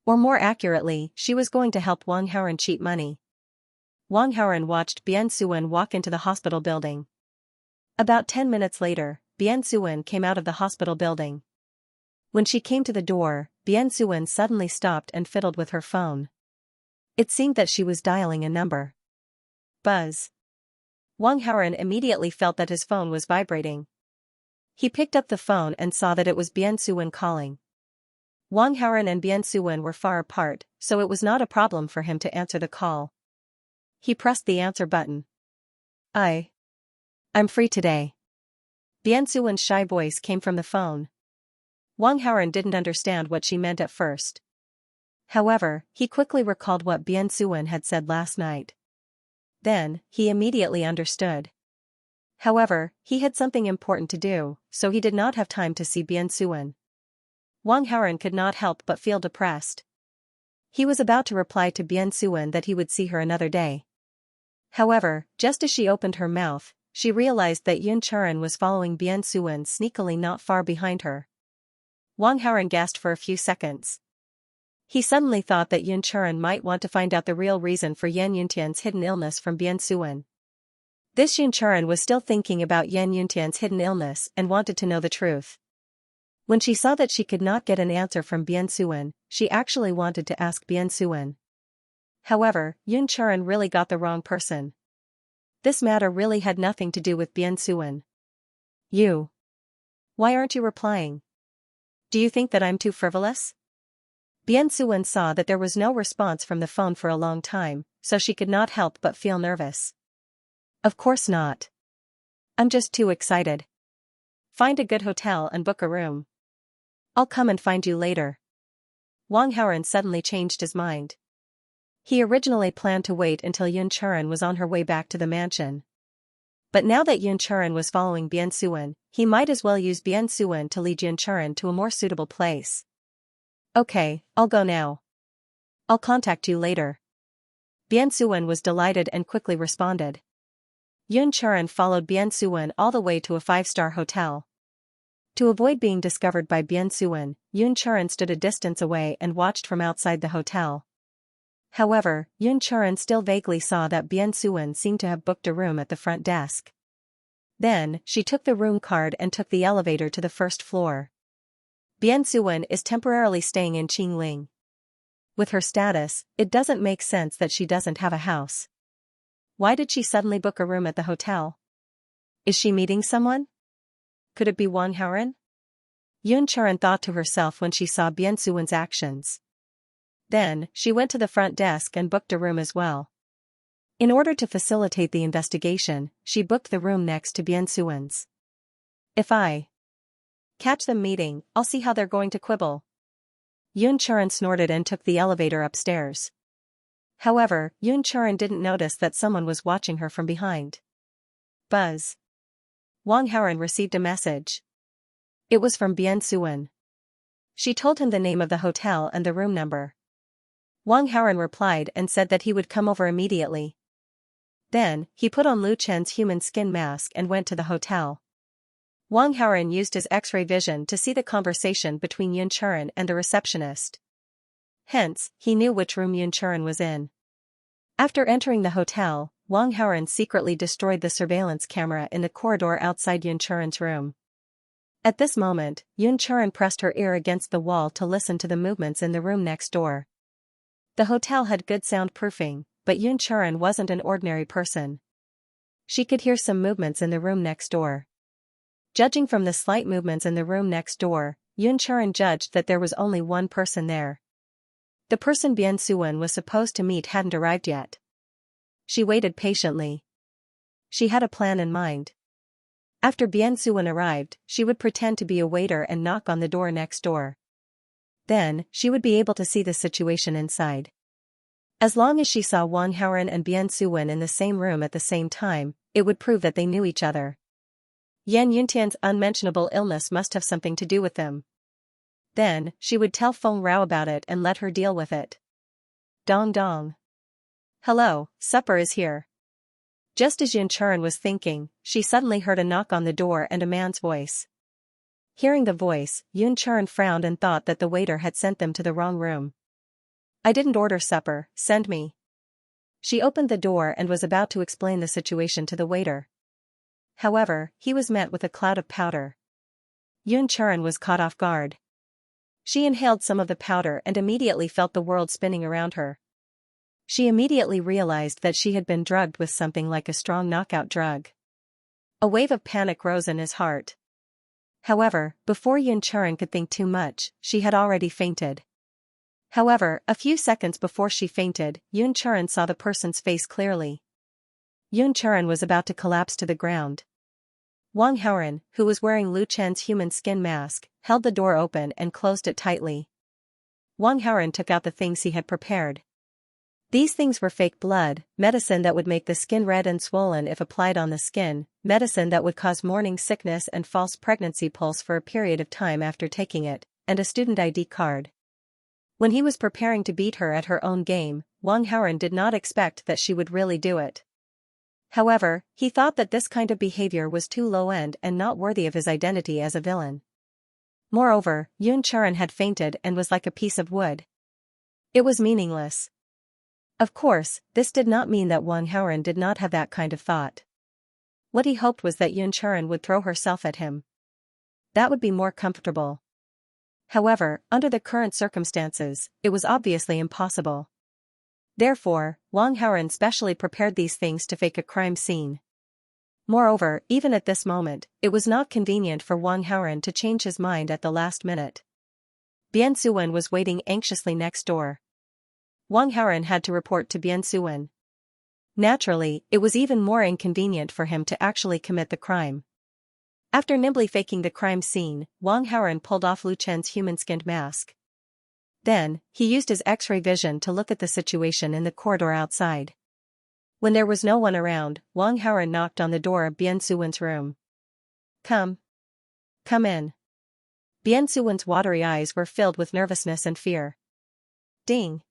Or more accurately, she was going to help Wang Haoren cheat money. Wang Haoren watched Bian Suwen walk into the hospital building. About 10 minutes later, Bian Suwen came out of the hospital building. When she came to the door, Bian Suwen suddenly stopped and fiddled with her phone. It seemed that she was dialing a number. Buzz. Wang Haoren immediately felt that his phone was vibrating. He picked up the phone and saw that it was Bian Suwen calling. Wang Haoren and Bian Suwen were far apart, so it was not a problem for him to answer the call. He pressed the answer button. I'm free today. Bian Suwen's shy voice came from the phone. Wang Haoren didn't understand what she meant at first. However, he quickly recalled what Bian Suwen had said last night. Then, he immediately understood. However, he had something important to do, so he did not have time to see Bian Suwen. Wang Haoren could not help but feel depressed. He was about to reply to Bian Suwen that he would see her another day. However, just as she opened her mouth, she realized that Yun Churen was following Bian Suwen sneakily not far behind her. Wang Haoren gasped for a few seconds. He suddenly thought that Yun Churen might want to find out the real reason for Yan Yuntian's hidden illness from Bian Suwen. This Yun Churen was still thinking about Yan Yuntian's hidden illness and wanted to know the truth. When she saw that she could not get an answer from Bian Suwen, she actually wanted to ask Bian Suwen. However, Yun Churen really got the wrong person. This matter really had nothing to do with Bian Suwen. You. Why aren't you replying? Do you think that I'm too frivolous? Bien Suwen saw that there was no response from the phone for a long time, so she could not help but feel nervous. Of course not. I'm just too excited. Find a good hotel and book a room. I'll come and find you later. Wang Haoren suddenly changed his mind. He originally planned to wait until Yun Churen was on her way back to the mansion. But now that Yun Churen was following Bien Suwen, he might as well use Bien Suwen to lead Yun Churen to a more suitable place. Okay, I'll go now. I'll contact you later. Bien Suwen was delighted and quickly responded. Yun Churen followed Bien Suwen all the way to a 5-star hotel. To avoid being discovered by Bien Suwen, Yun Churen stood a distance away and watched from outside the hotel. However, Yun Churen still vaguely saw that Bien Suwen seemed to have booked a room at the front desk. Then, she took the room card and took the elevator to the first floor. Bien Suwen is temporarily staying in Qingling. With her status, it doesn't make sense that she doesn't have a house. Why did she suddenly book a room at the hotel? Is she meeting someone? Could it be Wang Haoren? Yun Churen thought to herself when she saw Bien Suwen's actions. Then, she went to the front desk and booked a room as well. In order to facilitate the investigation, she booked the room next to Bien Suwen's. If I catch them meeting, I'll see how they're going to quibble. Yun Churen snorted and took the elevator upstairs. However, Yun Churen didn't notice that someone was watching her from behind. Buzz. Wang Haoren received a message. It was from Bien Suwen. She told him the name of the hotel and the room number. Wang Haoren replied and said that he would come over immediately. Then, he put on Lu Chen's human skin mask and went to the hotel. Wang Haoren used his X-ray vision to see the conversation between Yun Churen and the receptionist. Hence, he knew which room Yun Churen was in. After entering the hotel, Wang Haoren secretly destroyed the surveillance camera in the corridor outside Yun Churen's room. At this moment, Yun Churen pressed her ear against the wall to listen to the movements in the room next door. The hotel had good soundproofing, but Yun Churen wasn't an ordinary person. She could hear some movements in the room next door. Judging from the slight movements in the room next door, Yun Churen judged that there was only one person there. The person Bien Suwen was supposed to meet hadn't arrived yet. She waited patiently. She had a plan in mind. After Bien Suwen arrived, she would pretend to be a waiter and knock on the door next door. Then, she would be able to see the situation inside. As long as she saw Wang Haoren and Bien Suwen in the same room at the same time, it would prove that they knew each other. Yan Yuntian's unmentionable illness must have something to do with them. Then, she would tell Feng Rao about it and let her deal with it. Dong dong. Hello, supper is here. Just as Yun Churen was thinking, she suddenly heard a knock on the door and a man's voice. Hearing the voice, Yun Churen frowned and thought that the waiter had sent them to the wrong room. I didn't order supper, send me. She opened the door and was about to explain the situation to the waiter. However, he was met with a cloud of powder. Yun Churen was caught off guard. She inhaled some of the powder and immediately felt the world spinning around her. She immediately realized that she had been drugged with something like a strong knockout drug. A wave of panic rose in his heart. However, before Yun Churen could think too much, she had already fainted. However, a few seconds before she fainted, Yun Churen saw the person's face clearly. Yun Churen was about to collapse to the ground. Wang Haoren, who was wearing Lu Chen's human skin mask, held the door open and closed it tightly. Wang Haoren took out the things he had prepared. These things were fake blood, medicine that would make the skin red and swollen if applied on the skin, medicine that would cause morning sickness and false pregnancy pulse for a period of time after taking it, and a student ID card. When he was preparing to beat her at her own game, Wang Haoren did not expect that she would really do it. However, he thought that this kind of behavior was too low-end and not worthy of his identity as a villain. Moreover, Yun Churen had fainted and was like a piece of wood. It was meaningless. Of course, this did not mean that Wang Haoren did not have that kind of thought. What he hoped was that Yun Churen would throw herself at him. That would be more comfortable. However, under the current circumstances, it was obviously impossible. Therefore, Wang Haoren specially prepared these things to fake a crime scene. Moreover, even at this moment, it was not convenient for Wang Haoren to change his mind at the last minute. Bian Suwen was waiting anxiously next door. Wang Haoren had to report to Bian Suwen. Naturally, it was even more inconvenient for him to actually commit the crime. After nimbly faking the crime scene, Wang Haoren pulled off Lu Chen's human-skinned mask. Then, he used his X-ray vision to look at the situation in the corridor outside. When there was no one around, Wang Haoren knocked on the door of Bian Suwen's room. Come. Come in. Bian Suwen's watery eyes were filled with nervousness and fear. Ding.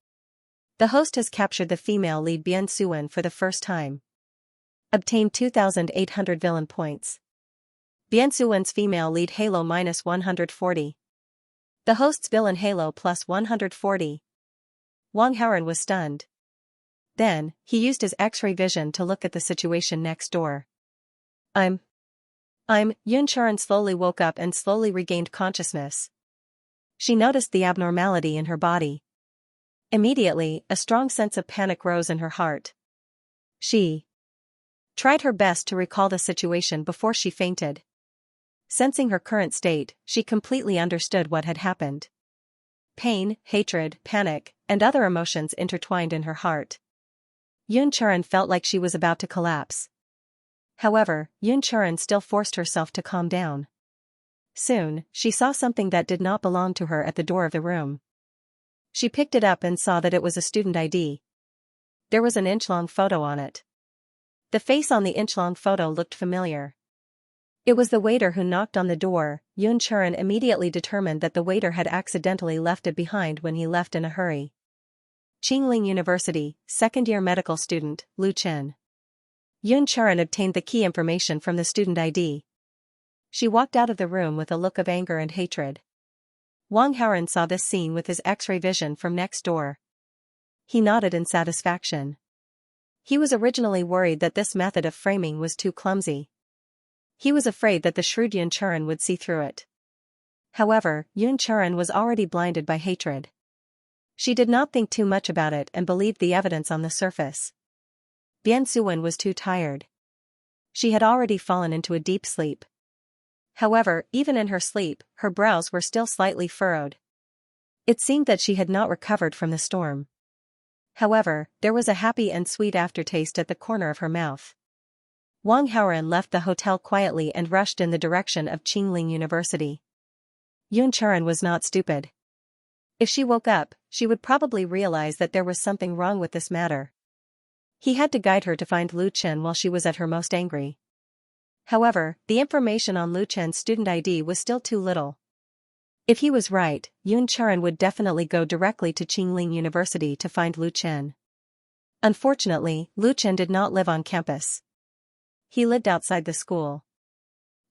The host has captured the female lead Bian Suwen for the first time. Obtained 2,800 villain points. Bian Suwen's female lead Halo minus 140. The host's villain Halo plus 140. Wang Haoren was stunned. Then, he used his X-ray vision to look at the situation next door. Yun Charan slowly woke up and slowly regained consciousness. She noticed the abnormality in her body. Immediately, a strong sense of panic rose in her heart. She tried her best to recall the situation before she fainted. Sensing her current state, she completely understood what had happened. Pain, hatred, panic, and other emotions intertwined in her heart. Yun Charan felt like she was about to collapse. However, Yun Charan still forced herself to calm down. Soon, she saw something that did not belong to her at the door of the room. She picked it up and saw that it was a student ID. There was an inch-long photo on it. The face on the inch-long photo looked familiar. It was the waiter who knocked on the door. Yun Charan immediately determined that the waiter had accidentally left it behind when he left in a hurry. Qingling University, second-year medical student, Lu Chen. Yun Charan obtained the key information from the student ID. She walked out of the room with a look of anger and hatred. Wang Haoren saw this scene with his X-ray vision from next door. He nodded in satisfaction. He was originally worried that this method of framing was too clumsy. He was afraid that the shrewd Yun Charan would see through it. However, Yun Charan was already blinded by hatred. She did not think too much about it and believed the evidence on the surface. Bian Suwen was too tired. She had already fallen into a deep sleep. However, even in her sleep, her brows were still slightly furrowed. It seemed that she had not recovered from the storm. However, there was a happy and sweet aftertaste at the corner of her mouth. Wang Haoren left the hotel quietly and rushed in the direction of Qingling University. Yun Charan was not stupid. If she woke up, she would probably realize that there was something wrong with this matter. He had to guide her to find Lu Chen while she was at her most angry. However, the information on Lu Chen's student ID was still too little. If he was right, Yun Charan would definitely go directly to Qingling University to find Lu Chen. Unfortunately, Lu Chen did not live on campus. He lived outside the school.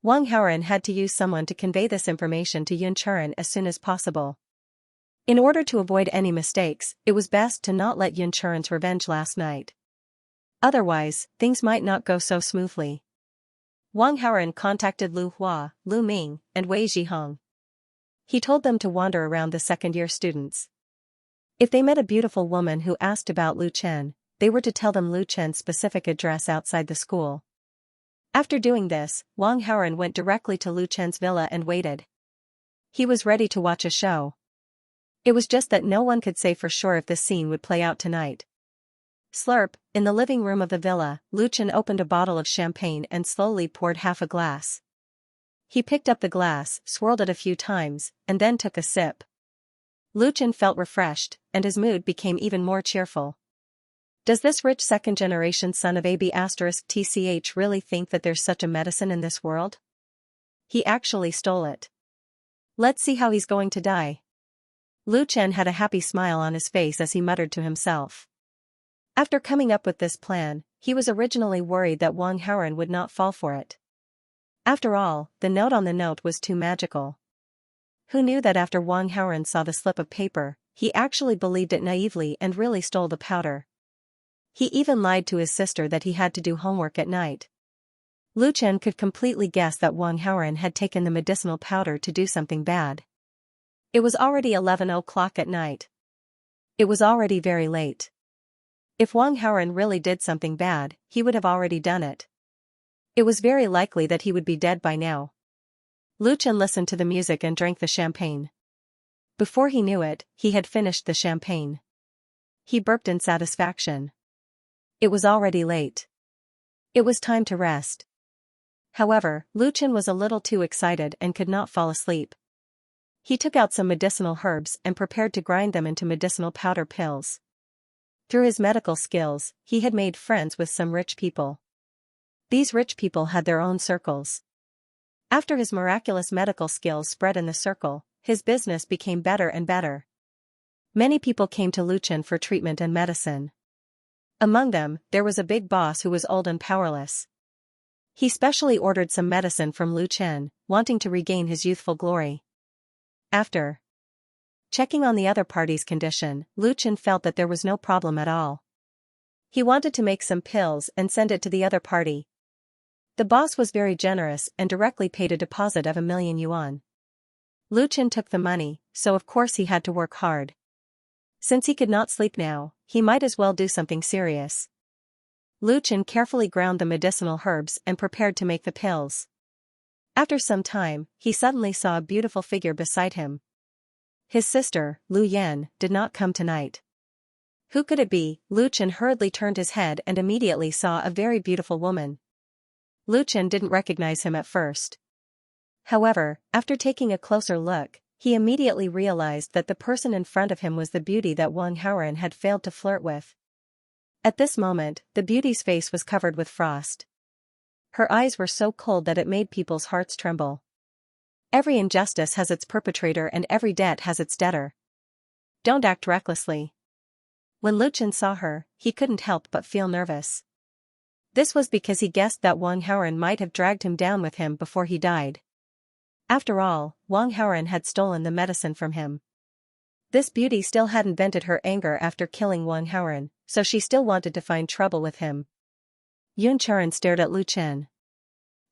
Wang Haoren had to use someone to convey this information to Yun Charan as soon as possible. In order to avoid any mistakes, it was best to not let Yun Charan's revenge last night. Otherwise, things might not go so smoothly. Wang Haoren contacted Lu Hua, Lu Ming, and Wei Zhihong. He told them to wander around the second-year students. If they met a beautiful woman who asked about Lu Chen, they were to tell them Lu Chen's specific address outside the school. After doing this, Wang Haoren went directly to Lu Chen's villa and waited. He was ready to watch a show. It was just that no one could say for sure if this scene would play out tonight. Slurp, in the living room of the villa, Lu Chen opened a bottle of champagne and slowly poured half a glass. He picked up the glass, swirled it a few times, and then took a sip. Lu Chen felt refreshed, and his mood became even more cheerful. Does this rich second-generation son of AB*TCH really think that there's such a medicine in this world? He actually stole it. Let's see how he's going to die. Lu Chen had a happy smile on his face as he muttered to himself. After coming up with this plan, he was originally worried that Wang Haoren would not fall for it. After all, the note on the note was too magical. Who knew that after Wang Haoren saw the slip of paper, he actually believed it naively and really stole the powder. He even lied to his sister that he had to do homework at night. Lu Chen could completely guess that Wang Haoren had taken the medicinal powder to do something bad. It was already 11 o'clock at night. It was already very late. If Wang Haoren really did something bad, he would have already done it. It was very likely that he would be dead by now. Lu Chen listened to the music and drank the champagne. Before he knew it, he had finished the champagne. He burped in satisfaction. It was already late. It was time to rest. However, Lu Chen was a little too excited and could not fall asleep. He took out some medicinal herbs and prepared to grind them into medicinal powder pills. Through his medical skills, he had made friends with some rich people. These rich people had their own circles. After his miraculous medical skills spread in the circle, his business became better and better. Many people came to Lu Chen for treatment and medicine. Among them, there was a big boss who was old and powerless. He specially ordered some medicine from Lu Chen, wanting to regain his youthful glory. After checking on the other party's condition, Lu Chen felt that there was no problem at all. He wanted to make some pills and send it to the other party. The boss was very generous and directly paid a deposit of 1,000,000 yuan. Lu Chen took the money, so of course he had to work hard. Since he could not sleep now, he might as well do something serious. Lu Chen carefully ground the medicinal herbs and prepared to make the pills. After some time, he suddenly saw a beautiful figure beside him. His sister, Lu Yan, did not come tonight. Who could it be? Lu Chen hurriedly turned his head and immediately saw a very beautiful woman. Lu Chen didn't recognize him at first. However, after taking a closer look, he immediately realized that the person in front of him was the beauty that Wang Haoren had failed to flirt with. At this moment, the beauty's face was covered with frost. Her eyes were so cold that it made people's hearts tremble. Every injustice has its perpetrator and every debt has its debtor. Don't act recklessly. When Lu Chen saw her, he couldn't help but feel nervous. This was because he guessed that Wang Haoren might have dragged him down with him before he died. After all, Wang Haoren had stolen the medicine from him. This beauty still hadn't vented her anger after killing Wang Haoren, so she still wanted to find trouble with him. Yun Chuan stared at Lu Chen.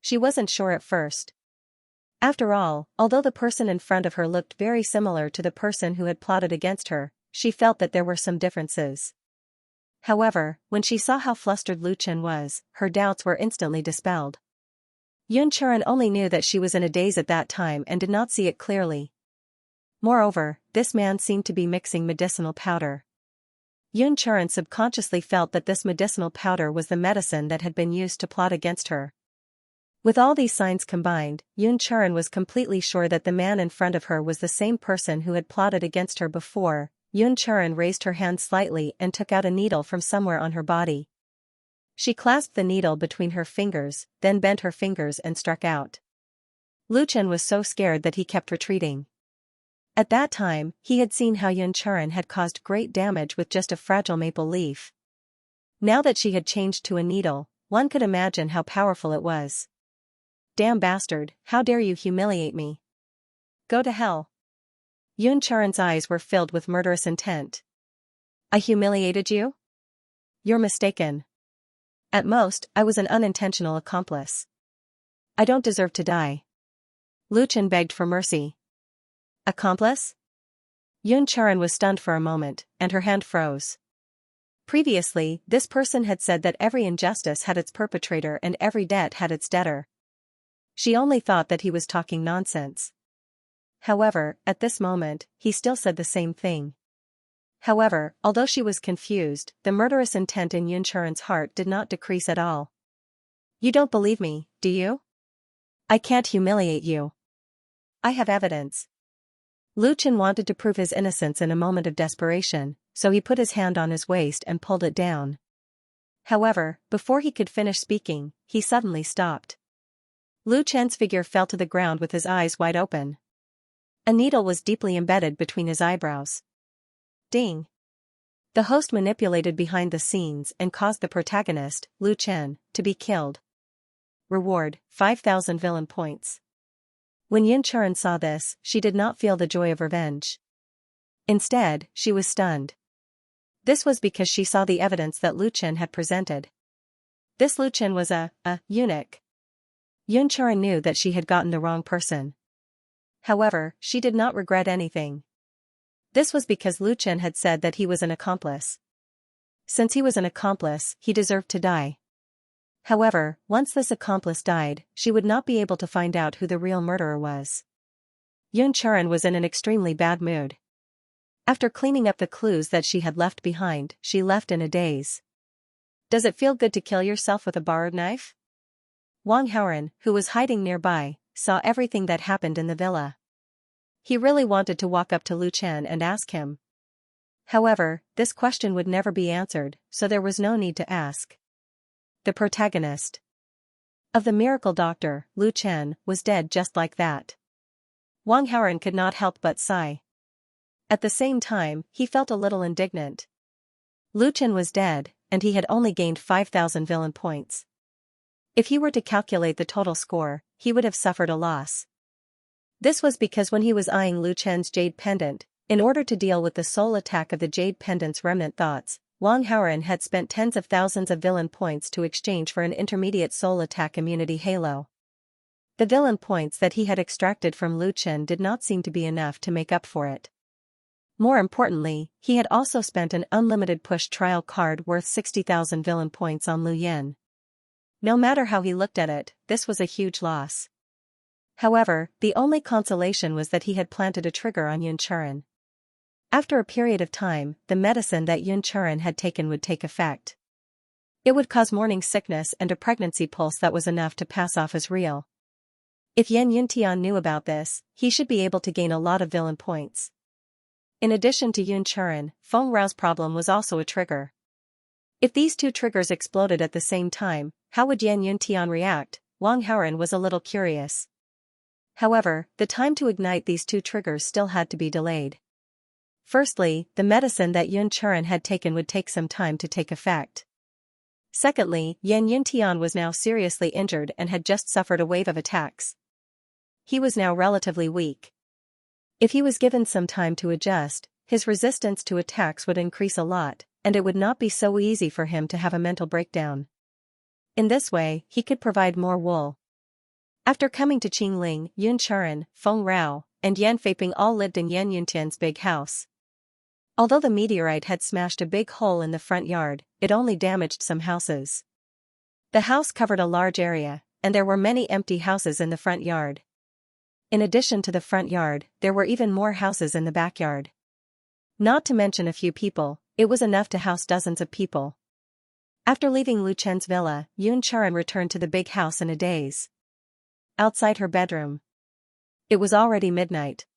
She wasn't sure at first. After all, although the person in front of her looked very similar to the person who had plotted against her, she felt that there were some differences. However, when she saw how flustered Lu Chen was, her doubts were instantly dispelled. Yun Chuan only knew that she was in a daze at that time and did not see it clearly. Moreover, this man seemed to be mixing medicinal powder. Yun Chuan subconsciously felt that this medicinal powder was the medicine that had been used to plot against her. With all these signs combined, Yun Chuan was completely sure that the man in front of her was the same person who had plotted against her before. Yun Chuan raised her hand slightly and took out a needle from somewhere on her body. She clasped the needle between her fingers, then bent her fingers and struck out. Lu Chen was so scared that he kept retreating. At that time, he had seen how Yun Chuan had caused great damage with just a fragile maple leaf. Now that she had changed to a needle, one could imagine how powerful it was. Damn bastard, how dare you humiliate me? Go to hell. Yun Chuan's eyes were filled with murderous intent. I humiliated you? You're mistaken. At most, I was an unintentional accomplice. I don't deserve to die. Lu Chen begged for mercy. Accomplice? Yun Chuan was stunned for a moment, and her hand froze. Previously, this person had said that every injustice had its perpetrator and every debt had its debtor. She only thought that he was talking nonsense. However, at this moment, he still said the same thing. However, although she was confused, the murderous intent in Yun Chuan's heart did not decrease at all. You don't believe me, do you? I can't humiliate you. I have evidence. Lu Chen wanted to prove his innocence in a moment of desperation, so he put his hand on his waist and pulled it down. However, before he could finish speaking, he suddenly stopped. Lu Chen's figure fell to the ground with his eyes wide open. A needle was deeply embedded between his eyebrows. Ding! The host manipulated behind the scenes and caused the protagonist, Lu Chen, to be killed. Reward, 5,000 villain points. When Yun Chuan saw this, she did not feel the joy of revenge. Instead, she was stunned. This was because she saw the evidence that Lu Chen had presented. This Lu Chen was a eunuch. Yun Chuan knew that she had gotten the wrong person. However, she did not regret anything. This was because Lu Chen had said that he was an accomplice. Since he was an accomplice, he deserved to die. However, once this accomplice died, she would not be able to find out who the real murderer was. Xianxia was in an extremely bad mood. After cleaning up the clues that she had left behind, she left in a daze. Does it feel good to kill yourself with a borrowed knife? Wang Haoran, who was hiding nearby, saw everything that happened in the villa. He really wanted to walk up to Lu Chen and ask him. However, this question would never be answered, so there was no need to ask. The protagonist of The Miracle Doctor, Lu Chen, was dead just like that. Wang Haoran could not help but sigh. At the same time, he felt a little indignant. Lu Chen was dead, and he had only gained 5,000 villain points. If he were to calculate the total score, he would have suffered a loss. This was because when he was eyeing Lu Chen's jade pendant, in order to deal with the soul attack of the jade pendant's remnant thoughts, Wang Haoran had spent tens of thousands of villain points to exchange for an intermediate soul attack immunity halo. The villain points that he had extracted from Lu Chen did not seem to be enough to make up for it. More importantly, he had also spent an unlimited push trial card worth 60,000 villain points on Lu Yen. No matter how he looked at it, this was a huge loss. However, the only consolation was that he had planted a trigger on Xianxia. After a period of time, the medicine that Xianxia had taken would take effect. It would cause morning sickness and a pregnancy pulse that was enough to pass off as real. If Yan Yuntian knew about this, he should be able to gain a lot of villain points. In addition to Xianxia, Feng Rao's problem was also a trigger. If these two triggers exploded at the same time, how would Yan Yuntian react? Wang Haoran was a little curious. However, the time to ignite these two triggers still had to be delayed. Firstly, the medicine that Xianxia had taken would take some time to take effect. Secondly, Yan Yuntian was now seriously injured and had just suffered a wave of attacks. He was now relatively weak. If he was given some time to adjust, his resistance to attacks would increase a lot, and it would not be so easy for him to have a mental breakdown. In this way, he could provide more wool. After coming to Qingling, Xianxia, Feng Rao, and Yan Feiping all lived in Yan Yuntian's big house. Although the meteorite had smashed a big hole in the front yard, it only damaged some houses. The house covered a large area, and there were many empty houses in the front yard. In addition to the front yard, there were even more houses in the backyard. Not to mention a few people, it was enough to house dozens of people. After leaving Lu Chen's villa, Xianxia returned to the big house in a daze. Outside her bedroom, it was already midnight.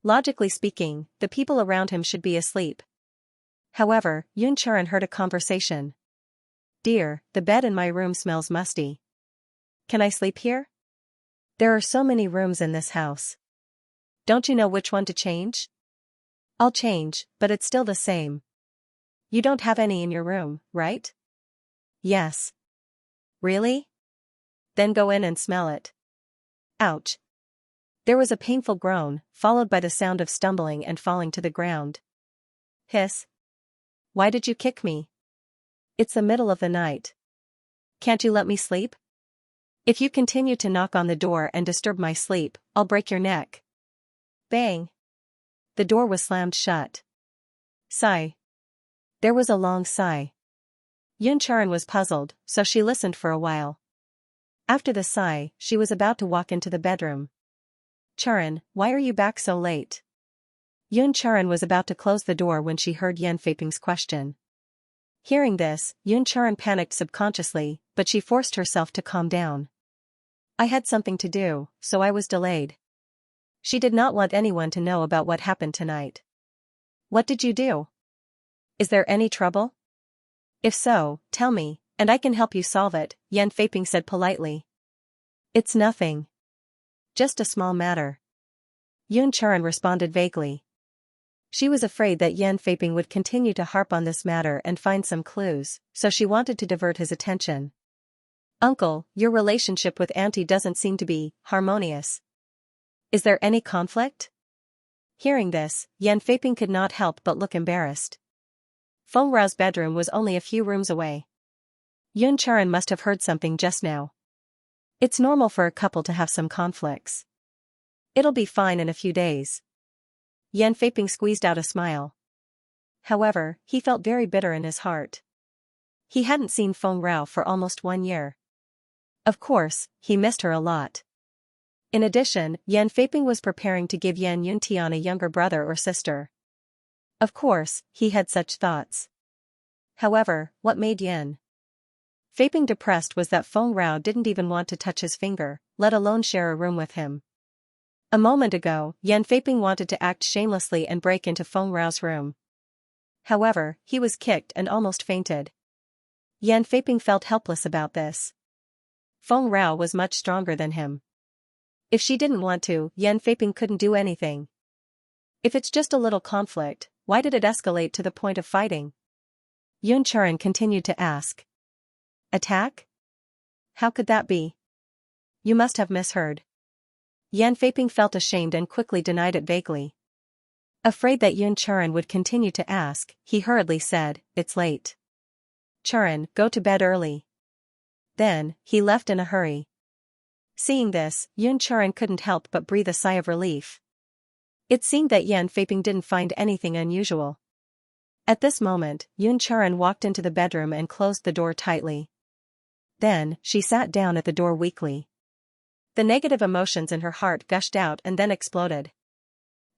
Logically speaking, the people around him should be asleep. However, Xianxia heard a conversation. "Dear, the bed in my room smells musty. Can I sleep here? There are so many rooms in this house. Don't you know which one to change?" "I'll change, but it's still the same." "You don't have any in your room, right?" "Yes." "Really? Then go in and smell it." Ouch. There was a painful groan, followed by the sound of stumbling and falling to the ground. Hiss. "Why did you kick me? It's the middle of the night. Can't you let me sleep? If you continue to knock on the door and disturb my sleep, I'll break your neck." Bang. The door was slammed shut. Sigh. There was a long sigh. Xianxia was puzzled, so she listened for a while. After the sigh, she was about to walk into the bedroom. "Charan, why are you back so late?" Xianxia was about to close the door when she heard Yan Feiping's question. Hearing this, Xianxia panicked subconsciously, but she forced herself to calm down. "I had something to do, so I was delayed." She did not want anyone to know about what happened tonight. "What did you do? Is there any trouble? If so, tell me, and I can help you solve it," Yan Feiping said politely. "It's nothing. Just a small matter." Xianxia responded vaguely. She was afraid that Yan Feiping would continue to harp on this matter and find some clues, so she wanted to divert his attention. "Uncle, your relationship with Auntie doesn't seem to be harmonious. Is there any conflict?" Hearing this, Yan Feiping could not help but look embarrassed. Feng Rao's bedroom was only a few rooms away. Xianxia must have heard something just now. It's normal for a couple to have some conflicts. It'll be fine in a few days. Yan Feiping squeezed out a smile. However, he felt very bitter in his heart. He hadn't seen Feng Rao for almost 1 year. Of course, he missed her a lot. In addition, Yan Feiping was preparing to give Yan Yuntian a younger brother or sister. Of course, he had such thoughts. However, what made Yan Feiping depressed was that Feng Rao didn't even want to touch his finger, let alone share a room with him. A moment ago, Yan Feiping wanted to act shamelessly and break into Feng Rao's room. However, he was kicked and almost fainted. Yan Feiping felt helpless about this. Feng Rao was much stronger than him. If she didn't want to, Yan Feiping couldn't do anything. If it's just a little conflict, why did it escalate to the point of fighting? Yun Churan continued to ask. Attack? How could that be? You must have misheard. Yan Feiping felt ashamed and quickly denied it vaguely. Afraid that Yun Churan would continue to ask, he hurriedly said, "It's late. Churan, go to bed early." Then, he left in a hurry. Seeing this, Yun Churan couldn't help but breathe a sigh of relief. It seemed that Yan Feiping didn't find anything unusual. At this moment, Yun Churan walked into the bedroom and closed the door tightly. Then, she sat down at the door weakly. The negative emotions in her heart gushed out and then exploded.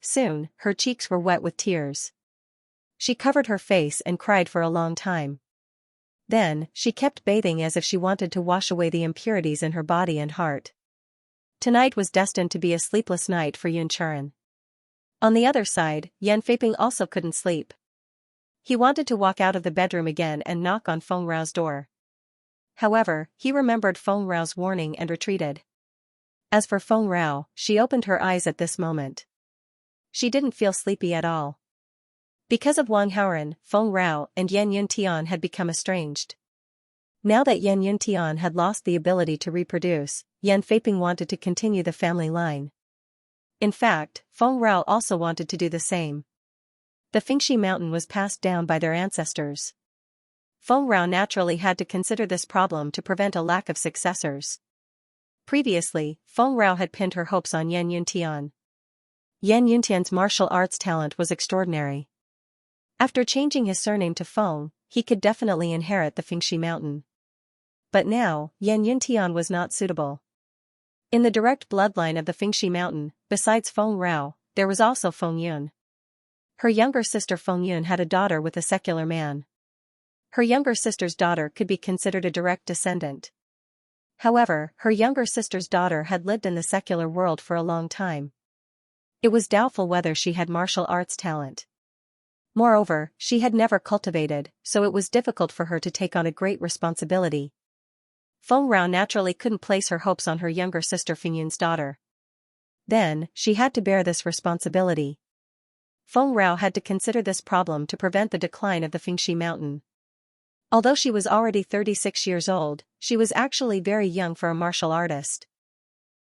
Soon, her cheeks were wet with tears. She covered her face and cried for a long time. Then, she kept bathing as if she wanted to wash away the impurities in her body and heart. Tonight was destined to be a sleepless night for Yun Churan. On the other side, Yan Feiping also couldn't sleep. He wanted to walk out of the bedroom again and knock on Feng Rao's door. However, he remembered Feng Rao's warning and retreated. As for Feng Rao, she opened her eyes at this moment. She didn't feel sleepy at all. Because of Wang Haoran, Feng Rao and Yan Yuntian had become estranged. Now that Yan Yuntian had lost the ability to reproduce, Yan Feiping wanted to continue the family line. In fact, Feng Rao also wanted to do the same. The Xianxia mountain was passed down by their ancestors. Feng Rao naturally had to consider this problem to prevent a lack of successors. Previously, Feng Rao had pinned her hopes on Yan Yuntian. Yan Yuntian's martial arts talent was extraordinary. After changing his surname to Feng, he could definitely inherit the Xianxia mountain. But now, Yan Yuntian was not suitable. In the direct bloodline of the Xianxia mountain, besides Feng Rao, there was also Feng Yun. Her younger sister Feng Yun had a daughter with a secular man. Her younger sister's daughter could be considered a direct descendant. However, her younger sister's daughter had lived in the secular world for a long time. It was doubtful whether she had martial arts talent. Moreover, she had never cultivated, so it was difficult for her to take on a great responsibility. Feng Rao naturally couldn't place her hopes on her younger sister Feng Yun's daughter. Then, she had to bear this responsibility. Feng Rao had to consider this problem to prevent the decline of the Xianxia mountain. Although she was already 36 years old, she was actually very young for a martial artist.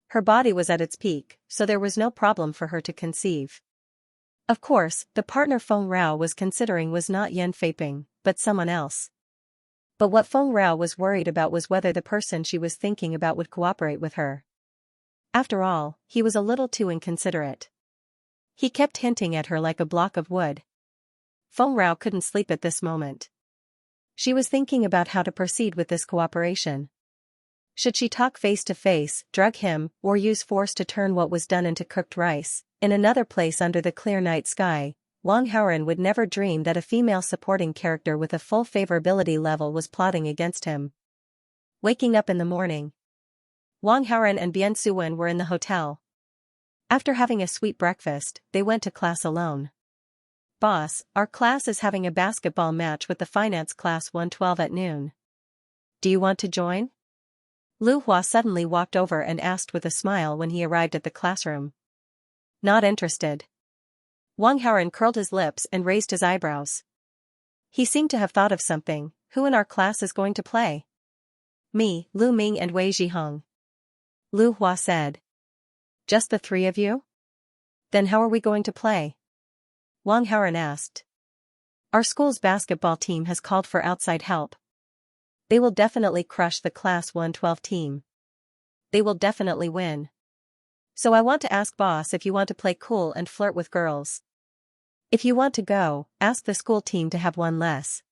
Her body was at its peak, so there was no problem for her to conceive. Of course, the partner Feng Rao was considering was not Yan Feiping, but someone else. But what Feng Rao was worried about was whether the person she was thinking about would cooperate with her. After all, he was a little too inconsiderate. He kept hinting at her like a block of wood. Feng Rao couldn't sleep at this moment. She was thinking about how to proceed with this cooperation. Should she talk face to face, drug him, or use force to turn what was done into cooked rice? In another place under the clear night sky, Wang Haoran would never dream that a female supporting character with a full favorability level was plotting against him. Waking up in the morning, Wang Haoran and Bian Suwen were in the hotel. After having a sweet breakfast, they went to class alone. "Boss, our class is having a basketball match with the finance class 112 at noon. Do you want to join?" Lu Hua suddenly walked over and asked with a smile when he arrived at the classroom. "Not interested." Wang Haoran curled his lips and raised his eyebrows. He seemed to have thought of something. "Who in our class is going to play?" "Me, Lu Ming and Wei Zhihong." Lu Hua said. "Just the three of you? Then how are we going to play?" Wang Haoran asked. "Our school's basketball team has called for outside help. They will definitely crush the class 112 team. They will definitely win. So I want to ask boss if you want to play cool and flirt with girls. If you want to go, ask the school team to have one less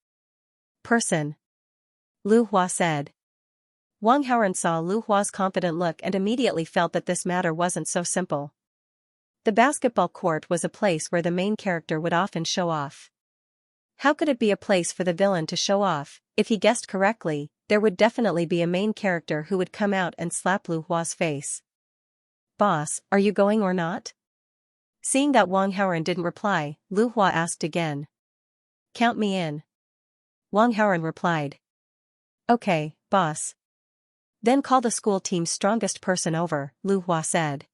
person." Lu Hua said. Wang Haoren saw Lu Hua's confident look and immediately felt that this matter wasn't so simple. The basketball court was a place where the main character would often show off. How could it be a place for the villain to show off? If he guessed correctly, there would definitely be a main character who would come out and slap Lu Hua's face. Boss, are you going or not? Seeing that Wang Haoren didn't reply, Lu Hua asked again. Count me in. Wang Haoren replied. Okay, boss. Then call the school team's strongest person over, Lu Hua said.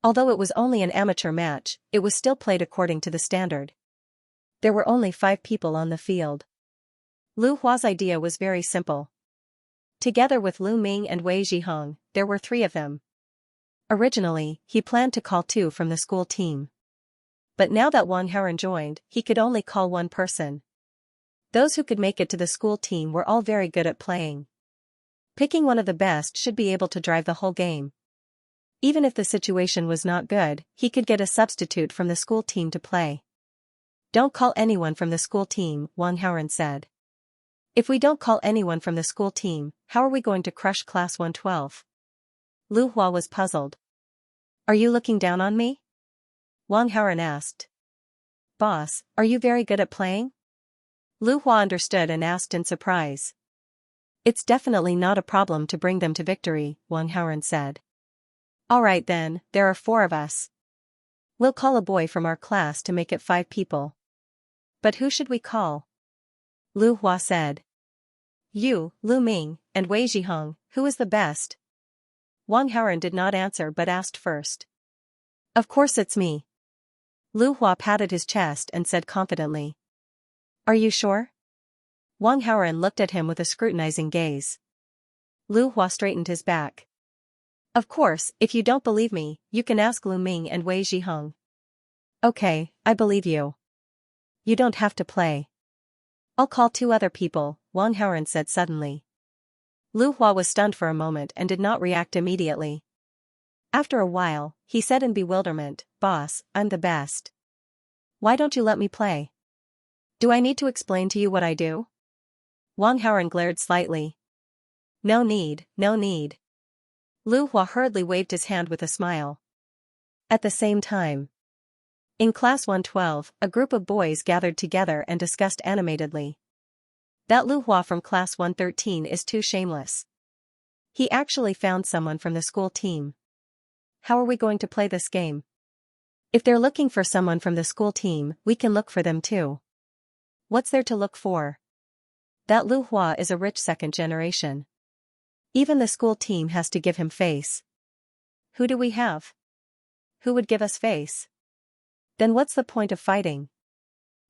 Although it was only an amateur match, it was still played according to the standard. There were only 5 people on the field. Lu Hua's idea was very simple. Together with Lu Ming and Wei Zhihong, there were 3 of them. Originally, he planned to call 2 from the school team. But now that Wang Haoren joined, he could only call 1 person. Those who could make it to the school team were all very good at playing. Picking one of the best should be able to drive the whole game. Even if the situation was not good, he could get a substitute from the school team to play. Don't call anyone from the school team, Wang Haoren said. If we don't call anyone from the school team, how are we going to crush Class 112? Lu Hua was puzzled. Are you looking down on me? Wang Haoren asked. Boss, are you very good at playing? Lu Hua understood and asked in surprise. It's definitely not a problem to bring them to victory, Wang Haoren said. Alright then, there are 4 of us. We'll call a boy from our class to make it 5 people. But who should we call? Lu Hua said. You, Lu Ming, and Wei Zhihong, who is the best? Wang Haoren did not answer but asked first. Of course it's me. Lu Hua patted his chest and said confidently. Are you sure? Wang Haoren looked at him with a scrutinizing gaze. Lu Hua straightened his back. Of course, if you don't believe me, you can ask Lu Ming and Wei Zhihong. Okay, I believe you. You don't have to play. I'll call 2 other people, Wang Haoren said suddenly. Lu Hua was stunned for a moment and did not react immediately. After a while, he said in bewilderment, Boss, I'm the best. Why don't you let me play? Do I need to explain to you what I do? Wang Haoren glared slightly. No need, no need. Lu Hua hurriedly waved his hand with a smile. At the same time, in Class 112, a group of boys gathered together and discussed animatedly. That Lu Hua from Class 113 is too shameless. He actually found someone from the school team. How are we going to play this game? If they're looking for someone from the school team, we can look for them too. What's there to look for? That Lu Hua is a rich 2nd generation. Even the school team has to give him face. Who do we have? Who would give us face? Then what's the point of fighting?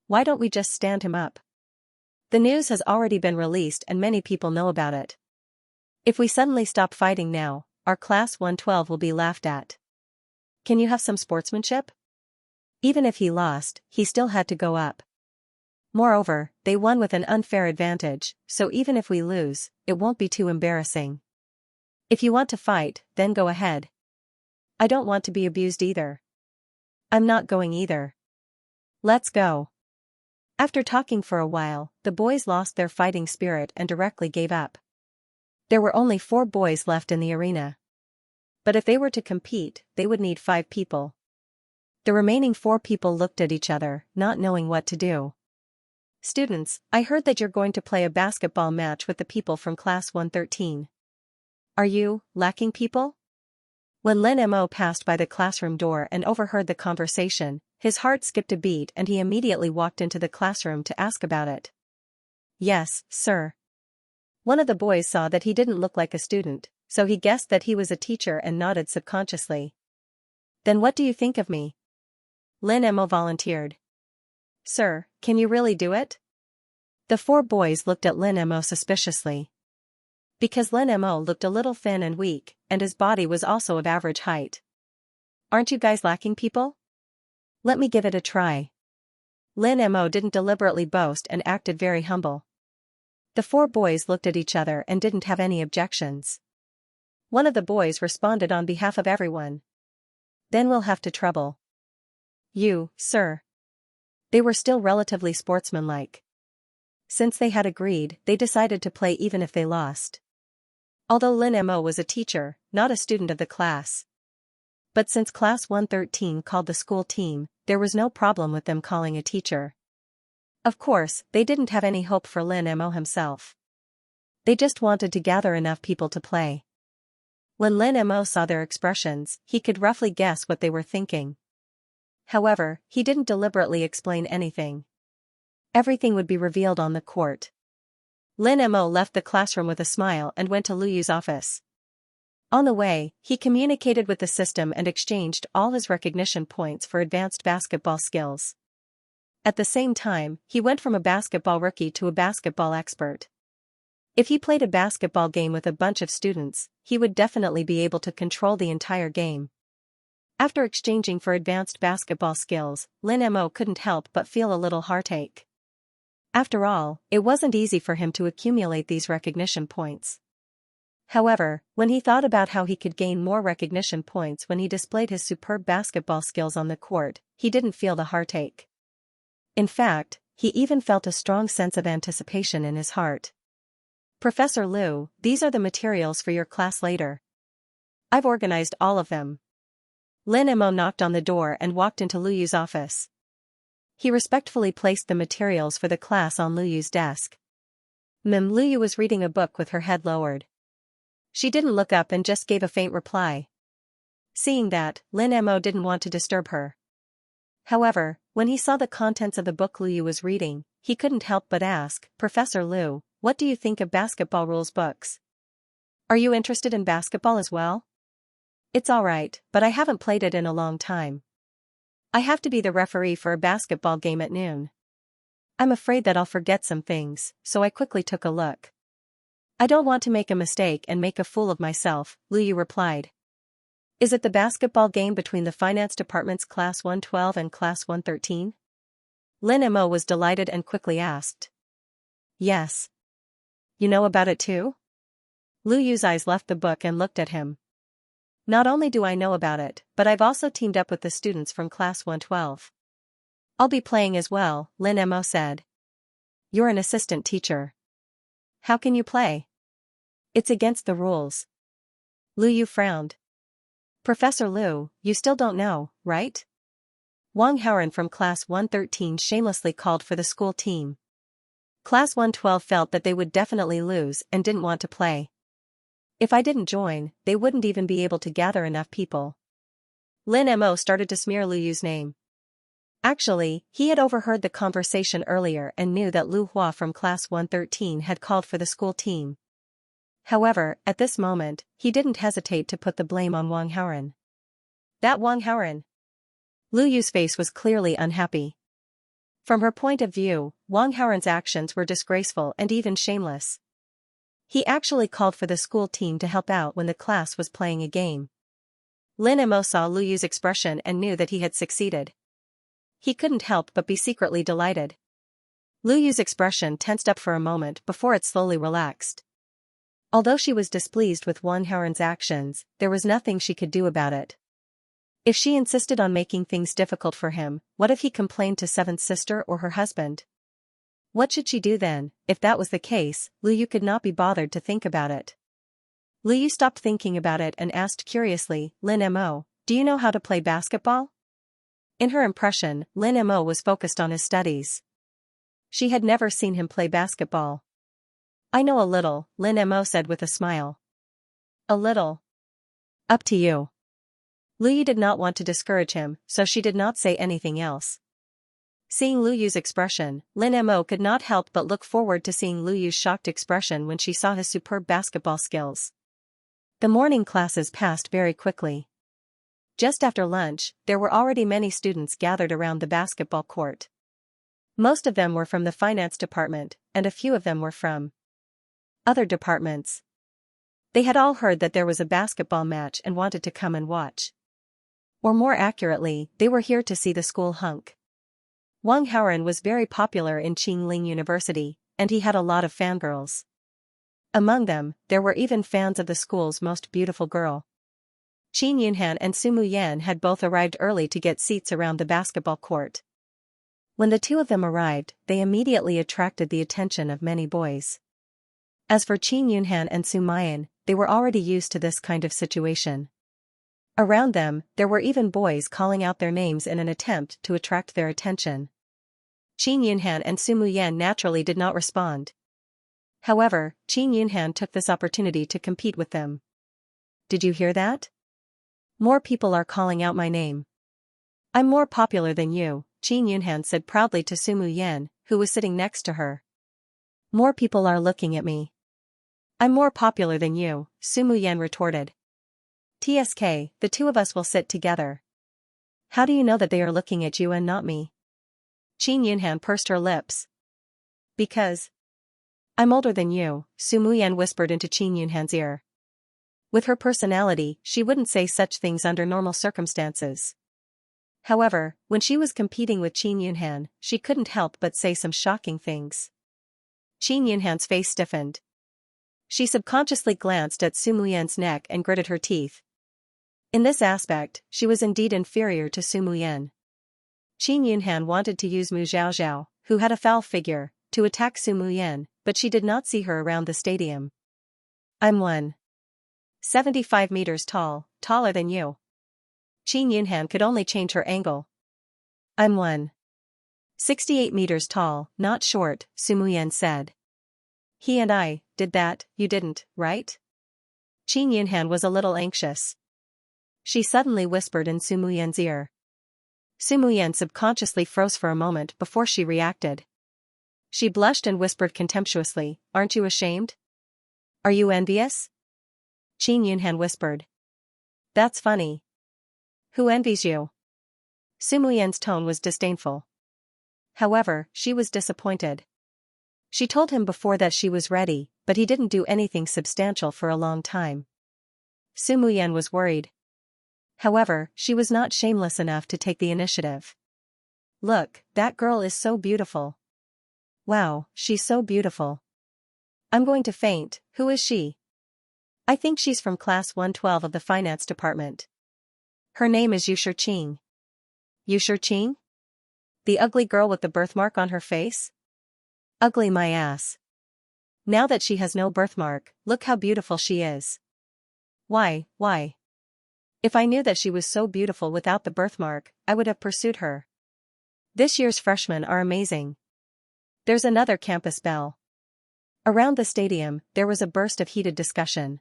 Why don't we just stand him up? The news has already been released and many people know about it. If we suddenly stop fighting now, our Class 112 will be laughed at. Can you have some sportsmanship? Even if he lost, he still had to go up. Moreover, they won with an unfair advantage, so even if we lose, it won't be too embarrassing. If you want to fight, then go ahead. I don't want to be abused either. I'm not going either. Let's go. After talking for a while, the boys lost their fighting spirit and directly gave up. There were only 4 boys left in the arena. But if they were to compete, they would need 5 people. The remaining 4 people looked at each other, not knowing what to do. Students, I heard that you're going to play a basketball match with the people from Class 113. Are you lacking people? When Lin Mo passed by the classroom door and overheard the conversation, his heart skipped a beat and he immediately walked into the classroom to ask about it. Yes, sir. One of the boys saw that he didn't look like a student, so he guessed that he was a teacher and nodded subconsciously. Then what do you think of me? Lin Mo volunteered. Sir, can you really do it? The 4 boys looked at Lin Mo suspiciously. Because Lin Mo looked a little thin and weak, and his body was also of average height. Aren't you guys lacking people? Let me give it a try. Lin Mo didn't deliberately boast and acted very humble. The 4 boys looked at each other and didn't have any objections. One of the boys responded on behalf of everyone. Then we'll have to trouble you, sir. They were still relatively sportsmanlike. Since they had agreed, they decided to play even if they lost. Although Lin Mo was a teacher, not a student of the class. But since Class 113 called the school team, there was no problem with them calling a teacher. Of course, they didn't have any hope for Lin Mo himself. They just wanted to gather enough people to play. When Lin Mo saw their expressions, he could roughly guess what they were thinking. However, he didn't deliberately explain anything. Everything would be revealed on the court. Lin Mo left the classroom with a smile and went to Lu Yu's office. On the way, he communicated with the system and exchanged all his recognition points for advanced basketball skills. At the same time, he went from a basketball rookie to a basketball expert. If he played a basketball game with a bunch of students, he would definitely be able to control the entire game. After exchanging for advanced basketball skills, Lin Mo couldn't help but feel a little heartache. After all, it wasn't easy for him to accumulate these recognition points. However, when he thought about how he could gain more recognition points when he displayed his superb basketball skills on the court, he didn't feel the heartache. In fact, he even felt a strong sense of anticipation in his heart. "Professor Liu, these are the materials for your class later. I've organized all of them." Lin Mo knocked on the door and walked into Lu Yu's office. He respectfully placed the materials for the class on Lu Yu's desk. Lu Yu was reading a book with her head lowered. She didn't look up and just gave a faint reply. Seeing that, Lin Mo didn't want to disturb her. However, when he saw the contents of the book Lu Yu was reading, he couldn't help but ask, "Professor Liu, what do you think of basketball rules books? Are you interested in basketball as well?" "It's alright, but I haven't played it in a long time. I have to be the referee for a basketball game at noon. I'm afraid that I'll forget some things, so I quickly took a look. I don't want to make a mistake and make a fool of myself," Lu Yu replied. "Is it the basketball game between the finance department's Class 112 and Class 113? Lin Mo was delighted and quickly asked. "Yes. You know about it too?" Lu Yu's eyes left the book and looked at him. "Not only do I know about it, but I've also teamed up with the students from Class 112. I'll be playing as well," Lin Mo said. "You're an assistant teacher. How can you play?" "It's against the rules." Lu Yu frowned. "Professor Liu, you still don't know, right?" Wang Haoran from Class 113 shamelessly called for the school team. Class 112 felt that they would definitely lose and didn't want to play. If I didn't join, they wouldn't even be able to gather enough people. Lin Mo started to smear Lu Yu's name. Actually, he had overheard the conversation earlier and knew that Lu Hua from Class 113 had called for the school team. However, at this moment, he didn't hesitate to put the blame on Wang Haoran. That Wang Haoran? Lu Yu's face was clearly unhappy. From her point of view, Wang Haoran's actions were disgraceful and even shameless. He actually called for the school team to help out when the class was playing a game. Lin Mo saw Lu Yu's expression and knew that he had succeeded. He couldn't help but be secretly delighted. Lu Yu's expression tensed up for a moment before it slowly relaxed. Although she was displeased with Wang Haoran's actions, there was nothing she could do about it. If she insisted on making things difficult for him, what if he complained to Seventh Sister or her husband? What should she do then? If that was the case, Lu Yu could not be bothered to think about it. Lu Yu stopped thinking about it and asked curiously, "Lin Mo, do you know how to play basketball?" In her impression, Lin Mo was focused on his studies. She had never seen him play basketball. "I know a little," Lin Mo said with a smile. "A little? Up to you." Lu Yu did not want to discourage him, so she did not say anything else. Seeing Lu Yu's expression, Lin Mo could not help but look forward to seeing Lu Yu's shocked expression when she saw his superb basketball skills. The morning classes passed very quickly. Just after lunch, there were already many students gathered around the basketball court. Most of them were from the finance department, and a few of them were from other departments. They had all heard that there was a basketball match and wanted to come and watch. Or more accurately, they were here to see the school hunk. Wang Haoran was very popular in Qingling University, and he had a lot of fangirls. Among them, there were even fans of the school's most beautiful girl. Qin Yunhan and Su Muyan had both arrived early to get seats around the basketball court. When the two of them arrived, they immediately attracted the attention of many boys. As for Qin Yunhan and Su Mayan, they were already used to this kind of situation. Around them, there were even boys calling out their names in an attempt to attract their attention. Qin Yunhan and Su Muyan naturally did not respond. However, Qin Yunhan took this opportunity to compete with them. Did you hear that? More people are calling out my name. I'm more popular than you, Qin Yunhan said proudly to Su Muyan, who was sitting next to her. More people are looking at me. I'm more popular than you, Su Muyan retorted. TSK, the two of us will sit together. How do you know that they are looking at you and not me? Qin Yunhan pursed her lips. Because I'm older than you, Su Muyan whispered into Qin Yunhan's ear. With her personality, she wouldn't say such things under normal circumstances. However, when she was competing with Qin Yunhan, she couldn't help but say some shocking things. Qin Yunhan's face stiffened. She subconsciously glanced at Su Muyan's neck and gritted her teeth. In this aspect, she was indeed inferior to Su Muyan. Qin Yunhan wanted to use Mu Zhaozhao, who had a foul figure, to attack Su Muyan, but she did not see her around the stadium. I'm 175 meters tall, taller than you. Qin Yunhan could only change her angle. I'm 168 meters tall, not short, Su Muyan said. He and I did that, you didn't, right? Qin Yunhan was a little anxious. She suddenly whispered in Su Muyan's ear. Su Muyan subconsciously froze for a moment before she reacted. She blushed and whispered contemptuously, aren't you ashamed? Are you envious? Qin Yunhan whispered. That's funny. Who envies you? Su Muyan's tone was disdainful. However, she was disappointed. She told him before that she was ready, but he didn't do anything substantial for a long time. Su Muyan was worried. However, she was not shameless enough to take the initiative. Look, that girl is so beautiful. Wow, she's so beautiful. I'm going to faint, who is she? I think she's from class 112 of the finance department. Her name is Yu Shiqing. Yu Shiqing? The ugly girl with the birthmark on her face? Ugly my ass. Now that she has no birthmark, look how beautiful she is. Why? If I knew that she was so beautiful without the birthmark, I would have pursued her. This year's freshmen are amazing. There's another campus bell. Around the stadium, there was a burst of heated discussion.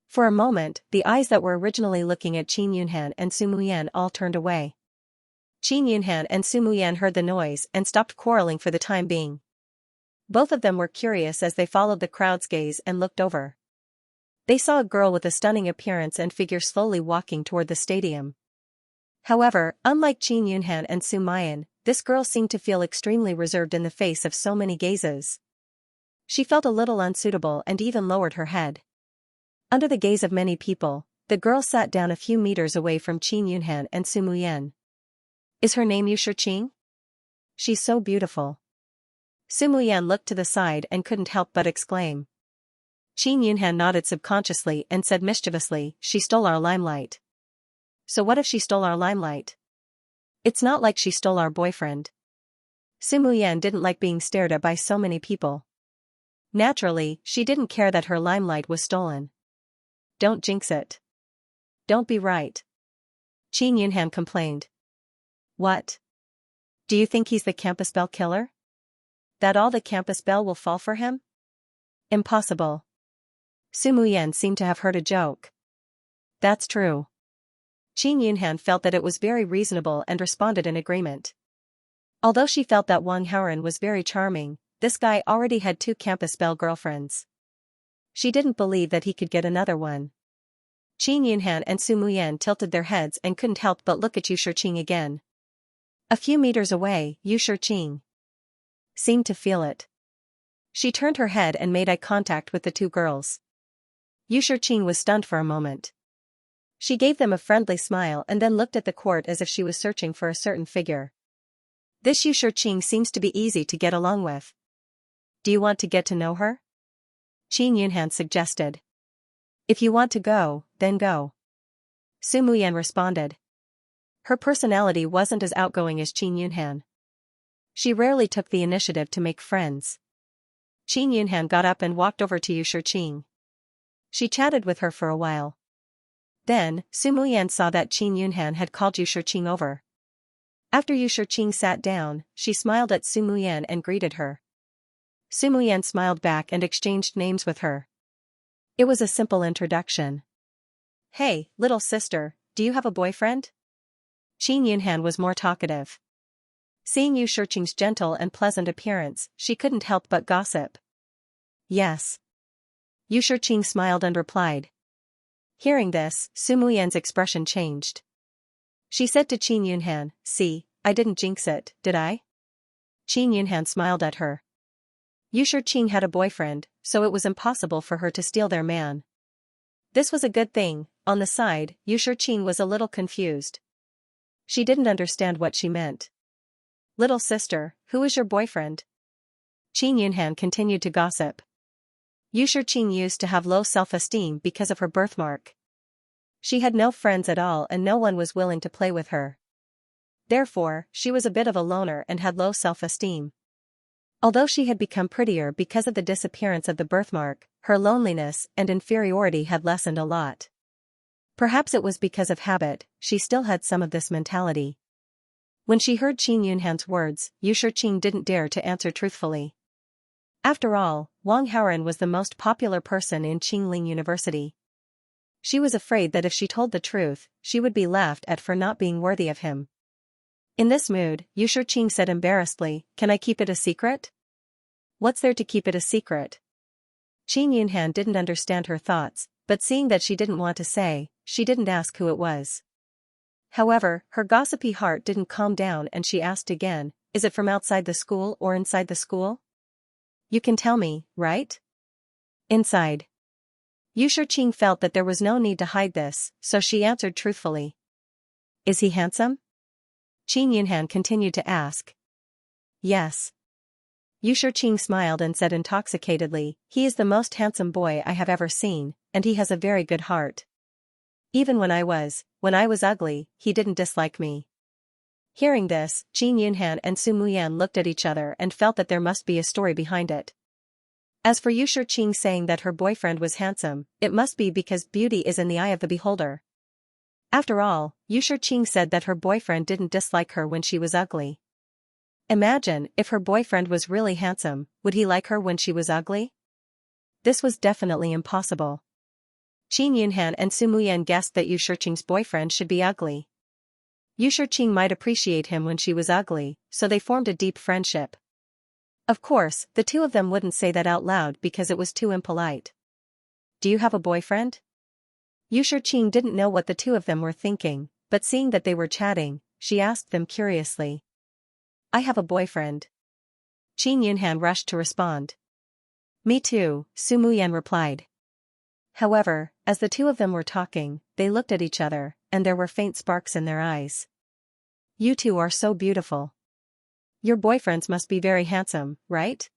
For a moment, the eyes that were originally looking at Qin Yunhan and Su Muyan all turned away. Qin Yunhan and Su Muyan heard the noise and stopped quarreling for the time being. Both of them were curious as they followed the crowd's gaze and looked over. They saw a girl with a stunning appearance and figure slowly walking toward the stadium. However, unlike Qin Yunhan and Su Mayan, this girl seemed to feel extremely reserved in the face of so many gazes. She felt a little unsuitable and even lowered her head. Under the gaze of many people, the girl sat down a few meters away from Qin Yunhan and Su Muyan. Is her name Yu Shiqing? She's so beautiful. Su Muyan looked to the side and couldn't help but exclaim. Qin Yunhan nodded subconsciously and said mischievously, she stole our limelight. So what if she stole our limelight? It's not like she stole our boyfriend. Su Muyan didn't like being stared at by so many people. Naturally, she didn't care that her limelight was stolen. Don't jinx it. Don't be right. Qin Yunhan complained. What? Do you think he's the campus bell killer? That all the campus bell will fall for him? Impossible. Su Muyan seemed to have heard a joke. That's true. Qin Yunhan felt that it was very reasonable and responded in agreement. Although she felt that Wang Haoren was very charming, this guy already had 2 campus belle girlfriends. She didn't believe that he could get another one. Qin Yunhan and Su Muyan tilted their heads and couldn't help but look at Yu Shiqing again. A few meters away, Yu Shiqing seemed to feel it. She turned her head and made eye contact with the 2 girls. Yu Shiqing was stunned for a moment. She gave them a friendly smile and then looked at the court as if she was searching for a certain figure. This Yu Shiqing seems to be easy to get along with. Do you want to get to know her? Qin Yunhan suggested. If you want to go, then go. Su Muyan responded. Her personality wasn't as outgoing as Qin Yunhan. She rarely took the initiative to make friends. Qin Yunhan got up and walked over to Yu Shiqing. She chatted with her for a while. Then, Su Muyan saw that Qin Yunhan had called Yu Shiqing over. After Yu Shiqing sat down, she smiled at Su Muyan and greeted her. Su Muyan smiled back and exchanged names with her. It was a simple introduction. "Hey, little sister, do you have a boyfriend?" Qin Yunhan was more talkative. Seeing Yu Shiqing's gentle and pleasant appearance, she couldn't help but gossip. "Yes." Yu Shiqing smiled and replied. Hearing this, Su Muyan's expression changed. She said to Qin Yunhan, "See, I didn't jinx it, did I?" Qin Yunhan smiled at her. Yu Shiqing had a boyfriend, so it was impossible for her to steal their man. This was a good thing. On the side, Yu Shiqing was a little confused. She didn't understand what she meant. "Little sister, who is your boyfriend?" Qin Yunhan continued to gossip. Yu Shiqing used to have low self-esteem because of her birthmark. She had no friends at all and no one was willing to play with her. Therefore, she was a bit of a loner and had low self-esteem. Although she had become prettier because of the disappearance of the birthmark, her loneliness and inferiority had lessened a lot. Perhaps it was because of habit, she still had some of this mentality. When she heard Qin Yunhan's words, Yu Shiqing didn't dare to answer truthfully. After all, Wang Haoren was the most popular person in Qingling University. She was afraid that if she told the truth, she would be laughed at for not being worthy of him. In this mood, Yu Shiqing said embarrassedly, "Can I keep it a secret?" "What's there to keep it a secret?" Qin Yunhan didn't understand her thoughts, but seeing that she didn't want to say, she didn't ask who it was. However, her gossipy heart didn't calm down and she asked again, "Is it from outside the school or inside the school?" "You can tell me, right?" "Inside." Yu Shiqing felt that there was no need to hide this, so she answered truthfully. "Is he handsome?" Qin Yunhan continued to ask. "Yes." Yu Shiqing smiled and said intoxicatedly, "He is the most handsome boy I have ever seen, and he has a very good heart. Even when I was ugly, he didn't dislike me." Hearing this, Qin Yunhan and Su Muyan looked at each other and felt that there must be a story behind it. As for Yu Shiqing saying that her boyfriend was handsome, it must be because beauty is in the eye of the beholder. After all, Yu Shiqing said that her boyfriend didn't dislike her when she was ugly. Imagine, if her boyfriend was really handsome, would he like her when she was ugly? This was definitely impossible. Qin Yunhan and Su Muyan guessed that Yu Shiqing's boyfriend should be ugly. Yu Shiqing might appreciate him when she was ugly, so they formed a deep friendship. Of course, the two of them wouldn't say that out loud because it was too impolite. "Do you have a boyfriend?" Yu Shiqing didn't know what the two of them were thinking, but seeing that they were chatting, she asked them curiously. "I have a boyfriend." Qin Yunhan rushed to respond. "Me too," Su Muyan replied. However, as the two of them were talking, they looked at each other, and there were faint sparks in their eyes. "You two are so beautiful. Your boyfriends must be very handsome, right?"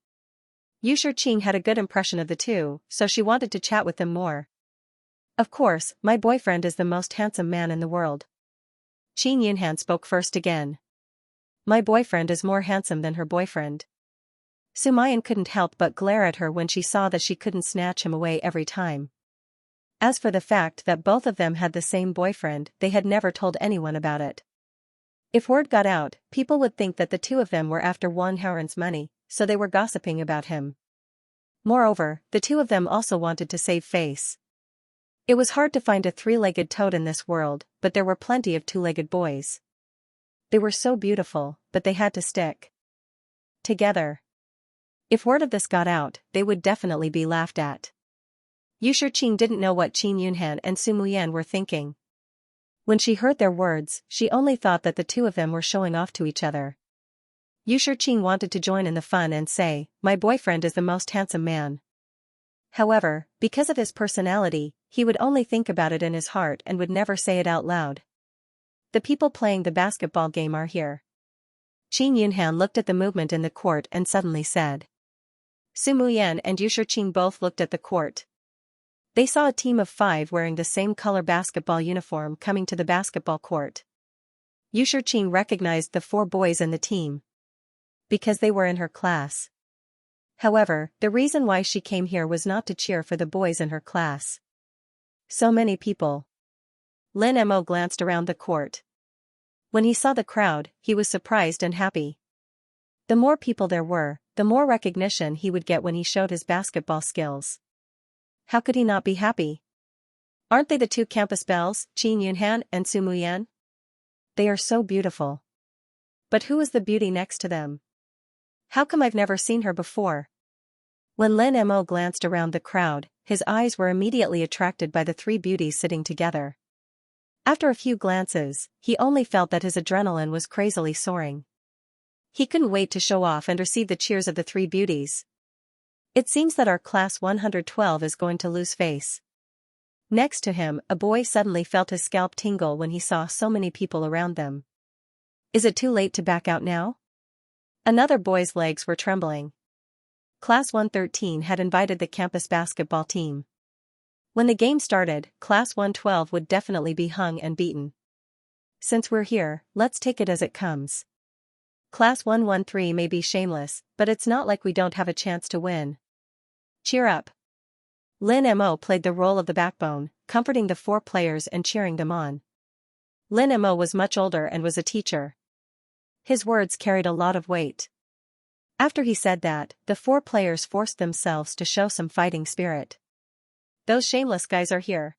Yu Shiqing had a good impression of the two, so she wanted to chat with them more. "Of course, my boyfriend is the most handsome man in the world." Qin Yunhan spoke first again. "My boyfriend is more handsome than her boyfriend." Su Muyan couldn't help but glare at her when she saw that she couldn't snatch him away every time. As for the fact that both of them had the same boyfriend, they had never told anyone about it. If word got out, people would think that the two of them were after Wang Haoren's money, so they were gossiping about him. Moreover, the two of them also wanted to save face. It was hard to find a three-legged toad in this world, but there were plenty of two-legged boys. They were so beautiful, but they had to stick together. If word of this got out, they would definitely be laughed at. Yu Shiqing didn't know what Qin Yunhan and Su Muyan were thinking. When she heard their words, she only thought that the two of them were showing off to each other. Yu Shiqing wanted to join in the fun and say, "My boyfriend is the most handsome man." However, because of his personality, he would only think about it in his heart and would never say it out loud. "The people playing the basketball game are here." Qin Yunhan looked at the movement in the court and suddenly said. Su Muyan and Yu Shiqing both looked at the court. They saw a team of 5 wearing the same color basketball uniform coming to the basketball court. Yu Shiqing recognized the 4 boys in the team. because they were in her class. However, the reason why she came here was not to cheer for the boys in her class. So many people. Lin Mo glanced around the court. When he saw the crowd, he was surprised and happy. The more people there were, the more recognition he would get when he showed his basketball skills. How could he not be happy? Aren't they the two campus belles, Qin Yunhan and Su Muyan? They are so beautiful. But who is the beauty next to them? How come I've never seen her before? When Lin Mo glanced around the crowd, his eyes were immediately attracted by the three beauties sitting together. After a few glances, he only felt that his adrenaline was crazily soaring. He couldn't wait to show off and receive the cheers of the three beauties. It seems that our class 112 is going to lose face. Next to him, a boy suddenly felt his scalp tingle when he saw so many people around them. Is it too late to back out now? Another boy's legs were trembling. Class 113 had invited the campus basketball team. When the game started, Class 112 would definitely be hung and beaten. Since we're here, let's take it as it comes. Class 113 may be shameless, but it's not like we don't have a chance to win. Cheer up. Lin Mo played the role of the backbone, comforting the four players and cheering them on. Lin Mo was much older and was a teacher. His words carried a lot of weight. After he said that, the four players forced themselves to show some fighting spirit. Those shameless guys are here.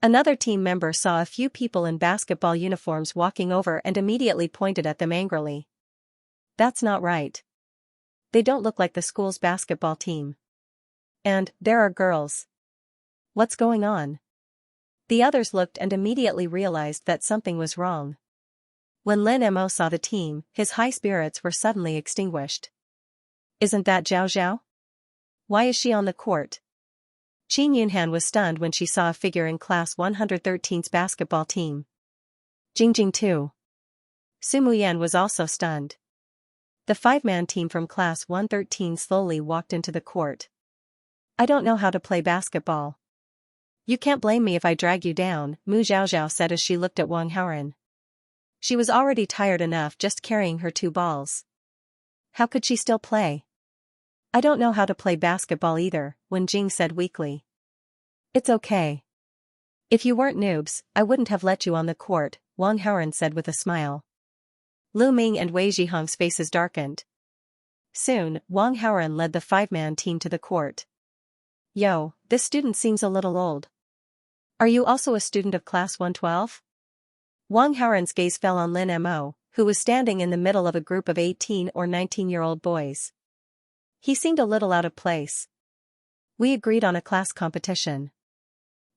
Another team member saw a few people in basketball uniforms walking over and immediately pointed at them angrily. That's not right. They don't look like the school's basketball team. And, there are girls. What's going on? The others looked and immediately realized that something was wrong. When Lin Mo saw the team, his high spirits were suddenly extinguished. Isn't that Zhao Zhao? Why is she on the court? Qin Yunhan was stunned when she saw a figure in Class 113's basketball team. Jingjing too. Su Muyan was also stunned. The five-man team from Class 113 slowly walked into the court. I don't know how to play basketball. You can't blame me if I drag you down, Mu Zhaozhao said as she looked at Wang Haoren. She was already tired enough just carrying her two balls. How could she still play? I don't know how to play basketball either, Wen Jing said weakly. It's okay. If you weren't noobs, I wouldn't have let you on the court, Wang Haoren said with a smile. Lu Ming and Wei Zhiheng's faces darkened. Soon, Wang Haoren led the five-man team to the court. Yo, this student seems a little old. Are you also a student of Class 112? Wang Haoren's gaze fell on Lin Mo, who was standing in the middle of a group of 18 or 19-year-old boys. He seemed a little out of place. We agreed on a class competition.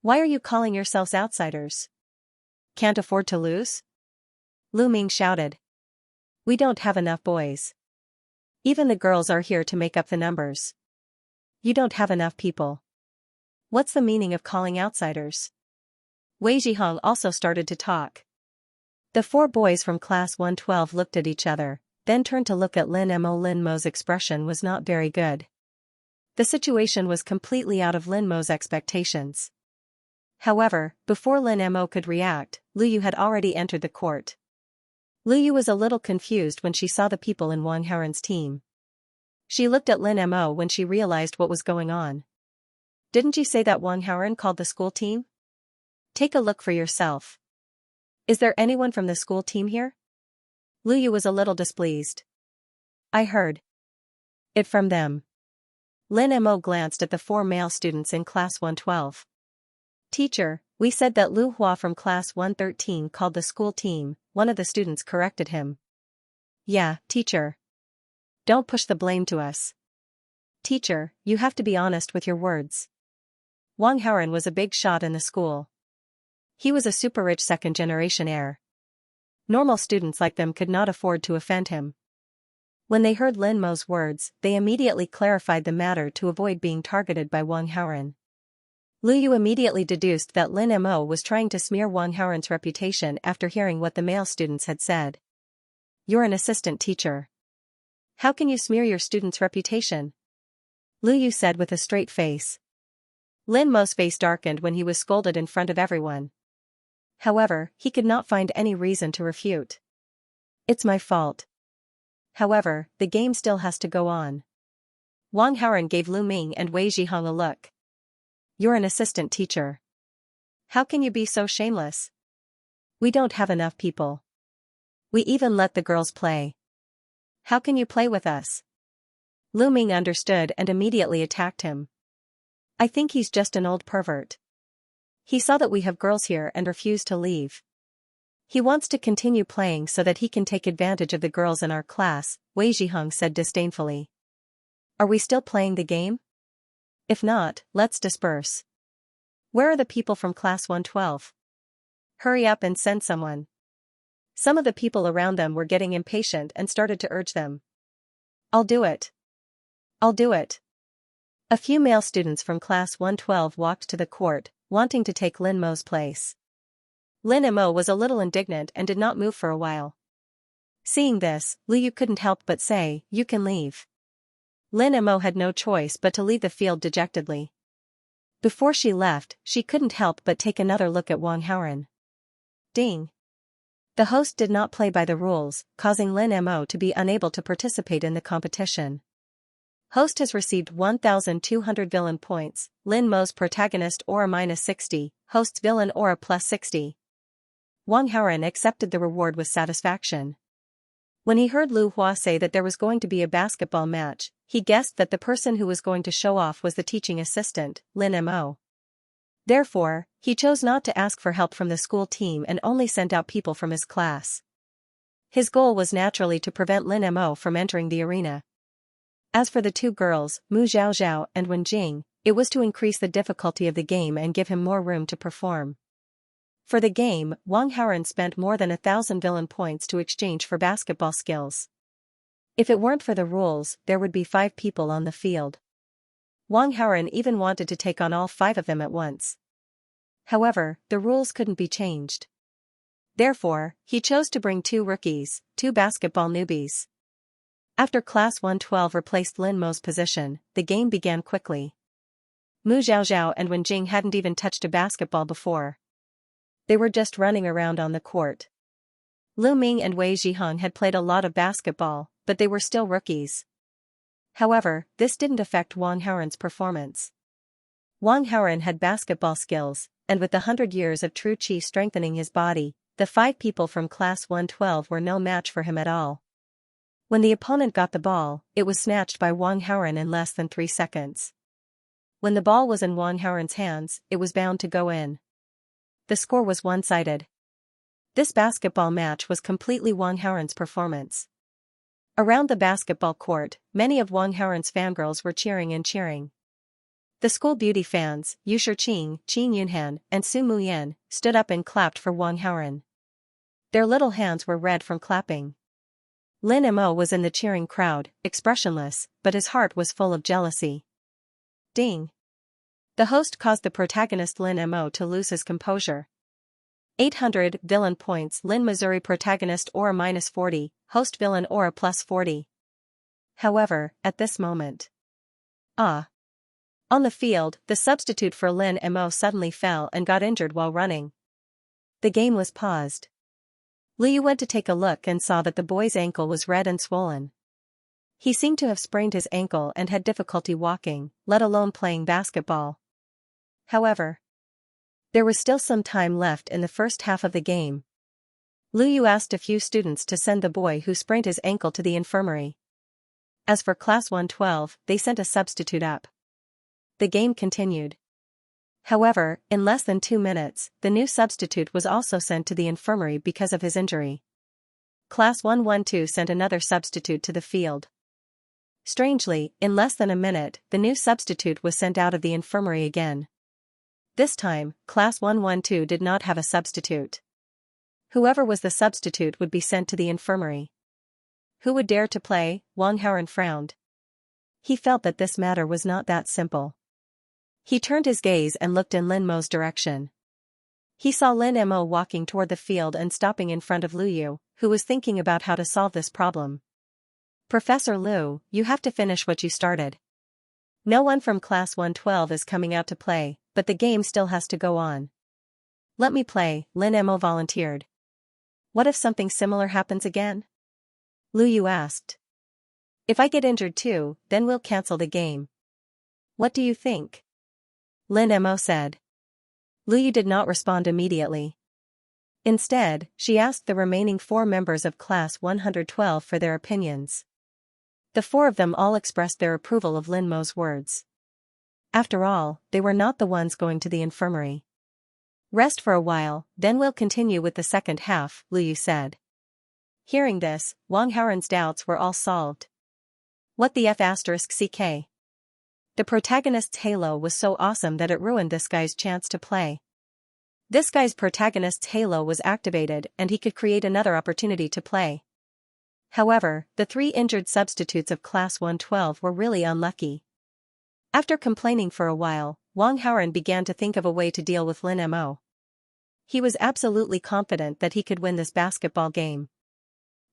Why are you calling yourselves outsiders? Can't afford to lose? Lu Ming shouted. We don't have enough boys. Even the girls are here to make up the numbers. You don't have enough people. What's the meaning of calling outsiders? Wei Zhiheng also started to talk. The four boys from Class 112 looked at each other, then turned to look at Lin Mo. Lin Mo's expression was not very good. The situation was completely out of Lin Mo's expectations. However, before Lin Mo could react, Lu Yu had already entered the court. Lu Yu was a little confused when she saw the people in Wang Haoren's team. She looked at Lin Mo when she realized what was going on. Didn't you say that Wang Haoren called the school team? Take a look for yourself. Is there anyone from the school team here? Lu Yu was a little displeased. I heard it from them. Lin Mo glanced at the four male students in Class 112. Teacher, we said that Lu Hua from Class 113 called the school team, one of the students corrected him. Yeah, teacher. Don't push the blame to us. Teacher, you have to be honest with your words. Wang Haoren was a big shot in the school. He was a super-rich second-generation heir. Normal students like them could not afford to offend him. When they heard Lin Mo's words, they immediately clarified the matter to avoid being targeted by Wang Haoren. Lu Yu immediately deduced that Lin Mo was trying to smear Wang Haoren's reputation after hearing what the male students had said. You're an assistant teacher. How can you smear your student's reputation? Lu Yu said with a straight face. Lin Mo's face darkened when he was scolded in front of everyone. However, he could not find any reason to refute. It's my fault. However, the game still has to go on. Wang Haoren gave Lu Ming and Wei Zhihong a look. You're an assistant teacher. How can you be so shameless? We don't have enough people. We even let the girls play. How can you play with us? Lu Ming understood and immediately attacked him. I think he's just an old pervert. He saw that we have girls here and refused to leave. He wants to continue playing so that he can take advantage of the girls in our class, Wei Zhihong said disdainfully. Are we still playing the game? If not, let's disperse. Where are the people from class 112? Hurry up and send someone. Some of the people around them were getting impatient and started to urge them. I'll do it. I'll do it. A few male students from class 112 walked to the court, wanting to take Lin Mo's place. Lin Mo was a little indignant and did not move for a while. Seeing this, Lu Yu couldn't help but say, you can leave. Lin Mo had no choice but to leave the field dejectedly. Before she left, she couldn't help but take another look at Wang Haoren. Ding. The host did not play by the rules, causing Lin Mo to be unable to participate in the competition. Host has received 1,200 villain points, Lin Mo's protagonist aura -60, host's villain aura +60. Wang Haoren accepted the reward with satisfaction. When he heard Lu Hua say that there was going to be a basketball match, he guessed that the person who was going to show off was the teaching assistant, Lin Mo. Therefore, he chose not to ask for help from the school team and only sent out people from his class. His goal was naturally to prevent Lin Mo from entering the arena. As for the two girls, Mu Zhaozhao and Wen Jing, it was to increase the difficulty of the game and give him more room to perform. For the game, Wang Haoren spent more than 1,000 villain points to exchange for basketball skills. If it weren't for the rules, there would be 5 people on the field. Wang Haoren even wanted to take on all 5 of them at once. However, the rules couldn't be changed. Therefore, he chose to bring 2 rookies, 2 basketball newbies. After Class 112 replaced Lin Mo's position, the game began quickly. Mu Zhaozhao and Wen Jing hadn't even touched a basketball before. They were just running around on the court. Lu Ming and Wei Zhihong had played a lot of basketball, but they were still rookies. However, this didn't affect Wang Haoren's performance. Wang Haoren had basketball skills, and with the 100 years of true qi strengthening his body, the 5 people from Class 112 were no match for him at all. When the opponent got the ball, it was snatched by Wang Haoren in less than 3 seconds. When the ball was in Wang Haoren's hands, it was bound to go in. The score was one-sided. This basketball match was completely Wang Haoren's performance. Around the basketball court, many of Wang Haoren's fangirls were cheering and cheering. The school beauty fans, Yu Shiqing, Qin Yunhan, and Su Muyan, stood up and clapped for Wang Haoren. Their little hands were red from clapping. Lin Mo was in the cheering crowd, expressionless, but his heart was full of jealousy. Ding. The host caused the protagonist Lin Mo to lose his composure. 800 villain points. Lin Missouri protagonist aura -40, host villain aura +40. However, at this moment. On the field, the substitute for Lin Mo suddenly fell and got injured while running. The game was paused. Lu Yu went to take a look and saw that the boy's ankle was red and swollen. He seemed to have sprained his ankle and had difficulty walking, let alone playing basketball. However, there was still some time left in the first half of the game. Lu Yu asked a few students to send the boy who sprained his ankle to the infirmary. As for Class 112, they sent a substitute up. The game continued. However, in less than 2 minutes, the new substitute was also sent to the infirmary because of his injury. Class 112 sent another substitute to the field. Strangely, in less than a minute, the new substitute was sent out of the infirmary again. This time, Class 112 did not have a substitute. Whoever was the substitute would be sent to the infirmary. Who would dare to play? Wang Haoren frowned. He felt that this matter was not that simple. He turned his gaze and looked in Lin Mo's direction. He saw Lin Mo walking toward the field and stopping in front of Lu Yu, who was thinking about how to solve this problem. Professor Lu, you have to finish what you started. No one from Class 112 is coming out to play, but the game still has to go on. Let me play, Lin Mo volunteered. What if something similar happens again? Lu Yu asked. If I get injured too, then we'll cancel the game. What do you think? Lin Mo said. Luyu did not respond immediately. Instead, she asked the remaining 4 members of Class 112 for their opinions. The 4 of them all expressed their approval of Lin Mo's words. After all, they were not the ones going to the infirmary. Rest for a while, then we'll continue with the second half, Luyu said. Hearing this, Wang Haoren's doubts were all solved. What the F***ck? The protagonist's halo was so awesome that it ruined this guy's chance to play. This guy's protagonist's halo was activated and he could create another opportunity to play. However, the 3 injured substitutes of Class 112 were really unlucky. After complaining for a while, Wang Haoren began to think of a way to deal with Lin Mo. He was absolutely confident that he could win this basketball game.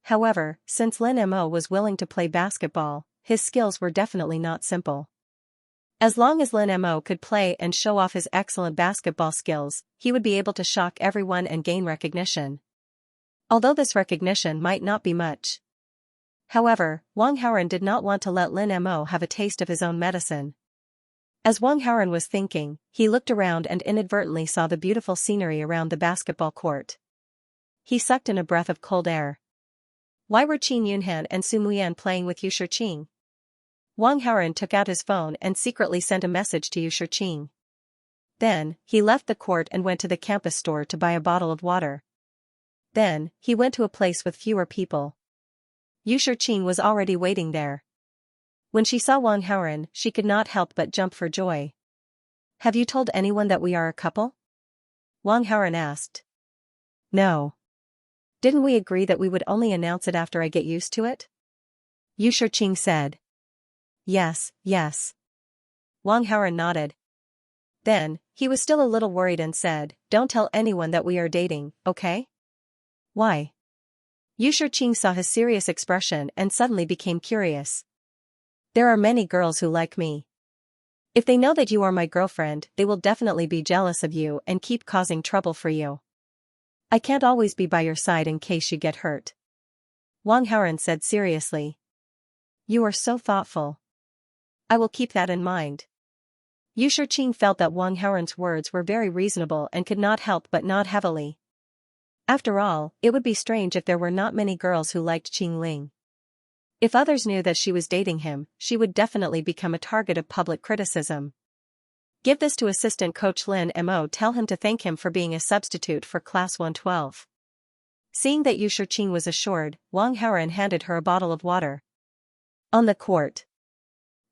However, since Lin Mo was willing to play basketball, his skills were definitely not simple. As long as Lin Mo could play and show off his excellent basketball skills, he would be able to shock everyone and gain recognition. Although this recognition might not be much. However, Wang Haoren did not want to let Lin Mo have a taste of his own medicine. As Wang Haoren was thinking, he looked around and inadvertently saw the beautiful scenery around the basketball court. He sucked in a breath of cold air. Why were Qin Yunhan and Su Muyan playing with Yu Shiqing? Wang Haoren took out his phone and secretly sent a message to Yu Shiqing. Then, he left the court and went to the campus store to buy a bottle of water. Then, he went to a place with fewer people. Yu Shiqing was already waiting there. When she saw Wang Haoren, she could not help but jump for joy. Have you told anyone that we are a couple? Wang Haoren asked. No. Didn't we agree that we would only announce it after I get used to it? Yu Shiqing said. Yes, yes. Wang Haoren nodded. Then, he was still a little worried and said, don't tell anyone that we are dating, okay? Why? Yu Shiqing saw his serious expression and suddenly became curious. There are many girls who like me. If they know that you are my girlfriend, they will definitely be jealous of you and keep causing trouble for you. I can't always be by your side in case you get hurt. Wang Haoren said seriously. You are so thoughtful. I will keep that in mind. Yu Shiqing felt that Wang Haoren's words were very reasonable and could not help but nod heavily. After all, it would be strange if there were not many girls who liked Qing Ling. If others knew that she was dating him, she would definitely become a target of public criticism. Give this to assistant coach Lin Mo. Tell him to thank him for being a substitute for Class 112. Seeing that Yu Shiqing was assured, Wang Haoren handed her a bottle of water. On the court.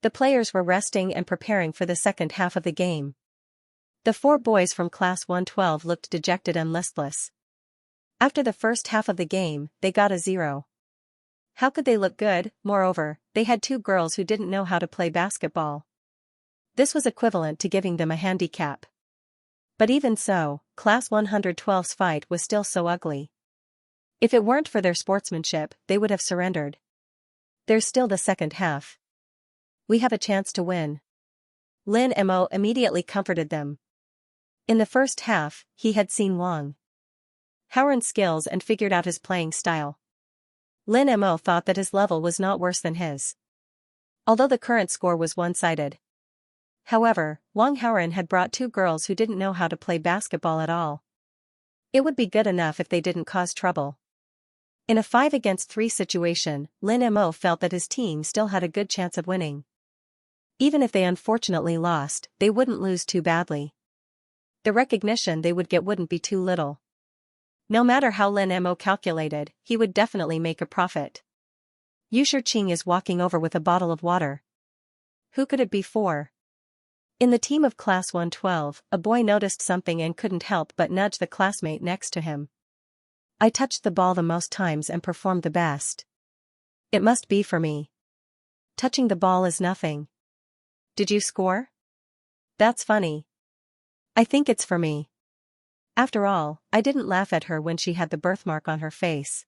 The players were resting and preparing for the second half of the game. The 4 boys from Class 112 looked dejected and listless. After the first half of the game, they got a 0. How could they look good? Moreover, they had 2 girls who didn't know how to play basketball. This was equivalent to giving them a handicap. But even so, Class 112's fight was still so ugly. If it weren't for their sportsmanship, they would have surrendered. There's still the second half. We have a chance to win. Lin Mo immediately comforted them. In the first half, he had seen Wang Haoren's skills and figured out his playing style. Lin Mo thought that his level was not worse than his. Although the current score was one-sided. However, Wang Haoren had brought 2 girls who didn't know how to play basketball at all. It would be good enough if they didn't cause trouble. In a 5-against-3 situation, Lin Mo felt that his team still had a good chance of winning. Even if they unfortunately lost, they wouldn't lose too badly. The recognition they would get wouldn't be too little. No matter how Lin Mo calculated, he would definitely make a profit. Yu Shiqing is walking over with a bottle of water. Who could it be for? In the team of Class 112, a boy noticed something and couldn't help but nudge the classmate next to him. I touched the ball the most times and performed the best. It must be for me. Touching the ball is nothing. Did you score? That's funny. I think it's for me. After all, I didn't laugh at her when she had the birthmark on her face.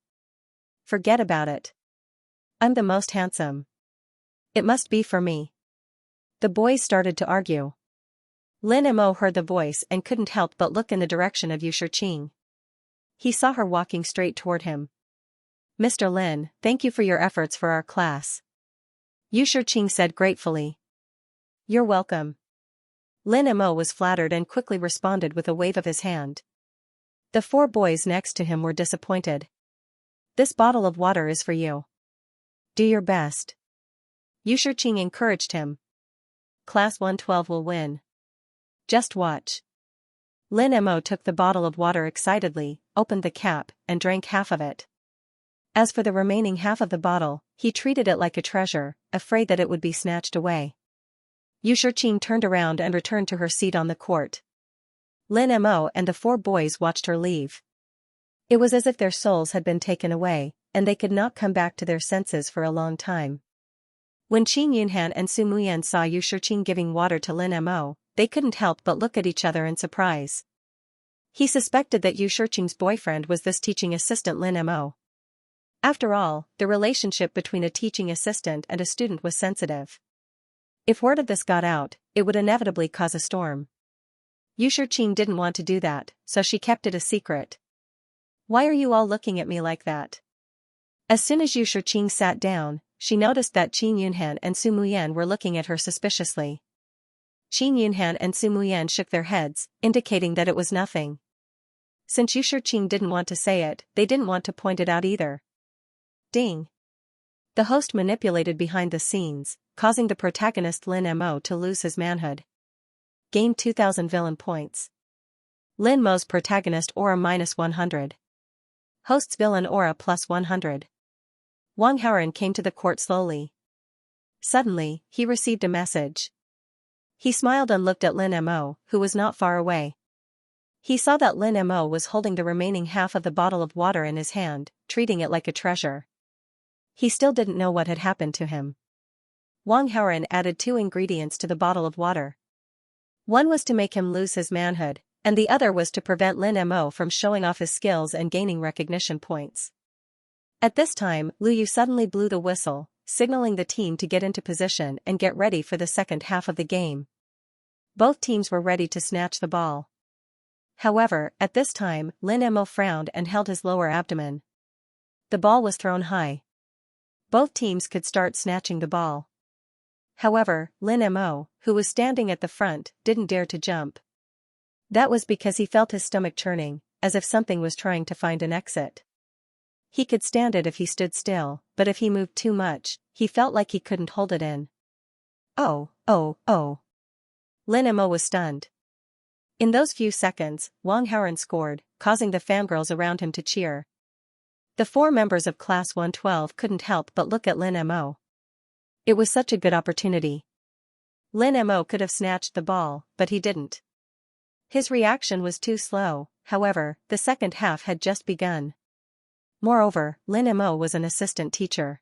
Forget about it. I'm the most handsome. It must be for me. The boys started to argue. Lin Mo heard the voice and couldn't help but look in the direction of Yu Shiqing. He saw her walking straight toward him. Mr. Lin, thank you for your efforts for our class. Yu Shiqing said gratefully. You're welcome. Lin Mo was flattered and quickly responded with a wave of his hand. The 4 boys next to him were disappointed. This bottle of water is for you. Do your best. Yu Shiqing encouraged him. Class 112 will win. Just watch. Lin Mo took the bottle of water excitedly, opened the cap, and drank half of it. As for the remaining half of the bottle, he treated it like a treasure, afraid that it would be snatched away. Yu Shiqing turned around and returned to her seat on the court. Lin Mo and the 4 boys watched her leave. It was as if their souls had been taken away, and they could not come back to their senses for a long time. When Qin Yunhan and Su Muyan saw Yu Shiqing giving water to Lin Mo, they couldn't help but look at each other in surprise. He suspected that Yu Shiqing's boyfriend was this teaching assistant Lin Mo. After all, the relationship between a teaching assistant and a student was sensitive. If word of this got out, it would inevitably cause a storm. Yu Shiqing didn't want to do that, so she kept it a secret. Why are you all looking at me like that? As soon as Yu Shiqing sat down, she noticed that Qin Yunhan and Su Muyan were looking at her suspiciously. Qin Yunhan and Su Muyan shook their heads, indicating that it was nothing. Since Yu Shiqing didn't want to say it, they didn't want to point it out either. Ding. The host manipulated behind the scenes, causing the protagonist Lin Mo to lose his manhood. Gain 2,000 villain points. Lin Mo's protagonist aura -100. Host's villain aura +100. Wang Haoran came to the court slowly. Suddenly, he received a message. He smiled and looked at Lin Mo, who was not far away. He saw that Lin Mo was holding the remaining half of the bottle of water in his hand, treating it like a treasure. He still didn't know what had happened to him. Wang Haoran added 2 ingredients to the bottle of water. One was to make him lose his manhood, and the other was to prevent Lin Mo from showing off his skills and gaining recognition points. At this time, Lu Yu suddenly blew the whistle, signaling the team to get into position and get ready for the second half of the game. Both teams were ready to snatch the ball. However, at this time, Lin Mo frowned and held his lower abdomen. The ball was thrown high. Both teams could start snatching the ball. However, Lin Mo, who was standing at the front, didn't dare to jump. That was because he felt his stomach churning, as if something was trying to find an exit. He could stand it if he stood still, but if he moved too much, he felt like he couldn't hold it in. Oh. Lin Mo was stunned. In those few seconds, Wang Haoran scored, causing the fangirls around him to cheer. The 4 members of Class 112 couldn't help but look at Lin Mo. It was such a good opportunity. Lin Mo could have snatched the ball, but he didn't. His reaction was too slow. However, the second half had just begun. Moreover, Lin Mo was an assistant teacher.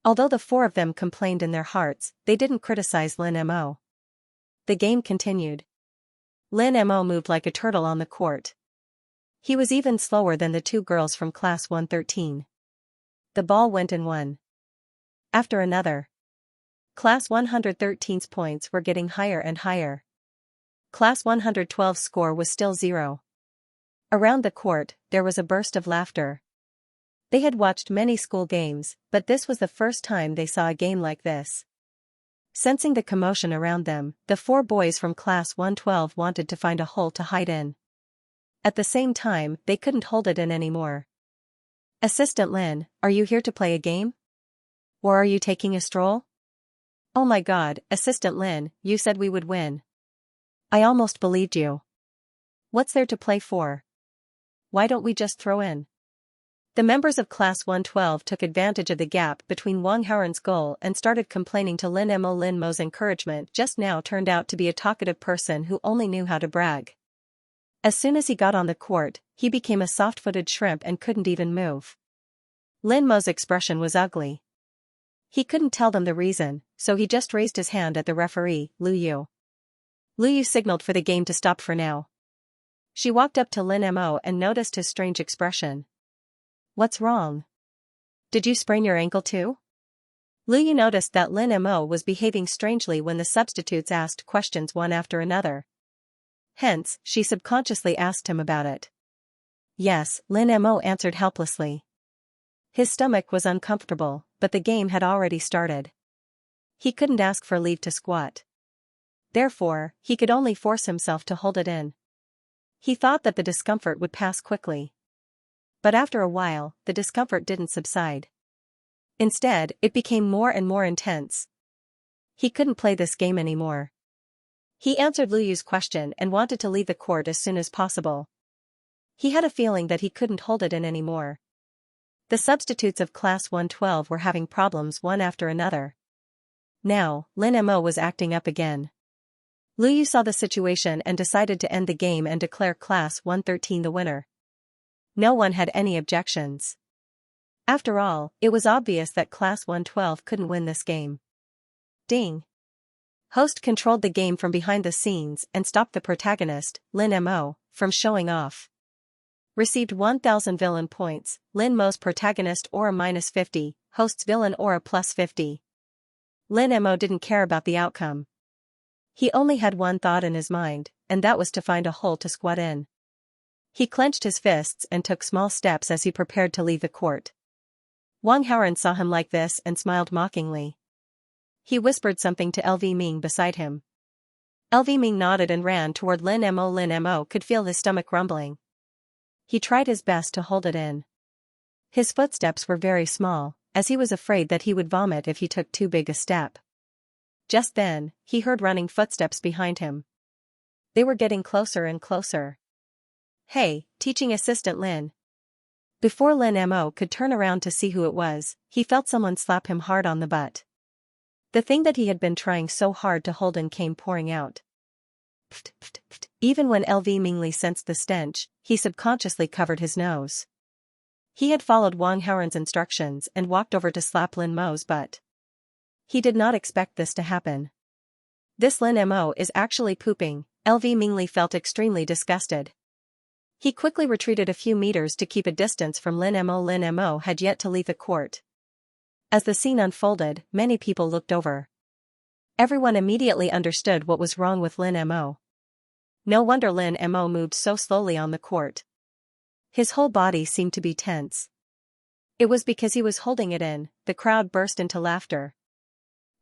Although the 4 of them complained in their hearts, they didn't criticize Lin Mo. The game continued. Lin Mo moved like a turtle on the court. He was even slower than the 2 girls from Class 113. The ball went in one after another. Class 113's points were getting higher and higher. Class 112's score was still 0. Around the court, there was a burst of laughter. They had watched many school games, but this was the first time they saw a game like this. Sensing the commotion around them, the 4 boys from Class 112 wanted to find a hole to hide in. At the same time, they couldn't hold it in anymore. Assistant Lin, are you here to play a game? Or are you taking a stroll? Oh my god, Assistant Lin, you said we would win. I almost believed you. What's there to play for? Why don't we just throw in? The members of Class 112 took advantage of the gap between Wang Haoran's goal and started complaining to Lin Mo. Lin Mo's encouragement just now turned out to be a talkative person who only knew how to brag. As soon as he got on the court, he became a soft-footed shrimp and couldn't even move. Lin Mo's expression was ugly. He couldn't tell them the reason, so he just raised his hand at the referee, Lu Yu. Lu Yu signaled for the game to stop for now. She walked up to Lin Mo and noticed his strange expression. What's wrong? Did you sprain your ankle too? Lu Yu noticed that Lin Mo was behaving strangely when the substitutes asked questions one after another. Hence, she subconsciously asked him about it. Yes, Lin Mo answered helplessly. His stomach was uncomfortable, but the game had already started. He couldn't ask for leave to squat. Therefore, he could only force himself to hold it in. He thought that the discomfort would pass quickly. But after a while, the discomfort didn't subside. Instead, it became more and more intense. He couldn't play this game anymore. He answered Lu Yu's question and wanted to leave the court as soon as possible. He had a feeling that he couldn't hold it in anymore. The substitutes of Class 112 were having problems one after another. Now, Lin Mo was acting up again. Lu Yu saw the situation and decided to end the game and declare Class 113 the winner. No one had any objections. After all, it was obvious that Class 112 couldn't win this game. Ding. Host controlled the game from behind the scenes and stopped the protagonist, Lin Mo, from showing off. Received 1000 villain points, Lin Mo's protagonist aura -50, host's villain aura +50. Lin Mo didn't care about the outcome. He only had one thought in his mind, and that was to find a hole to squat in. He clenched his fists and took small steps as he prepared to leave the court. Wang Haoren saw him like this and smiled mockingly. He whispered something to LV Ming beside him. LV Ming nodded and ran toward Lin Mo. Lin Mo could feel his stomach rumbling. He tried his best to hold it in. His footsteps were very small, as he was afraid that he would vomit if he took too big a step. Just then, he heard running footsteps behind him. They were getting closer and closer. Hey, teaching assistant Lin. Before Lin Mo could turn around to see who it was, he felt someone slap him hard on the butt. The thing that he had been trying so hard to hold in came pouring out. Pft, pft, pft. Even when LV Mingli sensed the stench, he subconsciously covered his nose. He had followed Wang Haoren's instructions and walked over to slap Lin Mo's butt. He did not expect this to happen. This Lin Mo is actually pooping, LV Mingli felt extremely disgusted. He quickly retreated a few meters to keep a distance from Lin Mo. Lin Mo had yet to leave the court. As the scene unfolded, many people looked over. Everyone immediately understood what was wrong with Lin Mo. No wonder Lin Mo moved so slowly on the court. His whole body seemed to be tense. It was because he was holding it in. The crowd burst into laughter.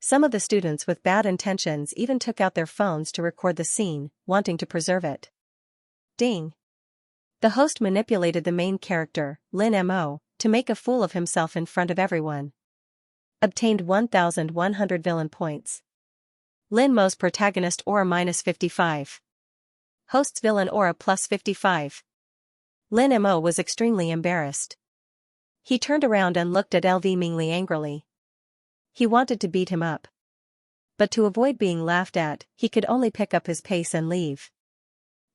Some of the students with bad intentions even took out their phones to record the scene, wanting to preserve it. Ding. The host manipulated the main character, Lin Mo, to make a fool of himself in front of everyone. Obtained 1100 villain points. Lin Mo's protagonist aura -55. Host's villain aura +55. Lin Mo was extremely embarrassed. He turned around and looked at LV Mingli angrily. He wanted to beat him up. But to avoid being laughed at, he could only pick up his pace and leave.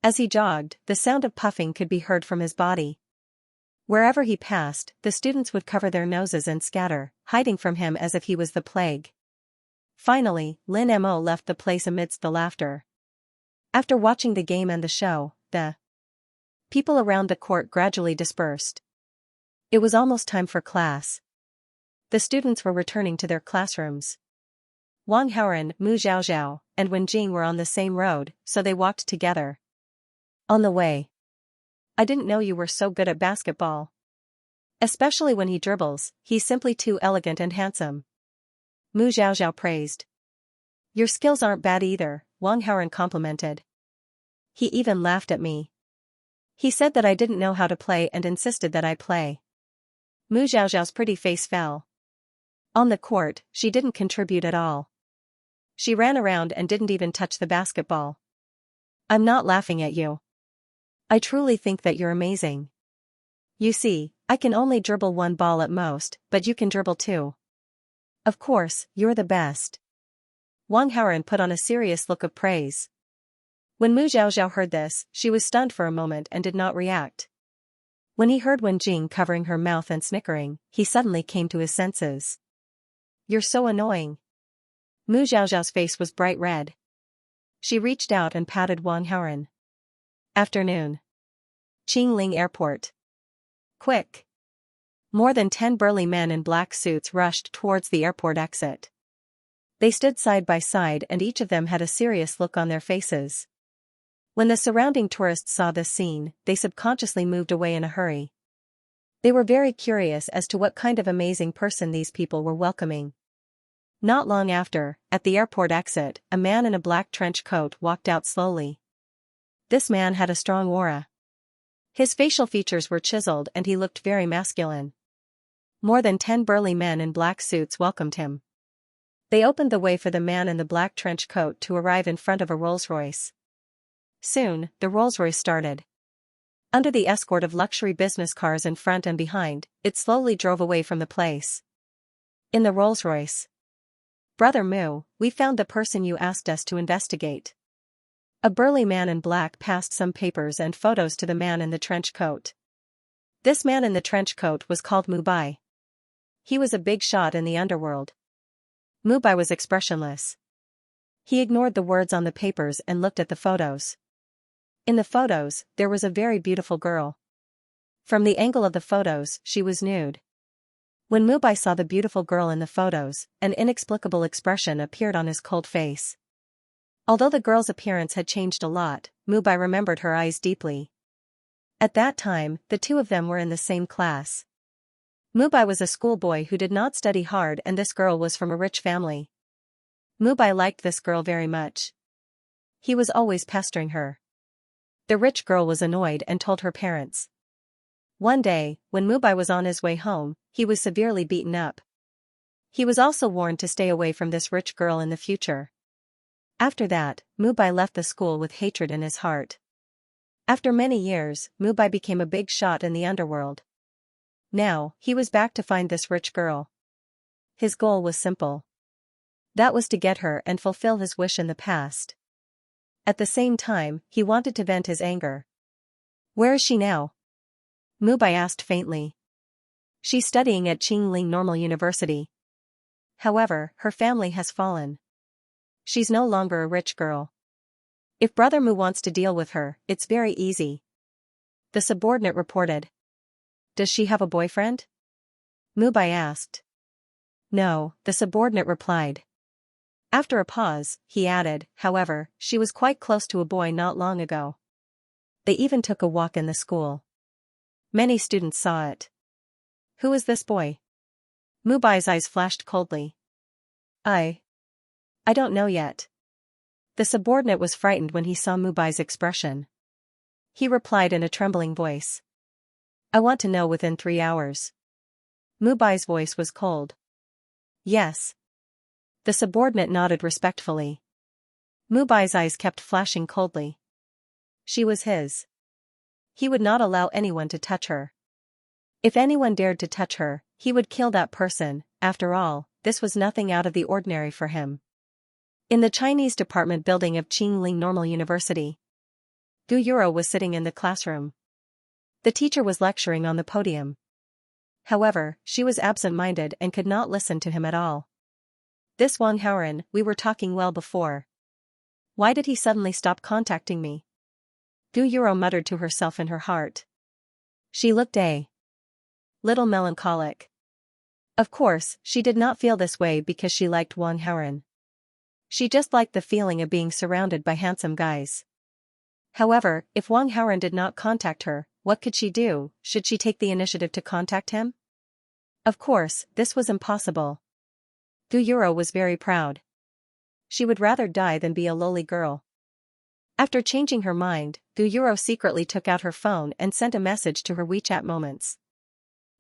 As he jogged, the sound of puffing could be heard from his body. Wherever he passed, the students would cover their noses and scatter, hiding from him as if he was the plague. Finally, Lin Mo left the place amidst the laughter. After watching the game and the show, the people around the court gradually dispersed. It was almost time for class. The students were returning to their classrooms. Wang Haoren, Mu Zhaozhao, and Wen Jing were on the same road, so they walked together. On the way. I didn't know you were so good at basketball. Especially when he dribbles, he's simply too elegant and handsome. Mu Zhaozhao praised. Your skills aren't bad either, Wang Haoren complimented. He even laughed at me. He said that I didn't know how to play and insisted that I play. Mu Zhaozhao's pretty face fell. On the court, she didn't contribute at all. She ran around and didn't even touch the basketball. I'm not laughing at you. I truly think that you're amazing. You see, I can only dribble one ball at most, but you can dribble two. Of course, you're the best. Wang Haoren put on a serious look of praise. When Mu Zhaozhao heard this, she was stunned for a moment and did not react. When he heard Wen Jing covering her mouth and snickering, he suddenly came to his senses. You're so annoying. Mu Zhaozhao's face was bright red. She reached out and patted Wang Haoren. Afternoon. Qingling Airport. Quick. More than 10 burly men in black suits rushed towards the airport exit. They stood side by side and each of them had a serious look on their faces. When the surrounding tourists saw this scene, they subconsciously moved away in a hurry. They were very curious as to what kind of amazing person these people were welcoming. Not long after, at the airport exit, a man in a black trench coat walked out slowly. This man had a strong aura. His facial features were chiseled and he looked very masculine. More than 10 burly men in black suits welcomed him. They opened the way for the man in the black trench coat to arrive in front of a Rolls-Royce. Soon, the Rolls-Royce started. Under the escort of luxury business cars in front and behind, it slowly drove away from the place. In the Rolls-Royce. "Brother Mu, we found the person you asked us to investigate." A burly man in black passed some papers and photos to the man in the trench coat. This man in the trench coat was called Mu Bai. He was a big shot in the underworld. Mu Bai was expressionless. He ignored the words on the papers and looked at the photos. In the photos, there was a very beautiful girl. From the angle of the photos, she was nude. When Mu Bai saw the beautiful girl in the photos, an inexplicable expression appeared on his cold face. Although the girl's appearance had changed a lot, Mu Bai remembered her eyes deeply. At that time, the two of them were in the same class. Mu Bai was a schoolboy who did not study hard and this girl was from a rich family. Mu Bai liked this girl very much. He was always pestering her. The rich girl was annoyed and told her parents. One day, when Mu Bai was on his way home, he was severely beaten up. He was also warned to stay away from this rich girl in the future. After that, Mu Bai left the school with hatred in his heart. After many years, Mu Bai became a big shot in the underworld. Now, he was back to find this rich girl. His goal was simple. That was to get her and fulfill his wish in the past. At the same time, he wanted to vent his anger. "Where is she now?" Mu Bai asked faintly. "She's studying at Qingling Normal University. However, her family has fallen. She's no longer a rich girl. If Brother Mu wants to deal with her, it's very easy." The subordinate reported. "Does she have a boyfriend?" Mu Bai asked. "No," the subordinate replied. After a pause, he added, "However, she was quite close to a boy not long ago. They even took a walk in the school. Many students saw it." "Who is this boy?" Mu Bai's eyes flashed coldly. I don't know yet." The subordinate was frightened when he saw Mu Bai's expression. He replied in a trembling voice. "I want to know within 3 hours." Mu Bai's voice was cold. "Yes." The subordinate nodded respectfully. Mu Bai's eyes kept flashing coldly. She was his. He would not allow anyone to touch her. If anyone dared to touch her, he would kill that person. After all, this was nothing out of the ordinary for him. In the Chinese department building of Qingling Normal University, Gu Yuro was sitting in the classroom. The teacher was lecturing on the podium. However, she was absent-minded and could not listen to him at all. "This Wang Haoren, we were talking well before. Why did he suddenly stop contacting me?" Gu Yuro muttered to herself in her heart. She looked a little melancholic. Of course, she did not feel this way because she liked Wang Haoren. She just liked the feeling of being surrounded by handsome guys. However, if Wang Haoren did not contact her, what could she do? Should she take the initiative to contact him? Of course, this was impossible. Gu Yuro was very proud. She would rather die than be a lowly girl. After changing her mind, Gu Yuro secretly took out her phone and sent a message to her WeChat Moments.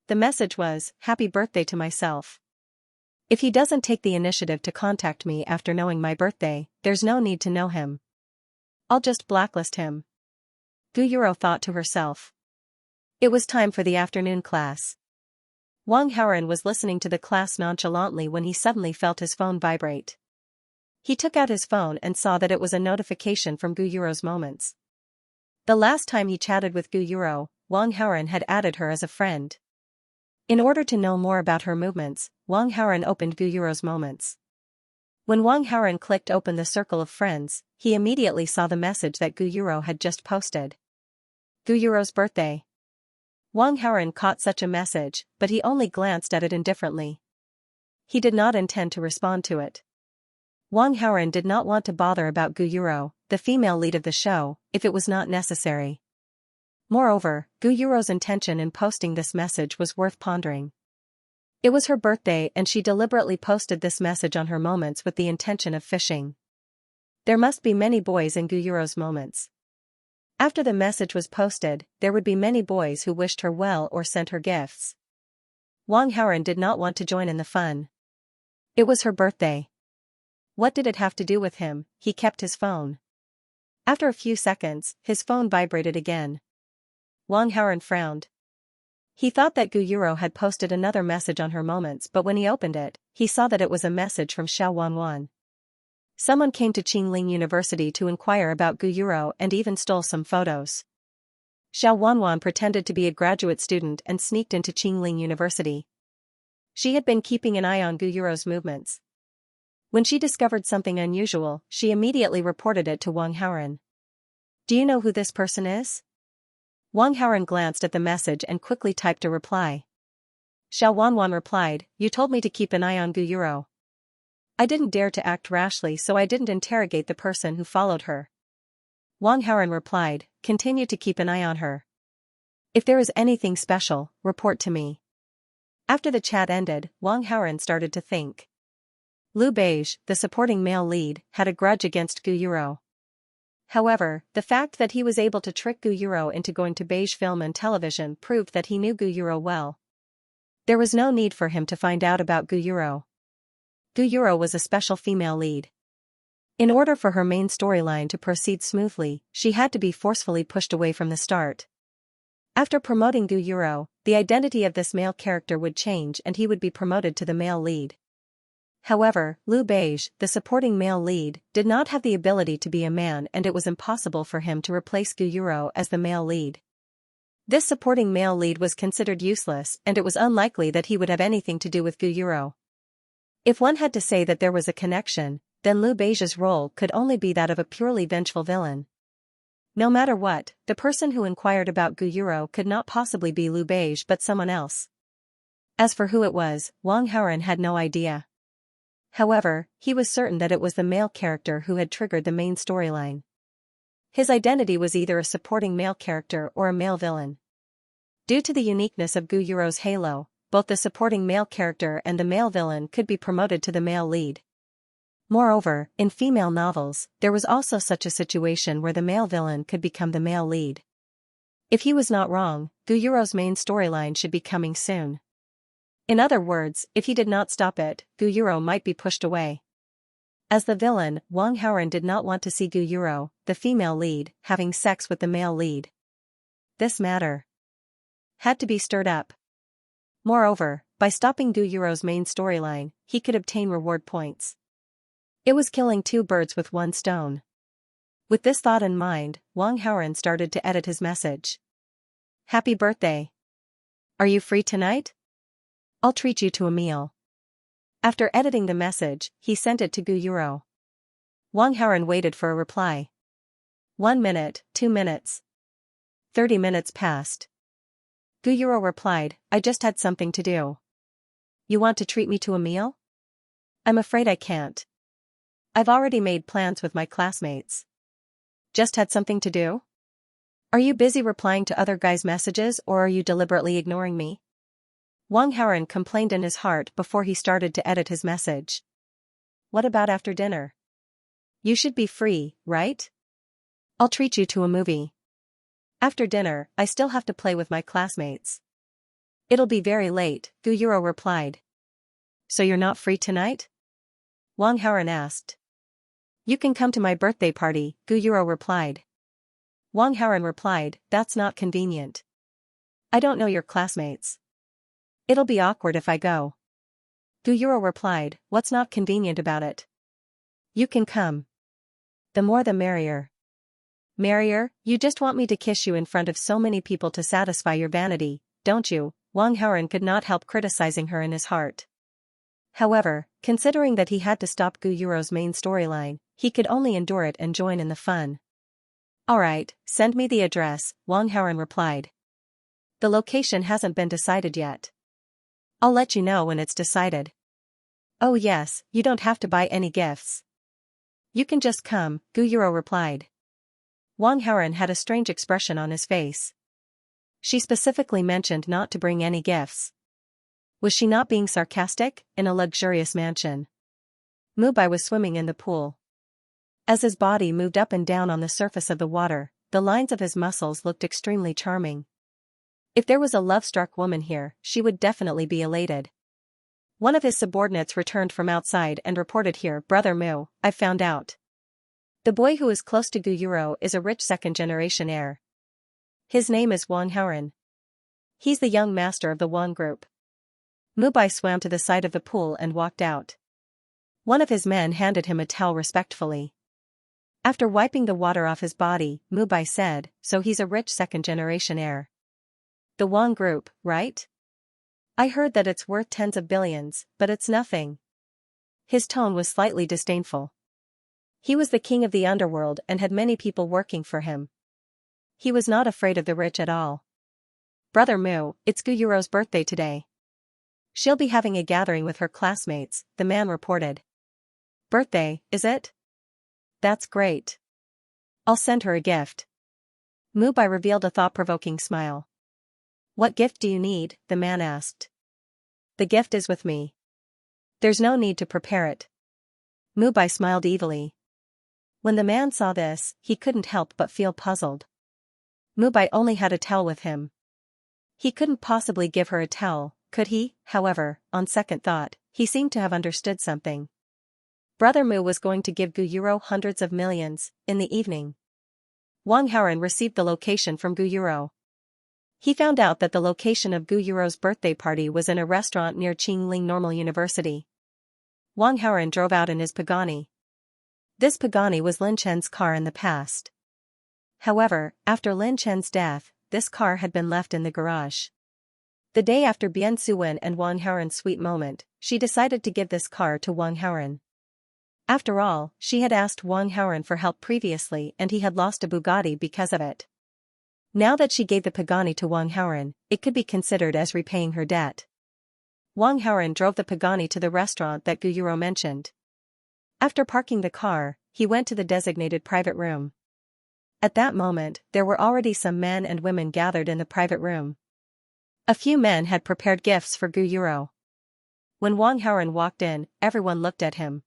The message was, "Happy birthday to myself. If he doesn't take the initiative to contact me after knowing my birthday, there's no need to know him. I'll just blacklist him." Gu Yuro thought to herself. It was time for the afternoon class. Wang Haoren was listening to the class nonchalantly when he suddenly felt his phone vibrate. He took out his phone and saw that it was a notification from Gu Yuro's Moments. The last time he chatted with Gu Yuro, Wang Haoren had added her as a friend. In order to know more about her movements, Wang Haoren opened Gu Yuro's Moments. When Wang Haoren clicked open the circle of friends, he immediately saw the message that Gu Yuro had just posted. Gu Yuro's birthday. Wang Haoren caught such a message, but he only glanced at it indifferently. He did not intend to respond to it. Wang Haoren did not want to bother about Gu Yuro, the female lead of the show, if it was not necessary. Moreover, Gu Yuro's intention in posting this message was worth pondering. It was her birthday and she deliberately posted this message on her moments with the intention of fishing. There must be many boys in Guyuro's moments. After the message was posted, there would be many boys who wished her well or sent her gifts. Wang Haoren did not want to join in the fun. It was her birthday. What did it have to do with him? He kept his phone. After a few seconds, his phone vibrated again. Wang Haoren frowned. He thought that Guyuro had posted another message on her moments, but when he opened it, he saw that it was a message from Xiao Wanwan. Someone came to Qingling University to inquire about Guyuro and even stole some photos. Xiao Wanwan pretended to be a graduate student and sneaked into Qingling University. She had been keeping an eye on Guyuro's movements. When she discovered something unusual, she immediately reported it to Wang Haoren. Do you know who this person is? Wang Haoren glanced at the message and quickly typed a reply. Xiao Wanwan replied, "You told me to keep an eye on Guyuro. I didn't dare to act rashly, so I didn't interrogate the person who followed her." Wang Haoren replied, "Continue to keep an eye on her. If there is anything special, report to me." After the chat ended, Wang Haoren started to think. Liu Beige, the supporting male lead, had a grudge against Guyuro. However, the fact that he was able to trick Guyuro into going to Beige Film and Television proved that he knew Guyuro well. There was no need for him to find out about Guyuro. Guyuro was a special female lead. In order for her main storyline to proceed smoothly, she had to be forcefully pushed away from the start. After promoting Guyuro, the identity of this male character would change and he would be promoted to the male lead. However, Liu Beige, the supporting male lead, did not have the ability to be a man and it was impossible for him to replace Guyuro as the male lead. This supporting male lead was considered useless and it was unlikely that he would have anything to do with Guyuro. If one had to say that there was a connection, then Liu Beige's role could only be that of a purely vengeful villain. No matter what, the person who inquired about Guyuro could not possibly be Liu Beige but someone else. As for who it was, Wang Haoren had no idea. However, he was certain that it was the male character who had triggered the main storyline. His identity was either a supporting male character or a male villain. Due to the uniqueness of Guyuro's halo, both the supporting male character and the male villain could be promoted to the male lead. Moreover, in female novels, there was also such a situation where the male villain could become the male lead. If he was not wrong, Guyuro's main storyline should be coming soon. In other words, if he did not stop it, Guyuro might be pushed away. As the villain, Wang Haoren did not want to see Guyuro, the female lead, having sex with the male lead. This matter had to be stirred up. Moreover, by stopping Guyuro's main storyline, he could obtain reward points. It was killing two birds with one stone. With this thought in mind, Wang Haoren started to edit his message. Happy birthday. Are you free tonight? I'll treat you to a meal. After editing the message, he sent it to Guyuro. Wang Haoren waited for a reply. 1 minute, 2 minutes. 30 minutes passed. Guyuro replied, I just had something to do. You want to treat me to a meal? I'm afraid I can't. I've already made plans with my classmates. Just had something to do? Are you busy replying to other guys' messages or are you deliberately ignoring me? Wang Haoren complained in his heart before he started to edit his message. What about after dinner? You should be free, right? I'll treat you to a movie. After dinner, I still have to play with my classmates. It'll be very late, Guyuro replied. So you're not free tonight? Wang Haoren asked. You can come to my birthday party, Guyuro replied. Wang Haoren replied, that's not convenient. I don't know your classmates. It'll be awkward if I go. Guyuro replied, what's not convenient about it? You can come. The more the merrier. Merrier, you just want me to kiss you in front of so many people to satisfy your vanity, don't you? Wang Haoren could not help criticizing her in his heart. However, considering that he had to stop Guyuro's main storyline, he could only endure it and join in the fun. Alright, send me the address, Wang Haoren replied. The location hasn't been decided yet. I'll let you know when it's decided. Oh yes, you don't have to buy any gifts. You can just come, Guyuro replied. Wang Haoren had a strange expression on his face. She specifically mentioned not to bring any gifts. Was she not being sarcastic? In a luxurious mansion, Mubai was swimming in the pool. As his body moved up and down on the surface of the water, the lines of his muscles looked extremely charming. If there was a love-struck woman here, she would definitely be elated. One of his subordinates returned from outside and reported, "Here, Brother Mu, I've found out. The boy who is close to Guyuro is a rich second-generation heir. His name is Wang Haoran. He's the young master of the Wang group." Mubai swam to the side of the pool and walked out. One of his men handed him a towel respectfully. After wiping the water off his body, Mubai said, "So he's a rich second-generation heir. The Wang group, right? I heard that it's worth tens of billions, but it's nothing." His tone was slightly disdainful. He was the king of the underworld and had many people working for him. He was not afraid of the rich at all. "Brother Mu, it's Guyuro's birthday today. She'll be having a gathering with her classmates," the man reported. "Birthday, is it? That's great. I'll send her a gift." Mubai revealed a thought-provoking smile. "What gift do you need?" the man asked. "The gift is with me. There's no need to prepare it." Mubai smiled evilly. When the man saw this, he couldn't help but feel puzzled. Mubai only had a towel with him. He couldn't possibly give her a towel, could he? However, on second thought, he seemed to have understood something. Brother Mu was going to give Guyuro hundreds of millions, in the evening. Wang Haoran received the location from Guyuro. He found out that the location of Guyuro's birthday party was in a restaurant near Qingling Normal University. Wang Haoran drove out in his Pagani. This Pagani was Lin Chen's car in the past. However, after Lin Chen's death, this car had been left in the garage. The day after Bian Suwen and Wang Haoran's sweet moment, she decided to give this car to Wang Haoran. After all, she had asked Wang Haoran for help previously and he had lost a Bugatti because of it. Now that she gave the Pagani to Wang Haoran, it could be considered as repaying her debt. Wang Haoran drove the Pagani to the restaurant that Guyuro mentioned. After parking the car, he went to the designated private room. At that moment, there were already some men and women gathered in the private room. A few men had prepared gifts for Guyuro. When Wang Haoran walked in, everyone looked at him.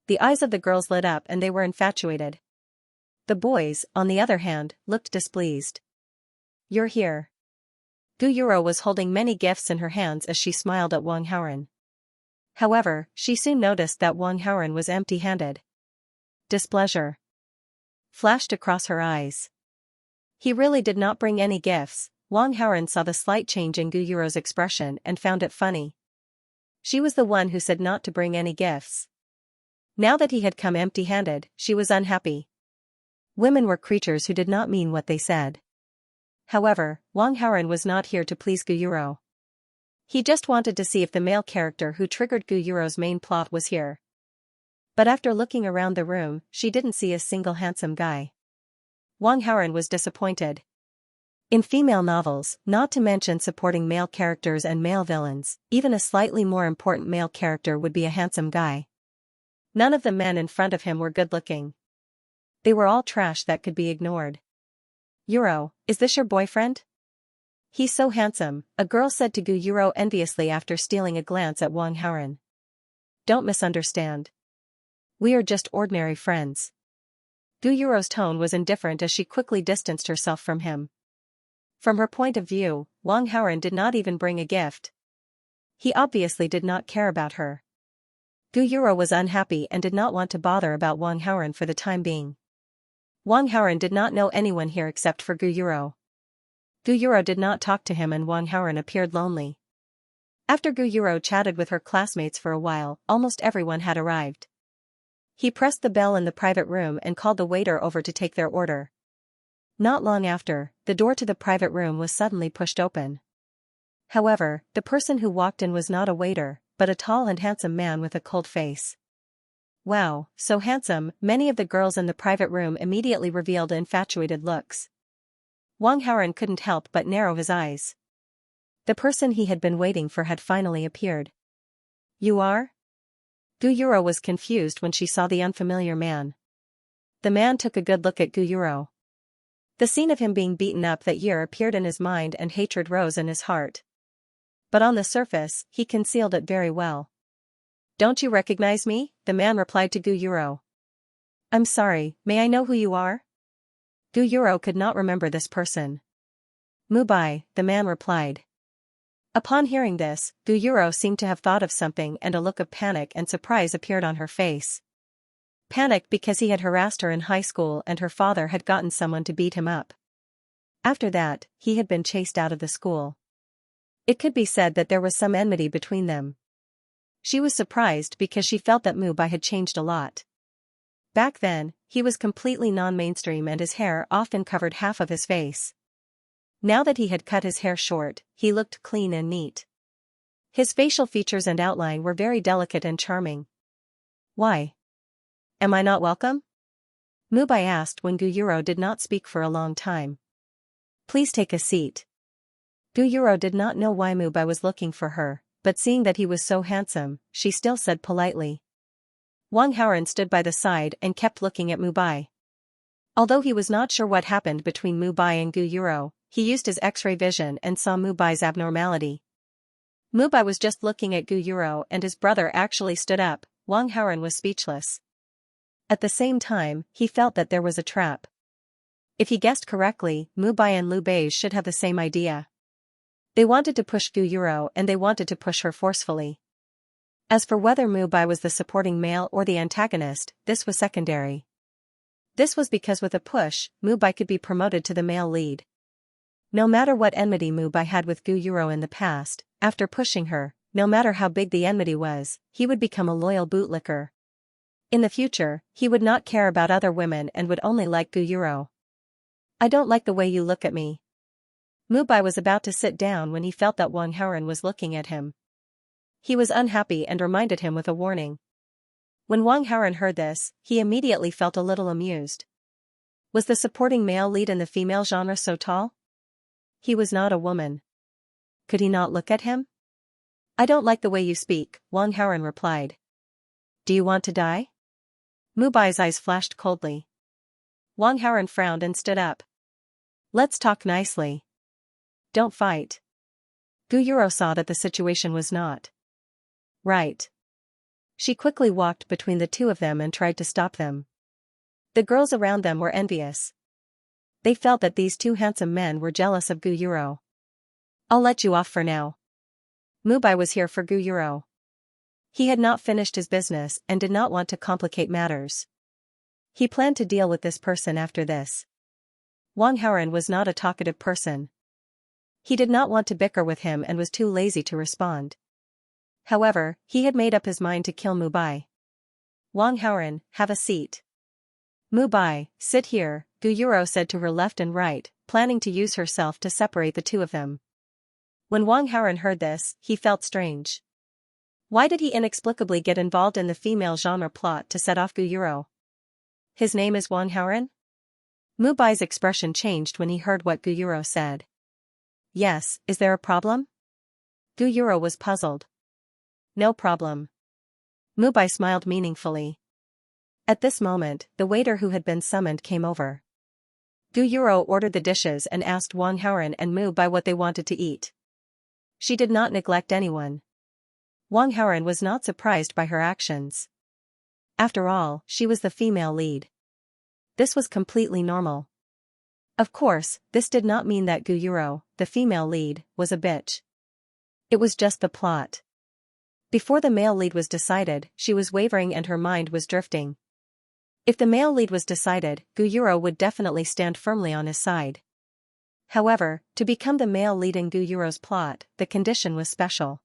The eyes of the girls lit up and they were infatuated. The boys, on the other hand, looked displeased. "You're here." Guyuro was holding many gifts in her hands as she smiled at Wang Haoran. However, she soon noticed that Wang Haoran was empty-handed. Displeasure flashed across her eyes. He really did not bring any gifts. Wang Haoran saw the slight change in Guyuro's expression and found it funny. She was the one who said not to bring any gifts. Now that he had come empty-handed, she was unhappy. Women were creatures who did not mean what they said. However, Wang Haoran was not here to please Guyuro. He just wanted to see if the male character who triggered Guyuro's main plot was here. But after looking around the room, she didn't see a single handsome guy. Wang Haoran was disappointed. In female novels, not to mention supporting male characters and male villains, even a slightly more important male character would be a handsome guy. None of the men in front of him were good-looking. They were all trash that could be ignored. "Yuro, is this your boyfriend? He's so handsome," a girl said to Guyuro enviously after stealing a glance at Wang Haoran. "Don't misunderstand. We are just ordinary friends." Guyuro's tone was indifferent as she quickly distanced herself from him. From her point of view, Wang Haoran did not even bring a gift. He obviously did not care about her. Guyuro was unhappy and did not want to bother about Wang Haoran for the time being. Wang Haoran did not know anyone here except for Guyuro. Guyuro did not talk to him and Wang Haoran appeared lonely. After Guyuro chatted with her classmates for a while, almost everyone had arrived. He pressed the bell in the private room and called the waiter over to take their order. Not long after, the door to the private room was suddenly pushed open. However, the person who walked in was not a waiter, but a tall and handsome man with a cold face. "Wow, so handsome," many of the girls in the private room immediately revealed infatuated looks. Wang Haoran couldn't help but narrow his eyes. The person he had been waiting for had finally appeared. "You are?" Guyuro was confused when she saw the unfamiliar man. The man took a good look at Guyuro. The scene of him being beaten up that year appeared in his mind and hatred rose in his heart. But on the surface, he concealed it very well. "Don't you recognize me?" the man replied to Guyuro. "I'm sorry, may I know who you are?" Guyuro could not remember this person. "Mubai," the man replied. Upon hearing this, Guyuro seemed to have thought of something and a look of panic and surprise appeared on her face. Panic because he had harassed her in high school and her father had gotten someone to beat him up. After that, he had been chased out of the school. It could be said that there was some enmity between them. She was surprised because she felt that Mubai had changed a lot. Back then, he was completely non-mainstream and his hair often covered half of his face. Now that he had cut his hair short, he looked clean and neat. His facial features and outline were very delicate and charming. "Why? Am I not welcome?" Mubai asked when Guyuro did not speak for a long time. "Please take a seat." Guyuro did not know why Mubai was looking for her, but seeing that he was so handsome, she still said politely. Wang Haoren stood by the side and kept looking at Mubai. Although he was not sure what happened between Mubai and Guyuro, he used his X-ray vision and saw Mubai's abnormality. Mubai was just looking at Guyuro and his brother actually stood up. Wang Haoren was speechless. At the same time, he felt that there was a trap. If he guessed correctly, Mubai and Liu Bei should have the same idea. They wanted to push Guyuro and they wanted to push her forcefully. As for whether Mubai was the supporting male or the antagonist, this was secondary. This was because with a push, Mubai could be promoted to the male lead. No matter what enmity Mubai had with Guyuro in the past, after pushing her, no matter how big the enmity was, he would become a loyal bootlicker. In the future, he would not care about other women and would only like Guyuro. "I don't like the way you look at me." Mubai was about to sit down when he felt that Wang Haoren was looking at him. He was unhappy and reminded him with a warning. When Wang Haoren heard this, he immediately felt a little amused. Was the supporting male lead in the female genre so tall? He was not a woman. Could he not look at him? "I don't like the way you speak," Wang Haoren replied. "Do you want to die?" Mubai's eyes flashed coldly. Wang Haoren frowned and stood up. "Let's talk nicely. Don't fight." Guyuro saw that the situation was not right. She quickly walked between the two of them and tried to stop them. The girls around them were envious. They felt that these two handsome men were jealous of Guyuro. "I'll let you off for now." Mubai was here for Guyuro. He had not finished his business and did not want to complicate matters. He planned to deal with this person after this. Wang Haoren was not a talkative person. He did not want to bicker with him and was too lazy to respond. However, he had made up his mind to kill Mubai. "Wang Haoren, have a seat." "Mubai, sit here," Guyuro said to her left and right, planning to use herself to separate the two of them. When Wang Haoren heard this, he felt strange. Why did he inexplicably get involved in the female genre plot to set off Guyuro? His name is Wang Haoren? Mubai's expression changed when he heard what Guyuro said. "Yes, is there a problem?" Guyuro was puzzled. "No problem." Mubai smiled meaningfully. At this moment, the waiter who had been summoned came over. Guyuro ordered the dishes and asked Wang Haoren and Mubai what they wanted to eat. She did not neglect anyone. Wang Haoren was not surprised by her actions. After all, she was the female lead. This was completely normal. Of course, this did not mean that Guyuro, the female lead, was a bitch. It was just the plot. Before the male lead was decided, she was wavering and her mind was drifting. If the male lead was decided, Guyuro would definitely stand firmly on his side. However, to become the male lead in Guyuro's plot, the condition was special.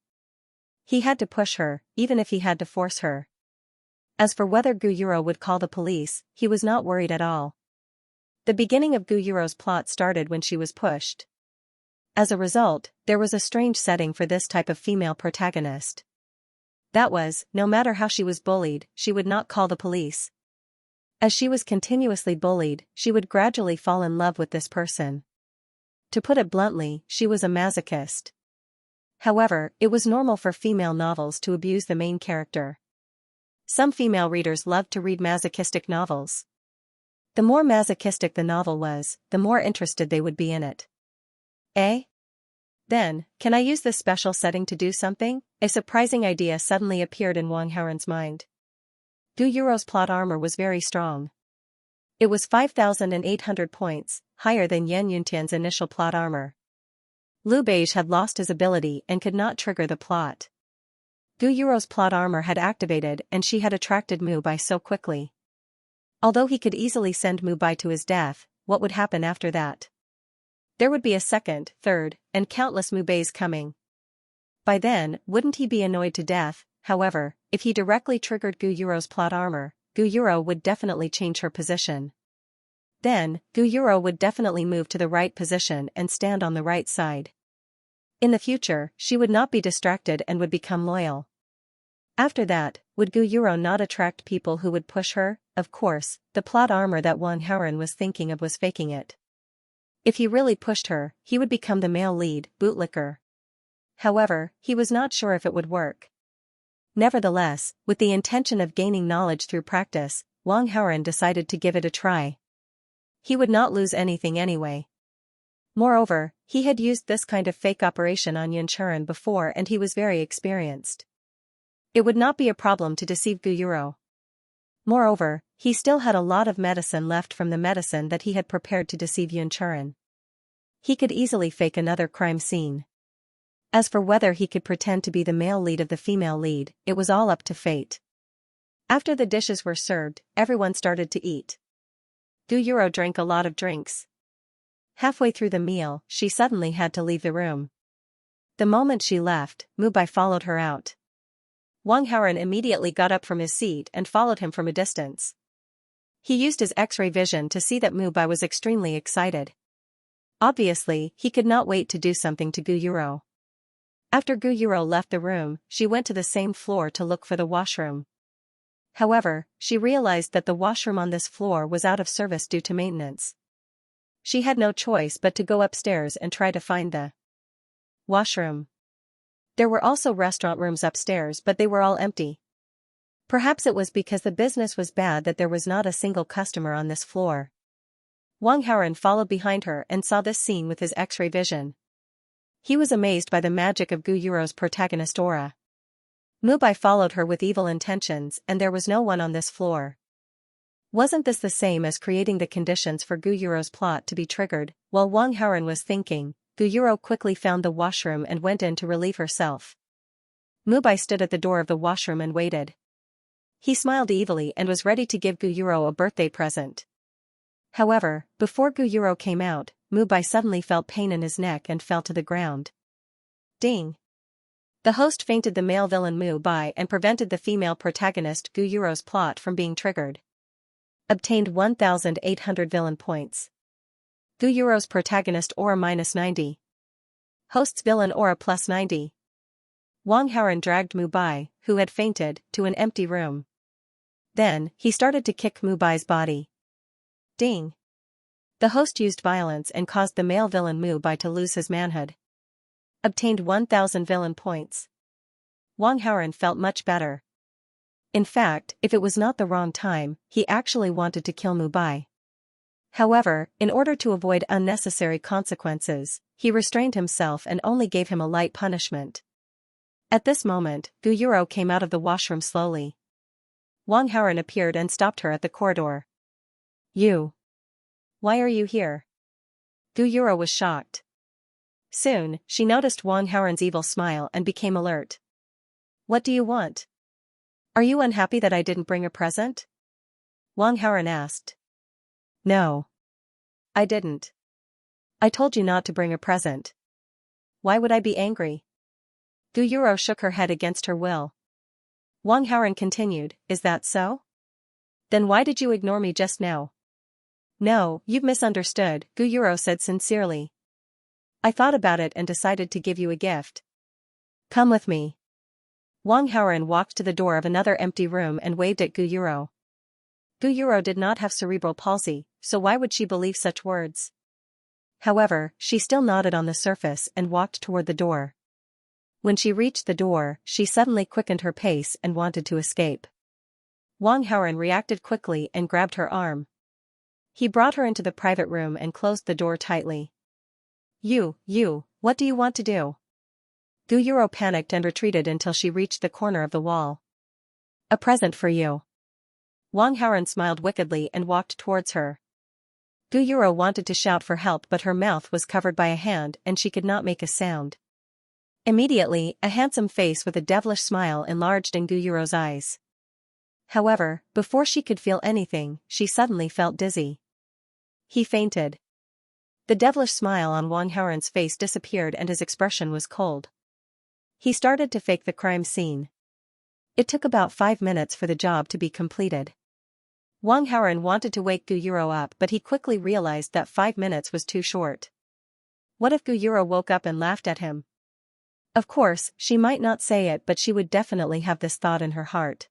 He had to push her, even if he had to force her. As for whether Guyuro would call the police, he was not worried at all. The beginning of Guyuro's plot started when she was pushed. As a result, there was a strange setting for this type of female protagonist. That was, no matter how she was bullied, she would not call the police. As she was continuously bullied, she would gradually fall in love with this person. To put it bluntly, she was a masochist. However, it was normal for female novels to abuse the main character. Some female readers loved to read masochistic novels. The more masochistic the novel was, the more interested they would be in it. Eh? Then, can I use this special setting to do something? A surprising idea suddenly appeared in Wang Haoren's mind. Gu Yuro's plot armor was very strong. It was 5,800 points, higher than Yan Yuntian's initial plot armor. Liu Beige had lost his ability and could not trigger the plot. Gu Yuro's plot armor had activated and she had attracted Mu Bai so quickly. Although he could easily send Mu Bai to his death, what would happen after that? There would be a second, third, and countless Mu Bais coming. By then, wouldn't he be annoyed to death? However, if he directly triggered Gu Yuro's plot armor, Gu Yuro would definitely change her position. Then, Gu Yuro would definitely move to the right position and stand on the right side. In the future, she would not be distracted and would become loyal. After that, would Gu Yuro not attract people who would push her? Of course, the plot armor that Wang Haoren was thinking of was faking it. If he really pushed her, he would become the male lead, bootlicker. However, he was not sure if it would work. Nevertheless, with the intention of gaining knowledge through practice, Wang Haoren decided to give it a try. He would not lose anything anyway. Moreover, he had used this kind of fake operation on Yanchuren before and he was very experienced. It would not be a problem to deceive Gu Yuro. Moreover, he still had a lot of medicine left from the medicine that he had prepared to deceive Yanchuren. He could easily fake another crime scene. As for whether he could pretend to be the male lead of the female lead, it was all up to fate. After the dishes were served, everyone started to eat. Gu Yuro drank a lot of drinks. Halfway through the meal, she suddenly had to leave the room. The moment she left, Mu Bai followed her out. Wang Haoren immediately got up from his seat and followed him from a distance. He used his X-ray vision to see that Mu Bai was extremely excited. Obviously, he could not wait to do something to Gu Yuro. After Gu Yuro left the room, she went to the same floor to look for the washroom. However, she realized that the washroom on this floor was out of service due to maintenance. She had no choice but to go upstairs and try to find the washroom. There were also restaurant rooms upstairs but they were all empty. Perhaps it was because the business was bad that there was not a single customer on this floor. Wang Haoren followed behind her and saw this scene with his X-ray vision. He was amazed by the magic of Gu Yuro's protagonist aura. Mu Bai followed her with evil intentions and there was no one on this floor. Wasn't this the same as creating the conditions for Gu Yuro's plot to be triggered? While Wang Haoren was thinking, Gu Yuro quickly found the washroom and went in to relieve herself. Mu Bai stood at the door of the washroom and waited. He smiled evilly and was ready to give Gu Yuro a birthday present. However, before Gu Yuro came out, Mu Bai suddenly felt pain in his neck and fell to the ground. Ding! The host fainted the male villain Mu Bai and prevented the female protagonist Gu Yuro's plot from being triggered. Obtained 1,800 villain points. Gu Yuro's protagonist aura -90. Host's villain aura +90. Wang Haoren dragged Mu Bai, who had fainted, to an empty room. Then, he started to kick Mu Bai's body. Ding! The host used violence and caused the male villain Mu Bai to lose his manhood. Obtained 1,000 villain points. Wang Haoren felt much better. In fact, if it was not the wrong time, he actually wanted to kill Mu Bai. However, in order to avoid unnecessary consequences, he restrained himself and only gave him a light punishment. At this moment, Gu Yuro came out of the washroom slowly. Wang Haoren appeared and stopped her at the corridor. You. Why are you here? Gu Yuro was shocked. Soon, she noticed Wang Haoren's evil smile and became alert. What do you want? Are you unhappy that I didn't bring a present? Wang Haoren asked. No. I didn't. I told you not to bring a present. Why would I be angry? Gu Yuro shook her head against her will. Wang Haoren continued, is that so? Then why did you ignore me just now? No, you've misunderstood, Gu Yuro said sincerely. I thought about it and decided to give you a gift. Come with me. Wang Haoren walked to the door of another empty room and waved at Gu Yuro. Gu Yuro did not have cerebral palsy, so why would she believe such words? However, she still nodded on the surface and walked toward the door. When she reached the door, she suddenly quickened her pace and wanted to escape. Wang Haoren reacted quickly and grabbed her arm. He brought her into the private room and closed the door tightly. You, What do you want to do? Gu Yuro panicked and retreated until she reached the corner of the wall. A present for you. Wang Haoren smiled wickedly and walked towards her. Gu Yuro wanted to shout for help, but her mouth was covered by a hand and she could not make a sound. Immediately, a handsome face with a devilish smile enlarged in Gu Yuro's eyes. However, before she could feel anything, she suddenly felt dizzy. He fainted. The devilish smile on Wang Haoren's face disappeared and his expression was cold. He started to fake the crime scene. It took about 5 minutes for the job to be completed. Wang Haoren wanted to wake Gu Yuro up, but he quickly realized that 5 minutes was too short. What if Gu Yuro woke up and laughed at him? Of course, she might not say it, but she would definitely have this thought in her heart.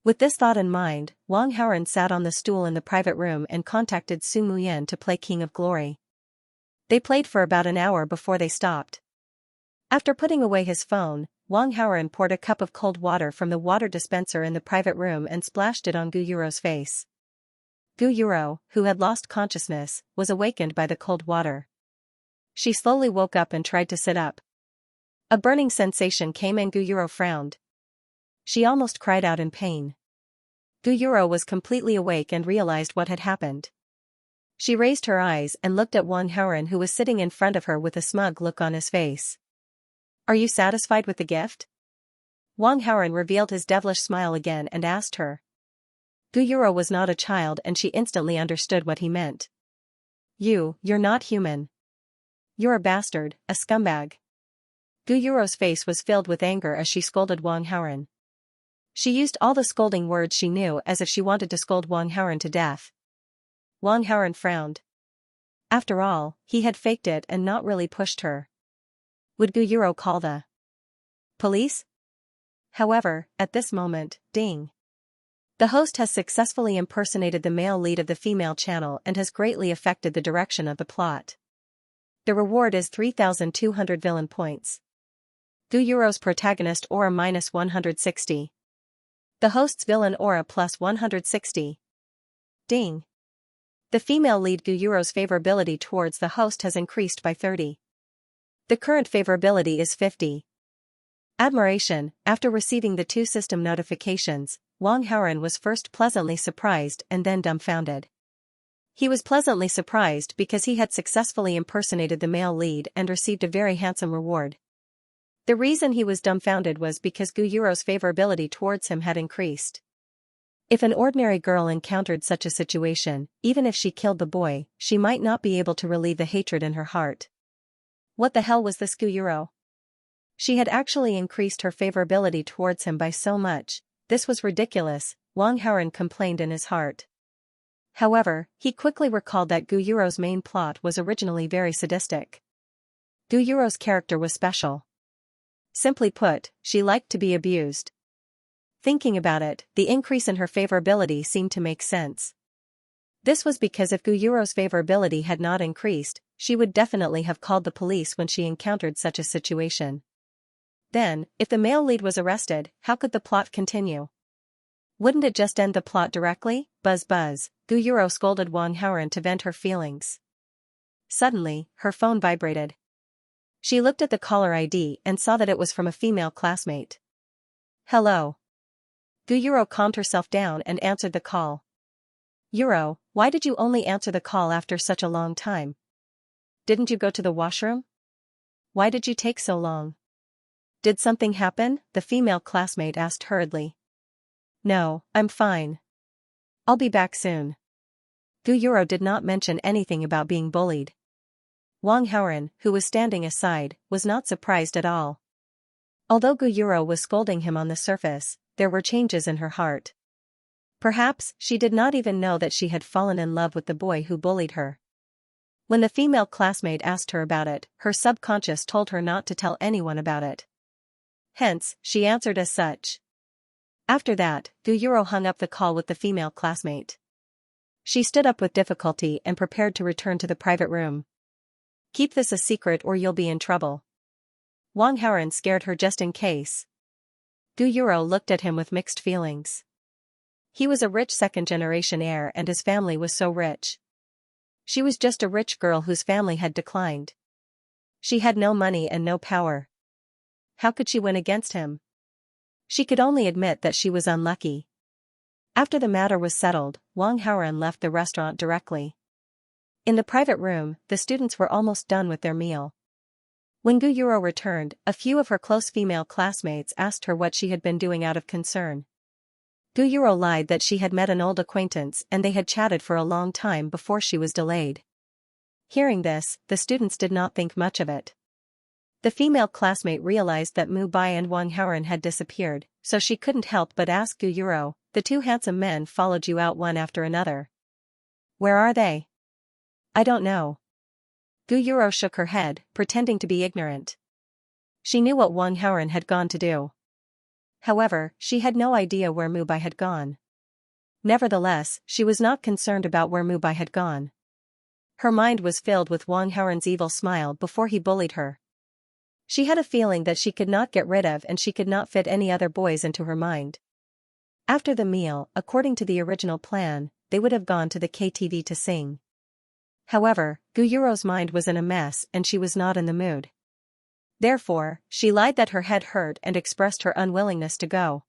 With this thought in mind, Wang Haoren sat on the stool in the private room and contacted Su Muyan to play King of Glory. They played for about an hour before they stopped. After putting away his phone, Wang Haoren poured a cup of cold water from the water dispenser in the private room and splashed it on Gu Yuro's face. Gu Yuro, who had lost consciousness, was awakened by the cold water. She slowly woke up and tried to sit up. A burning sensation came and Gu Yuro frowned. She almost cried out in pain. Gu Yuro was completely awake and realized what had happened. She raised her eyes and looked at Wang Haoren, who was sitting in front of her with a smug look on his face. Are you satisfied with the gift? Wang Haoren revealed his devilish smile again and asked her. Gu Yuro was not a child and she instantly understood what he meant. You're not human. You're a bastard, a scumbag. Gu Yuro's face was filled with anger as she scolded Wang Haoren. She used all the scolding words she knew as if she wanted to scold Wang Haoren to death. Wang Haoren frowned. After all, he had faked it and not really pushed her. Would Gu Yuro call the police? However, at this moment, ding. The host has successfully impersonated the male lead of the female channel and has greatly affected the direction of the plot. The reward is 3,200 villain points. Gu Yuro's protagonist aura minus 160. The host's villain aura plus 160. Ding. The female lead Gu Yuro's favorability towards the host has increased by 30. The current favorability is 50. Admiration. After receiving the 2 system notifications, Wang Haoren was first pleasantly surprised and then dumbfounded. He was pleasantly surprised because he had successfully impersonated the male lead and received a very handsome reward. The reason he was dumbfounded was because Gu Yuro's favorability towards him had increased. If an ordinary girl encountered such a situation, even if she killed the boy, she might not be able to relieve the hatred in her heart. What the hell was this Gu Yuro? She had actually increased her favorability towards him by so much. This was ridiculous, Wang Haoren complained in his heart. However, he quickly recalled that Gu Yuro's main plot was originally very sadistic. Gu Yuro's character was special. Simply put, she liked to be abused. Thinking about it, the increase in her favorability seemed to make sense. This was because if Gu Yuro's favorability had not increased, she would definitely have called the police when she encountered such a situation. Then, if the male lead was arrested, how could the plot continue? Wouldn't it just end the plot directly? Buzz buzz, Gu Yuro scolded Wang Haoren to vent her feelings. Suddenly, her phone vibrated. She looked at the caller ID and saw that it was from a female classmate. Hello. Gu Yuro calmed herself down and answered the call. Yuro, why did you only answer the call after such a long time? Didn't you go to the washroom? Why did you take so long? Did something happen? The female classmate asked hurriedly. No, I'm fine. I'll be back soon. Gu Yuro did not mention anything about being bullied. Wang Haoren, who was standing aside, was not surprised at all. Although Gu Yuro was scolding him on the surface, there were changes in her heart. Perhaps she did not even know that she had fallen in love with the boy who bullied her. When the female classmate asked her about it, her subconscious told her not to tell anyone about it. Hence, she answered as such. After that, Gu Yuro hung up the call with the female classmate. She stood up with difficulty and prepared to return to the private room. Keep this a secret or you'll be in trouble. Wang Haoren scared her just in case. Gu Yuro looked at him with mixed feelings. He was a rich second-generation heir and his family was so rich. She was just a rich girl whose family had declined. She had no money and no power. How could she win against him? She could only admit that she was unlucky. After the matter was settled, Wang Haoran left the restaurant directly. In the private room, the students were almost done with their meal. When Gu Yuro returned, a few of her close female classmates asked her what she had been doing out of concern. Gu Yuro lied that she had met an old acquaintance and they had chatted for a long time before she was delayed. Hearing this, the students did not think much of it. The female classmate realized that Mu Bai and Wang Haoran had disappeared, so she couldn't help but ask Gu Yuro, "The two handsome men followed you out one after another. Where are they?" "I don't know." Gu Yuro shook her head, pretending to be ignorant. She knew what Wang Haoran had gone to do. However, she had no idea where Mu Bai had gone. Nevertheless, she was not concerned about where Mu Bai had gone. Her mind was filled with Wang Haoran's evil smile before he bullied her. She had a feeling that she could not get rid of and she could not fit any other boys into her mind. After the meal, according to the original plan, they would have gone to the KTV to sing. However, Gu Yuro's mind was in a mess and she was not in the mood. Therefore, she lied that her head hurt and expressed her unwillingness to go.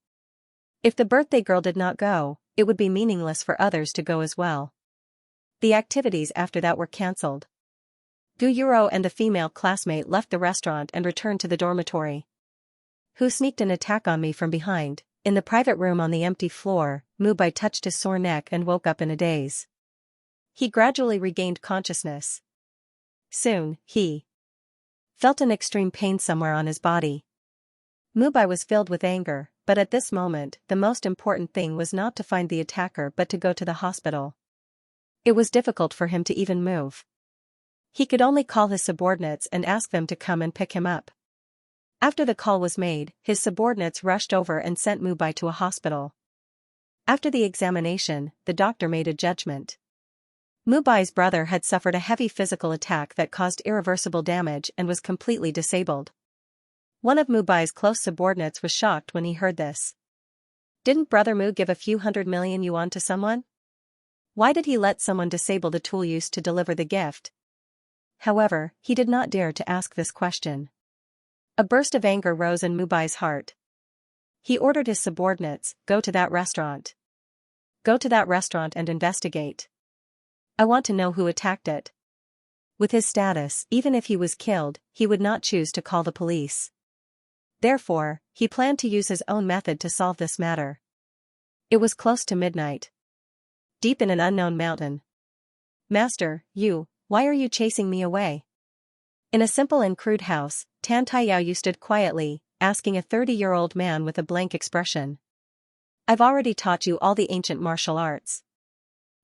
If the birthday girl did not go, it would be meaningless for others to go as well. The activities after that were cancelled. Gu Yuro and the female classmate left the restaurant and returned to the dormitory. Who sneaked an attack on me from behind? In the private room on the empty floor, Mu Bai touched his sore neck and woke up in a daze. He gradually regained consciousness. Soon, he felt an extreme pain somewhere on his body. Mu Bai was filled with anger, but at this moment, the most important thing was not to find the attacker but to go to the hospital. It was difficult for him to even move. He could only call his subordinates and ask them to come and pick him up. After the call was made, his subordinates rushed over and sent Mu Bai to a hospital. After the examination, the doctor made a judgment. Mu Bai's brother had suffered a heavy physical attack that caused irreversible damage and was completely disabled. One of Mu Bai's close subordinates was shocked when he heard this. Didn't Brother Mu give a few 100 million yuan to someone? Why did he let someone disable the tool used to deliver the gift? However, he did not dare to ask this question. A burst of anger rose in Mu Bai's heart. He ordered his subordinates, "Go to that restaurant. Go to that restaurant and investigate. I want to know who attacked it." With his status, even if he was killed, he would not choose to call the police. Therefore, he planned to use his own method to solve this matter. It was close to midnight. Deep in an unknown mountain. "Master, why are you chasing me away?" In a simple and crude house, Tan Taiyao stood quietly, asking a 30-year-old man with a blank expression. "I've already taught you all the ancient martial arts.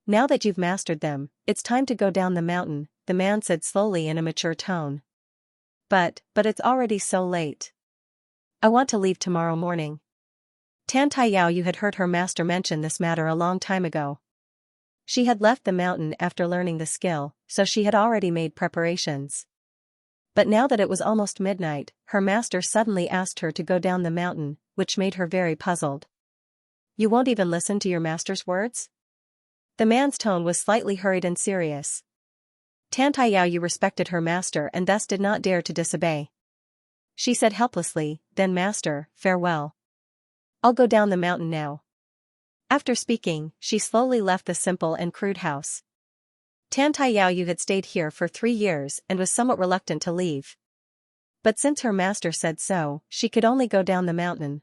Now that you've mastered them, it's time to go down the mountain," the man said slowly in a mature tone. But it's already so late. I want to leave tomorrow morning." Tan Taiyao had heard her master mention this matter a long time ago. She had left the mountain after learning the skill, so she had already made preparations. But now that it was almost midnight, her master suddenly asked her to go down the mountain, which made her very puzzled. "You won't even listen to your master's words?" The man's tone was slightly hurried and serious. Tan Taiyao respected her master and thus did not dare to disobey. She said helplessly, "Then master, farewell. I'll go down the mountain now." After speaking, she slowly left the simple and crude house. Tan Taiyao had stayed here for 3 years and was somewhat reluctant to leave. But since her master said so, she could only go down the mountain.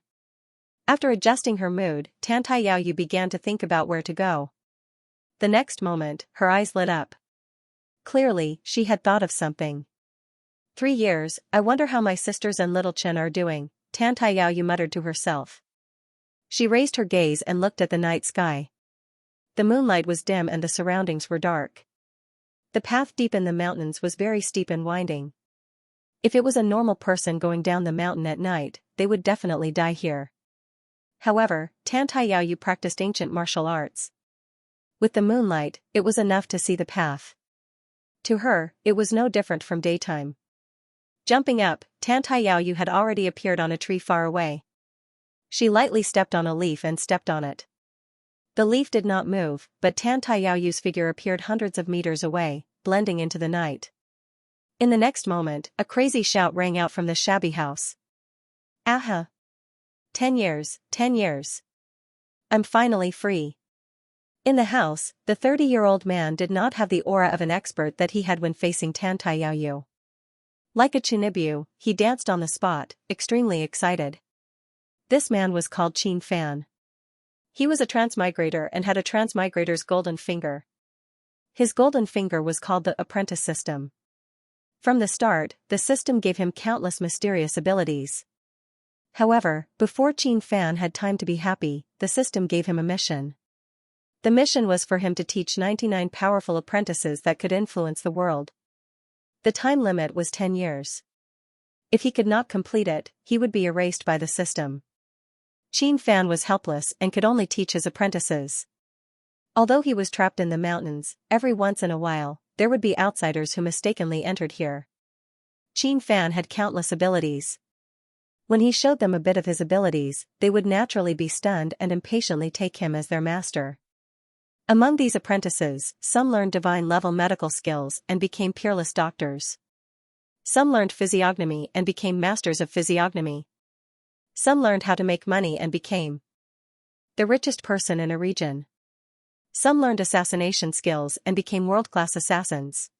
After adjusting her mood, Tan Taiyao began to think about where to go. The next moment, her eyes lit up. Clearly, she had thought of something. 3 years, I wonder how my sisters and little Chen are doing, Tan Taiyao muttered to herself. She raised her gaze and looked at the night sky. The moonlight was dim and the surroundings were dark. The path deep in the mountains was very steep and winding. If it was a normal person going down the mountain at night, they would definitely die here. However, Tan Taiyao practiced ancient martial arts. With the moonlight, it was enough to see the path. To her, it was no different from daytime. Jumping up, Tan Taiyao had already appeared on a tree far away. She lightly stepped on a leaf and stepped on it. The leaf did not move, but Tan Taiyao's figure appeared hundreds of meters away, blending into the night. In the next moment, a crazy shout rang out from the shabby house. Aha! 10 years, 10 years. I'm finally free. In the house, the 30-year-old man did not have the aura of an expert that he had when facing Tantai. Like a Chinibu, he danced on the spot, extremely excited. This man was called Qin Fan. He was a transmigrator and had a transmigrator's golden finger. His golden finger was called the apprentice system. From the start, the system gave him countless mysterious abilities. However, before Qin Fan had time to be happy, the system gave him a mission. The mission was for him to teach 99 powerful apprentices that could influence the world. The time limit was 10 years. If he could not complete it, he would be erased by the system. Qin Fan was helpless and could only teach his apprentices. Although he was trapped in the mountains, every once in a while, there would be outsiders who mistakenly entered here. Qin Fan had countless abilities. When he showed them a bit of his abilities, they would naturally be stunned and impatiently take him as their master. Among these apprentices, some learned divine-level medical skills and became peerless doctors. Some learned physiognomy and became masters of physiognomy. Some learned how to make money and became the richest person in a region. Some learned assassination skills and became world-class assassins.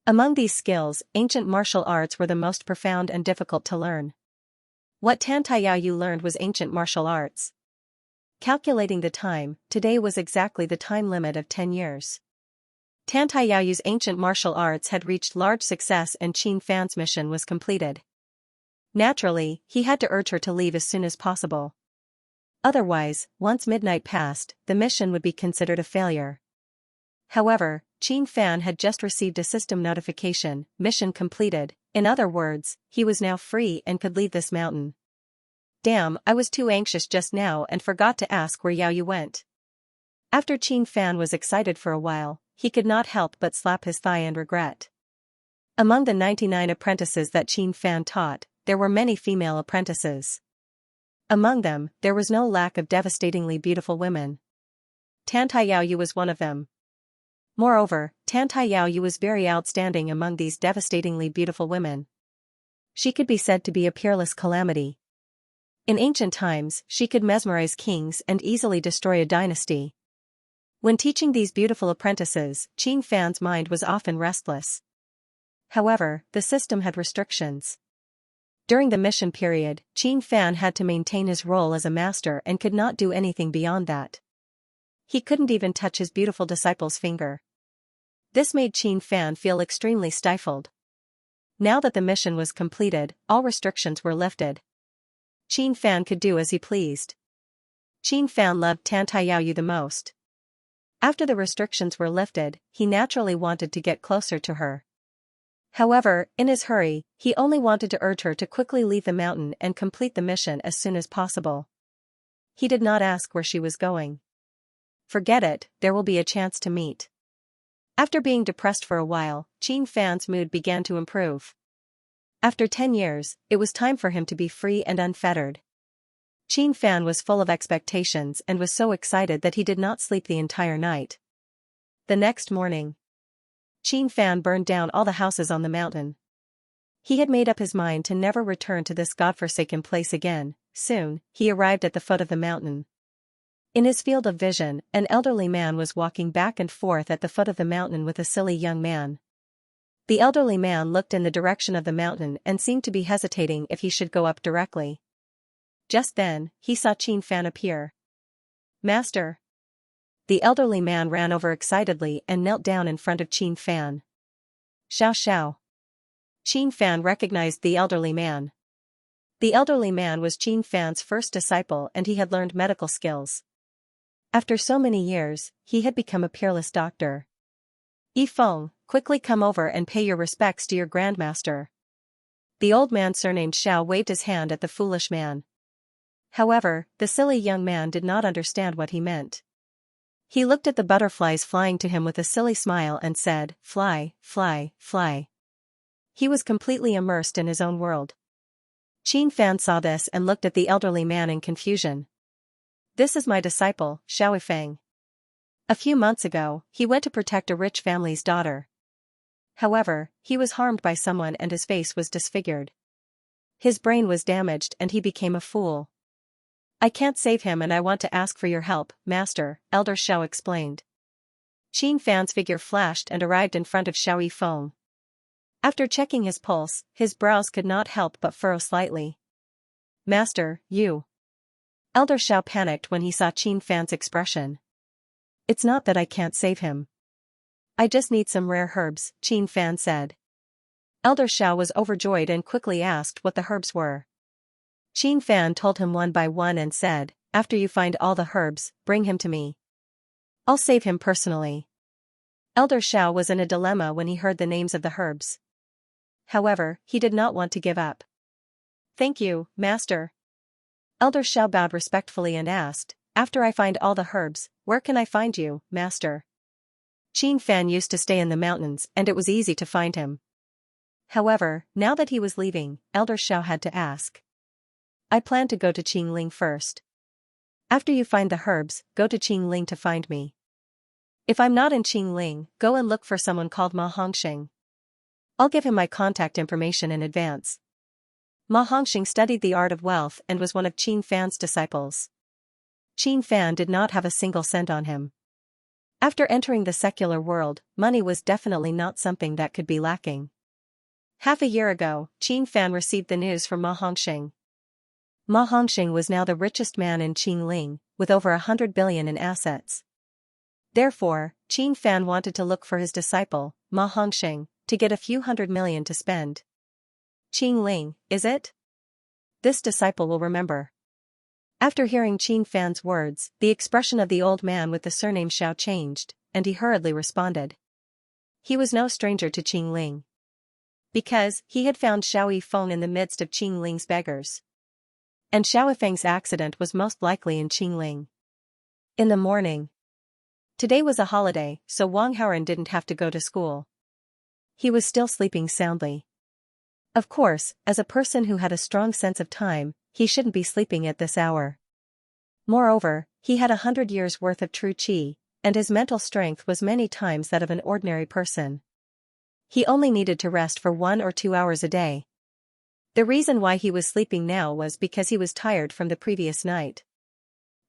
Among these skills, ancient martial arts were the most profound and difficult to learn. What Tantai learned was ancient martial arts. Calculating the time, today was exactly the time limit of 10 years. Tantai's ancient martial arts had reached large success and Qin Fan's mission was completed. Naturally, he had to urge her to leave as soon as possible. Otherwise, once midnight passed, the mission would be considered a failure. However, Qin Fan had just received a system notification, mission completed. In other words, he was now free and could leave this mountain. Damn, I was too anxious just now and forgot to ask where Yu went. After Qin Fan was excited for a while, he could not help but slap his thigh in regret. Among the 99 apprentices that Qin Fan taught, there were many female apprentices. Among them, there was no lack of devastatingly beautiful women. Tantaiyu was one of them. Moreover, Tantaiyu was very outstanding among these devastatingly beautiful women. She could be said to be a peerless calamity. In ancient times, she could mesmerize kings and easily destroy a dynasty. When teaching these beautiful apprentices, Qin Fan's mind was often restless. However, the system had restrictions. During the mission period, Qin Fan had to maintain his role as a master and could not do anything beyond that. He couldn't even touch his beautiful disciple's finger. This made Qin Fan feel extremely stifled. Now that the mission was completed, all restrictions were lifted. Qin Fan could do as he pleased. Qin Fan loved Tantaiyu the most. After the restrictions were lifted, he naturally wanted to get closer to her. However, in his hurry, he only wanted to urge her to quickly leave the mountain and complete the mission as soon as possible. He did not ask where she was going. Forget it, there will be a chance to meet. After being depressed for a while, Qin Fan's mood began to improve. After 10 years, it was time for him to be free and unfettered. Qin Fan was full of expectations and was so excited that he did not sleep the entire night. The next morning, Qin Fan burned down all the houses on the mountain. He had made up his mind to never return to this godforsaken place again. Soon, he arrived at the foot of the mountain. In his field of vision, an elderly man was walking back and forth at the foot of the mountain with a silly young man. The elderly man looked in the direction of the mountain and seemed to be hesitating if he should go up directly. Just then, he saw Qin Fan appear. "Master." The elderly man ran over excitedly and knelt down in front of Qin Fan. "Xiao Xiao." Qin Fan recognized the elderly man. The elderly man was Qin Fan's first disciple and he had learned medical skills. After so many years, he had become a peerless doctor. "Yi Feng, quickly come over and pay your respects to your grandmaster." The old man surnamed Xiao waved his hand at the foolish man. However, the silly young man did not understand what he meant. He looked at the butterflies flying to him with a silly smile and said, "Fly, fly, fly." He was completely immersed in his own world. Qin Fan saw this and looked at the elderly man in confusion. "This is my disciple, Xiao Feng. A few months ago, he went to protect a rich family's daughter. However, he was harmed by someone and his face was disfigured. His brain was damaged and he became a fool. I can't save him and I want to ask for your help, Master, Elder Xiao explained. Qin Fan's figure flashed and arrived in front of Xiao Yifeng. After checking his pulse, his brows could not help but furrow slightly. Master, you. Elder Xiao panicked when he saw Qin Fan's expression. It's not that I can't save him. I just need some rare herbs, Qin Fan said. Elder Xiao was overjoyed and quickly asked what the herbs were. Qin Fan told him one by one and said, after you find all the herbs, bring him to me. I'll save him personally. Elder Xiao was in a dilemma when he heard the names of the herbs. However, he did not want to give up. Thank you, Master. Elder Xiao bowed respectfully and asked, after I find all the herbs, where can I find you, Master? Qin Fan used to stay in the mountains and it was easy to find him. However, now that he was leaving, Elder Xiao had to ask. I plan to go to Qingling first. After you find the herbs, go to Qingling to find me. If I'm not in Qingling, go and look for someone called Ma Hongxing. I'll give him my contact information in advance. Ma Hongxing studied the art of wealth and was one of Qin Fan's disciples. Qin Fan did not have a single cent on him. After entering the secular world, money was definitely not something that could be lacking. Half a year ago, Qin Fan received the news from Ma Hongxing. Ma Hongxing was now the richest man in Qingling, with over 100 billion in assets. Therefore, Qin Fan wanted to look for his disciple, Ma Hongxing, to get a few 100 million to spend. Qingling, is it? This disciple will remember. After hearing Qin Fan's words, the expression of the old man with the surname Xiao changed, and he hurriedly responded. He was no stranger to Qingling. Because he had found Xiao Yifeng in the midst of Qingling's beggars. And Xiao Yifeng's accident was most likely in Qingling. In the morning. Today was a holiday, so Wang Haoren didn't have to go to school. He was still sleeping soundly. Of course, as a person who had a strong sense of time, he shouldn't be sleeping at this hour. Moreover, he had 100 years' worth of true qi, and his mental strength was many times that of an ordinary person. He only needed to rest for 1 or 2 hours a day. The reason why he was sleeping now was because he was tired from the previous night.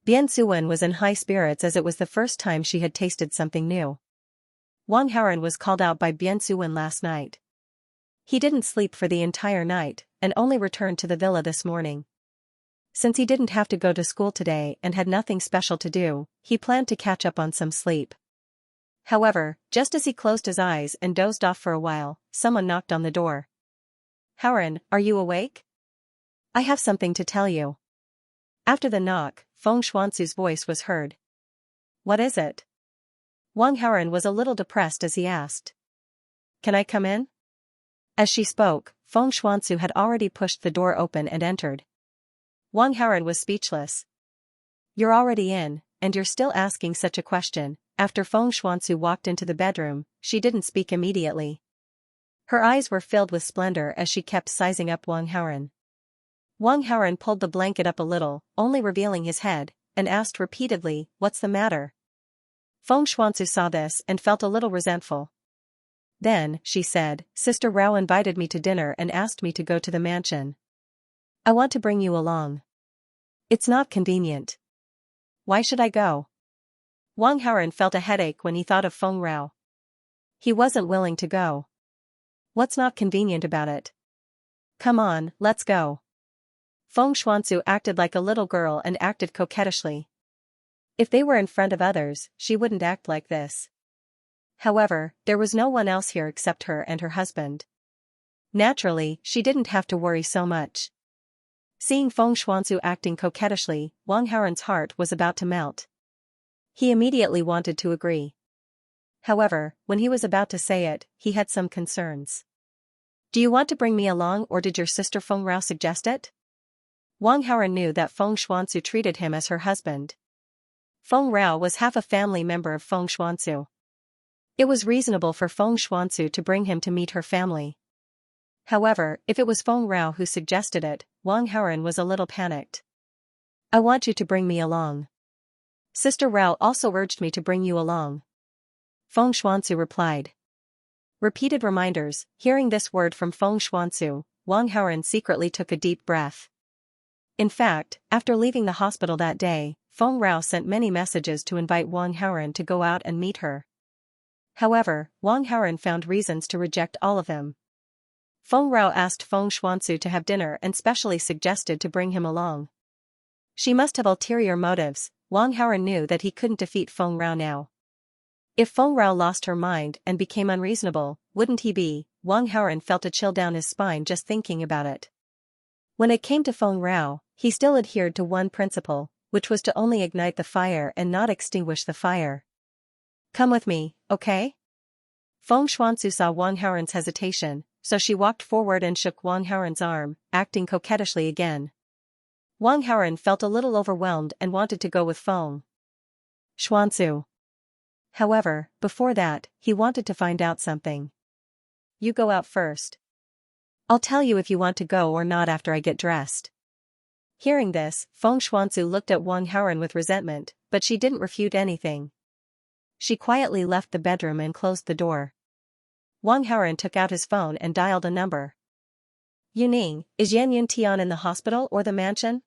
Bian Suwen was in high spirits as it was the first time she had tasted something new. Wang Haoren was called out by Bian Suwen last night. He didn't sleep for the entire night, and only returned to the villa this morning. Since he didn't have to go to school today and had nothing special to do, he planned to catch up on some sleep. However, just as he closed his eyes and dozed off for a while, someone knocked on the door. Haoren, are you awake? I have something to tell you. After the knock, Feng Xuanzu's voice was heard. What is it? Wang Haoren was a little depressed as he asked. Can I come in? As she spoke, Feng Xuanzu had already pushed the door open and entered. Wang Haoren was speechless. You're already in, and you're still asking such a question. After Feng Xuanzu walked into the bedroom, she didn't speak immediately. Her eyes were filled with splendor as she kept sizing up Wang Haoren. Wang Haoren pulled the blanket up a little, only revealing his head, and asked repeatedly, what's the matter? Feng Xuanzu saw this and felt a little resentful. Then, she said, Sister Rao invited me to dinner and asked me to go to the mansion. I want to bring you along. It's not convenient. Why should I go? Wang Haoren felt a headache when he thought of Feng Rao. He wasn't willing to go. What's not convenient about it? Come on, let's go. Feng Xuanzu acted like a little girl and acted coquettishly. If they were in front of others, she wouldn't act like this. However, there was no one else here except her and her husband. Naturally, she didn't have to worry so much. Seeing Feng Xuanzu acting coquettishly, Wang Haoren's heart was about to melt. He immediately wanted to agree. However, when he was about to say it, he had some concerns. Do you want to bring me along or did your sister Feng Rao suggest it? Wang Haoren knew that Feng Xuanzu treated him as her husband. Feng Rao was half a family member of Feng Xuanzu. It was reasonable for Feng Xuanzu to bring him to meet her family. However, if it was Feng Rao who suggested it, Wang Haoren was a little panicked. I want you to bring me along. Sister Rao also urged me to bring you along. Feng Xuanzu replied. Repeated reminders. Hearing this word from Feng Xuanzu, Wang Haoren secretly took a deep breath. In fact, after leaving the hospital that day, Feng Rao sent many messages to invite Wang Haoren to go out and meet her. However, Wang Haoren found reasons to reject all of them. Feng Rao asked Feng Xuanzu to have dinner and specially suggested to bring him along. She must have ulterior motives. Wang Haoren knew that he couldn't defeat Feng Rao now. If Feng Rao lost her mind and became unreasonable, wouldn't he be? Wang Haoren felt a chill down his spine just thinking about it. When it came to Feng Rao, he still adhered to one principle, which was to only ignite the fire and not extinguish the fire. Come with me, okay? Feng Xuanzu saw Wang Haoren's hesitation, so she walked forward and shook Wang Haoren's arm, acting coquettishly again. Wang Haoren felt a little overwhelmed and wanted to go with Feng Xuanzu. However, before that, he wanted to find out something. You go out first. I'll tell you if you want to go or not after I get dressed. Hearing this, Feng Xuanzu looked at Wang Haoren with resentment, but she didn't refute anything. She quietly left the bedroom and closed the door. Wang Haoren took out his phone and dialed a number. Yuning, is Yan Yuntian in the hospital or the mansion?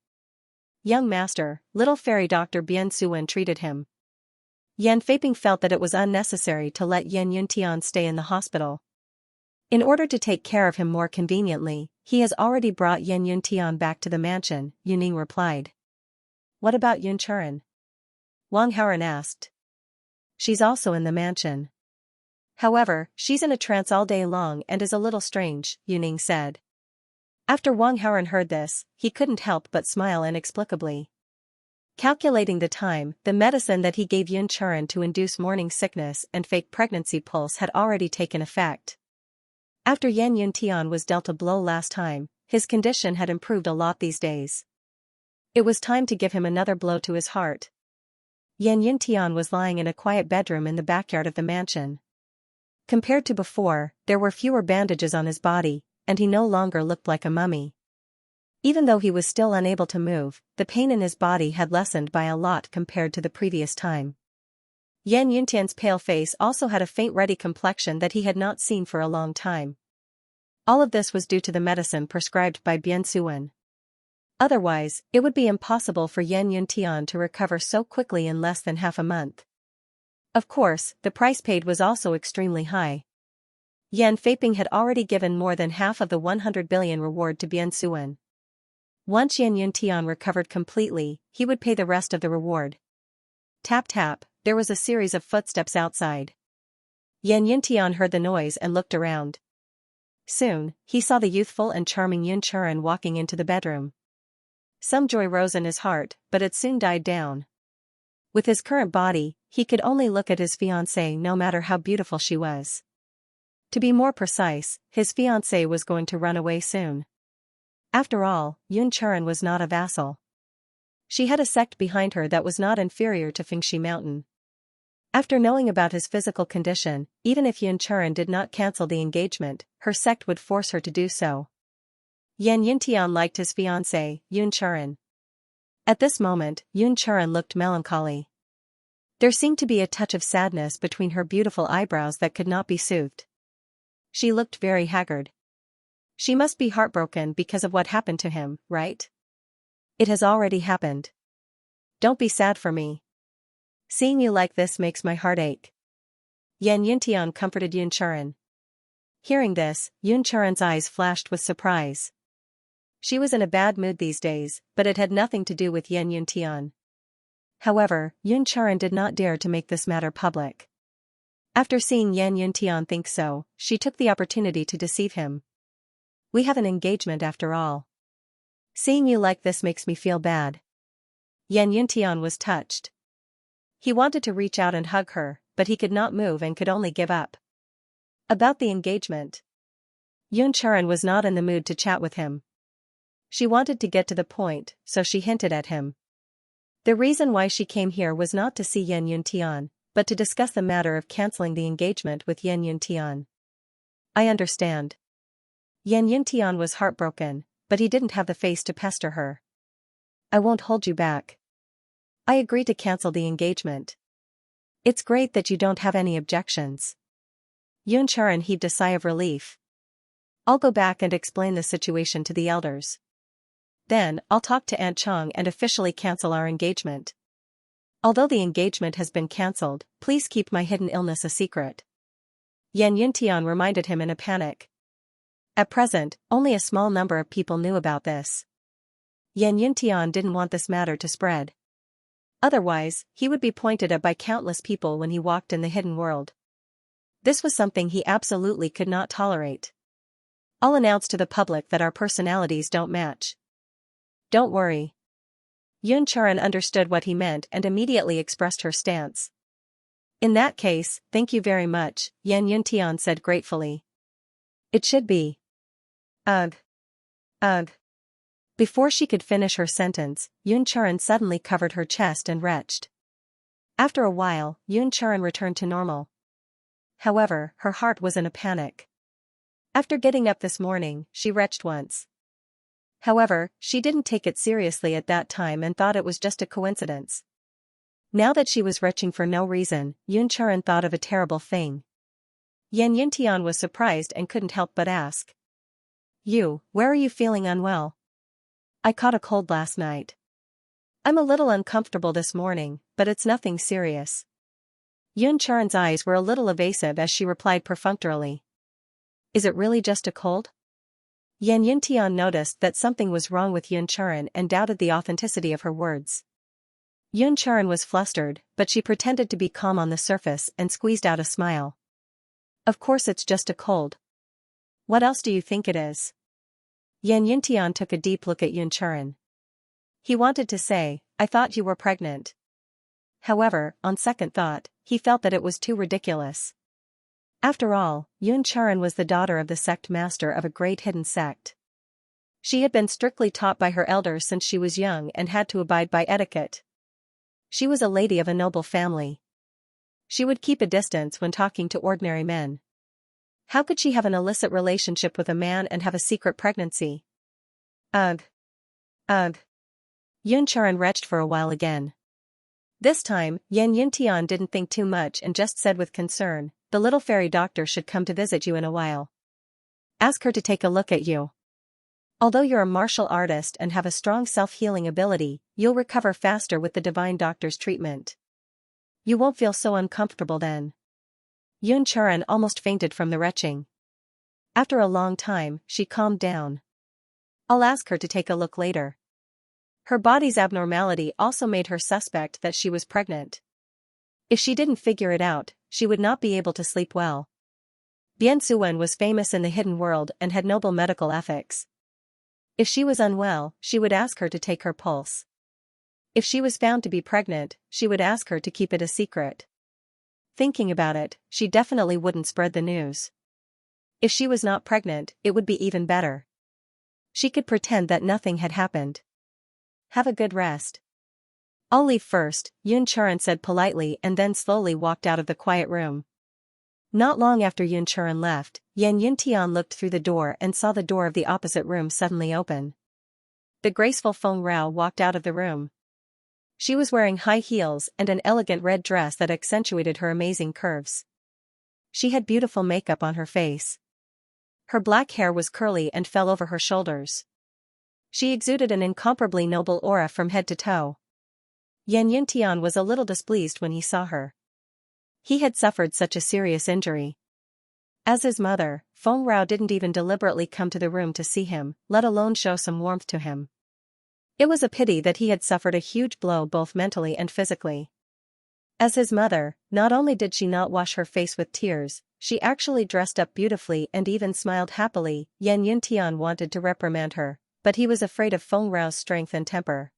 Young master, little fairy Dr. Bian Suwen treated him. Yan Feiping felt that it was unnecessary to let Yan Yuntian stay in the hospital. In order to take care of him more conveniently, he has already brought Yan Yuntian back to the mansion, Yuning replied. What about Yun Churen? Wang Haoren asked. She's also in the mansion. However, she's in a trance all day long and is a little strange, Yuning said. After Wang Haoren heard this, he couldn't help but smile inexplicably. Calculating the time, the medicine that he gave Yun Churen to induce morning sickness and fake pregnancy pulse had already taken effect. After Yan Yuntian was dealt a blow last time, his condition had improved a lot these days. It was time to give him another blow to his heart. Yan Yuntian was lying in a quiet bedroom in the backyard of the mansion. Compared to before, there were fewer bandages on his body, and he no longer looked like a mummy. Even though he was still unable to move, the pain in his body had lessened by a lot compared to the previous time. Yan Yuntian's pale face also had a faint ruddy complexion that he had not seen for a long time. All of this was due to the medicine prescribed by Bian Suwen. Otherwise, it would be impossible for Yan Yuntian to recover so quickly in less than half a month. Of course, the price paid was also extremely high. Yan Feiping had already given more than half of the 100 billion reward to Bian Suwen. Once Yan Yuntian recovered completely, he would pay the rest of the reward. Tap tap, there was a series of footsteps outside. Yan Yuntian heard the noise and looked around. Soon, he saw the youthful and charming Yun Churen walking into the bedroom. Some joy rose in his heart, but it soon died down. With his current body, he could only look at his fiancée no matter how beautiful she was. To be more precise, his fiancée was going to run away soon. After all, Yun Churen was not a vassal. She had a sect behind her that was not inferior to Fengxi Mountain. After knowing about his physical condition, even if Yun Churen did not cancel the engagement, her sect would force her to do so. Yan Yuntian liked his fiancée, Yun Churen. At this moment, Yun Churen looked melancholy. There seemed to be a touch of sadness between her beautiful eyebrows that could not be soothed. She looked very haggard. She must be heartbroken because of what happened to him, right? It has already happened. Don't be sad for me. Seeing you like this makes my heart ache. Yan Yuntian comforted Yun Churen. Hearing this, Yun Churen's eyes flashed with surprise. She was in a bad mood these days, but it had nothing to do with Yan Yuntian. However, Yun Churen did not dare to make this matter public. After seeing Yan Yuntian think so, she took the opportunity to deceive him. We have an engagement after all. Seeing you like this makes me feel bad. Yan Yuntian was touched. He wanted to reach out and hug her, but he could not move and could only give up. About the engagement. Yun Churen was not in the mood to chat with him. She wanted to get to the point, so she hinted at him. The reason why she came here was not to see Yan Yuntian, but to discuss the matter of canceling the engagement with Yan Yuntian. I understand. Yan Yuntian was heartbroken, but he didn't have the face to pester her. I won't hold you back. I agree to cancel the engagement. It's great that you don't have any objections. Yun Charan heaved a sigh of relief. I'll go back and explain the situation to the elders. Then, I'll talk to Aunt Chong and officially cancel our engagement. Although the engagement has been cancelled, please keep my hidden illness a secret. Yan Yuntian reminded him in a panic. At present, only a small number of people knew about this. Yan Yuntian didn't want this matter to spread. Otherwise, he would be pointed at by countless people when he walked in the hidden world. This was something he absolutely could not tolerate. I'll announce to the public that our personalities don't match. Don't worry. Yun Charan understood what he meant and immediately expressed her stance. In that case, thank you very much, Yan Yuntian said gratefully. It should be. Ugh. Ugh. Before she could finish her sentence, Yun Charan suddenly covered her chest and retched. After a while, Yun Charan returned to normal. However, her heart was in a panic. After getting up this morning, she retched once. However, she didn't take it seriously at that time and thought it was just a coincidence. Now that she was retching for no reason, Yun Charan thought of a terrible thing. Yan Yuntian was surprised and couldn't help but ask. Where are you feeling unwell? I caught a cold last night. I'm a little uncomfortable this morning, but it's nothing serious. Yun Charan's eyes were a little evasive as she replied perfunctorily. Is it really just a cold? Yan Yuntian noticed that something was wrong with Yun Charan and doubted the authenticity of her words. Yun Charan was flustered, but she pretended to be calm on the surface and squeezed out a smile. Of course it's just a cold. What else do you think it is? Yan Yuntian took a deep look at Yun Charan. He wanted to say, I thought you were pregnant. However, on second thought, he felt that it was too ridiculous. After all, Yun Charan was the daughter of the sect master of a great hidden sect. She had been strictly taught by her elders since she was young and had to abide by etiquette. She was a lady of a noble family. She would keep a distance when talking to ordinary men. How could she have an illicit relationship with a man and have a secret pregnancy? Ugh. Ugh. Yun Charan retched for a while again. This time, Yan Yuntian didn't think too much and just said with concern, the little fairy doctor should come to visit you in a while. Ask her to take a look at you. Although you're a martial artist and have a strong self-healing ability, you'll recover faster with the divine doctor's treatment. You won't feel so uncomfortable then. Yun Charan almost fainted from the retching. After a long time, she calmed down. I'll ask her to take a look later. Her body's abnormality also made her suspect that she was pregnant. If she didn't figure it out, she would not be able to sleep well. Bien Suen was famous in the hidden world and had noble medical ethics. If she was unwell, she would ask her to take her pulse. If she was found to be pregnant, she would ask her to keep it a secret. Thinking about it, she definitely wouldn't spread the news. If she was not pregnant, it would be even better. She could pretend that nothing had happened. Have a good rest. I'll leave first, Yun Charan said politely and then slowly walked out of the quiet room. Not long after Yun Charan left, Yan Yuntian looked through the door and saw the door of the opposite room suddenly open. The graceful Feng Rao walked out of the room. She was wearing high heels and an elegant red dress that accentuated her amazing curves. She had beautiful makeup on her face. Her black hair was curly and fell over her shoulders. She exuded an incomparably noble aura from head to toe. Yan Yuntian was a little displeased when he saw her. He had suffered such a serious injury. As his mother, Feng Rao didn't even deliberately come to the room to see him, let alone show some warmth to him. It was a pity that he had suffered a huge blow both mentally and physically. As his mother, not only did she not wash her face with tears, she actually dressed up beautifully and even smiled happily. Yan Yuntian wanted to reprimand her, but he was afraid of Feng Rao's strength and temper.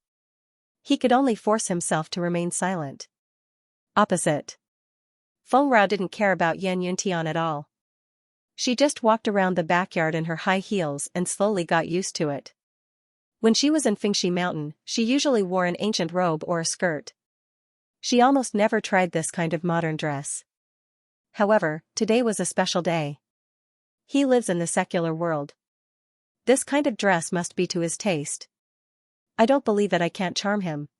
He could only force himself to remain silent. Opposite. Feng Rao didn't care about Yan Yuntian at all. She just walked around the backyard in her high heels and slowly got used to it. When she was in Fengxi Mountain, she usually wore an ancient robe or a skirt. She almost never tried this kind of modern dress. However, today was a special day. He lives in the secular world. This kind of dress must be to his taste. I don't believe that I can't charm him.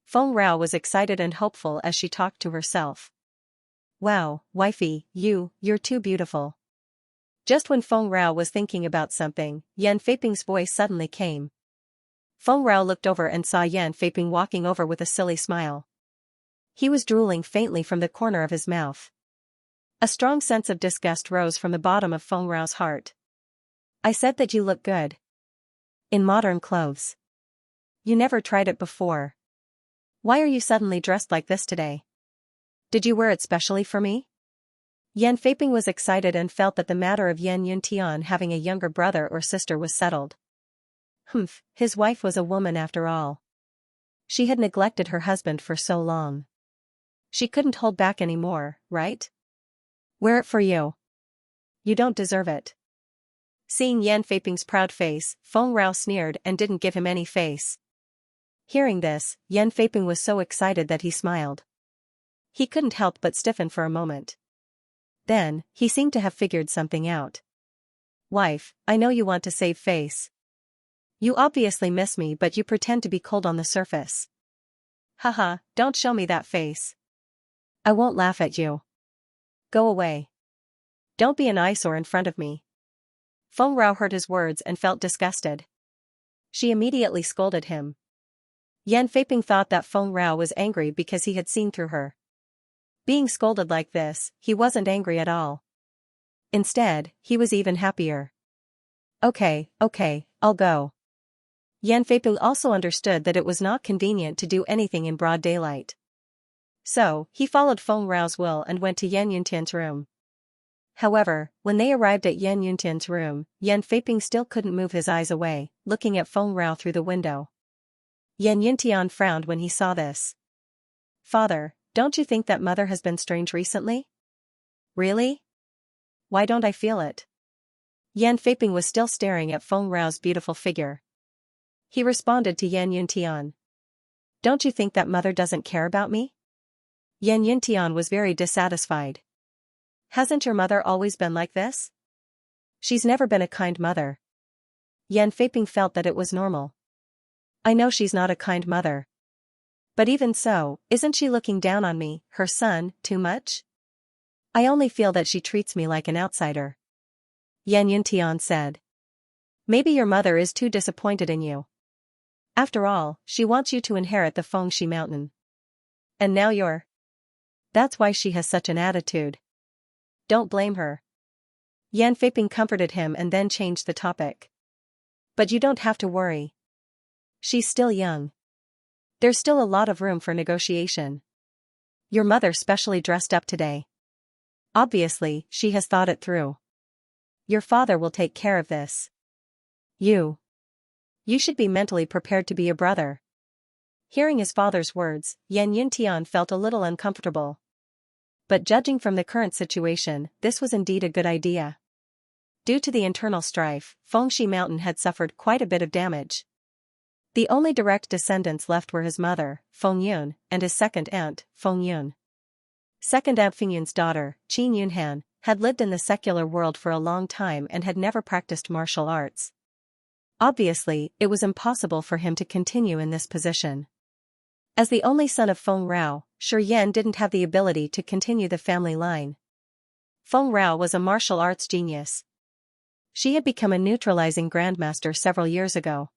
Feng Rao was excited and hopeful as she talked to herself. Wow, wifey, you're too beautiful. Just when Feng Rao was thinking about something, Yan Feiping's voice suddenly came. Feng Rao looked over and saw Yan Feiping walking over with a silly smile. He was drooling faintly from the corner of his mouth. A strong sense of disgust rose from the bottom of Feng Rao's heart. I said that you look good. In modern clothes. You never tried it before. Why are you suddenly dressed like this today? Did you wear it specially for me? Yan Feiping was excited and felt that the matter of Yan Yuntian having a younger brother or sister was settled. Humph, his wife was a woman after all. She had neglected her husband for so long. She couldn't hold back anymore, right? Wear it for you. You don't deserve it. Seeing Yan Feiping's proud face, Feng Rao sneered and didn't give him any face. Hearing this, Yan Feiping was so excited that he smiled. He couldn't help but stiffen for a moment. Then, he seemed to have figured something out. Wife, I know you want to save face. You obviously miss me but you pretend to be cold on the surface. Haha, don't show me that face. I won't laugh at you. Go away. Don't be an eyesore in front of me. Feng Rao heard his words and felt disgusted. She immediately scolded him. Yan Feiping thought that Feng Rao was angry because he had seen through her. Being scolded like this, he wasn't angry at all. Instead, he was even happier. Okay, I'll go. Yan Feiping also understood that it was not convenient to do anything in broad daylight. So, he followed Feng Rao's will and went to Yan Yuntian's room. However, when they arrived at Yan Yuntian's room, Yan Feiping still couldn't move his eyes away, looking at Feng Rao through the window. Yan Yuntian frowned when he saw this. Father, don't you think that mother has been strange recently? Really? Why don't I feel it? Yan Feiping was still staring at Feng Rao's beautiful figure. He responded to Yan Yuntian. Don't you think that mother doesn't care about me? Yan Yuntian was very dissatisfied. Hasn't your mother always been like this? She's never been a kind mother. Yan Feiping felt that it was normal. I know she's not a kind mother. But even so, isn't she looking down on me, her son, too much? I only feel that she treats me like an outsider. Yan Yuntian said. Maybe your mother is too disappointed in you. After all, she wants you to inherit the Fengxi mountain. And now you're. That's why she has such an attitude. Don't blame her. Yan Feiping comforted him and then changed the topic. But you don't have to worry. She's still young. There's still a lot of room for negotiation. Your mother specially dressed up today. Obviously, she has thought it through. Your father will take care of this. You should be mentally prepared to be a brother. Hearing his father's words, Yan Yuntian felt a little uncomfortable. But judging from the current situation, this was indeed a good idea. Due to the internal strife, Fengxi Mountain had suffered quite a bit of damage. The only direct descendants left were his mother, Feng Yun, and his second aunt, Feng Yun. Second Aunt Feng Yun's daughter, Qin Yunhan, had lived in the secular world for a long time and had never practiced martial arts. Obviously, it was impossible for him to continue in this position. As the only son of Feng Rao, Shi Yan didn't have the ability to continue the family line. Feng Rao was a martial arts genius. She had become a neutralizing grandmaster several years ago.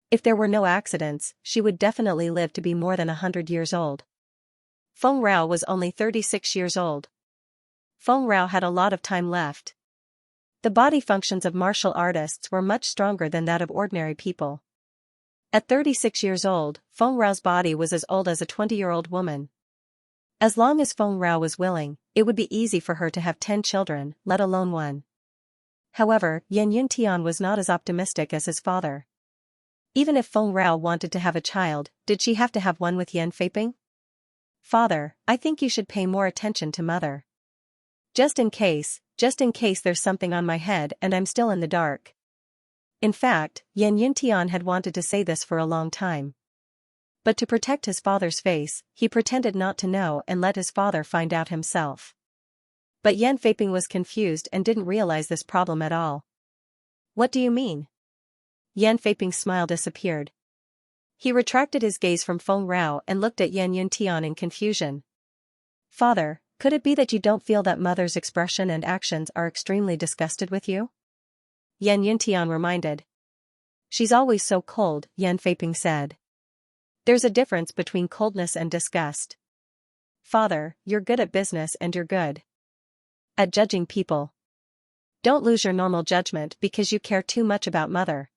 If there were no accidents, she would definitely live to be more than 100 years old. Feng Rao was only 36 years old. Feng Rao had a lot of time left. The body functions of martial artists were much stronger than that of ordinary people. At 36 years old, Feng Rao's body was as old as a 20-year-old woman. As long as Feng Rao was willing, it would be easy for her to have 10 children, let alone one. However, Yan Yuntian was not as optimistic as his father. Even if Feng Rao wanted to have a child, did she have to have one with Yan Feiping? Father, I think you should pay more attention to mother. Just in case there's something on my head and I'm still in the dark. In fact, Yan Yuntian had wanted to say this for a long time. But to protect his father's face, he pretended not to know and let his father find out himself. But Yan Feiping was confused and didn't realize this problem at all. What do you mean? Yan Feiping's smile disappeared. He retracted his gaze from Feng Rao and looked at Yan Yuntian in confusion. Father, Could it be that you don't feel that mother's expression and actions are extremely disgusted with you? Yan Yuntian reminded. She's always so cold, Yan Feiping said. There's a difference between coldness and disgust. Father, you're good at business and you're good at judging people. Don't lose your normal judgment because you care too much about mother.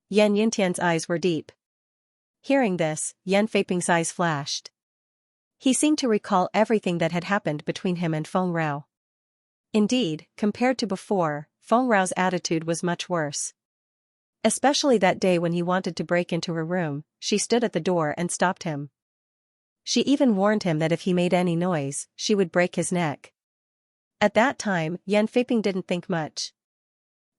Yan Yuntian's eyes were deep. Hearing this, Yan Feiping's eyes flashed. He seemed to recall everything that had happened between him and Feng Rao. Indeed, compared to before, Feng Rao's attitude was much worse. Especially that day when he wanted to break into her room, she stood at the door and stopped him. She even warned him that if he made any noise, she would break his neck. At that time, Yan Feiping didn't think much.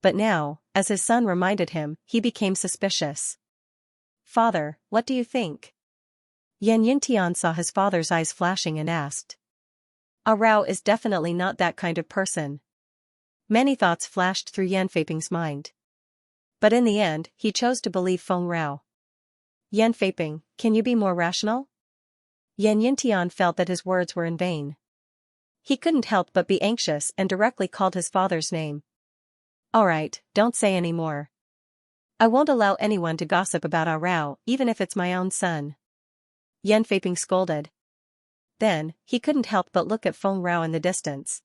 But now, as his son reminded him, he became suspicious. Father, what do you think? Yan Yuntian saw his father's eyes flashing and asked. Rao is definitely not that kind of person. Many thoughts flashed through Yan Feiping's mind. But in the end, he chose to believe Feng Rao. Yan Feiping, can you be more rational? Yan Yuntian felt that his words were in vain. He couldn't help but be anxious and directly called his father's name. All right, don't say any more. I won't allow anyone to gossip about Rao, even if it's my own son. Yan Feiping scolded. Then, he couldn't help but look at Feng Rao in the distance.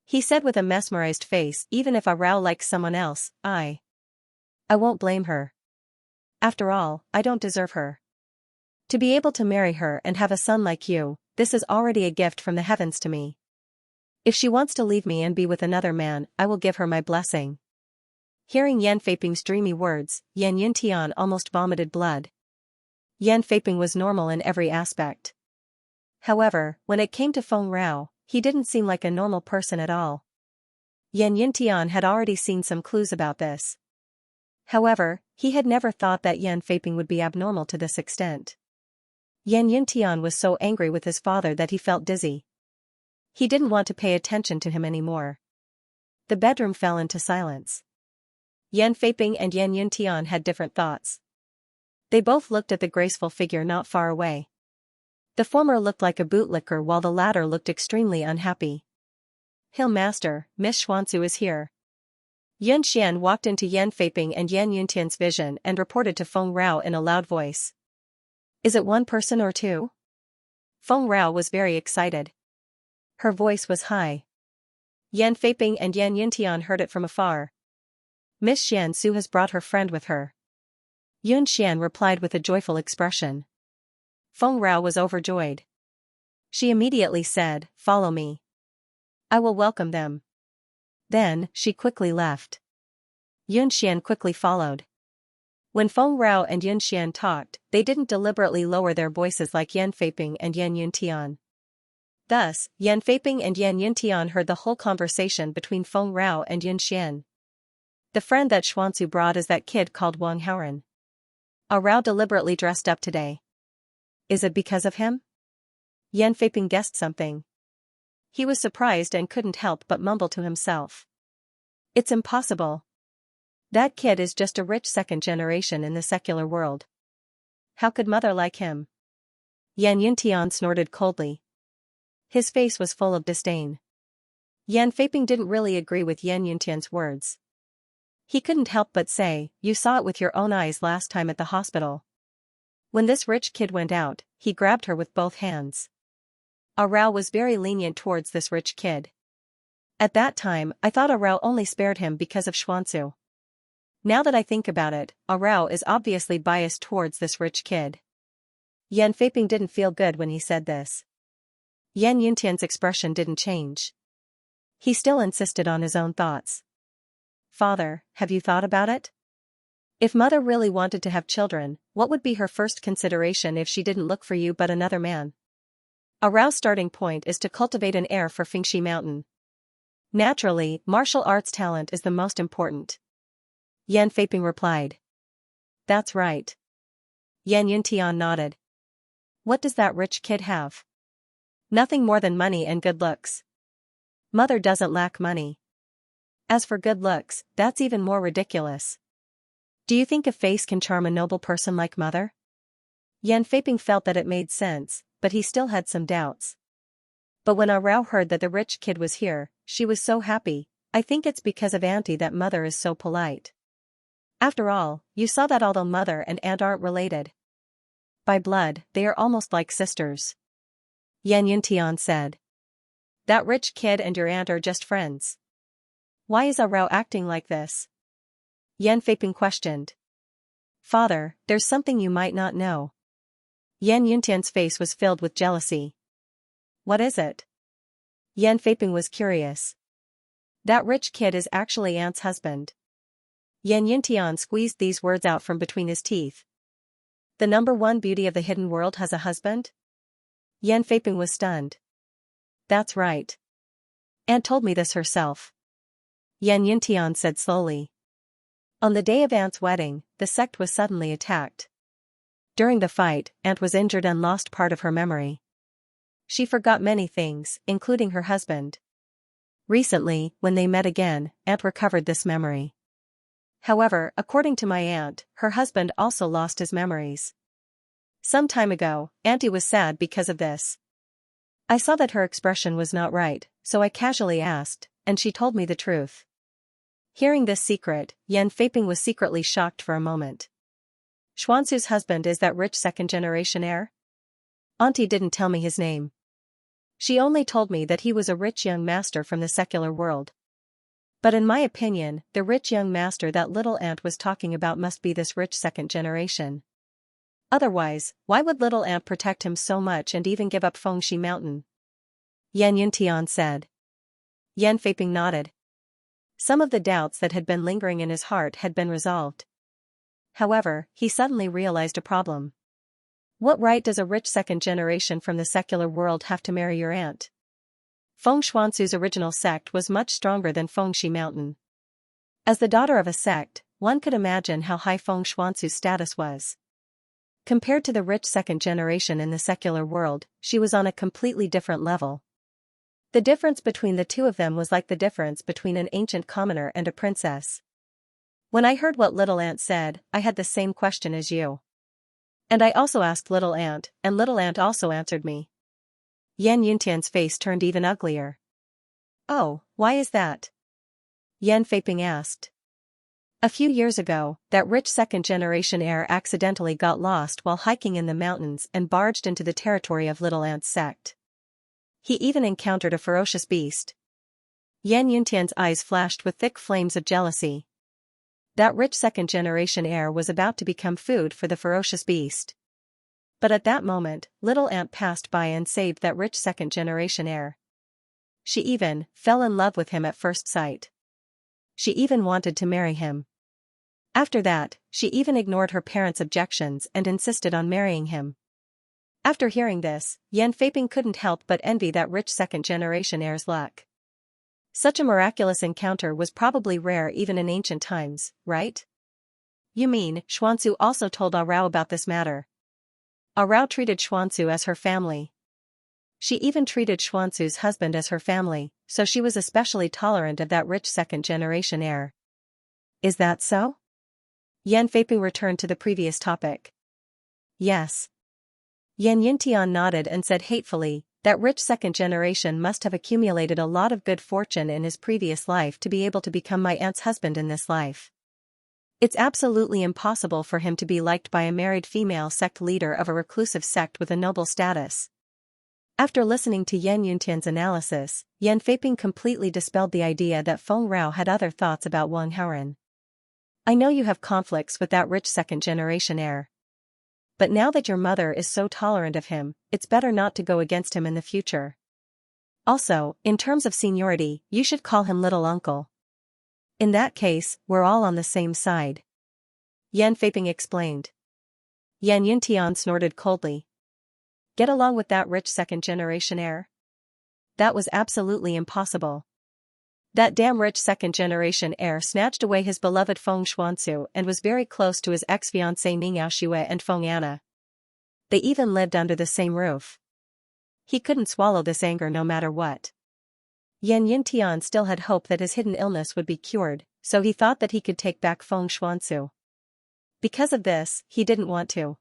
He said with a mesmerized face, even if Rao likes someone else, I won't blame her. After all, I don't deserve her. To be able to marry her and have a son like you, this is already a gift from the heavens to me. If she wants to leave me and be with another man, I will give her my blessing. Hearing Yan Feiping's dreamy words, Yan Yuntian almost vomited blood. Yan Feiping was normal in every aspect. However, when it came to Feng Rao, he didn't seem like a normal person at all. Yan Yuntian had already seen some clues about this. However, he had never thought that Yan Feiping would be abnormal to this extent. Yan Yuntian was so angry with his father that he felt dizzy. He didn't want to pay attention to him anymore. The bedroom fell into silence. Yan Feiping and Yan Yuntian had different thoughts. They both looked at the graceful figure not far away. The former looked like a bootlicker while the latter looked extremely unhappy. Hill Master, Miss Xuanzu is here. Yun Xian walked into Yan Feiping and Yan Yuntian's vision and reported to Feng Rao in a loud voice. Is it one person or two? Feng Rao was very excited. Her voice was high. Yan Feiping and Yan Yuntian heard it from afar. Miss Xianxia has brought her friend with her. Yun Xian replied with a joyful expression. Feng Rao was overjoyed. She immediately said, Follow me. I will welcome them. Then, she quickly left. Yun Xian quickly followed. When Feng Rao and Yun Xian talked, they didn't deliberately lower their voices like Yan Feiping and Yan Yuntian. Thus, Yan Feiping and Yan Yuntian heard the whole conversation between Feng Rao and Yun Xian. The friend that Xuanzu brought is that kid called Wang Haoran. Rao deliberately dressed up today. Is it because of him? Yan Feiping guessed something. He was surprised and couldn't help but mumble to himself. It's impossible. That kid is just a rich second generation in the secular world. How could mother like him? Yan Yuntian snorted coldly. His face was full of disdain. Yan Feiping didn't really agree with Yan Yuntian's words. He couldn't help but say, You saw it with your own eyes last time at the hospital. When this rich kid went out, he grabbed her with both hands. Rao was very lenient towards this rich kid. At that time, I thought Rao only spared him because of Xuanzu. Now that I think about it, Rao is obviously biased towards this rich kid. Yan Feiping didn't feel good when he said this. Yan Yuntian's expression didn't change. He still insisted on his own thoughts. Father, have you thought about it? If mother really wanted to have children, what would be her first consideration if she didn't look for you but another man? Rao's starting point is to cultivate an heir for Fengxi Mountain. Naturally, martial arts talent is the most important. Yan Feiping replied. That's right. Yan Yuntian nodded. What does that rich kid have? Nothing more than money and good looks. Mother doesn't lack money. As for good looks, that's even more ridiculous. Do you think a face can charm a noble person like mother? Yan Feiping felt that it made sense, but he still had some doubts. But when Rao heard that the rich kid was here, she was so happy. I think it's because of auntie that mother is so polite. After all, you saw that although mother and aunt aren't related by blood, they are almost like sisters. Yan Yuntian said. That rich kid and your aunt are just friends. Why is Rao acting like this? Yan Feiping questioned. Father, there's something you might not know. Yan Yuntian's face was filled with jealousy. What is it? Yan Feiping was curious. That rich kid is actually aunt's husband. Yan Yuntian squeezed these words out from between his teeth. The number one beauty of the hidden world has a husband? Yan Feiping was stunned. That's right. Aunt told me this herself. Yan Yuntian said slowly. On the day of Aunt's wedding, the sect was suddenly attacked. During the fight, Aunt was injured and lost part of her memory. She forgot many things, including her husband. Recently, when they met again, Aunt recovered this memory. However, according to my aunt, her husband also lost his memories. Some time ago, Auntie was sad because of this. I saw that her expression was not right, so I casually asked, and she told me the truth. Hearing this secret, Yan Feiping was secretly shocked for a moment. Xuansu's husband is that rich second-generation heir? Auntie didn't tell me his name. She only told me that he was a rich young master from the secular world. But in my opinion, the rich young master that little aunt was talking about must be this rich second generation. Otherwise, why would little aunt protect him so much and even give up Fengxi Mountain? Yan Yuntian said. Yan Feiping nodded. Some of the doubts that had been lingering in his heart had been resolved. However, he suddenly realized a problem. What right does a rich second generation from the secular world have to marry your aunt? Feng Xuansu's original sect was much stronger than Fengxi Mountain. As the daughter of a sect, one could imagine how high Feng Xuansu's status was. Compared to the rich second generation in the secular world, she was on a completely different level. The difference between the two of them was like the difference between an ancient commoner and a princess. When I heard what little aunt said, I had the same question as you. And I also asked little aunt, and little aunt also answered me. Yan Yuntian's face turned even uglier. Oh, why is that? Yan Feiping asked. A few years ago, that rich second-generation heir accidentally got lost while hiking in the mountains and barged into the territory of little aunt's sect. He even encountered a ferocious beast. Yan Yuntian's eyes flashed with thick flames of jealousy. That rich second-generation heir was about to become food for the ferocious beast. But at that moment, little aunt passed by and saved that rich second-generation heir. She even fell in love with him at first sight. She even wanted to marry him. After that, she even ignored her parents' objections and insisted on marrying him. After hearing this, Yan Feiping couldn't help but envy that rich second-generation heir's luck. Such a miraculous encounter was probably rare even in ancient times, right? You mean, Xuansu also told Rao about this matter? Rao treated Xuansu as her family. She even treated Xuansu's husband as her family, so she was especially tolerant of that rich second-generation heir. Is that so? Yan Feiping returned to the previous topic. Yes. Yan Yuntian nodded and said hatefully, that rich second generation must have accumulated a lot of good fortune in his previous life to be able to become my aunt's husband in this life. It's absolutely impossible for him to be liked by a married female sect leader of a reclusive sect with a noble status. After listening to Yan Yuntian's analysis, Yan Feiping completely dispelled the idea that Feng Rao had other thoughts about Wang Haoren. I know you have conflicts with that rich second-generation heir. But now that your mother is so tolerant of him, it's better not to go against him in the future. Also, in terms of seniority, you should call him little uncle. In that case, we're all on the same side. Yan Feiping explained. Yan Yuntian snorted coldly. Get along with that rich second-generation heir? That was absolutely impossible. That damn rich second-generation heir snatched away his beloved Feng Xuansu and was very close to his ex-fiancée Ningao Xue and Feng Anna. They even lived under the same roof. He couldn't swallow this anger no matter what. Yan Yuntian still had hope that his hidden illness would be cured, so he thought that he could take back Feng Xuansu. Because of this, he didn't want to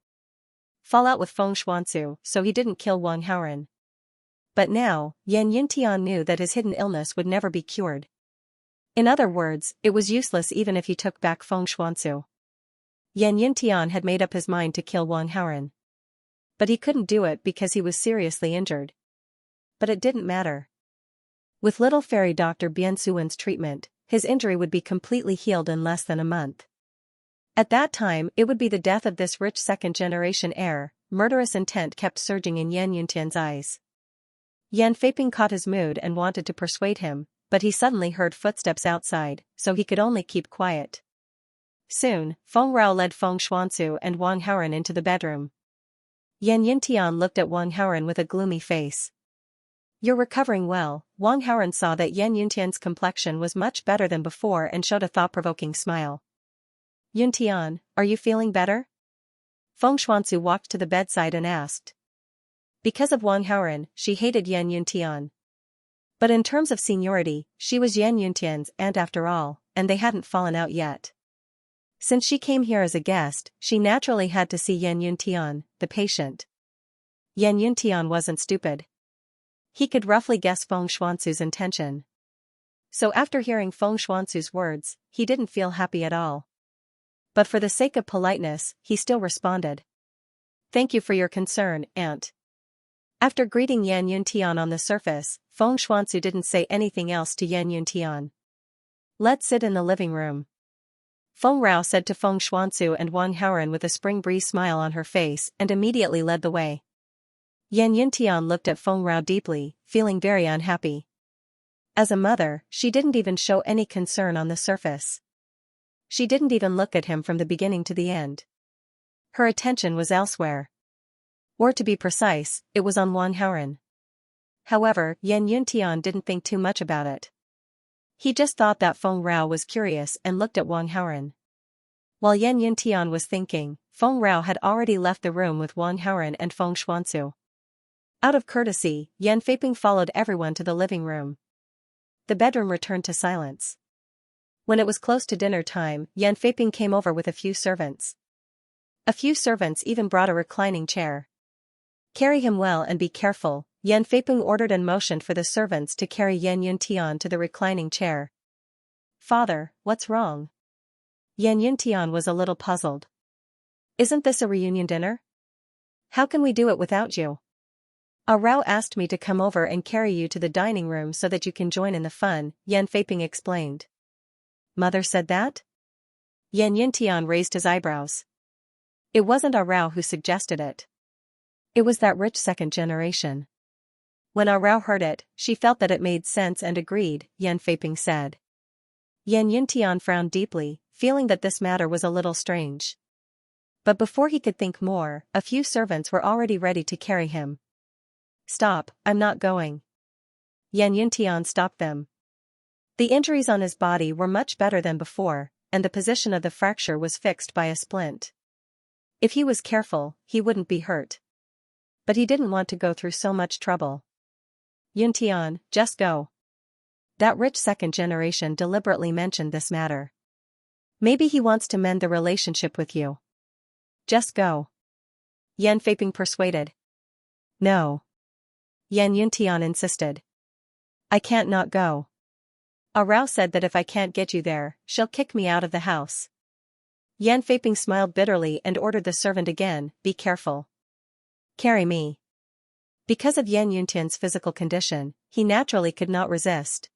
fall out with Feng Xuansu, so he didn't kill Wang Haoren. But now, Yan Yuntian knew that his hidden illness would never be cured. In other words, it was useless even if he took back Feng Xuanzu. Yan Yuntian had made up his mind to kill Wang Haoren. But he couldn't do it because he was seriously injured. But it didn't matter. With little fairy doctor Bian Suwen's treatment, his injury would be completely healed in less than a month. At that time, it would be the death of this rich second-generation heir. Murderous intent kept surging in Yan Yuntian's eyes. Yan Feiping caught his mood and wanted to persuade him, but he suddenly heard footsteps outside, so he could only keep quiet. Soon, Feng Rao led Feng Xuanzu and Wang Haoren into the bedroom. Yan Yuntian looked at Wang Haoren with a gloomy face. "You're recovering well." Wang Haoren saw that Yan Yuntian's complexion was much better than before and showed a thought-provoking smile. "Yuntian, are you feeling better?" Feng Xuanzu walked to the bedside and asked. Because of Wang Haoren, she hated Yan Yuntian. But in terms of seniority, she was Yan Yuntian's aunt after all, and they hadn't fallen out yet. Since she came here as a guest, she naturally had to see Yan Yuntian, the patient. Yan Yuntian wasn't stupid. He could roughly guess Feng Xuanzu's intention. So after hearing Feng Xuanzu's words, he didn't feel happy at all. But for the sake of politeness, he still responded. "Thank you for your concern, aunt." After greeting Yan Yuntian on the surface, Feng Xuanzu didn't say anything else to Yan Yuntian. "Let's sit in the living room," Feng Rao said to Feng Xuanzu and Wang Haoren with a spring breeze smile on her face and immediately led the way. Yan Yuntian looked at Feng Rao deeply, feeling very unhappy. As a mother, she didn't even show any concern on the surface. She didn't even look at him from the beginning to the end. Her attention was elsewhere. Or to be precise, it was on Wang Haoren. However, Yan Yuntian didn't think too much about it. He just thought that Feng Rao was curious and looked at Wang Haoren. While Yan Yuntian was thinking, Feng Rao had already left the room with Wang Haoren and Feng Xuanzu. Out of courtesy, Yan Feiping followed everyone to the living room. The bedroom returned to silence. When it was close to dinner time, Yan Feiping came over with a few servants. A few servants even brought a reclining chair. "Carry him well and be careful," Yan Feiping ordered and motioned for the servants to carry Yan Yuntian to the reclining chair. "Father, what's wrong?" Yan Yuntian was a little puzzled. "Isn't this a reunion dinner? How can we do it without you?" "A Rao asked me to come over and carry you to the dining room so that you can join in the fun," Yan Feiping explained. "Mother said that?" Yan Yuntian raised his eyebrows. "It wasn't a Rao who suggested it. It was that rich second generation." When a Rao heard it, she felt that it made sense and agreed, Yan Feiping said. Yan Yuntian frowned deeply, feeling that this matter was a little strange. But before he could think more, a few servants were already ready to carry him. "Stop, I'm not going." Yan Yuntian stopped them. The injuries on his body were much better than before, and the position of the fracture was fixed by a splint. If he was careful, he wouldn't be hurt. But he didn't want to go through so much trouble. "Yuntian, just go." That rich second generation deliberately mentioned this matter. "Maybe he wants to mend the relationship with you. Just go." Yan Feiping persuaded. "No." Yan Yuntian insisted. "I can't not go. A Rao said that if I can't get you there, she'll kick me out of the house." Yan Feiping smiled bitterly and ordered the servant again, "Be careful. Carry me." Because of Yan Yuntian's physical condition, he naturally could not resist.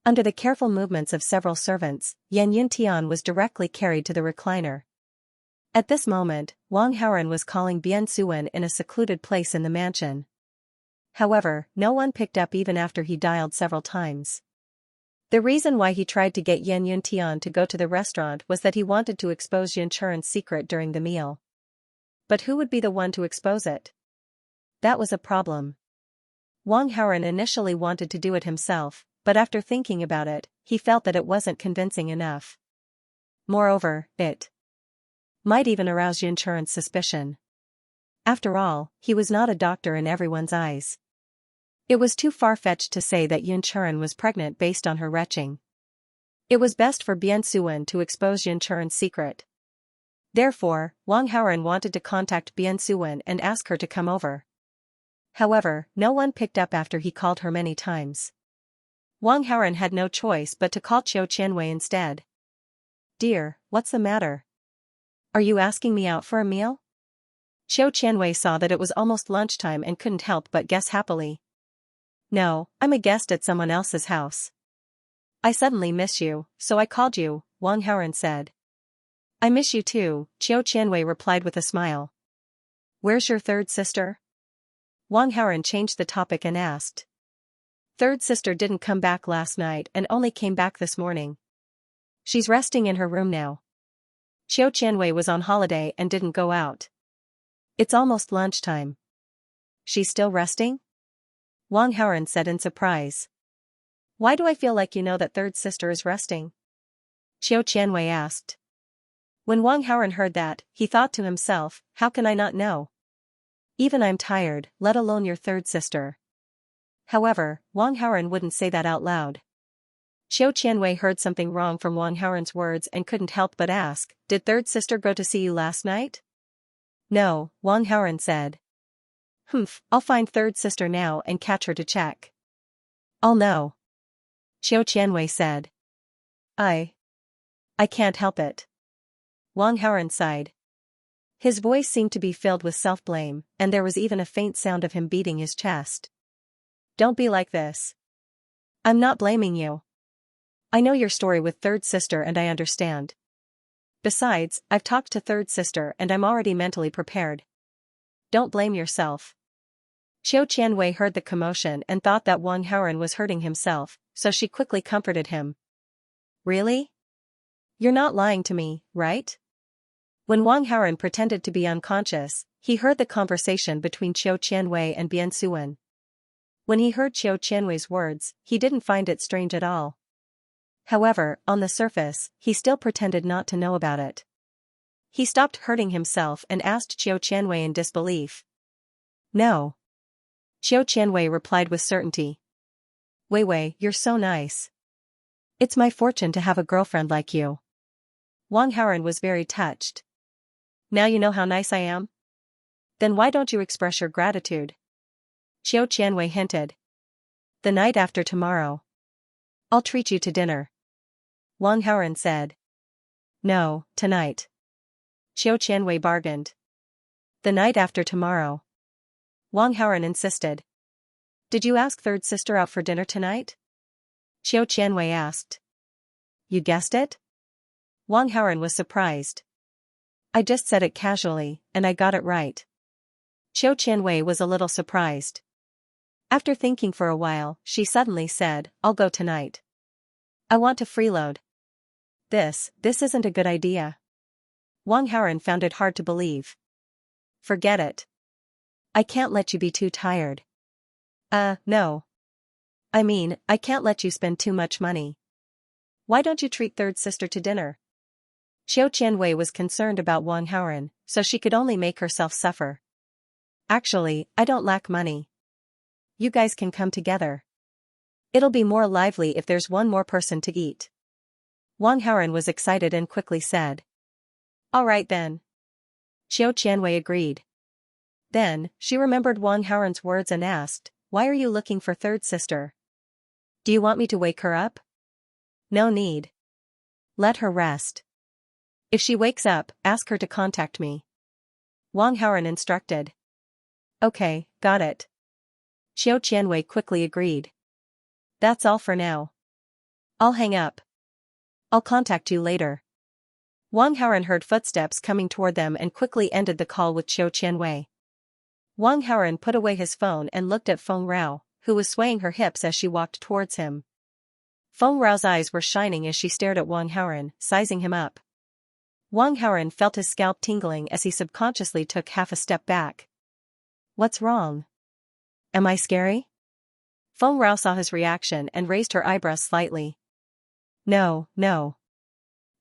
Under the careful movements of several servants, Yan Yuntian was directly carried to the recliner. At this moment, Wang Haoren was calling Bian Suen in a secluded place in the mansion. However, no one picked up even after he dialed several times. The reason why he tried to get Yan Yuntian to go to the restaurant was that he wanted to expose Yunchuren's secret during the meal. But who would be the one to expose it? That was a problem. Wang Haoren initially wanted to do it himself, but after thinking about it, he felt that it wasn't convincing enough. Moreover, it might even arouse Yunchuren's suspicion. After all, he was not a doctor in everyone's eyes. It was too far-fetched to say that Yunchuren was pregnant based on her retching. It was best for Bian Suen to expose Yunchuren's secret. Therefore, Wang Haoren wanted to contact Bian Suen and ask her to come over. However, no one picked up after he called her many times. Wang Haoren had no choice but to call Qiu Qianwei instead. "Dear, what's the matter? Are you asking me out for a meal?" Qiu Qianwei saw that it was almost lunchtime and couldn't help but guess happily. "No, I'm a guest at someone else's house. I suddenly miss you, so I called you," Wang Haoren said. "I miss you too," Qiu Qianwei replied with a smile. "Where's your third sister?" Wang Haoren changed the topic and asked. "Third sister didn't come back last night and only came back this morning. She's resting in her room now. Qiu Qianwei was on holiday and didn't go out. It's almost lunchtime." "She's still resting?" Wang Haoren said in surprise. "Why do I feel like you know that third sister is resting?" Qiu Qianwei asked. When Wang Haoren heard that, he thought to himself, how can I not know? Even I'm tired, let alone your third sister. However, Wang Haoren wouldn't say that out loud. Qiu Qianwei heard something wrong from Wang Haoren's words and couldn't help but ask, "Did third sister go to see you last night?" "No," Wang Haoren said. "Humph, I'll find third sister now and catch her to check." "I'll know," Qiu Qianwei said. I can't help it." Wang Haoren sighed. His voice seemed to be filled with self-blame, and there was even a faint sound of him beating his chest. "Don't be like this. I'm not blaming you. I know your story with third sister and I understand. Besides, I've talked to third sister and I'm already mentally prepared. Don't blame yourself." Qiu Qianwei heard the commotion and thought that Wang Haoren was hurting himself, so she quickly comforted him. "Really? You're not lying to me, right?" When Wang Haoren pretended to be unconscious, he heard the conversation between Qiu Qianwei and Bian Suwen. When he heard Qiu Qianwei's words, he didn't find it strange at all. However, on the surface, he still pretended not to know about it. He stopped hurting himself and asked Qiu Qianwei in disbelief. "No." Qiu Qianwei replied with certainty. "Wei Wei, you're so nice. It's my fortune to have a girlfriend like you." Wang Haoren was very touched. "Now you know how nice I am? Then why don't you express your gratitude?" Qiu Qianwei hinted. "The night after tomorrow. I'll treat you to dinner." Wang Haoren said. "No, tonight." Qiu Qianwei bargained. "The night after tomorrow." Wang Haoren insisted. "Did you ask third sister out for dinner tonight?" Qiu Qianwei asked. "You guessed it?" Wang Haoren was surprised. "I just said it casually, and I got it right." Qiu Qianwei was a little surprised. After thinking for a while, she suddenly said, "I'll go tonight. I want to freeload." This isn't a good idea." Wang Haoren found it hard to believe. "Forget it. I can't let you be too tired." No. I mean, I can't let you spend too much money. Why don't you treat third sister to dinner?" Qiu Qianwei was concerned about Wang Haoren, so she could only make herself suffer. "Actually, I don't lack money. You guys can come together. It'll be more lively if there's one more person to eat." Wang Haoren was excited and quickly said. "All right then." Qiu Qianwei agreed. Then, she remembered Wang Haoren's words and asked, "Why are you looking for third sister? Do you want me to wake her up?" "No need. Let her rest. If she wakes up, ask her to contact me." Wang Haoren instructed. "Okay, got it." Qiu Qianwei quickly agreed. "That's all for now. I'll hang up. I'll contact you later." Wang Haoren heard footsteps coming toward them and quickly ended the call with Qiu Qianwei. Wang Haoren put away his phone and looked at Feng Rao, who was swaying her hips as she walked towards him. Feng Rao's eyes were shining as she stared at Wang Haoren, sizing him up. Wang Haoren felt his scalp tingling as he subconsciously took half a step back. "What's wrong? Am I scary?" Feng Rao saw his reaction and raised her eyebrows slightly. No.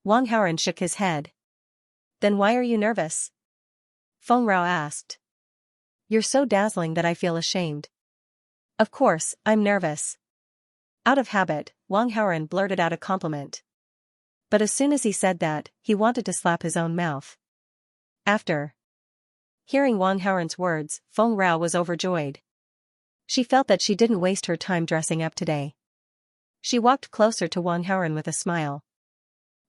Wang Haoren shook his head. "Then why are you nervous?" Feng Rao asked. "You're so dazzling that I feel ashamed." "Of course, I'm nervous." Out of habit, Wang Haoren blurted out a compliment. But as soon as he said that, he wanted to slap his own mouth. After hearing Wang Haoren's words, Feng Rao was overjoyed. She felt that she didn't waste her time dressing up today. She walked closer to Wang Haoren with a smile.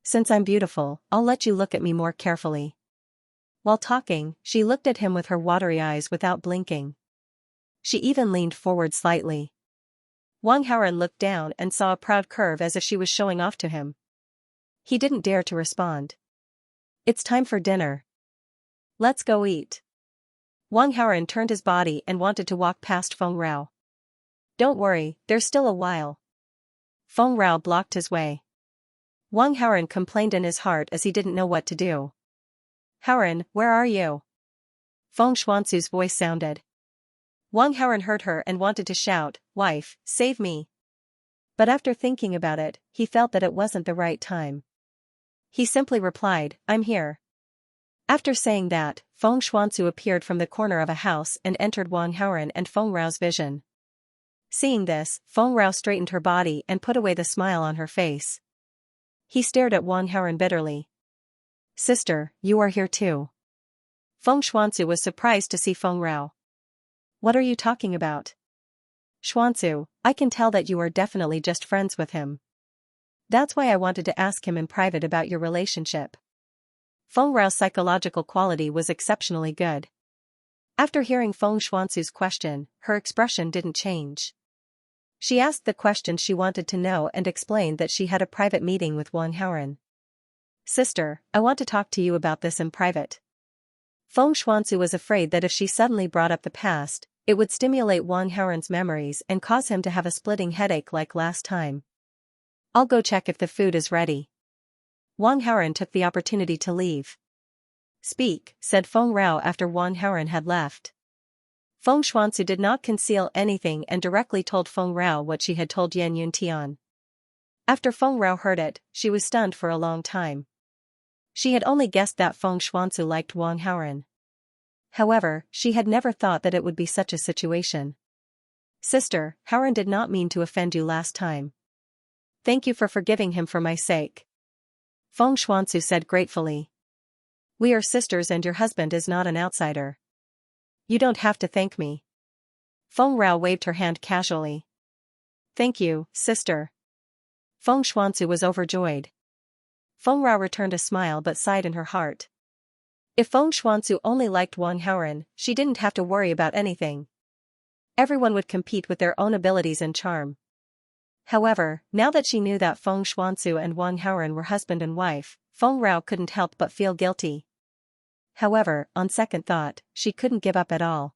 Since I'm beautiful, I'll let you look at me more carefully. While talking, she looked at him with her watery eyes without blinking. She even leaned forward slightly. Wang Haoren looked down and saw a proud curve as if she was showing off to him. He didn't dare to respond. It's time for dinner. Let's go eat. Wang Haoren turned his body and wanted to walk past Feng Rao. Don't worry, there's still a while. Feng Rao blocked his way. Wang Haoren complained in his heart as he didn't know what to do. Haoren, where are you? Feng Xuanzu's voice sounded. Wang Haoren heard her and wanted to shout, Wife, save me. But after thinking about it, he felt that it wasn't the right time. He simply replied, I'm here. After saying that, Feng Xuanzu appeared from the corner of a house and entered Wang Haoren and Feng Rao's vision. Seeing this, Feng Rao straightened her body and put away the smile on her face. He stared at Wang Haoren bitterly. Sister, you are here too. Feng Xuanzu was surprised to see Feng Rao. What are you talking about? Xuanzu, I can tell that you are definitely just friends with him. That's why I wanted to ask him in private about your relationship. Feng Rao's psychological quality was exceptionally good. After hearing Feng Xuanzu's question, her expression didn't change. She asked the question she wanted to know and explained that she had a private meeting with Wang Haoren. Sister, I want to talk to you about this in private. Feng Xuanzu was afraid that if she suddenly brought up the past, it would stimulate Wang Haoren's memories and cause him to have a splitting headache like last time. I'll go check if the food is ready. Wang Haoren took the opportunity to leave. Speak, said Feng Rao after Wang Haoren had left. Feng Xuanzu did not conceal anything and directly told Feng Rao what she had told Yan Yuntian. After Feng Rao heard it, she was stunned for a long time. She had only guessed that Feng Xuanzu liked Wang Haoren. However, she had never thought that it would be such a situation. Sister, Haoren did not mean to offend you last time. Thank you for forgiving him for my sake. Feng Xuanzu said gratefully. We are sisters and your husband is not an outsider. You don't have to thank me. Feng Rao waved her hand casually. Thank you, sister. Feng Xuanzu was overjoyed. Feng Rao returned a smile but sighed in her heart. If Feng Xuanzu only liked Wang Haoren, she didn't have to worry about anything. Everyone would compete with their own abilities and charm. However, now that she knew that Feng Xuanzu and Wang Haoren were husband and wife, Feng Rao couldn't help but feel guilty. However, on second thought, she couldn't give up at all.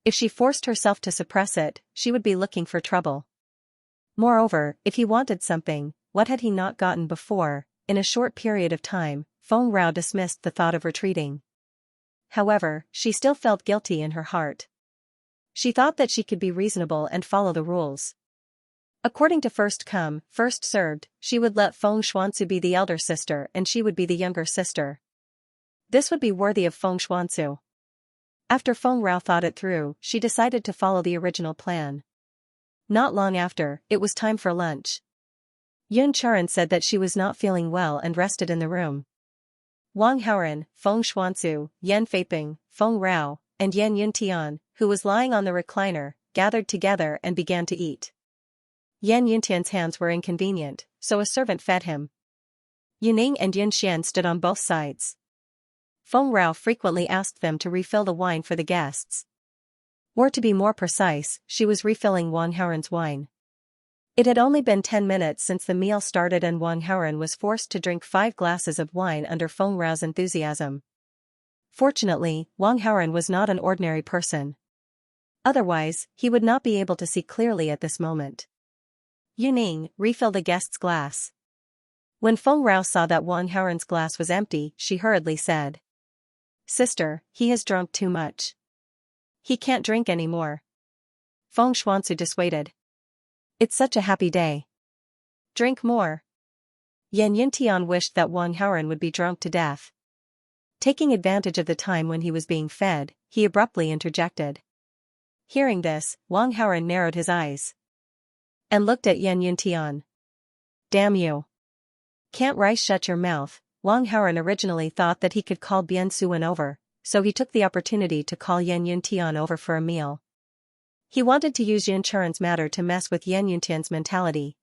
If she forced herself to suppress it, she would be looking for trouble. Moreover, if he wanted something, what had he not gotten before? In a short period of time, Feng Rao dismissed the thought of retreating. However, she still felt guilty in her heart. She thought that she could be reasonable and follow the rules. According to first come, first served, she would let Feng Xuanzu be the elder sister and she would be the younger sister. This would be worthy of Feng Xuanzu. After Feng Rao thought it through, she decided to follow the original plan. Not long after, it was time for lunch. Yun Charan said that she was not feeling well and rested in the room. Wang Haoren, Feng Xuanzu, Yan Feiping, Feng Rao, and Yan Yuntian, who was lying on the recliner, gathered together and began to eat. Yan Yuntian's hands were inconvenient, so a servant fed him. Yuning and Yun Xian stood on both sides. Feng Rao frequently asked them to refill the wine for the guests. Or to be more precise, she was refilling Wang Haoren's wine. It had only been 10 minutes since the meal started and Wang Haoren was forced to drink 5 glasses of wine under Feng Rao's enthusiasm. Fortunately, Wang Haoren was not an ordinary person. Otherwise, he would not be able to see clearly at this moment. Yuning, refill the guest's glass. When Feng Rao saw that Wang Haoren's glass was empty, she hurriedly said. Sister, he has drunk too much. He can't drink anymore. Feng Xuanzu dissuaded. It's such a happy day. Drink more. Yan Yuntian wished that Wang Haoren would be drunk to death. Taking advantage of the time when he was being fed, he abruptly interjected. Hearing this, Wang Haoren narrowed his eyes. And looked at Yan Yuntian. Damn you. Can't rice shut your mouth. Wang Haoren originally thought that he could call Bian Suwen over, so he took the opportunity to call Yan Yuntian over for a meal. He wanted to use Yanchuran's matter to mess with Yan Yuntian's mentality.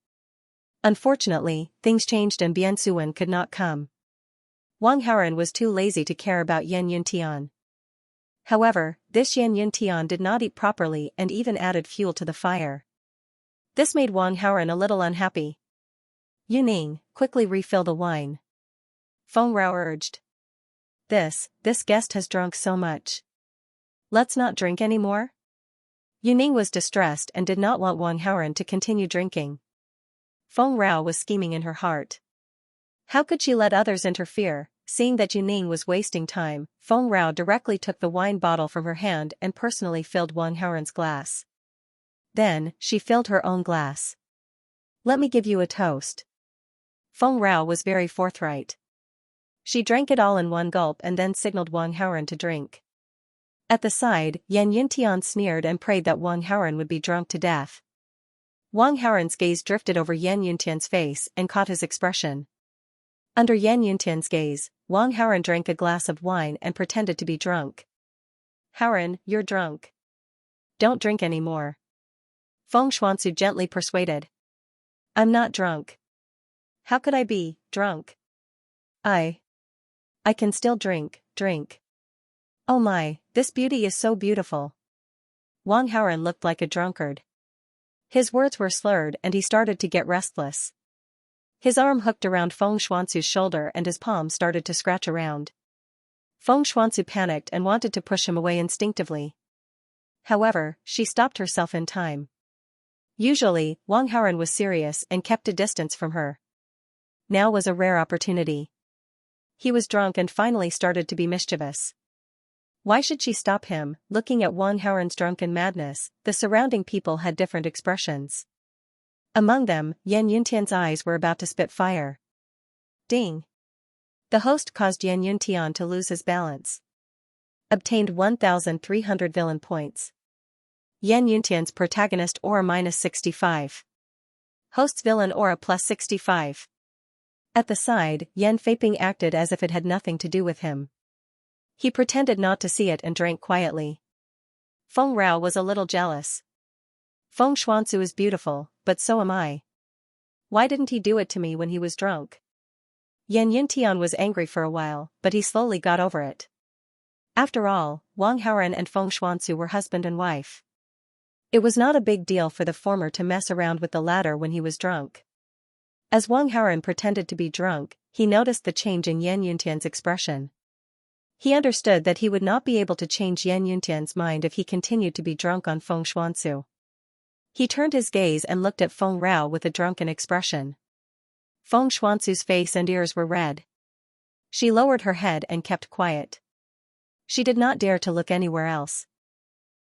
Unfortunately, things changed and Bian Suwen could not come. Wang Haoran was too lazy to care about Yan Yuntian. However, this Yan Yuntian did not eat properly and even added fuel to the fire. This made Wang Haoran a little unhappy. Yuning, quickly refill the wine. Feng Rao urged. This guest has drunk so much. Let's not drink anymore? Yuning was distressed and did not want Wang Haoran to continue drinking. Feng Rao was scheming in her heart. How could she let others interfere? Seeing that Yuning was wasting time, Feng Rao directly took the wine bottle from her hand and personally filled Wang Haoran's glass. Then, she filled her own glass. Let me give you a toast. Feng Rao was very forthright. She drank it all in one gulp and then signaled Wang Haoran to drink. At the side, Yan Yuntian sneered and prayed that Wang Haoran would be drunk to death. Wang Haoran's gaze drifted over Yan Yuntian's face and caught his expression. Under Yan Yuntian's gaze, Wang Haoran drank a glass of wine and pretended to be drunk. Haoran, you're drunk. Don't drink any more. Feng Xuanzu gently persuaded. I'm not drunk. How could I be drunk? I can still drink. Oh my, this beauty is so beautiful. Wang Haoran looked like a drunkard. His words were slurred and he started to get restless. His arm hooked around Feng Xuanzu's shoulder and his palm started to scratch around. Feng Xuanzu panicked and wanted to push him away instinctively. However, she stopped herself in time. Usually, Wang Haoran was serious and kept a distance from her. Now was a rare opportunity. He was drunk and finally started to be mischievous. Why should she stop him? Looking at Wang Haoran's drunken madness, the surrounding people had different expressions. Among them, Yan Yuntian's eyes were about to spit fire. Ding! The host caused Yan Yuntian to lose his balance. Obtained 1,300 villain points. Yan Yuntian's protagonist aura -65. Host's villain aura +65. At the side, Yan Feiping acted as if it had nothing to do with him. He pretended not to see it and drank quietly. Feng Rao was a little jealous. Feng Xuanzu is beautiful, but so am I. Why didn't he do it to me when he was drunk? Yan Yuntian was angry for a while, but he slowly got over it. After all, Wang Haoran and Feng Xuanzu were husband and wife. It was not a big deal for the former to mess around with the latter when he was drunk. As Wang Haoran pretended to be drunk, he noticed the change in Yan Yuntian's expression. He understood that he would not be able to change Yan Yuntian's mind if he continued to be drunk on Feng Xuanzu. He turned his gaze and looked at Feng Rao with a drunken expression. Feng Xuanzu's face and ears were red. She lowered her head and kept quiet. She did not dare to look anywhere else.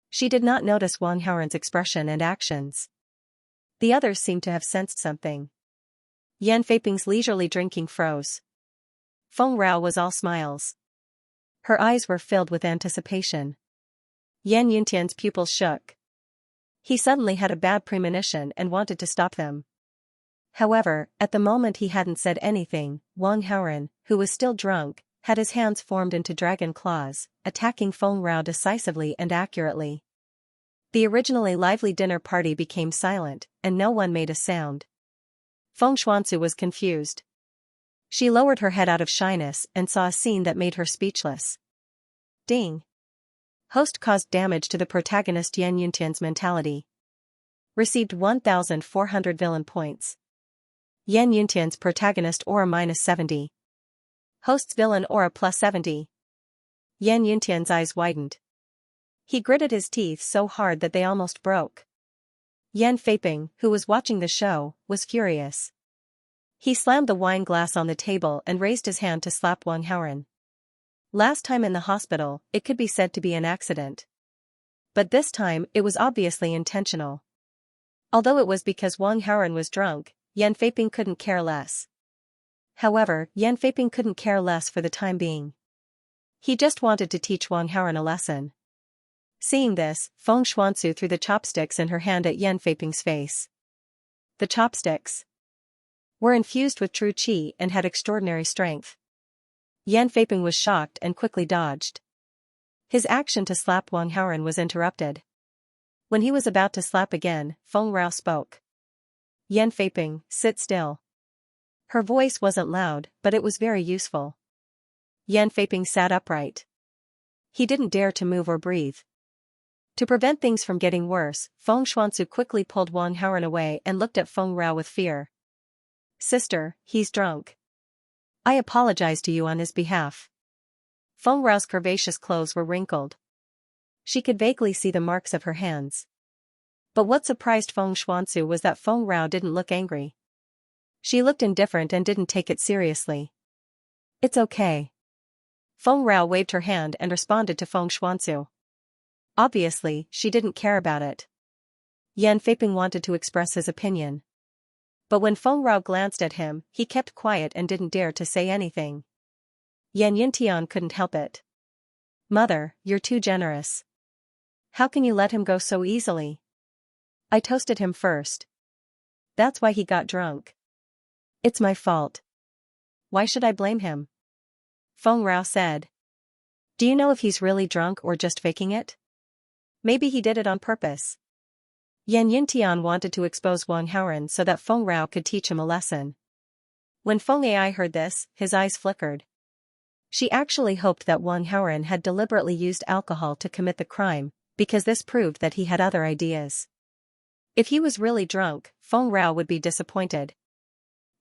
She did not notice Wang Haoran's expression and actions. The others seemed to have sensed something. Yan Feiping's leisurely drinking froze. Feng Rao was all smiles. Her eyes were filled with anticipation. Yan Yuntian's pupils shook. He suddenly had a bad premonition and wanted to stop them. However, at the moment he hadn't said anything, Wang Haoran, who was still drunk, had his hands formed into dragon claws, attacking Feng Rao decisively and accurately. The originally lively dinner party became silent, and no one made a sound. Feng Xuanzu was confused. She lowered her head out of shyness and saw a scene that made her speechless. Ding! Host caused damage to the protagonist Yan Yuntian's mentality. Received 1,400 villain points. Yan Yuntian's protagonist aura -70. Host's villain aura +70. Yan Yuntian's eyes widened. He gritted his teeth so hard that they almost broke. Yan Feiping, who was watching the show, was furious. He slammed the wine glass on the table and raised his hand to slap Wang Haoran. Last time in the hospital, it could be said to be an accident. But this time, it was obviously intentional. Although it was because Wang Haoran was drunk, Yan Feiping couldn't care less. However, Yan Feiping couldn't care less for the time being. He just wanted to teach Wang Haoran a lesson. Seeing this, Feng Xuanzu threw the chopsticks in her hand at Yan Feiping's face. The chopsticks were infused with true qi and had extraordinary strength. Yan Feiping was shocked and quickly dodged. His action to slap Wang Haoran was interrupted. When he was about to slap again, Feng Rao spoke. Yan Feiping, sit still. Her voice wasn't loud, but it was very useful. Yan Feiping sat upright. He didn't dare to move or breathe. To prevent things from getting worse, Feng Xuanzu quickly pulled Wang Haoren away and looked at Feng Rao with fear. Sister, he's drunk. I apologize to you on his behalf. Feng Rao's curvaceous clothes were wrinkled. She could vaguely see the marks of her hands. But what surprised Feng Xuanzu was that Feng Rao didn't look angry. She looked indifferent and didn't take it seriously. It's okay. Feng Rao waved her hand and responded to Feng Xuanzu. Obviously, she didn't care about it. Yan Feiping wanted to express his opinion. But when Feng Rao glanced at him, he kept quiet and didn't dare to say anything. Yan Yintian couldn't help it. Mother, you're too generous. How can you let him go so easily? I toasted him first. That's why he got drunk. It's my fault. Why should I blame him? Feng Rao said. Do you know if he's really drunk or just faking it? Maybe he did it on purpose. Yan Yintian wanted to expose Wang Haoren so that Feng Rao could teach him a lesson. When Feng Ai heard this, his eyes flickered. She actually hoped that Wang Haoren had deliberately used alcohol to commit the crime, because this proved that he had other ideas. If he was really drunk, Feng Rao would be disappointed.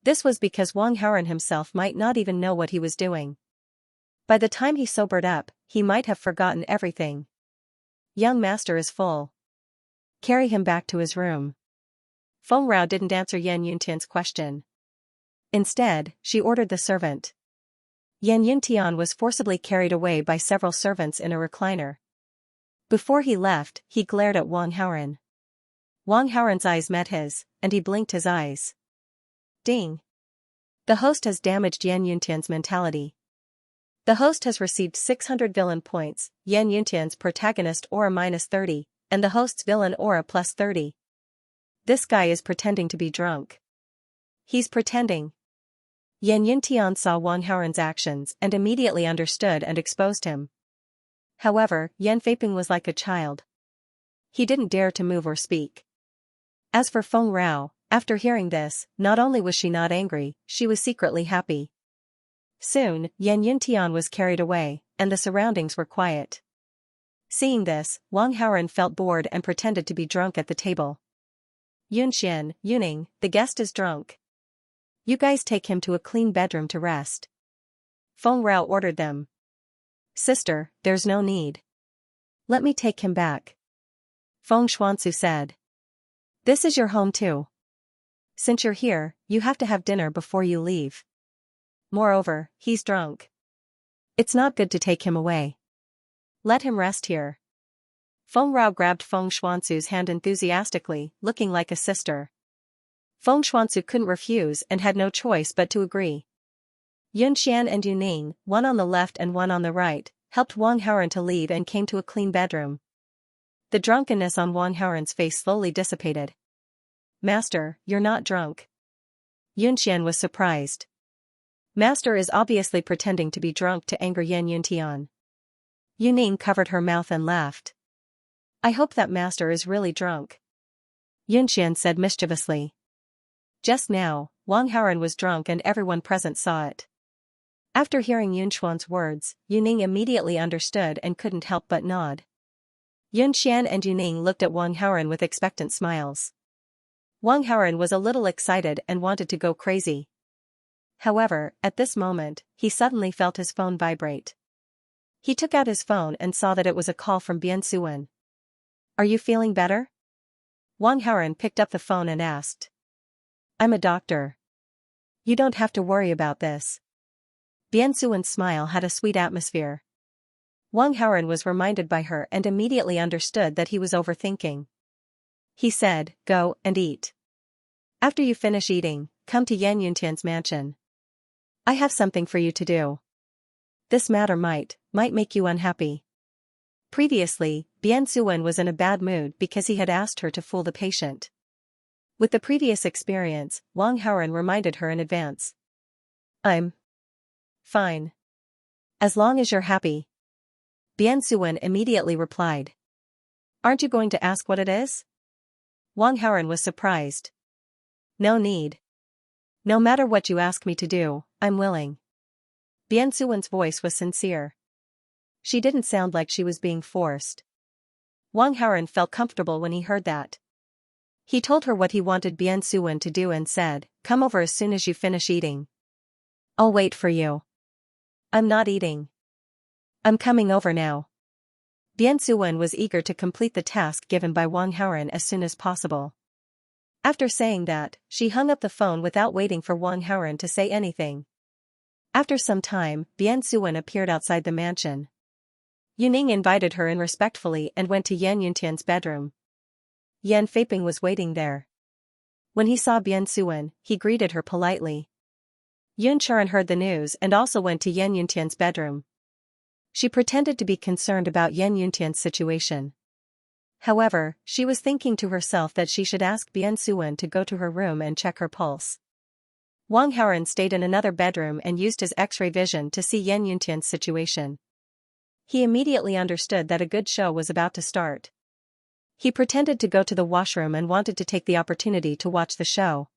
This was because Wang Haoren himself might not even know what he was doing. By the time he sobered up, he might have forgotten everything. Young master is full. Carry him back to his room. Feng Rao didn't answer Yan Yuntian's question. Instead, she ordered the servant. Yan Yuntian was forcibly carried away by several servants in a recliner. Before he left, he glared at Wang Haoren. Wang Haoren's eyes met his, and he blinked his eyes. Ding. The host has damaged Yan Yuntian's mentality. The host has received 600 villain points, Yan Yuntian's protagonist aura -30, and the host's villain aura +30. This guy is pretending to be drunk. He's pretending. Yan Yuntian saw Wang Haoren's actions and immediately understood and exposed him. However, Yan Feiping was like a child. He didn't dare to move or speak. As for Feng Rao, after hearing this, not only was she not angry, she was secretly happy. Soon, Yan Yuntian was carried away, and the surroundings were quiet. Seeing this, Wang Haoren felt bored and pretended to be drunk at the table. Yunxian, Yuning, the guest is drunk. You guys take him to a clean bedroom to rest. Feng Rao ordered them. Sister, there's no need. Let me take him back. Feng Xuanzu said. This is your home too. Since you're here, you have to have dinner before you leave. Moreover, he's drunk. It's not good to take him away. Let him rest here. Feng Rao grabbed Feng Xuanzu's hand enthusiastically, looking like a sister. Feng Xuanzu couldn't refuse and had no choice but to agree. Yunxian and Yuning, one on the left and one on the right, helped Wang Haoren to leave and came to a clean bedroom. The drunkenness on Wang Haoren's face slowly dissipated. Master, you're not drunk. Yunxian was surprised. Master is obviously pretending to be drunk to anger Yan Yuntian. Yuning covered her mouth and laughed. I hope that master is really drunk. Yunxian said mischievously. Just now, Wang Haoren was drunk and everyone present saw it. After hearing Yunxuan's words, Yuning immediately understood and couldn't help but nod. Yunxian and Yuning looked at Wang Haoren with expectant smiles. Wang Haoren was a little excited and wanted to go crazy. However, at this moment, he suddenly felt his phone vibrate. He took out his phone and saw that it was a call from Bian Suwen. Are you feeling better? Wang Haoren picked up the phone and asked. I'm a doctor. You don't have to worry about this. Bian Suwen's smile had a sweet atmosphere. Wang Haoren was reminded by her and immediately understood that he was overthinking. He said, go and eat. After you finish eating, come to Yan Yuntian's mansion. I have something for you to do. This matter might make you unhappy. Previously, Bian Suwen was in a bad mood because he had asked her to fool the patient. With the previous experience, Wang Haoren reminded her in advance. I'm fine. As long as you're happy. Bian Suwen immediately replied. Aren't you going to ask what it is? Wang Haoren was surprised. No need. No matter what you ask me to do, I'm willing. Bian Suwen's voice was sincere. She didn't sound like she was being forced. Wang Haoren felt comfortable when he heard that. He told her what he wanted Bian Suwen to do and said, "Come over as soon as you finish eating. I'll wait for you." "I'm not eating. I'm coming over now." Bian Suwen was eager to complete the task given by Wang Haoren as soon as possible. After saying that, she hung up the phone without waiting for Wang Haoren to say anything. After some time, Bian Suwen appeared outside the mansion. Yuning invited her in respectfully and went to Yan Yuntian's bedroom. Yan Feiping was waiting there. When he saw Bian Suwen, he greeted her politely. Yun Chuan heard the news and also went to Yan Yuntian's bedroom. She pretended to be concerned about Yan Yuntian's situation. However, she was thinking to herself that she should ask Bian Suwen to go to her room and check her pulse. Wang Haoren stayed in another bedroom and used his X-ray vision to see Yan Yuntian's situation. He immediately understood that a good show was about to start. He pretended to go to the washroom and wanted to take the opportunity to watch the show.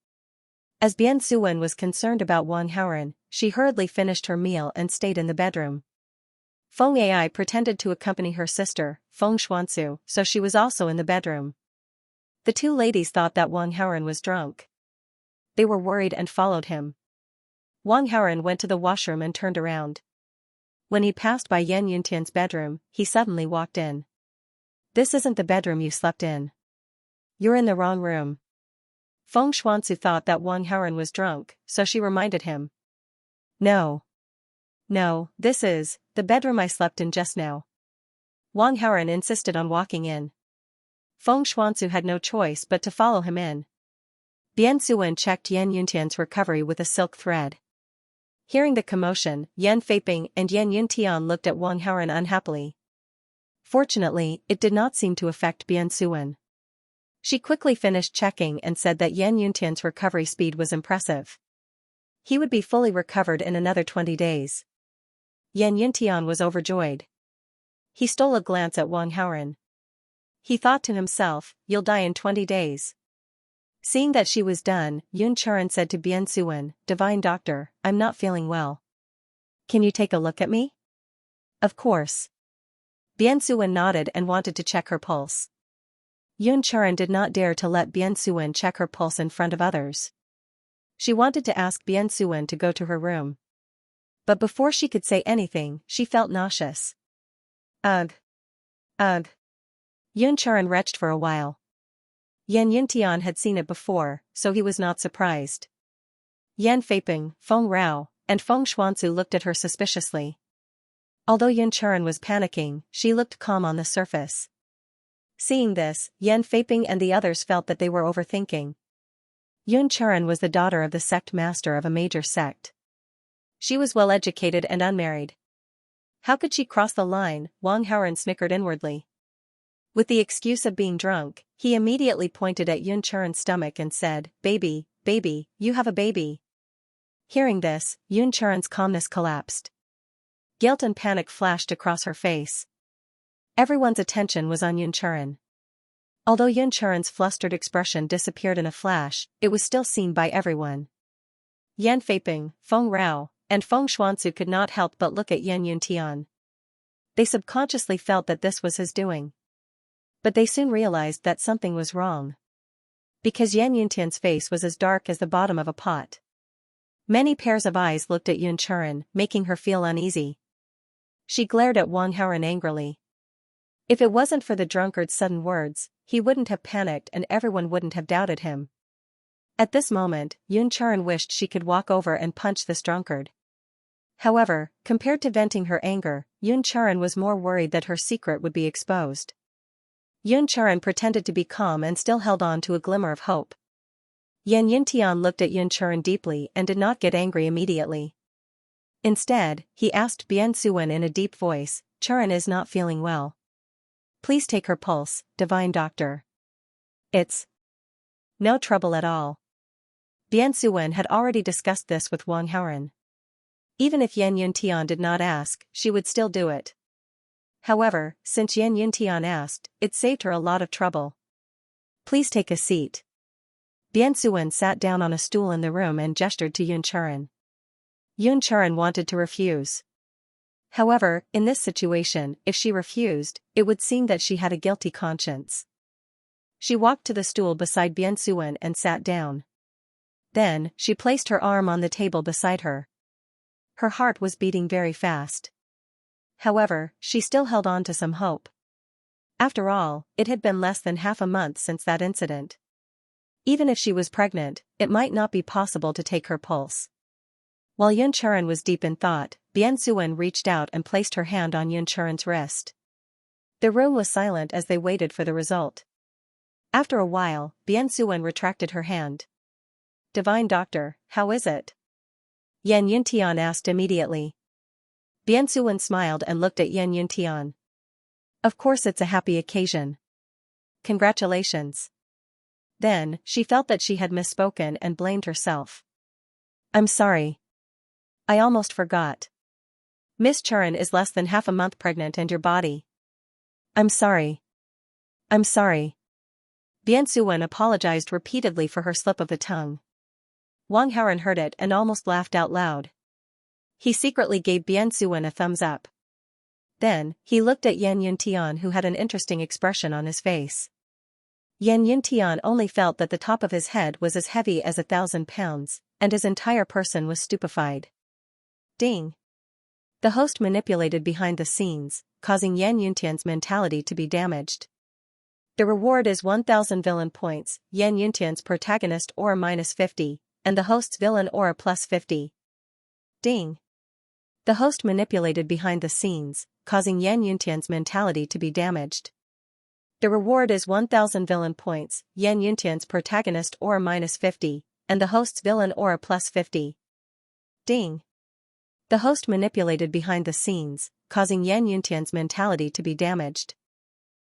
As Bian Suwen was concerned about Wang Haoren, she hurriedly finished her meal and stayed in the bedroom. Feng Ai pretended to accompany her sister, Feng Xuansu, so she was also in the bedroom. The two ladies thought that Wang Haoren was drunk. They were worried and followed him. Wang Haoren went to the washroom and turned around. When he passed by Yan Yuntian's bedroom, he suddenly walked in. "This isn't the bedroom you slept in. You're in the wrong room." Feng Xuansu thought that Wang Haoren was drunk, so she reminded him. No, this is the bedroom I slept in just now." Wang Haoren insisted on walking in. Feng Xuansu had no choice but to follow him in. Bian Suwen checked Yan Yuntian's recovery with a silk thread. Hearing the commotion, Yan Feiping and Yan Yuntian looked at Wang Haoren unhappily. Fortunately, it did not seem to affect Bian Suwen. She quickly finished checking and said that Yan Yuntian's recovery speed was impressive. He would be fully recovered in another 20 days. Yan Yuntian was overjoyed. He stole a glance at Wang Haoren. He thought to himself, "You'll die in 20 days. Seeing that she was done, Yun Chuan said to Bian Suwen, "Divine doctor, I'm not feeling well. Can you take a look at me?" "Of course." Bian Suwen nodded and wanted to check her pulse. Yun Chuan did not dare to let Bian Suwen check her pulse in front of others. She wanted to ask Bian Suwen to go to her room. But before she could say anything, she felt nauseous. Ugh. Ugh. Yun Chuan retched for a while. Yan Yuntian had seen it before, so he was not surprised. Yan Feiping, Feng Rao, and Feng Xuansu looked at her suspiciously. Although Yun Chuan was panicking, she looked calm on the surface. Seeing this, Yan Feiping and the others felt that they were overthinking. Yun Chuan was the daughter of the sect master of a major sect. She was well educated and unmarried. How could she cross the line? Wang Haoren snickered inwardly. With the excuse of being drunk, he immediately pointed at Yun Chuan's stomach and said, baby, you have a baby." Hearing this, Yun Chuan's calmness collapsed. Guilt and panic flashed across her face. Everyone's attention was on Yun Chuan. Although Yun Chuan's flustered expression disappeared in a flash, it was still seen by everyone. Yan Feiping, Feng Rao, and Feng Xuansu could not help but look at Yan Yuntian. They subconsciously felt that this was his doing. But they soon realized that something was wrong. Because Yan Yuntian's face was as dark as the bottom of a pot. Many pairs of eyes looked at Yun Chuan, making her feel uneasy. She glared at Wang Haoren angrily. If it wasn't for the drunkard's sudden words, he wouldn't have panicked and everyone wouldn't have doubted him. At this moment, Yun Chuan wished she could walk over and punch this drunkard. However, compared to venting her anger, Yun Chuan was more worried that her secret would be exposed. Yun Chuan pretended to be calm and still held on to a glimmer of hope. Yan Yuntian looked at Yun Chuan deeply and did not get angry immediately. Instead, he asked Bian Suwen in a deep voice, "Chuan is not feeling well. Please take her pulse, divine doctor." "It's no trouble at all." Bian Suwen had already discussed this with Wang Haoren. Even if Yan Yuntian did not ask, she would still do it. However, since Yan Yuntian asked, it saved her a lot of trouble. Please take a seat. Bian Suwen sat down on a stool in the room and gestured to Yun Churen. Yun Churen wanted to refuse. However, in this situation, if she refused, it would seem that she had a guilty conscience. She walked to the stool beside Bian Suwen and sat down. Then, she placed her arm on the table beside her. Her heart was beating very fast. However, she still held on to some hope. After all, it had been less than half a month since that incident. Even if she was pregnant, it might not be possible to take her pulse. While Yun Churen was deep in thought, Bian Suwen reached out and placed her hand on Yun Churen's wrist. The room was silent as they waited for the result. After a while, Bian Suwen retracted her hand. Divine Doctor, how is it? Yan Yuntian asked immediately. Bian Suwen smiled and looked at Yan Yuntian. Of course it's a happy occasion. Congratulations. Then, she felt that she had misspoken and blamed herself. I'm sorry. I almost forgot. Miss Churen is less than half a month pregnant and your body. I'm sorry. I'm sorry. Bian Suwen apologized repeatedly for her slip of the tongue. Wang Haoren heard it and almost laughed out loud. He secretly gave Bian Suwen a thumbs up. Then, he looked at Yan Yuntian, who had an interesting expression on his face. Yan Yuntian only felt that the top of his head was as heavy as 1,000 pounds, and his entire person was stupefied. Ding! The host manipulated behind the scenes, causing Yan Yuntian's mentality to be damaged. The reward is 1,000 villain points, Yan Yuntian's protagonist aura -50, and the host's villain aura +50. Ding! The host manipulated behind the scenes, causing Yan Yuntian's mentality to be damaged. The reward is 1,000 villain points, Yan Yuntian's protagonist aura -50, and the host's villain aura +50. Ding! The host manipulated behind the scenes, causing Yan Yuntian's mentality to be damaged.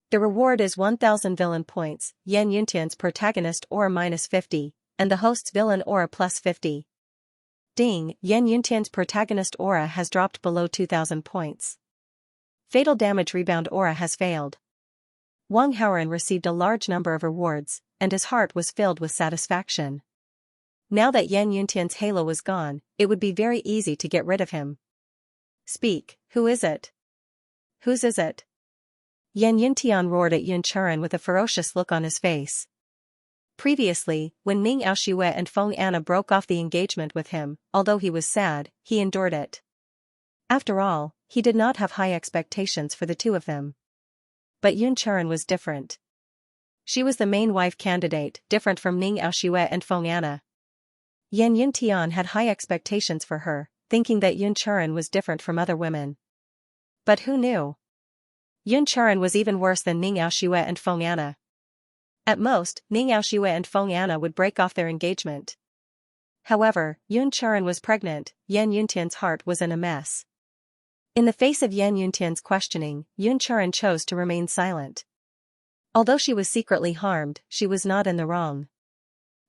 The reward is 1,000 villain points, Yan Yuntian's protagonist aura -50, and the host's villain aura +50. Ding! Yan Yuntian's protagonist aura has dropped below 2,000 points. Fatal damage rebound aura has failed. Wang Haoren received a large number of rewards, and his heart was filled with satisfaction. Now that Yan Yuntian's halo was gone, it would be very easy to get rid of him. Speak, who is it? Whose is it? Yan Yuntian roared at Yun Churen with a ferocious look on his face. Previously, when Ming Aoshue and Feng Anna broke off the engagement with him, although he was sad, he endured it. After all, he did not have high expectations for the two of them. But Yun Churen was different. She was the main wife candidate, different from Ming Aoshue and Feng Anna. Yan Yuntian had high expectations for her, thinking that Yun Churen was different from other women. But who knew? Yun Churen was even worse than Ming Aoshue and Feng Anna. At most, Ming Aoshue and Feng Anna would break off their engagement. However, Yun Churen was pregnant. Yan Yuntian's heart was in a mess. In the face of Yan Yuntian's questioning, Yun Churen chose to remain silent. Although she was secretly harmed, she was not in the wrong.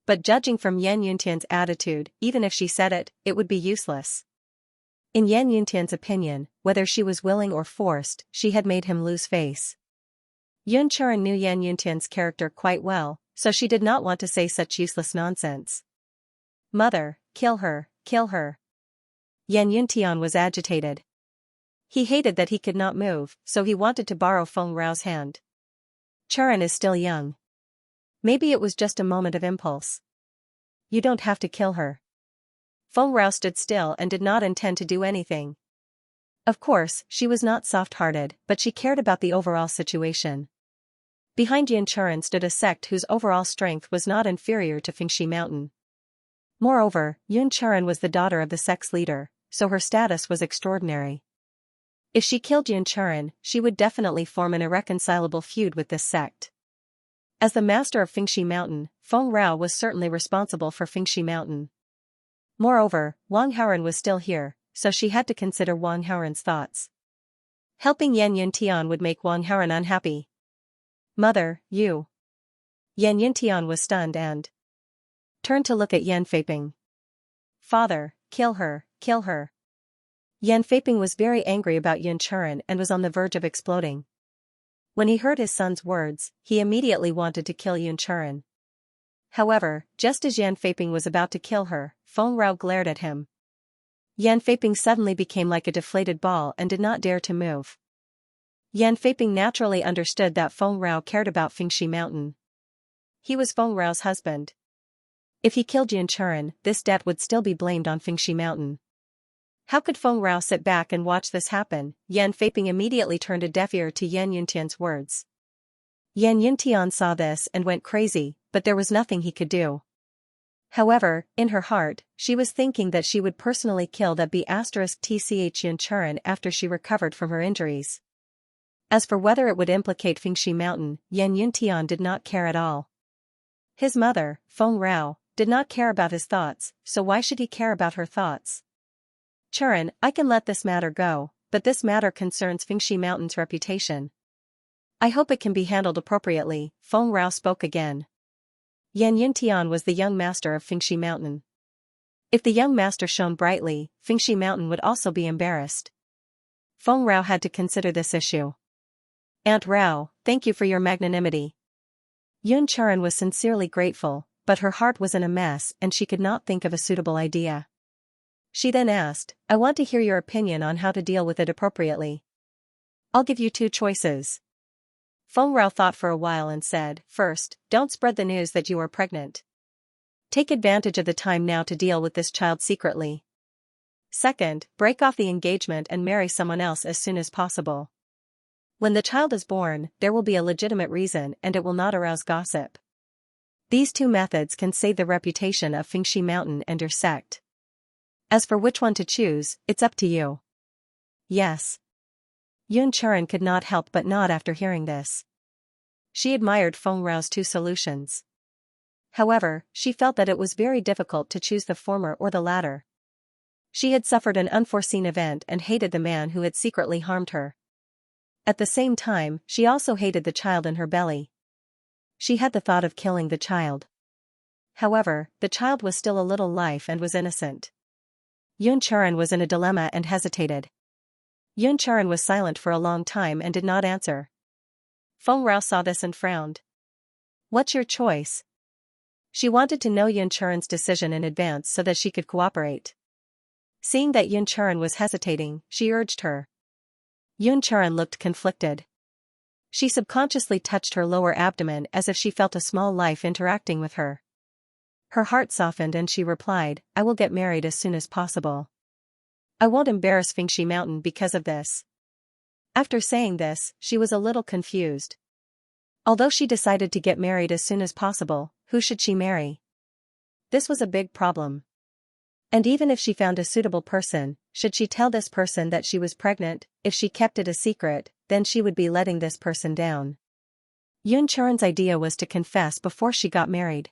But judging from Yan Yuntian's attitude, even if she said it, it would be useless. In Yan Yuntian's opinion, whether she was willing or forced, she had made him lose face. Yun Churen knew Yan Yuntian's character quite well, so she did not want to say such useless nonsense. Mother, kill her, kill her. Yan Yuntian was agitated. He hated that he could not move, so he wanted to borrow Feng Rao's hand. Churen is still young. Maybe it was just a moment of impulse. You don't have to kill her. Feng Rao stood still and did not intend to do anything. Of course, she was not soft-hearted, but she cared about the overall situation. Behind Yun Churen stood a sect whose overall strength was not inferior to Fengxi Mountain. Moreover, Yun Churen was the daughter of the sect's leader, so her status was extraordinary. If she killed Yun Churen, she would definitely form an irreconcilable feud with this sect. As the master of Fengxi Mountain, Feng Rao was certainly responsible for Fengxi Mountain. Moreover, Wang Haoren was still here, so she had to consider Wang Haoren's thoughts. Helping Yan Yuntian would make Wang Haoren unhappy. Mother, you. Yan Yuntian was stunned and turned to look at Yan Feiping. Father, kill her, kill her. Yan Feiping was very angry about Yun Churan and was on the verge of exploding. When he heard his son's words, he immediately wanted to kill Yun Churan. However, just as Yan Feiping was about to kill her, Feng Rao glared at him. Yan Feiping suddenly became like a deflated ball and did not dare to move. Yan Feiping naturally understood that Feng Rao cared about Fengxi Mountain. He was Feng Rao's husband. If he killed Yun Churan, this debt would still be blamed on Fengxi Mountain. How could Feng Rao sit back and watch this happen? Yan Feiping immediately turned a deaf ear to Yan Yuntian's words. Yan Yuntian saw this and went crazy, but there was nothing he could do. However, in her heart, she was thinking that she would personally kill that B*TCH Yun Churan after she recovered from her injuries. As for whether it would implicate Fengxi Mountain, Yan Yuntian did not care at all. His mother, Feng Rao, did not care about his thoughts, so why should he care about her thoughts? Churan, I can let this matter go, but this matter concerns Fengxi Mountain's reputation. I hope it can be handled appropriately. Feng Rao spoke again. Yan Yuntian was the young master of Fengxi Mountain. If the young master shone brightly, Fengxi Mountain would also be embarrassed. Feng Rao had to consider this issue. Aunt Rao, thank you for your magnanimity. Yun Churan was sincerely grateful, but her heart was in a mess and she could not think of a suitable idea. She then asked, I want to hear your opinion on how to deal with it appropriately. I'll give you two choices. Feng Rao thought for a while and said, first, don't spread the news that you are pregnant. Take advantage of the time now to deal with this child secretly. Second, break off the engagement and marry someone else as soon as possible. When the child is born, there will be a legitimate reason and it will not arouse gossip. These two methods can save the reputation of Fengxi Mountain and your sect. As for which one to choose, it's up to you. Yes. Yun Churan could not help but nod after hearing this. She admired Feng Rao's two solutions. However, she felt that it was very difficult to choose the former or the latter. She had suffered an unforeseen event and hated the man who had secretly harmed her. At the same time, she also hated the child in her belly. She had the thought of killing the child. However, the child was still a little life and was innocent. Yun Churan was in a dilemma and hesitated. Yun Churan was silent for a long time and did not answer. Feng Rao saw this and frowned. What's your choice? She wanted to know Yun Churan's decision in advance so that she could cooperate. Seeing that Yun Churan was hesitating, she urged her. Yun Churan looked conflicted. She subconsciously touched her lower abdomen as if she felt a small life interacting with her. Her heart softened and she replied, I will get married as soon as possible. I won't embarrass Fengxi Mountain because of this. After saying this, she was a little confused. Although she decided to get married as soon as possible, who should she marry? This was a big problem. And even if she found a suitable person, should she tell this person that she was pregnant? If she kept it a secret, then she would be letting this person down. Yun Churan's idea was to confess before she got married.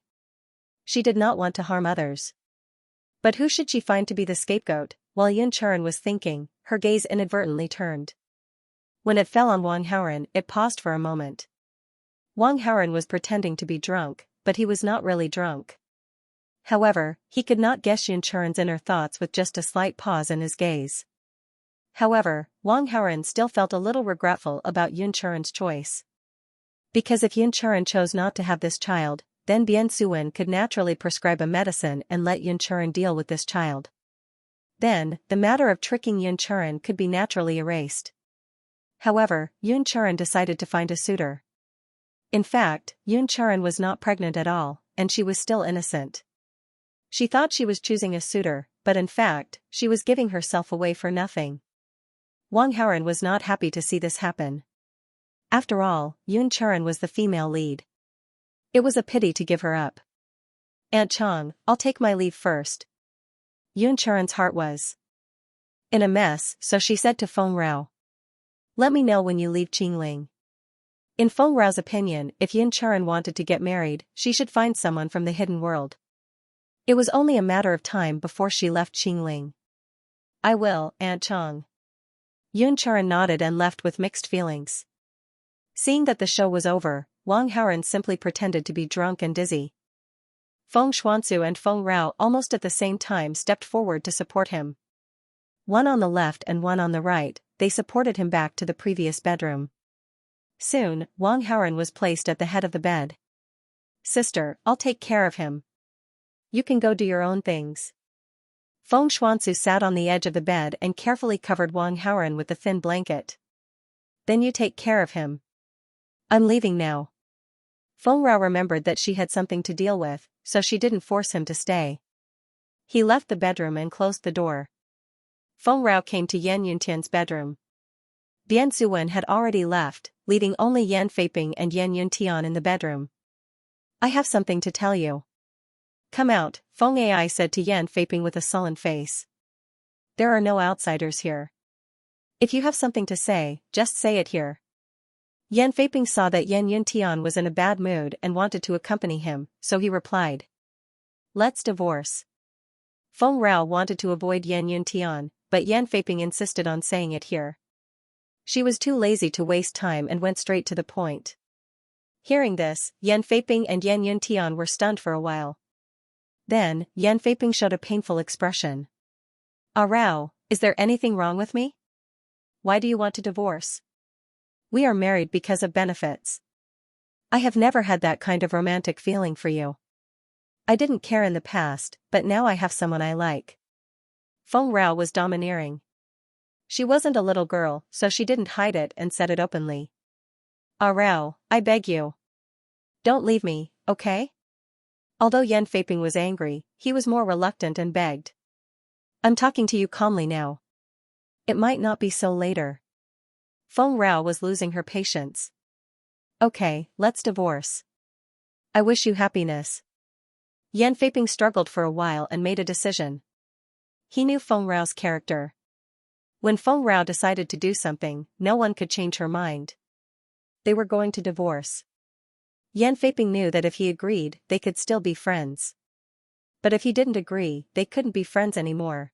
She did not want to harm others. But who should she find to be the scapegoat? While Yun Churan was thinking, her gaze inadvertently turned. When it fell on Wang Haoran, it paused for a moment. Wang Haoran was pretending to be drunk, but he was not really drunk. However, he could not guess Yun Churan's inner thoughts with just a slight pause in his gaze. However, Wang Haoran still felt a little regretful about Yun Churan's choice. Because if Yun Churan chose not to have this child, then Bian Suwen could naturally prescribe a medicine and let Yun Churan deal with this child. Then, the matter of tricking Yun Churan could be naturally erased. However, Yun Churan decided to find a suitor. In fact, Yun Churan was not pregnant at all, and she was still innocent. She thought she was choosing a suitor, but in fact, she was giving herself away for nothing. Wang Haoran was not happy to see this happen. After all, Yun Churan was the female lead. It was a pity to give her up. Aunt Chang, I'll take my leave first. Yun Churan's heart was in a mess, so she said to Feng Rao. Let me know when you leave Qingling. In Feng Rao's opinion, if Yun Churan wanted to get married, she should find someone from the hidden world. It was only a matter of time before she left Qingling. I will, Aunt Chang. Yun Churan nodded and left with mixed feelings. Seeing that the show was over, Wang Haoran simply pretended to be drunk and dizzy. Feng Xuanzu and Feng Rao almost at the same time stepped forward to support him. One on the left and one on the right, they supported him back to the previous bedroom. Soon, Wang Haoren was placed at the head of the bed. "Sister, I'll take care of him. You can go do your own things." Feng Xuanzu sat on the edge of the bed and carefully covered Wang Haoren with the thin blanket. "Then you take care of him. I'm leaving now." Feng Rao remembered that she had something to deal with, so she didn't force him to stay. He left the bedroom and closed the door. Feng Rao came to Yan Yuntian's bedroom. Bian Zuwen had already left, leaving only Yan Feiping and Yan Yuntian in the bedroom. "I have something to tell you." "Come out," Feng Ai said to Yan Feiping with a sullen face. "There are no outsiders here. If you have something to say, just say it here." Yan Feiping saw that Yan Yuntian was in a bad mood and wanted to accompany him, so he replied. "Let's divorce." Feng Rao wanted to avoid Yan Yuntian, but Yan Feiping insisted on saying it here. She was too lazy to waste time and went straight to the point. Hearing this, Yan Feiping and Yan Yuntian were stunned for a while. Then, Yan Feiping showed a painful expression. "Ah Rao, is there anything wrong with me? Why do you want to divorce? We are married because of benefits. I have never had that kind of romantic feeling for you. I didn't care in the past, but now I have someone I like." Feng Rao was domineering. She wasn't a little girl, so she didn't hide it and said it openly. "Ah Rao, I beg you. Don't leave me, okay?" Although Yan Feiping was angry, he was more reluctant and begged. "I'm talking to you calmly now. It might not be so later." Feng Rao was losing her patience. "Okay, let's divorce. I wish you happiness." Yan Feiping struggled for a while and made a decision. He knew Feng Rao's character. When Feng Rao decided to do something, no one could change her mind. They were going to divorce. Yan Feiping knew that if he agreed, they could still be friends. But if he didn't agree, they couldn't be friends anymore.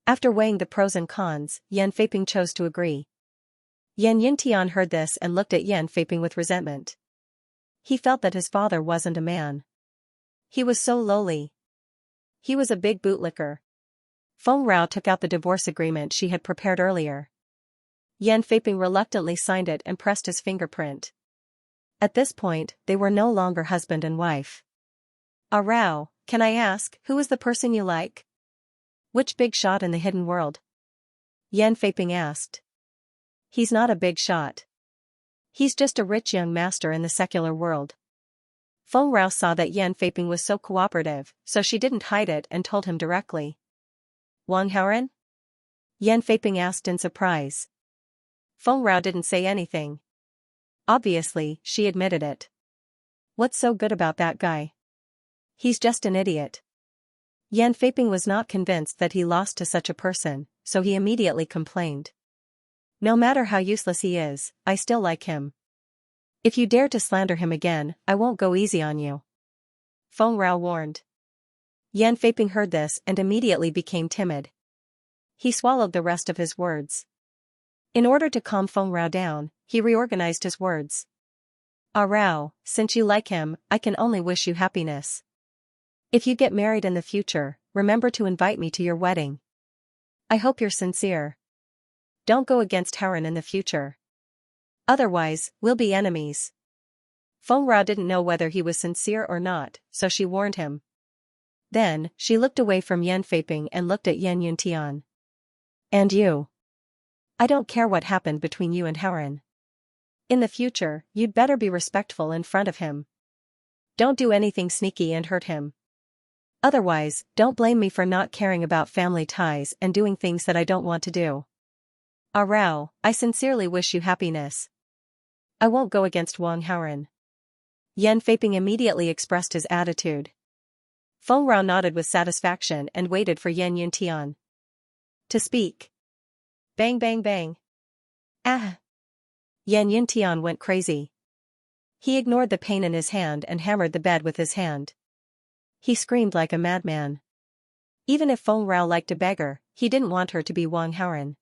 After weighing the pros and cons, Yan Feiping chose to agree. Yan Yuntian heard this and looked at Yan Feiping with resentment. He felt that his father wasn't a man. He was so lowly. He was a big bootlicker. Feng Rao took out the divorce agreement she had prepared earlier. Yan Feiping reluctantly signed it and pressed his fingerprint. At this point, they were no longer husband and wife. "Ah Rao, can I ask, who is the person you like? Which big shot in the hidden world?" Yan Feiping asked. "He's not a big shot. He's just a rich young master in the secular world." Feng Rao saw that Yan Feiping was so cooperative, so she didn't hide it and told him directly. "Wang Haoren?" Yan Feiping asked in surprise. Feng Rao didn't say anything. Obviously, she admitted it. "What's so good about that guy? He's just an idiot." Yan Feiping was not convinced that he lost to such a person, so he immediately complained. "No matter how useless he is, I still like him. If you dare to slander him again, I won't go easy on you." Feng Rao warned. Yan Feiping heard this and immediately became timid. He swallowed the rest of his words. In order to calm Feng Rao down, he reorganized his words. "Ah Rao, since you like him, I can only wish you happiness. If you get married in the future, remember to invite me to your wedding. I hope you're sincere. Don't go against Haoren in the future. Otherwise, we'll be enemies." Feng Rao didn't know whether he was sincere or not, so she warned him. Then, she looked away from Yan Feiping and looked at Yan Yuntian. "And you? I don't care what happened between you and Haoren. In the future, you'd better be respectful in front of him. Don't do anything sneaky and hurt him. Otherwise, don't blame me for not caring about family ties and doing things that I don't want to do. Ah Rao, I sincerely wish you happiness. I won't go against Wang Haoren." Yan Feiping immediately expressed his attitude. Feng Rao nodded with satisfaction and waited for Yan Yuntian to speak. Bang bang bang. Ah! Yan Yuntian went crazy. He ignored the pain in his hand and hammered the bed with his hand. He screamed like a madman. Even if Feng Rao liked a beggar, he didn't want her to be Wang Haoren.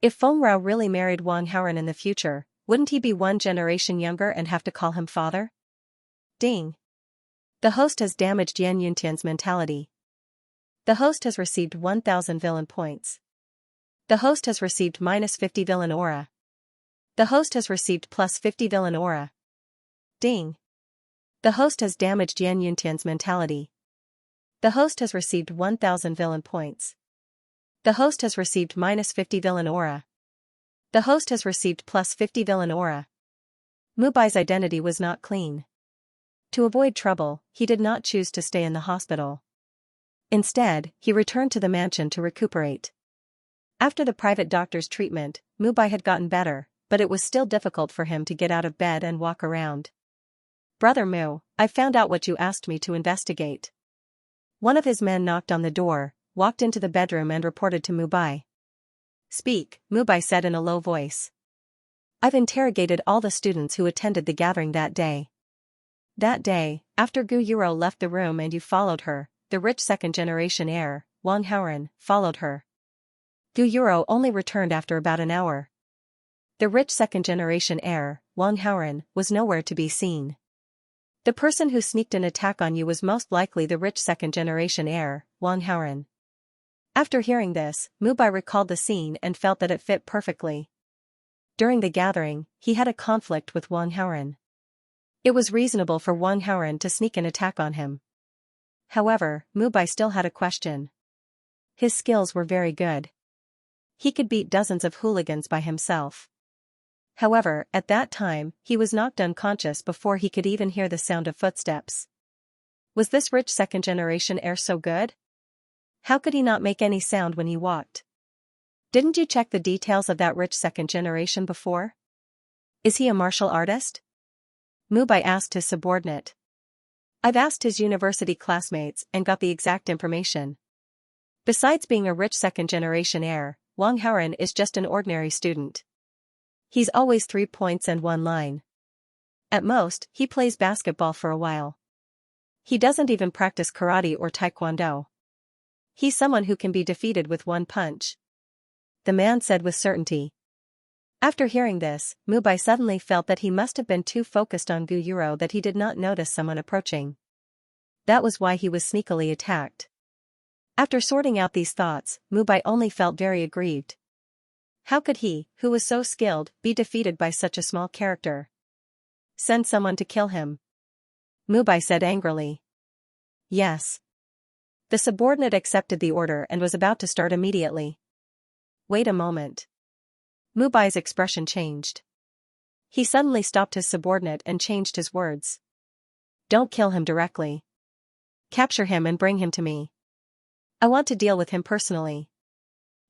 If Feng Rao really married Wang Haoren in the future, wouldn't he be one generation younger and have to call him father? Ding. The host has damaged Yan Yuntian's mentality. The host has received 1,000 villain points. The host has received minus 50 villain aura. The host has received plus 50 villain aura. Ding. The host has damaged Yan Yuntian's mentality. The host has received 1000 villain points. The host has received minus 50 villain aura. The host has received plus 50 villain aura. Mubai's identity was not clean. To avoid trouble, he did not choose to stay in the hospital. Instead, he returned to the mansion to recuperate. After the private doctor's treatment, Mubai had gotten better, but it was still difficult for him to get out of bed and walk around. "Brother Mu, I found out what you asked me to investigate." One of his men knocked on the door, walked into the bedroom and reported to Mubai. "Speak," Mubai said in a low voice. "I've interrogated all the students who attended the gathering that day. That day, after Gu Yuro left the room and you followed her, the rich second-generation heir, Wang Haoren, followed her. Gu Yuro only returned after about an hour. The rich second-generation heir, Wang Haoren, was nowhere to be seen. The person who sneaked an attack on you was most likely the rich second-generation heir, Wang Haoren." After hearing this, Mubai recalled the scene and felt that it fit perfectly. During the gathering, he had a conflict with Wang Haoren. It was reasonable for Wang Haoren to sneak an attack on him. However, Mubai still had a question. His skills were very good. He could beat dozens of hooligans by himself. However, at that time, he was knocked unconscious before he could even hear the sound of footsteps. Was this rich second-generation heir so good? How could he not make any sound when he walked? Didn't you check the details of that rich second generation before? Is he a martial artist? Mubai asked his subordinate. I've asked his university classmates and got the exact information. Besides being a rich second-generation heir, Wang Haoren is just an ordinary student. He's always 3 points and 1 line. At most, he plays basketball for a while. He doesn't even practice karate or taekwondo. He's someone who can be defeated with 1 punch. The man said with certainty. After hearing this, Mubai suddenly felt that he must have been too focused on Gu Yuro that he did not notice someone approaching. That was why he was sneakily attacked. After sorting out these thoughts, Mubai only felt very aggrieved. How could he, who was so skilled, be defeated by such a small character? Send someone to kill him. Mubai said angrily. Yes. The subordinate accepted the order and was about to start immediately. Wait a moment. Mubai's expression changed. He suddenly stopped his subordinate and changed his words. Don't kill him directly. Capture him and bring him to me. I want to deal with him personally.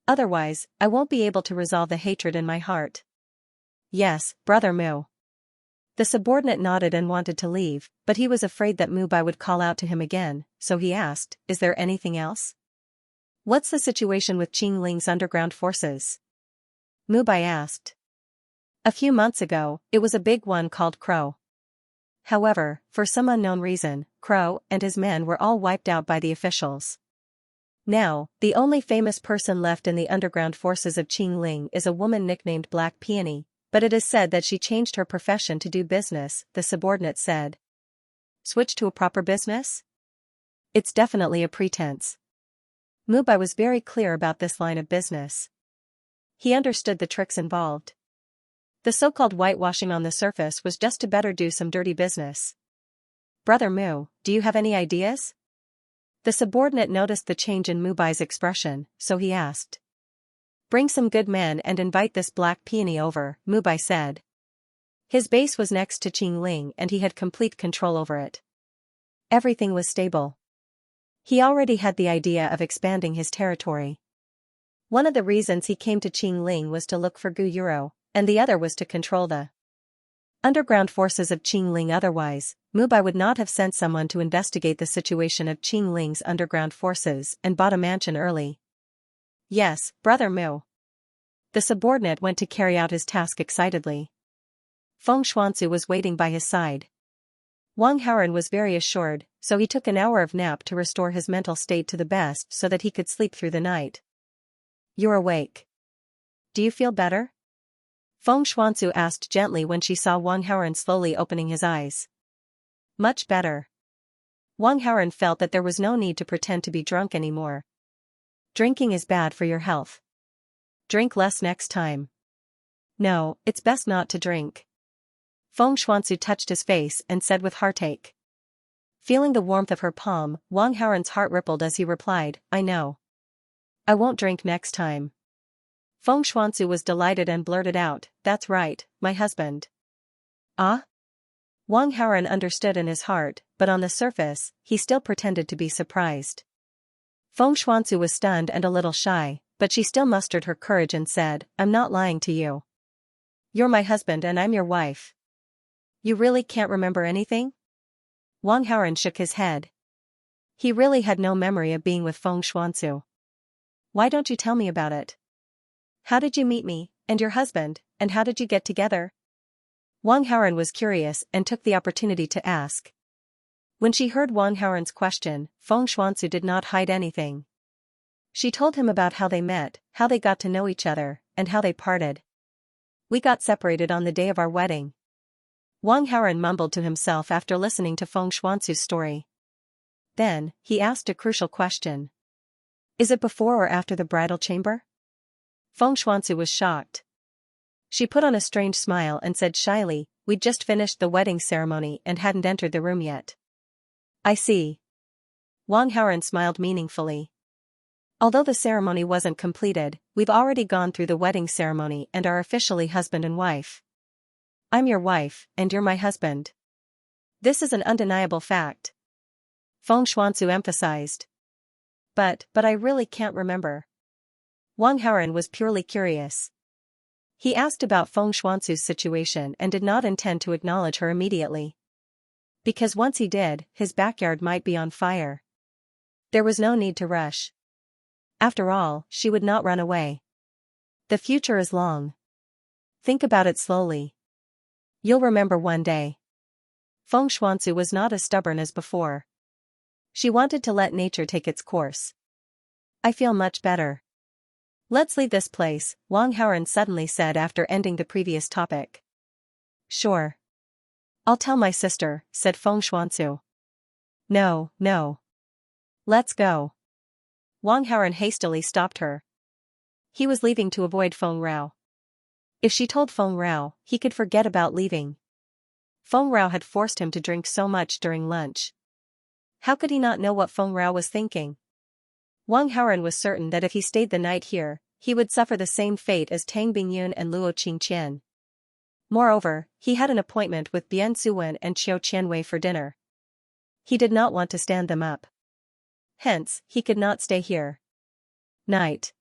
Otherwise, I won't be able to resolve the hatred in my heart. Yes, Brother Mu. The subordinate nodded and wanted to leave, but he was afraid that Mubai would call out to him again, so he asked, Is there anything else? What's the situation with Qing Ling's underground forces? Mubai asked. A few months ago, it was a big one called Crow. However, for some unknown reason, Crow and his men were all wiped out by the officials. Now, the only famous person left in the underground forces of Qing Ling is a woman nicknamed Black Peony, but it is said that she changed her profession to do business, the subordinate said. Switch to a proper business? It's definitely a pretense. Mubai was very clear about this line of business. He understood the tricks involved. The so-called whitewashing on the surface was just to better do some dirty business. Brother Mu, do you have any ideas? The subordinate noticed the change in Mubai's expression, so he asked. Bring some good men and invite this Black Peony over, Mubai said. His base was next to Qing Ling and he had complete control over it. Everything was stable. He already had the idea of expanding his territory. One of the reasons he came to Qing Ling was to look for Gu Yuro, and the other was to control the underground forces of Qing Ling. Otherwise, Mubai would not have sent someone to investigate the situation of Qing Ling's underground forces and bought a mansion early. Yes, Brother Mu. The subordinate went to carry out his task excitedly. Feng Xuanzu was waiting by his side. Wang Haoren was very assured, so he took an hour of nap to restore his mental state to the best so that he could sleep through the night. You're awake. Do you feel better? Feng Xuanzu asked gently when she saw Wang Haoren slowly opening his eyes. Much better. Wang Haoren felt that there was no need to pretend to be drunk anymore. Drinking is bad for your health. Drink less next time. No, it's best not to drink. Feng Xuanzu touched his face and said with heartache. Feeling the warmth of her palm, Wang Haoren's heart rippled as he replied, I know. I won't drink next time. Feng Xuanzu was delighted and blurted out, that's right, my husband. Ah? Wang Haoren understood in his heart, but on the surface, he still pretended to be surprised. Feng Xuanzu was stunned and a little shy, but she still mustered her courage and said, I'm not lying to you. You're my husband and I'm your wife. You really can't remember anything? Wang Haoren shook his head. He really had no memory of being with Feng Xuanzu. Why don't you tell me about it? How did you meet me, and your husband, and how did you get together? Wang Haoren was curious and took the opportunity to ask. When she heard Wang Haoren's question, Feng Xuanzu did not hide anything. She told him about how they met, how they got to know each other, and how they parted. We got separated on the day of our wedding. Wang Haoren mumbled to himself after listening to Feng Xuanzu's story. Then, he asked a crucial question. Is it before or after the bridal chamber? Feng Xuanzu was shocked. She put on a strange smile and said shyly, we'd just finished the wedding ceremony and hadn't entered the room yet. I see. Wang Haoren smiled meaningfully. Although the ceremony wasn't completed, we've already gone through the wedding ceremony and are officially husband and wife. I'm your wife, and you're my husband. This is an undeniable fact. Feng Xuanzu emphasized. But I really can't remember. Wang Haoren was purely curious. He asked about Feng Xuanzu's situation and did not intend to acknowledge her immediately. Because once he did, his backyard might be on fire. There was no need to rush. After all, she would not run away. The future is long. Think about it slowly. You'll remember one day. Feng Xuanzu was not as stubborn as before. She wanted to let nature take its course. I feel much better. Let's leave this place, Wang Haoren suddenly said after ending the previous topic. Sure. I'll tell my sister, said Feng Xuanzu. No. Let's go. Wang Haoren hastily stopped her. He was leaving to avoid Feng Rao. If she told Feng Rao, he could forget about leaving. Feng Rao had forced him to drink so much during lunch. How could he not know what Feng Rao was thinking? Wang Haoren was certain that if he stayed the night here, he would suffer the same fate as Tang Bingyun and Luo Qingqian. Moreover, he had an appointment with Bian Suwen and Qiu Qianwei for dinner. He did not want to stand them up. Hence, he could not stay here. Night.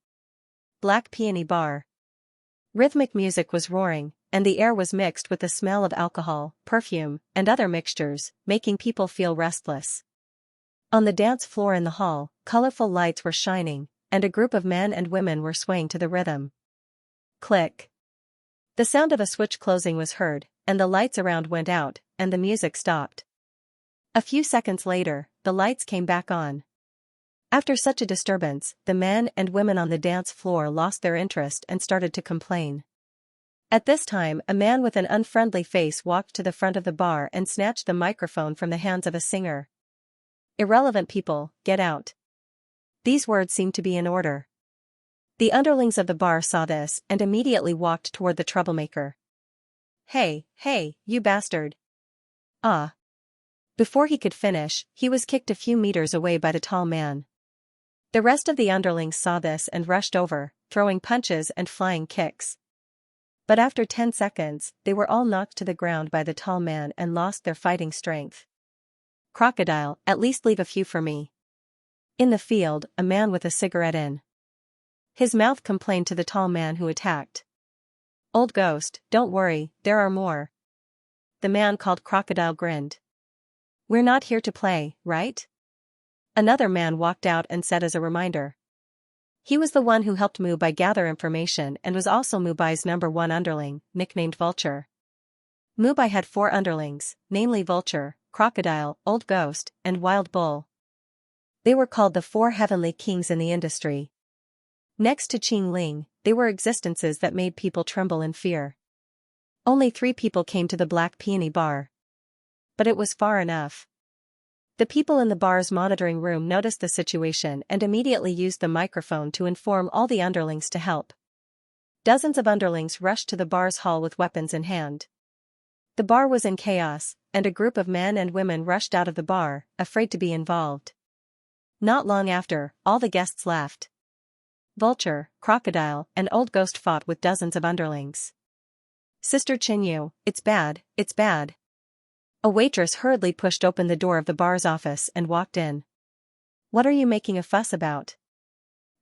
Black Peony Bar. Rhythmic music was roaring, and the air was mixed with the smell of alcohol, perfume, and other mixtures, making people feel restless. On the dance floor in the hall, colorful lights were shining, and a group of men and women were swaying to the rhythm. Click. The sound of a switch closing was heard, and the lights around went out, and the music stopped. A few seconds later, the lights came back on. After such a disturbance, the men and women on the dance floor lost their interest and started to complain. At this time, a man with an unfriendly face walked to the front of the bar and snatched the microphone from the hands of a singer. Irrelevant people, get out. These words seemed to be in order. The underlings of the bar saw this and immediately walked toward the troublemaker. Hey, you bastard. Ah. Before he could finish, he was kicked a few meters away by the tall man. The rest of the underlings saw this and rushed over, throwing punches and flying kicks. But after 10 seconds, they were all knocked to the ground by the tall man and lost their fighting strength. Crocodile, at least leave a few for me. In the field, a man with a cigarette in his mouth complained to the tall man who attacked. Old ghost, don't worry, there are more. The man called Crocodile grinned. We're not here to play, right? Another man walked out and said as a reminder. He was the one who helped Mubai gather information and was also Mubai's #1 underling, nicknamed Vulture. Mubai had 4 underlings, namely Vulture, Crocodile, Old Ghost, and Wild Bull. They were called the 4 heavenly kings in the industry. Next to Qing Ling, they were existences that made people tremble in fear. Only 3 people came to the Black Peony Bar. But it was far enough. The people in the bar's monitoring room noticed the situation and immediately used the microphone to inform all the underlings to help. Dozens of underlings rushed to the bar's hall with weapons in hand. The bar was in chaos, and a group of men and women rushed out of the bar, afraid to be involved. Not long after, all the guests left. Vulture, Crocodile, and Old Ghost fought with dozens of underlings. Sister Xianxia, it's bad, it's bad. A waitress hurriedly pushed open the door of the bar's office and walked in. What are you making a fuss about?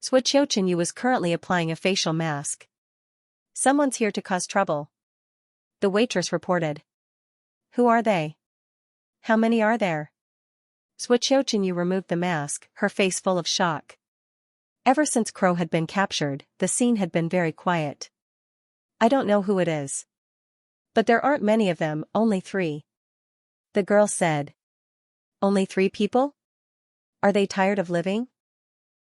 Xianxia was currently applying a facial mask. Someone's here to cause trouble. The waitress reported. Who are they? How many are there? Xianxia removed the mask, her face full of shock. Ever since Crow had been captured, the scene had been very quiet. I don't know who it is. But there aren't many of them, only 3. The girl said. Only 3 people? Are they tired of living?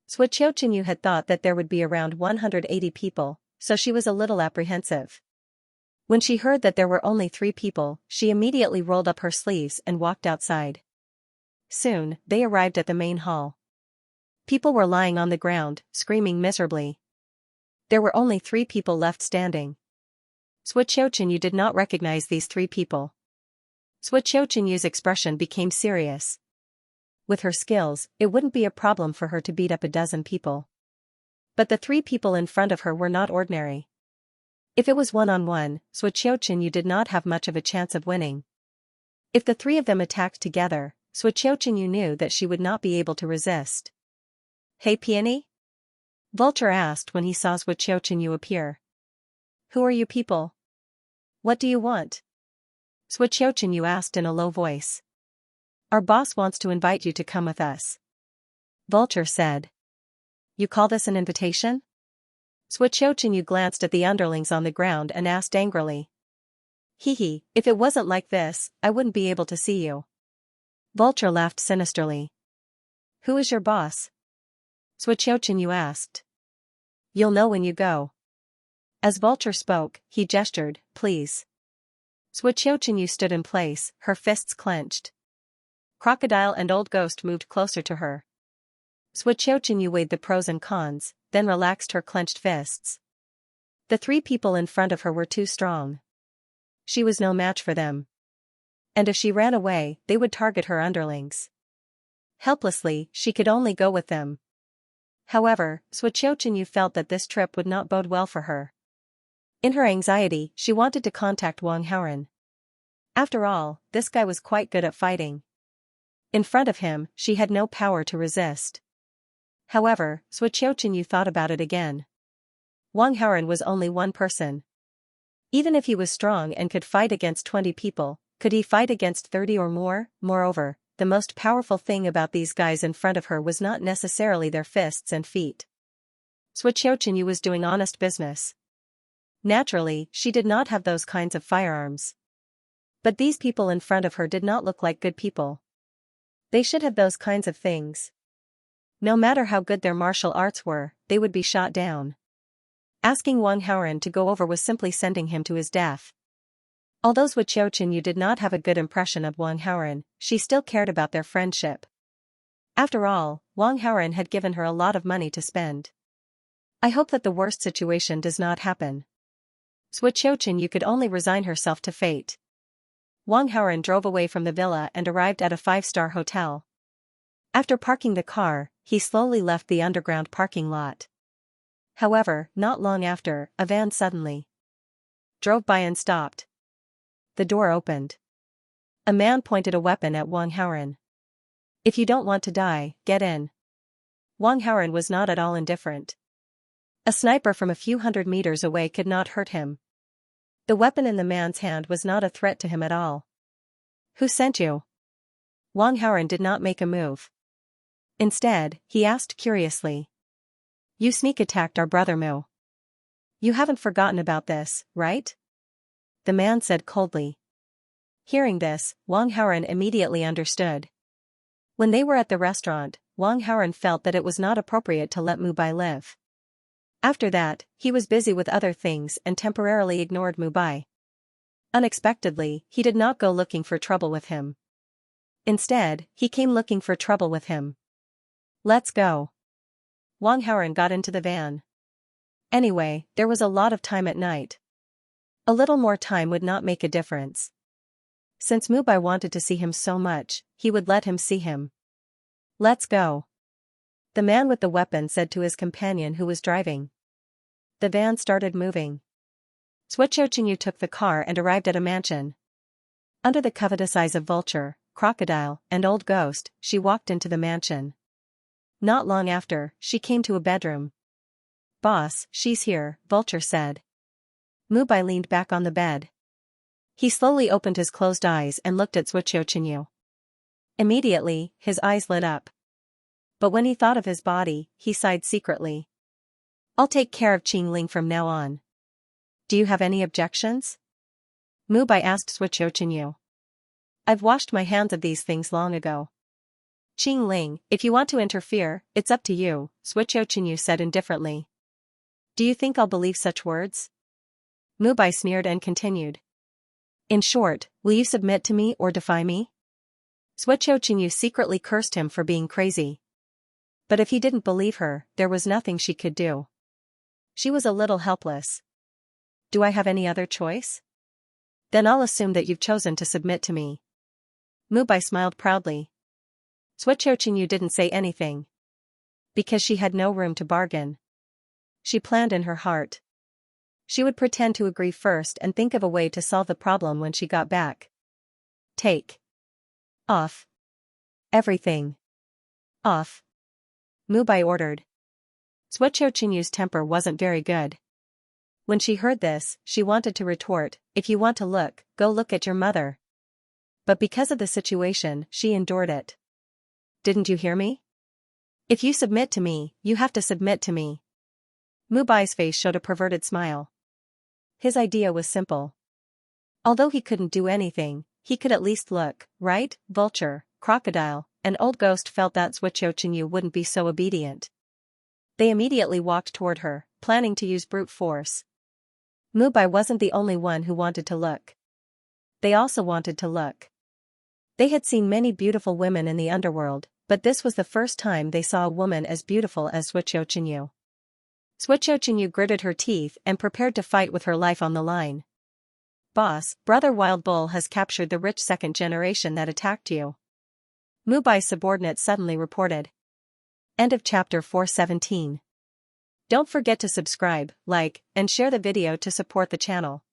Xianxia had thought that there would be around 180 people, so she was a little apprehensive. When she heard that there were only 3 people, she immediately rolled up her sleeves and walked outside. Soon, they arrived at the main hall. People were lying on the ground, screaming miserably. There were only 3 people left standing. Xianxia did not recognize these 3 people. Xianxia's expression became serious. With her skills, it wouldn't be a problem for her to beat up a dozen people. But the 3 people in front of her were not ordinary. If it was one-on-one, Xianxia did not have much of a chance of winning. If the 3 of them attacked together, Xianxia knew that she would not be able to resist. Hey Peony? Vulture asked when he saw Xianxia appear. Who are you people? What do you want? Xianxia asked in a low voice. Our boss wants to invite you to come with us. Vulture said. You call this an invitation? Xianxia glanced at the underlings on the ground and asked angrily. Hee, if it wasn't like this, I wouldn't be able to see you. Vulture laughed sinisterly. Who is your boss? Xianxia asked. You'll know when you go. As Vulture spoke, he gestured, please. Xianxia stood in place, her fists clenched. Crocodile and Old Ghost moved closer to her. Xianxia weighed the pros and cons, then relaxed her clenched fists. The 3 people in front of her were too strong. She was no match for them. And if she ran away, they would target her underlings. Helplessly, she could only go with them. However, Xianxia felt that this trip would not bode well for her. In her anxiety, she wanted to contact Wang Haoren. After all, this guy was quite good at fighting. In front of him, she had no power to resist. However, Xianxia thought about it again. Wang Haoren was only one person. Even if he was strong and could fight against 20 people, could he fight against 30 or more? Moreover, the most powerful thing about these guys in front of her was not necessarily their fists and feet. Xianxia was doing honest business. Naturally, she did not have those kinds of firearms. But these people in front of her did not look like good people. They should have those kinds of things. No matter how good their martial arts were, they would be shot down. Asking Wang Haoren to go over was simply sending him to his death. Although Xianxia did not have a good impression of Wang Haoren, she still cared about their friendship. After all, Wang Haoren had given her a lot of money to spend. I hope that the worst situation does not happen. Xianxia could only resign herself to fate. Wang Haoren drove away from the villa and arrived at a 5-star hotel. After parking the car, he slowly left the underground parking lot. However, not long after, a van suddenly drove by and stopped. The door opened. A man pointed a weapon at Wang Haoren. If you don't want to die, get in. Wang Haoren was not at all indifferent. A sniper from a few hundred meters away could not hurt him. The weapon in the man's hand was not a threat to him at all. Who sent you? Wang Haoren did not make a move. Instead, he asked curiously. You sneak attacked our brother Mu. You haven't forgotten about this, right? The man said coldly. Hearing this, Wang Haoren immediately understood. When they were at the restaurant, Wang Haoren felt that it was not appropriate to let Mu Bai live. After that, he was busy with other things and temporarily ignored Mu Bai. Unexpectedly, he did not go looking for trouble with him. Instead, he came looking for trouble with him. Let's go. Wang Haoren got into the van. Anyway, there was a lot of time at night. A little more time would not make a difference. Since Mubai wanted to see him so much, he would let him see him. Let's go. The man with the weapon said to his companion who was driving. The van started moving. Xianxia took the car and arrived at a mansion. Under the covetous eyes of Vulture, Crocodile, and Old Ghost, she walked into the mansion. Not long after, she came to a bedroom. "Boss, she's here," Vulture said. Mubai leaned back on the bed. He slowly opened his closed eyes and looked at Xianxia. Immediately, his eyes lit up. But when he thought of his body, he sighed secretly. "I'll take care of Qingling from now on. Do you have any objections?" Mubai asked Xianxia. "I've washed my hands of these things long ago." "Qingling, if you want to interfere, it's up to you," Xianxia said indifferently. "Do you think I'll believe such words?" Mubai sneered and continued. "In short, will you submit to me or defy me?" Xianxia secretly cursed him for being crazy. But if he didn't believe her, there was nothing she could do. She was a little helpless. "Do I have any other choice? Then I'll assume that you've chosen to submit to me." Mubai smiled proudly. Xianxia didn't say anything. Because she had no room to bargain. She planned in her heart. She would pretend to agree first and think of a way to solve the problem when she got back. "Take off everything. Off," Mubai ordered. Xianxia's temper wasn't very good. When she heard this, she wanted to retort, "If you want to look, go look at your mother." But because of the situation, she endured it. "Didn't you hear me? If you submit to me, you have to submit to me." Mubai's face showed a perverted smile. His idea was simple. Although he couldn't do anything, he could at least look, right? Vulture, Crocodile, and Old Ghost felt that Xianxia wouldn't be so obedient. They immediately walked toward her, planning to use brute force. Mubai wasn't the only one who wanted to look. They also wanted to look. They had seen many beautiful women in the underworld, but this was the first time they saw a woman as beautiful as Xianxia. Xianxia gritted her teeth and prepared to fight with her life on the line. "Boss, Brother Wild Bull has captured the rich second generation that attacked you," Mubai's subordinate suddenly reported. End of chapter 417. Don't forget to subscribe, like, and share the video to support the channel.